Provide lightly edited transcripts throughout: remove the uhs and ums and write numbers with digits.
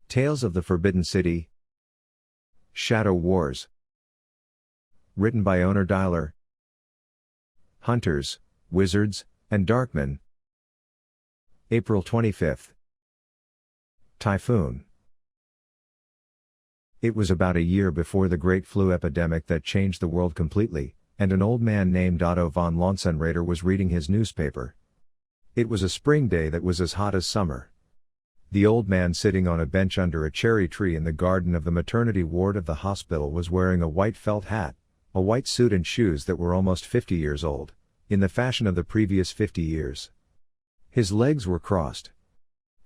Tales of the Forbidden City. Shadow Wars. Written by Onur DİLER. Hunters, Wizards, and Darkmen. April 25th. Typhoon. It was about a year before the great flu epidemic that changed the world completely, and an old man named Otto von Lonsenrader was reading his newspaper. It was a spring day that was as hot as summer. The old man sitting on a bench under a cherry tree in the garden of the maternity ward of the hospital was wearing a white felt hat, a white suit and shoes that were almost 50 years old, in the fashion of the previous 50 years. His legs were crossed.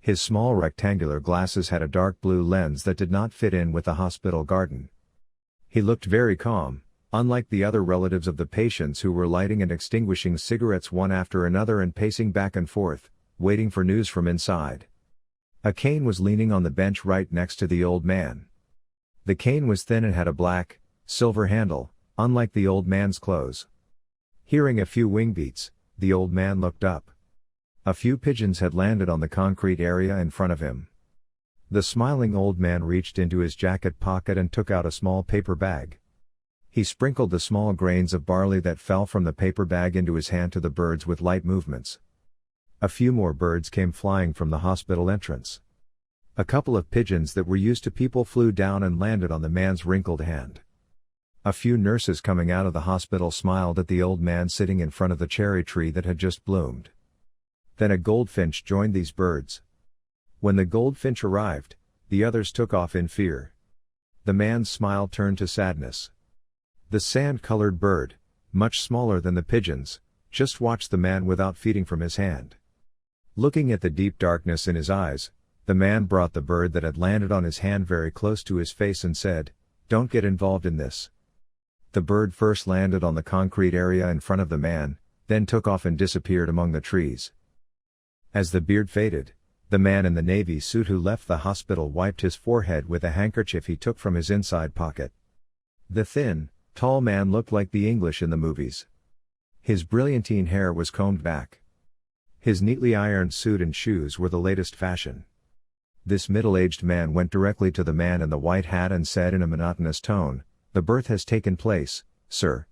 His small rectangular glasses had a dark blue lens that did not fit in with the hospital garden. He looked very calm, unlike the other relatives of the patients who were lighting and extinguishing cigarettes one after another and pacing back and forth, waiting for news from inside. A cane was leaning on the bench right next to the old man. The cane was thin and had a black, silver handle, unlike the old man's clothes. Hearing a few wing beats, the old man looked up. A few pigeons had landed on the concrete area in front of him. The smiling old man reached into his jacket pocket and took out a small paper bag. He sprinkled the small grains of barley that fell from the paper bag into his hand to the birds with light movements. A few more birds came flying from the hospital entrance. A couple of pigeons that were used to people flew down and landed on the man's wrinkled hand. A few nurses coming out of the hospital smiled at the old man sitting in front of the cherry tree that had just bloomed. Then a goldfinch joined these birds. When the goldfinch arrived, the others took off in fear. The man's smile turned to sadness. The sand-colored bird, much smaller than the pigeons, just watched the man without feeding from his hand. Looking at the deep darkness in his eyes, the man brought the bird that had landed on his hand very close to his face and said, "Don't get involved in this." The bird first landed on the concrete area in front of the man, then took off and disappeared among the trees. As the beard faded, the man in the navy suit who left the hospital wiped his forehead with a handkerchief he took from his inside pocket. The thin, tall man looked like the English in the movies. His brilliantine hair was combed back. His neatly ironed suit and shoes were the latest fashion. This middle-aged man went directly to the man in the white hat and said in a monotonous tone, "The birth has taken place, sir.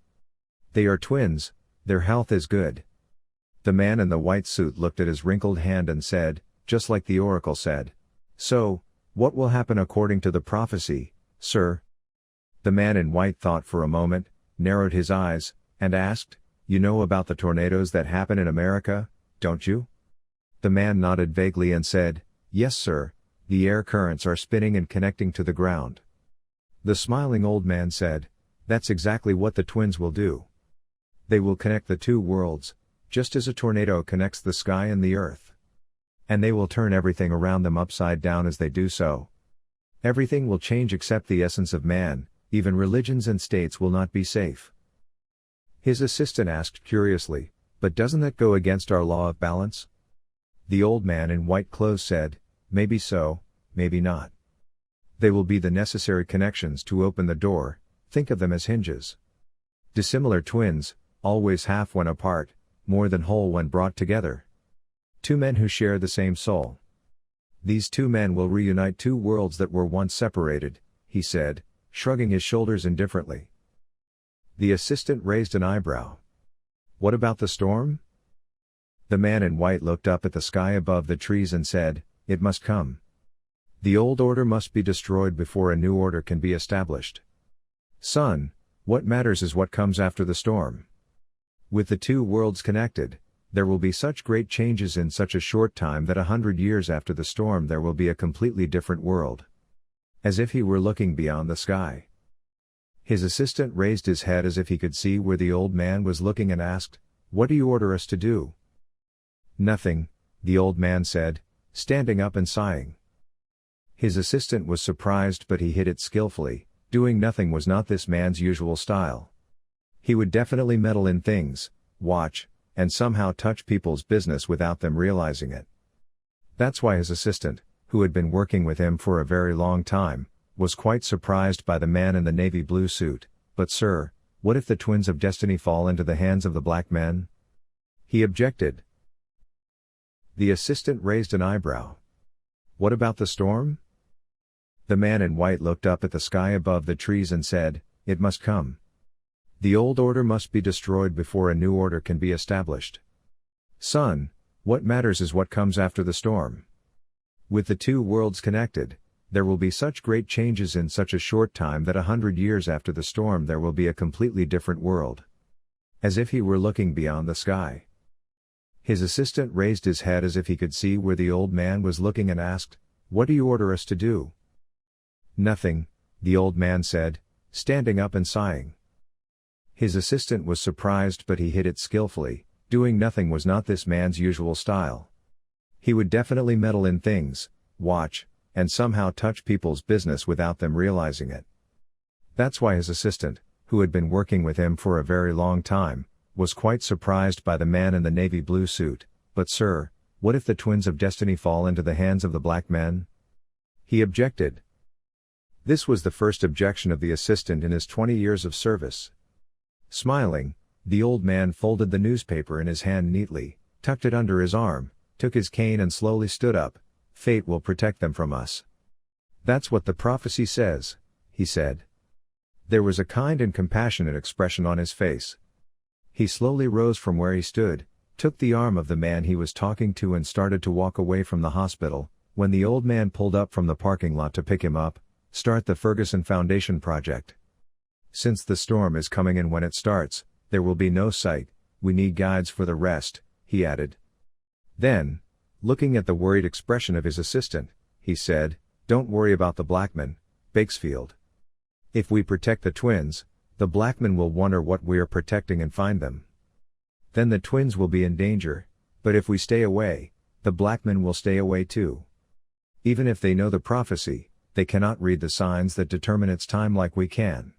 They are twins, their health is good." The man in the white suit looked at his wrinkled hand and said, just like the oracle said, "So, what will happen according to the prophecy, sir?" The man in white thought for a moment, narrowed his eyes, and asked, "You know about the tornadoes that happen in America, don't you?" The man nodded vaguely and said, "Yes, sir, the air currents are spinning and connecting to the ground." The smiling old man said, "That's exactly what the twins will do. They will connect the two worlds, just as a tornado connects the sky and the earth. And they will turn everything around them upside down as they do so. Everything will change except the essence of man, even religions and states will not be safe." His assistant asked curiously, "But doesn't that go against our law of balance?" The old man in white clothes said, "Maybe so, maybe not. They will be the necessary connections to open the door, think of them as hinges. Dissimilar twins, always half when apart, more than whole when brought together. Two men who share the same soul. These two men will reunite two worlds that were once separated," he said, shrugging his shoulders indifferently. The assistant raised an eyebrow. "What about the storm?" The man in white looked up at the sky above the trees and said, "It must come. The old order must be destroyed before a new order can be established. Son, what matters is what comes after the storm. With the two worlds connected, there will be such great changes in such a short time that 100 years after the storm there will be a completely different world." As if he were looking beyond the sky. His assistant raised his head as if he could see where the old man was looking and asked, "What do you order us to do?" "Nothing," the old man said, standing up and sighing. His assistant was surprised, but he hid it skillfully. Doing nothing was not this man's usual style. He would definitely meddle in things, watch, and somehow touch people's business without them realizing it. That's why his assistant, who had been working with him for a very long time, was quite surprised by the man in the navy blue suit. "But sir, what if the twins of destiny fall into the hands of the black men?" he objected. The assistant raised an eyebrow. "What about the storm?" The man in white looked up at the sky above the trees and said, "It must come. The old order must be destroyed before a new order can be established. Son, what matters is what comes after the storm. With the two worlds connected, there will be such great changes in such a short time that 100 years after the storm there will be a completely different world." As if he were looking beyond the sky. His assistant raised his head as if he could see where the old man was looking and asked, "What do you order us to do?" "Nothing," the old man said, standing up and sighing. His assistant was surprised, but he hid it skillfully. Doing nothing was not this man's usual style. He would definitely meddle in things, watch, and somehow touch people's business without them realizing it. That's why his assistant, who had been working with him for a very long time, was quite surprised by the man in the navy blue suit. "But sir, what if the twins of destiny fall into the hands of the black men?" he objected. This was the first objection of the assistant in his 20 years of service. Smiling, the old man folded the newspaper in his hand neatly, tucked it under his arm, took his cane and slowly stood up. "Fate will protect them from us. That's what the prophecy says," he said. There was a kind and compassionate expression on his face. He slowly rose from where he stood, took the arm of the man he was talking to and started to walk away from the hospital, when the old man pulled up from the parking lot to pick him up. "Start the Ferguson Foundation project. Since the storm is coming and when it starts, there will be no sight, we need guides for the rest," he added. Then, looking at the worried expression of his assistant, he said, "Don't worry about the Blackmen, Bakesfield. If we protect the twins, the Blackmen will wonder what we are protecting and find them. Then the twins will be in danger, but if we stay away, the Blackmen will stay away too. Even if they know the prophecy, they cannot read the signs that determine its time like we can.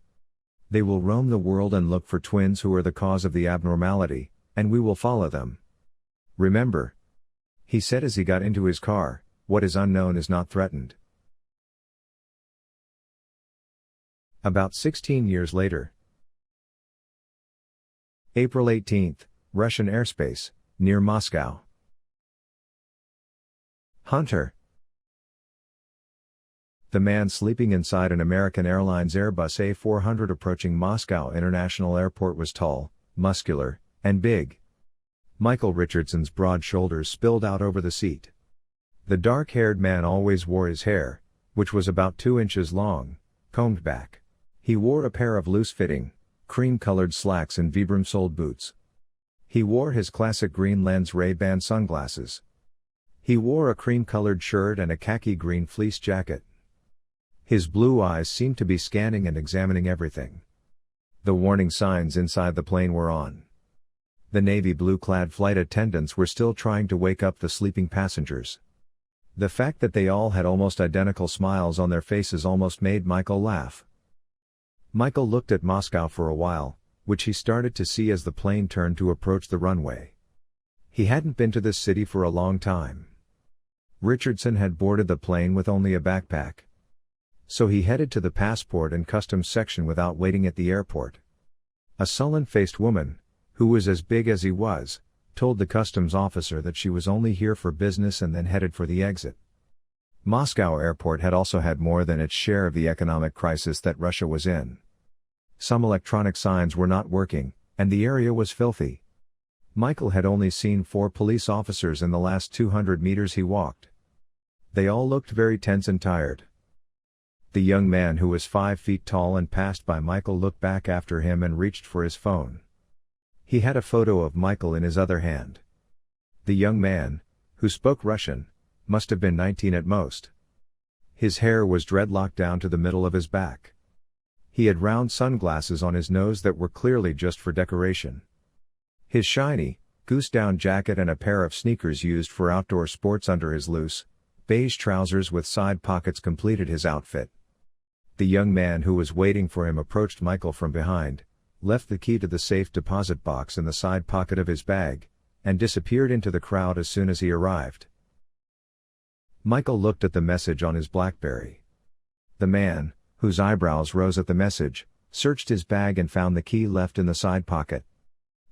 They will roam the world and look for twins who are the cause of the abnormality, and we will follow them. Remember," he said as he got into his car, "what is unknown is not threatened." About 16 years later. April 18, Russian airspace, near Moscow. Hunter. The man sleeping inside an American Airlines Airbus A400 approaching Moscow International Airport was tall, muscular, and big. Michael Richardson's broad shoulders spilled out over the seat. The dark-haired man always wore his hair, which was about 2 inches long, combed back. He wore a pair of loose-fitting, cream-colored slacks and Vibram-soled boots. He wore his classic green lens Ray-Ban sunglasses. He wore a cream-colored shirt and a khaki-green fleece jacket. His blue eyes seemed to be scanning and examining everything. The warning signs inside the plane were on. The navy blue-clad flight attendants were still trying to wake up the sleeping passengers. The fact that they all had almost identical smiles on their faces almost made Michael laugh. Michael looked at Moscow for a while, which he started to see as the plane turned to approach the runway. He hadn't been to this city for a long time. Richardson had boarded the plane with only a backpack. So he headed to the passport and customs section without waiting at the airport. A sullen-faced woman, who was as big as he was, told the customs officer that she was only here for business and then headed for the exit. Moscow airport had also had more than its share of the economic crisis that Russia was in. Some electronic signs were not working, and the area was filthy. Michael had only seen 4 police officers in the last 200 meters he walked. They all looked very tense and tired. The young man who was 5 feet tall and passed by Michael looked back after him and reached for his phone. He had a photo of Michael in his other hand. The young man, who spoke Russian, must have been 19 at most. His hair was dreadlocked down to the middle of his back. He had round sunglasses on his nose that were clearly just for decoration. His shiny, goose-down jacket and a pair of sneakers used for outdoor sports under his loose, beige trousers with side pockets completed his outfit. The young man who was waiting for him approached Michael from behind, left the key to the safe deposit box in the side pocket of his bag, and disappeared into the crowd as soon as he arrived. Michael looked at the message on his BlackBerry. The man, whose eyebrows rose at the message, searched his bag and found the key left in the side pocket.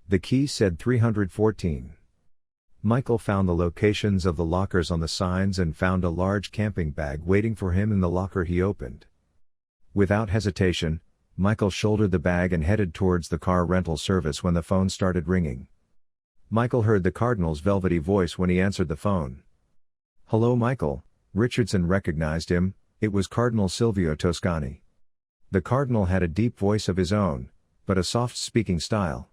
The key said 314. Michael found the locations of the lockers on the signs and found a large camping bag waiting for him in the locker he opened. Without hesitation, Michael shouldered the bag and headed towards the car rental service when the phone started ringing. Michael heard the Cardinal's velvety voice when he answered the phone. "Hello, Michael." Richardson recognized him. It was Cardinal Silvio Toscani. The Cardinal had a deep voice of his own, but a soft speaking style.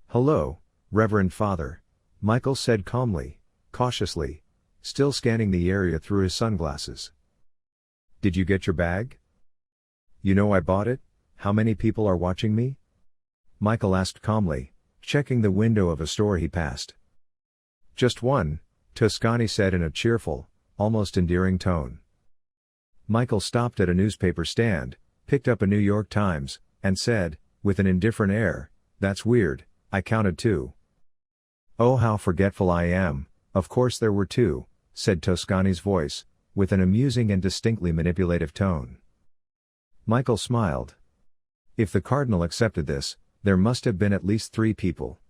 "Hello, Reverend Father," Michael said calmly, cautiously, still scanning the area through his sunglasses. "Did you get your bag? You know I bought it? How many people are watching me?" Michael asked calmly, checking the window of a store he passed. "Just one," Toscani said in a cheerful, almost endearing tone. Michael stopped at a newspaper stand, picked up a New York Times, and said, with an indifferent air, "That's weird, I counted two." "Oh, how forgetful I am, of course there were two," said Toscani's voice, with an amusing and distinctly manipulative tone. Michael smiled. If the Cardinal accepted this, there must have been at least 3 people.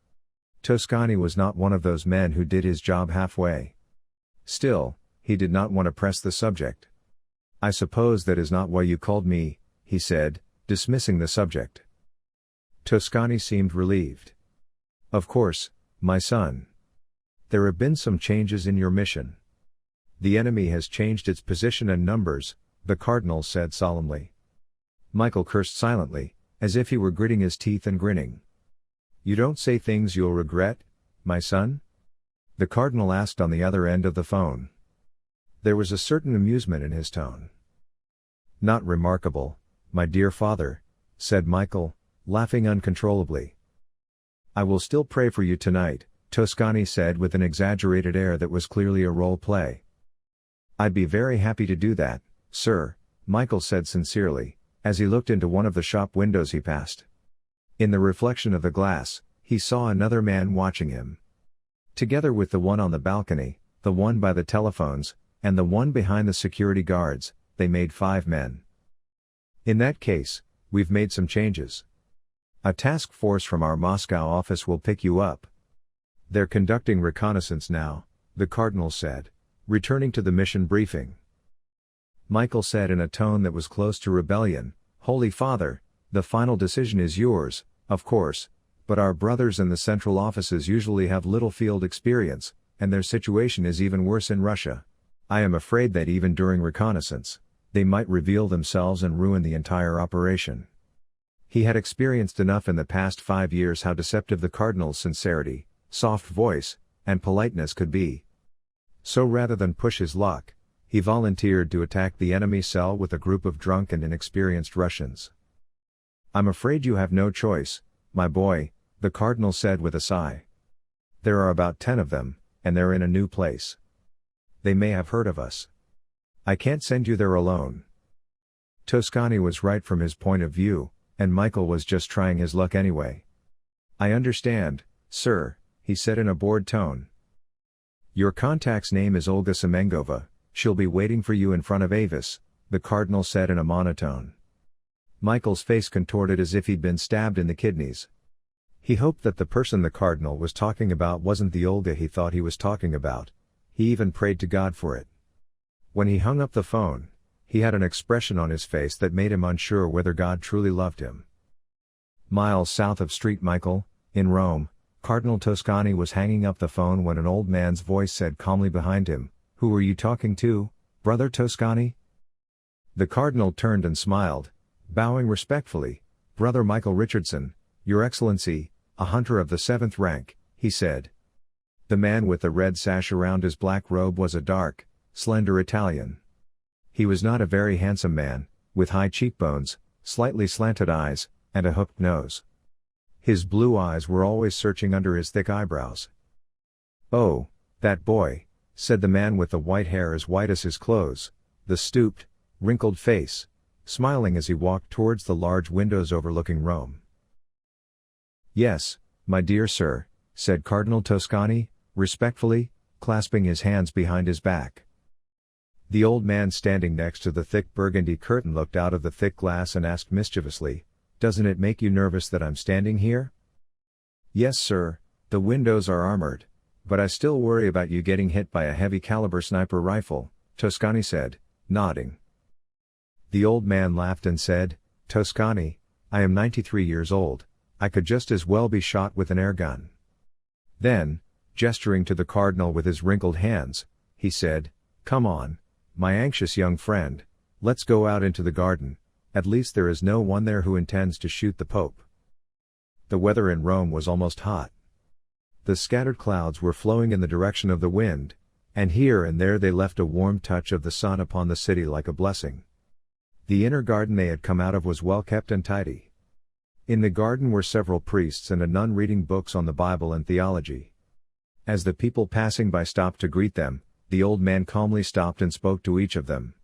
Toscani was not one of those men who did his job halfway. Still, he did not want to press the subject. "I suppose that is not why you called me," he said, dismissing the subject. Toscani seemed relieved. "Of course, my son. There have been some changes in your mission. The enemy has changed its position and numbers," the Cardinal said solemnly. Michael cursed silently, as if he were gritting his teeth and grinning. "You don't say things you'll regret, my son?" the Cardinal asked on the other end of the phone. There was a certain amusement in his tone. "Not remarkable, my dear father," said Michael, laughing uncontrollably. "I will still pray for you tonight," Toscani said with an exaggerated air that was clearly a role play. "I'd be very happy to do that, sir," Michael said sincerely, as he looked into one of the shop windows he passed. In the reflection of the glass, he saw another man watching him. Together with the one on the balcony, the one by the telephones, and the one behind the security guards, they made 5 men. "In that case, we've made some changes. A task force from our Moscow office will pick you up. They're conducting reconnaissance now," the Cardinal said, returning to the mission briefing. Michael said in a tone that was close to rebellion, "Holy Father, the final decision is yours, of course, but our brothers in the central offices usually have little field experience, and their situation is even worse in Russia. I am afraid that even during reconnaissance, they might reveal themselves and ruin the entire operation." He had experienced enough in the past 5 years how deceptive the Cardinal's sincerity, soft voice, and politeness could be. So rather than push his luck, he volunteered to attack the enemy cell with a group of drunk and inexperienced Russians. "I'm afraid you have no choice, my boy," the Cardinal said with a sigh. "There are about 10 of them, and they're in a new place. They may have heard of us. I can't send you there alone." Toscani was right from his point of view, and Michael was just trying his luck anyway. "I understand, sir," he said in a bored tone. "Your contact's name is Olga Semengova. She'll be waiting for you in front of Avis," the Cardinal said in a monotone. Michael's face contorted as if he'd been stabbed in the kidneys. He hoped that the person the Cardinal was talking about wasn't the Olga he thought he was talking about. He even prayed to God for it. When he hung up the phone, he had an expression on his face that made him unsure whether God truly loved him. Miles south of Street Michael, in Rome, Cardinal Toscani was hanging up the phone when an old man's voice said calmly behind him, "Who are you talking to, Brother Toscani?" The Cardinal turned and smiled, bowing respectfully. "Brother Michael Richardson, Your Excellency, a hunter of the 7th rank," he said. The man with the red sash around his black robe was a dark, slender Italian. He was not a very handsome man, with high cheekbones, slightly slanted eyes, and a hooked nose. His blue eyes were always searching under his thick eyebrows. "Oh, that boy," said the man with the white hair as white as his clothes, the stooped, wrinkled face, smiling as he walked towards the large windows overlooking Rome. "Yes, my dear sir," said Cardinal Toscani, respectfully, clasping his hands behind his back. The old man standing next to the thick burgundy curtain looked out of the thick glass and asked mischievously, "Doesn't it make you nervous that I'm standing here?" "Yes, sir, the windows are armored," But I still worry about you getting hit by a heavy caliber sniper rifle, Toscani said, nodding. The old man laughed and said, Toscani, I am 93 years old, I could just as well be shot with an air gun. Then, gesturing to the cardinal with his wrinkled hands, he said, Come on, my anxious young friend, let's go out into the garden, at least there is no one there who intends to shoot the Pope. The weather in Rome was almost hot. The scattered clouds were flowing in the direction of the wind, and here and there they left a warm touch of the sun upon the city like a blessing. The inner garden they had come out of was well kept and tidy. In the garden were several priests and a nun reading books on the Bible and theology. As the people passing by stopped to greet them, the old man calmly stopped and spoke to each of them.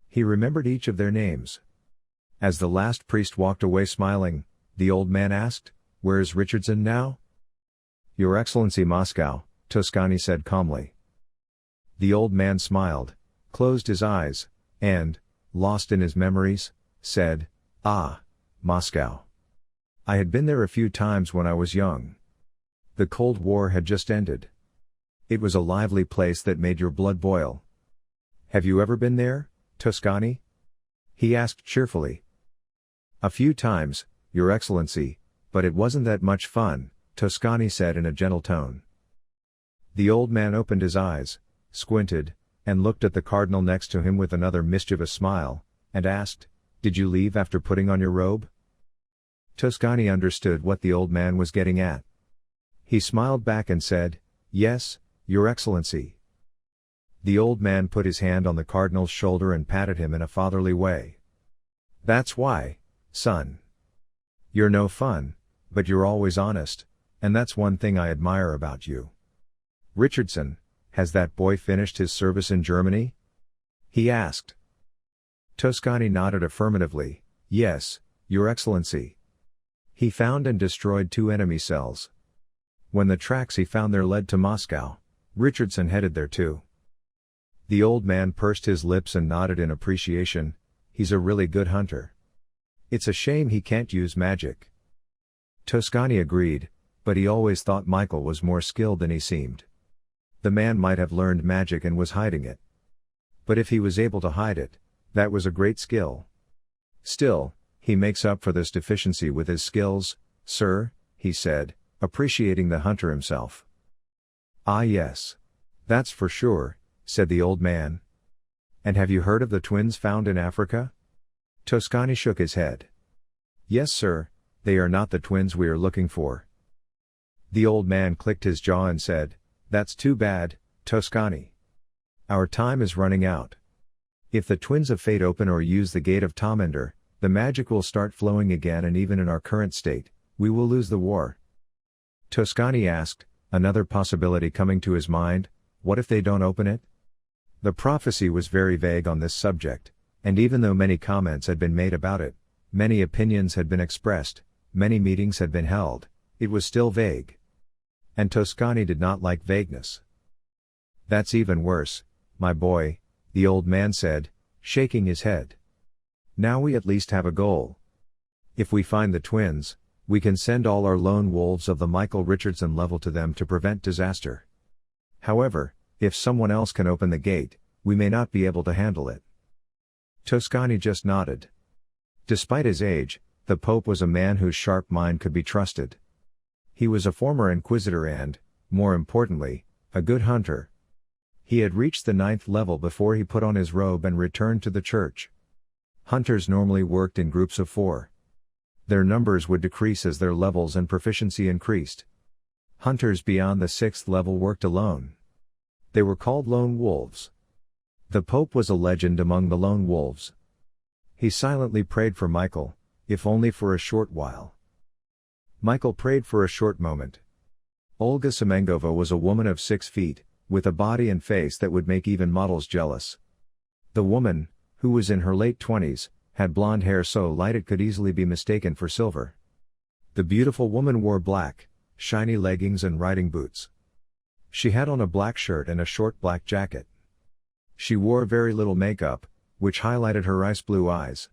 He remembered each of their names. As the last priest walked away smiling, the old man asked, Where is Richardson now? Your Excellency, Moscow, Toscani said calmly. The old man smiled, closed his eyes, and, lost in his memories, said, Ah, Moscow. I had been there a few times when I was young. The Cold War had just ended. It was a lively place that made your blood boil. Have you ever been there, Toscani? He asked cheerfully. A few times, Your Excellency, but it wasn't that much fun, Toscani said in a gentle tone. The old man opened his eyes, squinted, and looked at the cardinal next to him with another mischievous smile, and asked, Did you leave after putting on your robe? Toscani understood what the old man was getting at. He smiled back and said, Yes, Your Excellency. The old man put his hand on the cardinal's shoulder and patted him in a fatherly way. That's why, son. You're no fun, but you're always honest, and that's one thing I admire about you. Richardson, has that boy finished his service in Germany? He asked. Toscani nodded affirmatively, Yes, Your Excellency. He found and destroyed 2 enemy cells. When the tracks he found there led to Moscow, Richardson headed there too. The old man pursed his lips and nodded in appreciation. He's a really good hunter. It's a shame he can't use magic. Toscani agreed, but he always thought Michael was more skilled than he seemed. The man might have learned magic and was hiding it. But if he was able to hide it, that was a great skill. Still, he makes up for this deficiency with his skills, sir, he said, appreciating the hunter himself. Ah yes. That's for sure, said the old man. And have you heard of the twins found in Africa? Toscani shook his head. Yes sir, they are not the twins we are looking for. The old man clicked his jaw and said, That's too bad, Toscani. Our time is running out. If the twins of fate open or use the gate of Tomender, the magic will start flowing again, and even in our current state, we will lose the war. Toscani asked, another possibility coming to his mind, what if they don't open it? The prophecy was very vague on this subject, and even though many comments had been made about it, many opinions had been expressed, many meetings had been held, it was still vague. And Toscani did not like vagueness. That's even worse, my boy, the old man said, shaking his head. Now we at least have a goal. If we find the twins, we can send all our lone wolves of the Michael Richardson level to them to prevent disaster. However, if someone else can open the gate, we may not be able to handle it. Toscani just nodded. Despite his age, the Pope was a man whose sharp mind could be trusted. He was a former inquisitor and, more importantly, a good hunter. He had reached the 9th level before he put on his robe and returned to the church. Hunters normally worked in groups of 4. Their numbers would decrease as their levels and proficiency increased. Hunters beyond the 6th level worked alone. They were called lone wolves. The Pope was a legend among the lone wolves. He silently prayed for Michael, if only for a short while. Michael prayed for a short moment. Olga Semengova was a woman of 6 feet, with a body and face that would make even models jealous. The woman, who was in her late 20s, had blonde hair so light it could easily be mistaken for silver. The beautiful woman wore black, shiny leggings and riding boots. She had on a black shirt and a short black jacket. She wore very little makeup, which highlighted her ice blue eyes.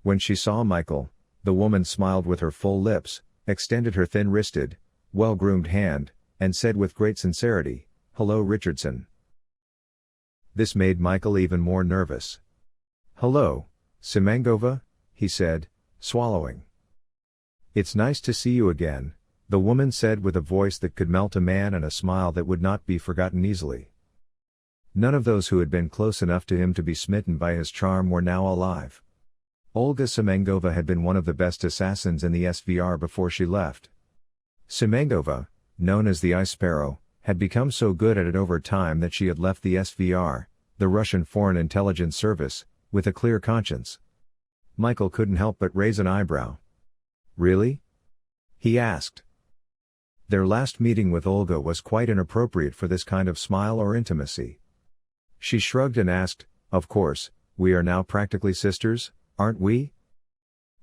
When she saw Michael, the woman smiled with her full lips, extended her thin-wristed, well-groomed hand, and said with great sincerity, "Hello, Richardson." This made Michael even more nervous. "Hello, Semengova," he said, swallowing. "It's nice to see you again," the woman said with a voice that could melt a man and a smile that would not be forgotten easily. None of those who had been close enough to him to be smitten by his charm were now alive. Olga Semengova had been one of the best assassins in the SVR before she left. Semengova, known as the Ice Sparrow, had become so good at it over time that she had left the SVR, the Russian Foreign Intelligence Service, with a clear conscience. Michael couldn't help but raise an eyebrow. "Really?" he asked. Their last meeting with Olga was quite inappropriate for this kind of smile or intimacy. She shrugged and asked, "Of course, we are now practically sisters, aren't we?"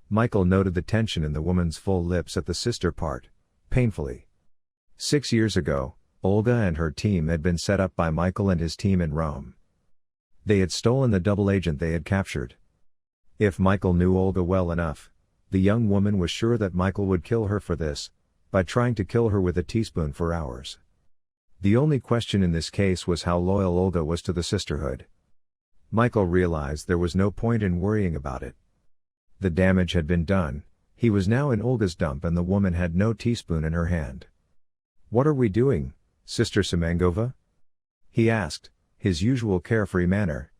Michael noted the tension in the woman's full lips at the sister part, painfully. 6 years ago, Olga and her team had been set up by Michael and his team in Rome. They had stolen the double agent they had captured. If Michael knew Olga well enough, the young woman was sure that Michael would kill her for this, by trying to kill her with a teaspoon for hours. The only question in this case was how loyal Olga was to the sisterhood. Michael realized there was no point in worrying about it. The damage had been done, he was now in Olga's dump and the woman had no teaspoon in her hand. "What are we doing, Sister Semengova?" he asked, his usual carefree manner.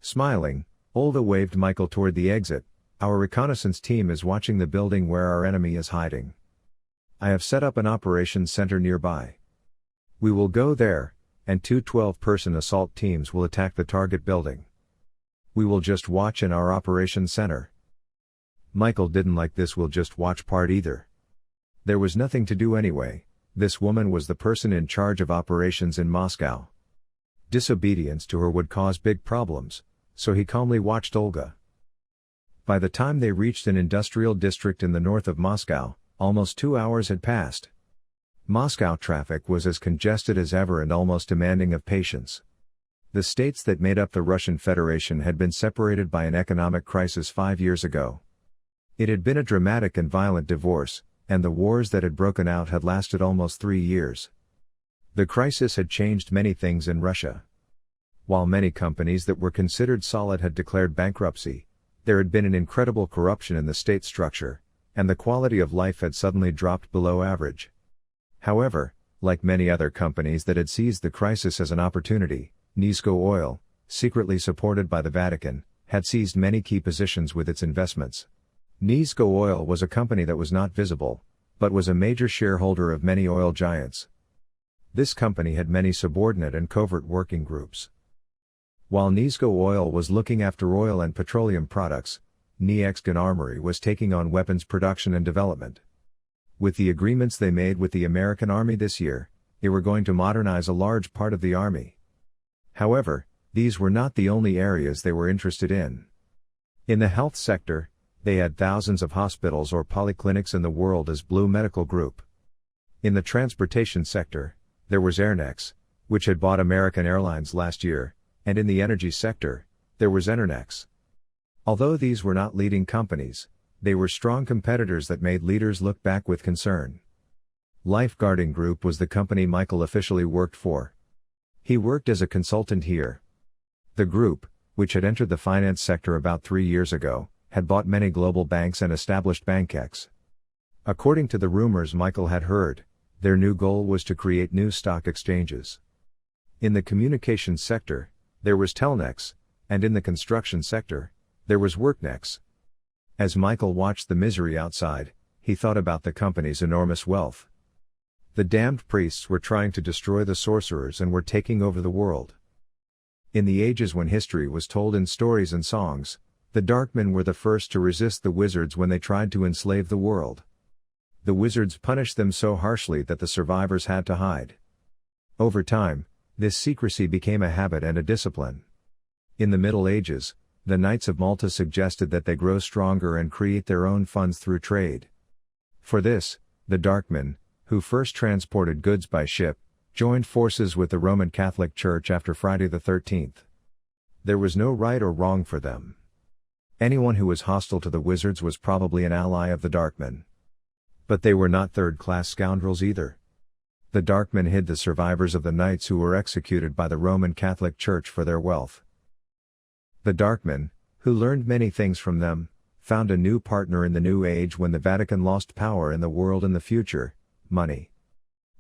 Smiling, Olga waved Michael toward the exit. "Our reconnaissance team is watching the building where our enemy is hiding. I have set up an operations center nearby. We will go there, and 2 12-person assault teams will attack the target building. We will just watch in our operations center." Michael didn't like this "we'll just watch" part either. There was nothing to do anyway. This woman was the person in charge of operations in Moscow. Disobedience to her would cause big problems, so he calmly watched Olga. By the time they reached an industrial district in the north of Moscow, almost 2 hours had passed. Moscow traffic was as congested as ever and almost demanding of patience. The states that made up the Russian Federation had been separated by an economic crisis 5 years ago. It had been a dramatic and violent divorce, and the wars that had broken out had lasted almost 3 years. The crisis had changed many things in Russia. While many companies that were considered solid had declared bankruptcy, there had been an incredible corruption in the state structure, and the quality of life had suddenly dropped below average. However, like many other companies that had seized the crisis as an opportunity, Nisco Oil, secretly supported by the Vatican, had seized many key positions with its investments. Nisco Oil was a company that was not visible, but was a major shareholder of many oil giants. This company had many subordinate and covert working groups. While Nisco Oil was looking after oil and petroleum products, Neexgan Armory was taking on weapons production and development. With the agreements they made with the American Army this year, they were going to modernize a large part of the Army. However, these were not the only areas they were interested in. In the health sector, they had thousands of hospitals or polyclinics in the world as Blue Medical Group. In the transportation sector, there was Airnex, which had bought American Airlines last year, and in the energy sector, there was Enernex. Although these were not leading companies, they were strong competitors that made leaders look back with concern. Lifeguarding Group was the company Michael officially worked for. He worked as a consultant here. The group, which had entered the finance sector about 3 years ago, had bought many global banks and established bankex. According to the rumors Michael had heard, their new goal was to create new stock exchanges. In the communications sector, there was Telnex, and in the construction sector, there was Worknex. As Michael watched the misery outside, he thought about the company's enormous wealth. The damned priests were trying to destroy the sorcerers and were taking over the world. In the ages when history was told in stories and songs, the Darkmen were the first to resist the wizards when they tried to enslave the world. The wizards punished them so harshly that the survivors had to hide. Over time, this secrecy became a habit and a discipline. In the Middle Ages, the Knights of Malta suggested that they grow stronger and create their own funds through trade. For this, the Darkmen, who first transported goods by ship, joined forces with the Roman Catholic Church after Friday the 13th. There was no right or wrong for them. Anyone who was hostile to the wizards was probably an ally of the Darkmen. But they were not third-class scoundrels either. The Darkmen hid the survivors of the knights who were executed by the Roman Catholic Church for their wealth. The Darkmen, who learned many things from them, found a new partner in the New Age when the Vatican lost power in the world in the future: money.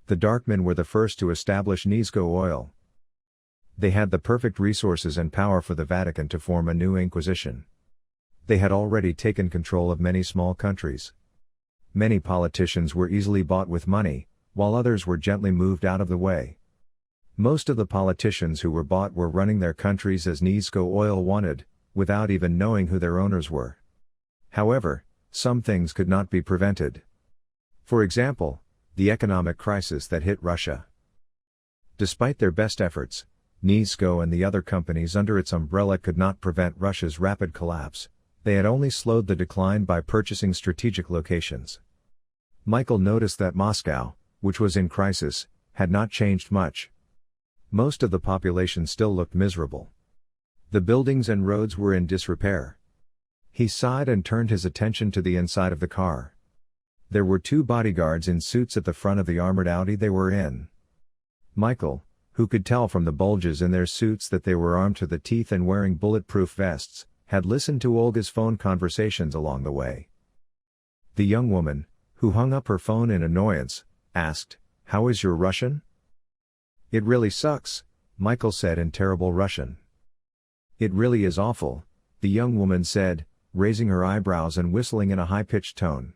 The Darkmen were the first to establish Nisco oil. They had the perfect resources and power for the Vatican to form a new Inquisition. They had already taken control of many small countries. Many politicians were easily bought with money, while others were gently moved out of the way. Most of the politicians who were bought were running their countries as Nisco oil wanted, without even knowing who their owners were. However, some things could not be prevented. For example, the economic crisis that hit Russia. Despite their best efforts, Nisco and the other companies under its umbrella could not prevent Russia's rapid collapse. They had only slowed the decline by purchasing strategic locations. Michael noticed that Moscow, which was in crisis, had not changed much. Most of the population still looked miserable. The buildings and roads were in disrepair. He sighed and turned his attention to the inside of the car. There were 2 bodyguards in suits at the front of the armored Audi they were in. Michael, who could tell from the bulges in their suits that they were armed to the teeth and wearing bulletproof vests, had listened to Olga's phone conversations along the way. The young woman, who hung up her phone in annoyance, asked, "How is your Russian?" "It really sucks," Michael said in terrible Russian. "It really is awful," the young woman said, raising her eyebrows and whistling in a high-pitched tone.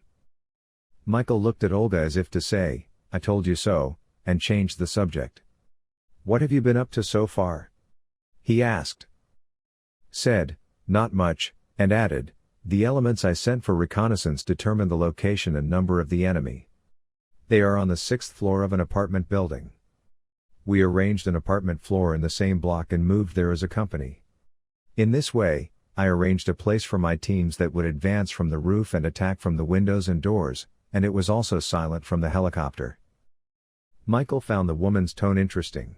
Michael looked at Olga as if to say, "I told you so," and changed the subject. "What have you been up to so far?" he asked. Said, "Not much," and added, "The elements I sent for reconnaissance determined the location and number of the enemy. They are on the 6th floor of an apartment building. We arranged an apartment floor in the same block and moved there as a company. In this way, I arranged a place for my teams that would advance from the roof and attack from the windows and doors, and it was also silent from the helicopter." Michael found the woman's tone interesting.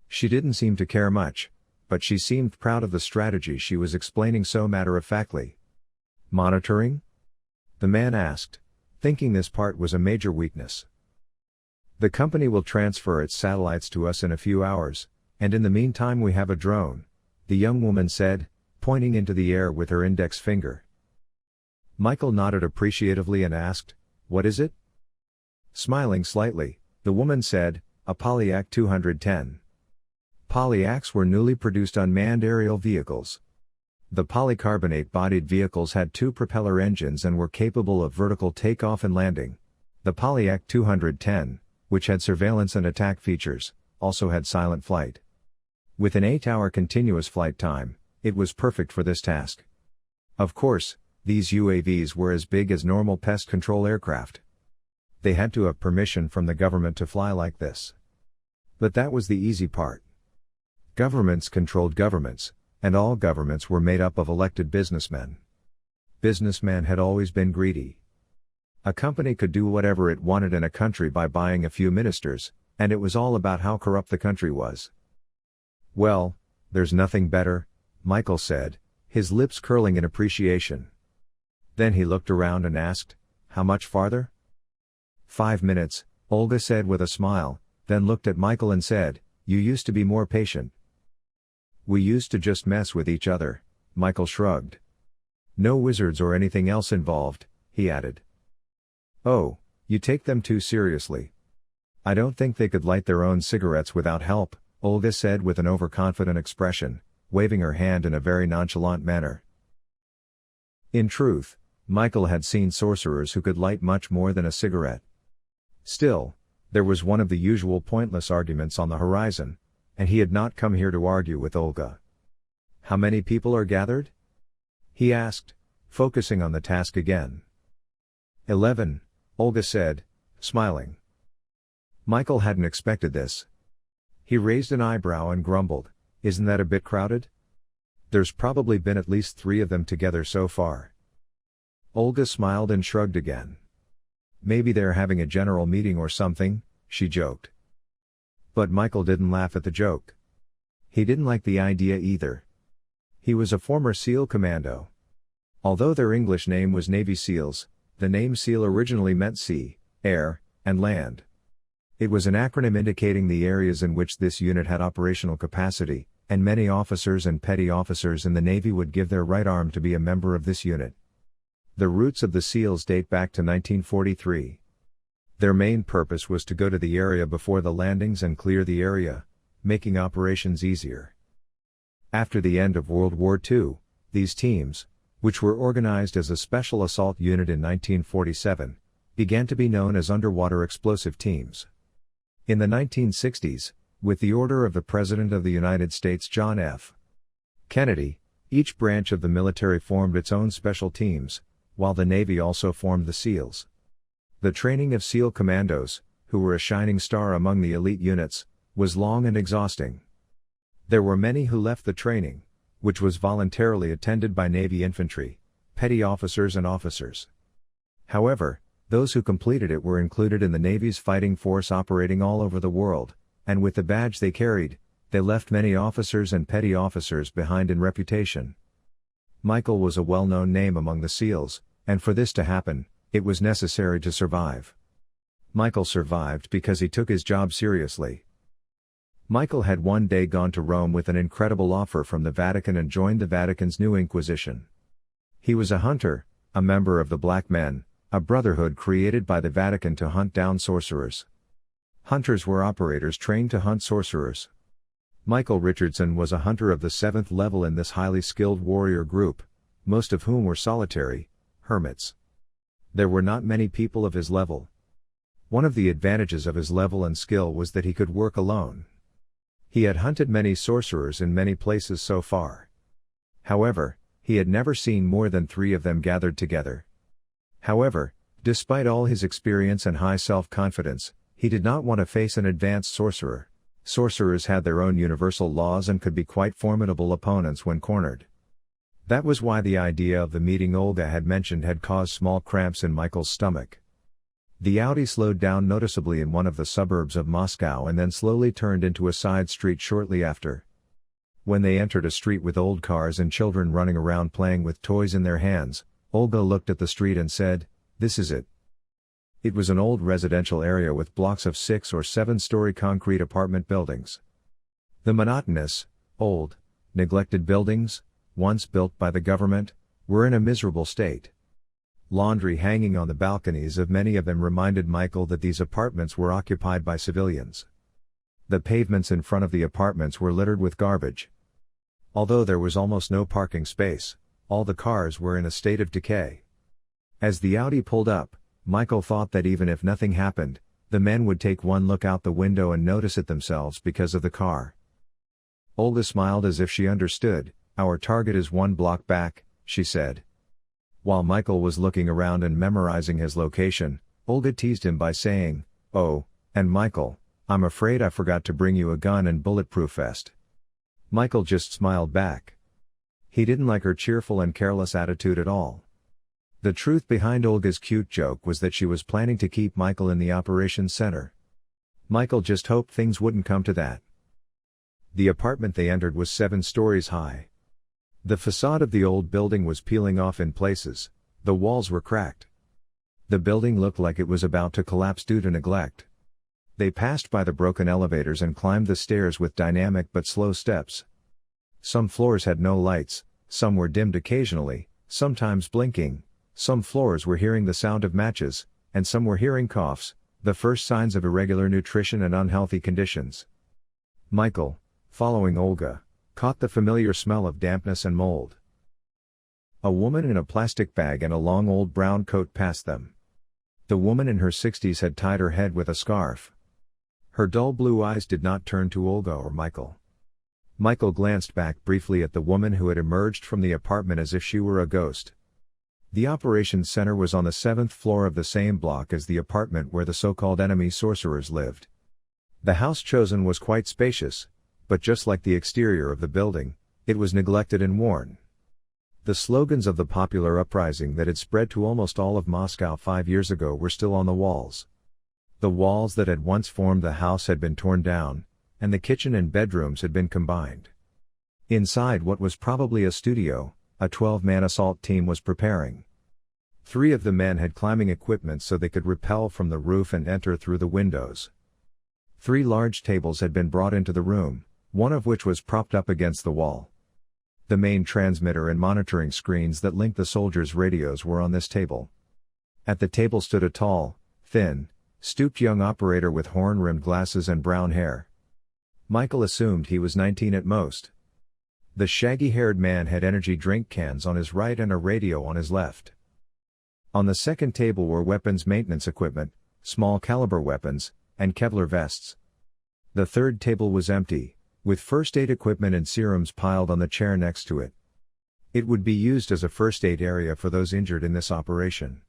She didn't seem to care much, but she seemed proud of the strategy she was explaining so matter-of-factly. "Monitoring?" the man asked, thinking this part was a major weakness. "The company will transfer its satellites to us in a few hours, and in the meantime we have a drone," the young woman said, pointing into the air with her index finger. Michael nodded appreciatively and asked, "What is it?" Smiling slightly, the woman said, "A Polyak 210. Polyaks were newly produced unmanned aerial vehicles. The polycarbonate-bodied vehicles had 2 propeller engines and were capable of vertical takeoff and landing. The Polyak 210, which had surveillance and attack features, also had silent flight. With an 8-hour continuous flight time, it was perfect for this task. Of course, these UAVs were as big as normal pest control aircraft. They had to have permission from the government to fly like this. But that was the easy part. Governments controlled governments, and all governments were made up of elected businessmen. Businessmen had always been greedy. A company could do whatever it wanted in a country by buying a few ministers, and it was all about how corrupt the country was. "Well, there's nothing better," Michael said, his lips curling in appreciation. Then he looked around and asked, "How much farther?" 5 minutes, Olga said with a smile, then looked at Michael and said, "You used to be more patient." "We used to just mess with each other," Michael shrugged. "No wizards or anything else involved," he added. "Oh, you take them too seriously. I don't think they could light their own cigarettes without help," Olga said with an overconfident expression, waving her hand in a very nonchalant manner. In truth, Michael had seen sorcerers who could light much more than a cigarette. Still, there was one of the usual pointless arguments on the horizon, and he had not come here to argue with Olga. "How many people are gathered?" he asked, focusing on the task again. 11, Olga said, smiling. Michael hadn't expected this. He raised an eyebrow and grumbled, "Isn't that a bit crowded? There's probably been at least 3 of them together so far." Olga smiled and shrugged again. "Maybe they're having a general meeting or something," she joked. But Michael didn't laugh at the joke. He didn't like the idea either. He was a former SEAL commando. Although their English name was Navy SEALs, the name SEAL originally meant sea, air, and land. It was an acronym indicating the areas in which this unit had operational capacity, and many officers and petty officers in the Navy would give their right arm to be a member of this unit. The roots of the SEALs date back to 1943. Their main purpose was to go to the area before the landings and clear the area, making operations easier. After the end of World War II, these teams, which were organized as a special assault unit in 1947, began to be known as underwater explosive teams. In the 1960s, with the order of the President of the United States John F. Kennedy, each branch of the military formed its own special teams, while the Navy also formed the SEALs. The training of SEAL commandos, who were a shining star among the elite units, was long and exhausting. There were many who left the training, which was voluntarily attended by Navy infantry, petty officers and officers. However, those who completed it were included in the Navy's fighting force operating all over the world, and with the badge they carried, they left many officers and petty officers behind in reputation. Michael was a well-known name among the SEALs, and for this to happen, it was necessary to survive. Michael survived because he took his job seriously. Michael had one day gone to Rome with an incredible offer from the Vatican and joined the Vatican's new Inquisition. He was a hunter, a member of the Black Men, a brotherhood created by the Vatican to hunt down sorcerers. Hunters were operators trained to hunt sorcerers. Michael Richardson was a hunter of the 7th level in this highly skilled warrior group, most of whom were solitary, hermits. There were not many people of his level. One of the advantages of his level and skill was that he could work alone. He had hunted many sorcerers in many places so far. However, he had never seen more than 3 of them gathered together. However, despite all his experience and high self-confidence, he did not want to face an advanced sorcerer. Sorcerers had their own universal laws and could be quite formidable opponents when cornered. That was why the idea of the meeting Olga had mentioned had caused small cramps in Michael's stomach. The Audi slowed down noticeably in one of the suburbs of Moscow and then slowly turned into a side street shortly after. When they entered a street with old cars and children running around playing with toys in their hands, Olga looked at the street and said, "This is it." It was an old residential area with blocks of 6 or 7-story concrete apartment buildings. The monotonous, old, neglected buildings, once built by the government, were in a miserable state. Laundry hanging on the balconies of many of them reminded Michael that these apartments were occupied by civilians. The pavements in front of the apartments were littered with garbage. Although there was almost no parking space, all the cars were in a state of decay. As the Audi pulled up, Michael thought that even if nothing happened, the men would take one look out the window and notice it themselves because of the car. Olga smiled as if she understood. "Our target is 1 block back," she said. While Michael was looking around and memorizing his location, Olga teased him by saying, "Oh, and Michael, I'm afraid I forgot to bring you a gun and bulletproof vest." Michael just smiled back. He didn't like her cheerful and careless attitude at all. The truth behind Olga's cute joke was that she was planning to keep Michael in the operations center. Michael just hoped things wouldn't come to that. The apartment they entered was 7 stories high. The facade of the old building was peeling off in places, the walls were cracked. The building looked like it was about to collapse due to neglect. They passed by the broken elevators and climbed the stairs with dynamic but slow steps. Some floors had no lights, some were dimmed occasionally, sometimes blinking, some floors were hearing the sound of matches, and some were hearing coughs, the first signs of irregular nutrition and unhealthy conditions. Michael, following Olga, caught the familiar smell of dampness and mold. A woman in a plastic bag and a long old brown coat passed them. The woman in her 60s had tied her head with a scarf. Her dull blue eyes did not turn to Olga or Michael. Michael glanced back briefly at the woman who had emerged from the apartment as if she were a ghost. The operations center was on the 7th floor of the same block as the apartment where the so-called enemy sorcerers lived. The house chosen was quite spacious, but just like the exterior of the building, it was neglected and worn. The slogans of the popular uprising that had spread to almost all of Moscow 5 years ago were still on the walls. The walls that had once formed the house had been torn down, and the kitchen and bedrooms had been combined. Inside what was probably a studio, a 12-man assault team was preparing. 3 of the men had climbing equipment so they could rappel from the roof and enter through the windows. 3 large tables had been brought into the room, one of which was propped up against the wall. The main transmitter and monitoring screens that linked the soldiers' radios were on this table. At the table stood a tall, thin, stooped young operator with horn-rimmed glasses and brown hair. Michael assumed he was 19 at most. The shaggy-haired man had energy drink cans on his right and a radio on his left. On the second table were weapons maintenance equipment, small caliber weapons, and Kevlar vests. The third table was empty, with first aid equipment and serums piled on the chair next to it. It would be used as a first aid area for those injured in this operation.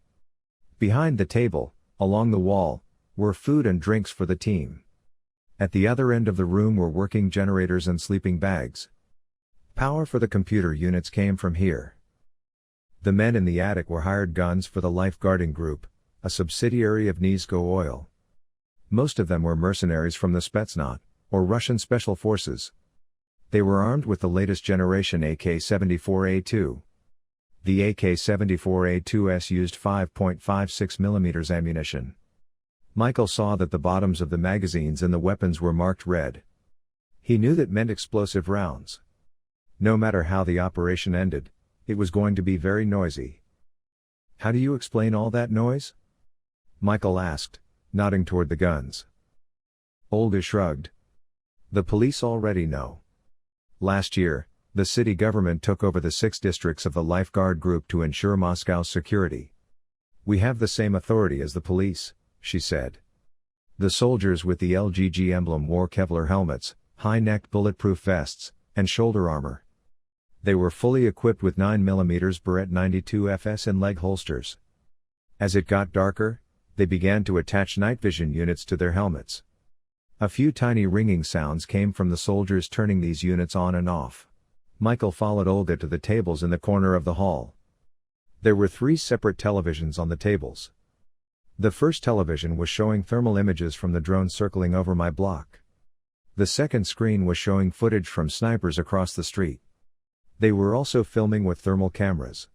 Behind the table, along the wall, were food and drinks for the team. At the other end of the room were working generators and sleeping bags. Power for the computer units came from here. The men in the attic were hired guns for the lifeguarding group, a subsidiary of Nisko Oil. Most of them were mercenaries from the Spetsnaz, or Russian Special Forces. They were armed with the latest generation AK-74A2. The AK-74A2S used 5.56mm ammunition. Michael saw that the bottoms of the magazines and the weapons were marked red. He knew that meant explosive rounds. No matter how the operation ended, it was going to be very noisy. "How do you explain all that noise?" Michael asked, nodding toward the guns. Olga shrugged. "The police already know. Last year, the city government took over the 6 districts of the lifeguard group to ensure Moscow's security. We have the same authority as the police," she said. The soldiers with the LGG emblem wore Kevlar helmets, high-necked bulletproof vests, and shoulder armor. They were fully equipped with 9mm Beretta 92 FS and leg holsters. As it got darker, they began to attach night vision units to their helmets. A few tiny ringing sounds came from the soldiers turning these units on and off. Michael followed Olga to the tables in the corner of the hall. There were 3 separate televisions on the tables. The first television was showing thermal images from the drone circling over my block. The second screen was showing footage from snipers across the street. They were also filming with thermal cameras.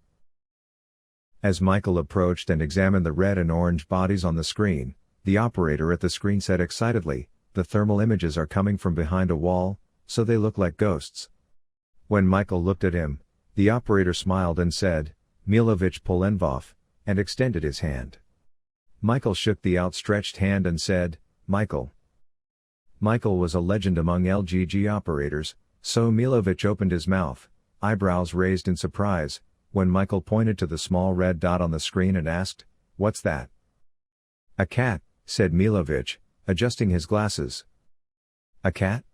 As Michael approached and examined the red and orange bodies on the screen, the operator at the screen said excitedly, "The thermal images are coming from behind a wall, so they look like ghosts." When Michael looked at him, the operator smiled and said, "Milovich Polenvov," and extended his hand. Michael shook the outstretched hand and said, "Michael." Michael was a legend among LGG operators, so Milovich opened his mouth, eyebrows raised in surprise, when Michael pointed to the small red dot on the screen and asked, "What's that?" "A cat," said Milovich, adjusting his glasses. "A cat?"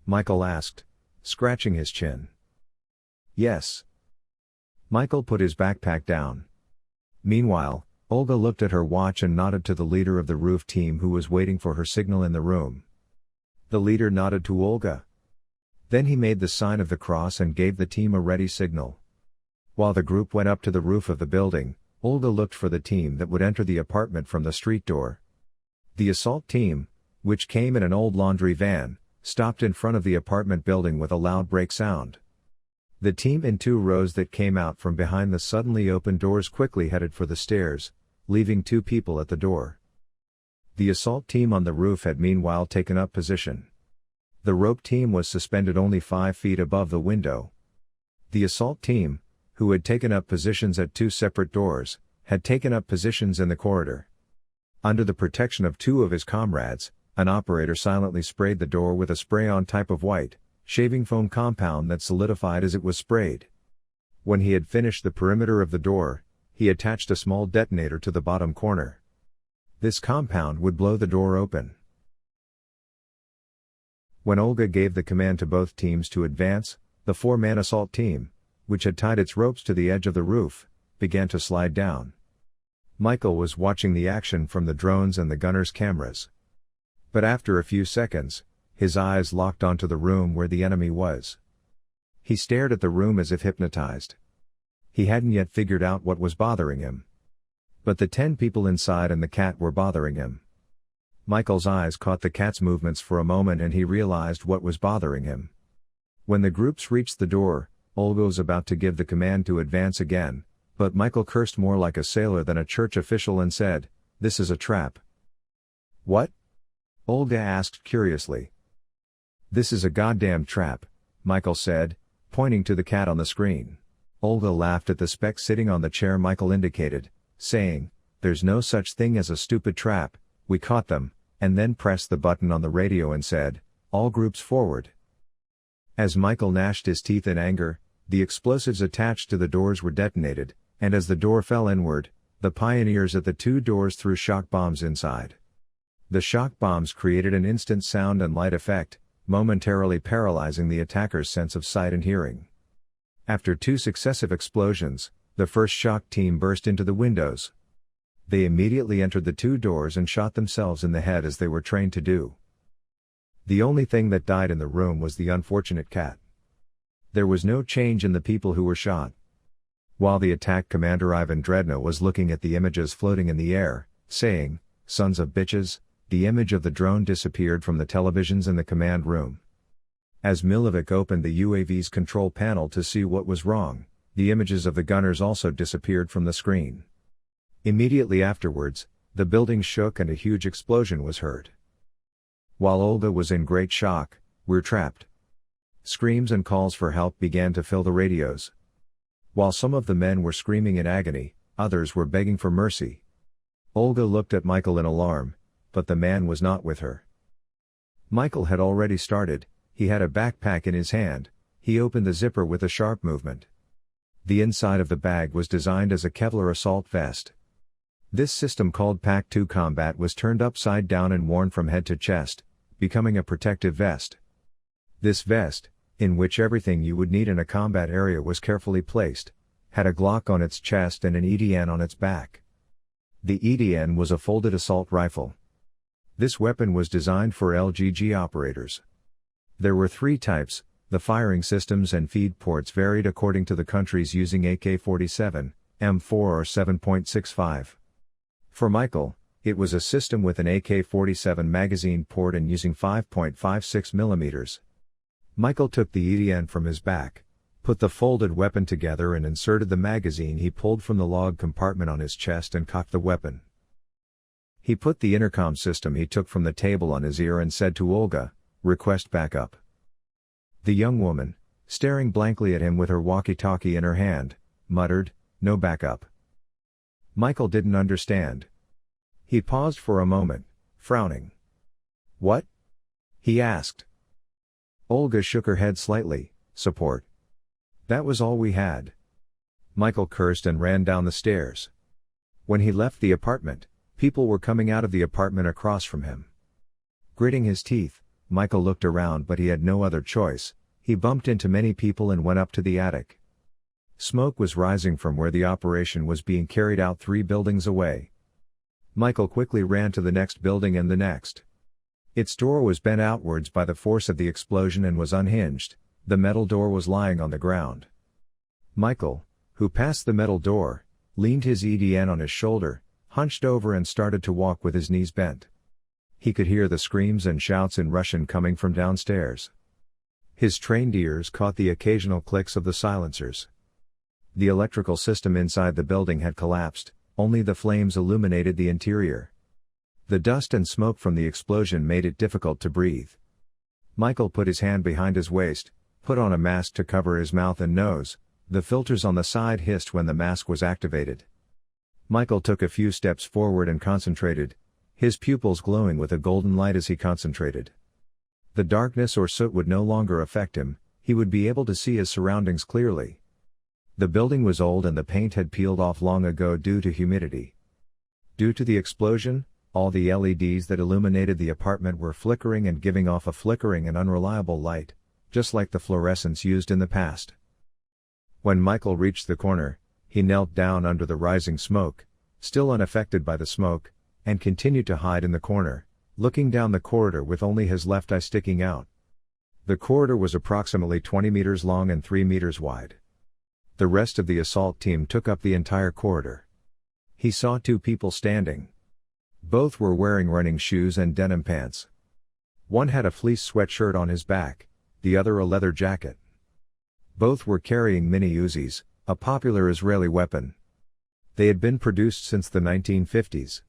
Michael asked, scratching his chin. "Yes." Michael put his backpack down. Meanwhile, Olga looked at her watch and nodded to the leader of the roof team who was waiting for her signal in the room. The leader nodded to Olga. Then he made the sign of the cross and gave the team a ready signal. While the group went up to the roof of the building, Olga looked for the team that would enter the apartment from the street door. The assault team, which came in an old laundry van, stopped in front of the apartment building with a loud brake sound. The team in 2 rows that came out from behind the suddenly opened doors quickly headed for the stairs, leaving 2 people at the door. The assault team on the roof had meanwhile taken up position. The rope team was suspended only 5 feet above the window. The assault team, who had taken up positions at 2 separate doors, had taken up positions in the corridor. Under the protection of 2 of his comrades, an operator silently sprayed the door with a spray-on type of white, shaving foam compound that solidified as it was sprayed. When he had finished the perimeter of the door, he attached a small detonator to the bottom corner. This compound would blow the door open. When Olga gave the command to both teams to advance, the 4-man assault team, which had tied its ropes to the edge of the roof, began to slide down. Michael was watching the action from the drones and the gunners' cameras. But after a few seconds, his eyes locked onto the room where the enemy was. He stared at the room as if hypnotized. He hadn't yet figured out what was bothering him. But the 10 people inside and the cat were bothering him. Michael's eyes caught the cat's movements for a moment and he realized what was bothering him. When the groups reached the door, Olga was about to give the command to advance again, but Michael cursed more like a sailor than a church official and said, "This is a trap." "What?" Olga asked curiously. "This is a goddamn trap," Michael said, pointing to the cat on the screen. Olga laughed at the speck sitting on the chair Michael indicated, saying, "There's no such thing as a stupid trap, we caught them," and then pressed the button on the radio and said, "All groups forward." As Michael gnashed his teeth in anger, the explosives attached to the doors were detonated, and as the door fell inward, the pioneers at the two doors threw shock bombs inside. The shock bombs created an instant sound and light effect, momentarily paralyzing the attacker's sense of sight and hearing. After two successive explosions, the first shock team burst into the windows. They immediately entered the two doors and shot themselves in the head as they were trained to do. The only thing that died in the room was the unfortunate cat. There was no change in the people who were shot. While the attack commander Ivan Dredna was looking at the images floating in the air, saying, "Sons of bitches," the image of the drone disappeared from the televisions in the command room. As Milovic opened the UAV's control panel to see what was wrong, the images of the gunners also disappeared from the screen. Immediately afterwards, the building shook and a huge explosion was heard. While Olga was in great shock, "We're trapped." Screams and calls for help began to fill the radios. While some of the men were screaming in agony, others were begging for mercy. Olga looked at Michael in alarm, but the man was not with her. Michael had already started. He had a backpack in his hand. He opened the zipper with a sharp movement. The inside of the bag was designed as a Kevlar assault vest. This system, called Pack 2 Combat, was turned upside down and worn from head to chest, becoming a protective vest. This vest, in which everything you would need in a combat area was carefully placed, had a Glock on its chest and an EDN on its back. The EDN was a folded assault rifle. This weapon was designed for LGG operators. There were three types. The firing systems and feed ports varied according to the countries using AK-47, M4 or 7.65. For Michael, it was a system with an AK-47 magazine port and using 5.56 mm. Michael took the EDN from his back, put the folded weapon together and inserted the magazine he pulled from the log compartment on his chest and cocked the weapon. He put the intercom system he took from the table on his ear and said to Olga, "Request backup." The young woman, staring blankly at him with her walkie-talkie in her hand, muttered, "No backup." Michael didn't understand. He paused for a moment, frowning. "What?" he asked. Olga shook her head slightly. "Support." That was all we had. Michael cursed and ran down the stairs. When he left the apartment, people were coming out of the apartment across from him. Gritting his teeth, Michael looked around, but he had no other choice. He bumped into many people and went up to the attic. Smoke was rising from where the operation was being carried out 3 buildings away. Michael quickly ran to the next building and the next. Its door was bent outwards by the force of the explosion and was unhinged. The metal door was lying on the ground. Michael, who passed the metal door, leaned his EDN on his shoulder, hunched over and started to walk with his knees bent. He could hear the screams and shouts in Russian coming from downstairs. His trained ears caught the occasional clicks of the silencers. The electrical system inside the building had collapsed, only the flames illuminated the interior. The dust and smoke from the explosion made it difficult to breathe. Michael put his hand behind his waist, put on a mask to cover his mouth and nose. The filters on the side hissed when the mask was activated. Michael took a few steps forward and concentrated, his pupils glowing with a golden light as he concentrated. The darkness or soot would no longer affect him, he would be able to see his surroundings clearly. The building was old and the paint had peeled off long ago due to humidity. Due to the explosion, all the LEDs that illuminated the apartment were flickering and giving off a flickering and unreliable light, just like the fluorescents used in the past. When Michael reached the corner, he knelt down under the rising smoke, still unaffected by the smoke, and continued to hide in the corner, looking down the corridor with only his left eye sticking out. The corridor was approximately 20 meters long and 3 meters wide. The rest of the assault team took up the entire corridor. He saw 2 people standing. Both were wearing running shoes and denim pants. One had a fleece sweatshirt on his back, the other a leather jacket. Both were carrying mini Uzis, a popular Israeli weapon. They had been produced since the 1950s.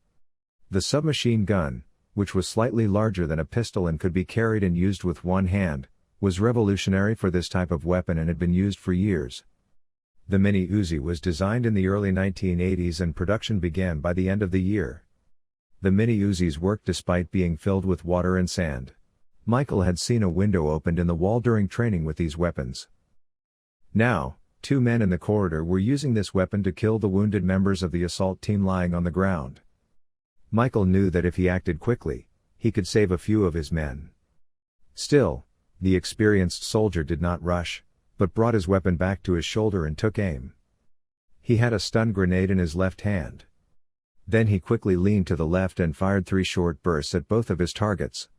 The submachine gun, which was slightly larger than a pistol and could be carried and used with one hand, was revolutionary for this type of weapon and had been used for years. The Mini Uzi was designed in the early 1980s and production began by the end of the year. The Mini Uzis worked despite being filled with water and sand. Michael had seen a window opened in the wall during training with these weapons. Now, 2 men in the corridor were using this weapon to kill the wounded members of the assault team lying on the ground. Michael knew that if he acted quickly, he could save a few of his men. Still, the experienced soldier did not rush, but brought his weapon back to his shoulder and took aim. He had a stun grenade in his left hand. Then he quickly leaned to the left and fired 3 short bursts at both of his targets.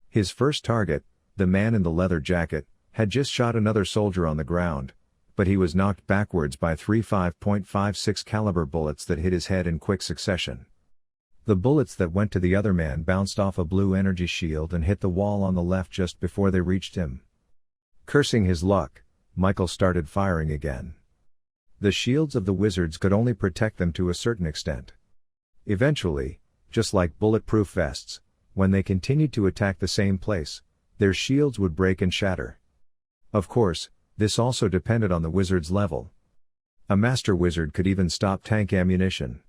His first target, the man in the leather jacket, had just shot another soldier on the ground, but he was knocked backwards by 3 5.56 caliber bullets that hit his head in quick succession. The bullets that went to the other man bounced off a blue energy shield and hit the wall on the left just before they reached him. Cursing his luck, Michael started firing again. The shields of the wizards could only protect them to a certain extent. Eventually, just like bulletproof vests, when they continued to attack the same place, their shields would break and shatter. Of course, this also depended on the wizard's level. A master wizard could even stop tank ammunition.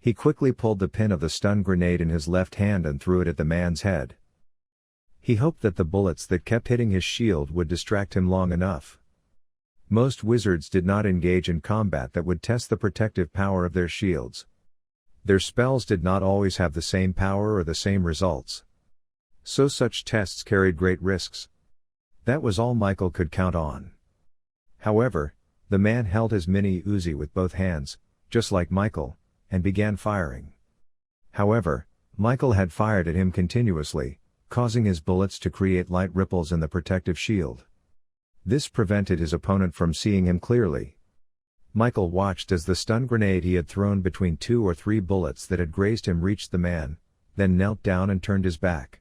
He quickly pulled the pin of the stun grenade in his left hand and threw it at the man's head. He hoped that the bullets that kept hitting his shield would distract him long enough. Most wizards did not engage in combat that would test the protective power of their shields. Their spells did not always have the same power or the same results. So such tests carried great risks. That was all Michael could count on. However, the man held his Mini Uzi with both hands, just like Michael, and began firing. However, Michael had fired at him continuously, causing his bullets to create light ripples in the protective shield. This prevented his opponent from seeing him clearly. Michael watched as the stun grenade he had thrown between 2 or 3 bullets that had grazed him reached the man, then knelt down and turned his back.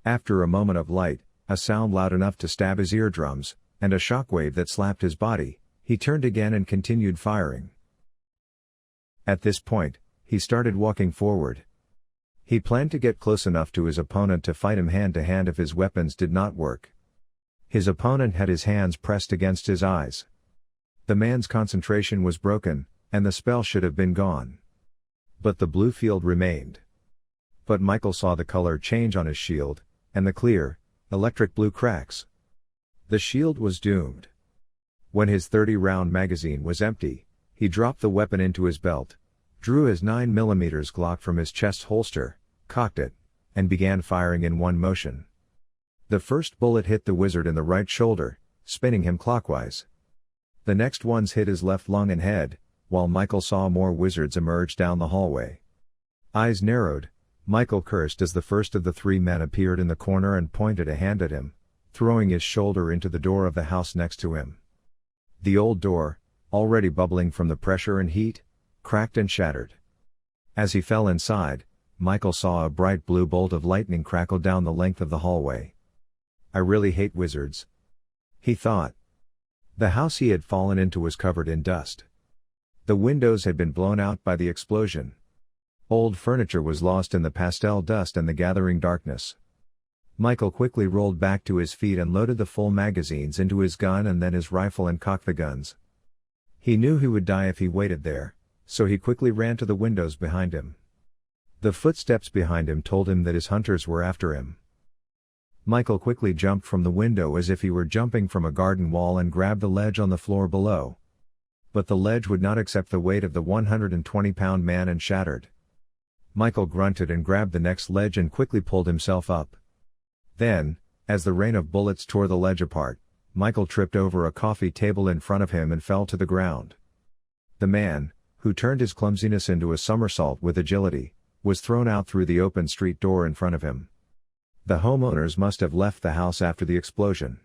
After a moment of light, a sound loud enough to stab his eardrums, and a shockwave that slapped his body, he turned again and continued firing. At this point, he started walking forward. He planned to get close enough to his opponent to fight him hand to hand if his weapons did not work. His opponent had his hands pressed against his eyes. The man's concentration was broken, and the spell should have been gone. But the blue field remained. But Michael saw the color change on his shield, and the clear, electric blue cracks. The shield was doomed. When his 30-round magazine was empty, he dropped the weapon into his belt, drew his 9mm Glock from his chest holster, cocked it, and began firing in one motion. The first bullet hit the wizard in the right shoulder, spinning him clockwise. The next ones hit his left lung and head, while Michael saw more wizards emerge down the hallway. Eyes narrowed, Michael cursed as the first of the 3 men appeared in the corner and pointed a hand at him, throwing his shoulder into the door of the house next to him. The old door, already bubbling from the pressure and heat, cracked and shattered. As he fell inside, Michael saw a bright blue bolt of lightning crackle down the length of the hallway. "I really hate wizards," he thought. The house he had fallen into was covered in dust. The windows had been blown out by the explosion. Old furniture was lost in the pastel dust and the gathering darkness. Michael quickly rolled back to his feet and loaded the full magazines into his gun and then his rifle and cocked the guns. He knew he would die if he waited there, so he quickly ran to the windows behind him. The footsteps behind him told him that his hunters were after him. Michael quickly jumped from the window as if he were jumping from a garden wall and grabbed the ledge on the floor below. But the ledge would not accept the weight of the 120-pound man and shattered. Michael grunted and grabbed the next ledge and quickly pulled himself up. Then, as the rain of bullets tore the ledge apart, Michael tripped over a coffee table in front of him and fell to the ground. The man, who turned his clumsiness into a somersault with agility, was thrown out through the open street door in front of him. The homeowners must have left the house after the explosion.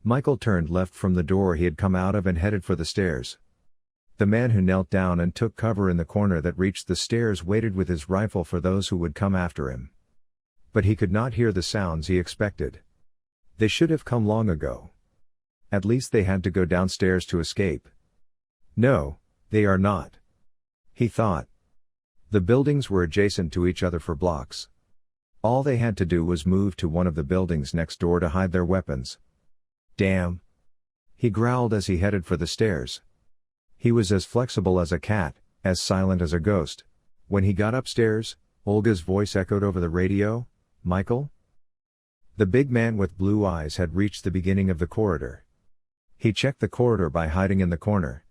Michael turned left from the door he had come out of and headed for the stairs. The man who knelt down and took cover in the corner that reached the stairs waited with his rifle for those who would come after him. But he could not hear the sounds he expected. They should have come long ago. At least they had to go downstairs to escape. No, they are not, he thought. The buildings were adjacent to each other for blocks. All they had to do was move to one of the buildings next door to hide their weapons. Damn! He growled as he headed for the stairs. He was as flexible as a cat, as silent as a ghost. When he got upstairs, Olga's voice echoed over the radio, "Michael?" The big man with blue eyes had reached the beginning of the corridor. He checked the corridor by hiding in the corner.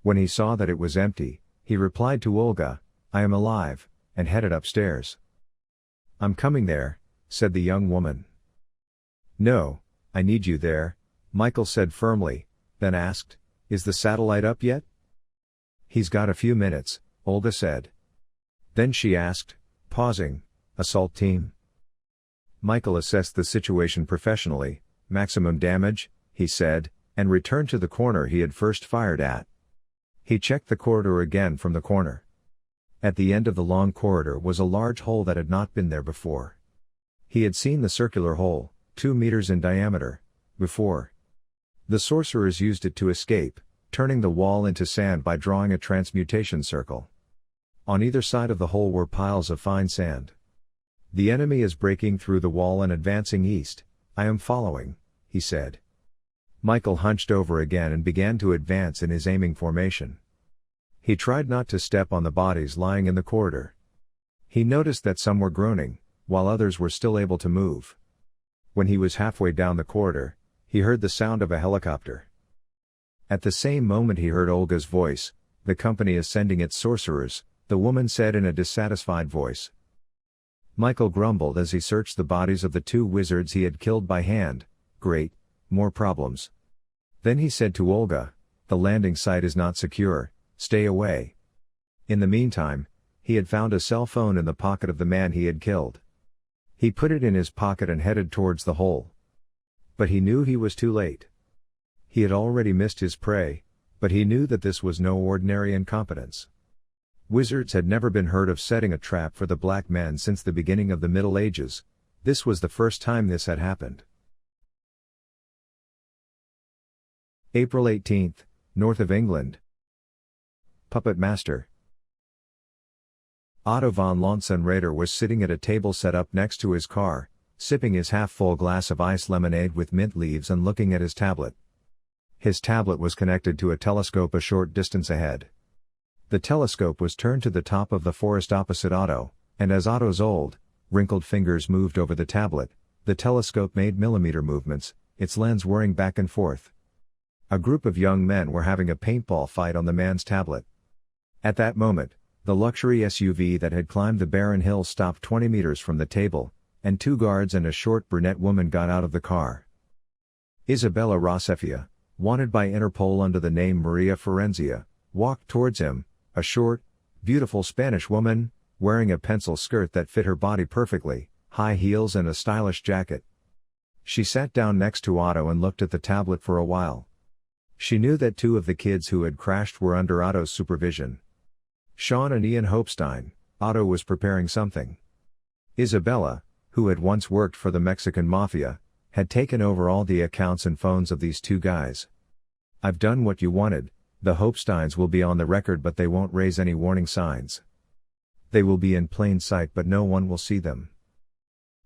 When he saw that it was empty, he replied to Olga, "I am alive," and headed upstairs. "I'm coming there," said the young woman. "No, I need you there," Michael said firmly, then asked, "Is the satellite up yet?" "He's got a few minutes," Olga said. Then she asked, pausing, "Assault team?" Michael assessed the situation professionally. "Maximum damage," he said, and returned to the corner he had first fired at. He checked the corridor again from the corner. At the end of the long corridor was a large hole that had not been there before. He had seen the circular hole, 2 meters in diameter, before. The sorcerers used it to escape, turning the wall into sand by drawing a transmutation circle. On either side of the hole were piles of fine sand. "The enemy is breaking through the wall and advancing east. I am following," he said. Michael hunched over again and began to advance in his aiming formation. He tried not to step on the bodies lying in the corridor. He noticed that some were groaning, while others were still able to move. When he was halfway down the corridor, he heard the sound of a helicopter. At the same moment he heard Olga's voice. "The company is sending its sorcerers," the woman said in a dissatisfied voice. Michael grumbled as he searched the bodies of the 2 wizards he had killed by hand. "Great, more problems." Then he said to Olga, "The landing site is not secure, stay away." In the meantime, he had found a cell phone in the pocket of the man he had killed. He put it in his pocket and headed towards the hole. But he knew he was too late. He had already missed his prey, but he knew that this was no ordinary incompetence. Wizards had never been heard of setting a trap for the black men since the beginning of the Middle Ages. This was the first time this had happened. April 18, north of England. Puppet Master. Otto von Lonsenrader was sitting at a table set up next to his car, sipping his half-full glass of iced lemonade with mint leaves and looking at his tablet. His tablet was connected to a telescope a short distance ahead. The telescope was turned to the top of the forest opposite Otto, and as Otto's old, wrinkled fingers moved over the tablet, the telescope made millimeter movements, its lens whirring back and forth. A group of young men were having a paintball fight on the man's tablet. At that moment, the luxury SUV that had climbed the barren hill stopped 20 meters from the table, and 2 guards and a short brunette woman got out of the car. Isabella Rossefia, wanted by Interpol under the name Maria Forenzia, walked towards him, a short, beautiful Spanish woman, wearing a pencil skirt that fit her body perfectly, high heels and a stylish jacket. She sat down next to Otto and looked at the tablet for a while. She knew that 2 of the kids who had crashed were under Otto's supervision. Sean and Ian Hopestein. Otto was preparing something. Isabella, who had once worked for the Mexican Mafia, had taken over all the accounts and phones of these 2 guys. "I've done what you wanted. The Hopesteins will be on the record but they won't raise any warning signs. They will be in plain sight but no one will see them."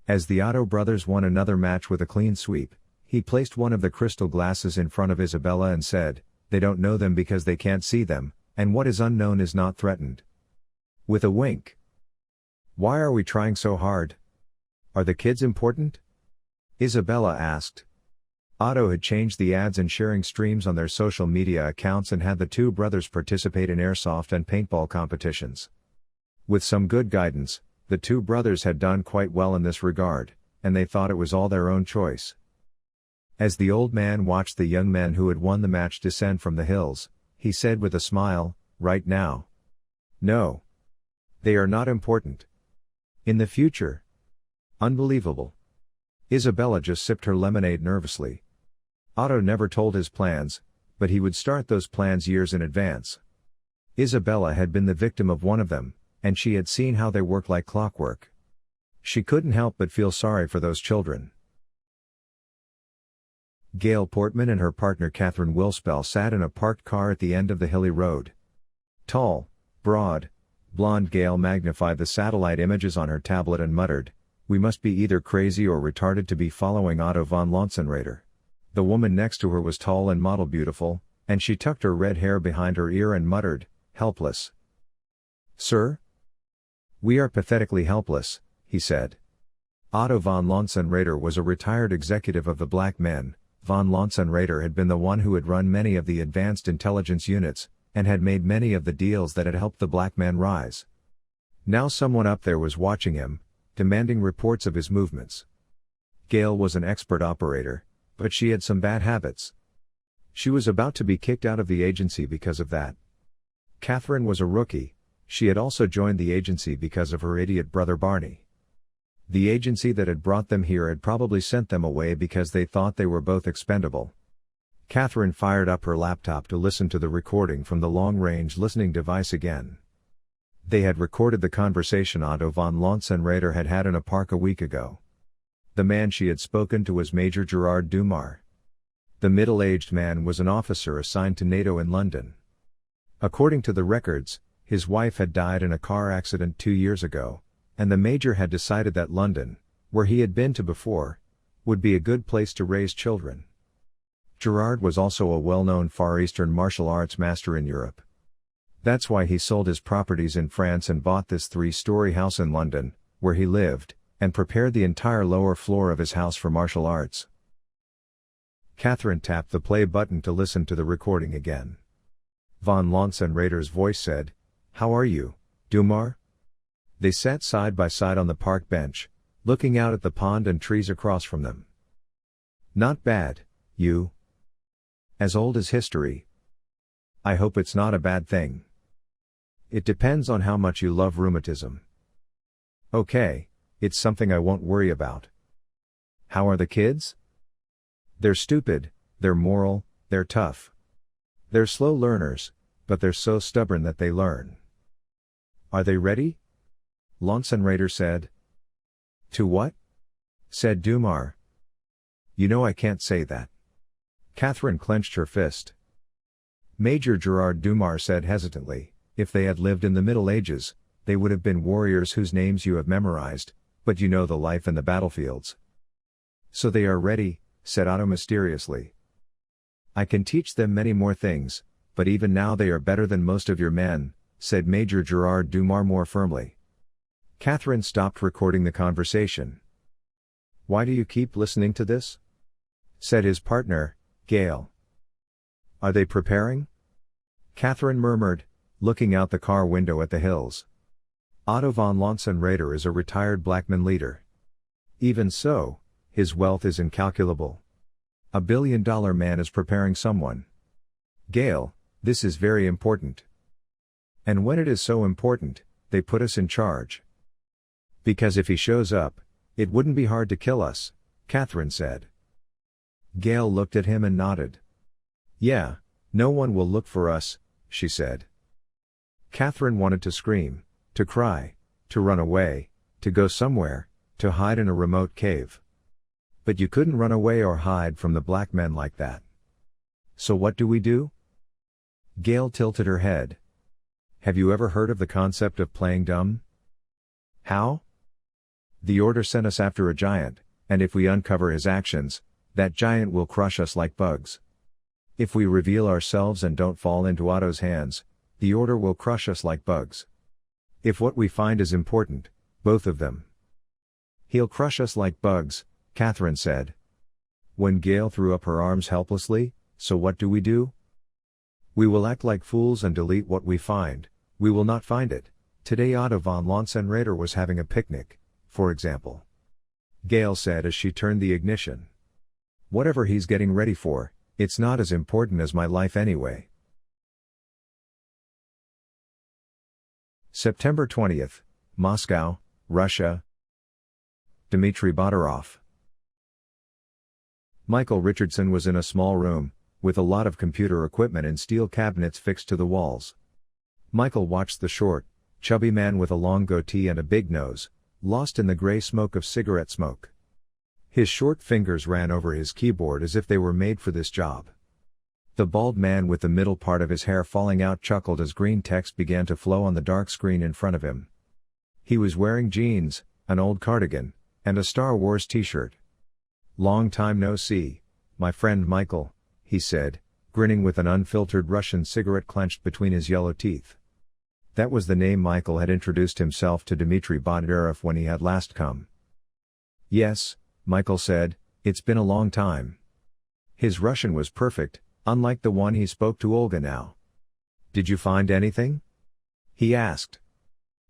As the Otto brothers won another match with a clean sweep, he placed one of the crystal glasses in front of Isabella and said, "They don't know them because they can't see them, and what is unknown is not threatened." With a wink. "Why are we trying so hard? Are the kids important?" Isabella asked. Otto had changed the ads and sharing streams on their social media accounts and had the 2 brothers participate in airsoft and paintball competitions. With some good guidance, the 2 brothers had done quite well in this regard, and they thought it was all their own choice. As the old man watched the young men who had won the match descend from the hills, he said with a smile, "Right now? No. They are not important. In the future? Unbelievable." Isabella just sipped her lemonade nervously. Otto never told his plans, but he would start those plans years in advance. Isabella had been the victim of one of them, and she had seen how they work like clockwork. She couldn't help but feel sorry for those children. Gail Portman and her partner Catherine Wilspel sat in a parked car at the end of the hilly road. Tall, broad, blonde Gail magnified the satellite images on her tablet and muttered, We must be either crazy or retarded to be following Otto von Lonsenrader. The woman next to her was tall and model beautiful, and she tucked her red hair behind her ear and muttered, helpless. Sir? We are pathetically helpless, he said. Otto von Lonsenrader was a retired executive of the Black Men. Von Lonsenrader had been the one who had run many of the advanced intelligence units, and had made many of the deals that had helped the Black Men rise. Now someone up there was watching him, demanding reports of his movements. Gail was an expert operator, but she had some bad habits. She was about to be kicked out of the agency because of that. Catherine was a rookie. She had also joined the agency because of her idiot brother Barney. The agency that had brought them here had probably sent them away because they thought they were both expendable. Catherine fired up her laptop to listen to the recording from the long-range listening device again. They had recorded the conversation Otto von Lonsenrader had had in a park a week ago. The man she had spoken to was Major Gerard Dumar. The middle-aged man was an officer assigned to NATO in London. According to the records, his wife had died in a car accident 2 years ago, and the Major had decided that London, where he had been to before, would be a good place to raise children. Gerard was also a well-known Far Eastern martial arts master in Europe. That's why he sold his properties in France and bought this 3-story house in London, where he lived, and prepared the entire lower floor of his house for martial arts. Catherine tapped the play button to listen to the recording again. Von Lonsenrader's voice said, "How are you, Dumar?" They sat side by side on the park bench, looking out at the pond and trees across from them. "Not bad, you? As old as history? I hope it's not a bad thing." "It depends on how much you love rheumatism." "Okay, it's something I won't worry about." "How are the kids?" "They're stupid, they're moral, they're tough. They're slow learners, but they're so stubborn that they learn." "Are they ready?" Lonsenrader said. "To what?" said Dumar. "You know I can't say that." Catherine clenched her fist. Major Gerard Dumar said hesitantly, "If they had lived in the Middle Ages, they would have been warriors whose names you have memorized, but you know the life in the battlefields." "So they are ready," said Otto mysteriously. "I can teach them many more things, but even now they are better than most of your men," said Major Gerard Dumar more firmly. Catherine stopped recording the conversation. "Why do you keep listening to this?" said his partner, Gail. "Are they preparing?" Catherine murmured, looking out the car window at the hills. "Otto von Lonsenrader is a retired Blackman leader. Even so, his wealth is incalculable. $1 billion man is preparing someone. Gail, this is very important. And when it is so important, they put us in charge. Because if he shows up, it wouldn't be hard to kill us," Catherine said. Gail looked at him and nodded. "Yeah, no one will look for us," she said. Catherine wanted to scream, to cry, to run away, to go somewhere, to hide in a remote cave. But you couldn't run away or hide from the Black Men like that. "So what do we do?" Gail tilted her head. "Have you ever heard of the concept of playing dumb?" "How?" "The order sent us after a giant, and if we uncover his actions, that giant will crush us like bugs. If we reveal ourselves and don't fall into Otto's hands, the order will crush us like bugs. If what we find is important, both of them." "He'll crush us like bugs," Catherine said. When Gail threw up her arms helplessly, "So what do we do?" "We will act like fools and delete what we find. We will not find it. Today Otto von Lonsenrader was having a picnic, for example," Gail said as she turned the ignition. "Whatever he's getting ready for, it's not as important as my life anyway." September 20th, Moscow, Russia. Dmitry Badarov. Michael Richardson was in a small room, with a lot of computer equipment in steel cabinets fixed to the walls. Michael watched the short, chubby man with a long goatee and a big nose, lost in the gray smoke of cigarette smoke. His short fingers ran over his keyboard as if they were made for this job. The bald man with the middle part of his hair falling out chuckled as green text began to flow on the dark screen in front of him. He was wearing jeans, an old cardigan, and a Star Wars t-shirt. "Long time no see, my friend Michael," he said, grinning with an unfiltered Russian cigarette clenched between his yellow teeth. That was the name Michael had introduced himself to Dmitry Bondarev when he had last come. "Yes," Michael said, "it's been a long time." His Russian was perfect, unlike the one he spoke to Olga now. "Did you find anything?" he asked.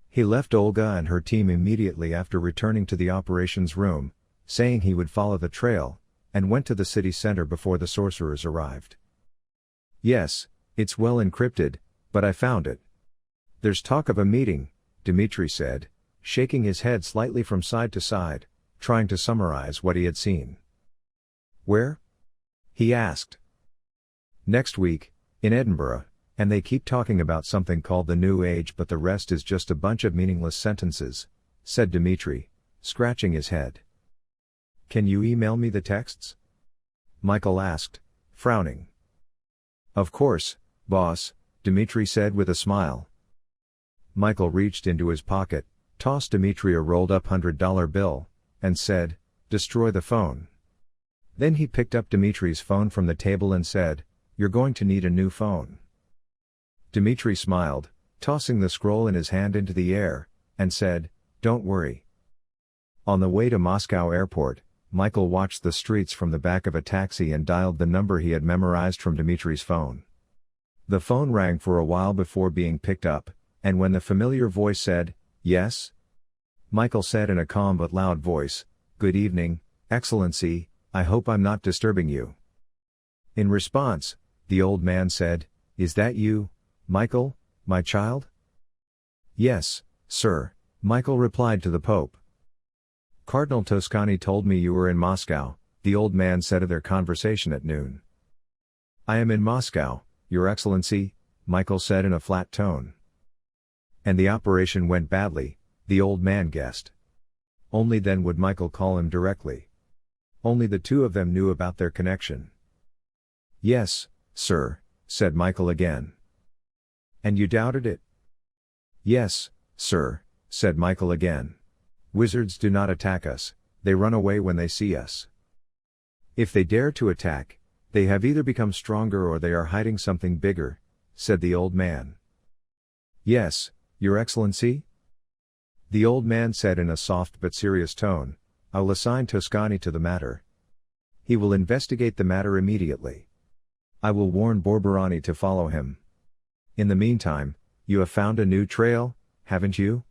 He left Olga and her team immediately after returning to the operations room, saying he would follow the trail, and went to the city center before the sorcerers arrived. "Yes, it's well encrypted, but I found it." "There's talk of a meeting," Dmitry said, shaking his head slightly from side to side, trying to summarize what he had seen. "Where?" he asked. "Next week, in Edinburgh, and they keep talking about something called the New Age, but the rest is just a bunch of meaningless sentences," said Dmitry, scratching his head. "Can you email me the texts?" Michael asked, frowning. "Of course, boss," Dmitry said with a smile. Michael reached into his pocket, tossed Dmitry a rolled-up $100 bill, and said, "Destroy the phone." Then he picked up Dmitry's phone from the table and said, "You're going to need a new phone." Dmitry smiled, tossing the scroll in his hand into the air, and said, "Don't worry." On the way to Moscow airport, Michael watched the streets from the back of a taxi and dialed the number he had memorized from Dmitry's phone. The phone rang for a while before being picked up, and when the familiar voice said, "Yes?" Michael said in a calm but loud voice, "Good evening, Excellency, I hope I'm not disturbing you." In response, the old man said, "Is that you, Michael, my child?" "Yes, sir," Michael replied to the Pope. "Cardinal Toscani told me you were in Moscow," the old man said of their conversation at noon. "I am in Moscow, Your Excellency," Michael said in a flat tone. "And the operation went badly," the old man guessed. Only then would Michael call him directly. Only the two of them knew about their connection. "Yes, sir," said Michael again. "And you doubted it?" "Yes, sir," said Michael again. "Wizards do not attack us, they run away when they see us. If they dare to attack, they have either become stronger or they are hiding something bigger," said the old man. "Yes, Your Excellency?" The old man said in a soft but serious tone, "I'll assign Toscani to the matter. He will investigate the matter immediately. I will warn Borborani to follow him. In the meantime, you have found a new trail, haven't you?"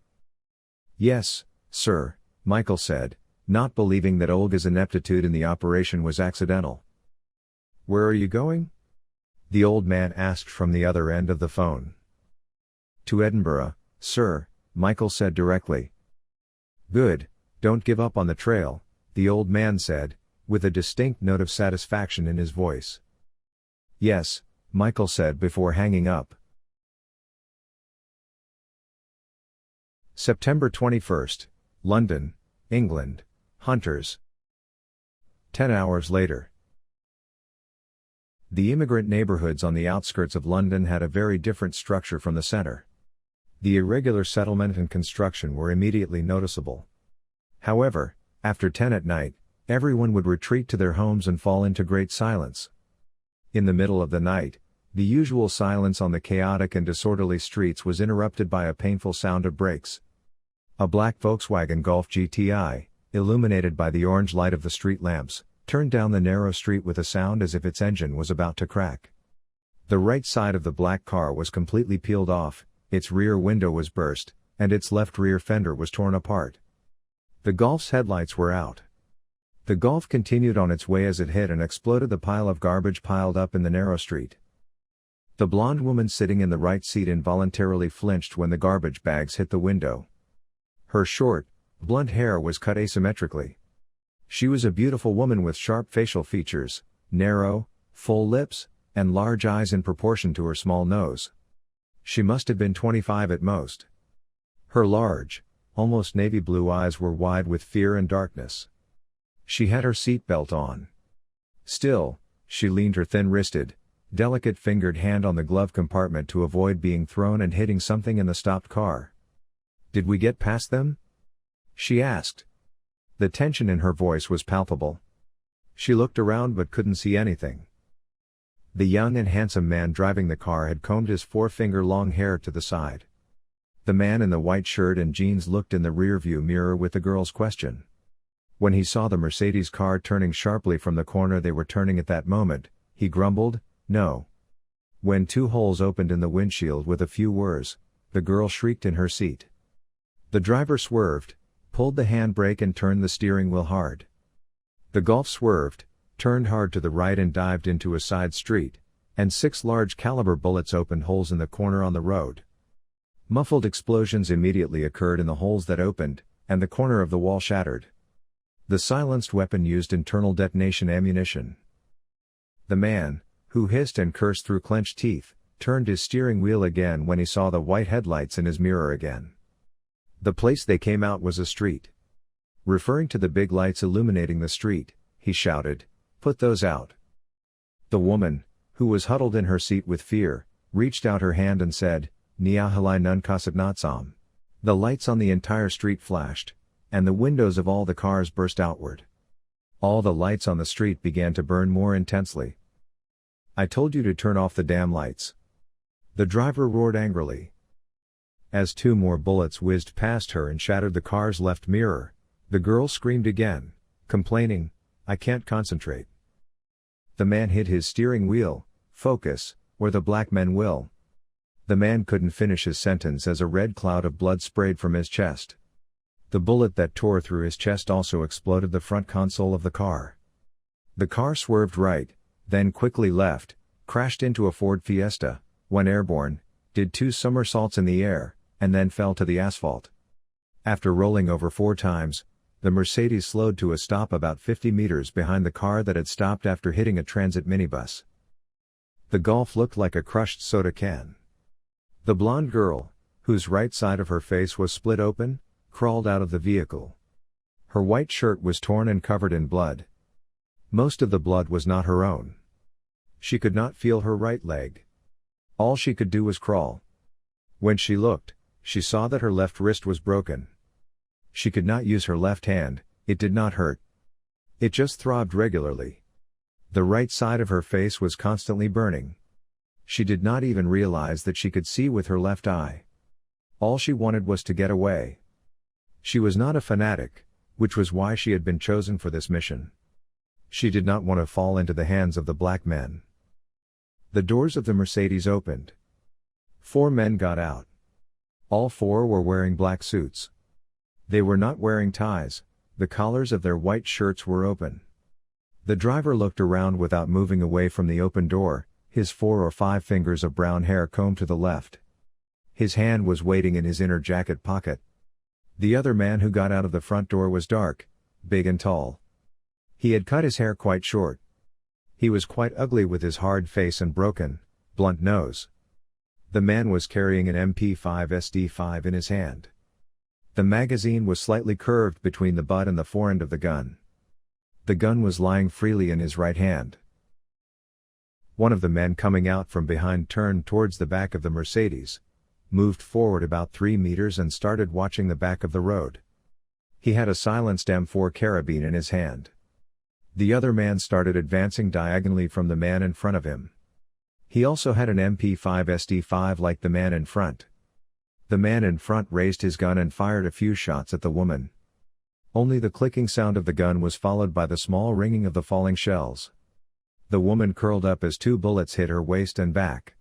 "Yes, sir," Michael said, not believing that Olga's ineptitude in the operation was accidental. "Where are you going?" the old man asked from the other end of the phone. "To Edinburgh, sir," Michael said directly. "Good, don't give up on the trail," the old man said, with a distinct note of satisfaction in his voice. "Yes," Michael said before hanging up. September 21st, London, England, Hunters. 10 hours later. The immigrant neighborhoods on the outskirts of London had a very different structure from the center. The irregular settlement and construction were immediately noticeable. However, after 10 at night, everyone would retreat to their homes and fall into great silence. In the middle of the night, the usual silence on the chaotic and disorderly streets was interrupted by a painful sound of brakes. A black Volkswagen Golf GTI, illuminated by the orange light of the street lamps, turned down the narrow street with a sound as if its engine was about to crack. The right side of the black car was completely peeled off, its rear window was burst, and its left rear fender was torn apart. The Golf's headlights were out. The Golf continued on its way as it hit and exploded the pile of garbage piled up in the narrow street. The blonde woman sitting in the right seat involuntarily flinched when the garbage bags hit the window. Her short, blunt hair was cut asymmetrically. She was a beautiful woman with sharp facial features, narrow, full lips, and large eyes in proportion to her small nose. She must have been 25 at most. Her large, almost navy blue eyes were wide with fear and darkness. She had her seat belt on. Still, she leaned her thin-wristed, delicate-fingered hand on the glove compartment to avoid being thrown and hitting something in the stopped car. "Did we get past them?" she asked. The tension in her voice was palpable. She looked around but couldn't see anything. The young and handsome man driving the car had combed his forefinger-long hair to the side. The man in the white shirt and jeans looked in the rearview mirror with the girl's question. When he saw the Mercedes car turning sharply from the corner they were turning at that moment, he grumbled, "No." When two holes opened in the windshield with a few whirs, the girl shrieked in her seat. The driver swerved, pulled the handbrake and turned the steering wheel hard. The Golf swerved, turned hard to the right and dived into a side street, and 6 large-caliber bullets opened holes in the corner on the road. Muffled explosions immediately occurred in the holes that opened, and the corner of the wall shattered. The silenced weapon used internal detonation ammunition. The man, who hissed and cursed through clenched teeth, turned his steering wheel again when he saw the white headlights in his mirror again. The place they came out was a street. Referring to the big lights illuminating the street, he shouted, "Put those out." The woman, who was huddled in her seat with fear, reached out her hand and said, "Niahalai nunkasatnatsam." The lights on the entire street flashed, and the windows of all the cars burst outward. All the lights on the street began to burn more intensely. "I told you to turn off the damn lights," the driver roared angrily. As 2 more bullets whizzed past her and shattered the car's left mirror, the girl screamed again, complaining, "I can't concentrate." The man hit his steering wheel. "Focus, or the black men will." The man couldn't finish his sentence as a red cloud of blood sprayed from his chest. The bullet that tore through his chest also exploded the front console of the car. The car swerved right, then quickly left, crashed into a Ford Fiesta, went airborne, did 2 somersaults in the air, and then fell to the asphalt. After rolling over 4 times, the Mercedes slowed to a stop about 50 meters behind the car that had stopped after hitting a transit minibus. The Golf looked like a crushed soda can. The blonde girl, whose right side of her face was split open, crawled out of the vehicle. Her white shirt was torn and covered in blood. Most of the blood was not her own. She could not feel her right leg. All she could do was crawl. When she looked, she saw that her left wrist was broken. She could not use her left hand. It did not hurt. It just throbbed regularly. The right side of her face was constantly burning. She did not even realize that she could see with her left eye. All she wanted was to get away. She was not a fanatic, which was why she had been chosen for this mission. She did not want to fall into the hands of the black men. The doors of the Mercedes opened. 4 men got out. All 4 were wearing black suits. They were not wearing ties, the collars of their white shirts were open. The driver looked around without moving away from the open door, his 4 or 5 fingers of brown hair combed to the left. His hand was waiting in his inner jacket pocket. The other man who got out of the front door was dark, big and tall. He had cut his hair quite short. He was quite ugly with his hard face and broken, blunt nose. The man was carrying an MP5 SD5 in his hand. The magazine was slightly curved between the butt and the forend of the gun. The gun was lying freely in his right hand. One of the men coming out from behind turned towards the back of the Mercedes, moved forward about 3 meters and started watching the back of the road. He had a silenced M4 carabine in his hand. The other man started advancing diagonally from the man in front of him. He also had an MP5 SD5 like the man in front. The man in front raised his gun and fired a few shots at the woman. Only the clicking sound of the gun was followed by the small ringing of the falling shells. The woman curled up as 2 bullets hit her waist and back.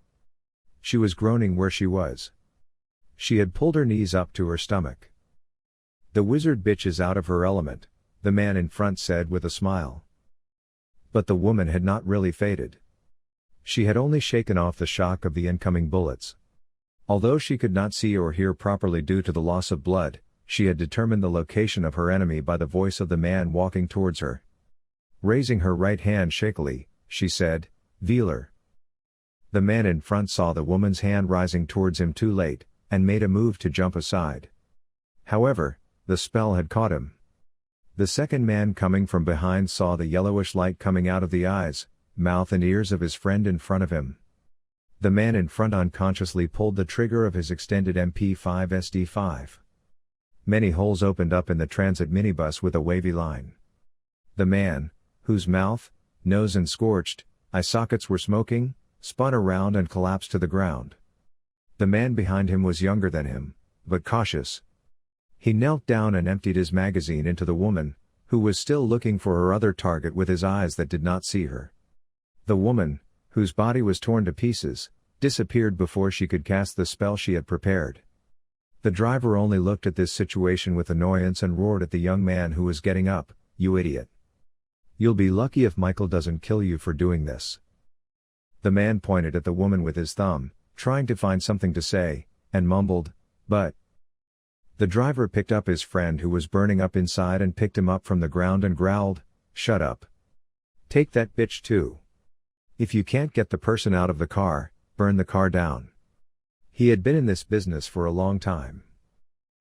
She was groaning where she was. She had pulled her knees up to her stomach. "The wizard bitch is out of her element," the man in front said with a smile. But the woman had not really fainted. She had only shaken off the shock of the incoming bullets. Although she could not see or hear properly due to the loss of blood, she had determined the location of her enemy by the voice of the man walking towards her. Raising her right hand shakily, she said, "DİLER." The man in front saw the woman's hand rising towards him too late, and made a move to jump aside. However, the spell had caught him. The second man coming from behind saw the yellowish light coming out of the eyes, mouth and ears of his friend in front of him. The man in front unconsciously pulled the trigger of his extended MP5 SD5. Many holes opened up in the transit minibus with a wavy line. The man, whose mouth, nose and scorched eye sockets were smoking, spun around and collapsed to the ground. The man behind him was younger than him, but cautious. He knelt down and emptied his magazine into the woman, who was still looking for her other target with his eyes that did not see her. The woman, whose body was torn to pieces, disappeared before she could cast the spell she had prepared. The driver only looked at this situation with annoyance and roared at the young man who was getting up, "You idiot. You'll be lucky if Michael doesn't kill you for doing this." The man pointed at the woman with his thumb, trying to find something to say, and mumbled, "But..." The driver picked up his friend who was burning up inside and picked him up from the ground and growled, "Shut up. Take that bitch too. If you can't get the person out of the car, burn the car down." He had been in this business for a long time.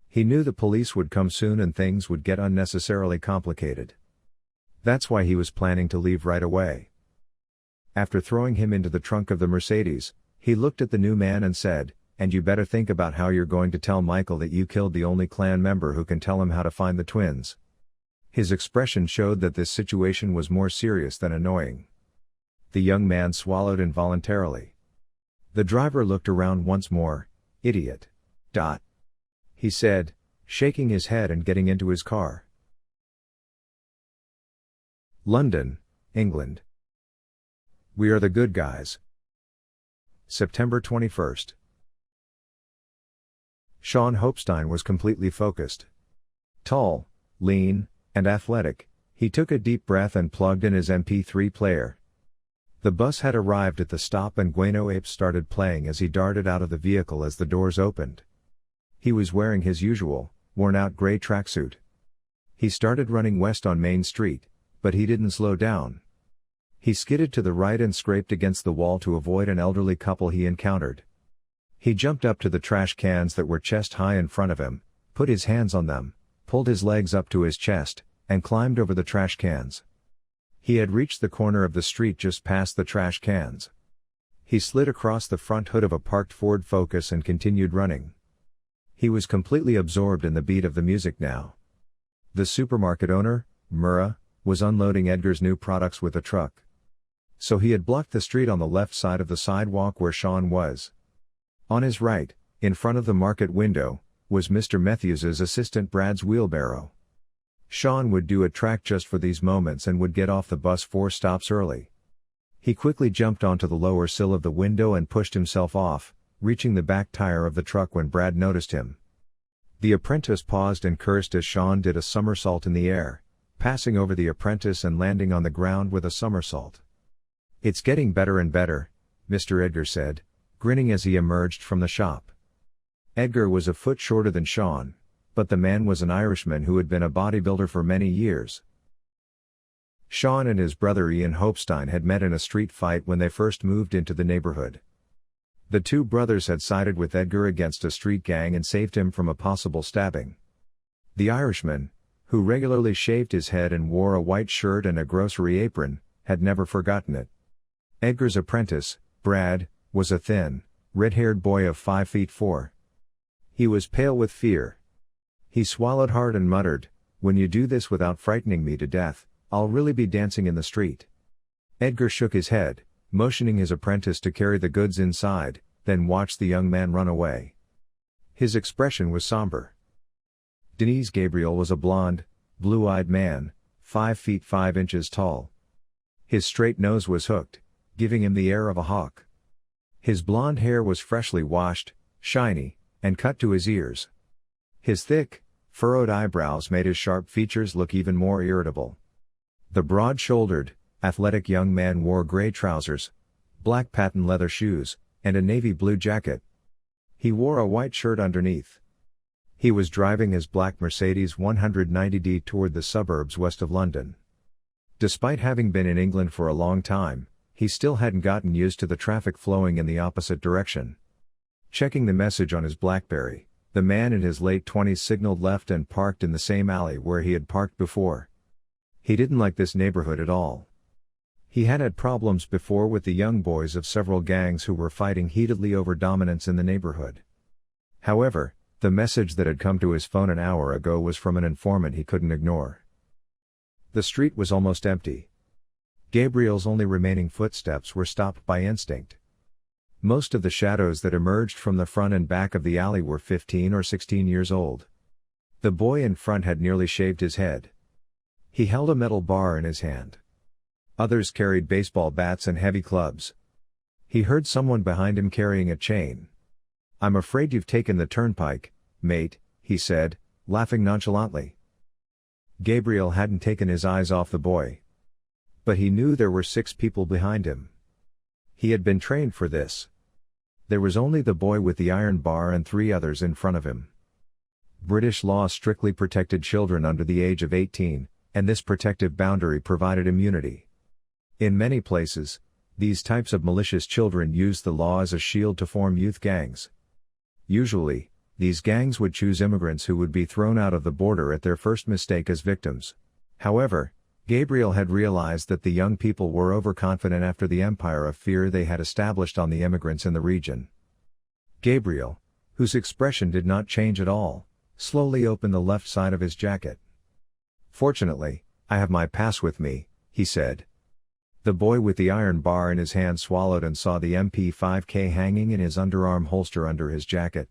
He knew the police would come soon and things would get unnecessarily complicated. That's why he was planning to leave right away. After throwing him into the trunk of the Mercedes, he looked at the new man and said, "And you better think about how you're going to tell Michael that you killed the only clan member who can tell him how to find the twins." His expression showed that this situation was more serious than annoying. The young man swallowed involuntarily. The driver looked around once more. "Idiot. He said, shaking his head and getting into his car. London, England. We are the good guys. September 21st. Sean Hopestein was completely focused. Tall, lean, and athletic, he took a deep breath and plugged in his MP3 player. The bus had arrived at the stop and Guano Apes started playing as he darted out of the vehicle as the doors opened. He was wearing his usual, worn-out gray tracksuit. He started running west on Main Street, but he didn't slow down. He skidded to the right and scraped against the wall to avoid an elderly couple he encountered. He jumped up to the trash cans that were chest high in front of him, put his hands on them, pulled his legs up to his chest, and climbed over the trash cans. He had reached the corner of the street just past the trash cans. He slid across the front hood of a parked Ford Focus and continued running. He was completely absorbed in the beat of the music now. The supermarket owner, Mhir, was unloading Edgar's new products with a truck. So he had blocked the street on the left side of the sidewalk where Sean was. On his right, in front of the market window, was Mr. Matthews's assistant Brad's wheelbarrow. Sean would do a track just for these moments and would get off the bus 4 stops early. He quickly jumped onto the lower sill of the window and pushed himself off, reaching the back tire of the truck when Brad noticed him. The apprentice paused and cursed as Sean did a somersault in the air, passing over the apprentice and landing on the ground with a somersault. "It's getting better and better," Mr. Edgar said, grinning as he emerged from the shop. Edgar was a foot shorter than Sean, but the man was an Irishman who had been a bodybuilder for many years. Sean and his brother Ian Hopestein had met in a street fight when they first moved into the neighborhood. The two brothers had sided with Edgar against a street gang and saved him from a possible stabbing. The Irishman, who regularly shaved his head and wore a white shirt and a grocery apron, had never forgotten it. Edgar's apprentice, Brad, was a thin, red-haired boy of 5'4". He was pale with fear. He swallowed hard and muttered, "When you do this without frightening me to death, I'll really be dancing in the street." Edgar shook his head, motioning his apprentice to carry the goods inside, then watched the young man run away. His expression was somber. Denise Gabriel was a blonde, blue-eyed man, 5 feet 5 inches tall. His straight nose was hooked, giving him the air of a hawk. His blonde hair was freshly washed, shiny, and cut to his ears. His thick, furrowed eyebrows made his sharp features look even more irritable. The broad-shouldered, athletic young man wore gray trousers, black patent leather shoes, and a navy blue jacket. He wore a white shirt underneath. He was driving his black Mercedes 190D toward the suburbs west of London. Despite having been in England for a long time, he still hadn't gotten used to the traffic flowing in the opposite direction. Checking the message on his BlackBerry, the man in his late 20s signaled left and parked in the same alley where he had parked before. He didn't like this neighborhood at all. He had had problems before with the young boys of several gangs who were fighting heatedly over dominance in the neighborhood. However, The message that had come to his phone an hour ago was from an informant he couldn't ignore. The street was almost empty. Gabriel's only remaining footsteps were stopped by instinct. Most of the shadows that emerged from the front and back of the alley were 15 or 16 years old. The boy in front had nearly shaved his head. He held a metal bar in his hand. Others carried baseball bats and heavy clubs. He heard someone behind him carrying a chain. "I'm afraid you've taken the turnpike, mate," he said, laughing nonchalantly. Gabriel hadn't taken his eyes off the boy. But he knew there were 6 people behind him. He had been trained for this. There was only the boy with the iron bar and 3 others in front of him. British law strictly protected children under the age of 18, and this protective boundary provided immunity. In many places, these types of malicious children used the law as a shield to form youth gangs. Usually, these gangs would choose immigrants who would be thrown out of the border at their first mistake as victims. However, Gabriel had realized that the young people were overconfident after the empire of fear they had established on the immigrants in the region. Gabriel, whose expression did not change at all, slowly opened the left side of his jacket. "Fortunately, I have my pass with me," he said. The boy with the iron bar in his hand swallowed and saw the MP5K hanging in his underarm holster under his jacket.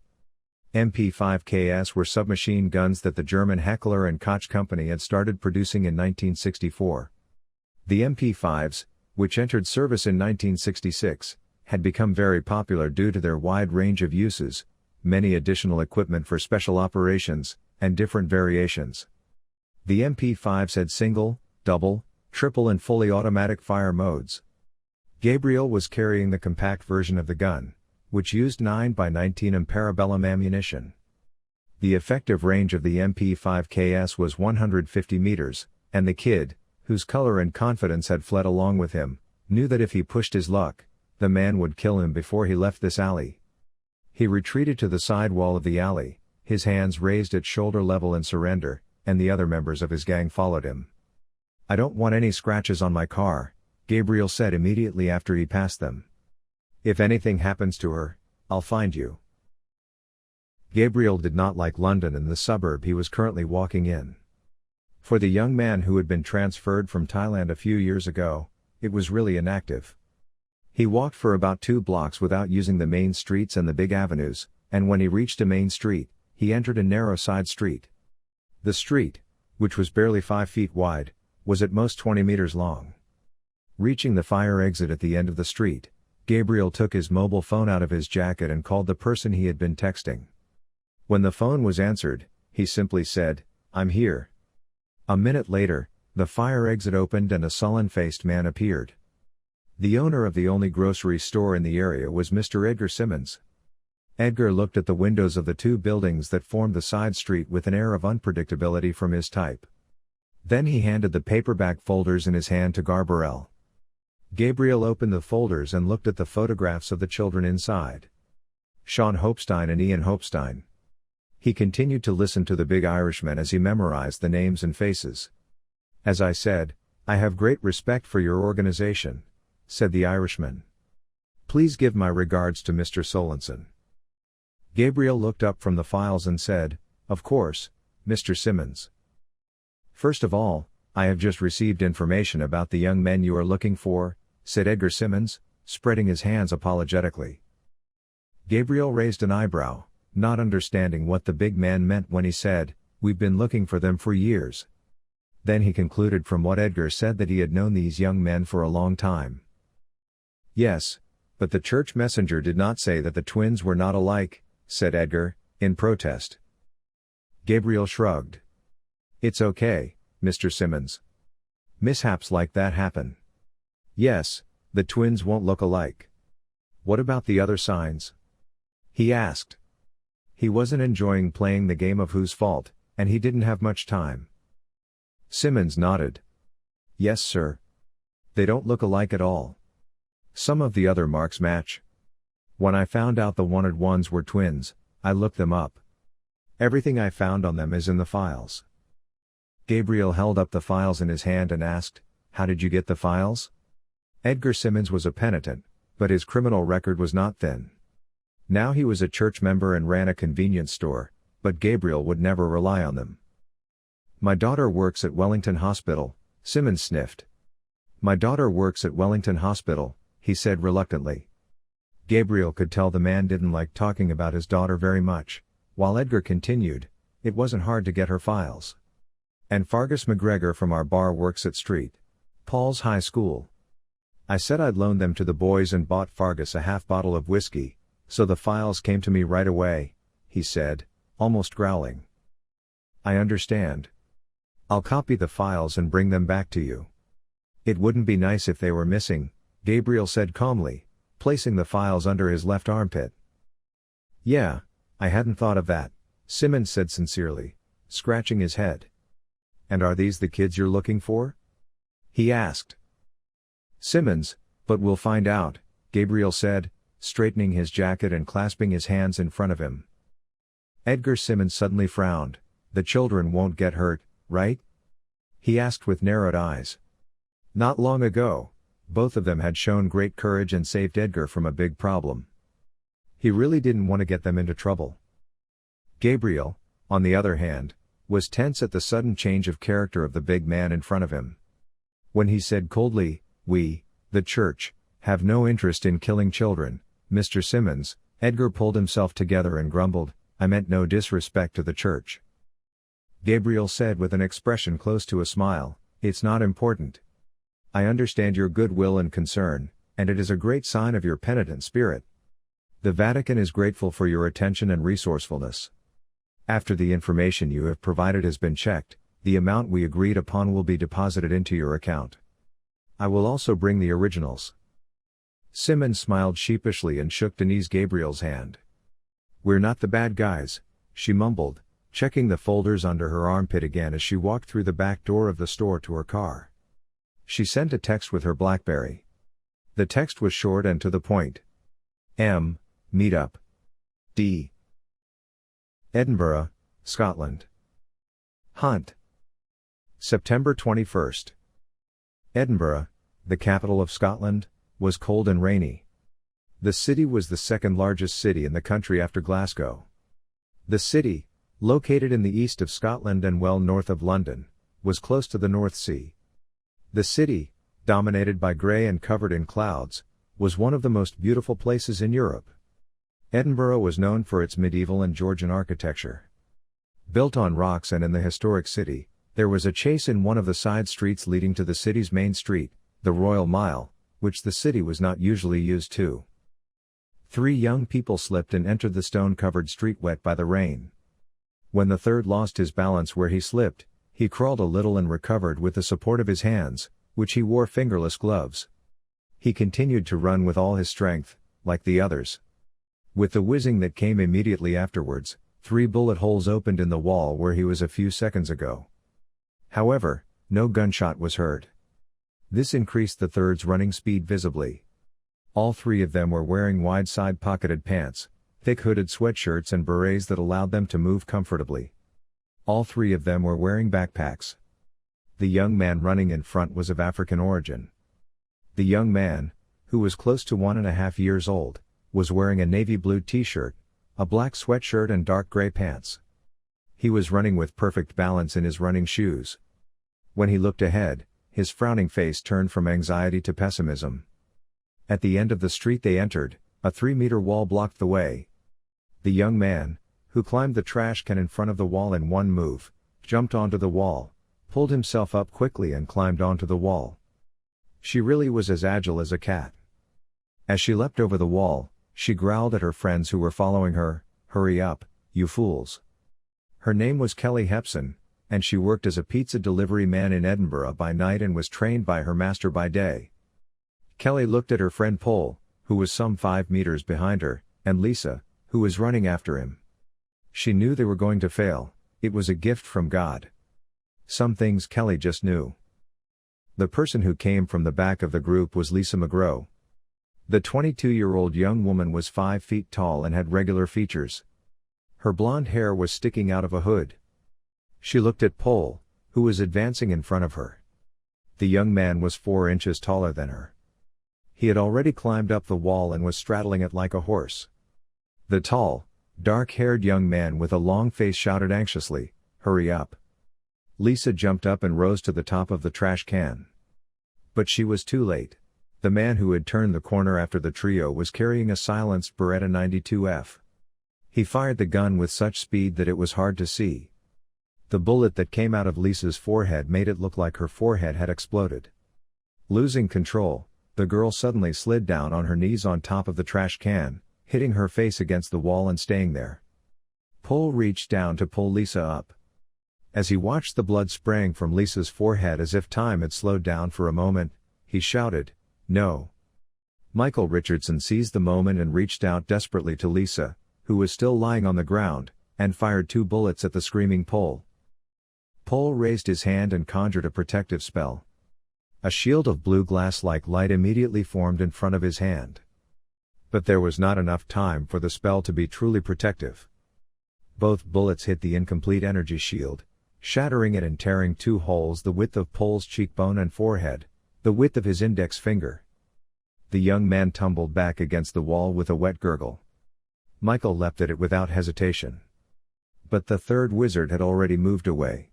MP5Ks were submachine guns that the German Heckler & Koch company had started producing in 1964. The MP5s, which entered service in 1966, had become very popular due to their wide range of uses, many additional equipment for special operations, and different variations. The MP5s had single, double, triple and fully automatic fire modes. Gabriel was carrying the compact version of the gun, which used 9x19 and parabellum ammunition. The effective range of the MP5KS was 150 meters, and the kid, whose color and confidence had fled along with him, knew that if he pushed his luck, the man would kill him before he left this alley. He retreated to the side wall of the alley, his hands raised at shoulder level in surrender, and the other members of his gang followed him. "I don't want any scratches on my car," Gabriel said immediately after he passed them. "If anything happens to her, I'll find you." Gabriel did not like London and the suburb he was currently walking in. For the young man who had been transferred from Thailand a few years ago, it was really inactive. He walked for about 2 blocks without using the main streets and the big avenues, and when he reached a main street, he entered a narrow side street. The street, which was barely 5 feet wide, was at most 20 meters long. Reaching the fire exit at the end of the street, Gabriel took his mobile phone out of his jacket and called the person he had been texting. When the phone was answered, he simply said, "I'm here." A minute later, the fire exit opened and a sullen-faced man appeared. The owner of the only grocery store in the area was Mr. Edgar Simmons. Edgar looked at the windows of the 2 buildings that formed the side street with an air of unpredictability from his type. Then he handed the paperback folders in his hand to Gabriel. Gabriel opened the folders and looked at the photographs of the children inside. Sean Hopestein and Ian Hopestein. He continued to listen to the big Irishman as he memorized the names and faces. "As I said, I have great respect for your organization," said the Irishman. "Please give my regards to Mr. Solenson." Gabriel looked up from the files and said, "Of course, Mr. Simmons. First of all, I have just received information about the young men you are looking for," said Edgar Simmons, spreading his hands apologetically. Gabriel raised an eyebrow, not understanding what the big man meant when he said, "We've been looking for them for years." Then he concluded from what Edgar said that he had known these young men for a long time. "Yes, but the church messenger did not say that the twins were not alike," said Edgar, in protest. Gabriel shrugged. "It's okay, Mr. Simmons. Mishaps like that happen. Yes, the twins won't look alike. What about the other signs?" he asked. He wasn't enjoying playing the game of whose fault, and he didn't have much time. Simmons nodded. "Yes, sir. They don't look alike at all. Some of the other marks match. When I found out the wanted ones were twins, I looked them up. Everything I found on them is in the files." Gabriel held up the files in his hand and asked, "How did you get the files?" Edgar Simmons was a penitent, but his criminal record was not thin. Now he was a church member and ran a convenience store, but Gabriel would never rely on them. My daughter works at Wellington Hospital, Simmons sniffed. My daughter works at Wellington Hospital, he said reluctantly. Gabriel could tell the man didn't like talking about his daughter very much. While Edgar continued, it wasn't hard to get her files. And Fargus McGregor from our bar works at St. Paul's High School. I said I'd loan them to the boys and bought Fargus a half bottle of whiskey, so the files came to me right away, he said, almost growling. I understand. I'll copy the files and bring them back to you. It wouldn't be nice if they were missing, Gabriel said calmly, placing the files under his left armpit. Yeah, I hadn't thought of that, Simmons said sincerely, scratching his head. And are these the kids you're looking for? He asked. Simmons, but we'll find out, Gabriel said, straightening his jacket and clasping his hands in front of him. Edgar Simmons suddenly frowned. The children won't get hurt, right? He asked with narrowed eyes. Not long ago, both of them had shown great courage and saved Edgar from a big problem. He really didn't want to get them into trouble. Gabriel, on the other hand, was tense at the sudden change of character of the big man in front of him. When he said coldly, "We, the church, have no interest in killing children, Mr. Simmons," Edgar pulled himself together and grumbled, "I meant no disrespect to the church." Gabriel said with an expression close to a smile, "It's not important. I understand your goodwill and concern, and it is a great sign of your penitent spirit. The Vatican is grateful for your attention and resourcefulness. After the information you have provided has been checked, the amount we agreed upon will be deposited into your account. I will also bring the originals." Simmons smiled sheepishly and shook Denise Gabriel's hand. "We're not the bad guys," she mumbled, checking the folders under her armpit again as she walked through the back door of the store to her car. She sent a text with her BlackBerry. The text was short and to the point. Meet up. D. Edinburgh, Scotland. Hunt. September 21st. Edinburgh, the capital of Scotland, was cold and rainy. The city was the second largest city in the country after Glasgow. The city, located in the east of Scotland and well north of London, was close to the North Sea. The city, dominated by grey and covered in clouds, was one of the most beautiful places in Europe. Edinburgh was known for its medieval and Georgian architecture. Built on rocks and in the historic city, there was a chase in one of the side streets leading to the city's main street, the Royal Mile, which the city was not usually used to. 3 young people slipped and entered the stone-covered street wet by the rain. When the third lost his balance where he slipped, he crawled a little and recovered with the support of his hands, which he wore fingerless gloves. He continued to run with all his strength, like the others. With the whizzing that came immediately afterwards, 3 bullet holes opened in the wall where he was a few seconds ago. However, no gunshot was heard. This increased the third's running speed visibly. All 3 of them were wearing wide side-pocketed pants, thick hooded sweatshirts and berets that allowed them to move comfortably. All 3 of them were wearing backpacks. The young man running in front was of African origin. The young man, who was close to 1.5 years old, was wearing a navy blue t-shirt, a black sweatshirt and dark gray pants. He was running with perfect balance in his running shoes. When he looked ahead, his frowning face turned from anxiety to pessimism. At the end of the street they entered, a 3-meter wall blocked the way. The young man, who climbed the trash can in front of the wall in one move, jumped onto the wall, pulled himself up quickly and climbed onto the wall. She really was as agile as a cat. As she leapt over the wall, she growled at her friends who were following her, "Hurry up, you fools." Her name was Kelly Hepson, and she worked as a pizza delivery man in Edinburgh by night and was trained by her master by day. Kelly looked at her friend Paul, who was some 5 meters behind her, and Lisa, who was running after him. She knew they were going to fail. It was a gift from God. Some things Kelly just knew. The person who came from the back of the group was Lisa McGraw. The 22-year-old young woman was 5 feet tall and had regular features. Her blonde hair was sticking out of a hood. She looked at Paul, who was advancing in front of her. The young man was 4 inches taller than her. He had already climbed up the wall and was straddling it like a horse. The tall, Dark-haired young man with a long face shouted anxiously, "Hurry up." Lisa jumped up and rose to the top of the trash can. But she was too late. The man who had turned the corner after the trio was carrying a silenced Beretta 92F. He fired the gun with such speed that it was hard to see. The bullet that came out of Lisa's forehead made it look like her forehead had exploded. Losing control, the girl suddenly slid down on her knees on top of the trash can, hitting her face against the wall and staying there. Pole reached down to pull Lisa up. As he watched the blood spraying from Lisa's forehead as if time had slowed down for a moment, he shouted, "No." Michael Richardson seized the moment and reached out desperately to Lisa, who was still lying on the ground, and fired 2 bullets at the screaming Pole. Pole raised his hand and conjured a protective spell. A shield of blue glass-like light immediately formed in front of his hand. But there was not enough time for the spell to be truly protective. Both bullets hit the incomplete energy shield, shattering it and tearing 2 holes the width of Pole's cheekbone and forehead, the width of his index finger. The young man tumbled back against the wall with a wet gurgle. Michael leapt at it without hesitation. But the third wizard had already moved away.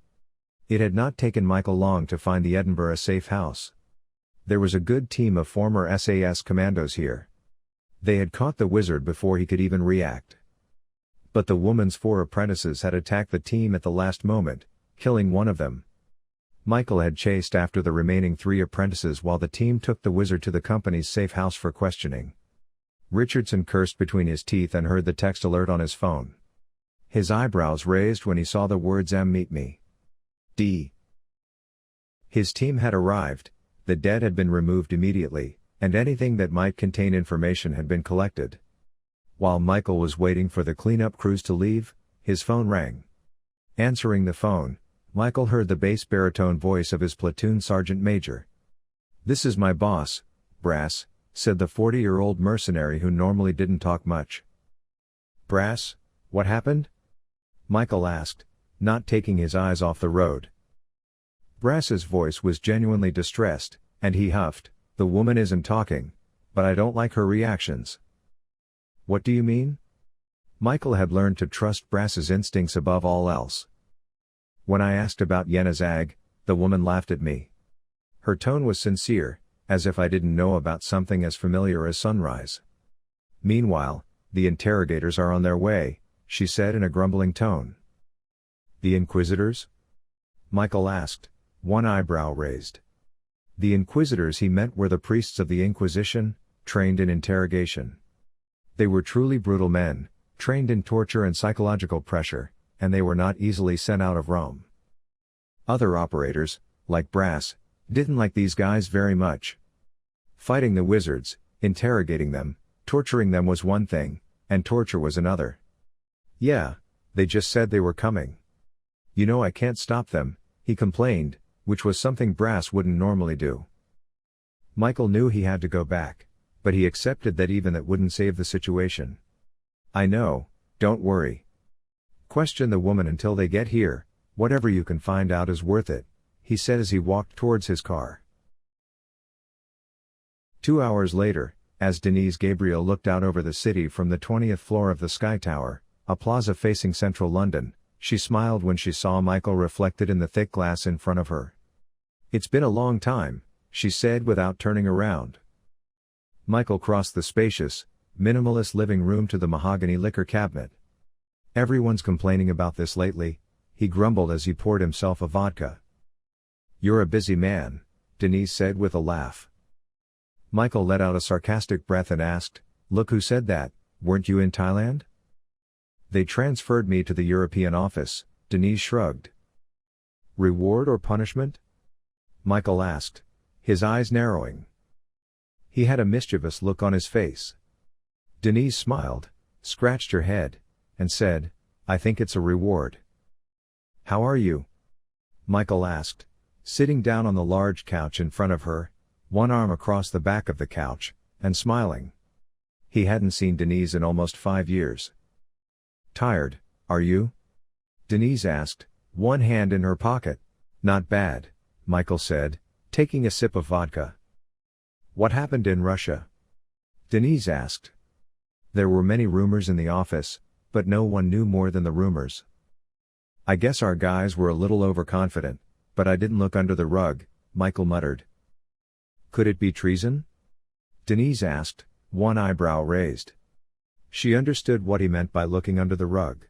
It had not taken Michael long to find the Edinburgh safe house. There was a good team of former SAS commandos here. They had caught the wizard before he could even react. But the woman's 4 apprentices had attacked the team at the last moment, killing one of them. Michael had chased after the remaining 3 apprentices while the team took the wizard to the company's safe house for questioning. Richardson cursed between his teeth and heard the text alert on his phone. His eyebrows raised when he saw the words "meet me. D." His team had arrived, the dead had been removed immediately, and anything that might contain information had been collected. While Michael was waiting for the cleanup crews to leave, his phone rang. Answering the phone, Michael heard the bass baritone voice of his platoon sergeant major. "This is my boss, Brass," said the 40-year-old mercenary who normally didn't talk much. "Brass, what happened?" Michael asked, not taking his eyes off the road. Brass's voice was genuinely distressed, and he huffed, "The woman isn't talking, but I don't like her reactions." "What do you mean?" Michael had learned to trust Brass's instincts above all else. "When I asked about Yenazag, the woman laughed at me." Her tone was sincere, as if I didn't know about something as familiar as sunrise. "Meanwhile, the interrogators are on their way," she said in a grumbling tone. "The Inquisitors?" Michael asked, one eyebrow raised. The Inquisitors he meant were the priests of the Inquisition, trained in interrogation. They were truly brutal men, trained in torture and psychological pressure, and they were not easily sent out of Rome. Other operators, like Brass, didn't like these guys very much. Fighting the wizards, interrogating them, torturing them was one thing, and torture was another. "Yeah, they just said they were coming. You know I can't stop them," he complained, which was something Brass wouldn't normally do. Michael knew he had to go back, but he accepted that even that wouldn't save the situation. "I know, don't worry. Question the woman until they get here, whatever you can find out is worth it," he said as he walked towards his car. 2 hours later, as Denise Gabriel looked out over the city from the 20th floor of the Sky Tower, a plaza facing central London, she smiled when she saw Michael reflected in the thick glass in front of her. "It's been a long time," she said without turning around. Michael crossed the spacious, minimalist living room to the mahogany liquor cabinet. "Everyone's complaining about this lately," he grumbled as he poured himself a vodka. "You're a busy man," Denise said with a laugh. Michael let out a sarcastic breath and asked, "Look who said that, weren't you in Thailand?" "They transferred me to the European office," Denise shrugged. "Reward or punishment?" Michael asked, his eyes narrowing. He had a mischievous look on his face. Denise smiled, scratched her head, and said, "I think it's a reward." "How are you?" Michael asked, sitting down on the large couch in front of her, one arm across the back of the couch, and smiling. He hadn't seen Denise in almost 5 years. "Tired, are you?" Denise asked, one hand in her pocket. "Not bad," Michael said, taking a sip of vodka. "What happened in Russia?" Denise asked. There were many rumors in the office, but no one knew more than the rumors. "I guess our guys were a little overconfident, but I didn't look under the rug," Michael muttered. "Could it be treason?" Denise asked, one eyebrow raised. She understood what he meant by looking under the rug.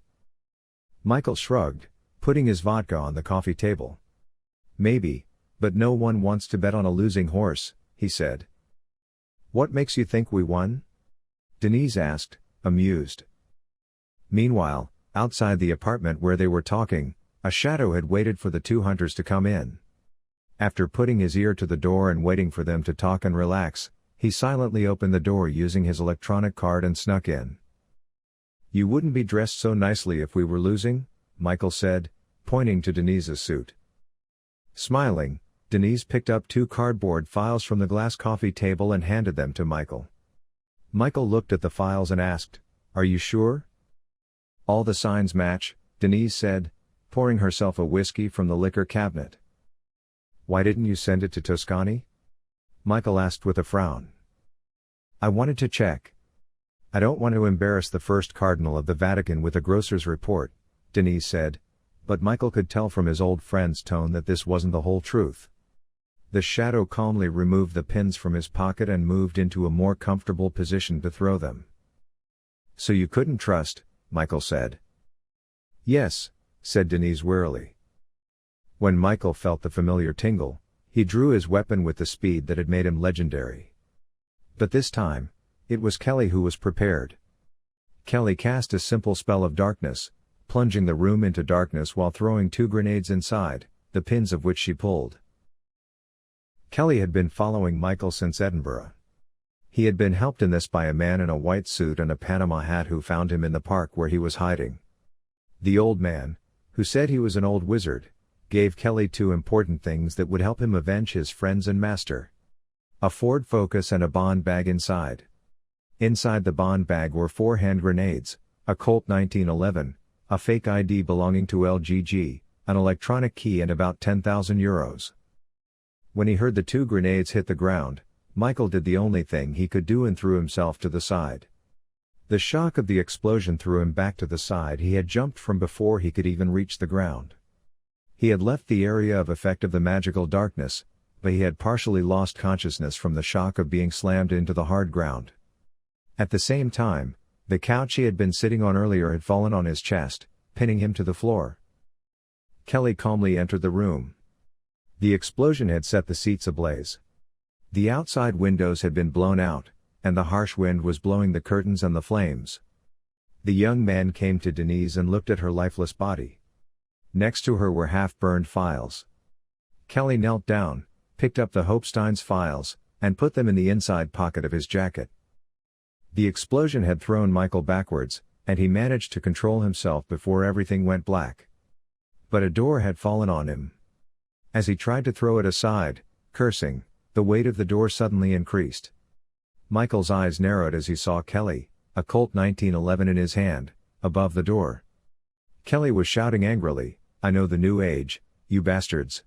Michael shrugged, putting his vodka on the coffee table. "Maybe, but no one wants to bet on a losing horse," he said. "What makes you think we won?" Denise asked, amused. Meanwhile, outside the apartment where they were talking, a shadow had waited for the two hunters to come in. After putting his ear to the door and waiting for them to talk and relax, he silently opened the door using his electronic card and snuck in. "You wouldn't be dressed so nicely if we were losing," Michael said, pointing to Denise's suit. Smiling, Denise picked up two cardboard files from the glass coffee table and handed them to Michael. Michael looked at the files and asked, "Are you sure?" "All the signs match," Denise said, pouring herself a whiskey from the liquor cabinet. "Why didn't you send it to Toscani?" Michael asked with a frown. "I wanted to check. I don't want to embarrass the first cardinal of the Vatican with a grocer's report," Denise said, but Michael could tell from his old friend's tone that this wasn't the whole truth. The shadow calmly removed the pins from his pocket and moved into a more comfortable position to throw them. "So you couldn't trust," Michael said. "Yes," said Denise wearily. When Michael felt the familiar tingle, he drew his weapon with the speed that had made him legendary. But this time, it was Kelly who was prepared. Kelly cast a simple spell of darkness, plunging the room into darkness while throwing two grenades inside, the pins of which she pulled. Kelly had been following Michael since Edinburgh. He had been helped in this by a man in a white suit and a Panama hat who found him in the park where he was hiding. The old man, who said he was an old wizard, gave Kelly two important things that would help him avenge his friends and master: a Ford Focus and a Bond bag inside. Inside the Bond bag were 4 hand grenades, a Colt 1911, a fake ID belonging to LGG, an electronic key and about €10,000. When he heard the 2 grenades hit the ground, Michael did the only thing he could do and threw himself to the side. The shock of the explosion threw him back to the side he had jumped from before he could even reach the ground. He had left the area of effect of the magical darkness, but he had partially lost consciousness from the shock of being slammed into the hard ground. At the same time, the couch he had been sitting on earlier had fallen on his chest, pinning him to the floor. Kelly calmly entered the room. The explosion had set the seats ablaze. The outside windows had been blown out, and the harsh wind was blowing the curtains and the flames. The young man came to Denise and looked at her lifeless body. Next to her were half-burned files. Kelly knelt down, picked up the Hopestein's files, and put them in the inside pocket of his jacket. The explosion had thrown Michael backwards, and he managed to control himself before everything went black. But a door had fallen on him. As he tried to throw it aside, cursing, the weight of the door suddenly increased. Michael's eyes narrowed as he saw Kelly, a Colt 1911 in his hand, above the door. Kelly was shouting angrily, "I know the new age, you bastards.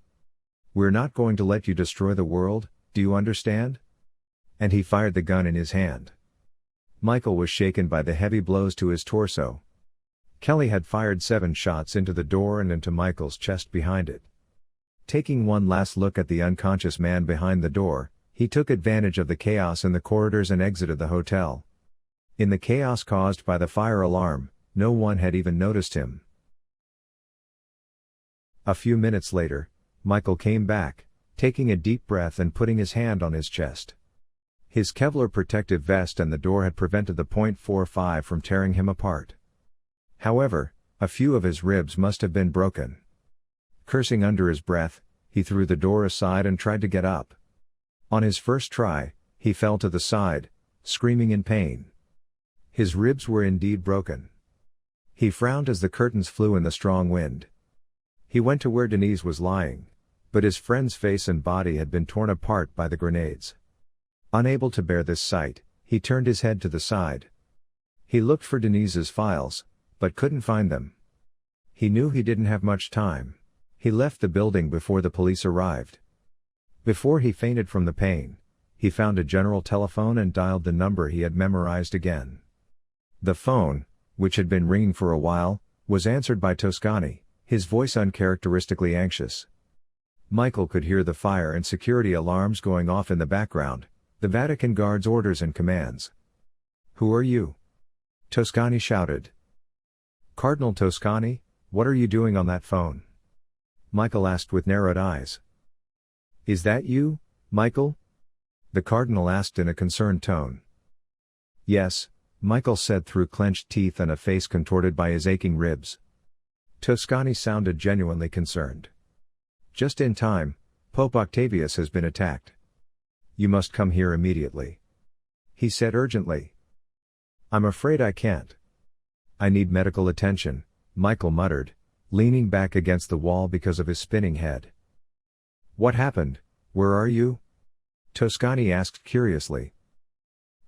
We're not going to let you destroy the world, do you understand?" And he fired the gun in his hand. Michael was shaken by the heavy blows to his torso. Kelly had fired 7 shots into the door and into Michael's chest behind it. Taking one last look at the unconscious man behind the door, he took advantage of the chaos in the corridors and exited the hotel. In the chaos caused by the fire alarm, no one had even noticed him. A few minutes later, Michael came back, taking a deep breath and putting his hand on his chest. His Kevlar protective vest and the door had prevented the .45 from tearing him apart. However, a few of his ribs must have been broken. Cursing under his breath, he threw the door aside and tried to get up. On his first try, he fell to the side, screaming in pain. His ribs were indeed broken. He frowned as the curtains flew in the strong wind. He went to where Denise was lying, but his friend's face and body had been torn apart by the grenades. Unable to bear this sight, he turned his head to the side. He looked for Denise's files, but couldn't find them. He knew he didn't have much time. He left the building before the police arrived. Before he fainted from the pain, he found a general telephone and dialed the number he had memorized again. The phone, which had been ringing for a while, was answered by Toscani, his voice uncharacteristically anxious. Michael could hear the fire and security alarms going off in the background, the Vatican Guard's orders and commands. "Who are you?" Toscani shouted. "Cardinal Toscani, what are you doing on that phone?" Michael asked with narrowed eyes. "Is that you, Michael?" the Cardinal asked in a concerned tone. "Yes," Michael said through clenched teeth and a face contorted by his aching ribs. Toscani sounded genuinely concerned. "Just in time, Pope Octavius has been attacked. You must come here immediately," he said urgently. "I'm afraid I can't. I need medical attention," Michael muttered, leaning back against the wall because of his spinning head. "What happened? Where are you?" Toscani asked curiously.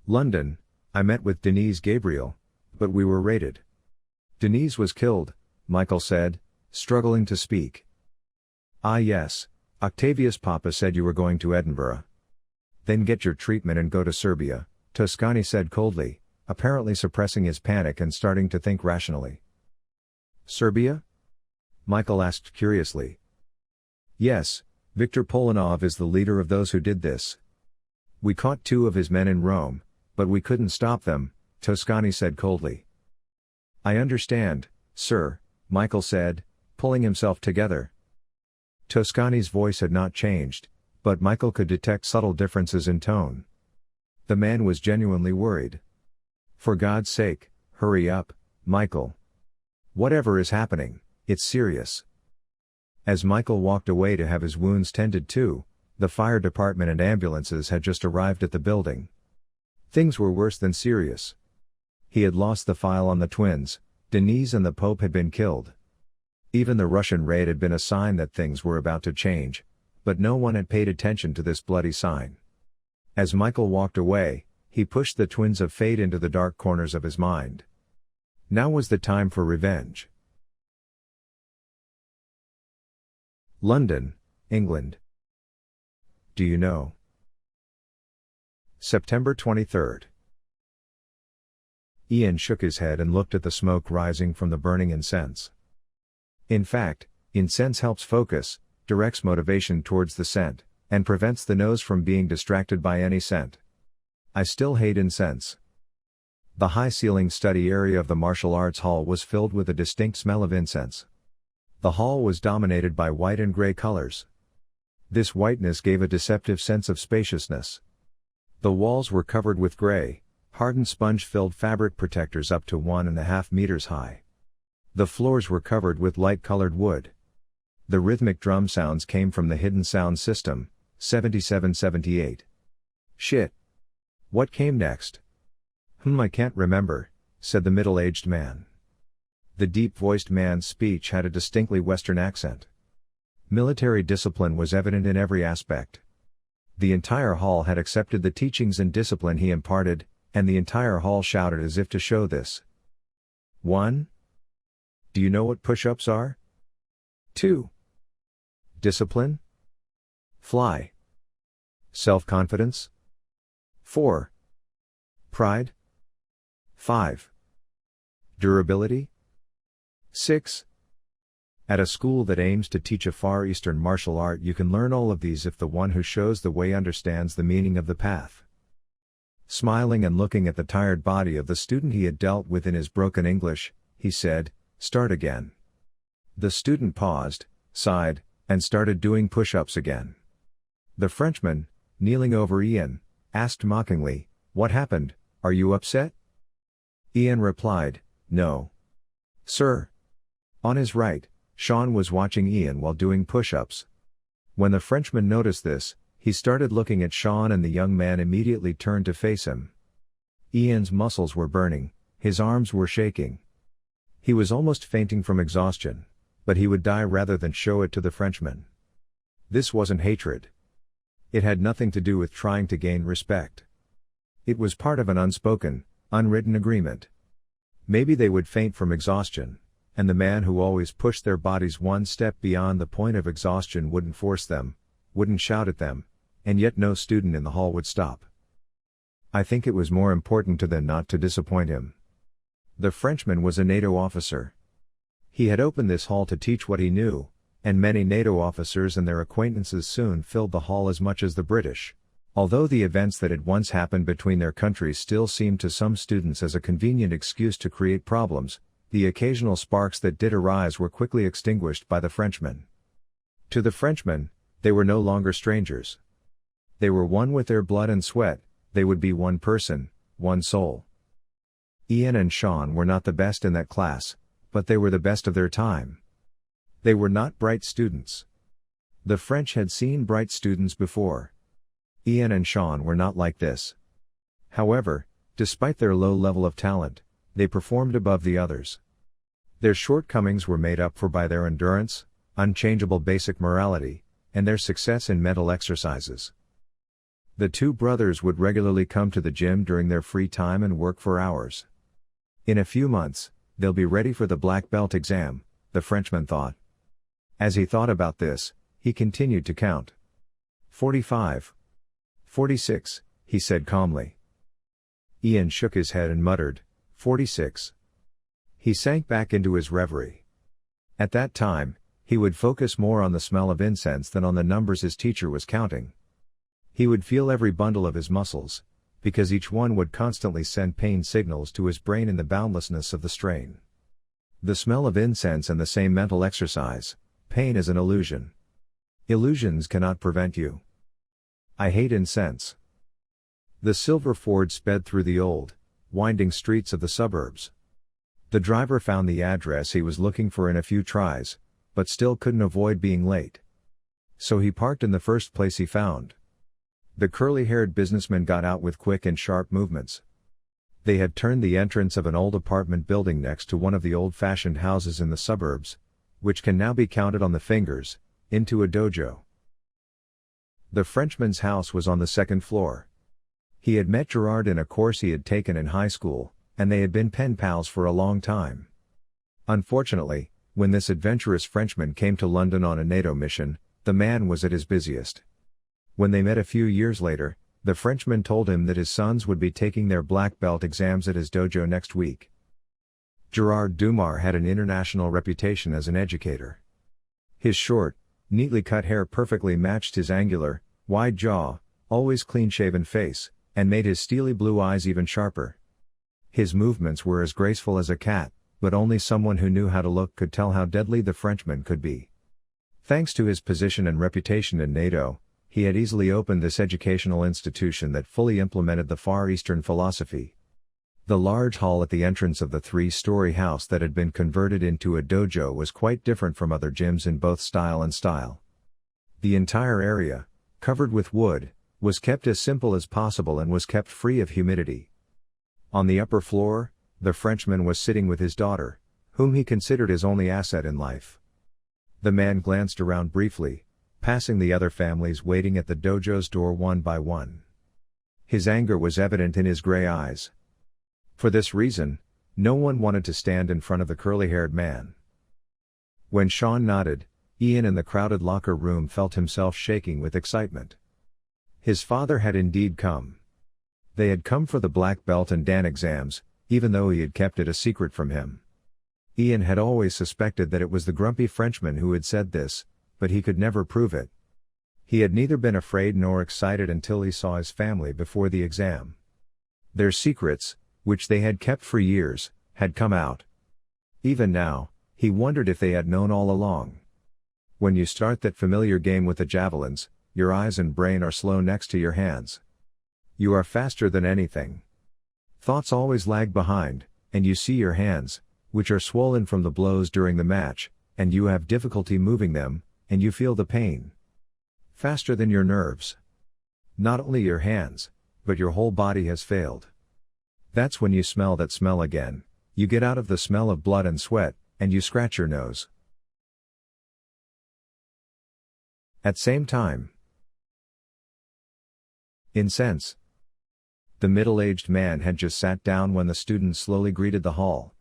"London. I met with Denise Gabriel, but we were raided." "Denise was killed," Michael said, struggling to speak. "Ah yes, Octavius Papa said you were going to Edinburgh. Then get your treatment and go to Serbia," Toscani said coldly, apparently suppressing his panic and starting to think rationally. "Serbia?" Michael asked curiously. "Yes, Viktor Polanov is the leader of those who did this. We caught 2 of his men in Rome, but we couldn't stop them," Toscani said coldly. "I understand, sir," Michael said, pulling himself together. Toscani's voice had not changed, but Michael could detect subtle differences in tone. The man was genuinely worried. "For God's sake, hurry up, Michael. Whatever is happening, it's serious." As Michael walked away to have his wounds tended to, the fire department and ambulances had just arrived at the building. Things were worse than serious. He had lost the file on the twins, Denise and the Pope had been killed. Even the Russian raid had been a sign that things were about to change, but no one had paid attention to this bloody sign. As Michael walked away, he pushed the twins of fate into the dark corners of his mind. Now was the time for revenge. London, England. Do you know? September 23rd. Ian shook his head and looked at the smoke rising from the burning incense. In fact, incense helps focus, directs motivation towards the scent, and prevents the nose from being distracted by any scent. I still hate incense. The high-ceilinged study area of the martial arts hall was filled with a distinct smell of incense. The hall was dominated by white and gray colors. This whiteness gave a deceptive sense of spaciousness. The walls were covered with gray, hardened sponge-filled fabric protectors up to 1.5 meters high. The floors were covered with light-colored wood. The rhythmic drum sounds came from the hidden sound system, 7778. Shit. What came next? I can't remember, said the middle-aged man. The deep-voiced man's speech had a distinctly Western accent. Military discipline was evident in every aspect. The entire hall had accepted the teachings and discipline he imparted, and the entire hall shouted as if to show this. 1. Do you know what push-ups are? 2. Discipline. Fly. Self-confidence. 4. Pride. 5. Durability. 6. At a school that aims to teach a Far Eastern martial art, you can learn all of these if the one who shows the way understands the meaning of the path. Smiling and looking at the tired body of the student he had dealt with in his broken English, he said, "Start again." The student paused, sighed, and started doing push-ups again. The Frenchman, kneeling over Ian, asked mockingly, "What happened, are you upset?" Ian replied, "No. Sir." On his right, Sean was watching Ian while doing push-ups. When the Frenchman noticed this, he started looking at Sean and the young man immediately turned to face him. Ian's muscles were burning, his arms were shaking. He was almost fainting from exhaustion, but he would die rather than show it to the Frenchman. This wasn't hatred. It had nothing to do with trying to gain respect. It was part of an unspoken, unwritten agreement. Maybe they would faint from exhaustion, and the man who always pushed their bodies one step beyond the point of exhaustion wouldn't force them, wouldn't shout at them, and yet no student in the hall would stop. I think it was more important to them not to disappoint him. The Frenchman was a NATO officer. He had opened this hall to teach what he knew, and many NATO officers and their acquaintances soon filled the hall as much as the British. Although the events that had once happened between their countries still seemed to some students as a convenient excuse to create problems, the occasional sparks that did arise were quickly extinguished by the Frenchmen. To the Frenchmen, they were no longer strangers. They were one with their blood and sweat, they would be one person, one soul. Ian and Sean were not the best in that class, but they were the best of their time. They were not bright students. The French had seen bright students before. Ian and Sean were not like this. However, despite their low level of talent, they performed above the others. Their shortcomings were made up for by their endurance, unchangeable basic morality, and their success in mental exercises. The two brothers would regularly come to the gym during their free time and work for hours. In a few months, they'll be ready for the black belt exam, the Frenchman thought. As he thought about this, he continued to count. 45. 46, he said calmly. Ian shook his head and muttered, 46. He sank back into his reverie. At that time, he would focus more on the smell of incense than on the numbers his teacher was counting. He would feel every bundle of his muscles, because each one would constantly send pain signals to his brain in the boundlessness of the strain. The smell of incense and the same mental exercise. Pain is an illusion. Illusions cannot prevent you. I hate incense. The silver Ford sped through the old, winding streets of the suburbs. The driver found the address he was looking for in a few tries, but still couldn't avoid being late. So he parked in the first place he found. The curly-haired businessman got out with quick and sharp movements. They had turned the entrance of an old apartment building next to one of the old-fashioned houses in the suburbs, which can now be counted on the fingers, into a dojo. The Frenchman's house was on the second floor. He had met Gerard in a course he had taken in high school, and they had been pen pals for a long time. Unfortunately, when this adventurous Frenchman came to London on a NATO mission, the man was at his busiest. When they met a few years later, the Frenchman told him that his sons would be taking their black belt exams at his dojo next week. Gerard Dumar had an international reputation as an educator. His short, neatly cut hair perfectly matched his angular, wide jaw, always clean-shaven face, and made his steely blue eyes even sharper. His movements were as graceful as a cat, but only someone who knew how to look could tell how deadly the Frenchman could be. Thanks to his position and reputation in NATO, he had easily opened this educational institution that fully implemented the Far Eastern philosophy. The large hall at the entrance of the three-story house that had been converted into a dojo was quite different from other gyms in both style and style. The entire area, covered with wood, was kept as simple as possible and was kept free of humidity. On the upper floor, the Frenchman was sitting with his daughter, whom he considered his only asset in life. The man glanced around briefly, passing the other families waiting at the dojo's door one by one. His anger was evident in his gray eyes. For this reason, no one wanted to stand in front of the curly-haired man. When Sean nodded, Ian in the crowded locker room felt himself shaking with excitement. His father had indeed come. They had come for the black belt and Dan exams, even though he had kept it a secret from him. Ian had always suspected that it was the grumpy Frenchman who had said this, but he could never prove it. He had neither been afraid nor excited until he saw his family before the exam. Their secrets, which they had kept for years, had come out. Even now, he wondered if they had known all along. When you start that familiar game with the javelins, your eyes and brain are slow next to your hands. You are faster than anything. Thoughts always lag behind, and you see your hands, which are swollen from the blows during the match, and you have difficulty moving them, and you feel the pain. Faster than your nerves. Not only your hands, but your whole body has failed. That's when you smell that smell again, you get out of the smell of blood and sweat, and you scratch your nose. At same time. Incense. The middle-aged man had just sat down when the students slowly greeted the hall.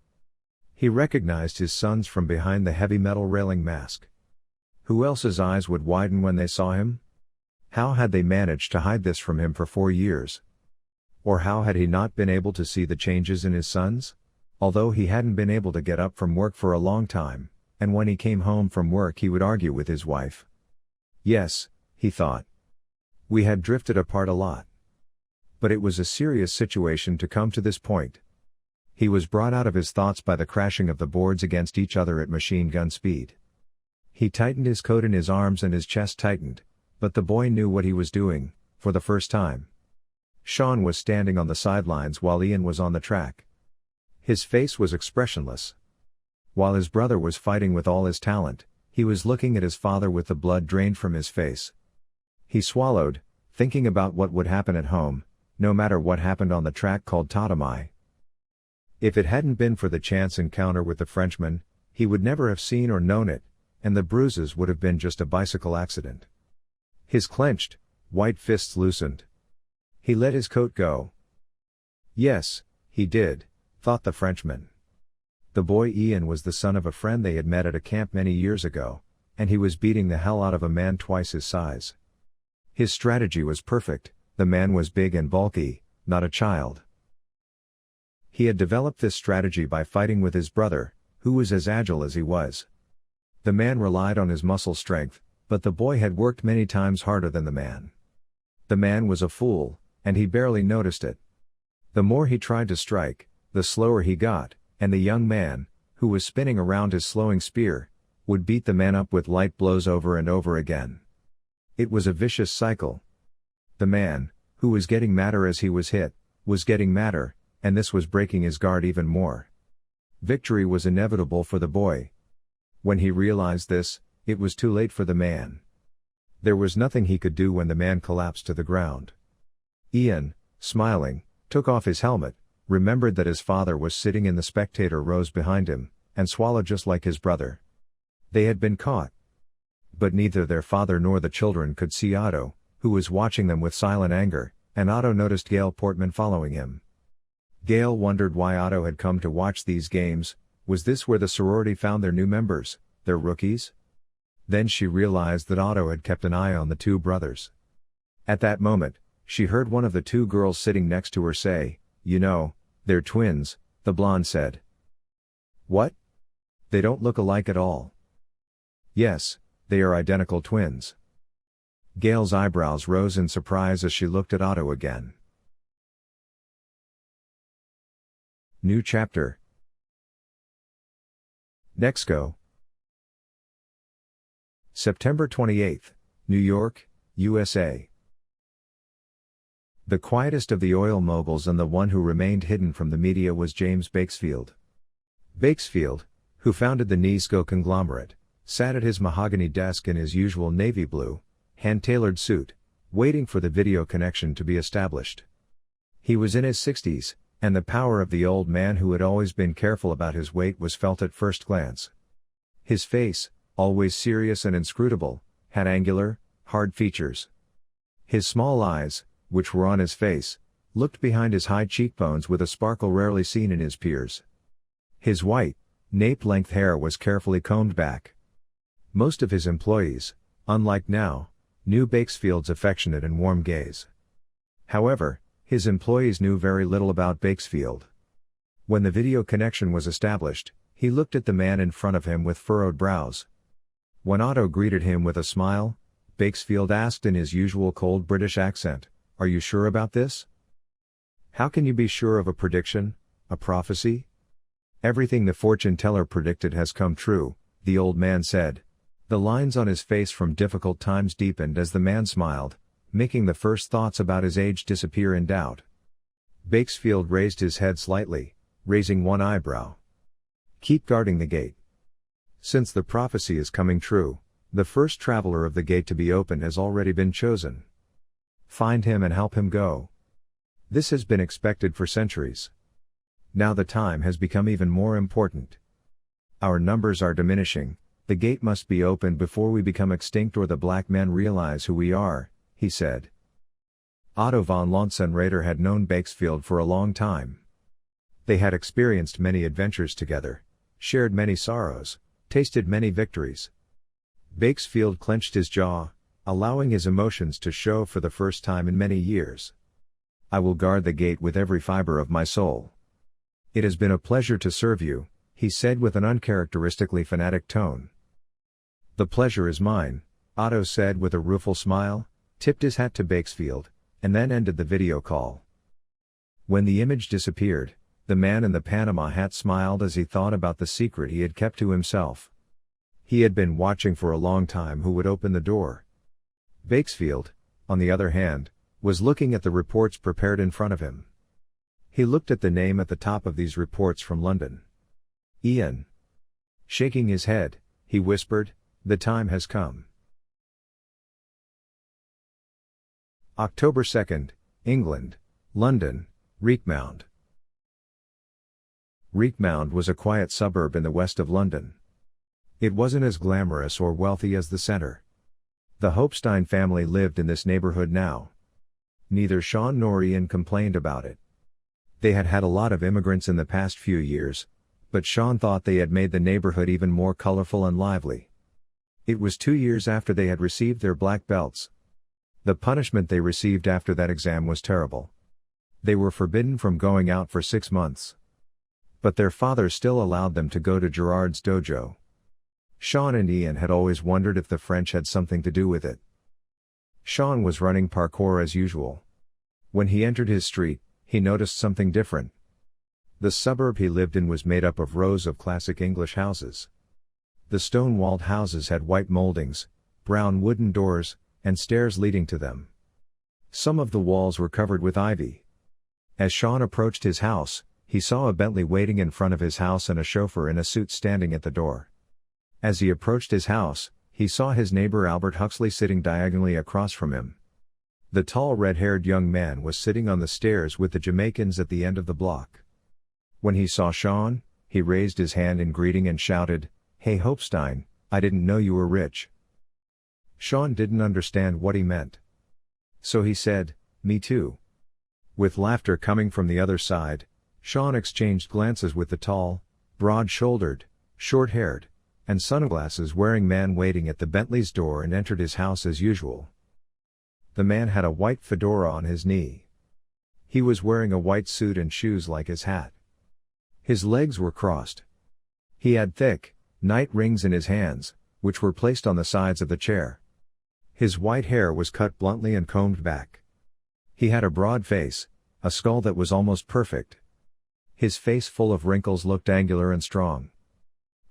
He recognized his sons from behind the heavy metal railing mask. Who else's eyes would widen when they saw him? How had they managed to hide this from him for 4 years? Or how had he not been able to see the changes in his sons? Although he hadn't been able to get up from work for a long time, and when he came home from work he would argue with his wife. Yes, he thought. We had drifted apart a lot. But it was a serious situation to come to this point. He was brought out of his thoughts by the crashing of the boards against each other at machine gun speed. He tightened his coat in his arms and his chest tightened, but the boy knew what he was doing, for the first time. Sean was standing on the sidelines while Ian was on the track. His face was expressionless. While his brother was fighting with all his talent, he was looking at his father with the blood drained from his face. He swallowed, thinking about what would happen at home, no matter what happened on the track called Tatamai. If it hadn't been for the chance encounter with the Frenchman, he would never have seen or known it, and the bruises would have been just a bicycle accident. His clenched, white fists loosened. He let his coat go. Yes, he did, thought the Frenchman. The boy Ian was the son of a friend they had met at a camp many years ago, and he was beating the hell out of a man twice his size. His strategy was perfect, the man was big and bulky, not a child. He had developed this strategy by fighting with his brother, who was as agile as he was. The man relied on his muscle strength, but the boy had worked many times harder than the man. The man was a fool, and he barely noticed it. The more he tried to strike, the slower he got, and the young man, who was spinning around his slowing spear, would beat the man up with light blows over and over again. It was a vicious cycle. The man, who was getting madder as he was hit, was getting madder, and this was breaking his guard even more. Victory was inevitable for the boy. When he realized this, it was too late for the man. There was nothing he could do when the man collapsed to the ground. Ian, smiling, took off his helmet, remembered that his father was sitting in the spectator rows behind him, and swallowed just like his brother. They had been caught. But neither their father nor the children could see Otto, who was watching them with silent anger, and Otto noticed Gail Portman following him. Gail wondered why Otto had come to watch these games. Was this where the sorority found their new members, their rookies? Then she realized that Otto had kept an eye on the two brothers. At that moment, she heard one of the two girls sitting next to her say, "You know, they're twins," the blonde said. "What? They don't look alike at all." "Yes, they are identical twins." Gail's eyebrows rose in surprise as she looked at Otto again. New chapter. Next go. September 28, New York, USA. The quietest of the oil moguls and the one who remained hidden from the media was James Bakesfield. Bakesfield, who founded the Nisco conglomerate, sat at his mahogany desk in his usual navy blue, hand-tailored suit, waiting for the video connection to be established. He was in his 60s, and the power of the old man who had always been careful about his weight was felt at first glance. His face, always serious and inscrutable, had angular, hard features. His small eyes, which were on his face, looked behind his high cheekbones with a sparkle rarely seen in his peers. His white, nape-length hair was carefully combed back. Most of his employees, unlike now, knew Bakesfield's affectionate and warm gaze. However, his employees knew very little about Bakesfield. When the video connection was established, he looked at the man in front of him with furrowed brows. When Otto greeted him with a smile, Bakesfield asked in his usual cold British accent, "Are you sure about this?" "How can you be sure of a prediction, a prophecy?" "Everything the fortune teller predicted has come true," the old man said. The lines on his face from difficult times deepened as the man smiled, making the first thoughts about his age disappear in doubt. Bakesfield raised his head slightly, raising one eyebrow. "Keep guarding the gate. Since the prophecy is coming true, the first traveler of the gate to be opened has already been chosen. Find him and help him go. This has been expected for centuries. Now the time has become even more important. Our numbers are diminishing, the gate must be opened before we become extinct or the black men realize who we are," he said. Otto von Lonsenrader had known Bakesfield for a long time. They had experienced many adventures together, shared many sorrows, tasted many victories. Bakesfield clenched his jaw, allowing his emotions to show for the first time in many years. "I will guard the gate with every fiber of my soul." "It has been a pleasure to serve you," he said with an uncharacteristically fanatic tone. "The pleasure is mine," Otto said with a rueful smile, tipped his hat to Bakesfield, and then ended the video call. When the image disappeared, the man in the Panama hat smiled as he thought about the secret he had kept to himself. He had been watching for a long time who would open the door. Bakesfield, on the other hand, was looking at the reports prepared in front of him. He looked at the name at the top of these reports from London. Ian. Shaking his head, he whispered, "The time has come." October 2nd, England, London, Reekmount. Reekmount was a quiet suburb in the west of London. It wasn't as glamorous or wealthy as the centre. The Hopestein family lived in this neighborhood now. Neither Sean nor Ian complained about it. They had had a lot of immigrants in the past few years, but Sean thought they had made the neighborhood even more colorful and lively. It was 2 years after they had received their black belts. The punishment they received after that exam was terrible. They were forbidden from going out for 6 months. But their father still allowed them to go to Gerard's dojo. Sean and Ian had always wondered if the French had something to do with it. Sean was running parkour as usual. When he entered his street, he noticed something different. The suburb he lived in was made up of rows of classic English houses. The stone-walled houses had white moldings, brown wooden doors, and stairs leading to them. Some of the walls were covered with ivy. As Sean approached his house, he saw a Bentley waiting in front of his house and a chauffeur in a suit standing at the door. As he approached his house, he saw his neighbor Albert Huxley sitting diagonally across from him. The tall red-haired young man was sitting on the stairs with the Jamaicans at the end of the block. When he saw Sean, he raised his hand in greeting and shouted, "Hey Hopestein, I didn't know you were rich." Sean didn't understand what he meant. So he said, "Me too." With laughter coming from the other side, Sean exchanged glances with the tall, broad-shouldered, short-haired, and sunglasses-wearing man waiting at the Bentley's door and entered his house as usual. The man had a white fedora on his knee. He was wearing a white suit and shoes like his hat. His legs were crossed. He had thick, night rings in his hands, which were placed on the sides of the chair. His white hair was cut bluntly and combed back. He had a broad face, a skull that was almost perfect. His face full of wrinkles looked angular and strong.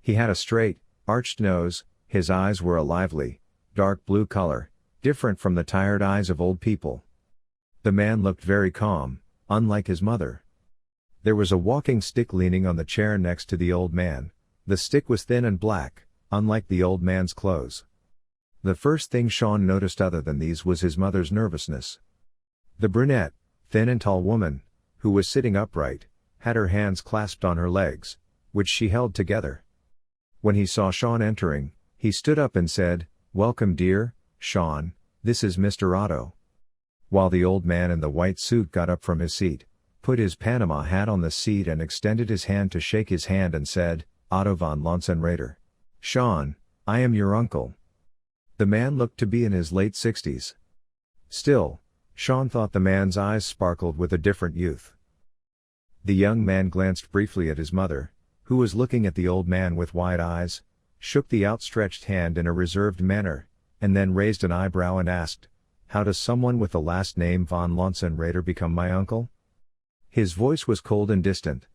He had a straight, arched nose, his eyes were a lively, dark blue color, different from the tired eyes of old people. The man looked very calm, unlike his mother. There was a walking stick leaning on the chair next to the old man. The stick was thin and black, unlike the old man's clothes. The first thing Sean noticed other than these was his mother's nervousness. The brunette, thin and tall woman, who was sitting upright, had her hands clasped on her legs, which she held together. When he saw Sean entering, he stood up and said, "Welcome dear, Sean, this is Mr. Otto." While the old man in the white suit got up from his seat, put his Panama hat on the seat and extended his hand to shake his hand and said, "Otto von Lonsenrader. Sean, I am your uncle." The man looked to be in his late 60s. Still, Sean thought the man's eyes sparkled with a different youth. The young man glanced briefly at his mother, who was looking at the old man with wide eyes, shook the outstretched hand in a reserved manner, and then raised an eyebrow and asked, "How does someone with the last name von Lonsenrader become my uncle?" His voice was cold and distant.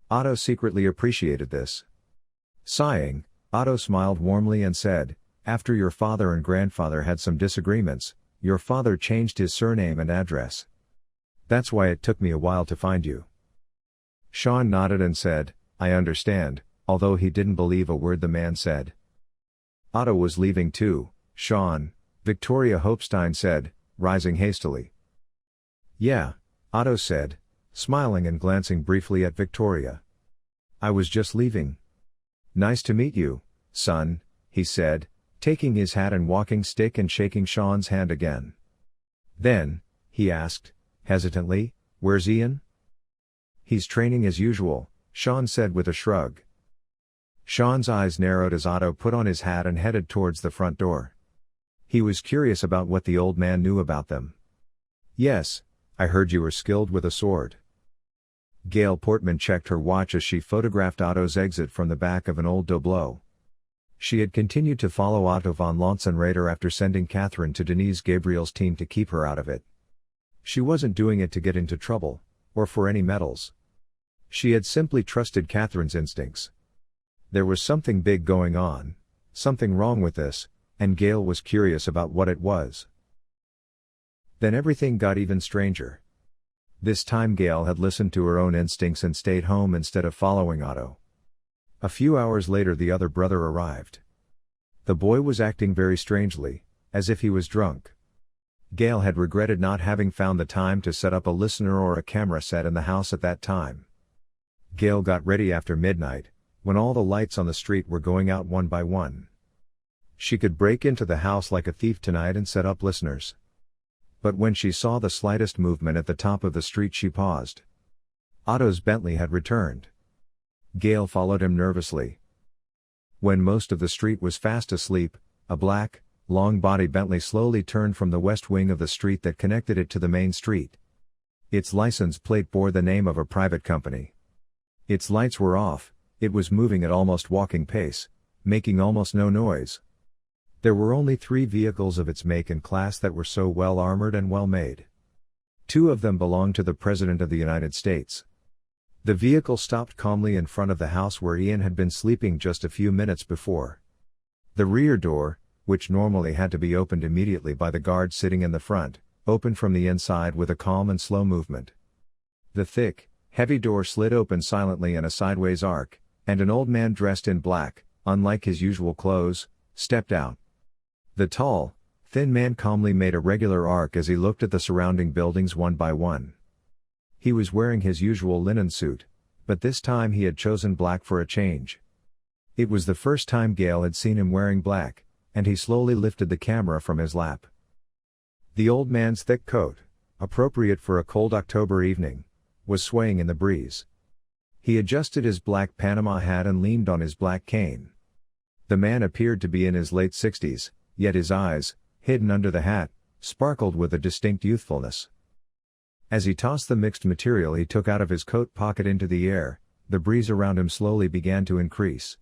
Otto secretly appreciated this. Sighing, Otto smiled warmly and said, "After your father and grandfather had some disagreements, your father changed his surname and address. That's why it took me a while to find you." Sean nodded and said, "I understand," although he didn't believe a word the man said. Otto was leaving too, Sean, Victoria Hopestein said, rising hastily. "Yeah," Otto said, smiling and glancing briefly at Victoria. "I was just leaving." "Nice to meet you, son," he said, taking his hat and walking stick and shaking Sean's hand again. Then, he asked, hesitantly, "Where's Ian?" "He's training as usual," Sean said with a shrug. Sean's eyes narrowed as Otto put on his hat and headed towards the front door. He was curious about what the old man knew about them. "Yes, I heard you were skilled with a sword." Gail Portman checked her watch as she photographed Otto's exit from the back of an old doubleau. She had continued to follow Otto von Lonsenrader after sending Catherine to Denise Gabriel's team to keep her out of it. She wasn't doing it to get into trouble, or for any medals. She had simply trusted Catherine's instincts. There was something big going on, something wrong with this, and Gail was curious about what it was. Then everything got even stranger. This time Gail had listened to her own instincts and stayed home instead of following Otto. A few hours later the other brother arrived. The boy was acting very strangely, as if he was drunk. Gail had regretted not having found the time to set up a listener or a camera set in the house at that time. Gail got ready after midnight, when all the lights on the street were going out one by one. She could break into the house like a thief tonight and set up listeners. But when she saw the slightest movement at the top of the street she paused. Otto's Bentley had returned. Gail followed him nervously. When most of the street was fast asleep, a black, long-body Bentley slowly turned from the west wing of the street that connected it to the main street. Its license plate bore the name of a private company. Its lights were off, it was moving at almost walking pace, making almost no noise. There were only 3 vehicles of its make and class that were so well armored and well made. 2 of them belonged to the President of the United States. The vehicle stopped calmly in front of the house where Ian had been sleeping just a few minutes before. The rear door, which normally had to be opened immediately by the guard sitting in the front, opened from the inside with a calm and slow movement. The thick, heavy door slid open silently in a sideways arc, and an old man dressed in black, unlike his usual clothes, stepped out. The tall, thin man calmly made a regular arc as he looked at the surrounding buildings one by one. He was wearing his usual linen suit, but this time he had chosen black for a change. It was the first time Gail had seen him wearing black, and he slowly lifted the camera from his lap. The old man's thick coat, appropriate for a cold October evening, was swaying in the breeze. He adjusted his black Panama hat and leaned on his black cane. The man appeared to be in his late 60s, yet his eyes, hidden under the hat, sparkled with a distinct youthfulness. As he tossed the mixed material he took out of his coat pocket into the air, the breeze around him slowly began to increase.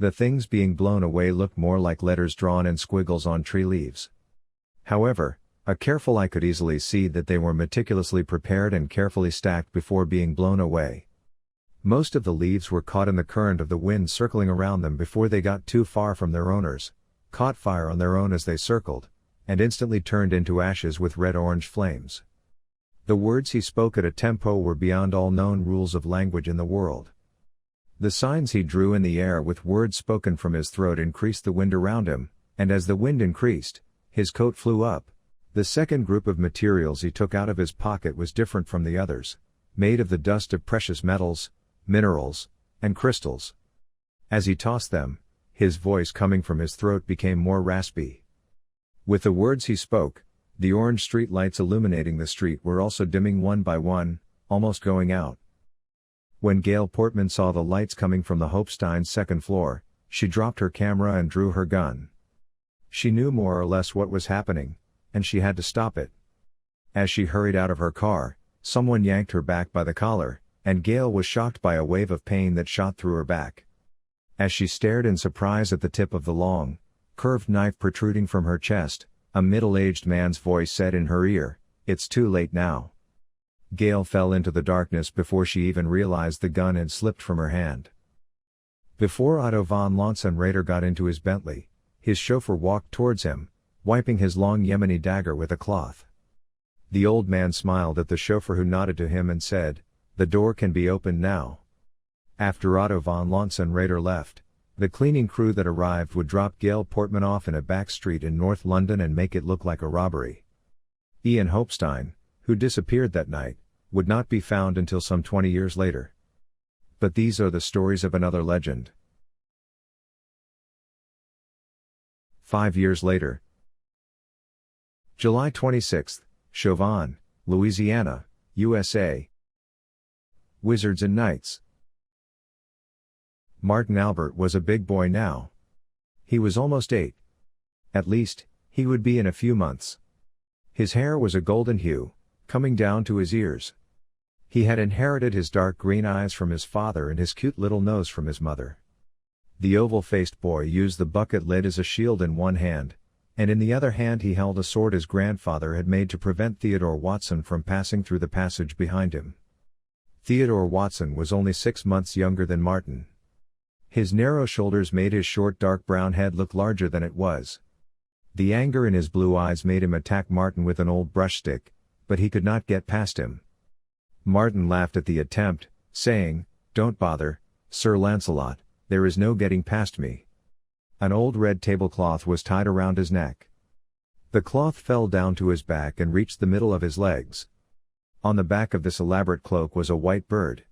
The things being blown away looked more like letters drawn in squiggles on tree leaves. However, a careful eye could easily see that they were meticulously prepared and carefully stacked before being blown away. Most of the leaves were caught in the current of the wind circling around them before they got too far from their owners, caught fire on their own as they circled, and instantly turned into ashes with red-orange flames. The words he spoke at a tempo were beyond all known rules of language in the world. The signs he drew in the air with words spoken from his throat increased the wind around him, and as the wind increased, his coat flew up. The second group of materials he took out of his pocket was different from the others, made of the dust of precious metals, minerals, and crystals. As he tossed them, his voice coming from his throat became more raspy. With the words he spoke, the orange street lights illuminating the street were also dimming one by one, almost going out. When Gail Portman saw the lights coming from the Hopestein's second floor, she dropped her camera and drew her gun. She knew more or less what was happening, and she had to stop it. As she hurried out of her car, someone yanked her back by the collar, and Gail was shocked by a wave of pain that shot through her back. As she stared in surprise at the tip of the long, curved knife protruding from her chest, a middle-aged man's voice said in her ear, "It's too late now." Gail fell into the darkness before she even realized the gun had slipped from her hand. Before Otto von Lonsenrader got into his Bentley, his chauffeur walked towards him, wiping his long Yemeni dagger with a cloth. The old man smiled at the chauffeur who nodded to him and said, "The door can be opened now." After Otto von Lonsenrader left, the cleaning crew that arrived would drop Gail Portman off in a back street in North London and make it look like a robbery. Ian Hopestein, who disappeared that night, would not be found until some 20 years later. But these are the stories of another legend. 5 years later. July 26, Chauvin, Louisiana, USA. Wizards and Knights. Martin Albert was a big boy now. He was almost 8. At least, he would be in a few months. His hair was a golden hue, coming down to his ears. He had inherited his dark green eyes from his father and his cute little nose from his mother. The oval-faced boy used the bucket lid as a shield in one hand, and in the other hand he held a sword his grandfather had made to prevent Theodore Watson from passing through the passage behind him. Theodore Watson was only 6 months younger than Martin. His narrow shoulders made his short dark brown head look larger than it was. The anger in his blue eyes made him attack Martin with an old brush stick, but he could not get past him. Martin laughed at the attempt, saying, "Don't bother, Sir Lancelot, there is no getting past me." An old red tablecloth was tied around his neck. The cloth fell down to his back and reached the middle of his legs. On the back of this elaborate cloak was a white bird.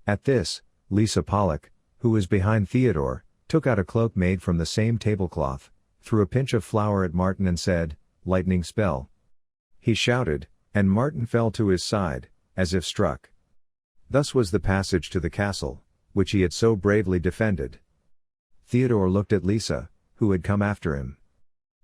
At this, Lisa Pollock, who was behind Theodore, took out a cloak made from the same tablecloth, threw a pinch of flour at Martin and said, "Lightning spell." He shouted, and Martin fell to his side, as if struck. Thus was the passage to the castle, which he had so bravely defended. Theodore looked at Lisa, who had come after him.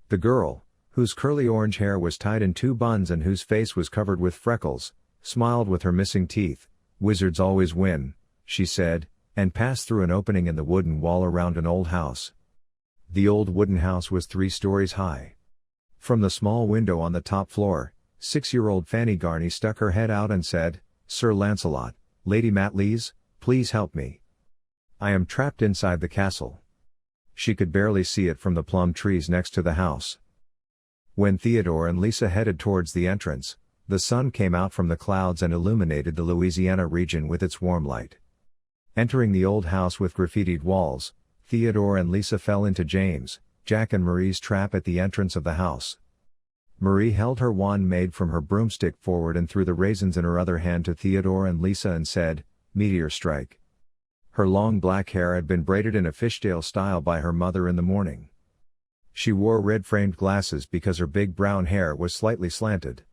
The girl, whose curly orange hair was tied in 2 buns and whose face was covered with freckles, smiled with her missing teeth. "Wizards always win," she said, and passed through an opening in the wooden wall around an old house. The old wooden house was 3 stories high. From the small window on the top floor, 6-year-old Fanny Garney stuck her head out and said, "Sir Lancelot, Lady Matlees, please help me. I am trapped inside the castle." She could barely see it from the plum trees next to the house. When Theodore and Lisa headed towards the entrance, the sun came out from the clouds and illuminated the Louisiana region with its warm light. Entering the old house with graffitied walls, Theodore and Lisa fell into James, Jack and Marie's trap at the entrance of the house. Marie held her wand made from her broomstick forward and threw the raisins in her other hand to Theodore and Lisa and said, "Meteor strike." Her long black hair had been braided in a fishtail style by her mother in the morning. She wore red-framed glasses because her big brown hair was slightly slanted.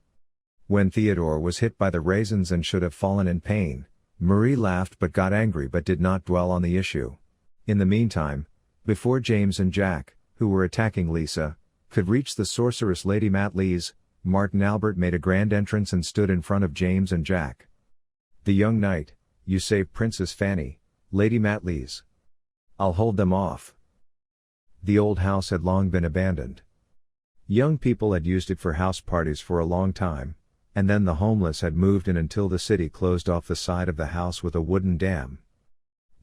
When Theodore was hit by the raisins and should have fallen in pain, Marie laughed but got angry but did not dwell on the issue. In the meantime, before James and Jack, who were attacking Lisa, could reach the sorceress Lady Matlees, Martin Albert made a grand entrance and stood in front of James and Jack. "The young knight, you saved Princess Fanny, Lady Matlees. I'll hold them off." The old house had long been abandoned. Young people had used it for house parties for a long time, and then the homeless had moved in until the city closed off the side of the house with a wooden dam.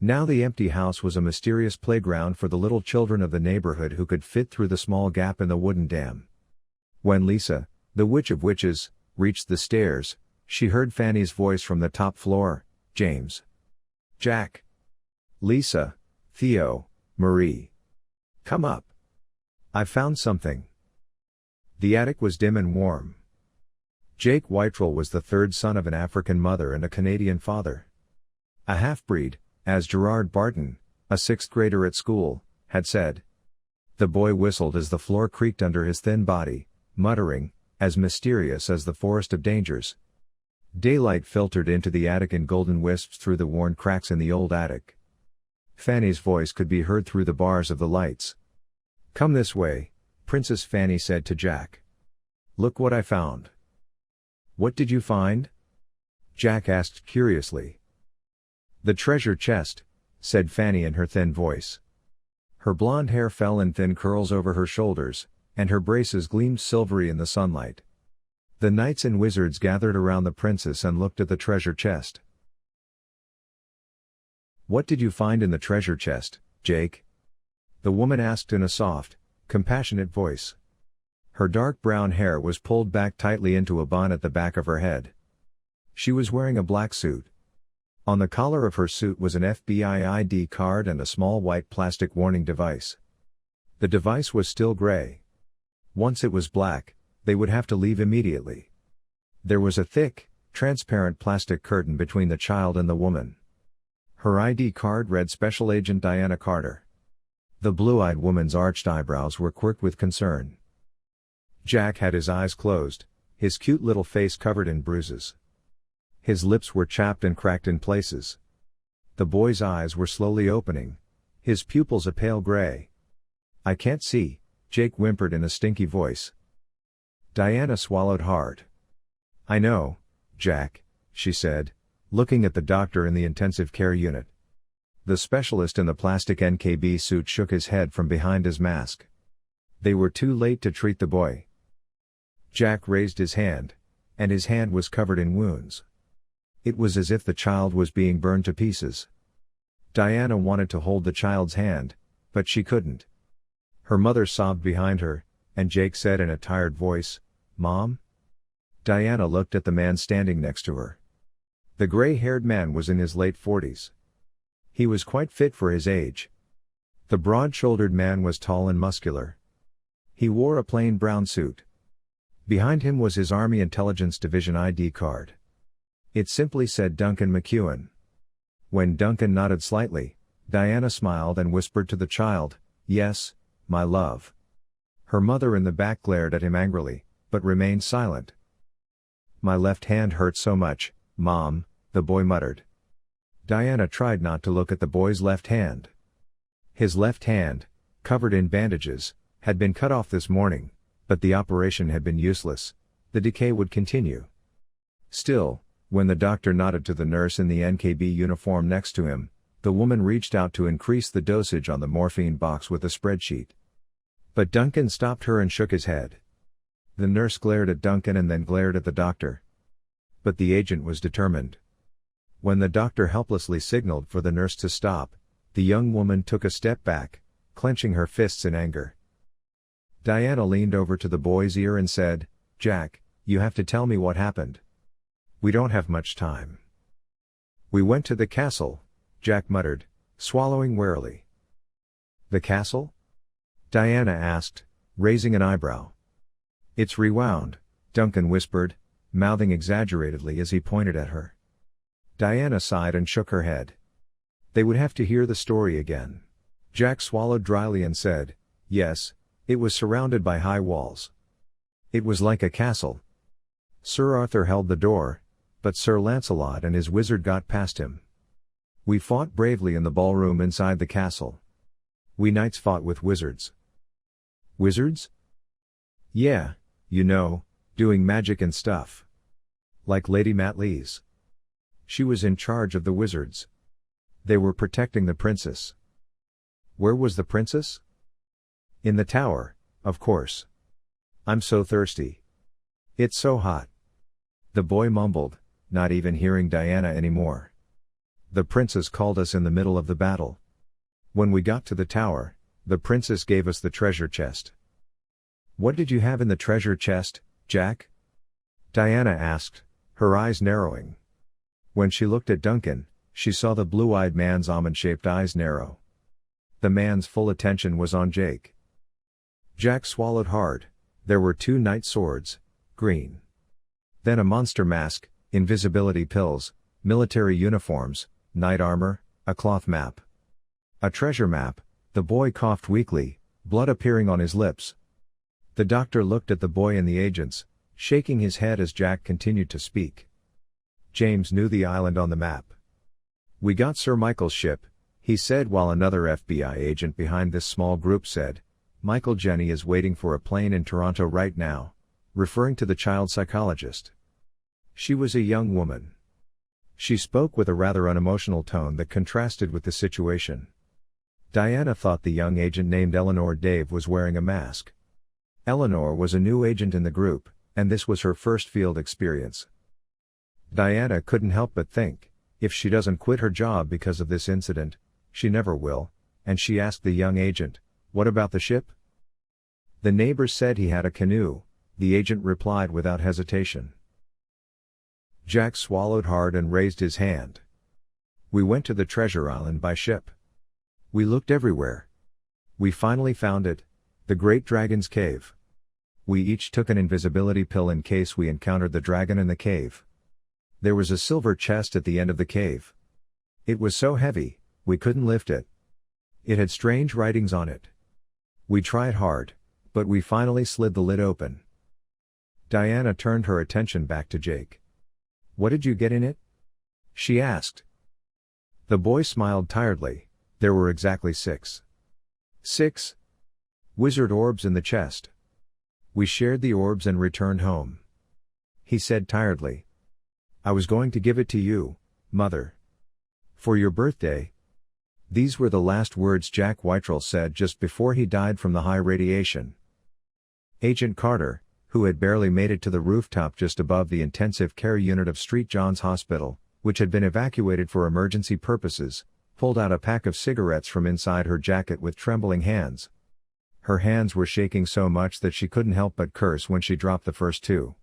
Now the empty house was a mysterious playground for the little children of the neighborhood who could fit through the small gap in the wooden dam. When Lisa, the witch of witches, reached the stairs, she heard Fanny's voice from the top floor, "James, Jack, Lisa, Theo, Marie. Come up. I found something." The attic was dim and warm. Jake Whitehall was the 3rd son of an African mother and a Canadian father. A half-breed, as Gerard Barton, a 6th grader at school, had said. The boy whistled as the floor creaked under his thin body, muttering, as mysterious as the forest of dangers. Daylight filtered into the attic in golden wisps through the worn cracks in the old attic. Fanny's voice could be heard through the bars of the lights. "Come this way," Princess Fanny said to Jack. "Look what I found." "What did you find?" Jack asked curiously. "The treasure chest," said Fanny in her thin voice. Her blonde hair fell in thin curls over her shoulders, and her braces gleamed silvery in the sunlight. The knights and wizards gathered around the princess and looked at the treasure chest. "What did you find in the treasure chest, Jake?" the woman asked in a soft, compassionate voice. Her dark brown hair was pulled back tightly into a bun at the back of her head. She was wearing a black suit. On the collar of her suit was an FBI ID card and a small white plastic warning device. The device was still gray. Once it was black, they would have to leave immediately. There was a thick, transparent plastic curtain between the child and the woman. Her ID card read Special Agent Diana Carter. The blue-eyed woman's arched eyebrows were quirked with concern. Jack had his eyes closed, his cute little face covered in bruises. His lips were chapped and cracked in places. The boy's eyes were slowly opening, his pupils a pale gray. "I can't see," Jake whimpered in a stinky voice. Diana swallowed hard. "I know, Jack," she said, looking at the doctor in the intensive care unit. The specialist in the plastic NKB suit shook his head from behind his mask. They were too late to treat the boy. Jack raised his hand, and his hand was covered in wounds. It was as if the child was being burned to pieces. Diana wanted to hold the child's hand, but she couldn't. Her mother sobbed behind her, and Jake said in a tired voice, "Mom?" Diana looked at the man standing next to her. The gray-haired man was in his late 40s. He was quite fit for his age. The broad-shouldered man was tall and muscular. He wore a plain brown suit. Behind him was his Army Intelligence Division ID card. It simply said Duncan McEwen. When Duncan nodded slightly, Diana smiled and whispered to the child, "Yes, my love." Her mother in the back glared at him angrily, but remained silent. "My left hand hurts so much, Mom," the boy muttered. Diana tried not to look at the boy's left hand. His left hand, covered in bandages, had been cut off this morning, but the operation had been useless. The decay would continue. Still, when the doctor nodded to the nurse in the NKB uniform next to him, the woman reached out to increase the dosage on the morphine box with a spreadsheet. But Duncan stopped her and shook his head. The nurse glared at Duncan and then glared at the doctor. But the agent was determined. When the doctor helplessly signaled for the nurse to stop, the young woman took a step back, clenching her fists in anger. Diana leaned over to the boy's ear and said, "Jack, you have to tell me what happened. We don't have much time." "We went to the castle," Jack muttered, swallowing warily. "The castle?" Diana asked, raising an eyebrow. "It's rewound," Duncan whispered, mouthing exaggeratedly as he pointed at her. Diana sighed and shook her head. They would have to hear the story again. Jack swallowed dryly and said, "Yes, it was surrounded by high walls. It was like a castle. Sir Arthur held the door, but Sir Lancelot and his wizard got past him. We fought bravely in the ballroom inside the castle. We knights fought with wizards." "Wizards?" "Yeah, you know, doing magic and stuff. Like Lady Matlees. She was in charge of the wizards. They were protecting the princess." "Where was the princess?" "In the tower, of course. I'm so thirsty. It's so hot." The boy mumbled, not even hearing Diana anymore. "The princess called us in the middle of the battle. When we got to the tower, the princess gave us the treasure chest." "What did you have in the treasure chest, Jack?" Diana asked, her eyes narrowing. When she looked at Duncan, she saw the blue-eyed man's almond-shaped eyes narrow. The man's full attention was on Jake. Jack swallowed hard. There were 2 knight swords, green. Then a monster mask, invisibility pills, military uniforms, knight armor, a cloth map. "A treasure map," the boy coughed weakly, blood appearing on his lips. The doctor looked at the boy and the agents, shaking his head as Jack continued to speak. James knew the island on the map. "We got Sir Michael's ship," he said while another FBI agent behind this small group said, "Michael Jenny is waiting for a plane in Toronto right now," referring to the child psychologist. She was a young woman. She spoke with a rather unemotional tone that contrasted with the situation. Diana thought the young agent named Eleanor Dave was wearing a mask. Eleanor was a new agent in the group, and this was her first field experience. Diana couldn't help but think, if she doesn't quit her job because of this incident, she never will, and she asked the young agent, "What about the ship?" "The neighbors said he had a canoe," the agent replied without hesitation. Jack swallowed hard and raised his hand. "We went to the treasure island by ship. We looked everywhere. We finally found it, the Great Dragon's Cave. We each took an invisibility pill in case we encountered the dragon in the cave. There was a silver chest at the end of the cave. It was so heavy, we couldn't lift it. It had strange writings on it. We tried hard, but we finally slid the lid open." Diana turned her attention back to Jake. "What did you get in it?" she asked. The boy smiled tiredly. There were exactly 6. 6 wizard orbs in the chest. We shared the orbs and returned home. He said tiredly. "I was going to give it to you, Mother. For your birthday. These were the last words Jack Whitehall said just before he died from the high radiation. Agent Carter, who had barely made it to the rooftop just above the intensive care unit of St. John's Hospital, which had been evacuated for emergency purposes, pulled out a pack of cigarettes from inside her jacket with trembling hands. Her hands were shaking so much that she couldn't help but curse when she dropped the first two.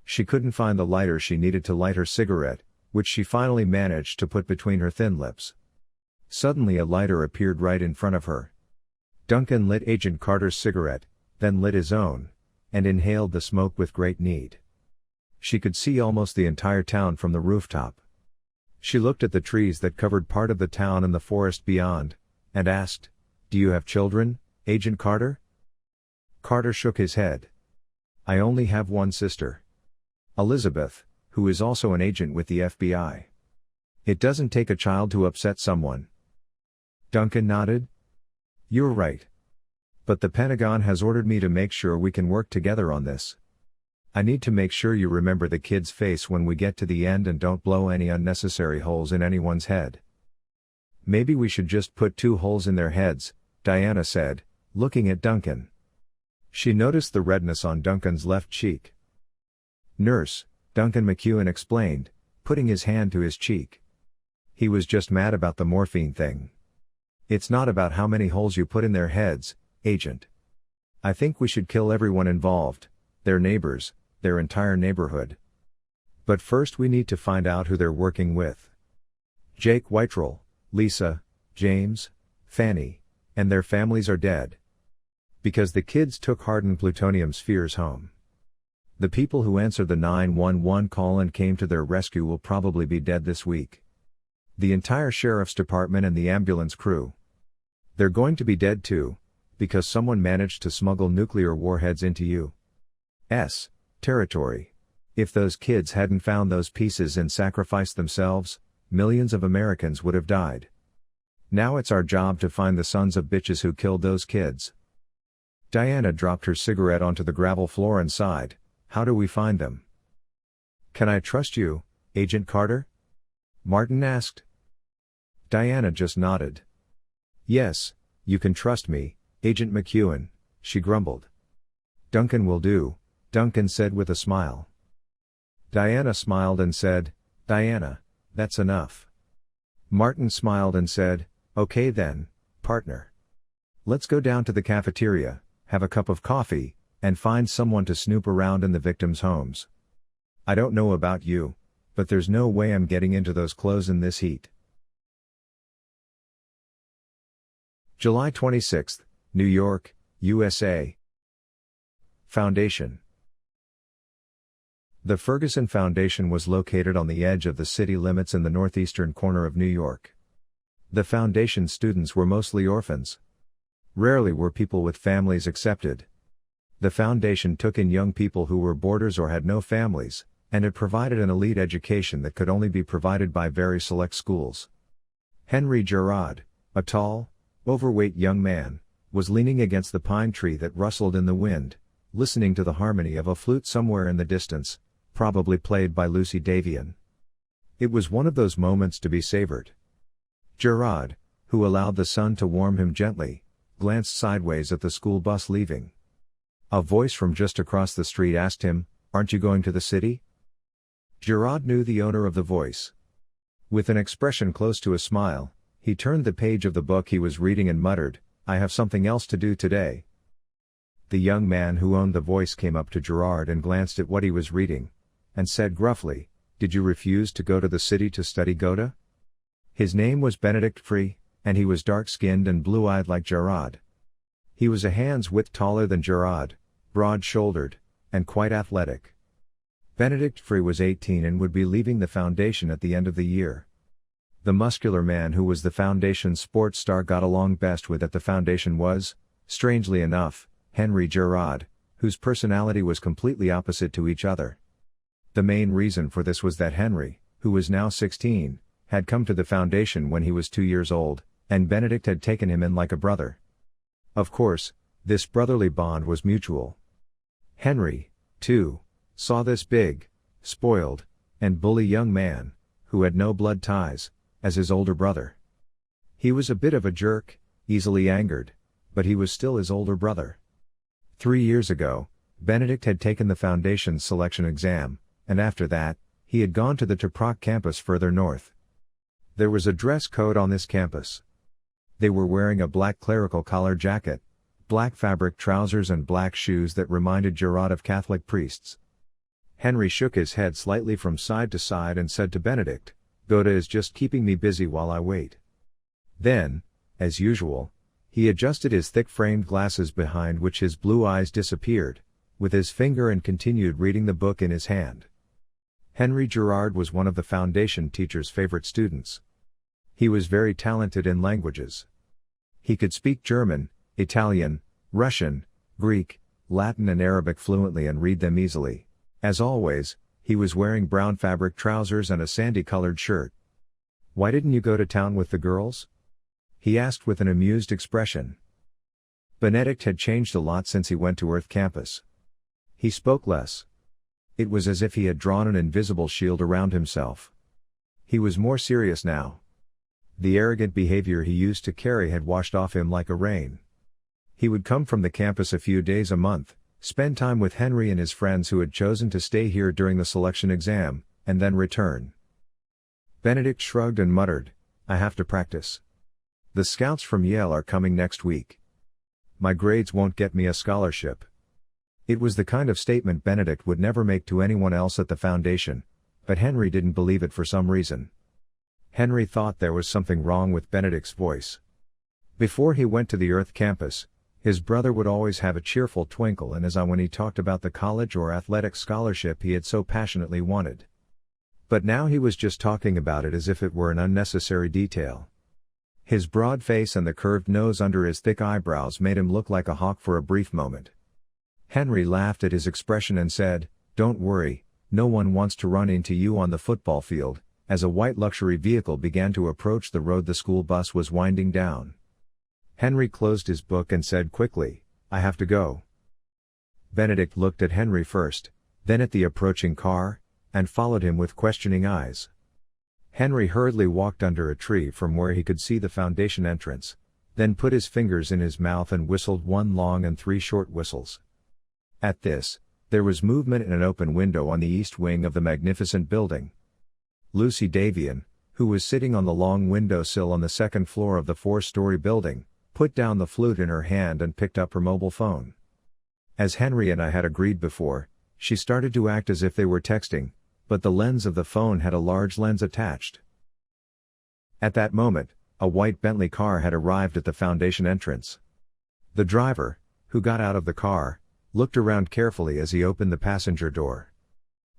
She couldn't find the lighter she needed to light her cigarette, which she finally managed to put between her thin lips. Suddenly a lighter appeared right in front of her. Duncan lit Agent Carter's cigarette, then lit his own, and inhaled the smoke with great need. She could see almost the entire town from the rooftop. She looked at the trees that covered part of the town and the forest beyond, and asked, "Do you have children, Agent Carter?" Carter shook his head. "I only have one sister. Elizabeth, who is also an agent with the FBI. It doesn't take a child to upset someone." Duncan nodded. "You're right. But the Pentagon has ordered me to make sure we can work together on this. I need to make sure you remember the kid's face when we get to the end and don't blow any unnecessary holes in anyone's head." "Maybe we should just put 2 holes in their heads," Diana said, looking at Duncan. She noticed the redness on Duncan's left cheek. "Nurse," Duncan McEwen explained, putting his hand to his cheek. "He was just mad about the morphine thing. It's not about how many holes you put in their heads, Agent. I think we should kill everyone involved, their neighbors, their entire neighborhood. But first we need to find out who they're working with. Jake Whitehall, Lisa, James, Fanny, and their families are dead. Because the kids took hardened plutonium spheres home. The people who answered the 911 call and came to their rescue will probably be dead this week. The entire sheriff's department and the ambulance crew. They're going to be dead too, because someone managed to smuggle nuclear warheads into U.S. territory. If those kids hadn't found those pieces and sacrificed themselves, millions of Americans would have died. Now it's our job to find the sons of bitches who killed those kids." Diana dropped her cigarette onto the gravel floor and sighed. "How do we find them?" "Can I trust you, Agent Carter?" Martin asked. Diana just nodded. "Yes, you can trust me, Agent McEwen," she grumbled. "Duncan will do," Duncan said with a smile. Diana smiled and said, "Diana, that's enough." Martin smiled and said, "Okay then, partner. Let's go down to the cafeteria, have a cup of coffee, and find someone to snoop around in the victims' homes. I don't know about you, but there's no way I'm getting into those clothes in this heat." July 26, New York, USA. Foundation. The Ferguson Foundation was located on the edge of the city limits in the northeastern corner of New York. The foundation students were mostly orphans. Rarely were people with families accepted. The foundation took in young people who were boarders or had no families, and it provided an elite education that could only be provided by very select schools. Henry Gerard, a tall, overweight young man, was leaning against the pine tree that rustled in the wind, listening to the harmony of a flute somewhere in the distance, probably played by Lucy Davian. It was one of those moments to be savored. Gerard, who allowed the sun to warm him gently, glanced sideways at the school bus leaving. A voice from just across the street asked him, "Aren't you going to the city?" Gerard knew the owner of the voice. With an expression close to a smile, he turned the page of the book he was reading and muttered, "I have something else to do today." The young man who owned the voice came up to Gerard and glanced at what he was reading, and said gruffly, "Did you refuse to go to the city to study Godhood?" His name was Benedict Free, and he was dark-skinned and blue-eyed like Gerard. He was a hand's width taller than Gerard, broad-shouldered, and quite athletic. Benedict Free was 18 and would be leaving the foundation at the end of the year. The muscular man who was the foundation's sports star got along best with at the foundation was, strangely enough, Henry Gerard, whose personality was completely opposite to each other. The main reason for this was that Henry, who was now 16, had come to the foundation when he was 2 years old, and Benedict had taken him in like a brother. Of course, this brotherly bond was mutual. Henry, too, saw this big, spoiled, and bully young man, who had no blood ties, as his older brother. He was a bit of a jerk, easily angered, but he was still his older brother. 3 years ago, Benedict had taken the Foundation's selection exam, and after that, he had gone to the Teproc campus further north. There was a dress code on this campus. They were wearing a black clerical collar jacket, black fabric trousers and black shoes that reminded Gerard of Catholic priests. Henry shook his head slightly from side to side and said to Benedict, "Goda is just keeping me busy while I wait." Then, as usual, he adjusted his thick-framed glasses behind which his blue eyes disappeared, with his finger and continued reading the book in his hand. Henry Gerard was one of the Foundation teacher's favorite students. He was very talented in languages. He could speak German, Italian, Russian, Greek, Latin and Arabic fluently and read them easily. As always, he was wearing brown fabric trousers and a sandy-colored shirt. "Why didn't you go to town with the girls?" he asked with an amused expression. Benedict had changed a lot since he went to Earth Campus. He spoke less. It was as if he had drawn an invisible shield around himself. He was more serious now. The arrogant behavior he used to carry had washed off him like a rain. He would come from the campus a few days a month, spend time with Henry and his friends who had chosen to stay here during the selection exam, and then return. Benedict shrugged and muttered, "I have to practice. The scouts from Yale are coming next week. My grades won't get me a scholarship." It was the kind of statement Benedict would never make to anyone else at the Foundation, but Henry didn't believe it for some reason. Henry thought there was something wrong with Benedict's voice. Before he went to the Earth Campus, his brother would always have a cheerful twinkle in his eye when he talked about the college or athletic scholarship he had so passionately wanted. But now he was just talking about it as if it were an unnecessary detail. His broad face and the curved nose under his thick eyebrows made him look like a hawk for a brief moment. Henry laughed at his expression and said, "Don't worry, no one wants to run into you on the football field," as a white luxury vehicle began to approach the road the school bus was winding down. Henry closed his book and said quickly, "I have to go." Benedict looked at Henry first, then at the approaching car, and followed him with questioning eyes. Henry hurriedly walked under a tree from where he could see the Foundation entrance, then put his fingers in his mouth and whistled 1 long and 3 short whistles. At this, there was movement in an open window on the east wing of the magnificent building. Lucy Davian, who was sitting on the long windowsill on the 2nd floor of the 4-story building, put down the flute in her hand and picked up her mobile phone. As Henry and I had agreed before, she started to act as if they were texting, but the lens of the phone had a large lens attached. At that moment, a white Bentley car had arrived at the Foundation entrance. The driver, who got out of the car, looked around carefully as he opened the passenger door.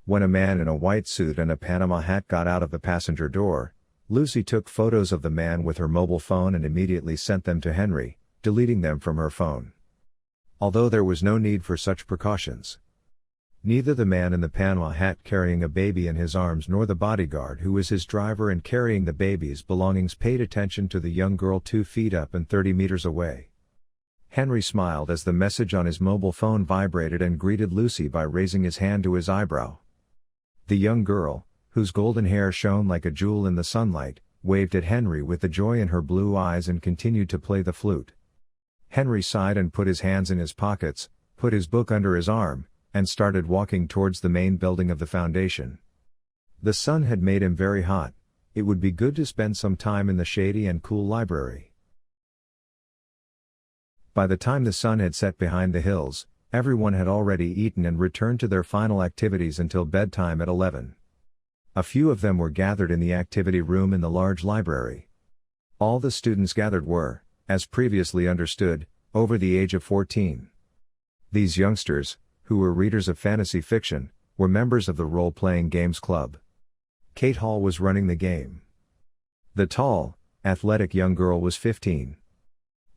When a man in a white suit and a Panama hat got out of the passenger door, Lucy took photos of the man with her mobile phone and immediately sent them to Henry, deleting them from her phone. Although there was no need for such precautions. Neither the man in the Panama hat carrying a baby in his arms nor the bodyguard who was his driver and carrying the baby's belongings paid attention to the young girl 2 feet up and 30 meters away. Henry smiled as the message on his mobile phone vibrated and greeted Lucy by raising his hand to his eyebrow. The young girl, whose golden hair shone like a jewel in the sunlight, waved at Henry with the joy in her blue eyes and continued to play the flute. Henry sighed and put his hands in his pockets, put his book under his arm, and started walking towards the main building of the Foundation. The sun had made him very hot. It would be good to spend some time in the shady and cool library. By the time the sun had set behind the hills, everyone had already eaten and returned to their final activities until bedtime at 11. A few of them were gathered in the activity room in the large library. All the students gathered were, as previously understood, over the age of 14. These youngsters, who were readers of fantasy fiction, were members of the role-playing games club. Kate Hall was running the game. The tall, athletic young girl was 15.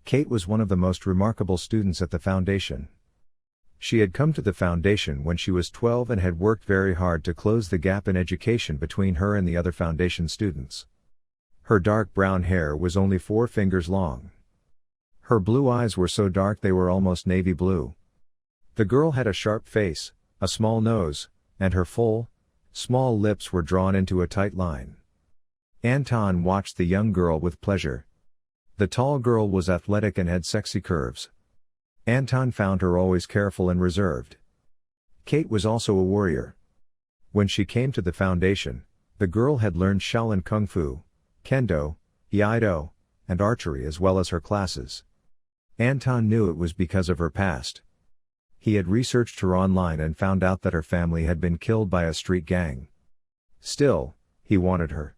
Kate was one of the most remarkable students at the Foundation. She had come to the Foundation when she was 12 and had worked very hard to close the gap in education between her and the other Foundation students. Her dark brown hair was only 4 fingers long. Her blue eyes were so dark they were almost navy blue. The girl had a sharp face, a small nose, and her full, small lips were drawn into a tight line. Anton watched the young girl with pleasure. The tall girl was athletic and had sexy curves. Anton found her always careful and reserved. Kate was also a warrior. When she came to the foundation, the girl had learned Shaolin Kung Fu, Kendo, Iaido, and archery as well as her classes. Anton knew it was because of her past. He had researched her online and found out that her family had been killed by a street gang. Still, he wanted her.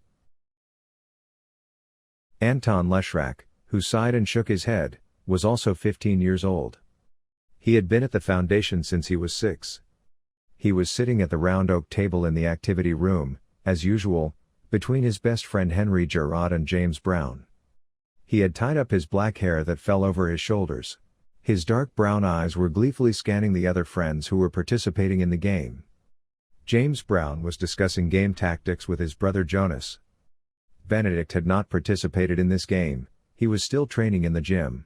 Anton Leshrak, who sighed and shook his head, was also 15 years old. He had been at the foundation since he was 6. He was sitting at the round oak table in the activity room, as usual, between his best friend Henry Gerard and James Brown. He had tied up his black hair that fell over his shoulders. His dark brown eyes were gleefully scanning the other friends who were participating in the game. James Brown was discussing game tactics with his brother Jonas. Benedict had not participated in this game, he was still training in the gym.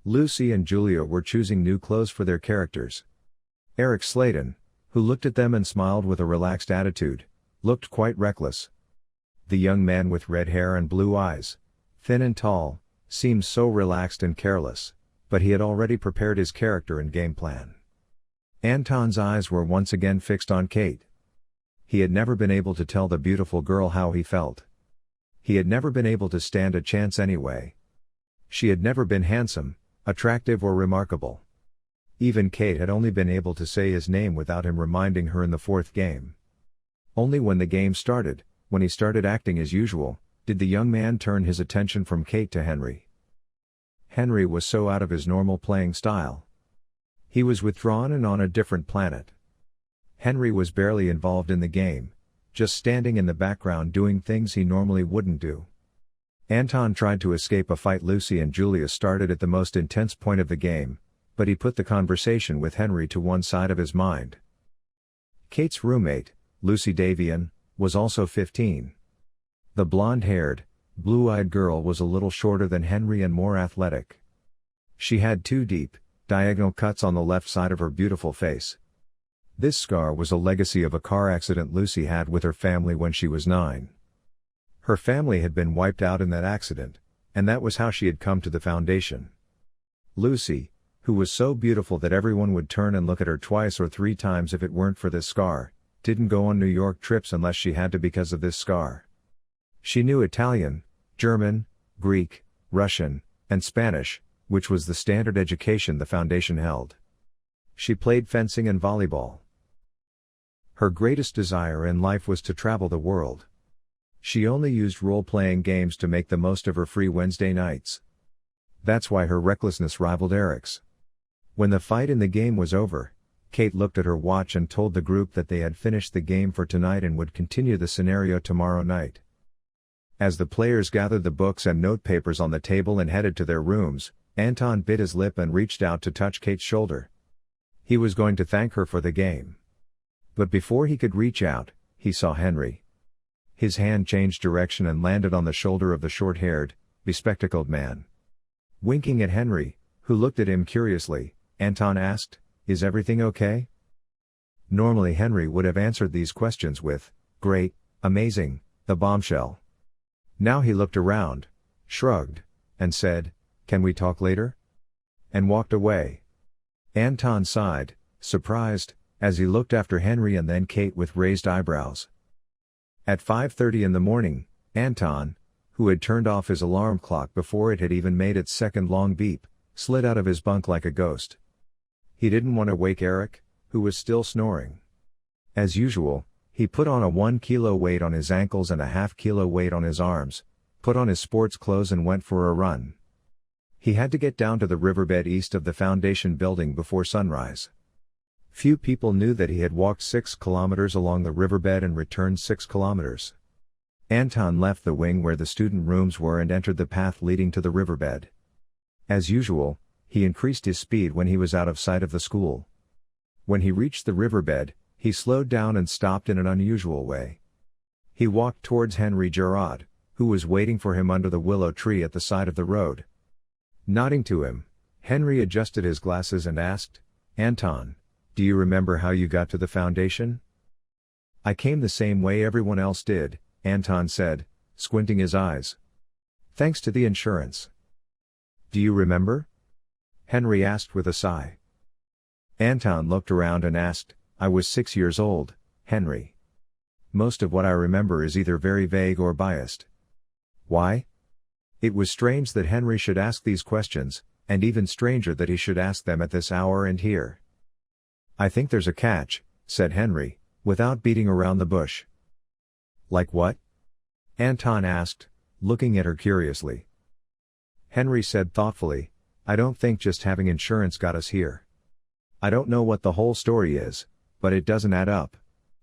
Lucy and Julia were choosing new clothes for their characters. Eric Sladen, who looked at them and smiled with a relaxed attitude, looked quite reckless. The young man with red hair and blue eyes, thin and tall, seemed so relaxed and careless, but he had already prepared his character and game plan. Anton's eyes were once again fixed on Kate. He had never been able to tell the beautiful girl how he felt. He had never been able to stand a chance anyway. She had never been handsome, attractive or remarkable. Even Kate had only been able to say his name without him reminding her in the 4th game. Only when the game started, when he started acting as usual, did the young man turn his attention from Kate to Henry. Henry was so out of his normal playing style. He was withdrawn and on a different planet. Henry was barely involved in the game, just standing in the background doing things he normally wouldn't do. Anton tried to escape a fight Lucy and Julia started at the most intense point of the game, but he put the conversation with Henry to one side of his mind. Kate's roommate, Lucy Davian, was also 15. The blonde-haired, blue-eyed girl was a little shorter than Henry and more athletic. She had 2 deep, diagonal cuts on the left side of her beautiful face. This scar was a legacy of a car accident Lucy had with her family when she was 9. Her family had been wiped out in that accident, and that was how she had come to the foundation. Lucy, who was so beautiful that everyone would turn and look at her twice or 3 times if it weren't for this scar, didn't go on New York trips unless she had to because of this scar. She knew Italian, German, Greek, Russian, and Spanish, which was the standard education the foundation held. She played fencing and volleyball. Her greatest desire in life was to travel the world. She only used role-playing games to make the most of her free Wednesday nights. That's why her recklessness rivaled Eric's. When the fight in the game was over, Kate looked at her watch and told the group that they had finished the game for tonight and would continue the scenario tomorrow night. As the players gathered the books and notepapers on the table and headed to their rooms, Anton bit his lip and reached out to touch Kate's shoulder. He was going to thank her for the game. But before he could reach out, he saw Henry. His hand changed direction and landed on the shoulder of the short-haired, bespectacled man. Winking at Henry, who looked at him curiously, Anton asked, "Is everything okay?" Normally Henry would have answered these questions with, "Great, amazing, the bombshell." Now he looked around, shrugged, and said, "Can we talk later?" and walked away. Anton sighed, surprised, as he looked after Henry and then Kate with raised eyebrows. At 5:30 in the morning, Anton, who had turned off his alarm clock before it had even made its second long beep, slid out of his bunk like a ghost. He didn't want to wake Eric, who was still snoring. As usual, he put on a 1 kilo weight on his ankles and a ½ kilo weight on his arms, put on his sports clothes and went for a run. He had to get down to the riverbed east of the foundation building before sunrise. Few people knew that he had walked 6 kilometers along the riverbed and returned 6 kilometers. Anton left the wing where the student rooms were and entered the path leading to the riverbed. As usual, he increased his speed when he was out of sight of the school. When he reached the riverbed, he slowed down and stopped in an unusual way. He walked towards Henry Gerard, who was waiting for him under the willow tree at the side of the road. Nodding to him, Henry adjusted his glasses and asked, "Anton, do you remember how you got to the foundation?" "I came the same way everyone else did," Anton said, squinting his eyes. Thanks to the insurance. Do you remember? Henry asked with a sigh. Anton looked around and asked, I was 6 years old, Henry. Most of what I remember is either very vague or biased. Why? It was strange that Henry should ask these questions, and even stranger that he should ask them at this hour and here. I think there's a catch, said Henry, without beating around the bush. Like what? Anton asked, looking at her curiously. Henry said thoughtfully, I don't think just having insurance got us here. I don't know what the whole story is, but it doesn't add up.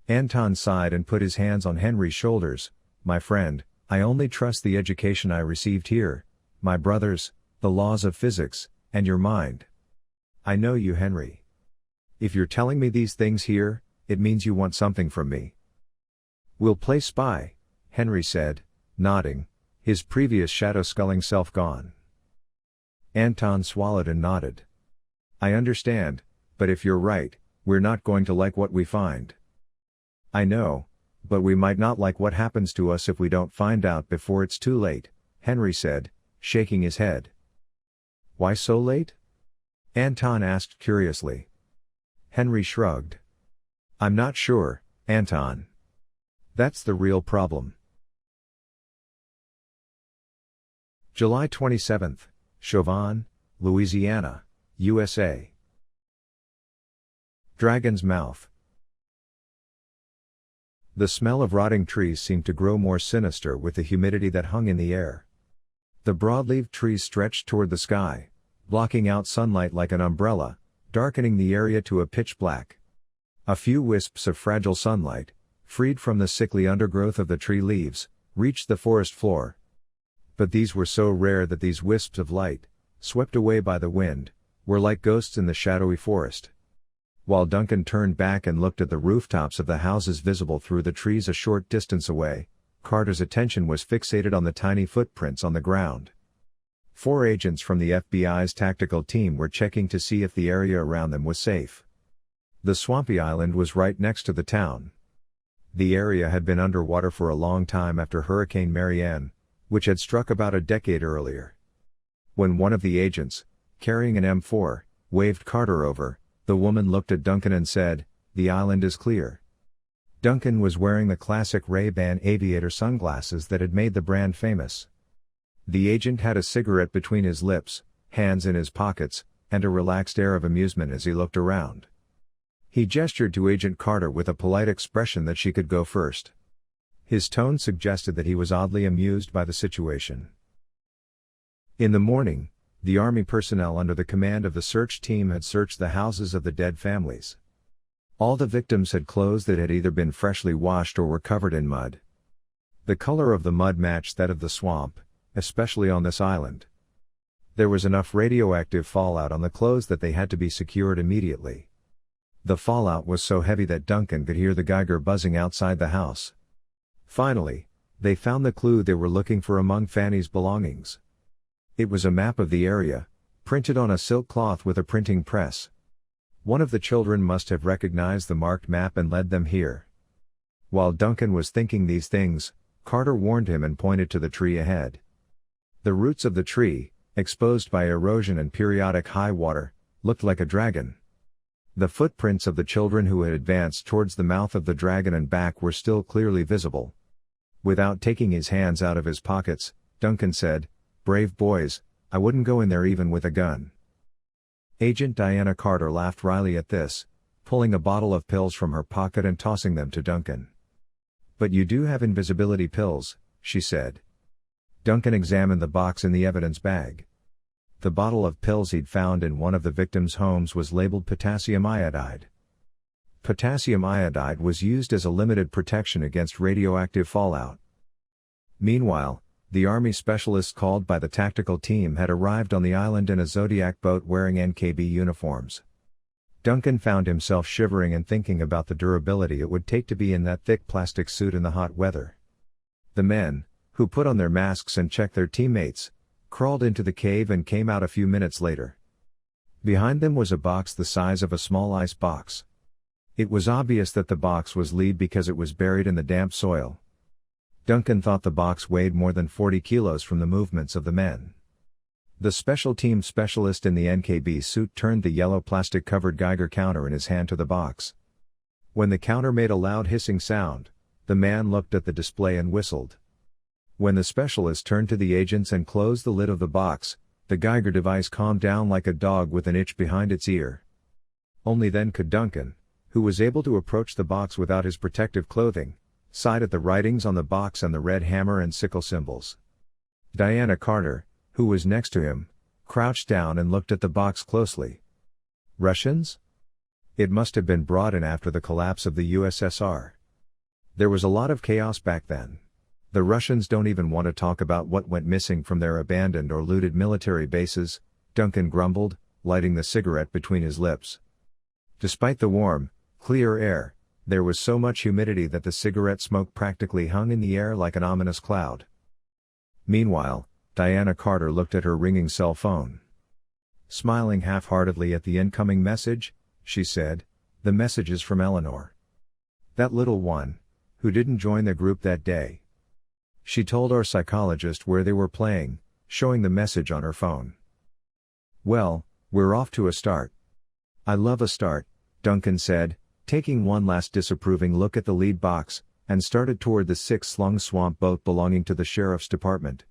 Anton sighed and put his hands on Henry's shoulders. My friend, I only trust the education I received here, my brothers, the laws of physics, and your mind. I know you, Henry. If you're telling me these things here, it means you want something from me. We'll play spy, Henry said, nodding, his previous shadow-sculling self gone. Anton swallowed and nodded. I understand, but if you're right, we're not going to like what we find. I know, but we might not like what happens to us if we don't find out before it's too late, Henry said, shaking his head. Why so late? Anton asked curiously. Henry shrugged. I'm not sure, Anton. That's the real problem. July 27th, Chauvin, Louisiana, USA. Dragon's Mouth. The smell of rotting trees seemed to grow more sinister with the humidity that hung in the air. The broad-leaved trees stretched toward the sky, blocking out sunlight like an umbrella, darkening the area to a pitch black. A few wisps of fragile sunlight, freed from the sickly undergrowth of the tree leaves, reached the forest floor. But these were so rare that these wisps of light, swept away by the wind, were like ghosts in the shadowy forest. While Duncan turned back and looked at the rooftops of the houses visible through the trees a short distance away, Carter's attention was fixated on the tiny footprints on the ground. 4 agents from the FBI's tactical team were checking to see if the area around them was safe. The swampy island was right next to the town. The area had been underwater for a long time after Hurricane Marianne, which had struck about a decade earlier. When one of the agents, carrying an M4, waved Carter over, the woman looked at Duncan and said, "The island is clear." Duncan was wearing the classic Ray-Ban aviator sunglasses that had made the brand famous. The agent had a cigarette between his lips, hands in his pockets, and a relaxed air of amusement as he looked around. He gestured to Agent Carter with a polite expression that she could go first. His tone suggested that he was oddly amused by the situation. In the morning, the Army personnel under the command of the search team had searched the houses of the dead families. All the victims had clothes that had either been freshly washed or were covered in mud. The color of the mud matched that of the swamp, especially on this island. There was enough radioactive fallout on the clothes that they had to be secured immediately. The fallout was so heavy that Duncan could hear the Geiger buzzing outside the house. Finally, they found the clue they were looking for among Fanny's belongings. It was a map of the area, printed on a silk cloth with a printing press. One of the children must have recognized the marked map and led them here. While Duncan was thinking these things, Carter warned him and pointed to the tree ahead. The roots of the tree, exposed by erosion and periodic high water, looked like a dragon. The footprints of the children who had advanced towards the mouth of the dragon and back were still clearly visible. Without taking his hands out of his pockets, Duncan said, "Brave boys, I wouldn't go in there even with a gun." Agent Diana Carter laughed wryly at this, pulling a bottle of pills from her pocket and tossing them to Duncan. "But you do have invisibility pills," she said. Duncan examined the box in the evidence bag. The bottle of pills he'd found in one of the victims' homes was labeled potassium iodide. Potassium iodide was used as a limited protection against radioactive fallout. Meanwhile, the Army specialists called by the tactical team had arrived on the island in a Zodiac boat wearing NKB uniforms. Duncan found himself shivering and thinking about the durability it would take to be in that thick plastic suit in the hot weather. The men, who put on their masks and checked their teammates, crawled into the cave and came out a few minutes later. Behind them was a box the size of a small ice box. It was obvious that the box was lead because it was buried in the damp soil. Duncan thought the box weighed more than 40 kilos from the movements of the men. The special team specialist in the NKB suit turned the yellow plastic-covered Geiger counter in his hand to the box. When the counter made a loud hissing sound, the man looked at the display and whistled. When the specialist turned to the agents and closed the lid of the box, the Geiger device calmed down like a dog with an itch behind its ear. Only then could Duncan, who was able to approach the box without his protective clothing, sight at the writings on the box and the red hammer and sickle symbols. Diana Carter, who was next to him, crouched down and looked at the box closely. Russians? It must have been brought in after the collapse of the USSR. There was a lot of chaos back then. The Russians don't even want to talk about what went missing from their abandoned or looted military bases, Duncan grumbled, lighting the cigarette between his lips. Despite the warm, clear air, there was so much humidity that the cigarette smoke practically hung in the air like an ominous cloud. Meanwhile, Diana Carter looked at her ringing cell phone. Smiling half-heartedly at the incoming message, she said, "The message is from Eleanor. That little one, who didn't join the group that day. She told our psychologist where they were playing, showing the message on her phone. Well, we're off to a start." "I love a start," Duncan said, taking one last disapproving look at the lead box, and started toward the six-slung swamp boat belonging to the sheriff's department.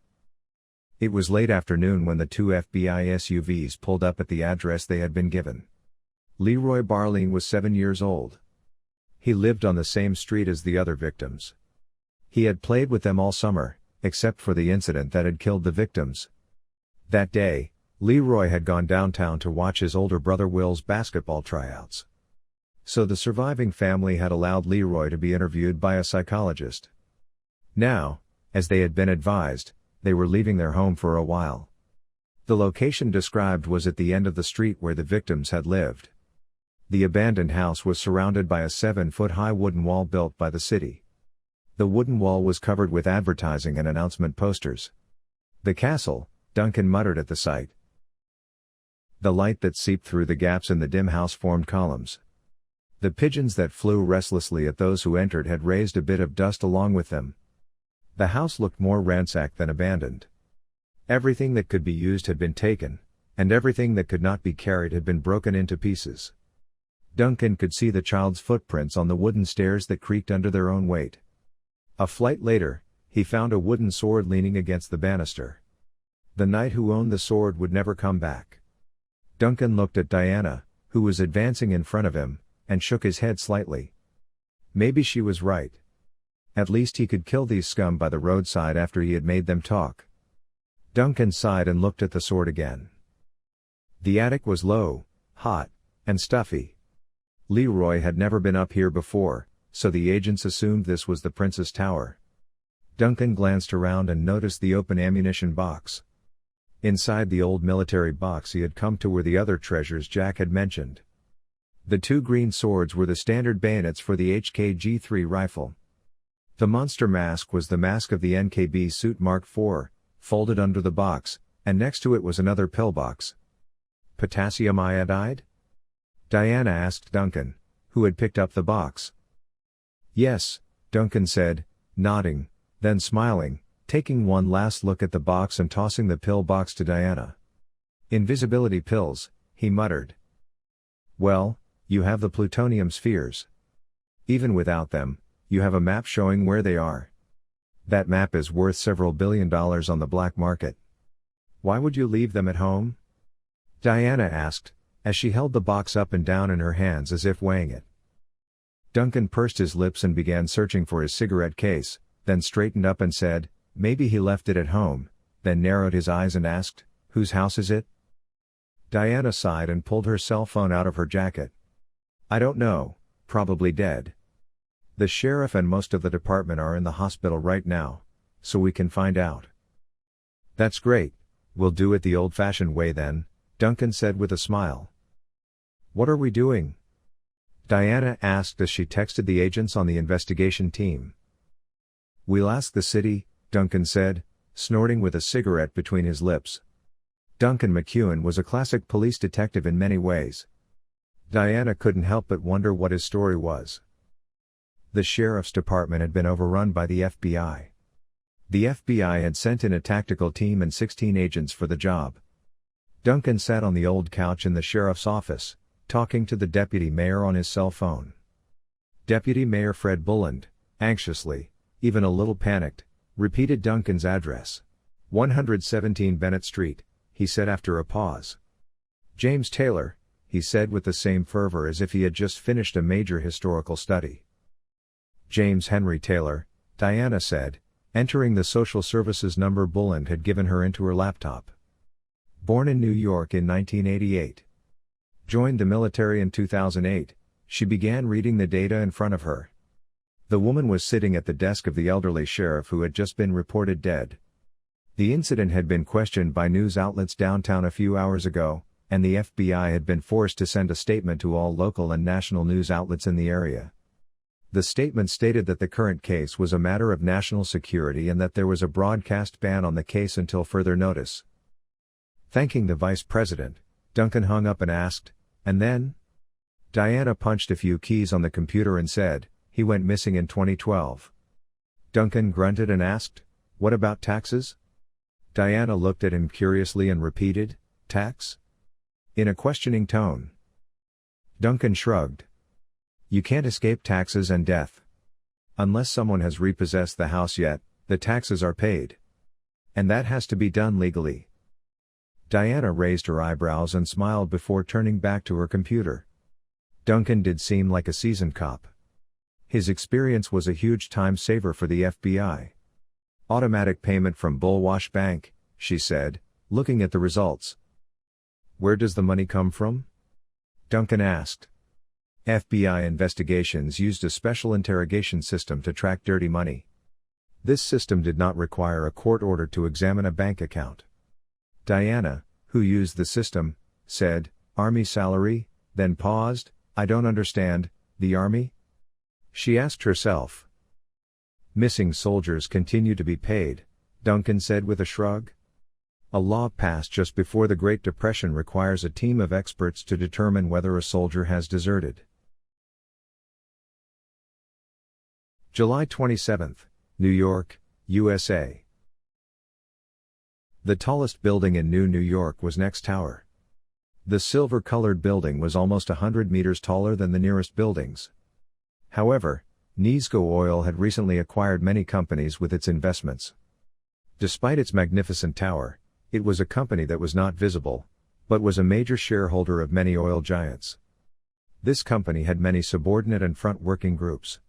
It was late afternoon when the two FBI SUVs pulled up at the address they had been given. Leroy Barleen was 7 years old. He lived on the same street as the other victims. He had played with them all summer, except for the incident that had killed the victims. That day, Leroy had gone downtown to watch his older brother Will's basketball tryouts. So the surviving family had allowed Leroy to be interviewed by a psychologist. Now, as they had been advised, they were leaving their home for a while. The location described was at the end of the street where the victims had lived. The abandoned house was surrounded by a 7-foot-high wooden wall built by the city. The wooden wall was covered with advertising and announcement posters. "The castle," Duncan muttered at the sight. The light that seeped through the gaps in the dim house formed columns. The pigeons that flew restlessly at those who entered had raised a bit of dust along with them. The house looked more ransacked than abandoned. Everything that could be used had been taken, and everything that could not be carried had been broken into pieces. Duncan could see the child's footprints on the wooden stairs that creaked under their own weight. A flight later, he found a wooden sword leaning against the banister. The knight who owned the sword would never come back. Duncan looked at Diana, who was advancing in front of him, and shook his head slightly. Maybe she was right. At least he could kill these scum by the roadside after he had made them talk. Duncan sighed and looked at the sword again. The attic was low, hot, and stuffy. Leroy had never been up here before, so the agents assumed this was the Prince's Tower. Duncan glanced around and noticed the open ammunition box. Inside the old military box he had come to were the other treasures Jack had mentioned. The two green swords were the standard bayonets for the HK-G3 rifle. The monster mask was the mask of the NKB suit Mark IV, folded under the box, and next to it was another pillbox. "Potassium iodide?" Diana asked Duncan, who had picked up the box. "Yes," Duncan said, nodding, then smiling, taking one last look at the box and tossing the pill box to Diana. "Invisibility pills," he muttered. "Well, you have the plutonium spheres. Even without them, you have a map showing where they are. That map is worth several $1 billion on the black market. Why would you leave them at home?" Diana asked, as she held the box up and down in her hands as if weighing it. Duncan pursed his lips and began searching for his cigarette case, then straightened up and said, "Maybe he left it at home," then narrowed his eyes and asked, "Whose house is it?" Diana sighed and pulled her cell phone out of her jacket. "I don't know, probably dead. The sheriff and most of the department are in the hospital right now, so we can find out." "That's great, we'll do it the old-fashioned way then," Duncan said with a smile. "What are we doing?" Diana asked as she texted the agents on the investigation team. "We'll ask the city," Duncan said, snorting with a cigarette between his lips. Duncan McEwen was a classic police detective in many ways. Diana couldn't help but wonder what his story was. The sheriff's department had been overrun by the FBI. The FBI had sent in a tactical team and 16 agents for the job. Duncan sat on the old couch in the sheriff's office, talking to the deputy mayor on his cell phone. Deputy Mayor Fred Bulland, anxiously, even a little panicked, repeated Duncan's address. 117 Bennett Street, he said after a pause. James Taylor, he said with the same fervor as if he had just finished a major historical study. James Henry Taylor, Diana said, entering the social services number Bulland had given her into her laptop. Born in New York in 1988. Joined the military in 2008, she began reading the data in front of her. The woman was sitting at the desk of the elderly sheriff who had just been reported dead. The incident had been questioned by news outlets downtown a few hours ago, and the FBI had been forced to send a statement to all local and national news outlets in the area. The statement stated that the current case was a matter of national security and that there was a broadcast ban on the case until further notice. Thanking the vice president, Duncan hung up and asked, "And then?" Diana punched a few keys on the computer and said, "He went missing in 2012. Duncan grunted and asked, "What about taxes?" Diana looked at him curiously and repeated, "Tax?" in a questioning tone. Duncan shrugged. "You can't escape taxes and death. Unless someone has repossessed the house yet, the taxes are paid. And that has to be done legally." Diana raised her eyebrows and smiled before turning back to her computer. Duncan did seem like a seasoned cop. His experience was a huge time saver for the FBI. "Automatic payment from Bullwash Bank," she said, looking at the results. "Where does the money come from?" Duncan asked. FBI investigations used a special interrogation system to track dirty money. This system did not require a court order to examine a bank account. Diana, who used the system, said, "Army salary," then paused. "I don't understand, the Army?" she asked herself. "Missing soldiers continue to be paid," Duncan said with a shrug. "A law passed just before the Great Depression requires a team of experts to determine whether a soldier has deserted." July 27, New York, USA. The tallest building in New York was next tower. The silver-colored building was almost 100 meters taller than the nearest buildings. However, Nisco Oil had recently acquired many companies with its investments. Despite its magnificent tower, it was a company that was not visible, but was a major shareholder of many oil giants. This company had many subordinate and front working groups.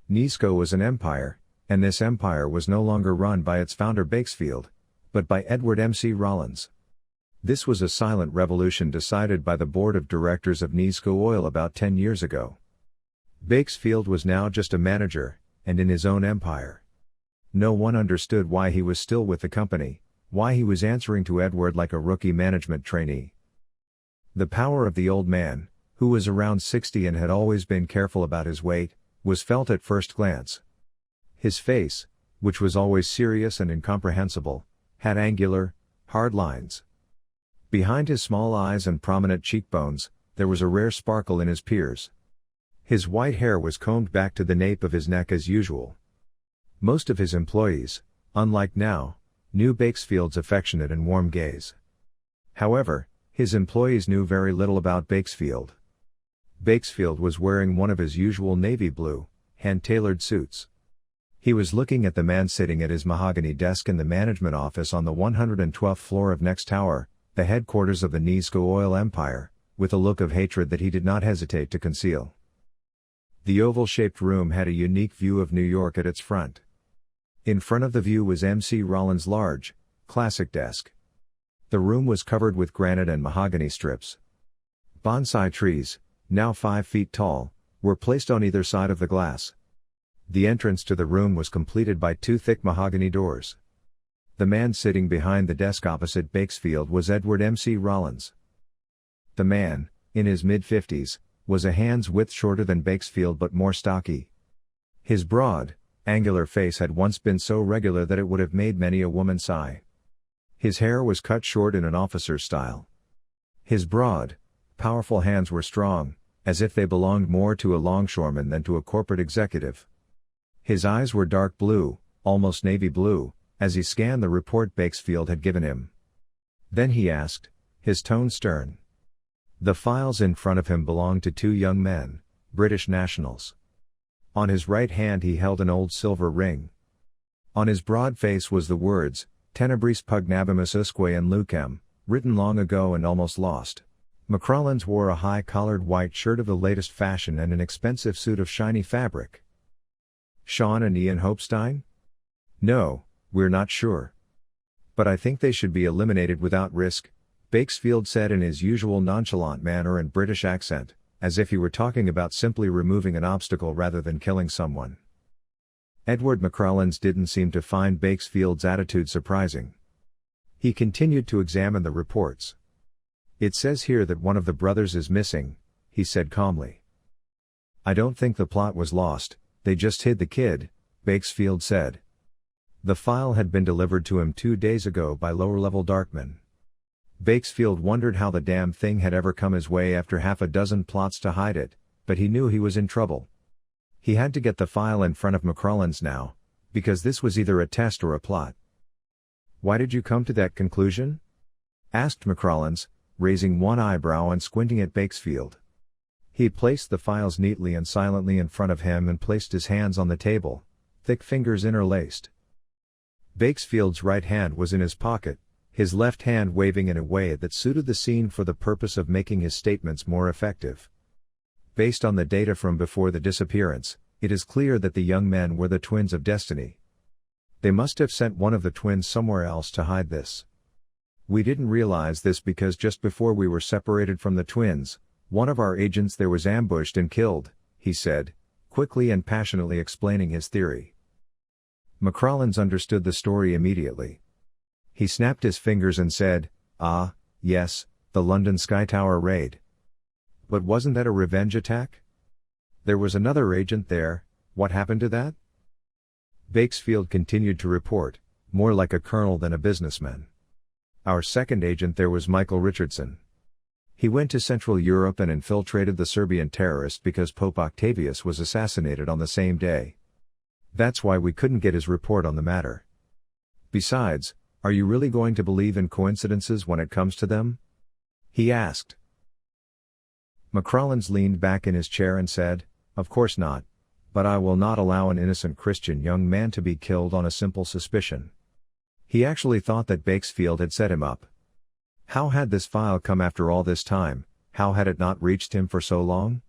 Nisco was an empire, and this empire was no longer run by its founder Bakesfield, but by Edward M.C. Rollins. This was a silent revolution decided by the board of directors of Nisco Oil about 10 years ago. Bakesfield was now just a manager, and in his own empire. No one understood why he was still with the company, why he was answering to Edward like a rookie management trainee. The power of the old man, who was around 60 and had always been careful about his weight, was felt at first glance. His face, which was always serious and incomprehensible, had angular, hard lines. Behind his small eyes and prominent cheekbones, there was a rare sparkle in his peers. His white hair was combed back to the nape of his neck as usual. Most of his employees, unlike now, knew Bakesfield's affectionate and warm gaze. However, his employees knew very little about Bakesfield. Bakesfield was wearing one of his usual navy blue, hand-tailored suits. He was looking at the man sitting at his mahogany desk in the management office on the 112th floor of next tower, the headquarters of the Nisco Oil Empire, with a look of hatred that he did not hesitate to conceal. The oval-shaped room had a unique view of New York at its front. In front of the view was M.C. Rollins' large, classic desk. The room was covered with granite and mahogany strips. Bonsai trees, now 5 feet tall, were placed on either side of the glass. The entrance to the room was completed by 2 thick mahogany doors. The man sitting behind the desk opposite Bakesfield was Edward M.C. Rollins. The man, in his mid-50s, was a hand's width shorter than Bakesfield but more stocky. His broad, angular face had once been so regular that it would have made many a woman sigh. His hair was cut short in an officer's style. His broad, powerful hands were strong, as if they belonged more to a longshoreman than to a corporate executive. His eyes were dark blue, almost navy blue, as he scanned the report Bakesfield had given him. Then he asked, his tone stern. The files in front of him belonged to two young men, British nationals. On his right hand he held an old silver ring. On his broad face was the words, Tenebris pugnabimus usque and lucem, written long ago and almost lost. McCrollins wore a high-collared white shirt of the latest fashion and an expensive suit of shiny fabric. Sean and Ian Hopestein? No, we're not sure. But I think they should be eliminated without risk, Bakesfield said in his usual nonchalant manner and British accent, as if he were talking about simply removing an obstacle rather than killing someone. Edward McCrollins didn't seem to find Bakesfield's attitude surprising. He continued to examine the reports. It says here that one of the brothers is missing, he said calmly. I don't think the plot was lost, they just hid the kid, Bakesfield said. The file had been delivered to him 2 days ago by lower-level Darkmen. Bakesfield wondered how the damn thing had ever come his way after half a dozen plots to hide it, but he knew he was in trouble. He had to get the file in front of McCrollins now, because this was either a test or a plot. Why did you come to that conclusion? Asked McCrollins, raising one eyebrow and squinting at Bakesfield. He placed the files neatly and silently in front of him and placed his hands on the table, thick fingers interlaced. Bakesfield's right hand was in his pocket, his left hand waving in a way that suited the scene for the purpose of making his statements more effective. Based on the data from before the disappearance, it is clear that the young men were the twins of destiny. They must have sent one of the twins somewhere else to hide this. We didn't realize this because just before we were separated from the twins, one of our agents there was ambushed and killed, he said, quickly and passionately explaining his theory. McCrollins understood the story immediately. He snapped his fingers and said, "Ah, yes, the London Sky Tower raid. But wasn't that a revenge attack? There was another agent there, what happened to that?" Bakesfield continued to report, more like a colonel than a businessman. "Our second agent there was Michael Richardson. He went to Central Europe and infiltrated the Serbian terrorists because Pope Octavius was assassinated on the same day. That's why we couldn't get his report on the matter. Besides, are you really going to believe in coincidences when it comes to them?" he asked. McCrollins leaned back in his chair and said, "Of course not, but I will not allow an innocent Christian young man to be killed on a simple suspicion." He actually thought that Bakesfield had set him up. How had this file come after all this time? How had it not reached him for so long?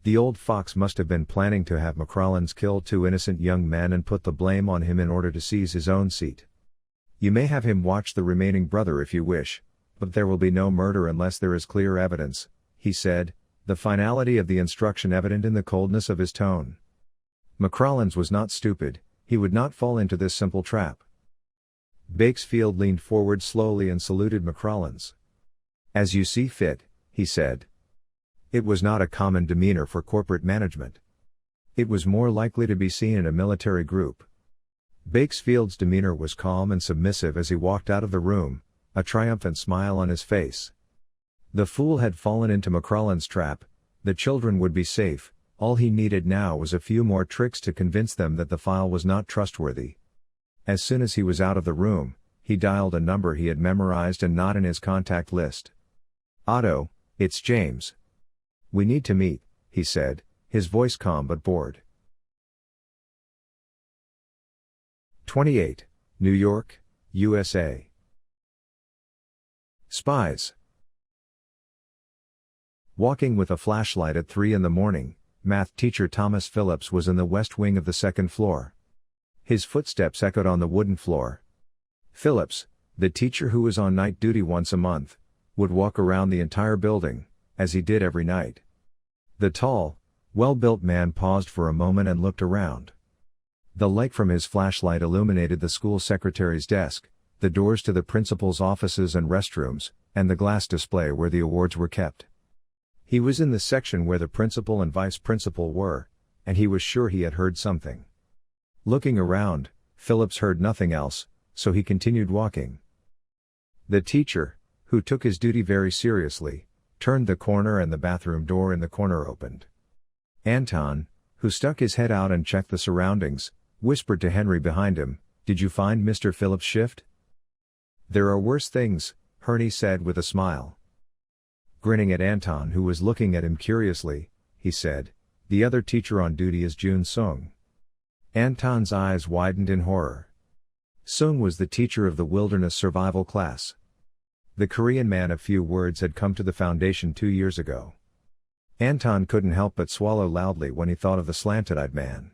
The old fox must have been planning to have McCrollins kill two innocent young men and put the blame on him in order to seize his own seat. "You may have him watch the remaining brother if you wish, but there will be no murder unless there is clear evidence," he said, the finality of the instruction evident in the coldness of his tone. McCrollins was not stupid, he would not fall into this simple trap. Bakesfield leaned forward slowly and saluted McCrollins. "As you see fit," he said. It was not a common demeanor for corporate management. It was more likely to be seen in a military group. Bakesfield's demeanor was calm and submissive as he walked out of the room, a triumphant smile on his face. The fool had fallen into McCrollins' trap, the children would be safe, all he needed now was a few more tricks to convince them that the file was not trustworthy. As soon as he was out of the room, he dialed a number he had memorized and not in his contact list. "Otto, it's James. We need to meet," he said, his voice calm but bored. 28, New York, USA. Spies. Walking with a flashlight at 3 in the morning, math teacher Thomas Phillips was in the west wing of the second floor. His footsteps echoed on the wooden floor. Phillips, the teacher who was on night duty once a month, would walk around the entire building, as he did every night. The tall, well-built man paused for a moment and looked around. The light from his flashlight illuminated the school secretary's desk, the doors to the principal's offices and restrooms, and the glass display where the awards were kept. He was in the section where the principal and vice principal were, and he was sure he had heard something. Looking around, Phillips heard nothing else, so he continued walking. The teacher, who took his duty very seriously, turned the corner and the bathroom door in the corner opened. Anton, who stuck his head out and checked the surroundings, whispered to Henry behind him, "Did you find Mr. Phillips' shift?" "There are worse things," Henry said with a smile. Grinning at Anton, who was looking at him curiously, he said, "The other teacher on duty is Jun Sung." Anton's eyes widened in horror. Sung was the teacher of the wilderness survival class. The Korean man of few words had come to the Foundation 2 years ago. Anton couldn't help but swallow loudly when he thought of the slanted-eyed man.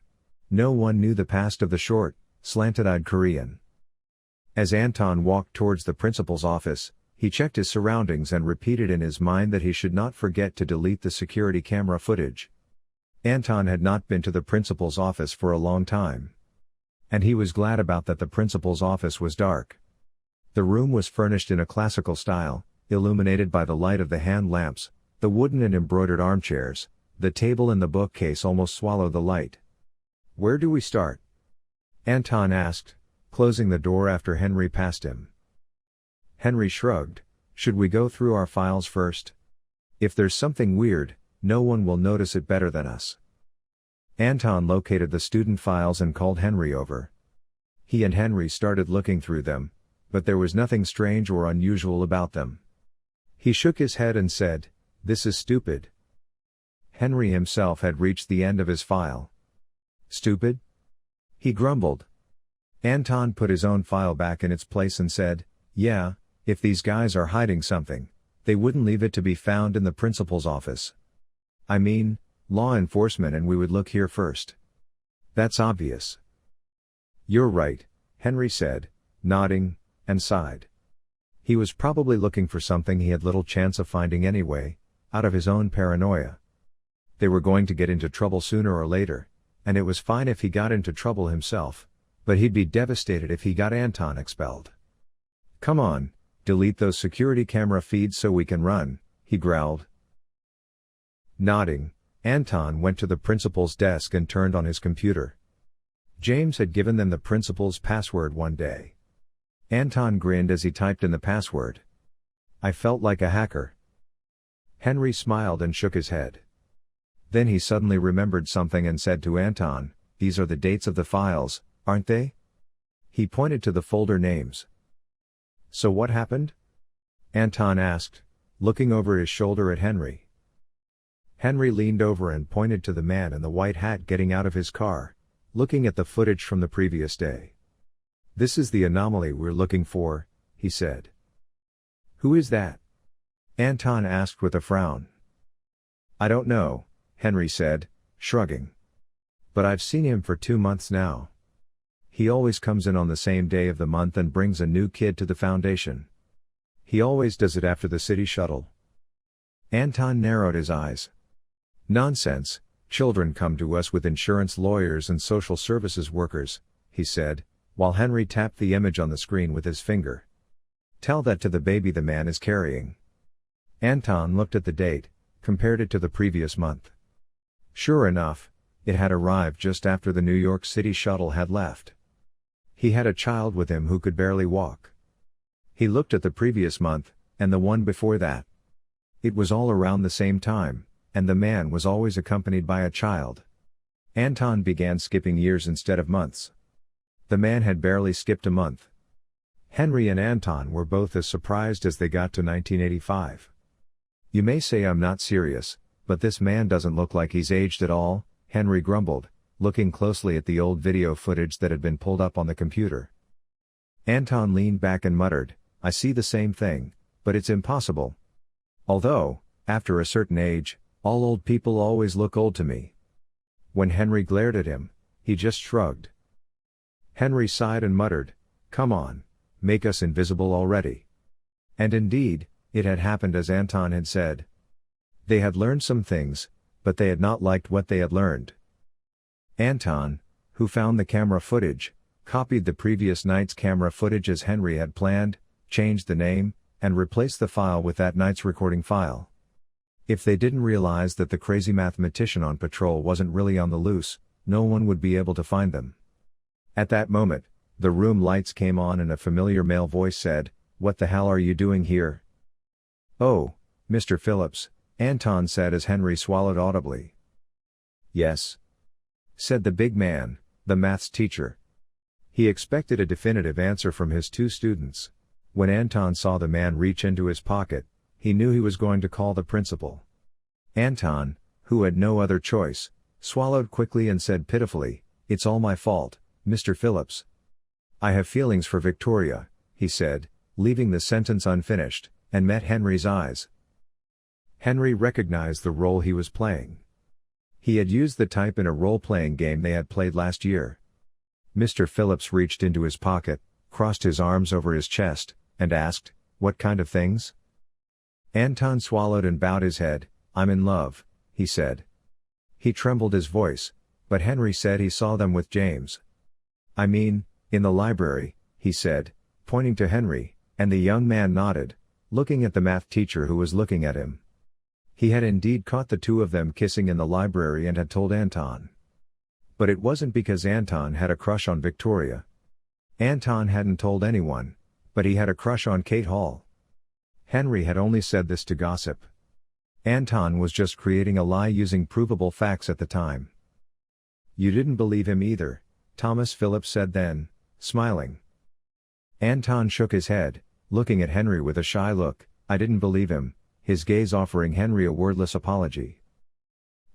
No one knew the past of the short, slanted-eyed Korean. As Anton walked towards the principal's office, he checked his surroundings and repeated in his mind that he should not forget to delete the security camera footage. Anton had not been to the principal's office for a long time. And he was glad about that. The principal's office was dark. The room was furnished in a classical style, illuminated by the light of the hand lamps, the wooden and embroidered armchairs, the table and the bookcase almost swallowed the light. "Where do we start?" Anton asked, closing the door after Henry passed him. Henry shrugged. "Should we go through our files first? If there's something weird, no one will notice it better than us." Anton located the student files and called Henry over. He and Henry started looking through them, but there was nothing strange or unusual about them. He shook his head and said, "This is stupid." Henry himself had reached the end of his file. "Stupid?" he grumbled. Anton put his own file back in its place and said, "Yeah, if these guys are hiding something, they wouldn't leave it to be found in the principal's office. I mean, law enforcement, and we would look here first. That's obvious." "You're right," Henry said, nodding, and sighed. He was probably looking for something he had little chance of finding anyway, out of his own paranoia. They were going to get into trouble sooner or later, and it was fine if he got into trouble himself, but he'd be devastated if he got Anton expelled. "Come on, delete those security camera feeds so we can run," he growled. Nodding, Anton went to the principal's desk and turned on his computer. James had given them the principal's password one day. Anton grinned as he typed in the password. "I felt like a hacker." Henry smiled and shook his head. Then he suddenly remembered something and said to Anton, "These are the dates of the files, aren't they?" He pointed to the folder names. "So what happened?" Anton asked, looking over his shoulder at Henry. Henry leaned over and pointed to the man in the white hat getting out of his car, looking at the footage from the previous day. "This is the anomaly we're looking for," he said. "Who is that?" Anton asked with a frown. "I don't know," Henry said, shrugging. "But I've seen him for 2 months now. He always comes in on the same day of the month and brings a new kid to the Foundation. He always does it after the city shuttle." Anton narrowed his eyes. "Nonsense, children come to us with insurance lawyers and social services workers," he said, while Henry tapped the image on the screen with his finger. "Tell that to the baby the man is carrying." Anton looked at the date, compared it to the previous month. Sure enough, it had arrived just after the New York City shuttle had left. He had a child with him who could barely walk. He looked at the previous month, and the one before that. It was all around the same time, and the man was always accompanied by a child. Anton began skipping years instead of months. The man had barely skipped a month. Henry and Anton were both as surprised as they got to 1985. "You may say I'm not serious, but this man doesn't look like he's aged at all," Henry grumbled, looking closely at the old video footage that had been pulled up on the computer. Anton leaned back and muttered, "I see the same thing, but it's impossible. Although, after a certain age, all old people always look old to me." When Henry glared at him, he just shrugged. Henry sighed and muttered, "Come on, make us invisible already." And indeed, it had happened as Anton had said. They had learned some things, but they had not liked what they had learned. Anton, who found the camera footage, copied the previous night's camera footage as Henry had planned, changed the name, and replaced the file with that night's recording file. If they didn't realize that the crazy mathematician on patrol wasn't really on the loose, no one would be able to find them. At that moment, the room lights came on and a familiar male voice said, "What the hell are you doing here?" "Oh, Mr. Phillips," Anton said as Henry swallowed audibly. "Yes?" said the big man, the maths teacher. He expected a definitive answer from his two students. When Anton saw the man reach into his pocket, he knew he was going to call the principal. Anton, who had no other choice, swallowed quickly and said pitifully, "It's all my fault, Mr. Phillips. I have feelings for Victoria," he said, leaving the sentence unfinished, and met Henry's eyes. Henry recognized the role he was playing. He had used the type in a role-playing game they had played last year. Mr. Phillips reached into his pocket, crossed his arms over his chest, and asked, "What kind of things?" Anton swallowed and bowed his head. "I'm in love," he said. He trembled his voice, but Henry said he saw them with James. "I mean, in the library," he said, pointing to Henry, and the young man nodded, looking at the math teacher who was looking at him. He had indeed caught the two of them kissing in the library and had told Anton. But it wasn't because Anton had a crush on Victoria. Anton hadn't told anyone, but he had a crush on Kate Hall. Henry had only said this to gossip. Anton was just creating a lie using provable facts at the time. "You didn't believe him either," Thomas Phillips said then, smiling. Anton shook his head, looking at Henry with a shy look. "I didn't believe him," his gaze offering Henry a wordless apology.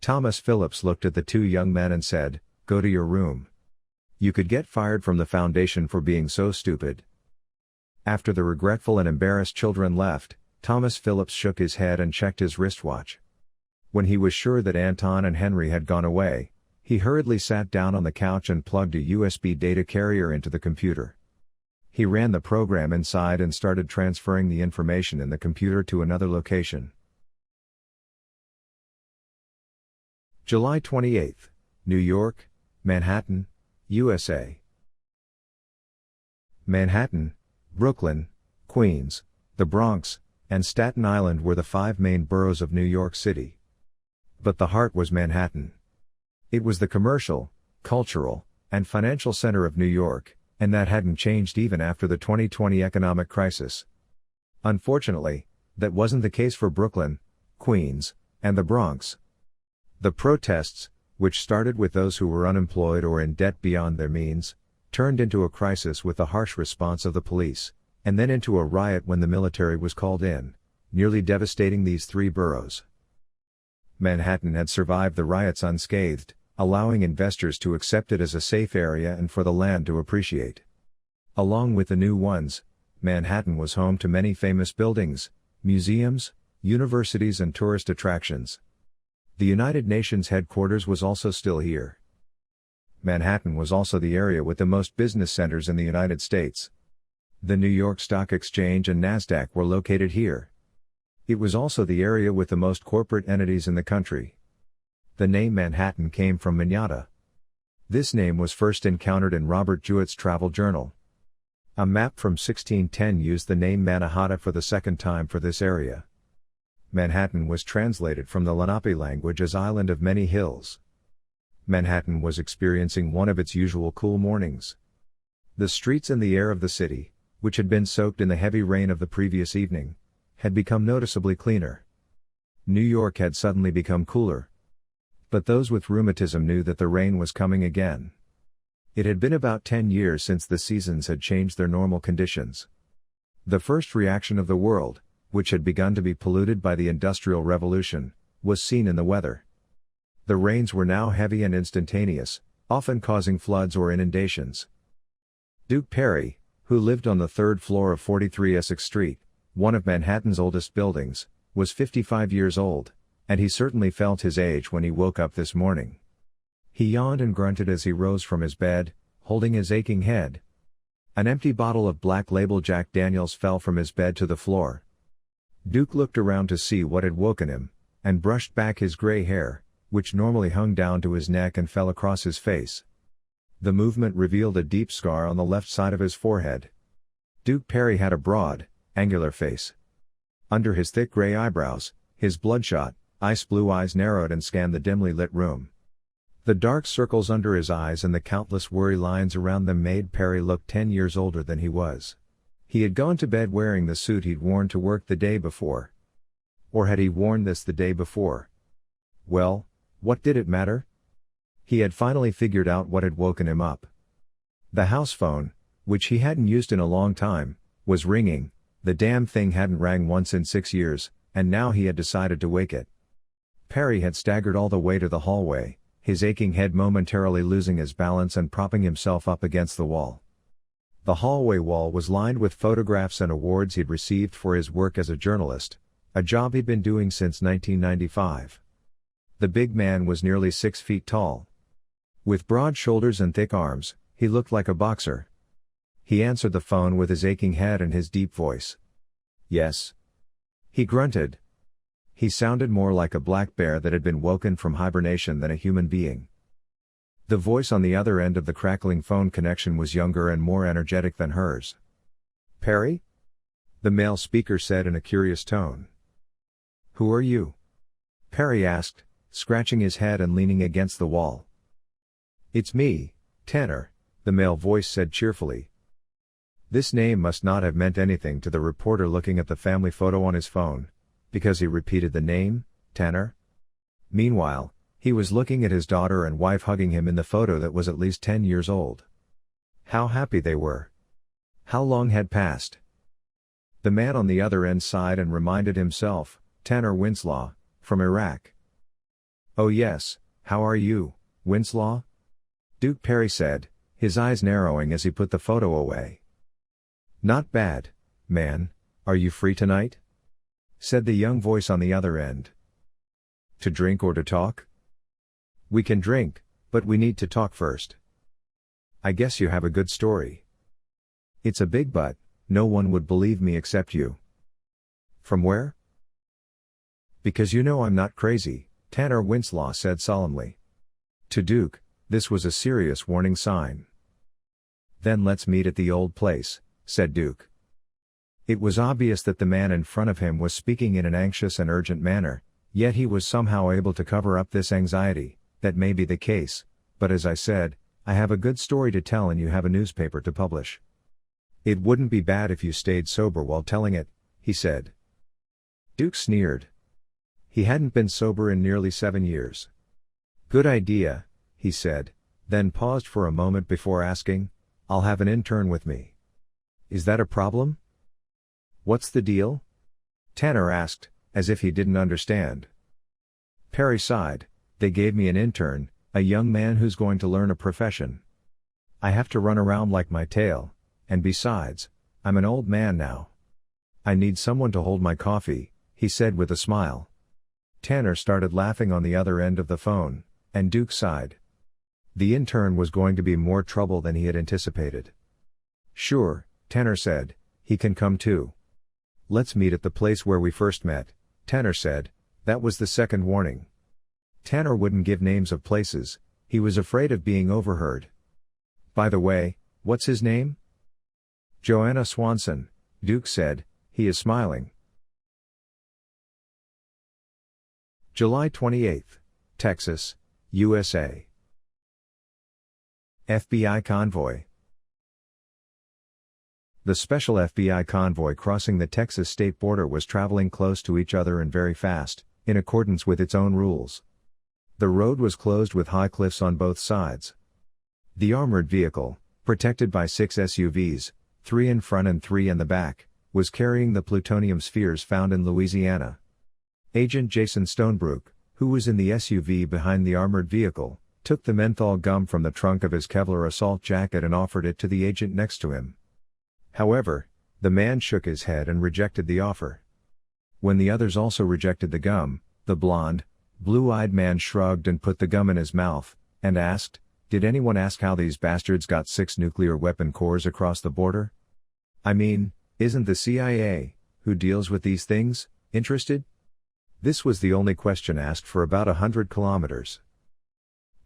Thomas Phillips looked at the two young men and said, "Go to your room. You could get fired from the foundation for being so stupid." After the regretful and embarrassed children left, Thomas Phillips shook his head and checked his wristwatch. When he was sure that Anton and Henry had gone away, he hurriedly sat down on the couch and plugged a USB data carrier into the computer. He ran the program inside and started transferring the information in the computer to another location. July 28, New York, Manhattan, USA. Manhattan, Brooklyn, Queens, the Bronx, and Staten Island were the five main boroughs of New York City. But the heart was Manhattan. It was the commercial, cultural, and financial center of New York, and that hadn't changed even after the 2020 economic crisis. Unfortunately, that wasn't the case for Brooklyn, Queens, and the Bronx. The protests, which started with those who were unemployed or in debt beyond their means, turned into a crisis with the harsh response of the police, and then into a riot when the military was called in, nearly devastating these three boroughs. Manhattan had survived the riots unscathed, allowing investors to accept it as a safe area and for the land to appreciate. Along with the new ones, Manhattan was home to many famous buildings, museums, universities and tourist attractions. The United Nations headquarters was also still here. Manhattan was also the area with the most business centers in the United States. The New York Stock Exchange and NASDAQ were located here. It was also the area with the most corporate entities in the country. The name Manhattan came from Manhattan. This name was first encountered in Robert Jewett's travel journal. A map from 1610 used the name Mannahatta for the second time for this area. Manhattan was translated from the Lenape language as Island of Many Hills. Manhattan was experiencing one of its usual cool mornings. The streets and the air of the city, which had been soaked in the heavy rain of the previous evening, had become noticeably cleaner. New York had suddenly become cooler. But those with rheumatism knew that the rain was coming again. It had been about 10 years since the seasons had changed their normal conditions. The first reaction of the world, which had begun to be polluted by the Industrial Revolution, was seen in the weather. The rains were now heavy and instantaneous, often causing floods or inundations. Duke Perry, who lived on the third floor of 43 Essex Street, one of Manhattan's oldest buildings, was 55 years old, and he certainly felt his age when he woke up this morning. He yawned and grunted as he rose from his bed, holding his aching head. An empty bottle of Black Label Jack Daniels fell from his bed to the floor. Duke looked around to see what had woken him, and brushed back his gray hair, which normally hung down to his neck and fell across his face. The movement revealed a deep scar on the left side of his forehead. Duke Perry had a broad, angular face. Under his thick gray eyebrows, his bloodshot, ice-blue eyes narrowed and scanned the dimly lit room. The dark circles under his eyes and the countless worry lines around them made Perry look 10 years older than he was. He had gone to bed wearing the suit he'd worn to work the day before. Or had he worn this the day before? Well, what did it matter? He had finally figured out what had woken him up. The house phone, which he hadn't used in a long time, was ringing. The damn thing hadn't rang once in 6 years, and now he had decided to wake it. Perry had staggered all the way to the hallway, his aching head momentarily losing his balance and propping himself up against the wall. The hallway wall was lined with photographs and awards he'd received for his work as a journalist, a job he'd been doing since 1995. The big man was nearly 6 feet tall. With broad shoulders and thick arms, he looked like a boxer. He answered the phone with his aching head and his deep voice. "Yes?" He grunted. He sounded more like a black bear that had been woken from hibernation than a human being. The voice on the other end of the crackling phone connection was younger and more energetic than hers. "Perry?" the male speaker said in a curious tone. "Who are you?" Perry asked, scratching his head and leaning against the wall. "It's me, Tanner," the male voice said cheerfully. This name must not have meant anything to the reporter looking at the family photo on his phone, because he repeated the name, Tanner. Meanwhile, he was looking at his daughter and wife hugging him in the photo that was at least 10 years old. How happy they were. How long had passed? The man on the other end sighed and reminded himself, Tanner Winslaw, from Iraq. "Oh yes, how are you, Winslaw?" Duke Perry said, his eyes narrowing as he put the photo away. "Not bad, man, are you free tonight?" said the young voice on the other end. "To drink or to talk?" "We can drink, but we need to talk first." "I guess you have a good story." "It's a big but, no one would believe me except you." "From where?" "Because you know I'm not crazy," Tanner Winslaw said solemnly. To Duke, this was a serious warning sign. "Then let's meet at the old place," said Duke. It was obvious that the man in front of him was speaking in an anxious and urgent manner, yet he was somehow able to cover up this anxiety. "That may be the case, but as I said, I have a good story to tell and you have a newspaper to publish. It wouldn't be bad if you stayed sober while telling it," he said. Duke sneered. He hadn't been sober in nearly 7 years. "Good idea," he said, then paused for a moment before asking, "I'll have an intern with me. Is that a problem?" "What's the deal?" Tanner asked, as if he didn't understand. Perry sighed. "They gave me an intern, a young man who's going to learn a profession. I have to run around like my tail, and besides, I'm an old man now. I need someone to hold my coffee," he said with a smile. Tanner started laughing on the other end of the phone, and Duke sighed. The intern was going to be more trouble than he had anticipated. "Sure," Tanner said, "he can come too." "Let's meet at the place where we first met," Tanner said. That was the second warning. Tanner wouldn't give names of places, he was afraid of being overheard. "By the way, what's his name?" "Joanna Swanson," Duke said, "he is smiling." July 28, Texas, USA. FBI convoy. The special FBI convoy crossing the Texas state border was traveling close to each other and very fast, in accordance with its own rules. The road was closed with high cliffs on both sides. The armored vehicle, protected by 6 SUVs, 3 in front and 3 in the back, was carrying the plutonium spheres found in Louisiana. Agent Jason Stonebrook, who was in the SUV behind the armored vehicle, took the menthol gum from the trunk of his Kevlar assault jacket and offered it to the agent next to him. However, the man shook his head and rejected the offer. When the others also rejected the gum, the blond, blue-eyed man shrugged and put the gum in his mouth, and asked, "Did anyone ask how these bastards got 6 nuclear weapon cores across the border? I mean, isn't the CIA, who deals with these things, interested?" This was the only question asked for about 100 kilometers.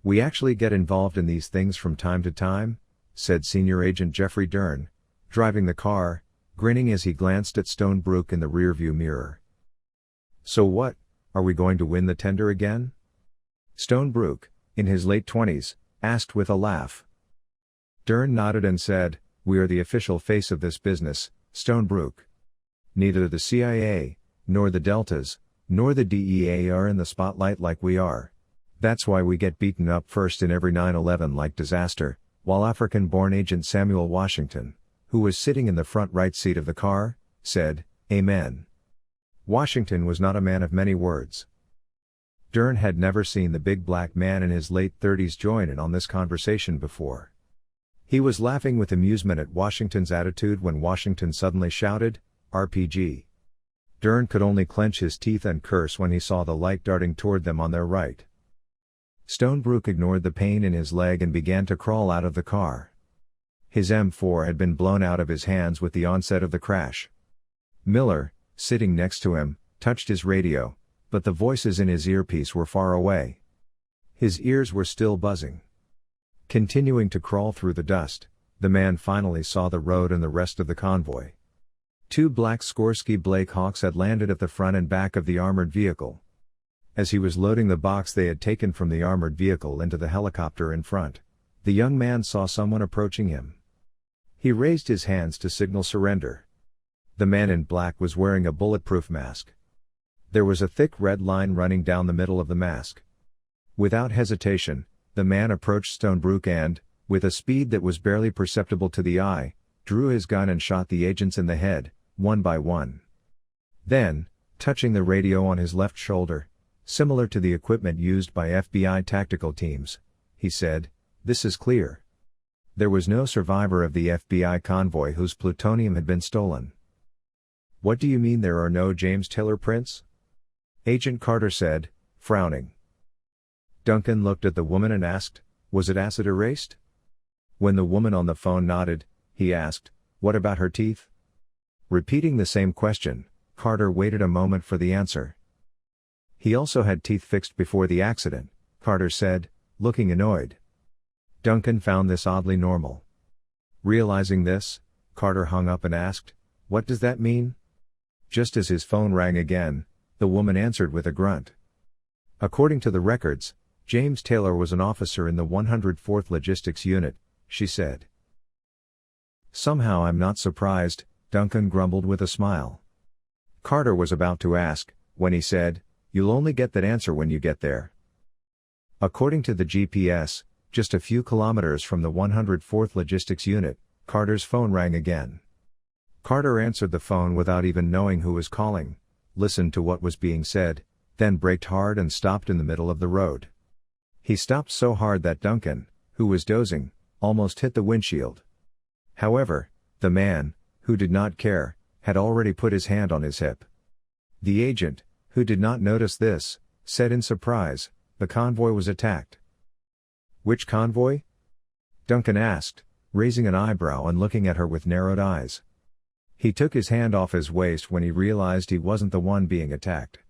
"We actually get involved in these things from time to time," said Senior Agent Jeffrey Dern, driving the car, grinning as he glanced at Stonebrook in the rearview mirror. "So what, are we going to win the tender again?" Stonebrook, in his late 20s, asked with a laugh. Dern nodded and said, "We are the official face of this business, Stonebrook. Neither the CIA, nor the Deltas, nor the DEA are in the spotlight like we are. That's why we get beaten up first in every 9/11-like disaster, while African-born Agent Samuel Washington, who was sitting in the front right seat of the car, said, "Amen." Washington was not a man of many words. Dern had never seen the big black man in his late 30s join in on this conversation before. He was laughing with amusement at Washington's attitude when Washington suddenly shouted, "RPG." Dern could only clench his teeth and curse when he saw the light darting toward them on their right. Stonebrook ignored the pain in his leg and began to crawl out of the car. His M4 had been blown out of his hands with the onset of the crash. Miller, sitting next to him, touched his radio, but the voices in his earpiece were far away. His ears were still buzzing. Continuing to crawl through the dust, the man finally saw the road and the rest of the convoy. 2 black Skorsky Blake Hawks had landed at the front and back of the armored vehicle. As he was loading the box they had taken from the armored vehicle into the helicopter in front, the young man saw someone approaching him. He raised his hands to signal surrender. The man in black was wearing a bulletproof mask. There was a thick red line running down the middle of the mask. Without hesitation, the man approached Stonebrook and, with a speed that was barely perceptible to the eye, drew his gun and shot the agents in the head, one by one. Then, touching the radio on his left shoulder, similar to the equipment used by FBI tactical teams, he said, "This is clear." There was no survivor of the FBI convoy whose plutonium had been stolen. "What do you mean there are no James Taylor prints?" Agent Carter said, frowning. Duncan looked at the woman and asked, "Was it acid erased?" When the woman on the phone nodded, he asked, "What about her teeth?" Repeating the same question, Carter waited a moment for the answer. "He also had teeth fixed before the accident," Carter said, looking annoyed. Duncan found this oddly normal. Realizing this, Carter hung up and asked, "What does that mean?" Just as his phone rang again, the woman answered with a grunt. "According to the records, James Taylor was an officer in the 104th Logistics Unit," she said. "Somehow I'm not surprised," Duncan grumbled with a smile. Carter was about to ask, when he said, "You'll only get that answer when you get there." According to the GPS, just a few kilometers from the 104th Logistics Unit, Carter's phone rang again. Carter answered the phone without even knowing who was calling, listened to what was being said, then braked hard and stopped in the middle of the road. He stopped so hard that Duncan, who was dozing, almost hit the windshield. However, the man, who did not care, had already put his hand on his hip. The agent, who did not notice this, said in surprise, "The convoy was attacked." "Which convoy?" Duncan asked, raising an eyebrow and looking at her with narrowed eyes. He took his hand off his waist when he realized he wasn't the one being attacked.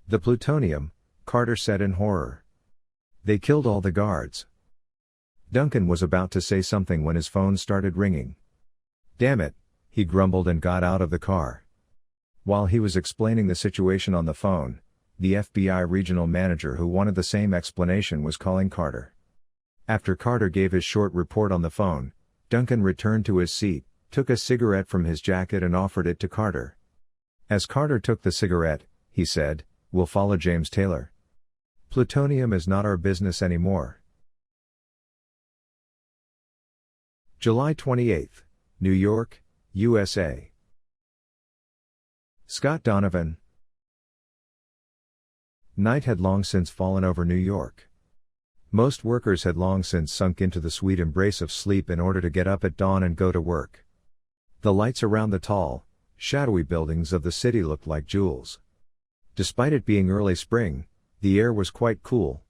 "The plutonium," Carter said in horror. "They killed all the guards." Duncan was about to say something when his phone started ringing. "Damn it," he grumbled and got out of the car. While he was explaining the situation on the phone, the FBI regional manager who wanted the same explanation was calling Carter. After Carter gave his short report on the phone, Duncan returned to his seat, took a cigarette from his jacket and offered it to Carter. As Carter took the cigarette, he said, "We'll follow James Taylor. Plutonium is not our business anymore." July 28, New York, USA. Scott Donovan. Night had long since fallen over New York. Most workers had long since sunk into the sweet embrace of sleep in order to get up at dawn and go to work. The lights around the tall, shadowy buildings of the city looked like jewels. Despite it being early spring, the air was quite cool.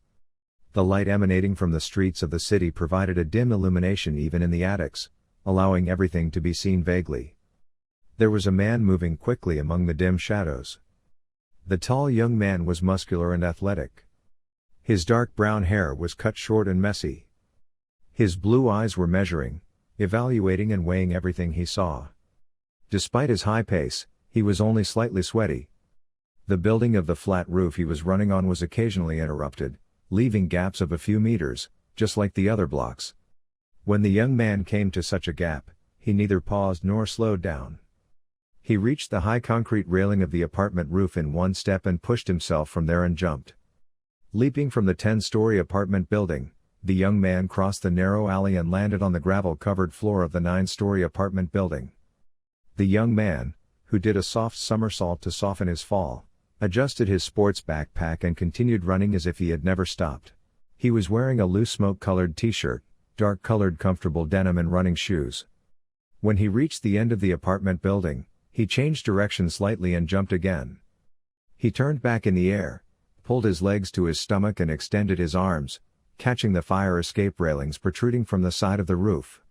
The light emanating from the streets of the city provided a dim illumination even in the attics, allowing everything to be seen vaguely. There was a man moving quickly among the dim shadows. The tall young man was muscular and athletic. His dark brown hair was cut short and messy. His blue eyes were measuring, evaluating and weighing everything he saw. Despite his high pace, he was only slightly sweaty. The building of the flat roof he was running on was occasionally interrupted, leaving gaps of a few meters, just like the other blocks. When the young man came to such a gap, he neither paused nor slowed down. He reached the high concrete railing of the apartment roof in one step and pushed himself from there and jumped. Leaping from the 10-story apartment building, the young man crossed the narrow alley and landed on the gravel-covered floor of the 9-story apartment building. The young man, who did a soft somersault to soften his fall, adjusted his sports backpack and continued running as if he had never stopped. He was wearing a loose smoke-colored t-shirt, dark-colored comfortable denim and running shoes. When he reached the end of the apartment building, he changed direction slightly and jumped again. He turned back in the air, pulled his legs to his stomach and extended his arms, catching the fire escape railings protruding from the side of the roof.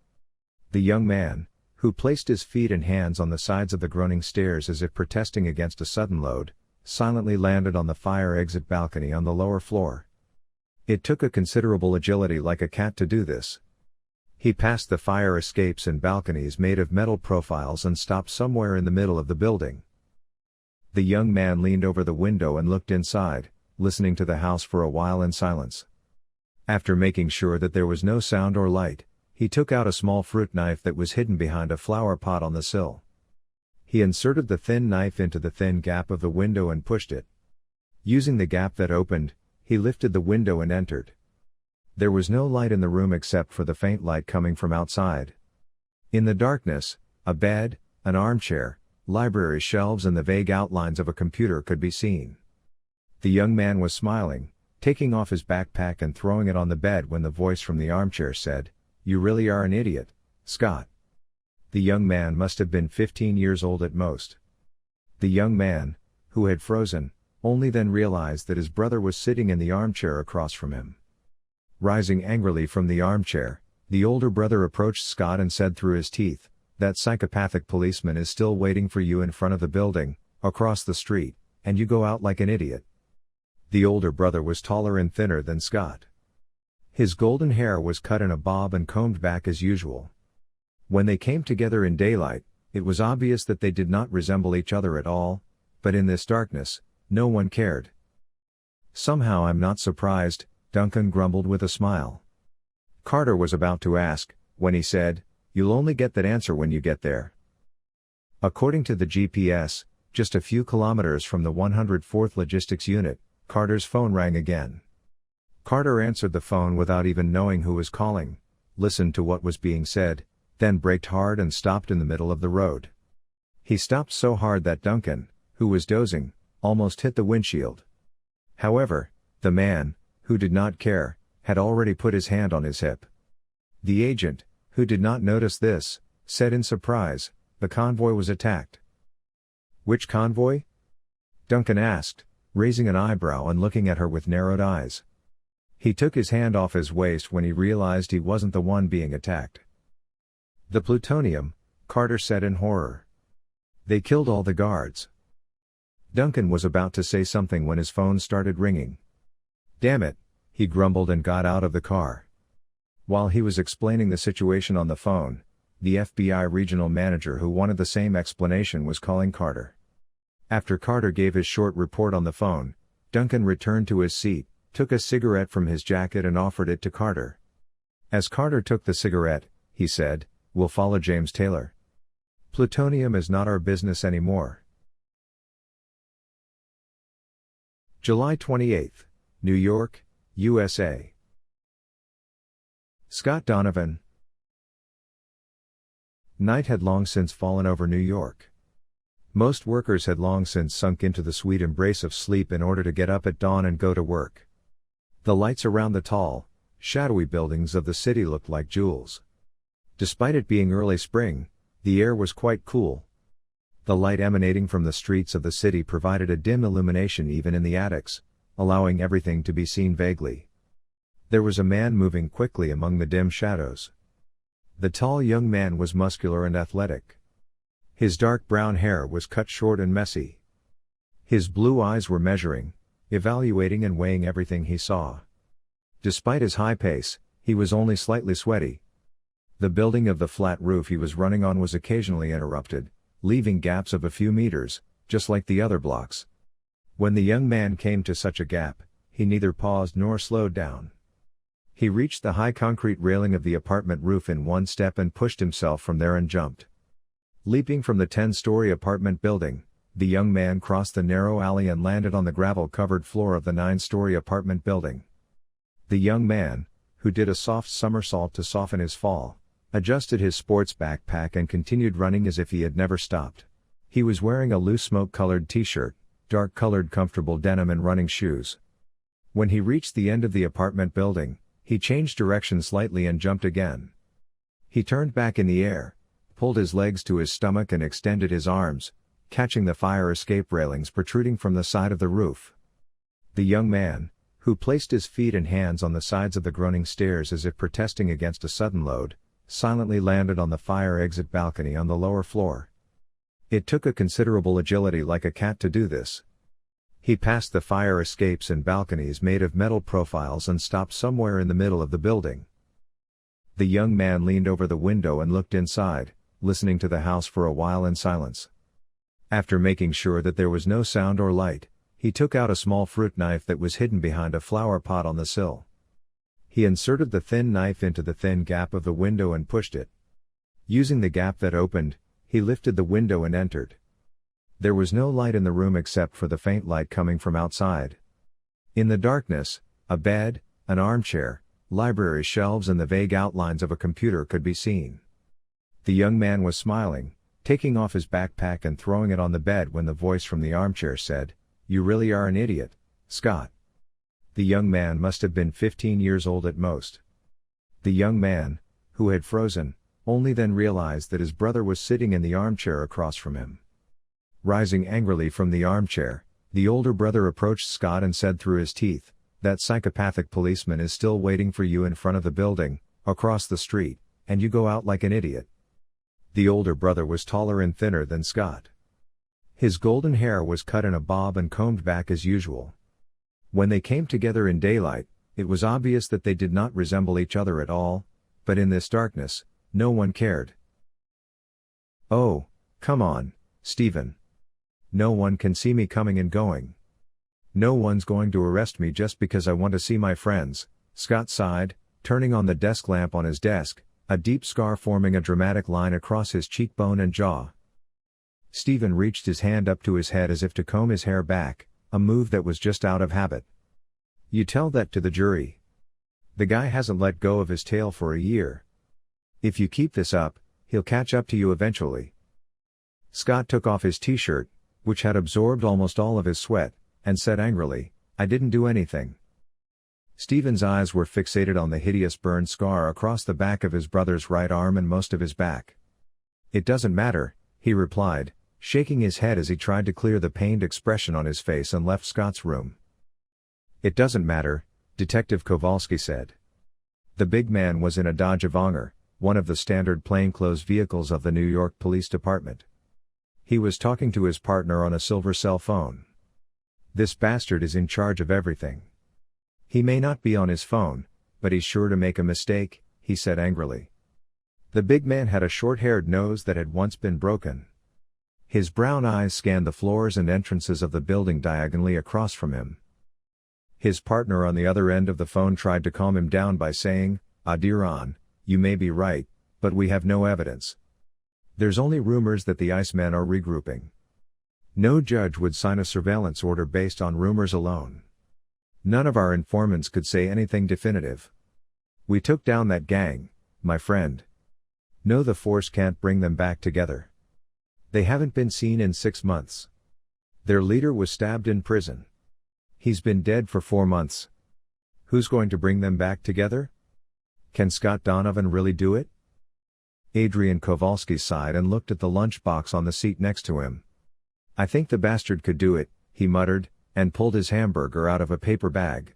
The young man, who placed his feet and hands on the sides of the groaning stairs as if protesting against a sudden load, silently landed on the fire exit balcony on the lower floor. It took a considerable agility like a cat to do this. He passed the fire escapes and balconies made of metal profiles and stopped somewhere in the middle of the building. The young man leaned over the window and looked inside, listening to the house for a while in silence. After making sure that there was no sound or light, he took out a small fruit knife that was hidden behind a flower pot on the sill. He inserted the thin knife into the thin gap of the window and pushed it. Using the gap that opened, he lifted the window and entered. There was no light in the room except for the faint light coming from outside. In the darkness, a bed, an armchair, library shelves and the vague outlines of a computer could be seen. The young man was smiling, taking off his backpack and throwing it on the bed when the voice from the armchair said, "You really are an idiot, Scott." The young man must have been 15 years old at most. The young man, who had frozen, only then realized that his brother was sitting in the armchair across from him. Rising angrily from the armchair, the older brother approached Scott and said through his teeth, "That psychopathic policeman is still waiting for you in front of the building, across the street, and you go out like an idiot." The older brother was taller and thinner than Scott. His golden hair was cut in a bob and combed back as usual. When they came together in daylight, it was obvious that they did not resemble each other at all, but in this darkness, no one cared. "Somehow I'm not surprised," Duncan grumbled with a smile. Carter was about to ask, when he said, "You'll only get that answer when you get there." According to the GPS, just a few kilometers from the 104th Logistics Unit, Carter's phone rang again. Carter answered the phone without even knowing who was calling, listened to what was being said, then braked hard and stopped in the middle of the road. He stopped so hard that Duncan, who was dozing, almost hit the windshield. However, the man, who did not care, had already put his hand on his hip. The agent, who did not notice this, said in surprise, "The convoy was attacked." "Which convoy?" Duncan asked, raising an eyebrow and looking at her with narrowed eyes. He took his hand off his waist when he realized he wasn't the one being attacked. "The plutonium," Carter said in horror. "They killed all the guards." Duncan was about to say something when his phone started ringing. "Damn it," he grumbled and got out of the car. While he was explaining the situation on the phone, the FBI regional manager who wanted the same explanation was calling Carter. After Carter gave his short report on the phone, Duncan returned to his seat, took a cigarette from his jacket and offered it to Carter. As Carter took the cigarette, he said, "We'll follow James Taylor. Plutonium is not our business anymore." July 28, New York, USA. Scott Donovan. Night had long since fallen over New York. Most workers had long since sunk into the sweet embrace of sleep in order to get up at dawn and go to work. The lights around the tall, shadowy buildings of the city looked like jewels. Despite it being early spring, the air was quite cool. The light emanating from the streets of the city provided a dim illumination even in the attics, allowing everything to be seen vaguely. There was a man moving quickly among the dim shadows. The tall young man was muscular and athletic. His dark brown hair was cut short and messy. His blue eyes were measuring, evaluating and weighing everything he saw. Despite his high pace, he was only slightly sweaty. The building of the flat roof he was running on was occasionally interrupted, leaving gaps of a few meters, just like the other blocks. When the young man came to such a gap, he neither paused nor slowed down. He reached the high concrete railing of the apartment roof in one step and pushed himself from there and jumped. Leaping from the 10-story apartment building, The young man crossed the narrow alley and landed on the gravel-covered floor of the 9-story apartment building. The young man, who did a soft somersault to soften his fall, adjusted his sports backpack and continued running as if he had never stopped. He was wearing a loose smoke-colored t-shirt, dark-colored comfortable denim and running shoes. When he reached the end of the apartment building, he changed direction slightly and jumped again. He turned back in the air, pulled his legs to his stomach and extended his arms, catching the fire escape railings protruding from the side of the roof. The young man, who placed his feet and hands on the sides of the groaning stairs as if protesting against a sudden load, silently landed on the fire exit balcony on the lower floor. It took a considerable agility like a cat to do this. He passed the fire escapes and balconies made of metal profiles and stopped somewhere in the middle of the building. The young man leaned over the window and looked inside, listening to the house for a while in silence. After making sure that there was no sound or light, he took out a small fruit knife that was hidden behind a flower pot on the sill. He inserted the thin knife into the thin gap of the window and pushed it. Using the gap that opened, he lifted the window and entered. There was no light in the room except for the faint light coming from outside. In the darkness, a bed, an armchair, library shelves and the vague outlines of a computer could be seen. The young man was smiling, taking off his backpack and throwing it on the bed when the voice from the armchair said, "You really are an idiot, Scott." The young man must have been 15 years old at most. The young man, who had frozen, only then realized that his brother was sitting in the armchair across from him. Rising angrily from the armchair, the older brother approached Scott and said through his teeth, "That psychopathic policeman is still waiting for you in front of the building, across the street, and you go out like an idiot." The older brother was taller and thinner than Scott. His golden hair was cut in a bob and combed back as usual. When they came together in daylight, it was obvious that they did not resemble each other at all, but in this darkness, no one cared. "Oh, come on, Stephen. No one can see me coming and going. No one's going to arrest me just because I want to see my friends," Scott sighed, turning on the desk lamp on his desk, a deep scar forming a dramatic line across his cheekbone and jaw. Stephen reached his hand up to his head as if to comb his hair back, a move that was just out of habit. "You tell that to the jury. The guy hasn't let go of his tail for a year. If you keep this up, he'll catch up to you eventually." Scott took off his t-shirt, which had absorbed almost all of his sweat, and said angrily, "I didn't do anything." Stephen's eyes were fixated on the hideous burn scar across the back of his brother's right arm and most of his back. "It doesn't matter," he replied, shaking his head as he tried to clear the pained expression on his face and left Scott's room. "It doesn't matter," Detective Kowalski said. The big man was in a Dodge Avenger, one of the standard plainclothes vehicles of the New York Police Department. He was talking to his partner on a silver cell phone. "This bastard is in charge of everything. He may not be on his phone, but he's sure to make a mistake," he said angrily. The big man had a short-haired nose that had once been broken. His brown eyes scanned the floors and entrances of the building diagonally across from him. His partner on the other end of the phone tried to calm him down by saying, "Adiron, you may be right, but we have no evidence. There's only rumors that the Icemen are regrouping. No judge would sign a surveillance order based on rumors alone. None of our informants could say anything definitive. We took down that gang, my friend. No, the force can't bring them back together. They haven't been seen in 6 months. Their leader was stabbed in prison. He's been dead for 4 months. Who's going to bring them back together? Can Scott Donovan really do it?" Adrian Kowalski sighed and looked at the lunchbox on the seat next to him. "I think the bastard could do it," he muttered, and pulled his hamburger out of a paper bag.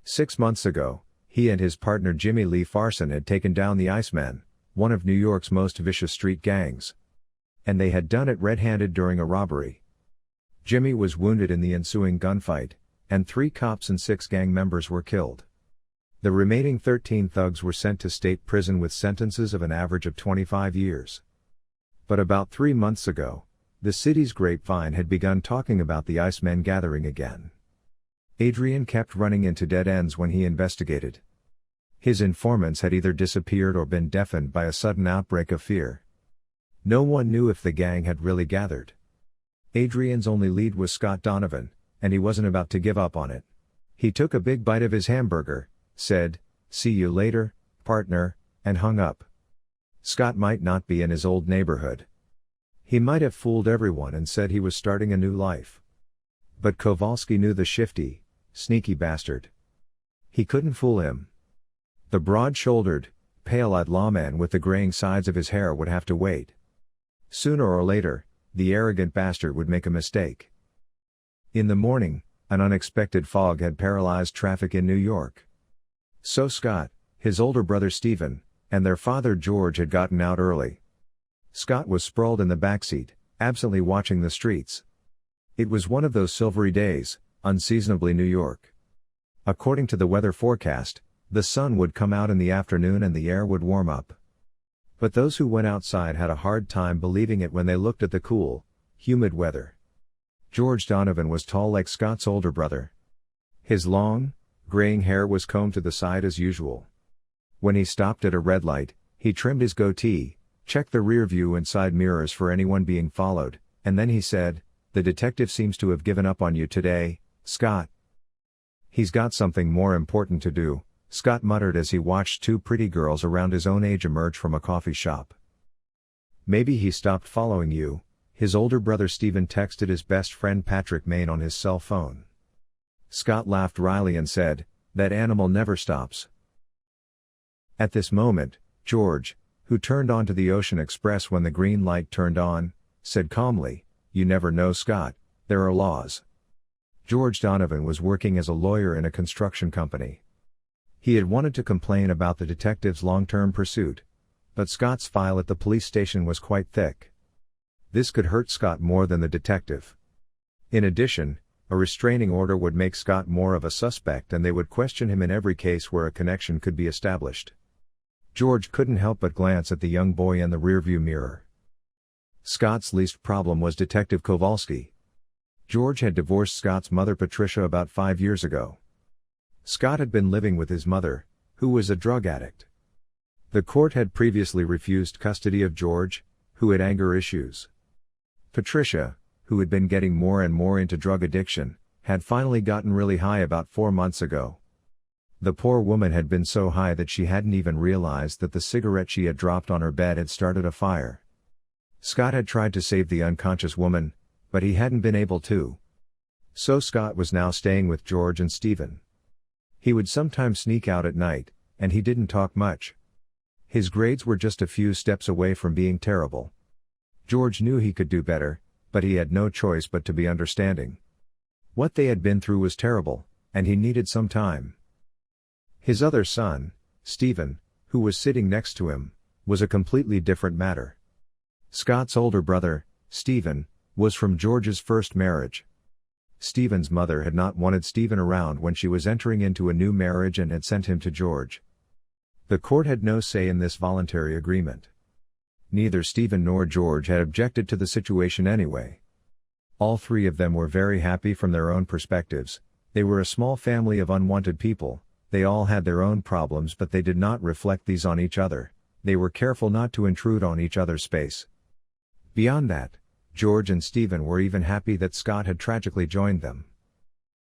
6 months ago, he and his partner Jimmy Lee Farson had taken down the Icemen, one of New York's most vicious street gangs. And they had done it red-handed during a robbery. Jimmy was wounded in the ensuing gunfight, and 3 cops and 6 gang members were killed. The remaining 13 thugs were sent to state prison with sentences of an average of 25 years. But about 3 months ago, the city's grapevine had begun talking about the Icemen gathering again. Adrian kept running into dead ends when he investigated. His informants had either disappeared or been deafened by a sudden outbreak of fear. No one knew if the gang had really gathered. Adrian's only lead was Scott Donovan, and he wasn't about to give up on it. He took a big bite of his hamburger, said, "See you later, partner," and hung up. Scott might not be in his old neighborhood. He might have fooled everyone and said he was starting a new life. But Kowalski knew the shifty, sneaky bastard. He couldn't fool him. The broad-shouldered, pale-eyed lawman with the graying sides of his hair would have to wait. Sooner or later, the arrogant bastard would make a mistake. In the morning, an unexpected fog had paralyzed traffic in New York. So Scott, his older brother Stephen, and their father George had gotten out early. Scott was sprawled in the backseat, absently watching the streets. It was one of those silvery days, unseasonably New York. According to the weather forecast, the sun would come out in the afternoon and the air would warm up. But those who went outside had a hard time believing it when they looked at the cool, humid weather. George Donovan was tall like Scott's older brother. His long, graying hair was combed to the side as usual. When he stopped at a red light, he trimmed his goatee, checked the rear view and side mirrors for anyone being followed, and then he said, "The detective seems to have given up on you today, Scott." "He's got something more important to do," Scott muttered as he watched two pretty girls around his own age emerge from a coffee shop. "Maybe he stopped following you," his older brother Stephen texted his best friend Patrick Main on his cell phone. Scott laughed wryly and said, "That animal never stops." At this moment, George, who turned onto the Ocean Express when the green light turned on, said calmly, "You never know, Scott, there are laws." George Donovan was working as a lawyer in a construction company. He had wanted to complain about the detective's long-term pursuit, but Scott's file at the police station was quite thick. This could hurt Scott more than the detective. In addition, a restraining order would make Scott more of a suspect and they would question him in every case where a connection could be established. George couldn't help but glance at the young boy in the rearview mirror. Scott's least problem was Detective Kowalski. George had divorced Scott's mother Patricia about 5 years ago. Scott had been living with his mother, who was a drug addict. The court had previously refused custody of George, who had anger issues. Patricia, who had been getting more and more into drug addiction, had finally gotten really high about 4 months ago. The poor woman had been so high that she hadn't even realized that the cigarette she had dropped on her bed had started a fire. Scott had tried to save the unconscious woman, but he hadn't been able to. So Scott was now staying with George and Stephen. He would sometimes sneak out at night, and he didn't talk much. His grades were just a few steps away from being terrible. George knew he could do better, but he had no choice but to be understanding. What they had been through was terrible, and he needed some time. His other son, Stephen, who was sitting next to him, was a completely different matter. Scott's older brother, Stephen, was from George's first marriage. Stephen's mother had not wanted Stephen around when she was entering into a new marriage and had sent him to George. The court had no say in this voluntary agreement. Neither Stephen nor George had objected to the situation anyway. All three of them were very happy from their own perspectives. They were a small family of unwanted people. They all had their own problems, but they did not reflect these on each other. They were careful not to intrude on each other's space. Beyond that, George and Stephen were even happy that Scott had tragically joined them.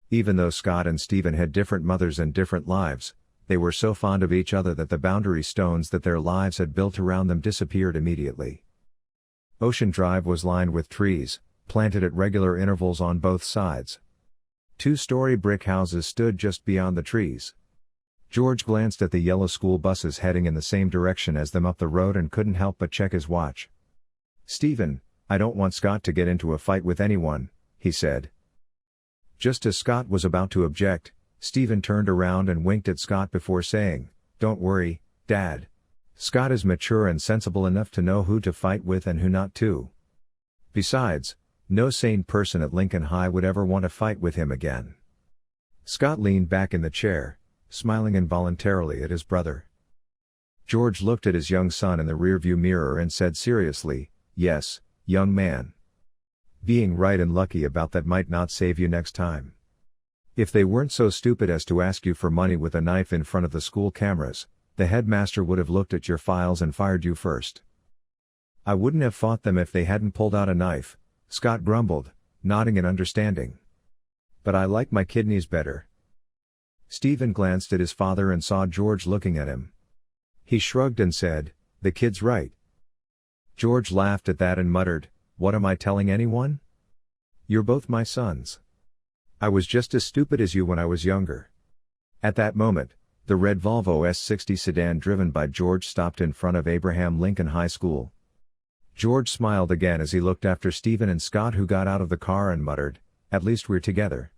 Even though Scott and Stephen had different mothers and different lives, they were so fond of each other that the boundary stones that their lives had built around them disappeared immediately. Ocean Drive was lined with trees, planted at regular intervals on both sides. 2-story brick houses stood just beyond the trees. George glanced at the yellow school buses heading in the same direction as them up the road and couldn't help but check his watch. "Stephen, I don't want Scott to get into a fight with anyone," he said. Just as Scott was about to object, Stephen turned around and winked at Scott before saying, "Don't worry, Dad. Scott is mature and sensible enough to know who to fight with and who not to. Besides, no sane person at Lincoln High would ever want to fight with him again." Scott leaned back in the chair, smiling involuntarily at his brother. George looked at his young son in the rearview mirror and said seriously, "Yes, young man. Being right and lucky about that might not save you next time. If they weren't so stupid as to ask you for money with a knife in front of the school cameras, the headmaster would have looked at your files and fired you first." "I wouldn't have fought them if they hadn't pulled out a knife," Scott grumbled, nodding in understanding. But I like my kidneys better. Stephen glanced at his father and saw George looking at him. He shrugged and said, "The kid's right." George laughed at that and muttered, "What am I telling anyone? You're both my sons. I was just as stupid as you when I was younger." At that moment, the red Volvo S60 sedan driven by George stopped in front of Abraham Lincoln High School. George smiled again as he looked after Stephen and Scott, who got out of the car and muttered, "At least we're together."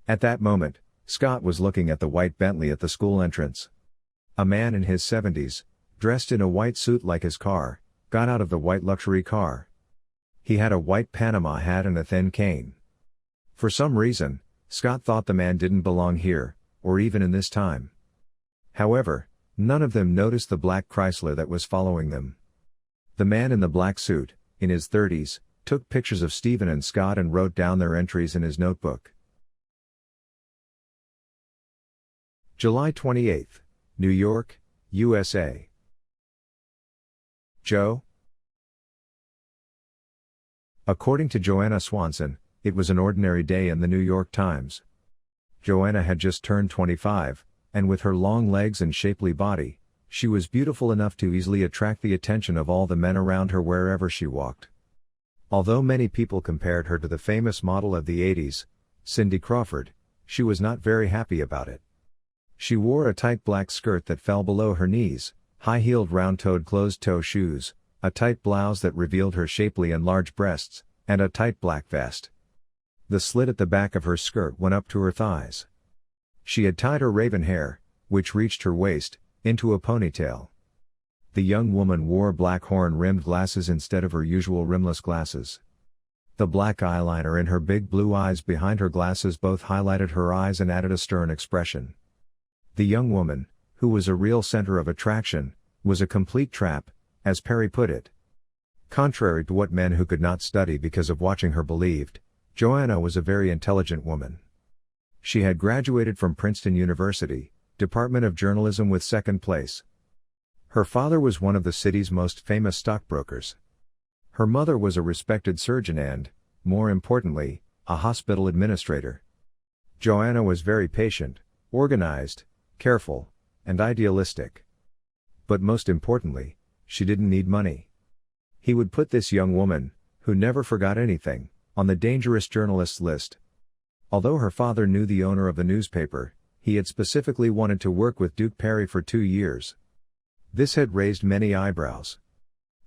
At that moment, Scott was looking at the white Bentley at the school entrance. A man in his 70s, dressed in a white suit like his car, got out of the white luxury car. He had a white Panama hat and a thin cane. For some reason, Scott thought the man didn't belong here, or even in this time. However, none of them noticed the black Chrysler that was following them. The man in the black suit, in his 30s, took pictures of Stephen and Scott and wrote down their entries in his notebook. July 28, New York, USA. Joe? According to Joanna Swanson, it was an ordinary day in the New York Times. Joanna had just turned 25, and with her long legs and shapely body, she was beautiful enough to easily attract the attention of all the men around her wherever she walked. Although many people compared her to the famous model of the 80s, Cindy Crawford, she was not very happy about it. She wore a tight black skirt that fell below her knees, high-heeled round-toed closed-toe shoes, a tight blouse that revealed her shapely and large breasts, and a tight black vest. The slit at the back of her skirt went up to her thighs. She had tied her raven hair, which reached her waist, into a ponytail. The young woman wore black horn-rimmed glasses instead of her usual rimless glasses. The black eyeliner in her big blue eyes behind her glasses both highlighted her eyes and added a stern expression. The young woman, who was a real center of attraction, was a complete trap, as Perry put it. Contrary to what men who could not study because of watching her believed, Joanna was a very intelligent woman. She had graduated from Princeton University, Department of Journalism with second place. Her father was one of the city's most famous stockbrokers. Her mother was a respected surgeon and, more importantly, a hospital administrator. Joanna was very patient, organized, careful, and idealistic. But most importantly, she didn't need money. He would put this young woman, who never forgot anything, on the dangerous journalists list. Although her father knew the owner of the newspaper, he had specifically wanted to work with Duke Perry for 2 years. This had raised many eyebrows.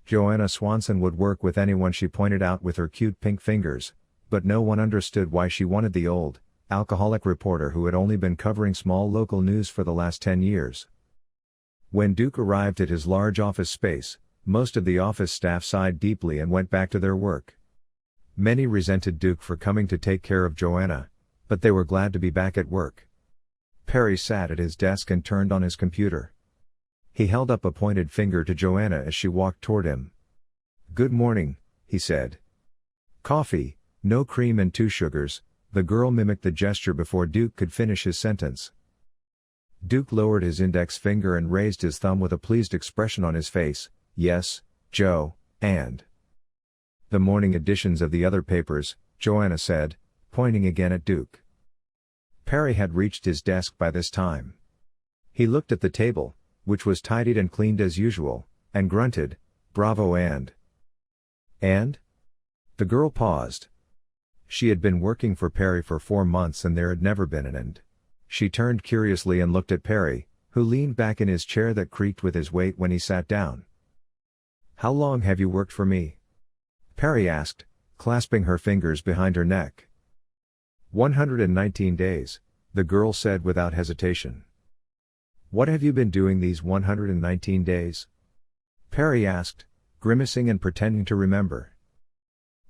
Joanna Swanson would work with anyone she pointed out with her cute pink fingers, but no one understood why she wanted the old, alcoholic reporter who had only been covering small local news for the last 10 years. When Duke arrived at his large office space, most of the office staff sighed deeply and went back to their work. Many resented Duke for coming to take care of Joanna, but they were glad to be back at work. Perry sat at his desk and turned on his computer. He held up a pointed finger to Joanna as she walked toward him. "Good morning," he said. "Coffee, no cream and 2 sugars," the girl mimicked the gesture before Duke could finish his sentence. Duke lowered his index finger and raised his thumb with a pleased expression on his face. "Yes, Joe, and..." "The morning editions of the other papers," Joanna said, pointing again at Duke. Perry had reached his desk by this time. He looked at the table, which was tidied and cleaned as usual, and grunted, "Bravo and..." "And?" The girl paused. She had been working for Perry for 4 months and there had never been an "and." She turned curiously and looked at Perry, who leaned back in his chair that creaked with his weight when he sat down. "How long have you worked for me?" Perry asked, clasping her fingers behind her neck. 119 days, the girl said without hesitation. "What have you been doing these 119 days?" Perry asked, grimacing and pretending to remember.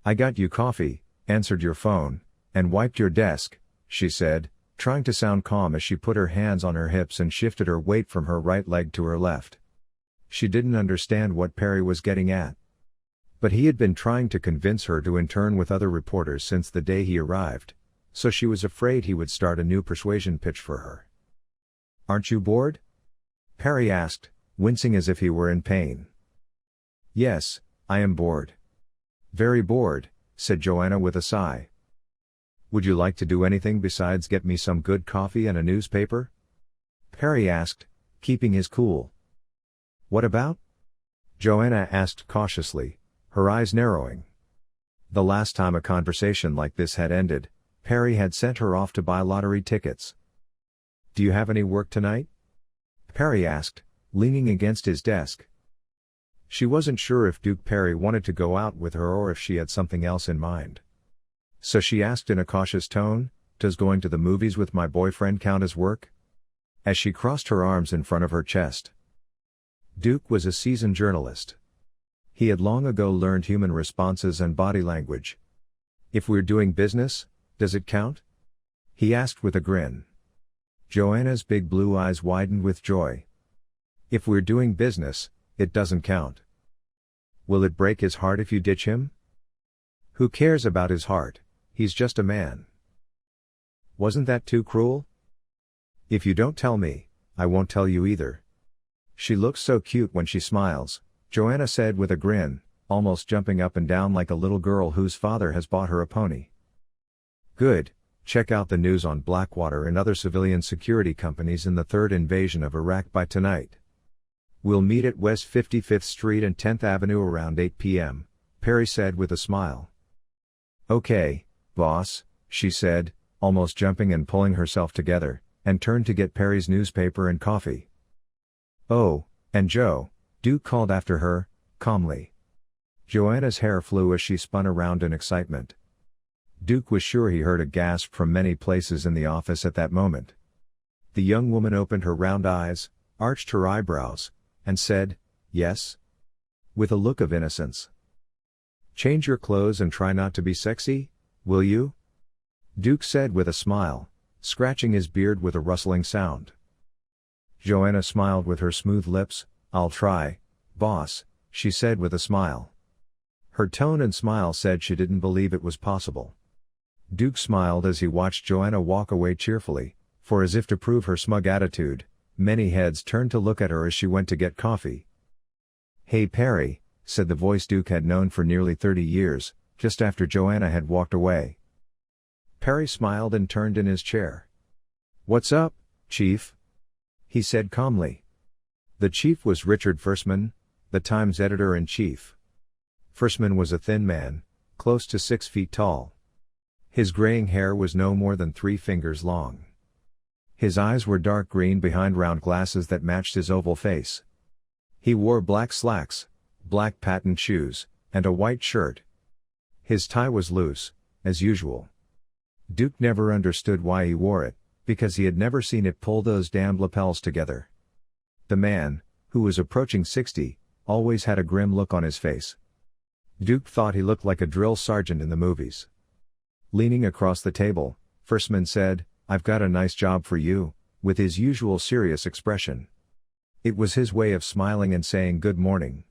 "I got you coffee, answered your phone, and wiped your desk," she said, trying to sound calm as she put her hands on her hips and shifted her weight from her right leg to her left. She didn't understand what Perry was getting at. But he had been trying to convince her to intern with other reporters since the day he arrived, so she was afraid he would start a new persuasion pitch for her. "Aren't you bored?" Perry asked, wincing as if he were in pain. "Yes, I am bored. Very bored," said Joanna with a sigh, Would you like to do anything besides get me some good coffee and a newspaper? Perry asked, keeping his cool. What about? Joanna asked cautiously, her eyes narrowing. The last time a conversation like this had ended, Perry had sent her off to buy lottery tickets. Do you have any work tonight? Perry asked, leaning against his desk. She wasn't sure if Duke Perry wanted to go out with her or if she had something else in mind. So she asked in a cautious tone, does going to the movies with my boyfriend count as work? As she crossed her arms in front of her chest. Duke was a seasoned journalist. He had long ago learned human responses and body language. If we're doing business, does it count? He asked with a grin. Joanna's big blue eyes widened with joy. If we're doing business, it doesn't count. Will it break his heart if you ditch him? Who cares about his heart? He's just a man. Wasn't that too cruel? If you don't tell me, I won't tell you either. She looks so cute when she smiles, Joanna said with a grin, almost jumping up and down like a little girl whose father has bought her a pony. Good, check out the news on Blackwater and other civilian security companies in the third invasion of Iraq by tonight. We'll meet at West 55th Street and 10th Avenue around 8 p.m., Perry said with a smile. Okay, boss, she said, almost jumping and pulling herself together, and turned to get Perry's newspaper and coffee. Oh, and Joe, Duke called after her, calmly. Joanna's hair flew as she spun around in excitement. Duke was sure he heard a gasp from many places in the office at that moment. The young woman opened her round eyes, arched her eyebrows, and said, yes? With a look of innocence. Change your clothes and try not to be sexy, will you? Duke said with a smile, scratching his beard with a rustling sound. Joanna smiled with her smooth lips. I'll try, boss, she said with a smile. Her tone and smile said she didn't believe it was possible. Duke smiled as he watched Joanna walk away cheerfully, for as if to prove her smug attitude, many heads turned to look at her as she went to get coffee. Hey Perry, said the voice Duke had known for nearly 30 years, just after Joanna had walked away. Perry smiled and turned in his chair. What's up, Chief? He said calmly. The chief was Richard Fersman, the Times editor-in-chief. Fersman was a thin man, close to 6 feet tall. His graying hair was no more than 3 fingers long. His eyes were dark green behind round glasses that matched his oval face. He wore black slacks, black patent shoes, and a white shirt. His tie was loose, as usual. Duke never understood why he wore it, because he had never seen it pull those damned lapels together. The man, who was approaching 60, always had a grim look on his face. Duke thought he looked like a drill sergeant in the movies. Leaning across the table, Fersman said, I've got a nice job for you, with his usual serious expression. It was his way of smiling and saying good morning.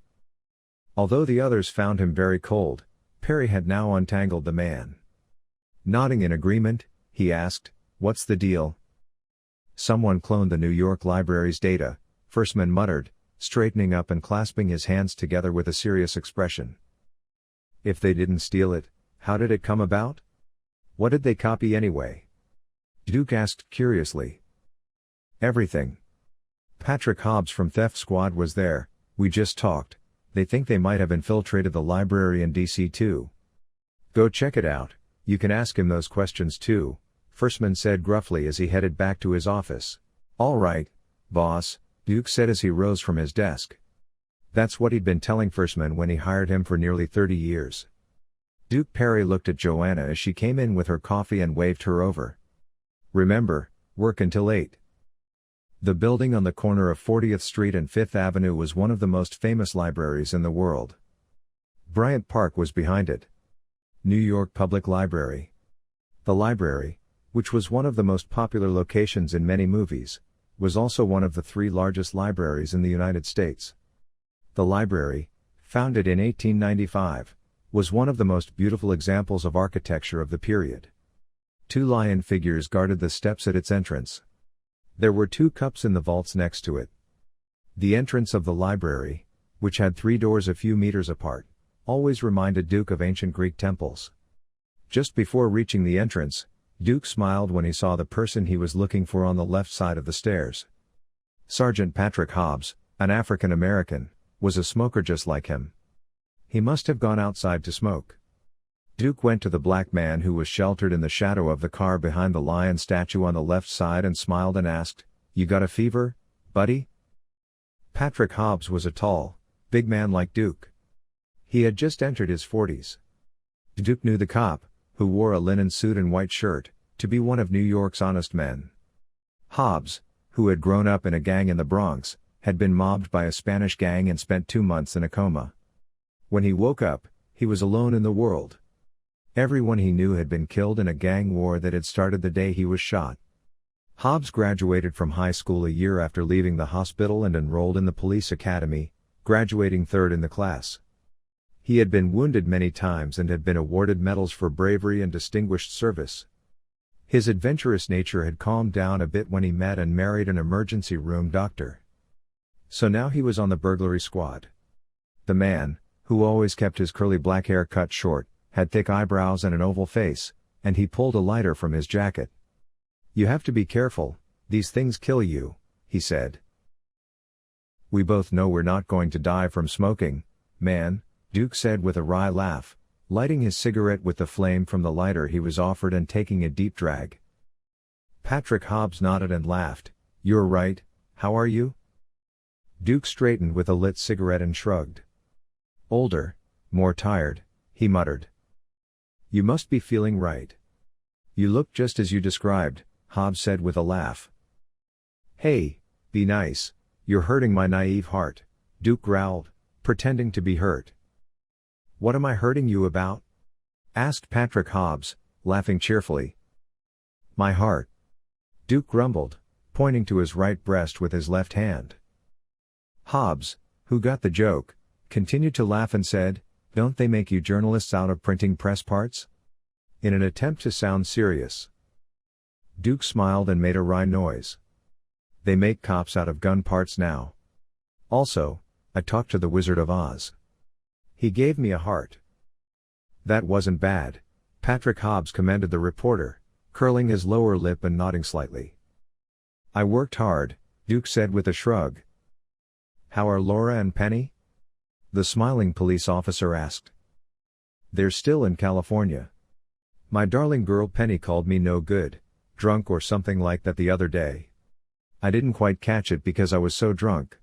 Although the others found him very cold, Perry had now untangled the man. Nodding in agreement, he asked, what's the deal? Someone cloned the New York Library's data, Fersman muttered, straightening up and clasping his hands together with a serious expression. If they didn't steal it, how did it come about? What did they copy anyway? Duke asked curiously. Everything. Patrick Hobbs from Theft Squad was there, we just talked, they think they might have infiltrated the library in DC too. Go check it out, you can ask him those questions too, Fersman said gruffly as he headed back to his office. All right, boss, Duke said as he rose from his desk. That's what he'd been telling Fersman when he hired him for nearly 30 years. Duke Perry looked at Joanna as she came in with her coffee and waved her over. Remember, work until 8. The building on the corner of 40th Street and 5th Avenue was one of the most famous libraries in the world. Bryant Park was behind it. New York Public Library. The library, which was one of the most popular locations in many movies, was also one of the 3 largest libraries in the United States. The library, founded in 1895, was one of the most beautiful examples of architecture of the period. 2 lion figures guarded the steps at its entrance. There were 2 cups in the vaults next to it. The entrance of the library, which had 3 doors a few meters apart, always reminded Duke of ancient Greek temples. Just before reaching the entrance, Duke smiled when he saw the person he was looking for on the left side of the stairs. Sergeant Patrick Hobbs, an African American, was a smoker just like him. He must have gone outside to smoke. Duke went to the black man who was sheltered in the shadow of the car behind the lion statue on the left side and smiled and asked, "You got a fever, buddy?" Patrick Hobbs was a tall, big man like Duke. He had just entered his 40s. Duke knew the cop, who wore a linen suit and white shirt, to be one of New York's honest men. Hobbs, who had grown up in a gang in the Bronx, had been mobbed by a Spanish gang and spent 2 months in a coma. When he woke up, he was alone in the world. Everyone he knew had been killed in a gang war that had started the day he was shot. Hobbs graduated from high school a year after leaving the hospital and enrolled in the police academy, graduating third in the class. He had been wounded many times and had been awarded medals for bravery and distinguished service. His adventurous nature had calmed down a bit when he met and married an emergency room doctor. So now he was on the burglary squad. The man, who always kept his curly black hair cut short, had thick eyebrows and an oval face, and he pulled a lighter from his jacket. "You have to be careful, these things kill you," he said. "We both know we're not going to die from smoking, man," Duke said with a wry laugh, lighting his cigarette with the flame from the lighter he was offered and taking a deep drag. Patrick Hobbs nodded and laughed. "You're right, how are you?" Duke straightened with a lit cigarette and shrugged. "Older, more tired," he muttered. "You must be feeling right." "You look just as you described," Hobbs said with a laugh. "Hey, be nice, you're hurting my naive heart," Duke growled, pretending to be hurt. "What am I hurting you about?" asked Patrick Hobbs, laughing cheerfully. "My heart," Duke grumbled, pointing to his right breast with his left hand. Hobbs, who got the joke, continued to laugh and said, "Don't they make you journalists out of printing press parts?" in an attempt to sound serious. Duke smiled and made a wry noise. "They make cops out of gun parts now. Also, I talked to the Wizard of Oz. He gave me a heart." "That wasn't bad," Patrick Hobbs commended the reporter, curling his lower lip and nodding slightly. "I worked hard," Duke said with a shrug. "How are Laura and Penny?" the smiling police officer asked. "They're still in California. My darling girl Penny called me no good, drunk or something like that the other day. I didn't quite catch it because I was so drunk.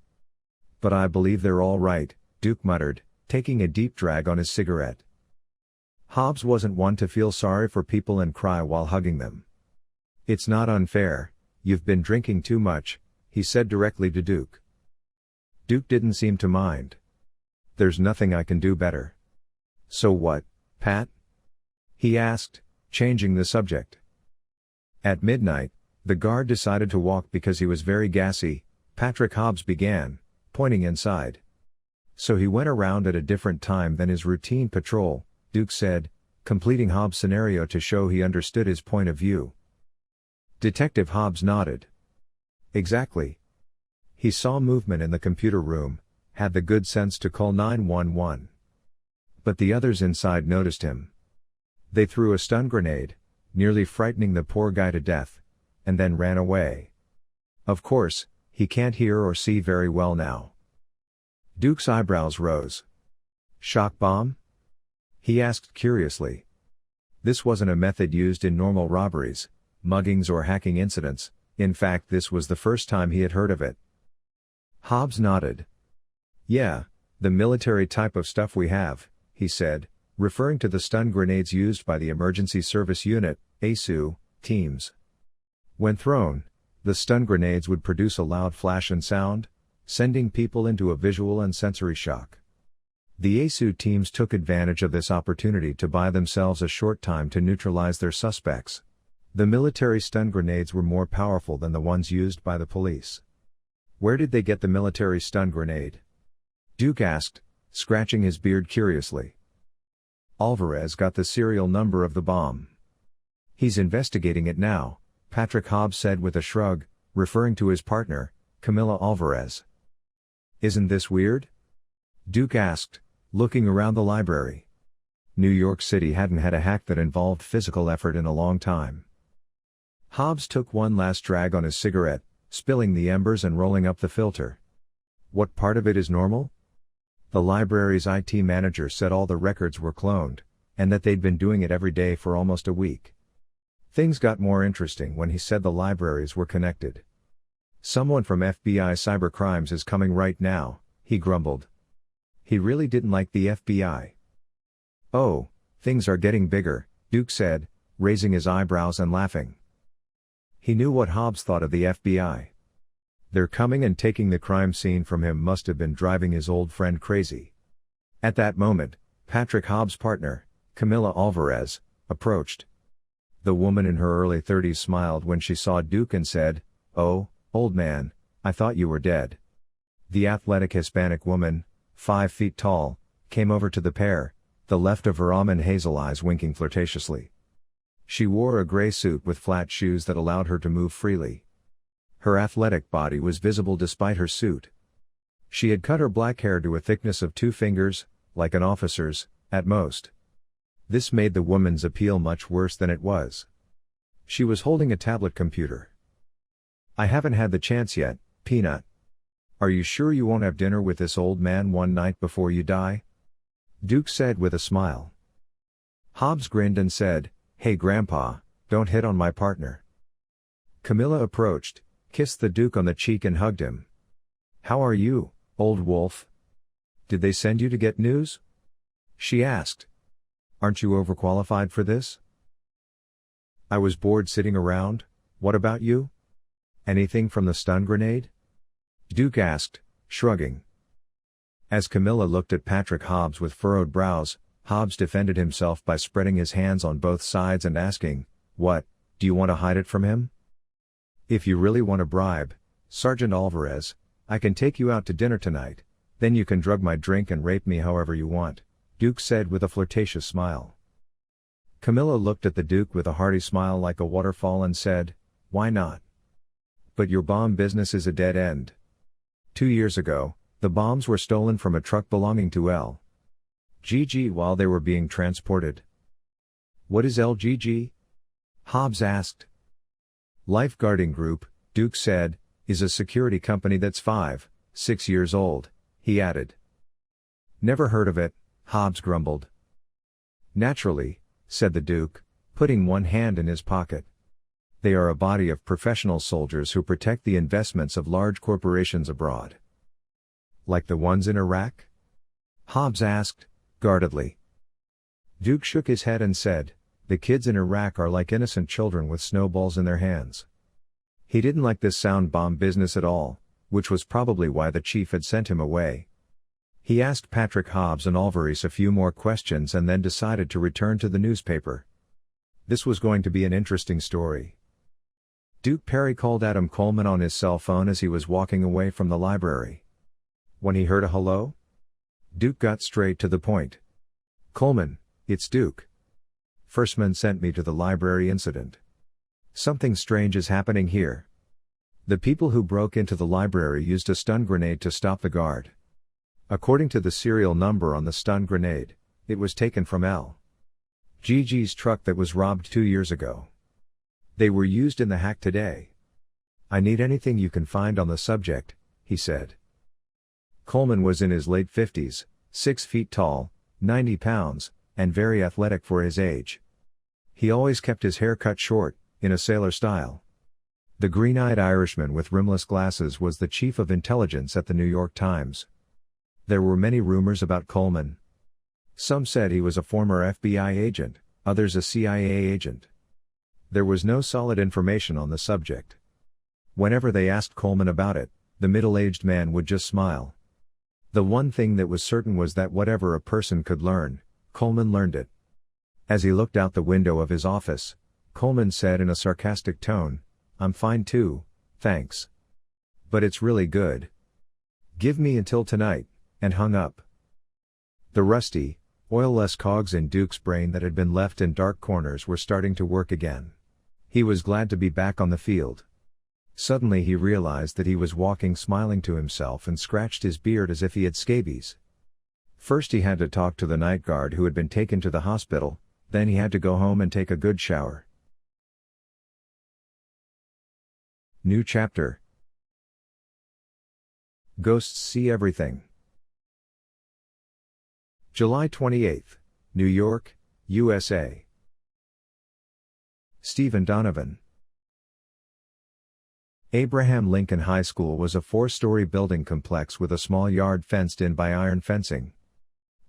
But I believe they're all right," Duke muttered, taking a deep drag on his cigarette. Hobbs wasn't one to feel sorry for people and cry while hugging them. "It's not unfair, you've been drinking too much," he said directly to Duke. Duke didn't seem to mind. "There's nothing I can do better." "So what, Pat?" he asked, changing the subject. At midnight, the guard decided to walk because he was very gassy, Patrick Hobbs began, pointing inside. "So he went around at a different time than his routine patrol," Duke said, completing Hobbs' scenario to show he understood his point of view. Detective Hobbs nodded. "Exactly. He saw movement in the computer room, had the good sense to call 911. But the others inside noticed him. They threw a stun grenade, nearly frightening the poor guy to death, and then ran away. Of course, he can't hear or see very well now." Duke's eyebrows rose. "Shock bomb?" he asked curiously. This wasn't a method used in normal robberies, muggings or hacking incidents. In fact, this was the first time he had heard of it. Hobbs nodded. "Yeah, the military type of stuff we have," he said, referring to the stun grenades used by the Emergency Service Unit, ASU, teams. When thrown, the stun grenades would produce a loud flash and sound, sending people into a visual and sensory shock. The ASU teams took advantage of this opportunity to buy themselves a short time to neutralize their suspects. The military stun grenades were more powerful than the ones used by the police. "Where did they get the military stun grenade?" Duke asked, scratching his beard curiously. "Alvarez got the serial number of the bomb. He's investigating it now," Patrick Hobbs said with a shrug, referring to his partner, Camila Alvarez. "Isn't this weird?" Duke asked, looking around the library. New York City hadn't had a hack that involved physical effort in a long time. Hobbs took one last drag on his cigarette, spilling the embers and rolling up the filter. What part of it is normal? The library's IT manager said all the records were cloned, and that they'd been doing it every day for almost a week. Things got more interesting when he said the libraries were connected. Someone from FBI Cybercrimes is coming right now, he grumbled. He really didn't like the FBI. Oh, things are getting bigger, Duke said, raising his eyebrows and laughing. He knew what Hobbs thought of the FBI. Their coming and taking the crime scene from him must have been driving his old friend crazy. At that moment, Patrick Hobbs' partner, Camilla Alvarez, approached. The woman in her early 30s smiled when she saw Duke and said, "Oh, old man, I thought you were dead." The athletic Hispanic woman, 5 feet tall, came over to the pair, the left of her almond hazel eyes winking flirtatiously. She wore a gray suit with flat shoes that allowed her to move freely. Her athletic body was visible despite her suit. She had cut her black hair to a thickness of 2 fingers, like an officer's, at most. This made the woman's appeal much worse than it was. She was holding a tablet computer. "I haven't had the chance yet, Peanut. Are you sure you won't have dinner with this old man one night before you die?" Duke said with a smile. Hobbs grinned and said, "Hey Grandpa, don't hit on my partner." Camilla approached, kissed the Duke on the cheek and hugged him. "How are you, old wolf? Did they send you to get news?" she asked. "Aren't you overqualified for this?" "I was bored sitting around. What about you? Anything from the stun grenade?" Duke asked, shrugging. As Camilla looked at Patrick Hobbs with furrowed brows, Hobbs defended himself by spreading his hands on both sides and asking, "What, do you want to hide it from him?" "If you really want a bribe, Sergeant Alvarez, I can take you out to dinner tonight, then you can drug my drink and rape me however you want," Duke said with a flirtatious smile. Camilla looked at the Duke with a hearty smile like a waterfall and said, "Why not? But your bomb business is a dead end. 2 years ago, the bombs were stolen from a truck belonging to LGG while they were being transported." "What is LGG?" Hobbs asked. "Lifeguarding Group," Duke said, "is a security company that's 5-6 years old," he added. "Never heard of it," Hobbs grumbled. "Naturally," said the Duke, putting one hand in his pocket. "They are a body of professional soldiers who protect the investments of large corporations abroad." "Like the ones in Iraq?" Hobbs asked, guardedly. Duke shook his head and said, "The kids in Iraq are like innocent children with snowballs in their hands." He didn't like this sound bomb business at all, which was probably why the chief had sent him away. He asked Patrick Hobbs and Alvarez a few more questions and then decided to return to the newspaper. This was going to be an interesting story. Duke Perry called Adam Coleman on his cell phone as he was walking away from the library. When he heard a hello, Duke got straight to the point. "Coleman, it's Duke. Firstman sent me to the library incident. Something strange is happening here. The people who broke into the library used a stun grenade to stop the guard. According to the serial number on the stun grenade, it was taken from LGG's truck that was robbed 2 years ago. They were used in the hack today. I need anything you can find on the subject," he said. Coleman was in his late 50s, 6 feet tall, 90 pounds, and very athletic for his age. He always kept his hair cut short, in a sailor style. The green-eyed Irishman with rimless glasses was the chief of intelligence at the New York Times. There were many rumors about Coleman. Some said he was a former FBI agent, others a CIA agent. There was no solid information on the subject. Whenever they asked Coleman about it, the middle-aged man would just smile. The one thing that was certain was that whatever a person could learn, Coleman learned it. As he looked out the window of his office, Coleman said in a sarcastic tone, "I'm fine too, thanks. But it's really good. Give me until tonight," and hung up. The rusty, oil-less cogs in Duke's brain that had been left in dark corners were starting to work again. He was glad to be back on the field. Suddenly he realized that he was walking smiling to himself and scratched his beard as if he had scabies. First he had to talk to the night guard who had been taken to the hospital, then he had to go home and take a good shower. New chapter. Ghosts see everything. July 28, New York, USA. Stephen Donovan. Abraham Lincoln High School was a 4-story building complex with a small yard fenced in by iron fencing.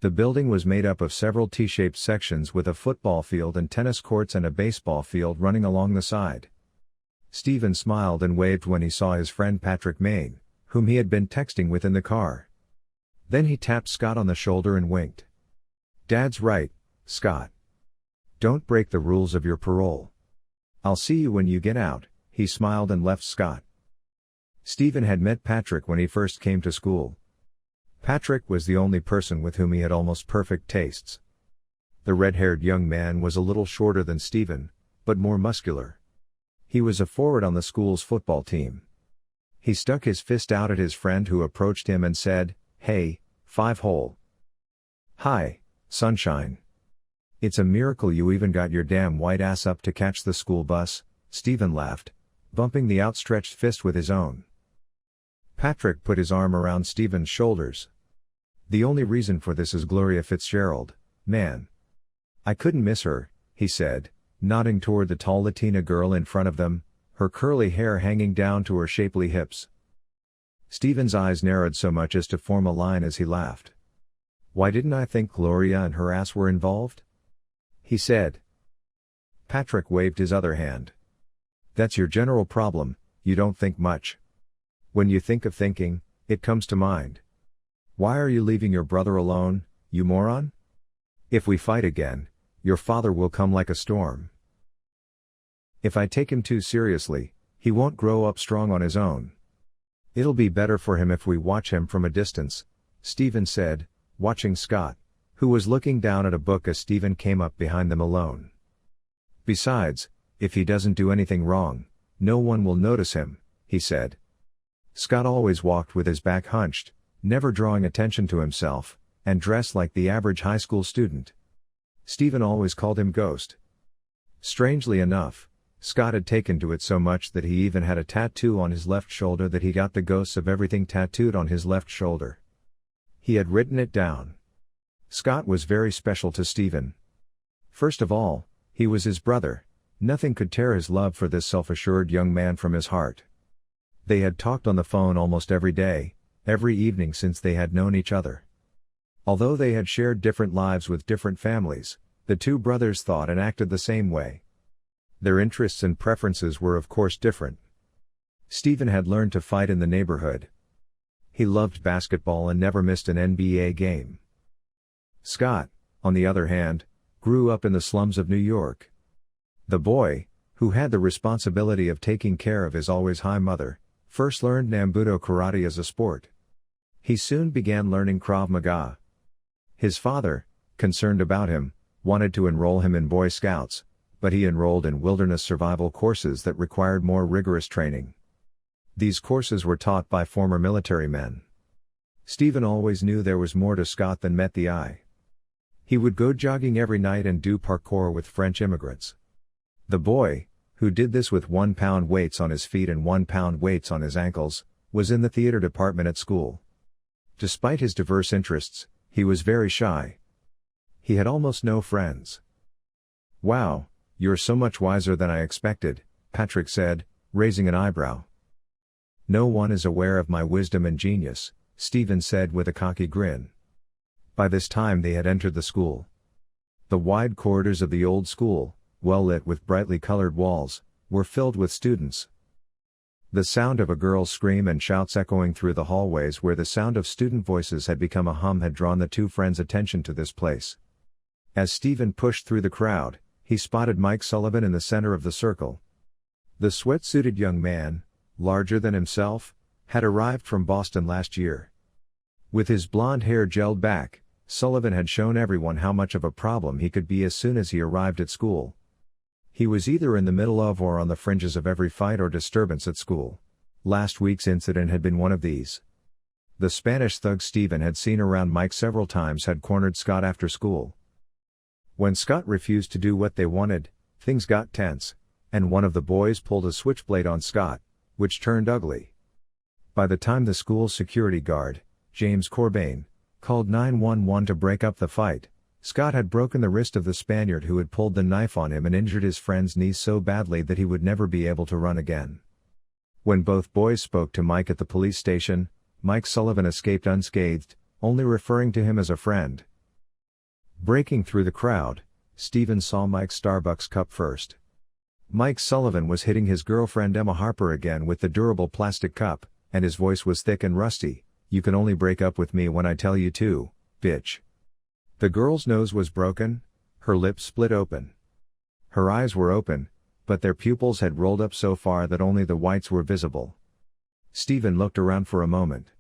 The building was made up of several T-shaped sections with a football field and tennis courts and a baseball field running along the side. Stephen smiled and waved when he saw his friend Patrick Maine, whom he had been texting with in the car. Then he tapped Scott on the shoulder and winked. "Dad's right, Scott. Don't break the rules of your parole. I'll see you when you get out," he smiled and left Scott. Stephen had met Patrick when he first came to school. Patrick was the only person with whom he had almost perfect tastes. The red-haired young man was a little shorter than Stephen, but more muscular. He was a forward on the school's football team. He stuck his fist out at his friend who approached him and said, "Hey, 5-hole. Hi, sunshine. It's a miracle you even got your damn white ass up to catch the school bus," Stephen laughed, bumping the outstretched fist with his own. Patrick put his arm around Stephen's shoulders. "The only reason for this is Gloria Fitzgerald, man. I couldn't miss her," he said, nodding toward the tall Latina girl in front of them, her curly hair hanging down to her shapely hips. Stephen's eyes narrowed so much as to form a line as he laughed. "Why didn't I think Gloria and her ass were involved?" he said. Patrick waved his other hand. "That's your general problem, you don't think much. When you think of thinking, it comes to mind. Why are you leaving your brother alone, you moron? If we fight again, your father will come like a storm. If I take him too seriously, he won't grow up strong on his own. It'll be better for him if we watch him from a distance," Stephen said, watching Scott, who was looking down at a book as Stephen came up behind them alone. "Besides, if he doesn't do anything wrong, no one will notice him," he said. Scott always walked with his back hunched, never drawing attention to himself, and dressed like the average high school student. Stephen always called him Ghost. Strangely enough, Scott had taken to it so much that he even had a tattoo on his left shoulder that he got the ghosts of everything tattooed on his left shoulder. He had written it down. Scott was very special to Stephen. First of all, he was his brother. Nothing could tear his love for this self-assured young man from his heart. They had talked on the phone almost every day, every evening since they had known each other. Although they had shared different lives with different families, the two brothers thought and acted the same way. Their interests and preferences were of course different. Stephen had learned to fight in the neighborhood. He loved basketball and never missed an NBA game. Scott, on the other hand, grew up in the slums of New York. The boy, who had the responsibility of taking care of his always high mother, first learned Nambudo karate as a sport. He soon began learning Krav Maga. His father, concerned about him, wanted to enroll him in Boy Scouts, but he enrolled in wilderness survival courses that required more rigorous training. These courses were taught by former military men. Stephen always knew there was more to Scott than met the eye. He would go jogging every night and do parkour with French immigrants. The boy, who did this with 1-pound weights on his feet and 1-pound weights on his ankles, was in the theater department at school. Despite his diverse interests, he was very shy. He had almost no friends. "Wow, you're so much wiser than I expected," Patrick said, raising an eyebrow. "No one is aware of my wisdom and genius," Stephen said with a cocky grin. By this time they had entered the school. The wide corridors of the old school, well lit with brightly colored walls, were filled with students. The sound of a girl's scream and shouts echoing through the hallways where the sound of student voices had become a hum had drawn the two friends' attention to this place. As Stephen pushed through the crowd, he spotted Mike Sullivan in the center of the circle. The sweat-suited young man, larger than himself, had arrived from Boston last year. With his blonde hair gelled back, Sullivan had shown everyone how much of a problem he could be as soon as he arrived at school. He was either in the middle of or on the fringes of every fight or disturbance at school. Last week's incident had been one of these. The Spanish thug Stephen had seen around Mike several times had cornered Scott after school. When Scott refused to do what they wanted, things got tense, and one of the boys pulled a switchblade on Scott, which turned ugly. By the time the school's security guard, James Corbane, called 911 to break up the fight, Scott had broken the wrist of the Spaniard who had pulled the knife on him and injured his friend's knee so badly that he would never be able to run again. When both boys spoke to Mike at the police station, Mike Sullivan escaped unscathed, only referring to him as a friend. Breaking through the crowd, Stephen saw Mike's Starbucks cup first. Mike Sullivan was hitting his girlfriend Emma Harper again with the durable plastic cup, and his voice was thick and rusty. "You can only break up with me when I tell you to, bitch." The girl's nose was broken, her lips split open. Her eyes were open, but their pupils had rolled up so far that only the whites were visible. Stephen looked around for a moment.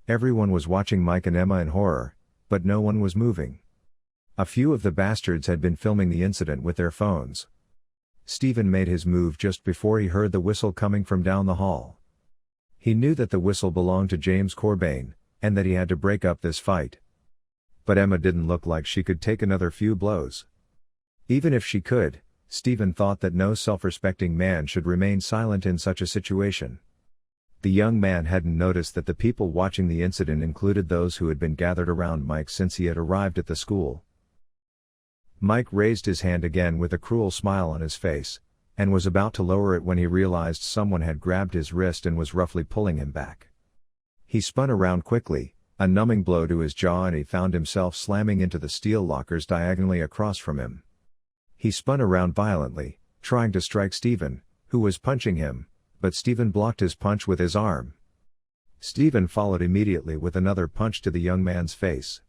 Everyone was watching Mike and Emma in horror, but no one was moving. A few of the bastards had been filming the incident with their phones. Stephen made his move just before he heard the whistle coming from down the hall. He knew that the whistle belonged to James Corbane, and that he had to break up this fight. But Emma didn't look like she could take another few blows. Even if she could, Stephen thought that no self-respecting man should remain silent in such a situation. The young man hadn't noticed that the people watching the incident included those who had been gathered around Mike since he had arrived at the school. Mike raised his hand again with a cruel smile on his face, and was about to lower it when he realized someone had grabbed his wrist and was roughly pulling him back. He spun around quickly, a numbing blow to his jaw, and he found himself slamming into the steel lockers diagonally across from him. He spun around violently, trying to strike Stephen, who was punching him, but Stephen blocked his punch with his arm. Stephen followed immediately with another punch to the young man's face.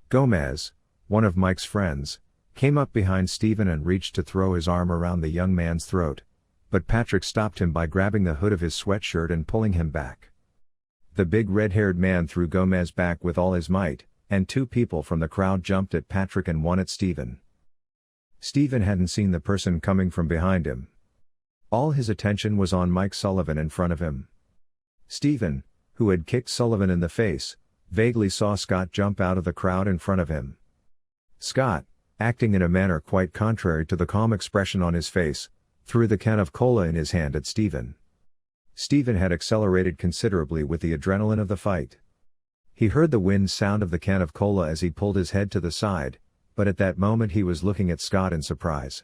Gomez, one of Mike's friends, came up behind Stephen and reached to throw his arm around the young man's throat, but Patrick stopped him by grabbing the hood of his sweatshirt and pulling him back. The big red-haired man threw Gomez back with all his might, and two people from the crowd jumped at Patrick and one at Stephen. Stephen hadn't seen the person coming from behind him. All his attention was on Mike Sullivan in front of him. Stephen, who had kicked Sullivan in the face, vaguely saw Scott jump out of the crowd in front of him. Scott, acting in a manner quite contrary to the calm expression on his face, threw the can of cola in his hand at Stephen. Stephen had accelerated considerably with the adrenaline of the fight. He heard the wind sound of the can of cola as he pulled his head to the side, but at that moment he was looking at Scott in surprise.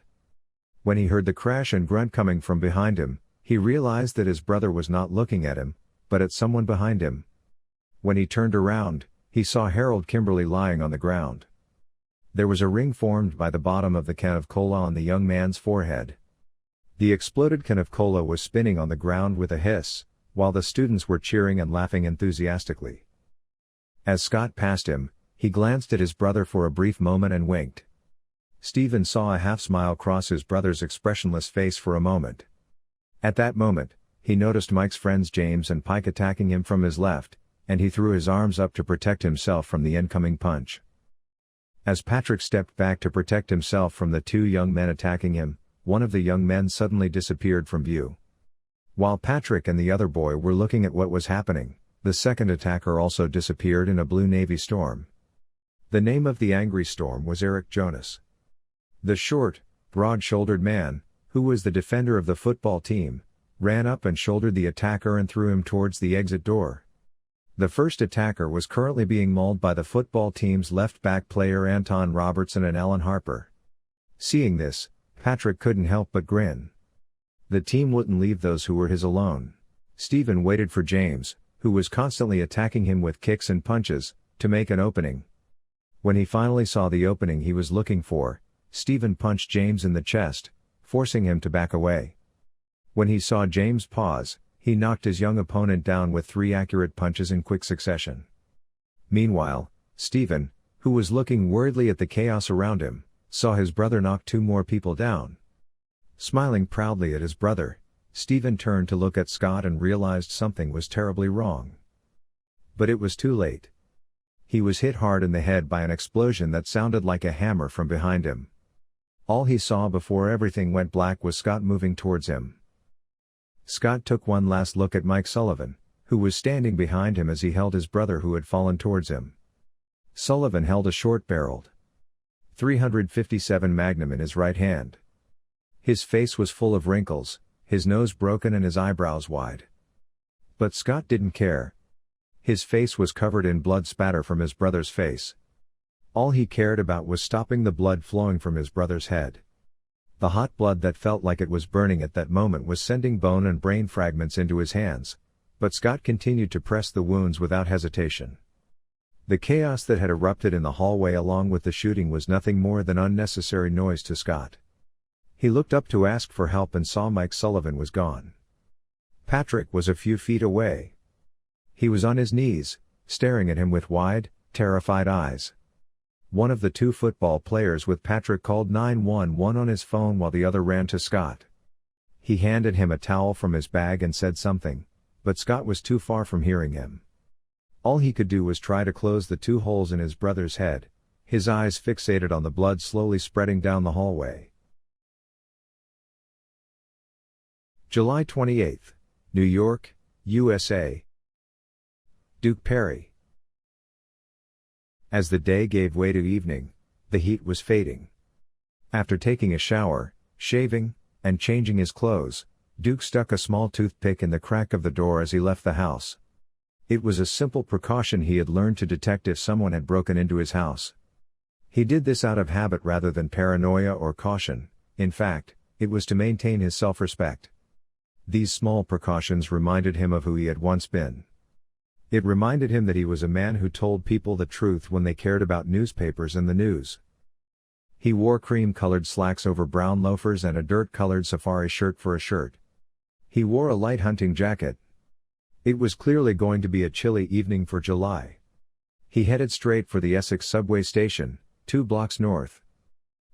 When he heard the crash and grunt coming from behind him, he realized that his brother was not looking at him, but at someone behind him. When he turned around, he saw Harold Kimberly lying on the ground. There was a ring formed by the bottom of the can of cola on the young man's forehead. The exploded can of cola was spinning on the ground with a hiss, while the students were cheering and laughing enthusiastically. As Scott passed him, he glanced at his brother for a brief moment and winked. Stephen saw a half-smile cross his brother's expressionless face for a moment. At that moment, he noticed Mike's friends James and Pike attacking him from his left, and he threw his arms up to protect himself from the incoming punch. As Patrick stepped back to protect himself from the two young men attacking him, one of the young men suddenly disappeared from view. While Patrick and the other boy were looking at what was happening, the second attacker also disappeared in a blue navy storm. The name of the angry storm was Eric Jonas. The short, broad-shouldered man, who was the defender of the football team, ran up and shouldered the attacker and threw him towards the exit door. The first attacker was currently being mauled by the football team's left-back player Anton Robertson and Alan Harper. Seeing this, Patrick couldn't help but grin. The team wouldn't leave those who were his alone. Stephen waited for James, who was constantly attacking him with kicks and punches, to make an opening. When he finally saw the opening he was looking for, Stephen punched James in the chest, forcing him to back away. When he saw James pause, he knocked his young opponent down with 3 accurate punches in quick succession. Meanwhile, Stephen, who was looking worriedly at the chaos around him, saw his brother knock 2 more people down. Smiling proudly at his brother, Stephen turned to look at Scott and realized something was terribly wrong. But it was too late. He was hit hard in the head by an explosion that sounded like a hammer from behind him. All he saw before everything went black was Scott moving towards him. Scott took one last look at Mike Sullivan, who was standing behind him as he held his brother who had fallen towards him. Sullivan held a short-barreled .357 Magnum in his right hand. His face was full of wrinkles, his nose broken and his eyebrows wide. But Scott didn't care. His face was covered in blood spatter from his brother's face. All he cared about was stopping the blood flowing from his brother's head. The hot blood that felt like it was burning at that moment was sending bone and brain fragments into his hands, but Scott continued to press the wounds without hesitation. The chaos that had erupted in the hallway along with the shooting was nothing more than unnecessary noise to Scott. He looked up to ask for help and saw Mike Sullivan was gone. Patrick was a few feet away. He was on his knees, staring at him with wide, terrified eyes. One of the two football players with Patrick called 911 on his phone while the other ran to Scott. He handed him a towel from his bag and said something, but Scott was too far from hearing him. All he could do was try to close the two holes in his brother's head, his eyes fixated on the blood slowly spreading down the hallway. July 28, New York, USA. Duke Perry. As the day gave way to evening, the heat was fading. After taking a shower, shaving, and changing his clothes, Duke stuck a small toothpick in the crack of the door as he left the house. It was a simple precaution he had learned to detect if someone had broken into his house. He did this out of habit rather than paranoia or caution. In fact, it was to maintain his self-respect. These small precautions reminded him of who he had once been. It reminded him that he was a man who told people the truth when they cared about newspapers and the news. He wore cream-colored slacks over brown loafers and a dirt-colored safari shirt for a shirt. He wore a light hunting jacket. It was clearly going to be a chilly evening for July. He headed straight for the Essex subway station, 2 blocks north.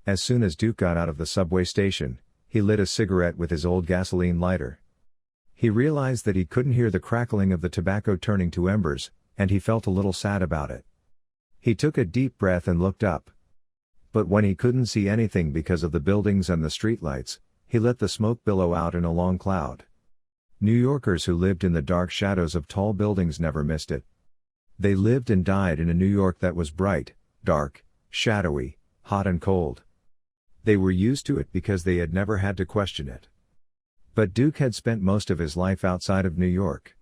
As soon as Duke got out of the subway station, he lit a cigarette with his old gasoline lighter. He realized that he couldn't hear the crackling of the tobacco turning to embers, and he felt a little sad about it. He took a deep breath and looked up. But when he couldn't see anything because of the buildings and the streetlights, he let the smoke billow out in a long cloud. New Yorkers who lived in the dark shadows of tall buildings never missed it. They lived and died in a New York that was bright, dark, shadowy, hot and cold. They were used to it because they had never had to question it. But Duke had spent most of his life outside of New York.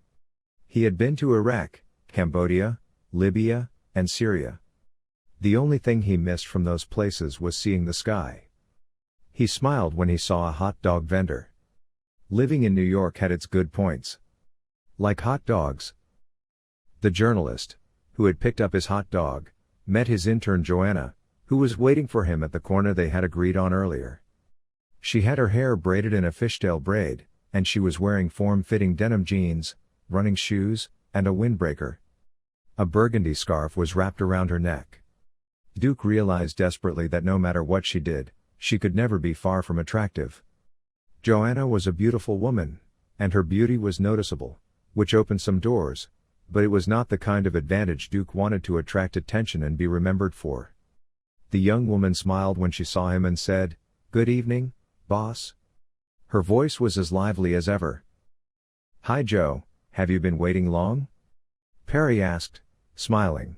He had been to Iraq, Cambodia, Libya, and Syria. The only thing he missed from those places was seeing the sky. He smiled when he saw a hot dog vendor. Living in New York had its good points. Like hot dogs. The journalist, who had picked up his hot dog, met his intern Joanna, who was waiting for him at the corner they had agreed on earlier. She had her hair braided in a fishtail braid, and she was wearing form-fitting denim jeans, running shoes, and a windbreaker. A burgundy scarf was wrapped around her neck. Duke realized desperately that no matter what she did, she could never be far from attractive. Joanna was a beautiful woman, and her beauty was noticeable, which opened some doors, but it was not the kind of advantage Duke wanted to attract attention and be remembered for. The young woman smiled when she saw him and said, "Good evening, boss." Her voice was as lively as ever. "Hi Joe, have you been waiting long?" Perry asked, smiling.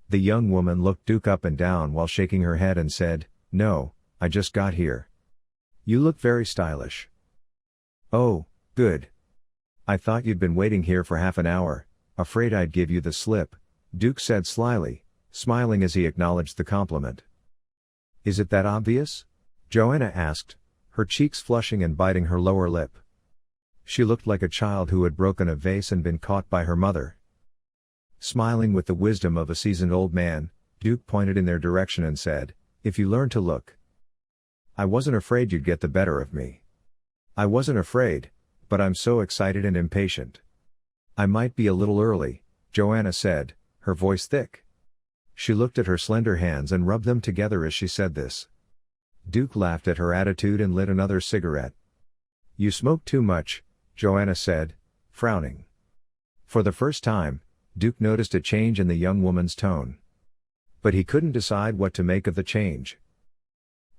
The young woman looked Duke up and down while shaking her head and said, "No, I just got here. You look very stylish." "Oh, good. I thought you'd been waiting here for half an hour, afraid I'd give you the slip," Duke said slyly, smiling as he acknowledged the compliment. "Is it that obvious?" Joanna asked, her cheeks flushing and biting her lower lip. She looked like a child who had broken a vase and been caught by her mother. Smiling with the wisdom of a seasoned old man, Duke pointed in their direction and said, "If you learn to look." "I wasn't afraid you'd get the better of me." "I wasn't afraid, but I'm so excited and impatient." "I might be a little early," Joanna said, her voice thick. She looked at her slender hands and rubbed them together as she said this. Duke laughed at her attitude and lit another cigarette. "You smoke too much," Joanna said, frowning. For the first time, Duke noticed a change in the young woman's tone. But he couldn't decide what to make of the change.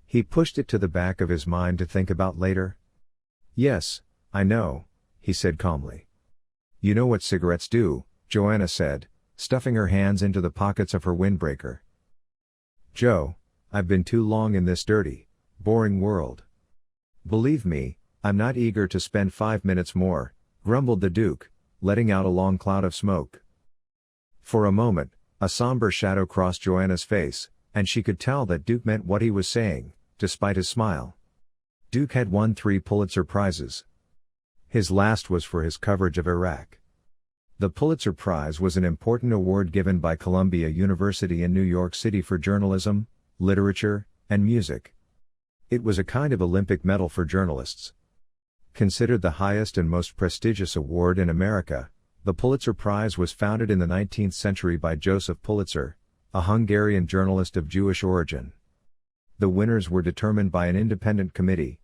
He pushed it to the back of his mind to think about later. "Yes, I know," he said calmly. You know what cigarettes do, Joanna said, stuffing her hands into the pockets of her windbreaker. Joe, I've been too long in this dirty, boring world. Believe me, I'm not eager to spend 5 minutes more, grumbled the Duke, letting out a long cloud of smoke. For a moment, a somber shadow crossed Joanna's face, and she could tell that Duke meant what he was saying, despite his smile. Duke had won 3 Pulitzer Prizes. His last was for his coverage of Iraq. The Pulitzer Prize was an important award given by Columbia University in New York City for journalism, literature, and music. It was a kind of Olympic medal for journalists. Considered the highest and most prestigious award in America, the Pulitzer Prize was founded in the 19th century by Joseph Pulitzer, a Hungarian journalist of Jewish origin. The winners were determined by an independent committee.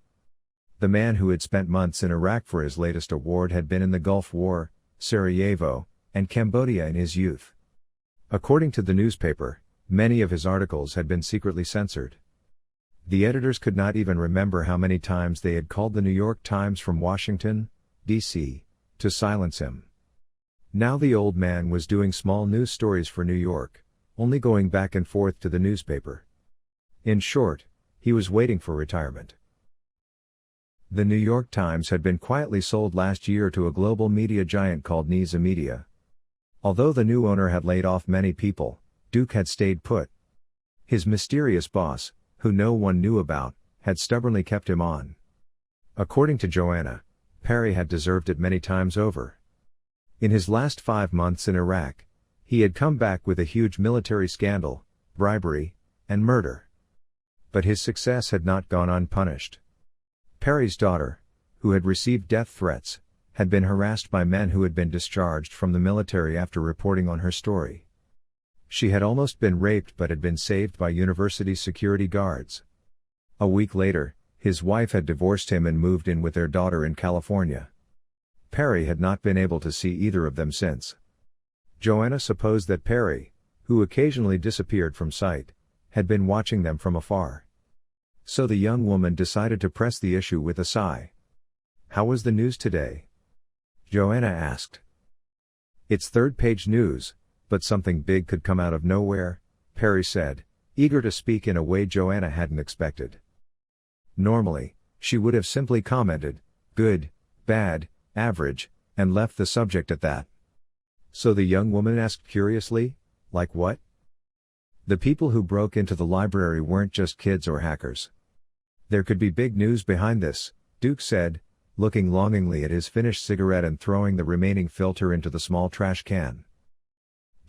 The man who had spent months in Iraq for his latest award had been in the Gulf War, Sarajevo, and Cambodia in his youth. According to the newspaper, many of his articles had been secretly censored. The editors could not even remember how many times they had called the New York Times from Washington, D.C., to silence him. Now the old man was doing small news stories for New York, only going back and forth to the newspaper. In short, he was waiting for retirement. The New York Times had been quietly sold last year to a global media giant called Nemesis Media. Although the new owner had laid off many people, Duke had stayed put. His mysterious boss, who no one knew about, had stubbornly kept him on. According to Joanna, Perry had deserved it many times over. In his last 5 months in Iraq, he had come back with a huge military scandal, bribery, and murder. But his success had not gone unpunished. Perry's daughter, who had received death threats, had been harassed by men who had been discharged from the military after reporting on her story. She had almost been raped but had been saved by university security guards. A week later, his wife had divorced him and moved in with their daughter in California. Perry had not been able to see either of them since. Joanna supposed that Perry, who occasionally disappeared from sight, had been watching them from afar. So the young woman decided to press the issue with a sigh. "How was the news today?" Joanna asked. "It's third-page news, but something big could come out of nowhere," Perry said, eager to speak in a way Joanna hadn't expected. Normally, she would have simply commented, "Good, bad, average," and left the subject at that. So the young woman asked curiously, "Like what?" "The people who broke into the library weren't just kids or hackers. There could be big news behind this," Duke said, looking longingly at his finished cigarette and throwing the remaining filter into the small trash can.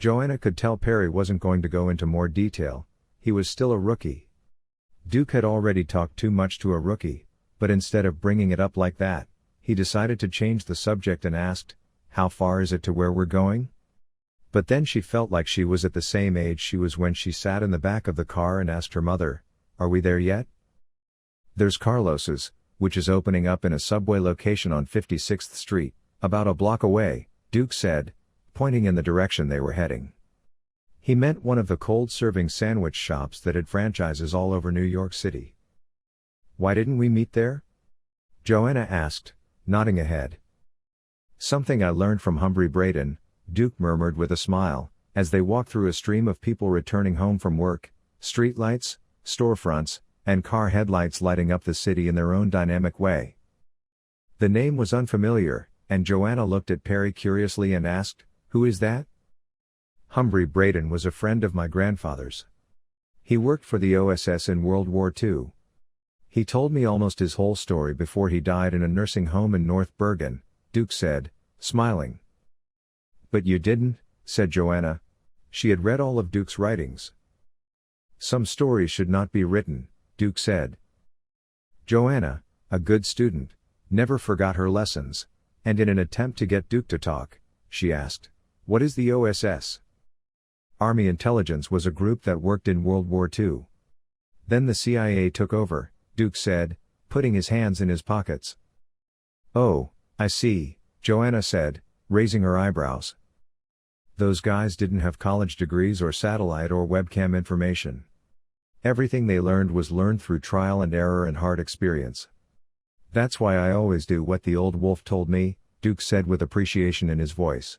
Joanna could tell Perry wasn't going to go into more detail. He was still a rookie. Duke had already talked too much to a rookie, but instead of bringing it up like that, he decided to change the subject and asked, "How far is it to where we're going?" But then she felt like she was at the same age she was when she sat in the back of the car and asked her mother, "Are we there yet?" "There's Carlos's, which is opening up in a Subway location on 56th Street, about a block away," Duke said, pointing in the direction they were heading. He meant one of the cold-serving sandwich shops that had franchises all over New York City. "Why didn't we meet there?" Joanna asked, nodding ahead. "Something I learned from Humphrey Braden," Duke murmured with a smile, as they walked through a stream of people returning home from work, streetlights, storefronts, and car headlights lighting up the city in their own dynamic way. The name was unfamiliar, and Joanna looked at Perry curiously and asked, "Who is that?" "Humphrey Braden was a friend of my grandfather's. He worked for the OSS in World War II. He told me almost his whole story before he died in a nursing home in North Bergen," Duke said, smiling. "But you didn't," said Joanna. She had read all of Duke's writings. "Some stories should not be written," Duke said. Joanna, a good student, never forgot her lessons, and in an attempt to get Duke to talk, she asked, "What is the OSS?" "Army Intelligence was a group that worked in World War II. Then the CIA took over," Duke said, putting his hands in his pockets. "Oh, I see," Joanna said, raising her eyebrows. "Those guys didn't have college degrees or satellite or webcam information. Everything they learned was learned through trial and error and hard experience. That's why I always do what the old wolf told me," Duke said with appreciation in his voice.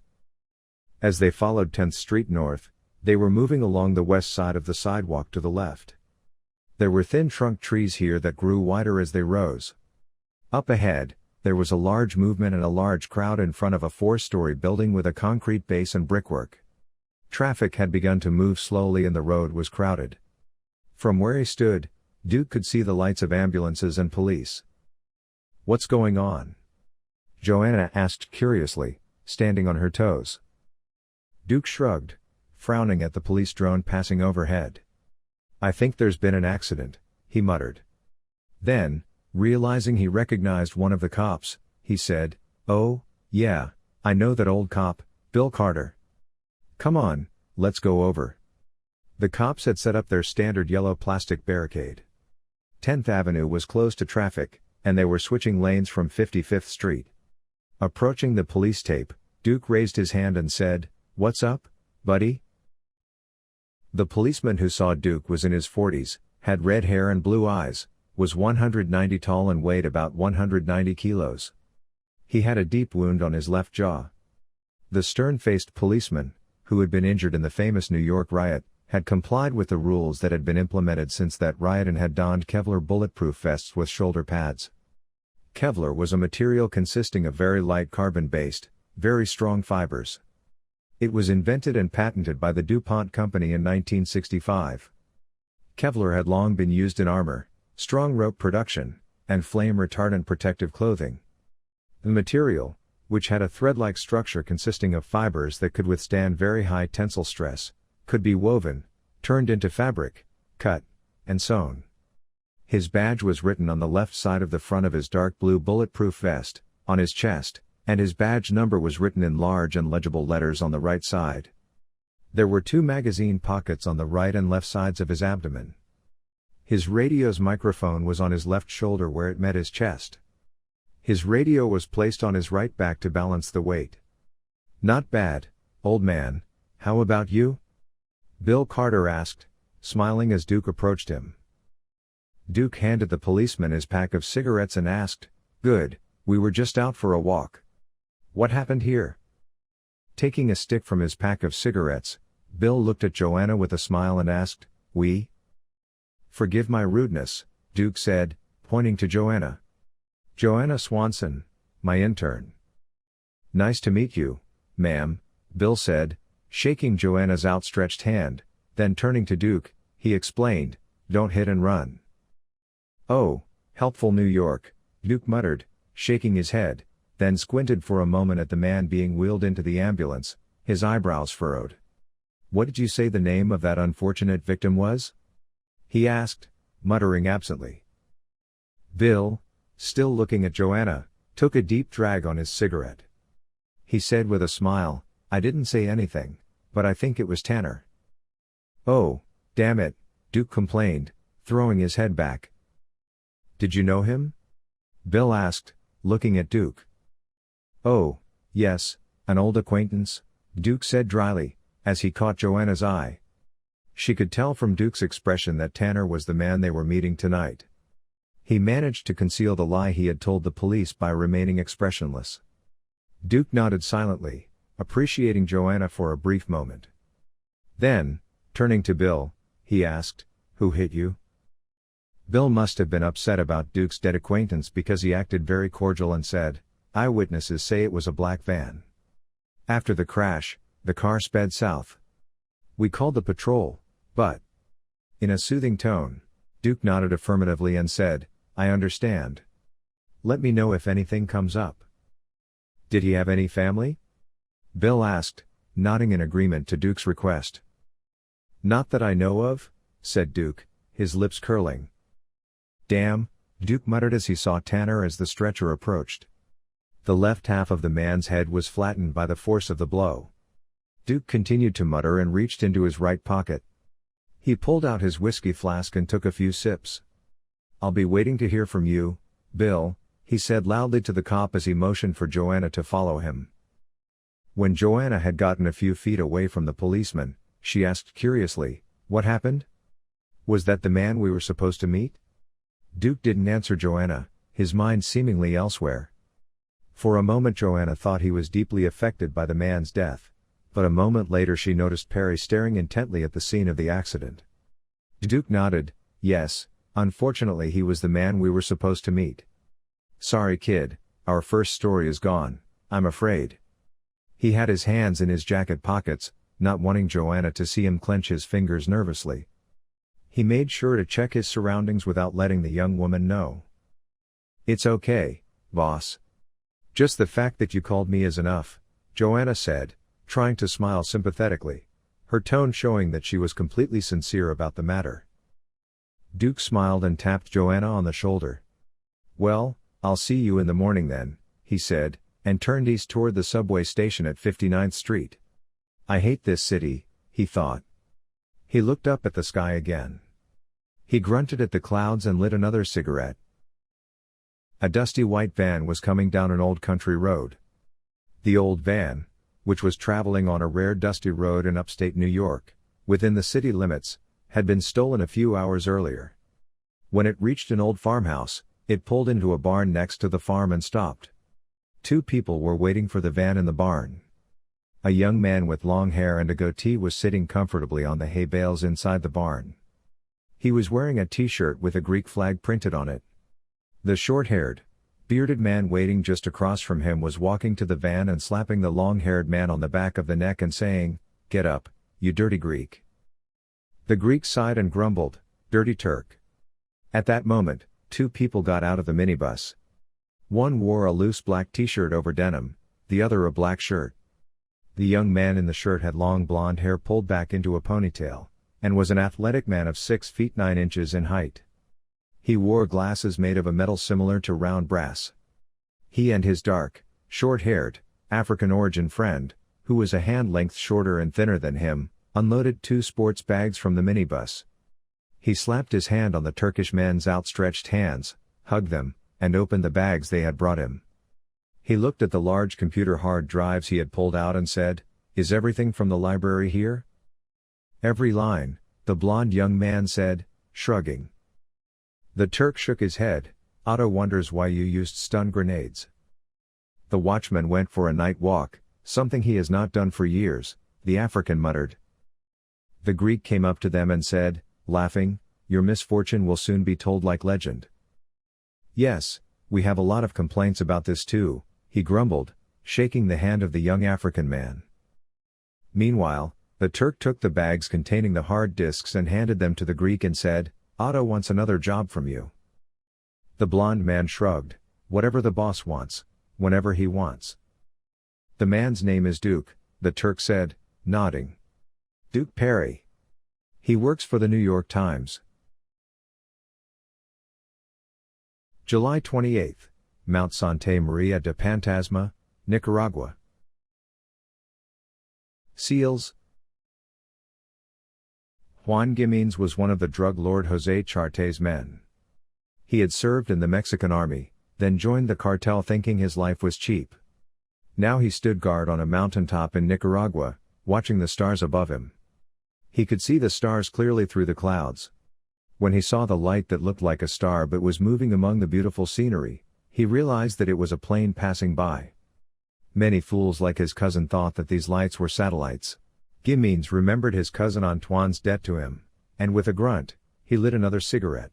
As they followed 10th Street North, they were moving along the west side of the sidewalk to the left. There were thin trunk trees here that grew wider as they rose. Up ahead, there was a large movement and a large crowd in front of a 4-story building with a concrete base and brickwork. Traffic had begun to move slowly and the road was crowded. From where he stood, Duke could see the lights of ambulances and police. "What's going on?" Joanna asked curiously, standing on her toes. Duke shrugged, frowning at the police drone passing overhead. "I think there's been an accident," he muttered. Then, realizing he recognized one of the cops, he said, "Oh, yeah, I know that old cop, Bill Carter. Come on, let's go over." The cops had set up their standard yellow plastic barricade. 10th Avenue was closed to traffic, and they were switching lanes from 55th Street. Approaching the police tape, Duke raised his hand and said, "What's up, buddy?" The policeman who saw Duke was in his 40s, had red hair and blue eyes, was 190 tall and weighed about 190 kilos. He had a deep wound on his left jaw. The stern-faced policeman, who had been injured in the famous New York riot, had complied with the rules that had been implemented since that riot and had donned Kevlar bulletproof vests with shoulder pads. Kevlar was a material consisting of very light carbon-based, very strong fibers. It was invented and patented by the DuPont Company in 1965. Kevlar had long been used in armor, strong rope production, and flame-retardant protective clothing. The material, which had a thread-like structure consisting of fibers that could withstand very high tensile stress, could be woven, turned into fabric, cut, and sewn. His badge was written on the left side of the front of his dark blue bulletproof vest, on his chest, and his badge number was written in large and legible letters on the right side. There were 2 magazine pockets on the right and left sides of his abdomen. His radio's microphone was on his left shoulder where it met his chest. His radio was placed on his right back to balance the weight. "Not bad, old man, how about you?" Bill Carter asked, smiling as Duke approached him. Duke handed the policeman his pack of cigarettes and asked, "Good, we were just out for a walk. What happened here?" Taking a stick from his pack of cigarettes, Bill looked at Joanna with a smile and asked, "We?" "Forgive my rudeness," Duke said, pointing to Joanna. "Joanna Swanson, my intern." "Nice to meet you, ma'am," Bill said, shaking Joanna's outstretched hand, then turning to Duke, he explained, "Don't hit and run." "Oh, helpful New York," Duke muttered, shaking his head, then squinted for a moment at the man being wheeled into the ambulance, his eyebrows furrowed. "What did you say the name of that unfortunate victim was?" he asked, muttering absently. Bill, still looking at Joanna, took a deep drag on his cigarette. He said with a smile, "I didn't say anything, but I think it was Tanner." "Oh, damn it," Duke complained, throwing his head back. "Did you know him?" Bill asked, looking at Duke. "Oh, yes, an old acquaintance," Duke said dryly, as he caught Joanna's eye. She could tell from Duke's expression that Tanner was the man they were meeting tonight. He managed to conceal the lie he had told the police by remaining expressionless. Duke nodded silently, appreciating Joanna for a brief moment. Then, turning to Bill, he asked, "Who hit you?" Bill must have been upset about Duke's dead acquaintance because he acted very cordial and said, "Eyewitnesses say it was a black van. After the crash, the car sped south. We called the patrol, but..." In a soothing tone, Duke nodded affirmatively and said, "I understand. Let me know if anything comes up." "Did he have any family?" Bill asked, nodding in agreement to Duke's request. "Not that I know of," said Duke, his lips curling. "Damn," Duke muttered as he saw Tanner as the stretcher approached. The left half of the man's head was flattened by the force of the blow. Duke continued to mutter and reached into his right pocket. He pulled out his whiskey flask and took a few sips. "I'll be waiting to hear from you, Bill," he said loudly to the cop as he motioned for Joanna to follow him. When Joanna had gotten a few feet away from the policeman, she asked curiously, "What happened? Was that the man we were supposed to meet?" Duke didn't answer Joanna, his mind seemingly elsewhere. For a moment Joanna thought he was deeply affected by the man's death, but a moment later she noticed Perry staring intently at the scene of the accident. Duke nodded, yes, unfortunately he was the man we were supposed to meet. Sorry kid, our first story is gone, I'm afraid. He had his hands in his jacket pockets, not wanting Joanna to see him clench his fingers nervously. He made sure to check his surroundings without letting the young woman know. It's okay, boss. Just the fact that you called me is enough, Joanna said, trying to smile sympathetically, her tone showing that she was completely sincere about the matter. Duke smiled and tapped Joanna on the shoulder. Well, I'll see you in the morning then, he said, and turned east toward the subway station at 59th Street. I hate this city, he thought. He looked up at the sky again. He grunted at the clouds and lit another cigarette. A dusty white van was coming down an old country road. The old van, which was traveling on a rare dusty road in upstate New York, within the city limits, had been stolen a few hours earlier. When it reached an old farmhouse, it pulled into a barn next to the farm and stopped. Two people were waiting for the van in the barn. A young man with long hair and a goatee was sitting comfortably on the hay bales inside the barn. He was wearing a t-shirt with a Greek flag printed on it. The short-haired, bearded man waiting just across from him was walking to the van and slapping the long-haired man on the back of the neck and saying, "Get up, you dirty Greek." The Greek sighed and grumbled, "Dirty Turk." At that moment, two people got out of the minibus. One wore a loose black t-shirt over denim, the other a black shirt. The young man in the shirt had long blonde hair pulled back into a ponytail, and was an athletic man of 6 feet 9 inches in height. He wore glasses made of a metal similar to round brass. He and his dark, short-haired, African-origin friend, who was a hand-length shorter and thinner than him, unloaded 2 sports bags from the minibus. He slapped his hand on the Turkish men's outstretched hands, hugged them, and opened the bags they had brought him. He looked at the large computer hard drives he had pulled out and said, "Is everything from the library here?" "Every line," the blond young man said, shrugging. The Turk shook his head. "Otto wonders why you used stun grenades." "The watchman went for a night walk, something he has not done for years," the African muttered. The Greek came up to them and said, laughing, "Your misfortune will soon be told like legend." "Yes, we have a lot of complaints about this too," he grumbled, shaking the hand of the young African man. Meanwhile, the Turk took the bags containing the hard disks and handed them to the Greek and said, "Otto wants another job from you." The blond man shrugged, "Whatever the boss wants, whenever he wants." "The man's name is Duke," the Turk said, nodding. "Duke Perry. He works for the New York Times." July 28, Mount Santa Maria de Pantasma, Nicaragua. Seals. Juan Giménez was one of the drug lord José Charte's men. He had served in the Mexican army, then joined the cartel thinking his life was cheap. Now he stood guard on a mountaintop in Nicaragua, watching the stars above him. He could see the stars clearly through the clouds. When he saw the light that looked like a star but was moving among the beautiful scenery, he realized that it was a plane passing by. Many fools like his cousin thought that these lights were satellites. Giménez remembered his cousin Antoine's debt to him, and with a grunt, he lit another cigarette.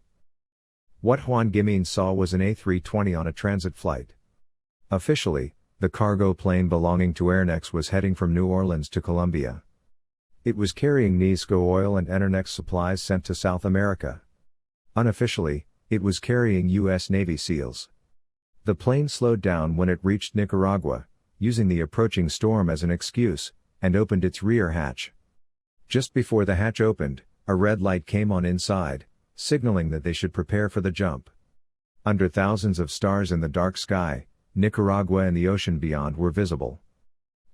What Juan Giménez saw was an A320 on a transit flight. Officially, the cargo plane belonging to Airnex was heading from New Orleans to Colombia. It was carrying Nisco oil and Enernex supplies sent to South America. Unofficially, it was carrying U.S. Navy SEALs. The plane slowed down when it reached Nicaragua, using the approaching storm as an excuse, and opened its rear hatch. Just before the hatch opened, a red light came on inside, signaling that they should prepare for the jump. Under thousands of stars in the dark sky, Nicaragua and the ocean beyond were visible.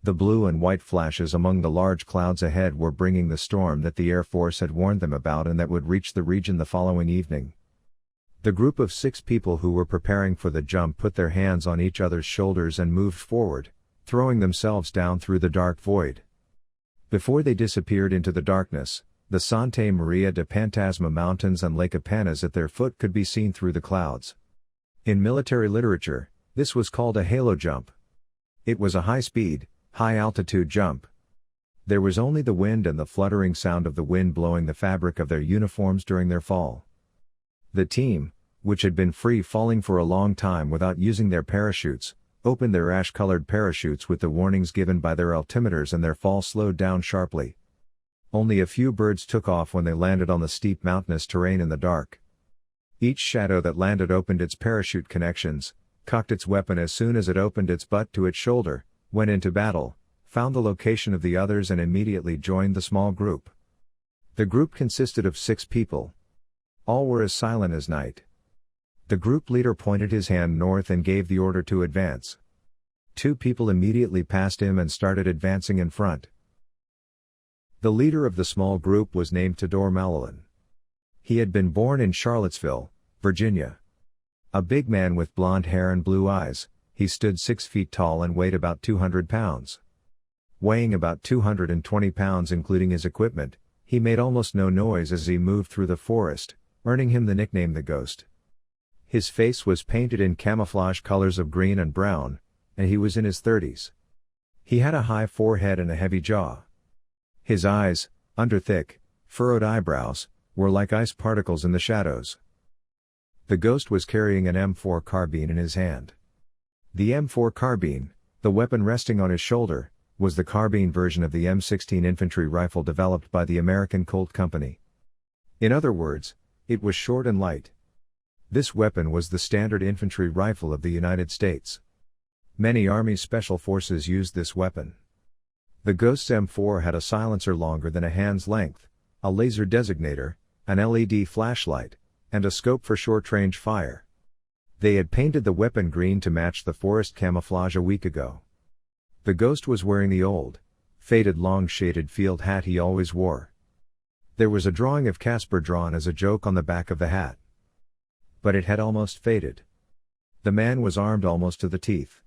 The blue and white flashes among the large clouds ahead were bringing the storm that the Air Force had warned them about and that would reach the region the following evening. The group of 6 people who were preparing for the jump put their hands on each other's shoulders and moved forward, throwing themselves down through the dark void. Before they disappeared into the darkness, the Santa Maria de Pantasma mountains and Lake Apanas at their foot could be seen through the clouds. In military literature, This was called a halo jump. It was a high-speed, high-altitude jump. There was only the wind and the fluttering sound of the wind blowing the fabric of their uniforms during their fall. The team, which had been free falling for a long time without using their parachutes, opened their ash-colored parachutes with the warnings given by their altimeters, and their fall slowed down sharply. Only a few birds took off when they landed on the steep mountainous terrain in the dark. Each shadow that landed opened its parachute connections, cocked its weapon as soon as it opened its butt to its shoulder, went into battle, found the location of the others, and immediately joined the small group. The group consisted of 6 people. All were as silent as night. The group leader pointed his hand north and gave the order to advance. 2 people immediately passed him and started advancing in front. The leader of the small group was named Tador Malalan. He had been born in Charlottesville, Virginia. A big man with blonde hair and blue eyes, he stood 6 feet tall and weighed about 200 pounds. Weighing about 220 pounds including his equipment, he made almost no noise as he moved through the forest, earning him the nickname the Ghost. His face was painted in camouflage colors of green and brown, and he was in his 30s. He had a high forehead and a heavy jaw. His eyes, under thick, furrowed eyebrows, were like ice particles in the shadows. The Ghost was carrying an M4 carbine in his hand. The M4 carbine, the weapon resting on his shoulder, was the carbine version of the M16 infantry rifle developed by the American Colt Company. In other words, it was short and light. This weapon was the standard infantry rifle of the United States. Many Army Special Forces used this weapon. The Ghost's M4 had a silencer longer than a hand's length, a laser designator, an LED flashlight, and a scope for short-range fire. They had painted the weapon green to match the forest camouflage a week ago. The Ghost was wearing the old, faded long-shaded field hat he always wore. There was a drawing of Casper drawn as a joke on the back of the hat. But it had almost faded. The man was armed almost to the teeth.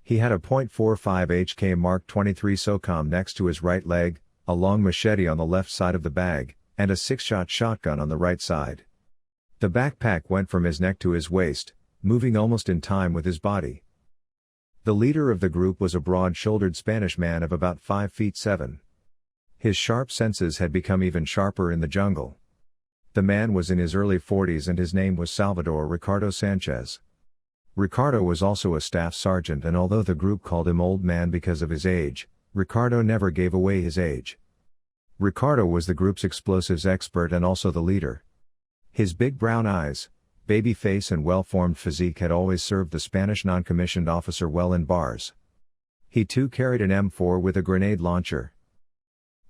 He had a .45 HK Mark 23 SOCOM next to his right leg, a long machete on the left side of the bag, and a 6-shot shotgun on the right side. The backpack went from his neck to his waist, moving almost in time with his body. The leader of the group was a broad-shouldered Spanish man of about 5 feet 7. His sharp senses had become even sharper in the jungle. The man was in his early 40s and his name was Salvador Ricardo Sanchez. Ricardo was also a staff sergeant, and although the group called him Old Man because of his age, Ricardo never gave away his age. Ricardo was the group's explosives expert and also the leader. His big brown eyes, baby face and well-formed physique had always served the Spanish non-commissioned officer well in bars. He too carried an M4 with a grenade launcher.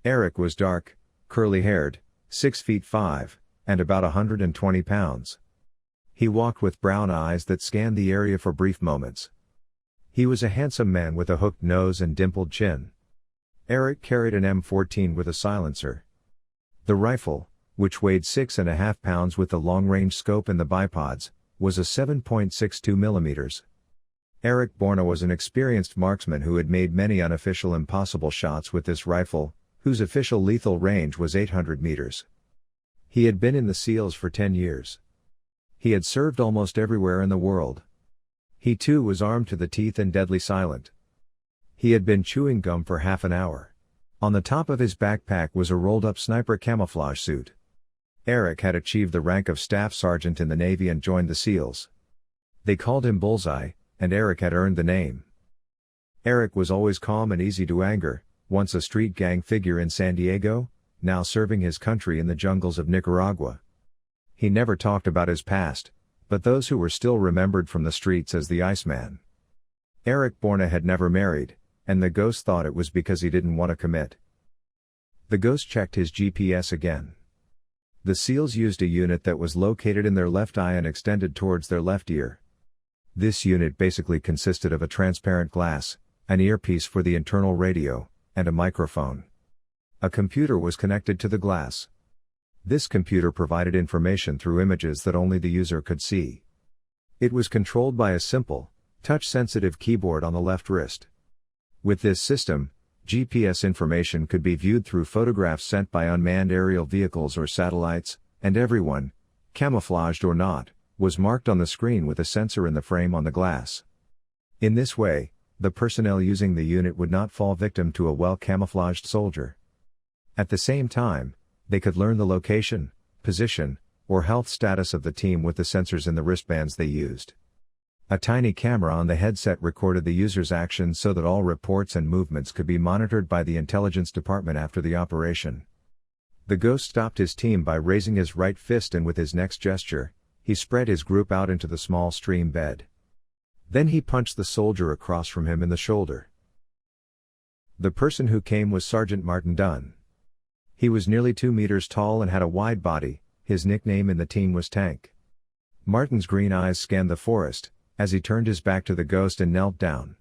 Eric was dark, curly-haired, 6 feet 5, and about 120 pounds. He walked with brown eyes that scanned the area for brief moments. He was a handsome man with a hooked nose and dimpled chin. Eric carried an M14 with a silencer. The rifle, which weighed 6.5 pounds with the long-range scope and the bipods, was a 7.62 mm. Eric Borna was an experienced marksman who had made many unofficial impossible shots with this rifle, whose official lethal range was 800 meters. He had been in the SEALs for 10 years. He had served almost everywhere in the world. He too was armed to the teeth and deadly silent. He had been chewing gum for half an hour. On the top of his backpack was a rolled-up sniper camouflage suit. Eric had achieved the rank of staff sergeant in the Navy and joined the SEALs. They called him Bullseye, and Eric had earned the name. Eric was always calm and easy to anger, once a street gang figure in San Diego, now serving his country in the jungles of Nicaragua. He never talked about his past, but those who were still remembered from the streets as the Iceman. Eric Borna had never married, and the Ghost thought it was because he didn't want to commit. The Ghost checked his GPS again. The SEALs used a unit that was located in their left eye and extended towards their left ear. This unit basically consisted of a transparent glass, an earpiece for the internal radio, and a microphone. A computer was connected to the glass. This computer provided information through images that only the user could see. It was controlled by a simple, touch-sensitive keyboard on the left wrist. With this system, GPS information could be viewed through photographs sent by unmanned aerial vehicles or satellites, and everyone, camouflaged or not, was marked on the screen with a sensor in the frame on the glass. In this way, the personnel using the unit would not fall victim to a well-camouflaged soldier. At the same time, they could learn the location, position, or health status of the team with the sensors in the wristbands they used. A tiny camera on the headset recorded the user's actions so that all reports and movements could be monitored by the intelligence department after the operation. The ghost stopped his team by raising his right fist, and with his next gesture, he spread his group out into the small stream bed. Then he punched the soldier across from him in the shoulder. The person who came was Sergeant Martin Dunn. He was nearly 2 meters tall and had a wide body. His nickname in the team was Tank. Martin's green eyes scanned the forest, as he turned his back to the ghost and knelt down.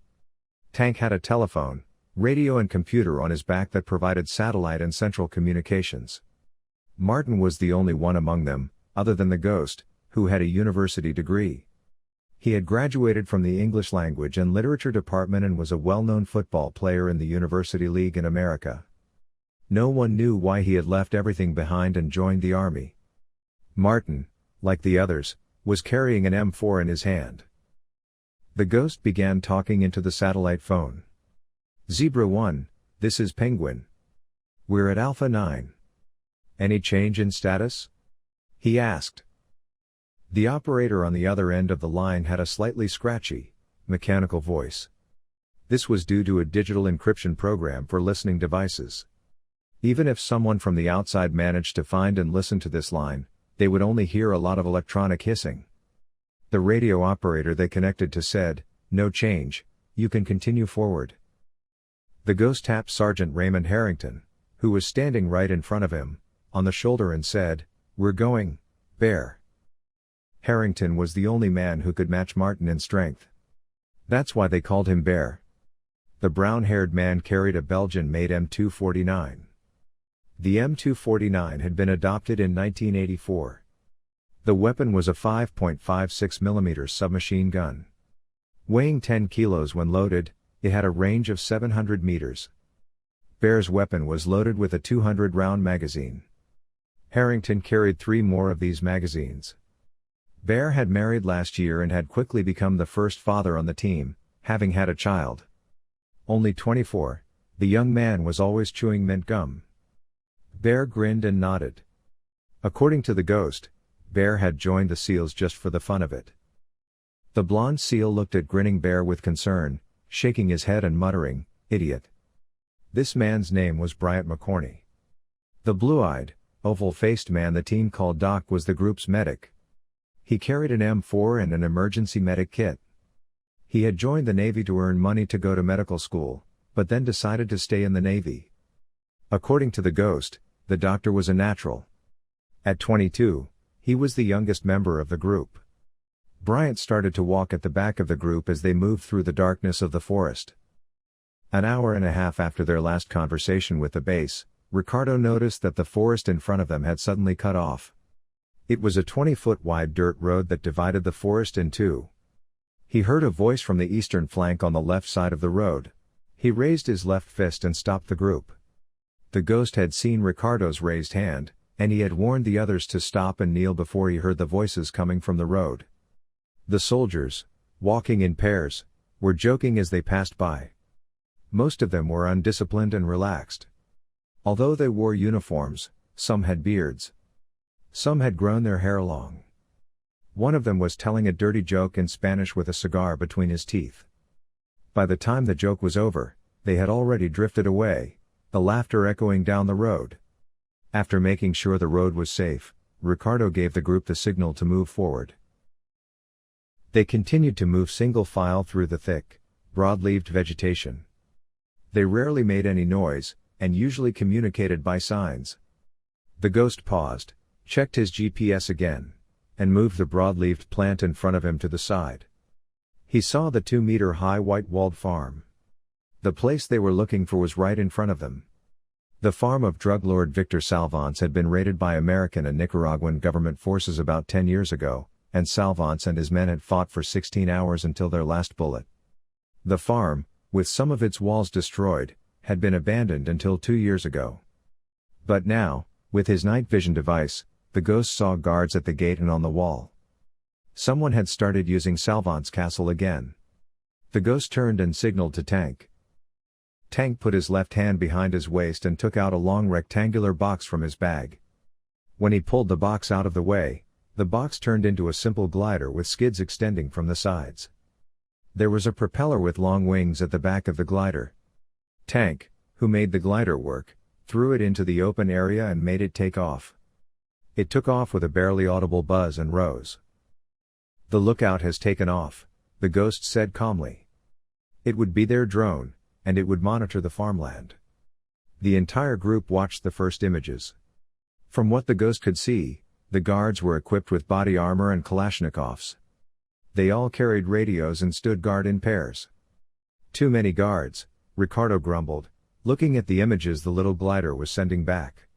Tank had a telephone, radio and computer on his back that provided satellite and central communications. Martin was the only one among them, other than the ghost, who had a university degree. He had graduated from the English Language and Literature department and was a well-known football player in the University League in America. No one knew why he had left everything behind and joined the army. Martin, like the others, was carrying an M4 in his hand. The ghost began talking into the satellite phone. Zebra 1, this is Penguin. We're at Alpha 9. Any change in status? He asked. The operator on the other end of the line had a slightly scratchy, mechanical voice. This was due to a digital encryption program for listening devices. Even if someone from the outside managed to find and listen to this line, they would only hear a lot of electronic hissing. The radio operator they connected to said, "No change, you can continue forward." The ghost tapped Sergeant Raymond Harrington, who was standing right in front of him, on the shoulder and said, "We're going, Bear." Harrington was the only man who could match Martin in strength. That's why they called him Bear. The brown-haired man carried a Belgian-made M249. The M249 had been adopted in 1984. The weapon was a 5.56 mm submachine gun. Weighing 10 kilos when loaded, it had a range of 700 meters. Bear's weapon was loaded with a 200-round magazine. Harrington carried 3 more of these magazines. Bear had married last year and had quickly become the first father on the team, having had a child. Only 24, the young man was always chewing mint gum. Bear grinned and nodded. According to the ghost, Bear had joined the SEALs just for the fun of it. The blonde SEAL looked at grinning Bear with concern, shaking his head and muttering, "Idiot." This man's name was Bryant McCorney. The blue-eyed, oval-faced man the team called Doc was the group's medic. He carried an M4 and an emergency medic kit. He had joined the Navy to earn money to go to medical school, but then decided to stay in the Navy. According to the ghost, the doctor was a natural. At 22, he was the youngest member of the group. Bryant started to walk at the back of the group as they moved through the darkness of the forest. An hour and a half after their last conversation with the base, Ricardo noticed that the forest in front of them had suddenly cut off. It was a 20-foot wide dirt road that divided the forest in two. He heard a voice from the eastern flank on the left side of the road. He raised his left fist and stopped the group. The ghost had seen Ricardo's raised hand, and he had warned the others to stop and kneel before he heard the voices coming from the road. The soldiers, walking in pairs, were joking as they passed by. Most of them were undisciplined and relaxed. Although they wore uniforms, some had beards. Some had grown their hair long. One of them was telling a dirty joke in Spanish with a cigar between his teeth. By the time the joke was over, they had already drifted away, the laughter echoing down the road. After making sure the road was safe, Ricardo gave the group the signal to move forward. They continued to move single file through the thick, broad-leaved vegetation. They rarely made any noise, and usually communicated by signs. The ghost paused, checked his GPS again, and moved the broad-leaved plant in front of him to the side. He saw the 2-meter-high white-walled farm. The place they were looking for was right in front of them. The farm of drug lord Victor Salvance had been raided by American and Nicaraguan government forces about 10 years ago, and Salvance and his men had fought for 16 hours until their last bullet. The farm, with some of its walls destroyed, had been abandoned until 2 years ago. But now, with his night vision device, the ghost saw guards at the gate and on the wall. Someone had started using Salvance Castle again. The ghost turned and signaled to Tank. Tank put his left hand behind his waist and took out a long rectangular box from his bag. When he pulled the box out of the way, the box turned into a simple glider with skids extending from the sides. There was a propeller with long wings at the back of the glider. Tank, who made the glider work, threw it into the open area and made it take off. It took off with a barely audible buzz and rose. "The lookout has taken off," the ghost said calmly. It would be their drone, and it would monitor the farmland. The entire group watched the first images. From what the ghost could see, the guards were equipped with body armor and Kalashnikovs. They all carried radios and stood guard in pairs. "Too many guards," Ricardo grumbled, looking at the images the little glider was sending back.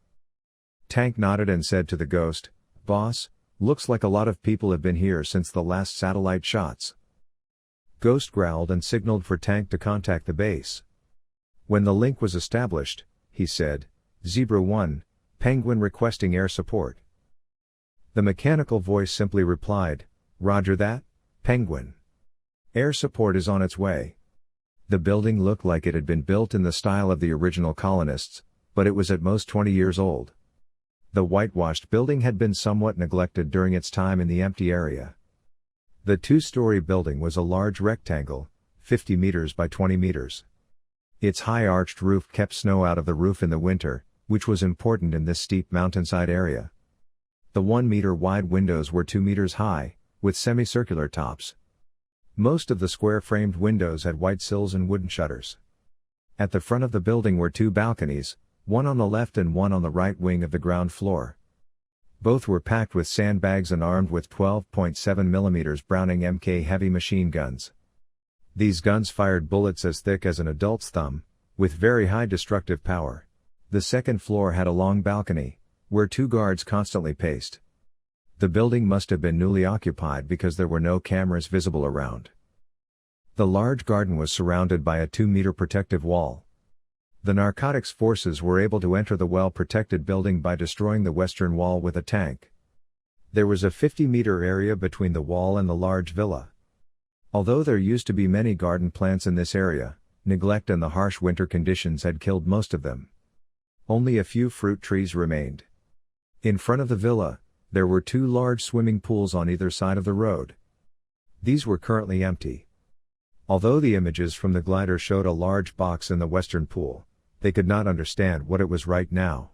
Tank nodded and said to the ghost, "Boss, looks like a lot of people have been here since the last satellite shots." Ghost growled and signaled for Tank to contact the base. When the link was established, he said, "Zebra 1, Penguin requesting air support." The mechanical voice simply replied, "Roger that, Penguin. Air support is on its way." The building looked like it had been built in the style of the original colonists, but it was at most 20 years old. The whitewashed building had been somewhat neglected during its time in the empty area. The two-story building was a large rectangle, 50 meters by 20 meters. Its high arched roof kept snow out of the roof in the winter, which was important in this steep mountainside area. The 1-meter wide windows were 2 meters high, with semicircular tops. Most of the square-framed windows had white sills and wooden shutters. At the front of the building were 2 balconies, one on the left and one on the right wing of the ground floor. Both were packed with sandbags and armed with 12.7 mm Browning Mk heavy machine guns. These guns fired bullets as thick as an adult's thumb, with very high destructive power. The second floor had a long balcony, where 2 guards constantly paced. The building must have been newly occupied because there were no cameras visible around. The large garden was surrounded by a 2-meter protective wall. The narcotics forces were able to enter the well-protected building by destroying the western wall with a tank. There was a 50-meter area between the wall and the large villa. Although there used to be many garden plants in this area, neglect and the harsh winter conditions had killed most of them. Only a few fruit trees remained. In front of the villa, there were 2 large swimming pools on either side of the road. These were currently empty. Although the images from the glider showed a large box in the western pool, they could not understand what it was right now.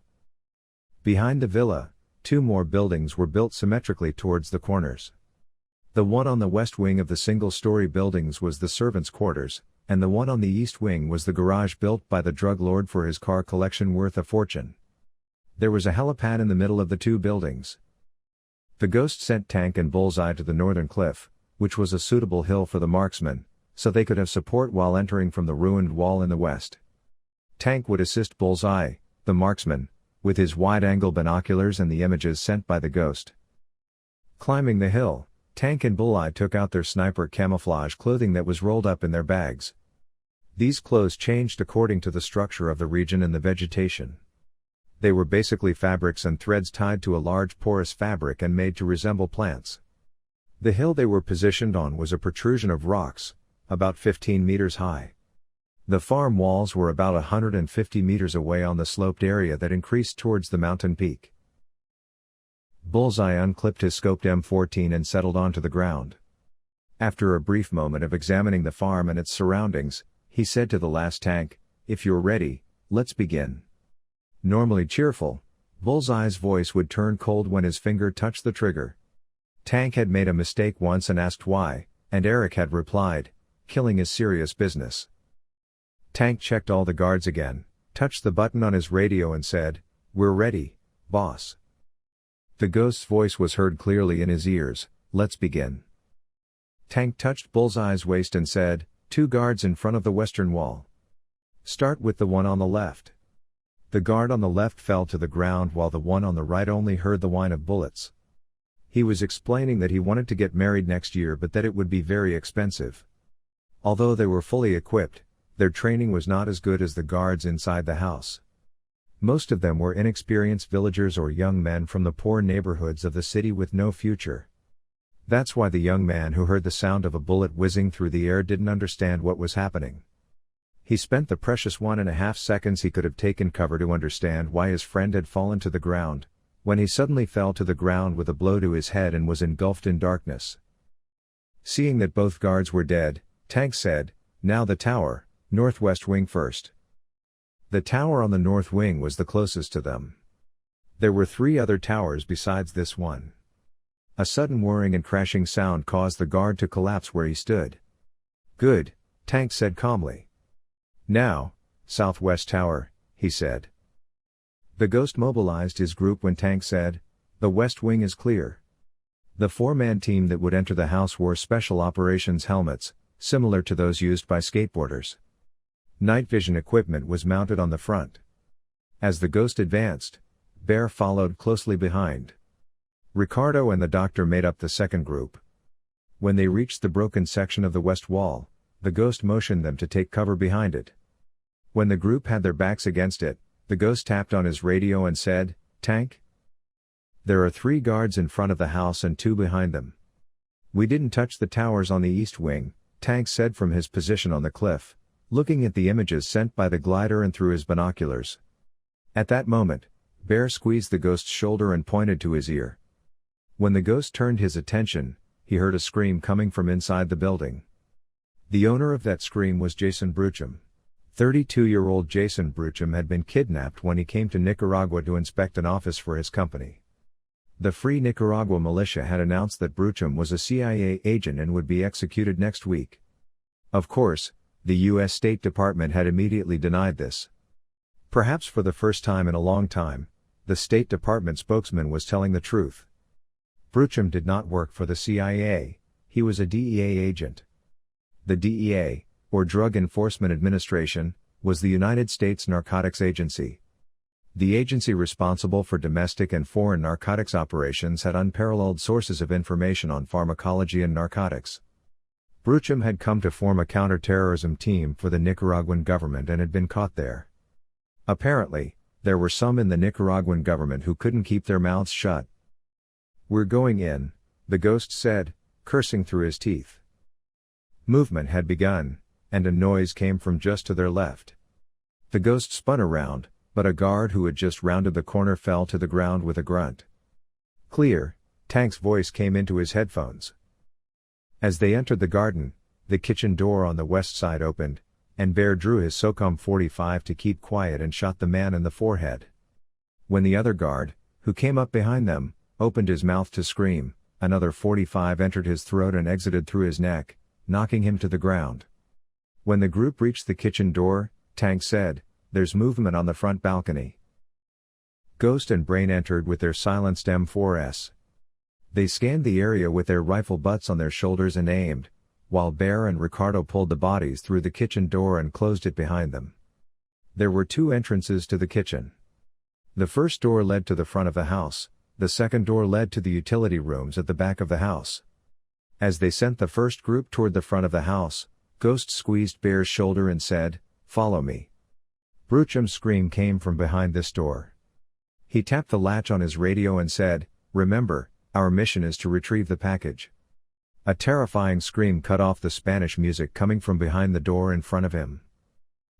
Behind the villa, 2 more buildings were built symmetrically towards the corners. The one on the west wing of the single-story buildings was the servants' quarters, and the one on the east wing was the garage built by the drug lord for his car collection worth a fortune. There was a helipad in the middle of the 2 buildings. The ghost sent Tank and Bullseye to the northern cliff, which was a suitable hill for the marksmen, so they could have support while entering from the ruined wall in the west. Tank would assist Bullseye, the marksman, with his wide-angle binoculars and the images sent by the ghost. Climbing the hill, Tank and Bullseye took out their sniper camouflage clothing that was rolled up in their bags. These clothes changed according to the structure of the region and the vegetation. They were basically fabrics and threads tied to a large porous fabric and made to resemble plants. The hill they were positioned on was a protrusion of rocks, about 15 meters high. The farm walls were about 150 meters away on the sloped area that increased towards the mountain peak. Bullseye unclipped his scoped M14 and settled onto the ground. After a brief moment of examining the farm and its surroundings, he said to the last Tank, "If you're ready, let's begin." Normally cheerful, Bullseye's voice would turn cold when his finger touched the trigger. Tank had made a mistake once and asked why, and Eric had replied, "Killing is serious business." Tank checked all the guards again, touched the button on his radio and said, "We're ready, boss." The ghost's voice was heard clearly in his ears, "Let's begin." Tank touched Bullseye's waist and said, "2 guards in front of the western wall. Start with the one on the left." The guard on the left fell to the ground while the one on the right only heard the whine of bullets. He was explaining that he wanted to get married next year but that it would be very expensive. Although they were fully equipped, their training was not as good as the guards inside the house. Most of them were inexperienced villagers or young men from the poor neighborhoods of the city with no future. That's why the young man who heard the sound of a bullet whizzing through the air didn't understand what was happening. He spent the precious 1.5 seconds he could have taken cover to understand why his friend had fallen to the ground, when he suddenly fell to the ground with a blow to his head and was engulfed in darkness. Seeing that both guards were dead, Tank said, "Now the tower, northwest wing first." The tower on the north wing was the closest to them. There were 3 other towers besides this one. A sudden whirring and crashing sound caused the guard to collapse where he stood. "Good," Tank said calmly. "Now, southwest tower," he said. The ghost mobilized his group when Tank said, "The west wing is clear." The 4-man team that would enter the house wore special operations helmets, similar to those used by skateboarders. Night vision equipment was mounted on the front. As the ghost advanced, Bear followed closely behind. Ricardo and the doctor made up the second group. When they reached the broken section of the west wall, the ghost motioned them to take cover behind it. When the group had their backs against it, the ghost tapped on his radio and said, "Tank? There are 3 guards in front of the house and 2 behind them. We didn't touch the towers on the east wing," Tank said from his position on the cliff, looking at the images sent by the glider and through his binoculars. At that moment, Bear squeezed the ghost's shoulder and pointed to his ear. When the ghost turned his attention, he heard a scream coming from inside the building. The owner of that scream was Jason Brucham. 32-year-old Jason Brucham had been kidnapped when he came to Nicaragua to inspect an office for his company. The Free Nicaragua militia had announced that Brucham was a CIA agent and would be executed next week. Of course, the U.S. State Department had immediately denied this. Perhaps for the first time in a long time, the State Department spokesman was telling the truth. Brucham did not work for the CIA, he was a DEA agent. The DEA, or Drug Enforcement Administration, was the United States Narcotics Agency. The agency responsible for domestic and foreign narcotics operations had unparalleled sources of information on pharmacology and narcotics. Brucham had come to form a counterterrorism team for the Nicaraguan government and had been caught there. Apparently, there were some in the Nicaraguan government who couldn't keep their mouths shut. "We're going in," the ghost said, cursing through his teeth. Movement had begun, and a noise came from just to their left. The ghost spun around, but a guard who had just rounded the corner fell to the ground with a grunt. "Clear," Tank's voice came into his headphones. As they entered the garden, the kitchen door on the west side opened, and Bear drew his SOCOM 45 to keep quiet and shot the man in the forehead. When the other guard, who came up behind them, opened his mouth to scream, another 45 entered his throat and exited through his neck, knocking him to the ground. When the group reached the kitchen door, Tank said, "There's movement on the front balcony." Ghost and Brain entered with their silenced M4s. They scanned the area with their rifle butts on their shoulders and aimed, while Bear and Ricardo pulled the bodies through the kitchen door and closed it behind them. There were 2 entrances to the kitchen. The first door led to the front of the house, the second door led to the utility rooms at the back of the house. As they sent the first group toward the front of the house, Ghost squeezed Bear's shoulder and said, "Follow me." Brucham's scream came from behind this door. He tapped the latch on his radio and said, "Remember, our mission is to retrieve the package." A terrifying scream cut off the Spanish music coming from behind the door in front of him.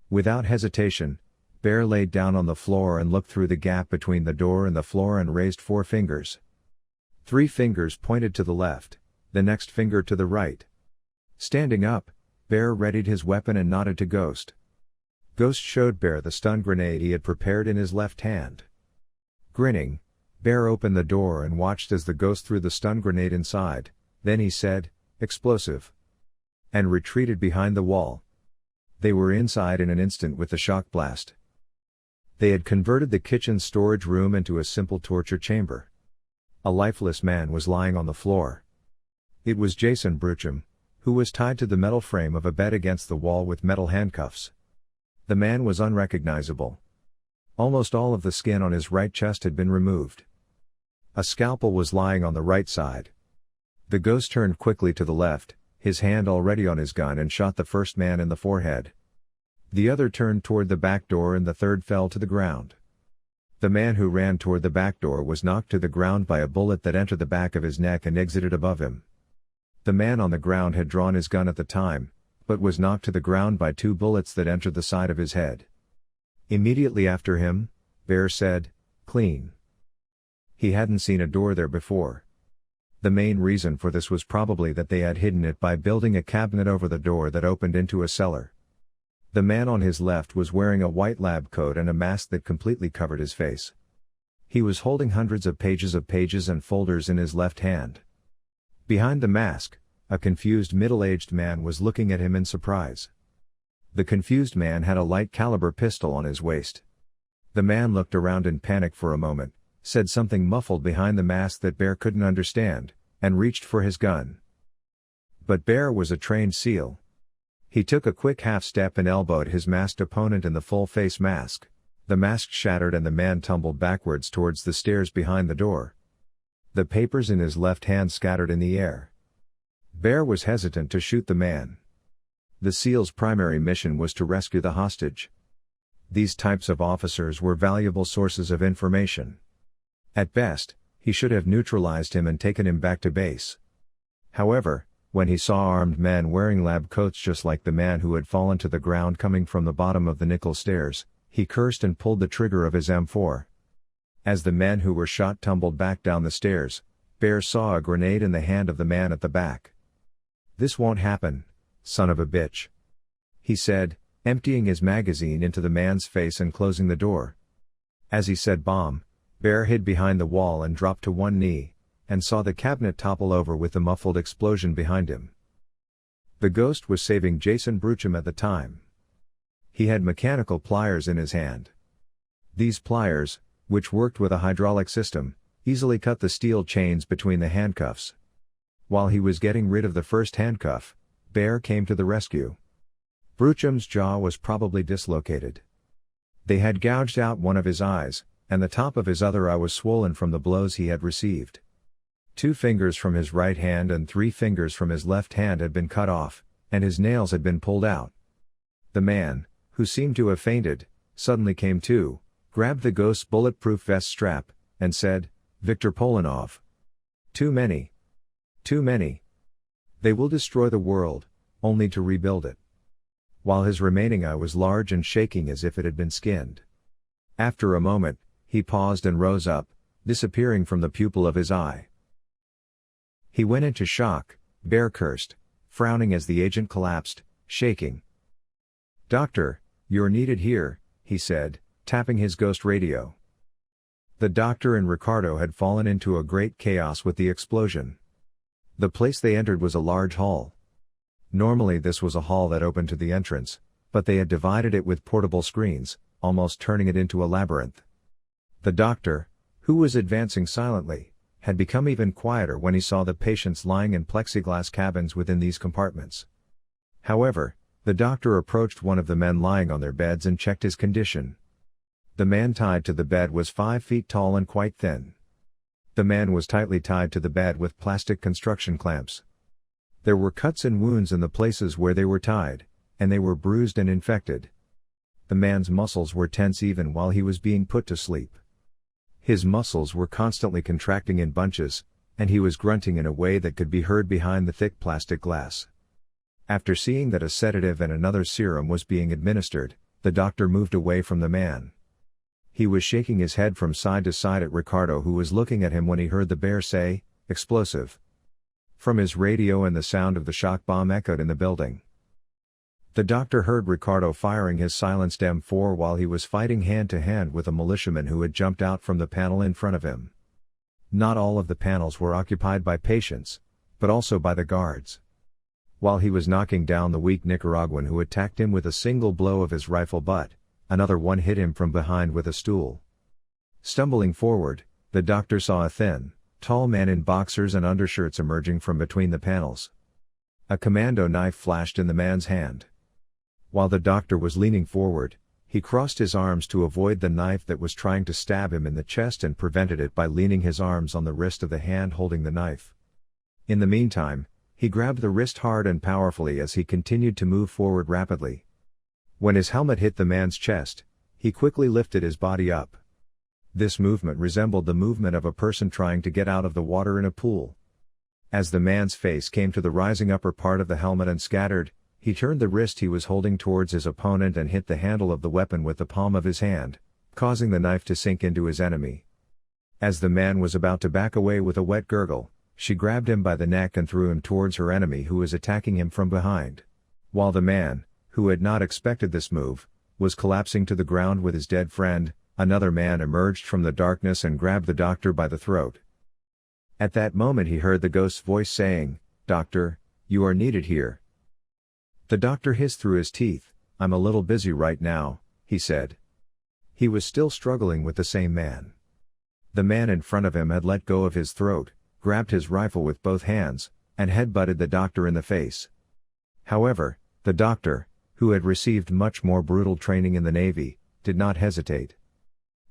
Without hesitation, Bear laid down on the floor and looked through the gap between the door and the floor and raised 4 fingers. 3 fingers pointed to the left, the next finger to the right. Standing up, Bear readied his weapon and nodded to Ghost. Ghost showed Bear the stun grenade he had prepared in his left hand. Grinning, Bear opened the door and watched as the Ghost threw the stun grenade inside, then he said, "Explosive," and retreated behind the wall. They were inside in an instant with the shock blast. They had converted the kitchen storage room into a simple torture chamber. A lifeless man was lying on the floor. It was Jason Brucham, who was tied to the metal frame of a bed against the wall with metal handcuffs. The man was unrecognizable. Almost all of the skin on his right chest had been removed. A scalpel was lying on the right side. The Ghost turned quickly to the left, his hand already on his gun, and shot the first man in the forehead. The other turned toward the back door and the third fell to the ground. The man who ran toward the back door was knocked to the ground by a bullet that entered the back of his neck and exited above him. The man on the ground had drawn his gun at the time, but was knocked to the ground by 2 bullets that entered the side of his head. Immediately after him, Bear said, "Clean." He hadn't seen a door there before. The main reason for this was probably that they had hidden it by building a cabinet over the door that opened into a cellar. The man on his left was wearing a white lab coat and a mask that completely covered his face. He was holding hundreds of pages and folders in his left hand. Behind the mask, a confused middle-aged man was looking at him in surprise. The confused man had a light caliber pistol on his waist. The man looked around in panic for a moment, said something muffled behind the mask that Bear couldn't understand, and reached for his gun. But Bear was a trained SEAL. He took a quick half step and elbowed his masked opponent in the full face mask. The mask shattered and the man tumbled backwards towards the stairs behind the door. The papers in his left hand scattered in the air. Bear was hesitant to shoot the man. The SEAL's primary mission was to rescue the hostage. These types of officers were valuable sources of information. At best, he should have neutralized him and taken him back to base. However, when he saw armed men wearing lab coats just like the man who had fallen to the ground coming from the bottom of the nickel stairs, he cursed and pulled the trigger of his M4. As the men who were shot tumbled back down the stairs, Bear saw a grenade in the hand of the man at the back. "This won't happen, son of a bitch," he said, emptying his magazine into the man's face and closing the door. As he said bomb, Bear hid behind the wall and dropped to one knee, and saw the cabinet topple over with the muffled explosion behind him. The ghost was saving Jason Brucham at the time. He had mechanical pliers in his hand. These pliers, which worked with a hydraulic system, easily cut the steel chains between the handcuffs. While he was getting rid of the first handcuff, Bear came to the rescue. Brucham's jaw was probably dislocated. They had gouged out one of his eyes, and the top of his other eye was swollen from the blows he had received. 2 fingers from his right hand and 3 fingers from his left hand had been cut off, and his nails had been pulled out. The man, who seemed to have fainted, suddenly came to, grabbed the ghost's bulletproof vest strap, and said, "Viktor Polanov. Too many. Too many. They will destroy the world, only to rebuild it." While his remaining eye was large and shaking as if it had been skinned. After a moment, he paused and rose up, disappearing from the pupil of his eye. He went into shock, Bear cursed, frowning as the agent collapsed, shaking. "Doctor, you're needed here," he said, tapping his ghost radio. The doctor and Ricardo had fallen into a great chaos with the explosion. The place they entered was a large hall. Normally this was a hall that opened to the entrance, but they had divided it with portable screens, almost turning it into a labyrinth. The doctor, who was advancing silently, had become even quieter when he saw the patients lying in plexiglass cabins within these compartments. However, the doctor approached one of the men lying on their beds and checked his condition. The man tied to the bed was 5 feet tall and quite thin. The man was tightly tied to the bed with plastic construction clamps. There were cuts and wounds in the places where they were tied, and they were bruised and infected. The man's muscles were tense even while he was being put to sleep. His muscles were constantly contracting in bunches, and he was grunting in a way that could be heard behind the thick plastic glass. After seeing that a sedative and another serum was being administered, the doctor moved away from the man. He was shaking his head from side to side at Ricardo, who was looking at him when he heard the bear say, "Explosive." From his radio, and the sound of the shock bomb echoed in the building. The doctor heard Ricardo firing his silenced M4 while he was fighting hand-to-hand with a militiaman who had jumped out from the panel in front of him. Not all of the panels were occupied by patients, but also by the guards. While he was knocking down the weak Nicaraguan who attacked him with a single blow of his rifle butt, another one hit him from behind with a stool. Stumbling forward, the doctor saw a thin, tall man in boxers and undershirts emerging from between the panels. A commando knife flashed in the man's hand. While the doctor was leaning forward, he crossed his arms to avoid the knife that was trying to stab him in the chest and prevented it by leaning his arms on the wrist of the hand holding the knife. In the meantime, he grabbed the wrist hard and powerfully as he continued to move forward rapidly. When his helmet hit the man's chest, he quickly lifted his body up. This movement resembled the movement of a person trying to get out of the water in a pool. As the man's face came to the rising upper part of the helmet and scattered, he turned the wrist he was holding towards his opponent and hit the handle of the weapon with the palm of his hand, causing the knife to sink into his enemy. As the man was about to back away with a wet gurgle, she grabbed him by the neck and threw him towards her enemy who was attacking him from behind. While the man, who had not expected this move, was collapsing to the ground with his dead friend, another man emerged from the darkness and grabbed the doctor by the throat. At that moment he heard the ghost's voice saying, "Doctor, you are needed here." The doctor hissed through his teeth, "I'm a little busy right now," he said. He was still struggling with the same man. The man in front of him had let go of his throat, grabbed his rifle with both hands, and headbutted the doctor in the face. However, the doctor, who had received much more brutal training in the Navy, did not hesitate.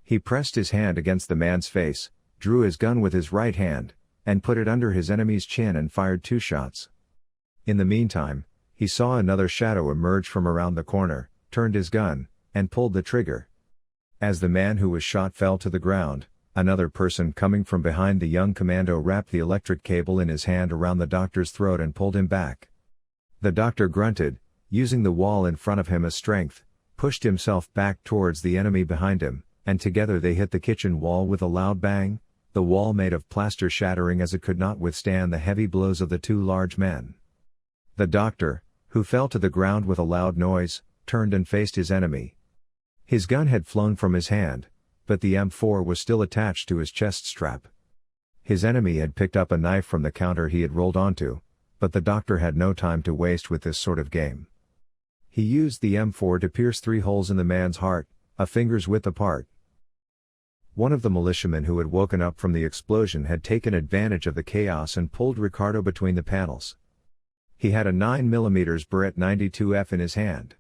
He pressed his hand against the man's face, drew his gun with his right hand, and put it under his enemy's chin and fired 2 shots. In the meantime, he saw another shadow emerge from around the corner, turned his gun, and pulled the trigger. As the man who was shot fell to the ground, another person coming from behind the young commando wrapped the electric cable in his hand around the doctor's throat and pulled him back. The doctor grunted, using the wall in front of him as strength, pushed himself back towards the enemy behind him, and together they hit the kitchen wall with a loud bang, the wall made of plaster shattering as it could not withstand the heavy blows of the 2 large men. The doctor, who fell to the ground with a loud noise, turned and faced his enemy. His gun had flown from his hand, but the M4 was still attached to his chest strap. His enemy had picked up a knife from the counter he had rolled onto, but the doctor had no time to waste with this sort of game. He used the M4 to pierce 3 holes in the man's heart, a finger's width apart. One of the militiamen who had woken up from the explosion had taken advantage of the chaos and pulled Ricardo between the panels. He had a 9mm Barrett 92F in his hand.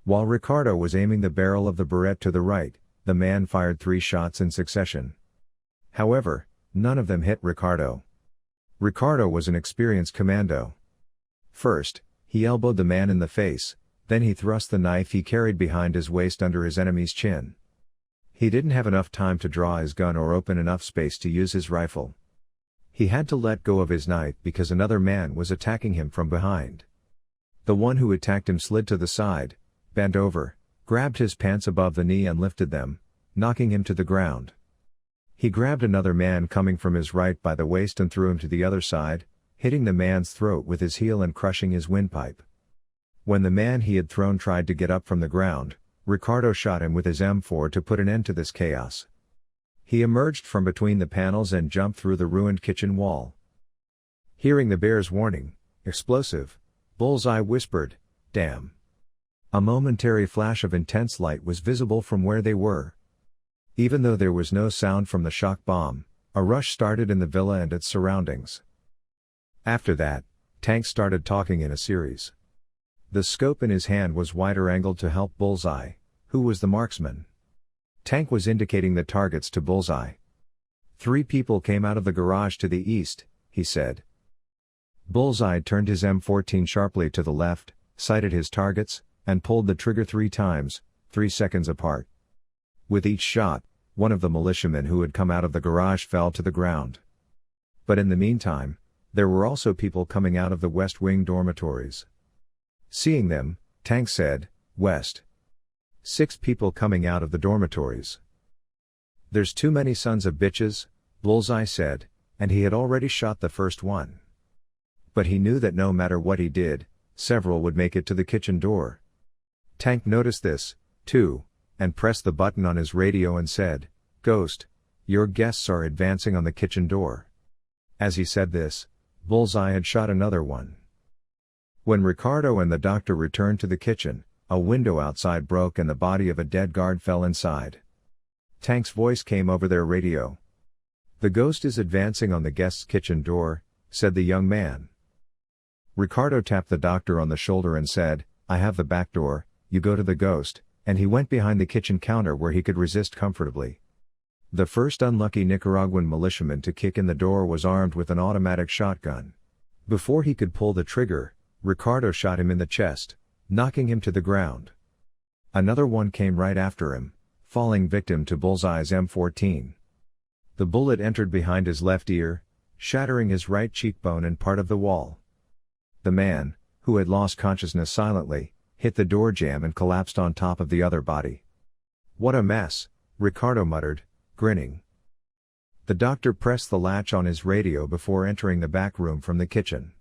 While Ricardo was aiming the barrel of the Barrett to the right, the man fired 3 shots in succession. However, none of them hit Ricardo. Ricardo was an experienced commando. First, he elbowed the man in the face, then he thrust the knife he carried behind his waist under his enemy's chin. He didn't have enough time to draw his gun or open enough space to use his rifle. He had to let go of his knife because another man was attacking him from behind. The one who attacked him slid to the side, bent over, grabbed his pants above the knee and lifted them, knocking him to the ground. He grabbed another man coming from his right by the waist and threw him to the other side, hitting the man's throat with his heel and crushing his windpipe. When the man he had thrown tried to get up from the ground, Ricardo shot him with his M4 to put an end to this chaos. He emerged from between the panels and jumped through the ruined kitchen wall. Hearing the bear's warning, "Explosive," Bullseye whispered, "Damn." A momentary flash of intense light was visible from where they were. Even though there was no sound from the shock bomb, a rush started in the villa and its surroundings. After that, tanks started talking in a series. The scope in his hand was wider angled to help Bullseye, who was the marksman. Tank was indicating the targets to Bullseye. 3 people came out of the garage to the east, he said. Bullseye turned his M14 sharply to the left, sighted his targets, and pulled the trigger 3 times, 3 seconds apart. With each shot, one of the militiamen who had come out of the garage fell to the ground. But in the meantime, there were also people coming out of the West Wing dormitories. Seeing them, Tank said, "West. 6 people coming out of the dormitories." "There's too many sons of bitches," Bullseye said, and he had already shot the first one. But he knew that no matter what he did, several would make it to the kitchen door. Tank noticed this, too, and pressed the button on his radio and said, "Ghost, your guests are advancing on the kitchen door." As he said this, Bullseye had shot another one. When Ricardo and the doctor returned to the kitchen, a window outside broke and the body of a dead guard fell inside. Tank's voice came over their radio. "The ghost is advancing on the guest's kitchen door," said the young man. Ricardo tapped the doctor on the shoulder and said, "I have the back door, you go to the ghost," and he went behind the kitchen counter where he could resist comfortably. The first unlucky Nicaraguan militiaman to kick in the door was armed with an automatic shotgun. Before he could pull the trigger, Ricardo shot him in the chest, knocking him to the ground. Another one came right after him, falling victim to Bullseye's M14. The bullet entered behind his left ear, shattering his right cheekbone and part of the wall. The man, who had lost consciousness silently, hit the door jamb and collapsed on top of the other body. "What a mess," Ricardo muttered, grinning. The doctor pressed the latch on his radio before entering the back room from the kitchen.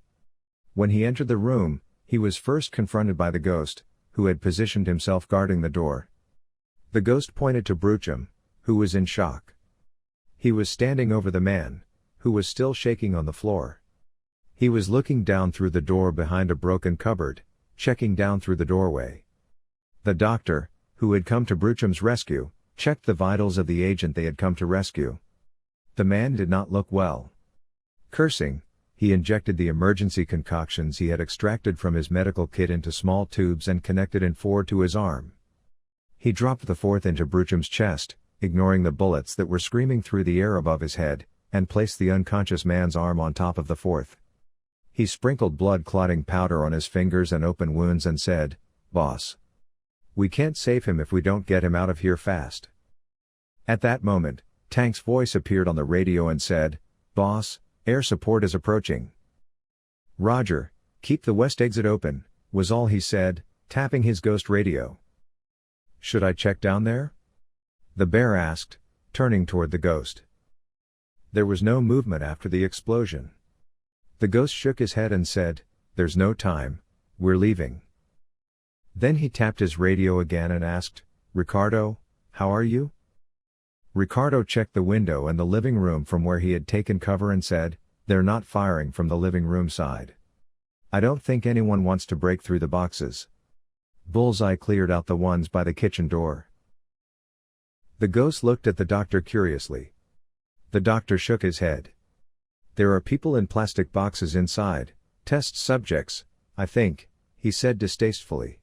When he entered the room, he was first confronted by the ghost, who had positioned himself guarding the door. The ghost pointed to Bruchum, who was in shock. He was standing over the man, who was still shaking on the floor. He was looking down through the door behind a broken cupboard, checking down through the doorway. The doctor, who had come to Bruchum's rescue, checked the vitals of the agent they had come to rescue. The man did not look well. Cursing, he injected the emergency concoctions he had extracted from his medical kit into small tubes and connected in 4 to his arm. He dropped the 4th into Bruchum's chest, ignoring the bullets that were screaming through the air above his head, and placed the unconscious man's arm on top of the 4th. He sprinkled blood-clotting powder on his fingers and open wounds and said, "Boss, we can't save him if we don't get him out of here fast." At that moment, Tank's voice appeared on the radio and said, "Boss, air support is approaching." "Roger, keep the west exit open," was all he said, tapping his ghost radio. "Should I check down there?" the bear asked, turning toward the ghost. There was no movement after the explosion. The ghost shook his head and said, "There's no time, we're leaving." Then he tapped his radio again and asked, "Ricardo, how are you?" Ricardo checked the window and the living room from where he had taken cover and said, "They're not firing from the living room side. I don't think anyone wants to break through the boxes." Bullseye cleared out the ones by the kitchen door. The ghost looked at the doctor curiously. The doctor shook his head. "There are people in plastic boxes inside, test subjects, I think," he said distastefully.